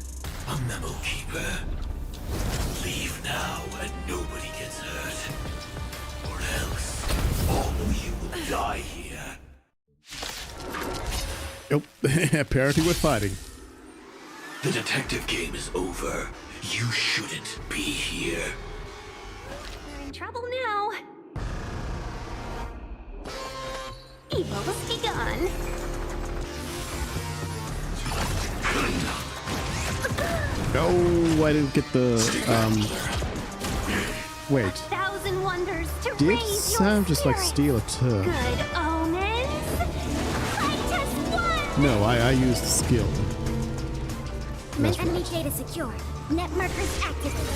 a Memo Keeper. Leave now and nobody gets hurt. Or else, all of you will die here. Yep, apparently we're fighting. The detective game is over. You shouldn't be here. We're in trouble now. Evil's begun. No, I didn't get the, wait. 1,000 wonders to Did raise Sam your just like spirits. steal a turn? Good omens. Fight us one. No, I used skill. That's Enemy right. data secure. Net markers activated.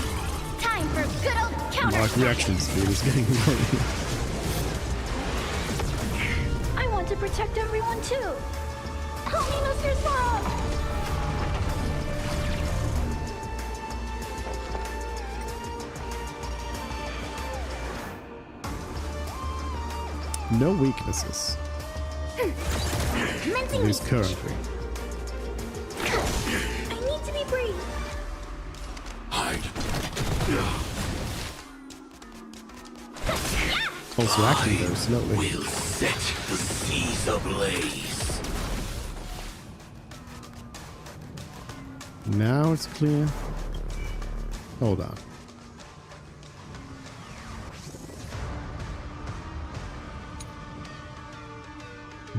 Time for good old counter. Like reaction speed is getting low. I want to protect everyone too. Help me, Mr. Swav. No weaknesses. At least currently. I need to be brave. Hide. Also acting very slowly. We'll set the seas ablaze. Now it's clear. Hold on.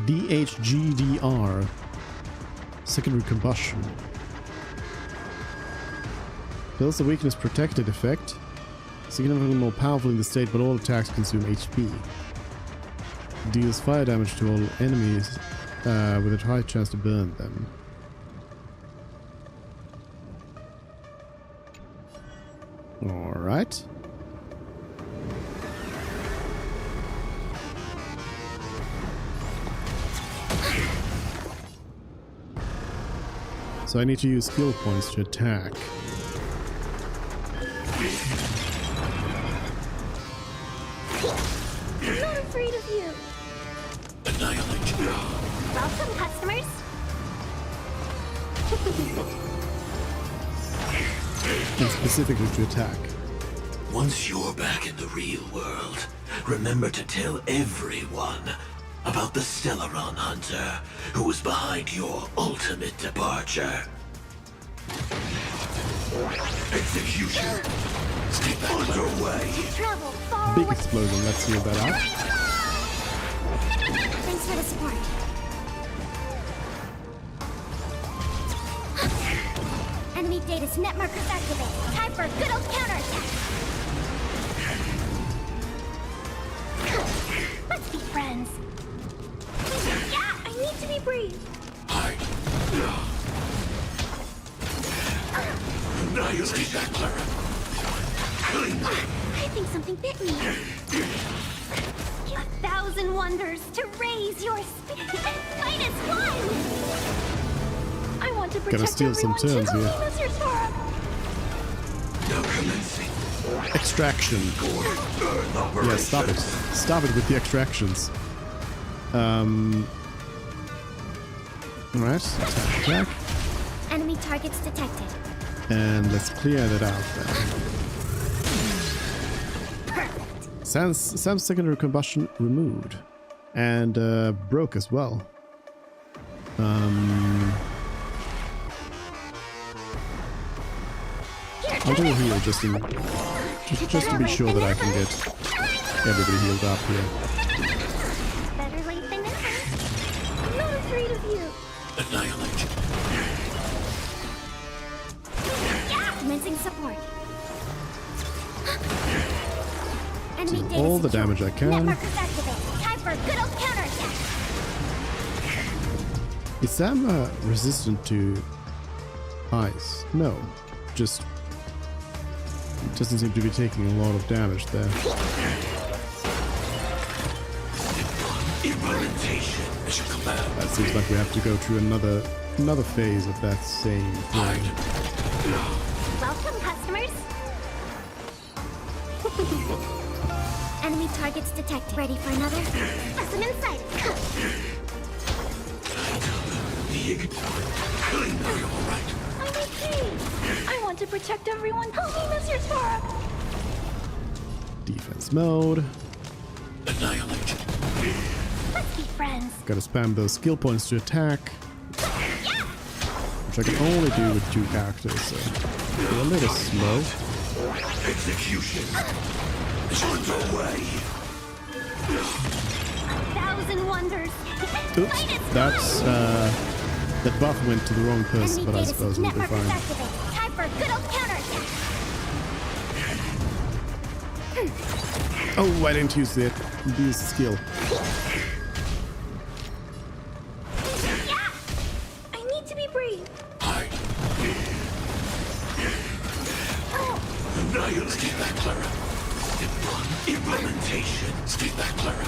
DHGDR. Secondary combustion. Builds the weakness protected effect. Significantly more powerful in the state, but all attacks consume HP. Deals fire damage to all enemies with a high chance to burn them. So I need to use skill points to attack. I'm not afraid of you. Annihilate. Welcome, customers. And specifically to attack. Once you're back in the real world, remember to tell everyone about the Stellaron Hunter who was behind your ultimate departure. Execution. Stay underway. Travel far Big away. explosion, let's heal that out. Thanks for the support. Enemy data's net markers activate. Time for a good old counterattack. Let's be friends. Yeah, I need to be brave. Annihilate that, Clara. Killing me. I think something bit me. 1,000 wonders to raise your speed. -1. I want to protect Gotta steal some turns here. Mr. Sora. Now commencing. Extraction. Yeah, stop it. Stop it with the extractions. Alright, attack. Enemy targets detected. And let's clear that out then. Sam's secondary combustion removed. And broke as well. I'll do a heal just to be sure that I can get everybody healed up here. Better late than never. I'm not afraid of you. Annihilate. Commencing support. Enemy Do data all the secure. damage I Net can. markers activate. Time for a good old counterattack. Is Sam resistant to ice? No, just doesn't seem to be taking a lot of damage there. Implementation. Mission command. That seems like we have to go through another phase of that same thing. Welcome, customers. Enemy targets detected. Ready for another? Lesson inside. Killing me, all right. I'm okay. I want to protect everyone. Help me, Mr. Sora. Defense mode. Annihilate. Let's be friends. Gotta spam those skill points to attack. Which I can only do with 2 characters, so they're a little slow. Execution. It's underway. 1,000 wonders. Oops, that's that buff went to the wrong person, but I suppose it'll be fine. Time for a good old counterattack. Oh, I didn't use the skill. Yeah! I need to be brave. Annihilate. Stay back, Clara. Implementation. Stay back, Clara.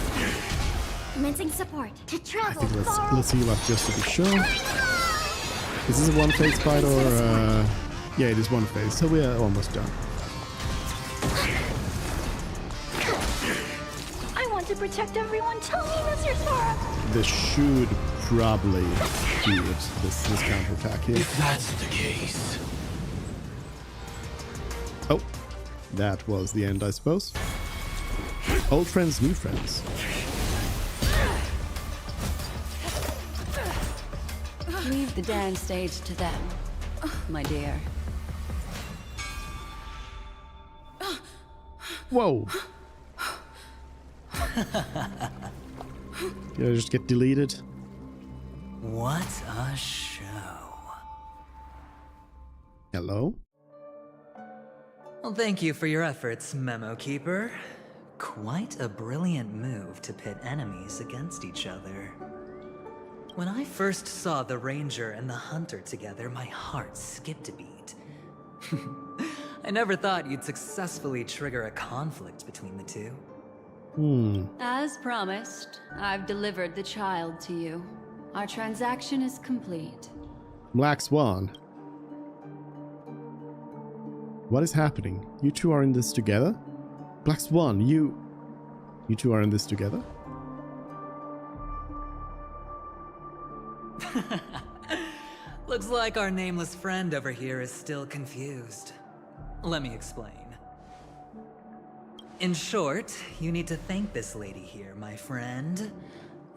Commencing support. To I travel think far let's heal up just to be sure. Is this a one phase fight or yeah, it is one phase, so we are almost done. I want to protect everyone. Tell me, Mr. Sora. This should probably do it, this counterattack here. If that's the case. Oh, that was the end, I suppose. Old friends, new friends. Leave the dance stage to them, my dear. Whoa! Did I just get deleted? What a show. Hello? Well, thank you for your efforts, Memo Keeper. Quite a brilliant move to pit enemies against each other. When I first saw the Ranger and the Hunter together, my heart skipped a beat. I never thought you'd successfully trigger a conflict between the two. As promised, I've delivered the child to you. Our transaction is complete. Black Swan. What is happening? You two are in this together? Black Swan, you two are in this together? Looks like our nameless friend over here is still confused. Let me explain. In short, you need to thank this lady here, my friend.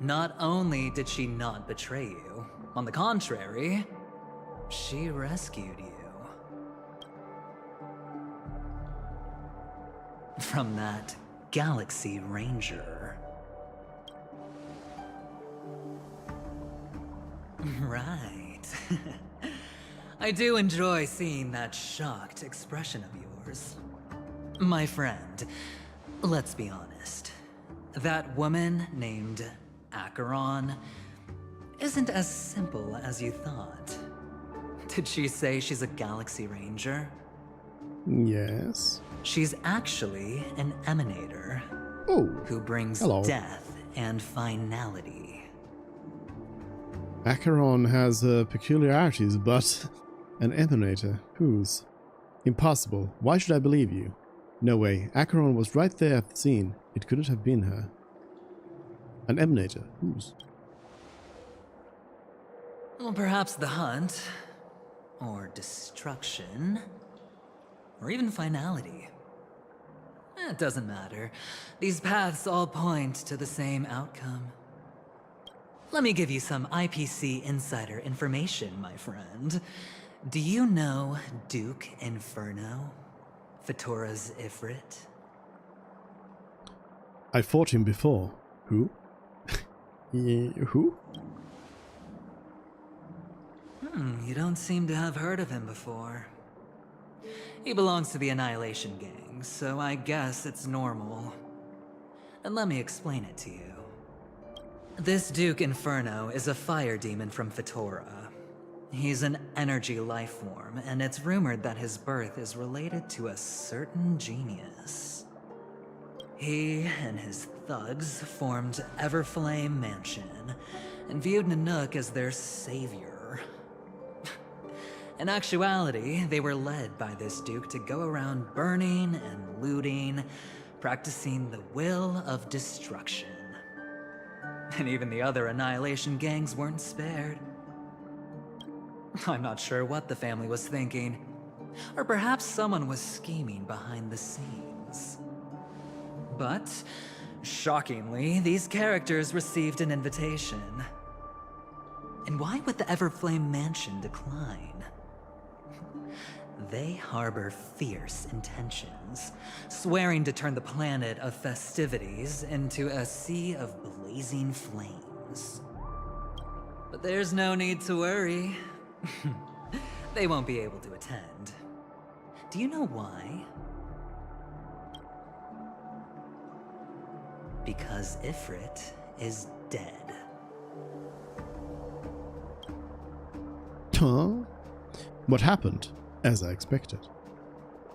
Not only did she not betray you, on the contrary, she rescued you. From that Galaxy Ranger. Right. I do enjoy seeing that shocked expression of yours. My friend, let's be honest. That woman named Acheron isn't as simple as you thought. Did she say she's a Galaxy Ranger? Yes. She's actually an emanator. Oh, who brings hello. death and finality. Acheron has peculiarities, but an emanator? Whose? Impossible. Why should I believe you? No way. Acheron was right there at the scene. It couldn't have been her. An emanator? Whose? Well, perhaps the hunt, or destruction, or even finality. It doesn't matter. These paths all point to the same outcome. Let me give you some IPC insider information, my friend. Do you know Duke Inferno? Fatora's Ifrit? I fought him before. Who? Who? You don't seem to have heard of him before. He belongs to the Annihilation Gang, so I guess it's normal. And let me explain it to you. This Duke Inferno is a fire demon from Fatora. He's an energy life form, and it's rumored that his birth is related to a certain genius. He and his thugs formed Everflame Mansion, and viewed Nanook as their savior. In actuality, they were led by this Duke to go around burning and looting, practicing the will of destruction. And even the other Annihilation gangs weren't spared. I'm not sure what the family was thinking. Or perhaps someone was scheming behind the scenes. But, shockingly, these characters received an invitation. And why would the Everflame Mansion decline? They harbor fierce intentions, swearing to turn the planet of festivities into a sea of blazing flames. But there's no need to worry. They won't be able to attend. Do you know why? Because Ifrit is dead. Huh? What happened? As I expected.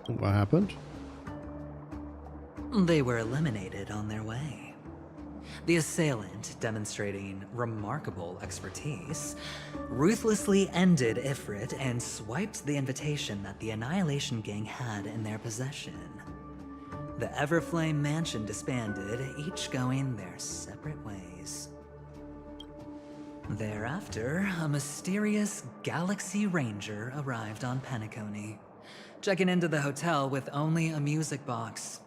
What happened? They were eliminated on their way. The assailant, demonstrating remarkable expertise, ruthlessly ended Ifrit and swiped the invitation that the Annihilation Gang had in their possession. The Everflame Mansion disbanded, each going their separate ways. Thereafter, a mysterious Galaxy Ranger arrived on Penacony, checking into the hotel with only a music box.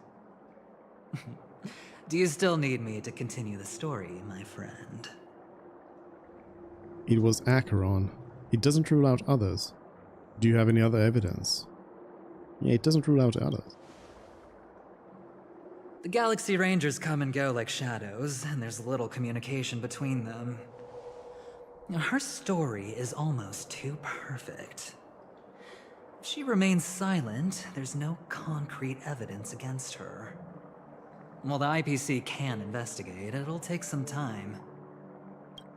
Do you still need me to continue the story, my friend? It was Acheron. It doesn't rule out others. Do you have any other evidence? Yeah, it doesn't rule out others. The Galaxy Rangers come and go like shadows, and there's little communication between them. Her story is almost too perfect. If she remains silent, there's no concrete evidence against her. While the IPC can investigate, it'll take some time.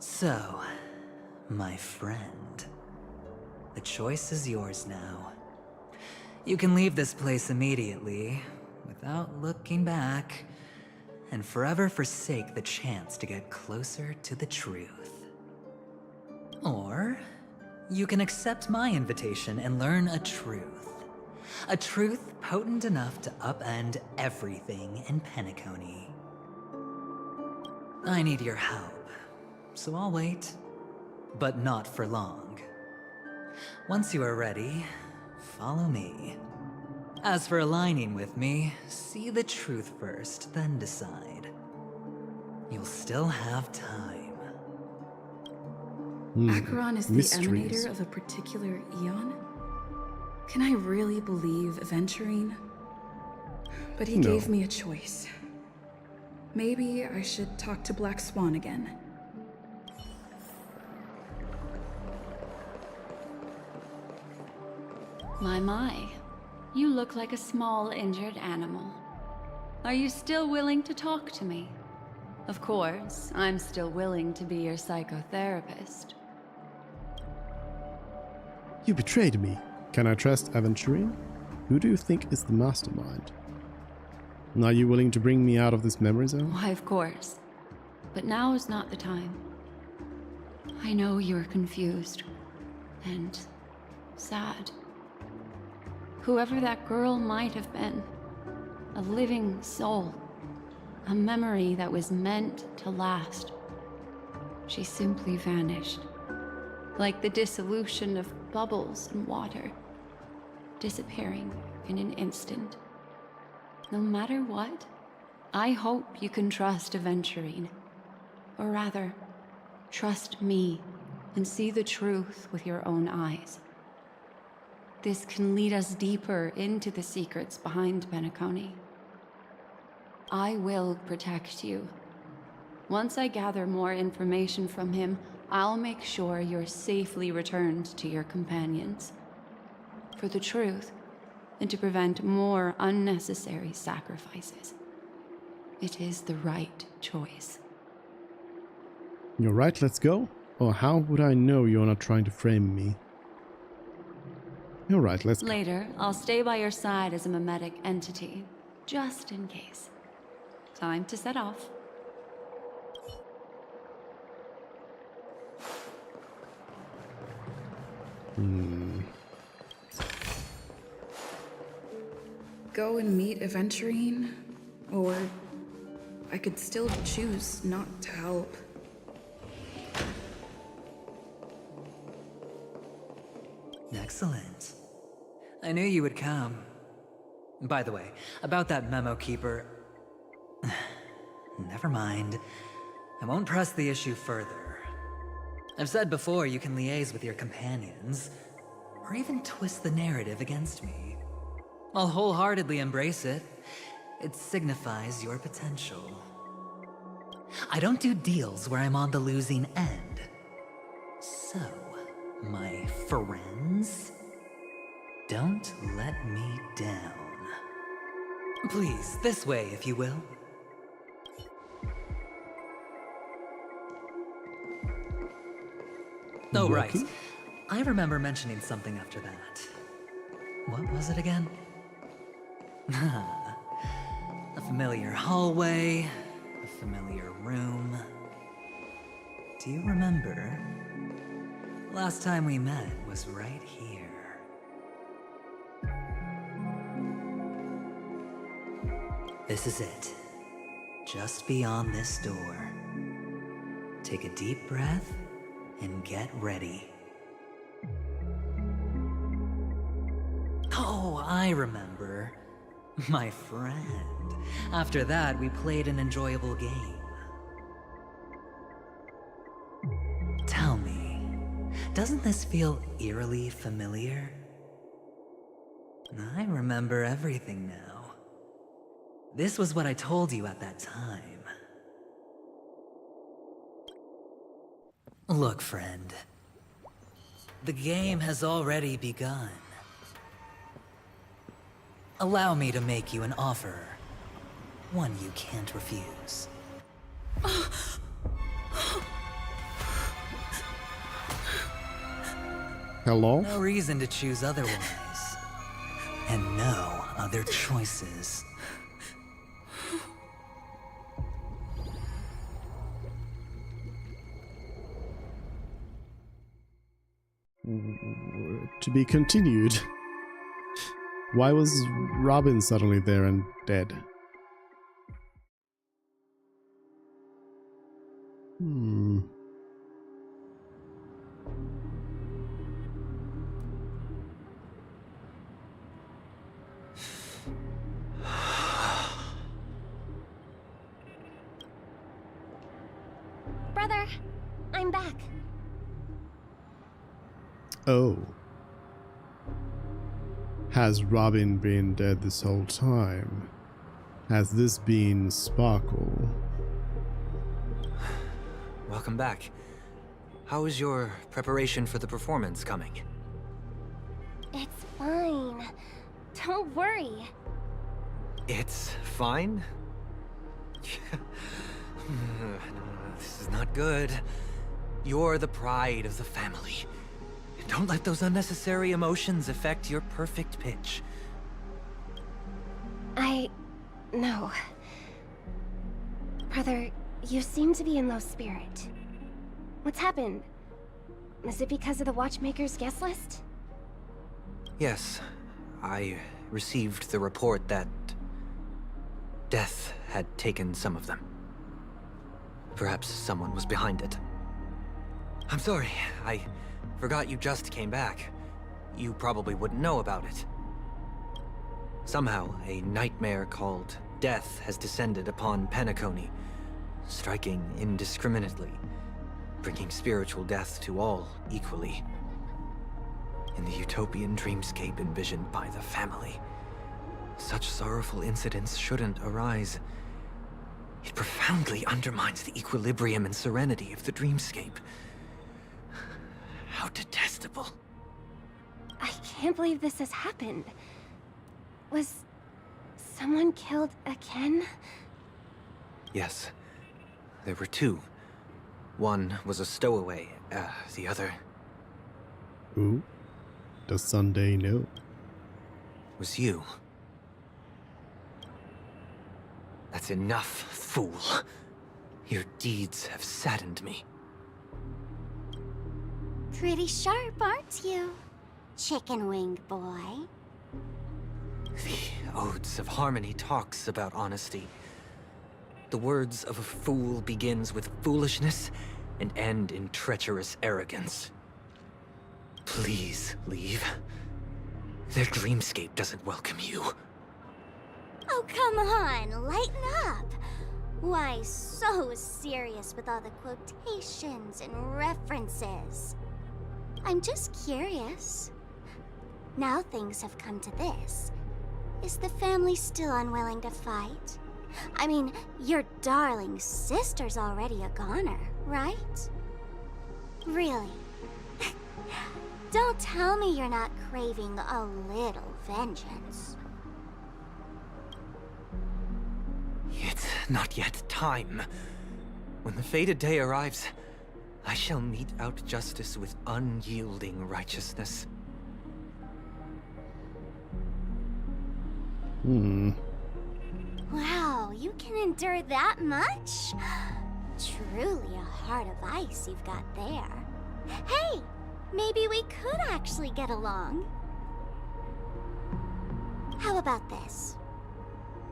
So, my friend, the choice is yours now. You can leave this place immediately, without looking back, and forever forsake the chance to get closer to the truth. Or, you can accept my invitation and learn a truth. A truth potent enough to upend everything in Penacony. I need your help, so I'll wait, but not for long. Once you are ready, follow me. As for aligning with me, see the truth first, then decide. You'll still have time. Acheron is the mysteries. emanator of a particular eon? Can I really believe Aventurine? But he gave me a choice. Maybe I should talk to Black Swan again. My. You look like a small, injured animal. Are you still willing to talk to me? Of course, I'm still willing to be your psychotherapist. You betrayed me. Can I trust Aventurine? Who do you think is the mastermind? And are you willing to bring me out of this memory zone? Why, of course. But now is not the time. I know you're confused and sad. Whoever that girl might have been, a living soul, a memory that was meant to last. She simply vanished, like the dissolution of bubbles in water, disappearing in an instant. No matter what, I hope you can trust Aventurine. Or rather, trust me and see the truth with your own eyes. This can lead us deeper into the secrets behind Penacony. I will protect you. Once I gather more information from him, I'll make sure you're safely returned to your companions. For the truth, and to prevent more unnecessary sacrifices. It is the right choice. You're right, let's go? Or how would I know you're not trying to frame me? You're right, let's go. Later, I'll stay by your side as a mimetic entity, just in case. Time to set off. Go and meet Aventurine, or I could still choose not to help. Excellent. I knew you would come. By the way, about that memo keeper... Never mind. I won't press the issue further. I've said before you can liaise with your companions, or even twist the narrative against me. I'll wholeheartedly embrace it. It signifies your potential. I don't do deals where I'm on the losing end. So, my friends, don't let me down. Please, this way, if you will. Oh, right. I remember mentioning something after that. What was it again? A familiar hallway, a familiar room. Do you remember? Last time we met was right here. This is it. Just beyond this door. Take a deep breath and get ready. Oh, I remember. My friend. After that, we played an enjoyable game. Tell me, doesn't this feel eerily familiar? I remember everything now. This was what I told you at that time. Look, friend. The game has already begun. Allow me to make you an offer. One you can't refuse. Hello? No reason to choose otherwise. And no other choices. To be continued. Why was Robin suddenly there and dead? Brother, I'm back. Oh. Has Robin been dead this whole time? Has this been Sparkle? Welcome back. How is your preparation for the performance coming? It's fine. Don't worry. It's fine? This is not good. You're the pride of the family. Don't let those unnecessary emotions affect your perfect pitch. No. Brother, you seem to be in low spirit. What's happened? Is it because of the Watchmaker's guest list? Yes. I received the report that death had taken some of them. Perhaps someone was behind it. I'm sorry, I forgot you just came back. You probably wouldn't know about it. Somehow, a nightmare called Death has descended upon Penacony, striking indiscriminately, bringing spiritual death to all equally. In the utopian dreamscape envisioned by the family, such sorrowful incidents shouldn't arise. It profoundly undermines the equilibrium and serenity of the dreamscape. How detestable. I can't believe this has happened. Was someone killed again? Yes. There were two. One was a stowaway, the other... Who? Does Sunday know? Was you. That's enough, fool. Your deeds have saddened me. Pretty sharp, aren't you, chicken-winged boy? The Odes of Harmony talks about honesty. The words of a fool begins with foolishness and end in treacherous arrogance. Please leave. Their dreamscape doesn't welcome you. Oh, come on, lighten up. Why so serious with all the quotations and references? I'm just curious. Now things have come to this. Is the family still unwilling to fight? I mean, your darling sister's already a goner, right? Really? Don't tell me you're not craving a little vengeance. It's not yet time. When the fated day arrives, I shall mete out justice with unyielding righteousness. Wow, you can endure that much? Truly a heart of ice you've got there. Hey, maybe we could actually get along. How about this?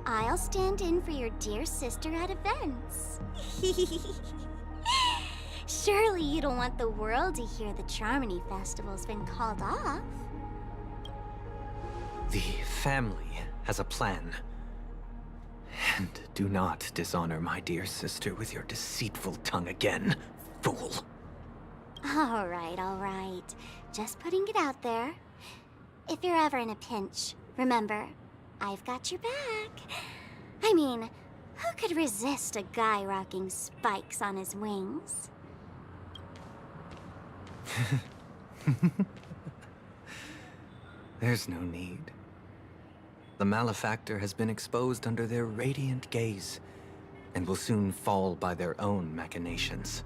I'll stand in for your dear sister at events. Surely you don't want the world to hear the Charmony Festival's been called off. The family has a plan. And do not dishonor my dear sister with your deceitful tongue again, fool. All right. Just putting it out there. If you're ever in a pinch, remember, I've got your back. I mean, who could resist a guy rocking spikes on his wings? There's no need. The malefactor has been exposed under their radiant gaze, and will soon fall by their own machinations.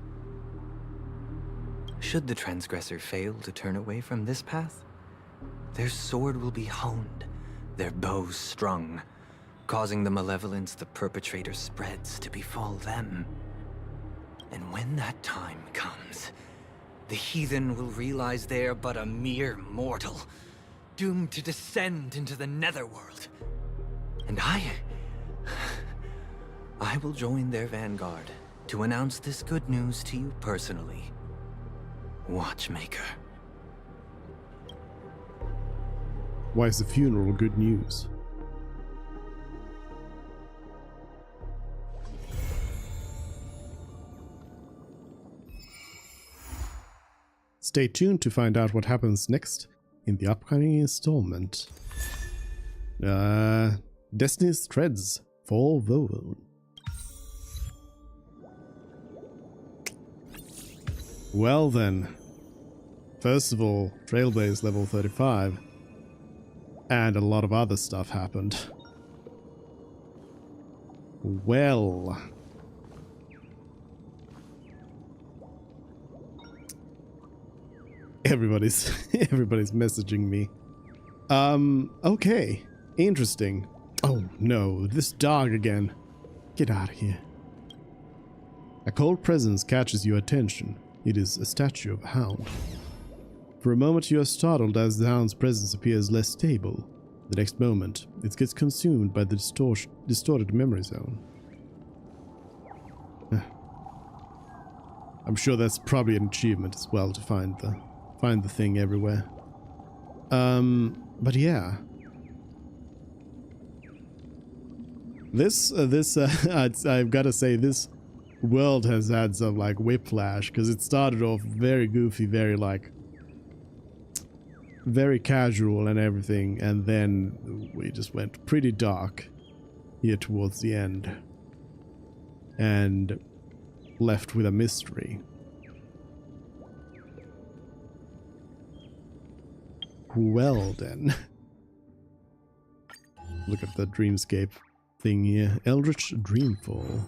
Should the transgressor fail to turn away from this path, their sword will be honed, their bows strung, causing the malevolence the perpetrator spreads to befall them. And when that time comes, the heathen will realize they're but a mere mortal, doomed to descend into the netherworld. And I will join their vanguard to announce this good news to you personally. Watchmaker. Why is the funeral good news? Stay tuned to find out what happens next in the upcoming installment. Destiny's Threads for Vovo. Well then, first of all, Trailblaze level 35, and a lot of other stuff happened. Well, everybody's messaging me. Okay, interesting. Oh no, this dog again. Get out of here. A cold presence catches your attention. It is a statue of a hound. For a moment you are startled as the hound's presence appears less stable. The next moment, it gets consumed by the distorted memory zone. I'm sure that's probably an achievement as well to find the thing everywhere. But yeah. I've got to say, this world has had some like whiplash, because it started off very goofy, very casual and everything, and then we just went pretty dark here towards the end and left with a mystery. Well then. Look at the dreamscape thing here. Eldritch Dreamfall.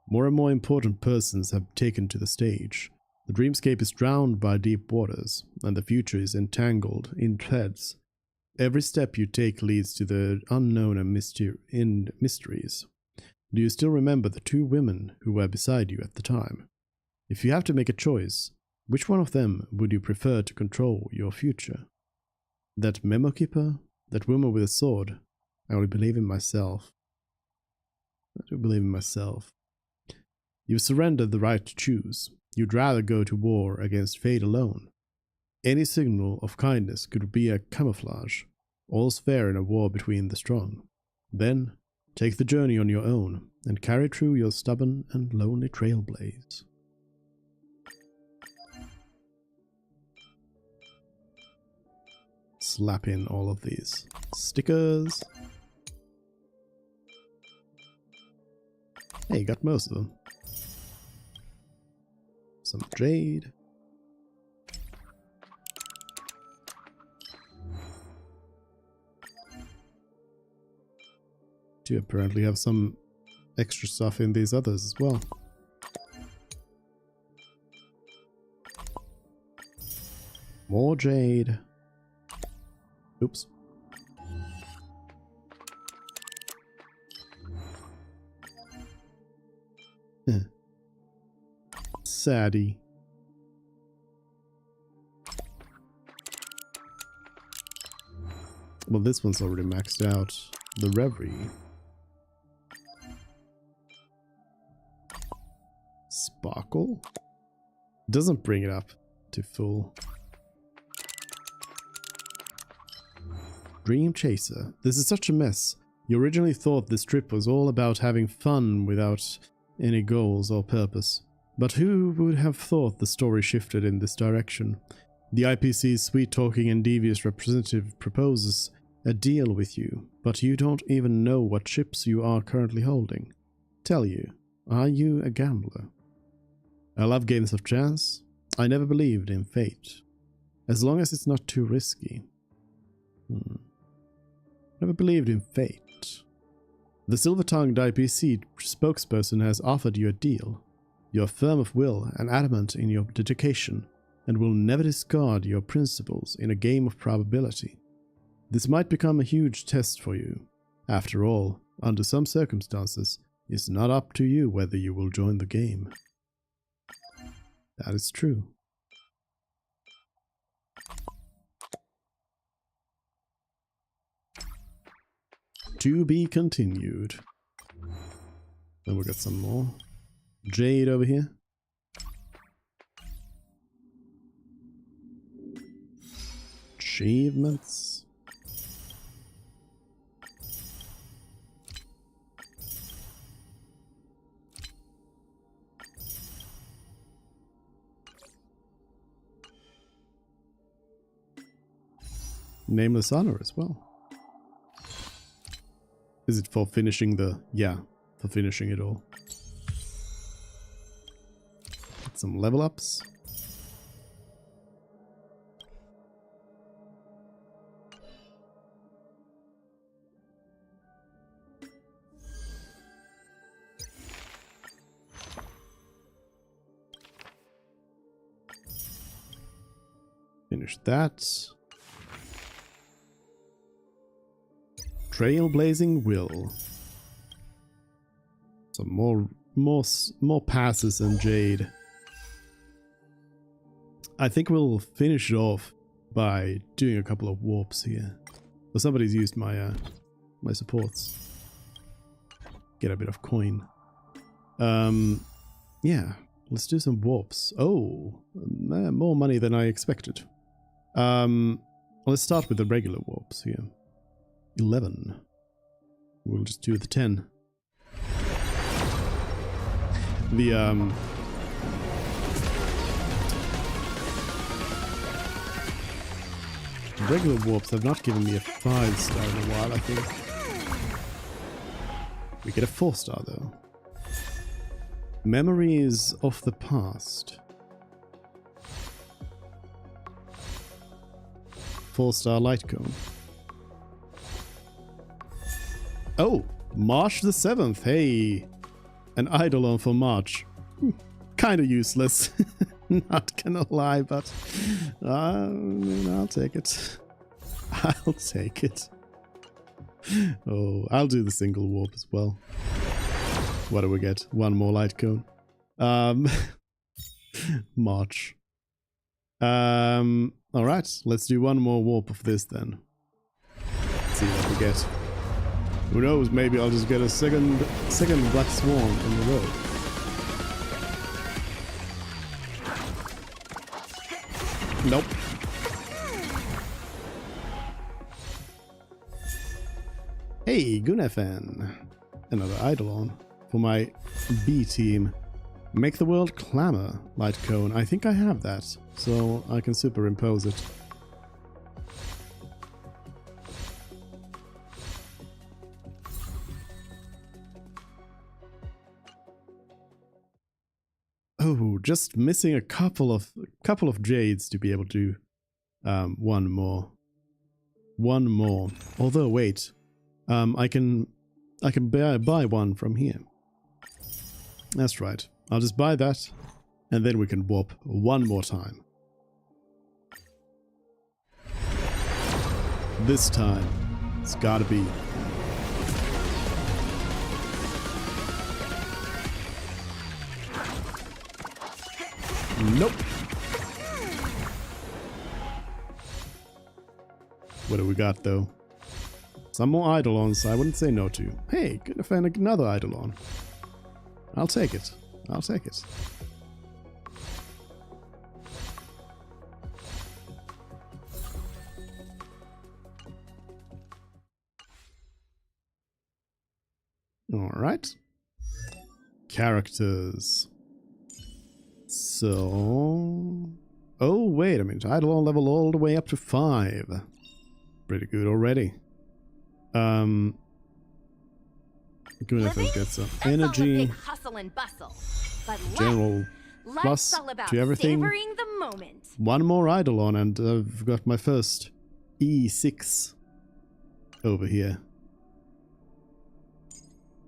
More and more important persons have taken to the stage. The dreamscape is drowned by deep waters, and the future is entangled in threads. Every step you take leads to the unknown and mysteries. Do you still remember the two women who were beside you at the time? If you have to make a choice, which one of them would you prefer to control your future? That memo keeper? That woman with a sword? I only believe in myself. I do believe in myself. You've surrendered the right to choose. You'd rather go to war against fate alone. Any signal of kindness could be a camouflage. All's fair in a war between the strong. Then, take the journey on your own, and carry through your stubborn and lonely trailblaze. Slap in all of these stickers. Hey, got most of them. Some jade. Do apparently have some extra stuff in these others as well. More jade. Oops. Saddy. Well, this one's already maxed out. The Reverie. Sparkle? Doesn't bring it up to full. Dream Chaser. This is such a mess. You originally thought this trip was all about having fun without any goals or purpose. But who would have thought the story shifted in this direction? The IPC's sweet-talking and devious representative proposes a deal with you, but you don't even know what ships you are currently holding. Tell you, are you a gambler? I love games of chance. I never believed in fate. As long as it's not too risky. Never believed in fate. The silver-tongued IPC spokesperson has offered you a deal. You're firm of will and adamant in your dedication, and will never discard your principles in a game of probability. This might become a huge test for you. After all, under some circumstances, it's not up to you whether you will join the game. That is true. To be continued. Then we got some more jade over here. Achievements. Nameless honor as well. Is it for finishing the... Yeah, for finishing it all. Get some level ups. Finish that. Trailblazing Will. Some more passes and jade. I think we'll finish it off by doing a couple of warps here. So somebody's used my my supports. Get a bit of coin. Yeah, let's do some warps. Oh, more money than I expected. Let's start with the regular warps here. 11. We'll just do the 10. The regular warps have not given me a 5-star in a while, I think. We get a 4-star though. Memories of the past. 4-star light cone. Oh, March the 7th. Hey, an eidolon for March. Kind of useless. Not gonna lie, but I'll take it. I'll take it. Oh, I'll do the single warp as well. What do we get? One more light cone. March. Alright, let's do one more warp of this then. Let's see what we get. Who knows, maybe I'll just get a second Black Swan in the road. Nope. Hey, Gunefan. Another eidolon for my B team. Make the world clamor, light cone. I think I have that, so I can superimpose it. Oh, just missing a couple of jades to be able to do one more. One more. Although wait, I can buy one from here. That's right. I'll just buy that, and then we can warp one more time. This time, it's gotta be. Nope. What do we got though? Some more eidolons I wouldn't say no to. Hey, gonna find another eidolon. I'll take it. I'll take it. Alright. Characters. So... Oh, wait a minute. Eidolon level all the way up to 5. Pretty good already. Gunefan gets some energy. Hustle and bustle. But General plus to everything. The moment. One more eidolon and I've got my first E6 over here.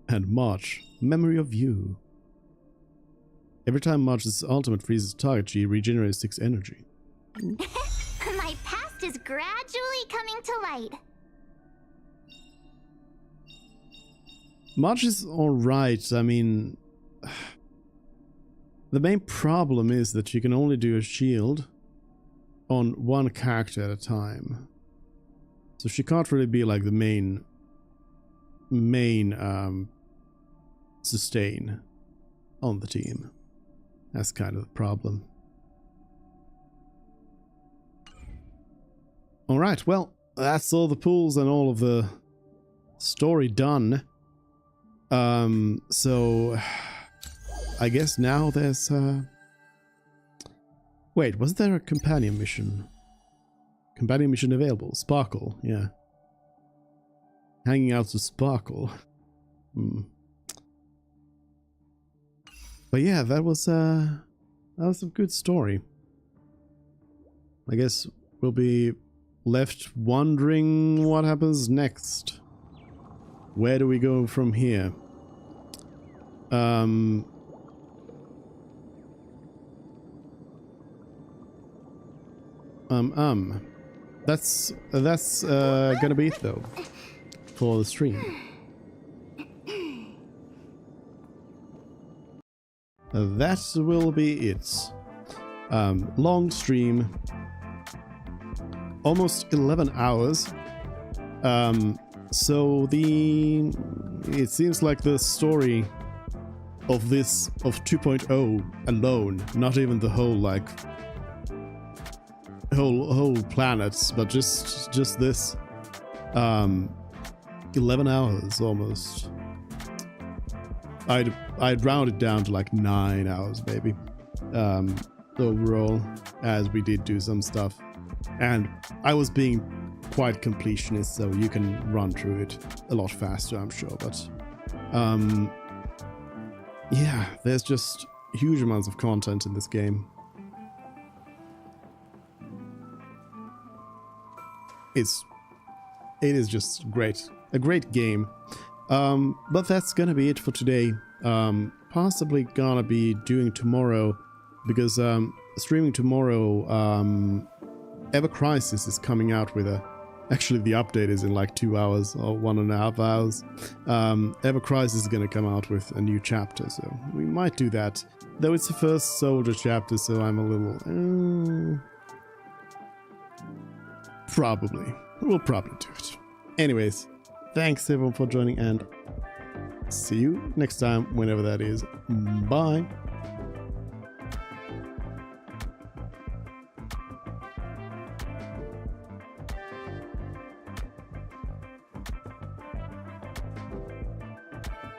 And March. Memory of you. Every time March's ultimate freezes target, she regenerates 6 energy. My past is gradually coming to light. March is alright, I mean... The main problem is that she can only do a shield on one character at a time. So she can't really be like the main main sustain on the team. That's kind of the problem. Alright, well, that's all the pools and all of the story done. So I guess now there's wait, was there a companion mission? Companion mission available. Sparkle, yeah. Hanging out to Sparkle. But yeah, that was a good story. I guess we'll be left wondering what happens next. Where do we go from here? That's gonna be it though for the stream. That will be it. Long stream, almost 11 hours. So it seems like the story of 2.0 alone, not even the whole like whole planets, but just this 11 hours almost. I'd round it down to like 9 hours maybe overall, as we did do some stuff, and I was being quite completionist, so you can run through it a lot faster, I'm sure. But yeah, there's just huge amounts of content in this game. It is just great, a great game. But that's gonna be it for today. Possibly gonna be doing tomorrow, because streaming tomorrow, Ever Crisis is coming out with actually the update is in like 2 hours or 1.5 hours. Ever Crisis is gonna come out with a new chapter, so we might do that. Though it's the first Soldier chapter, so I'm a little... We'll probably do it. Anyways, thanks everyone for joining, and see you next time, whenever that is. Bye.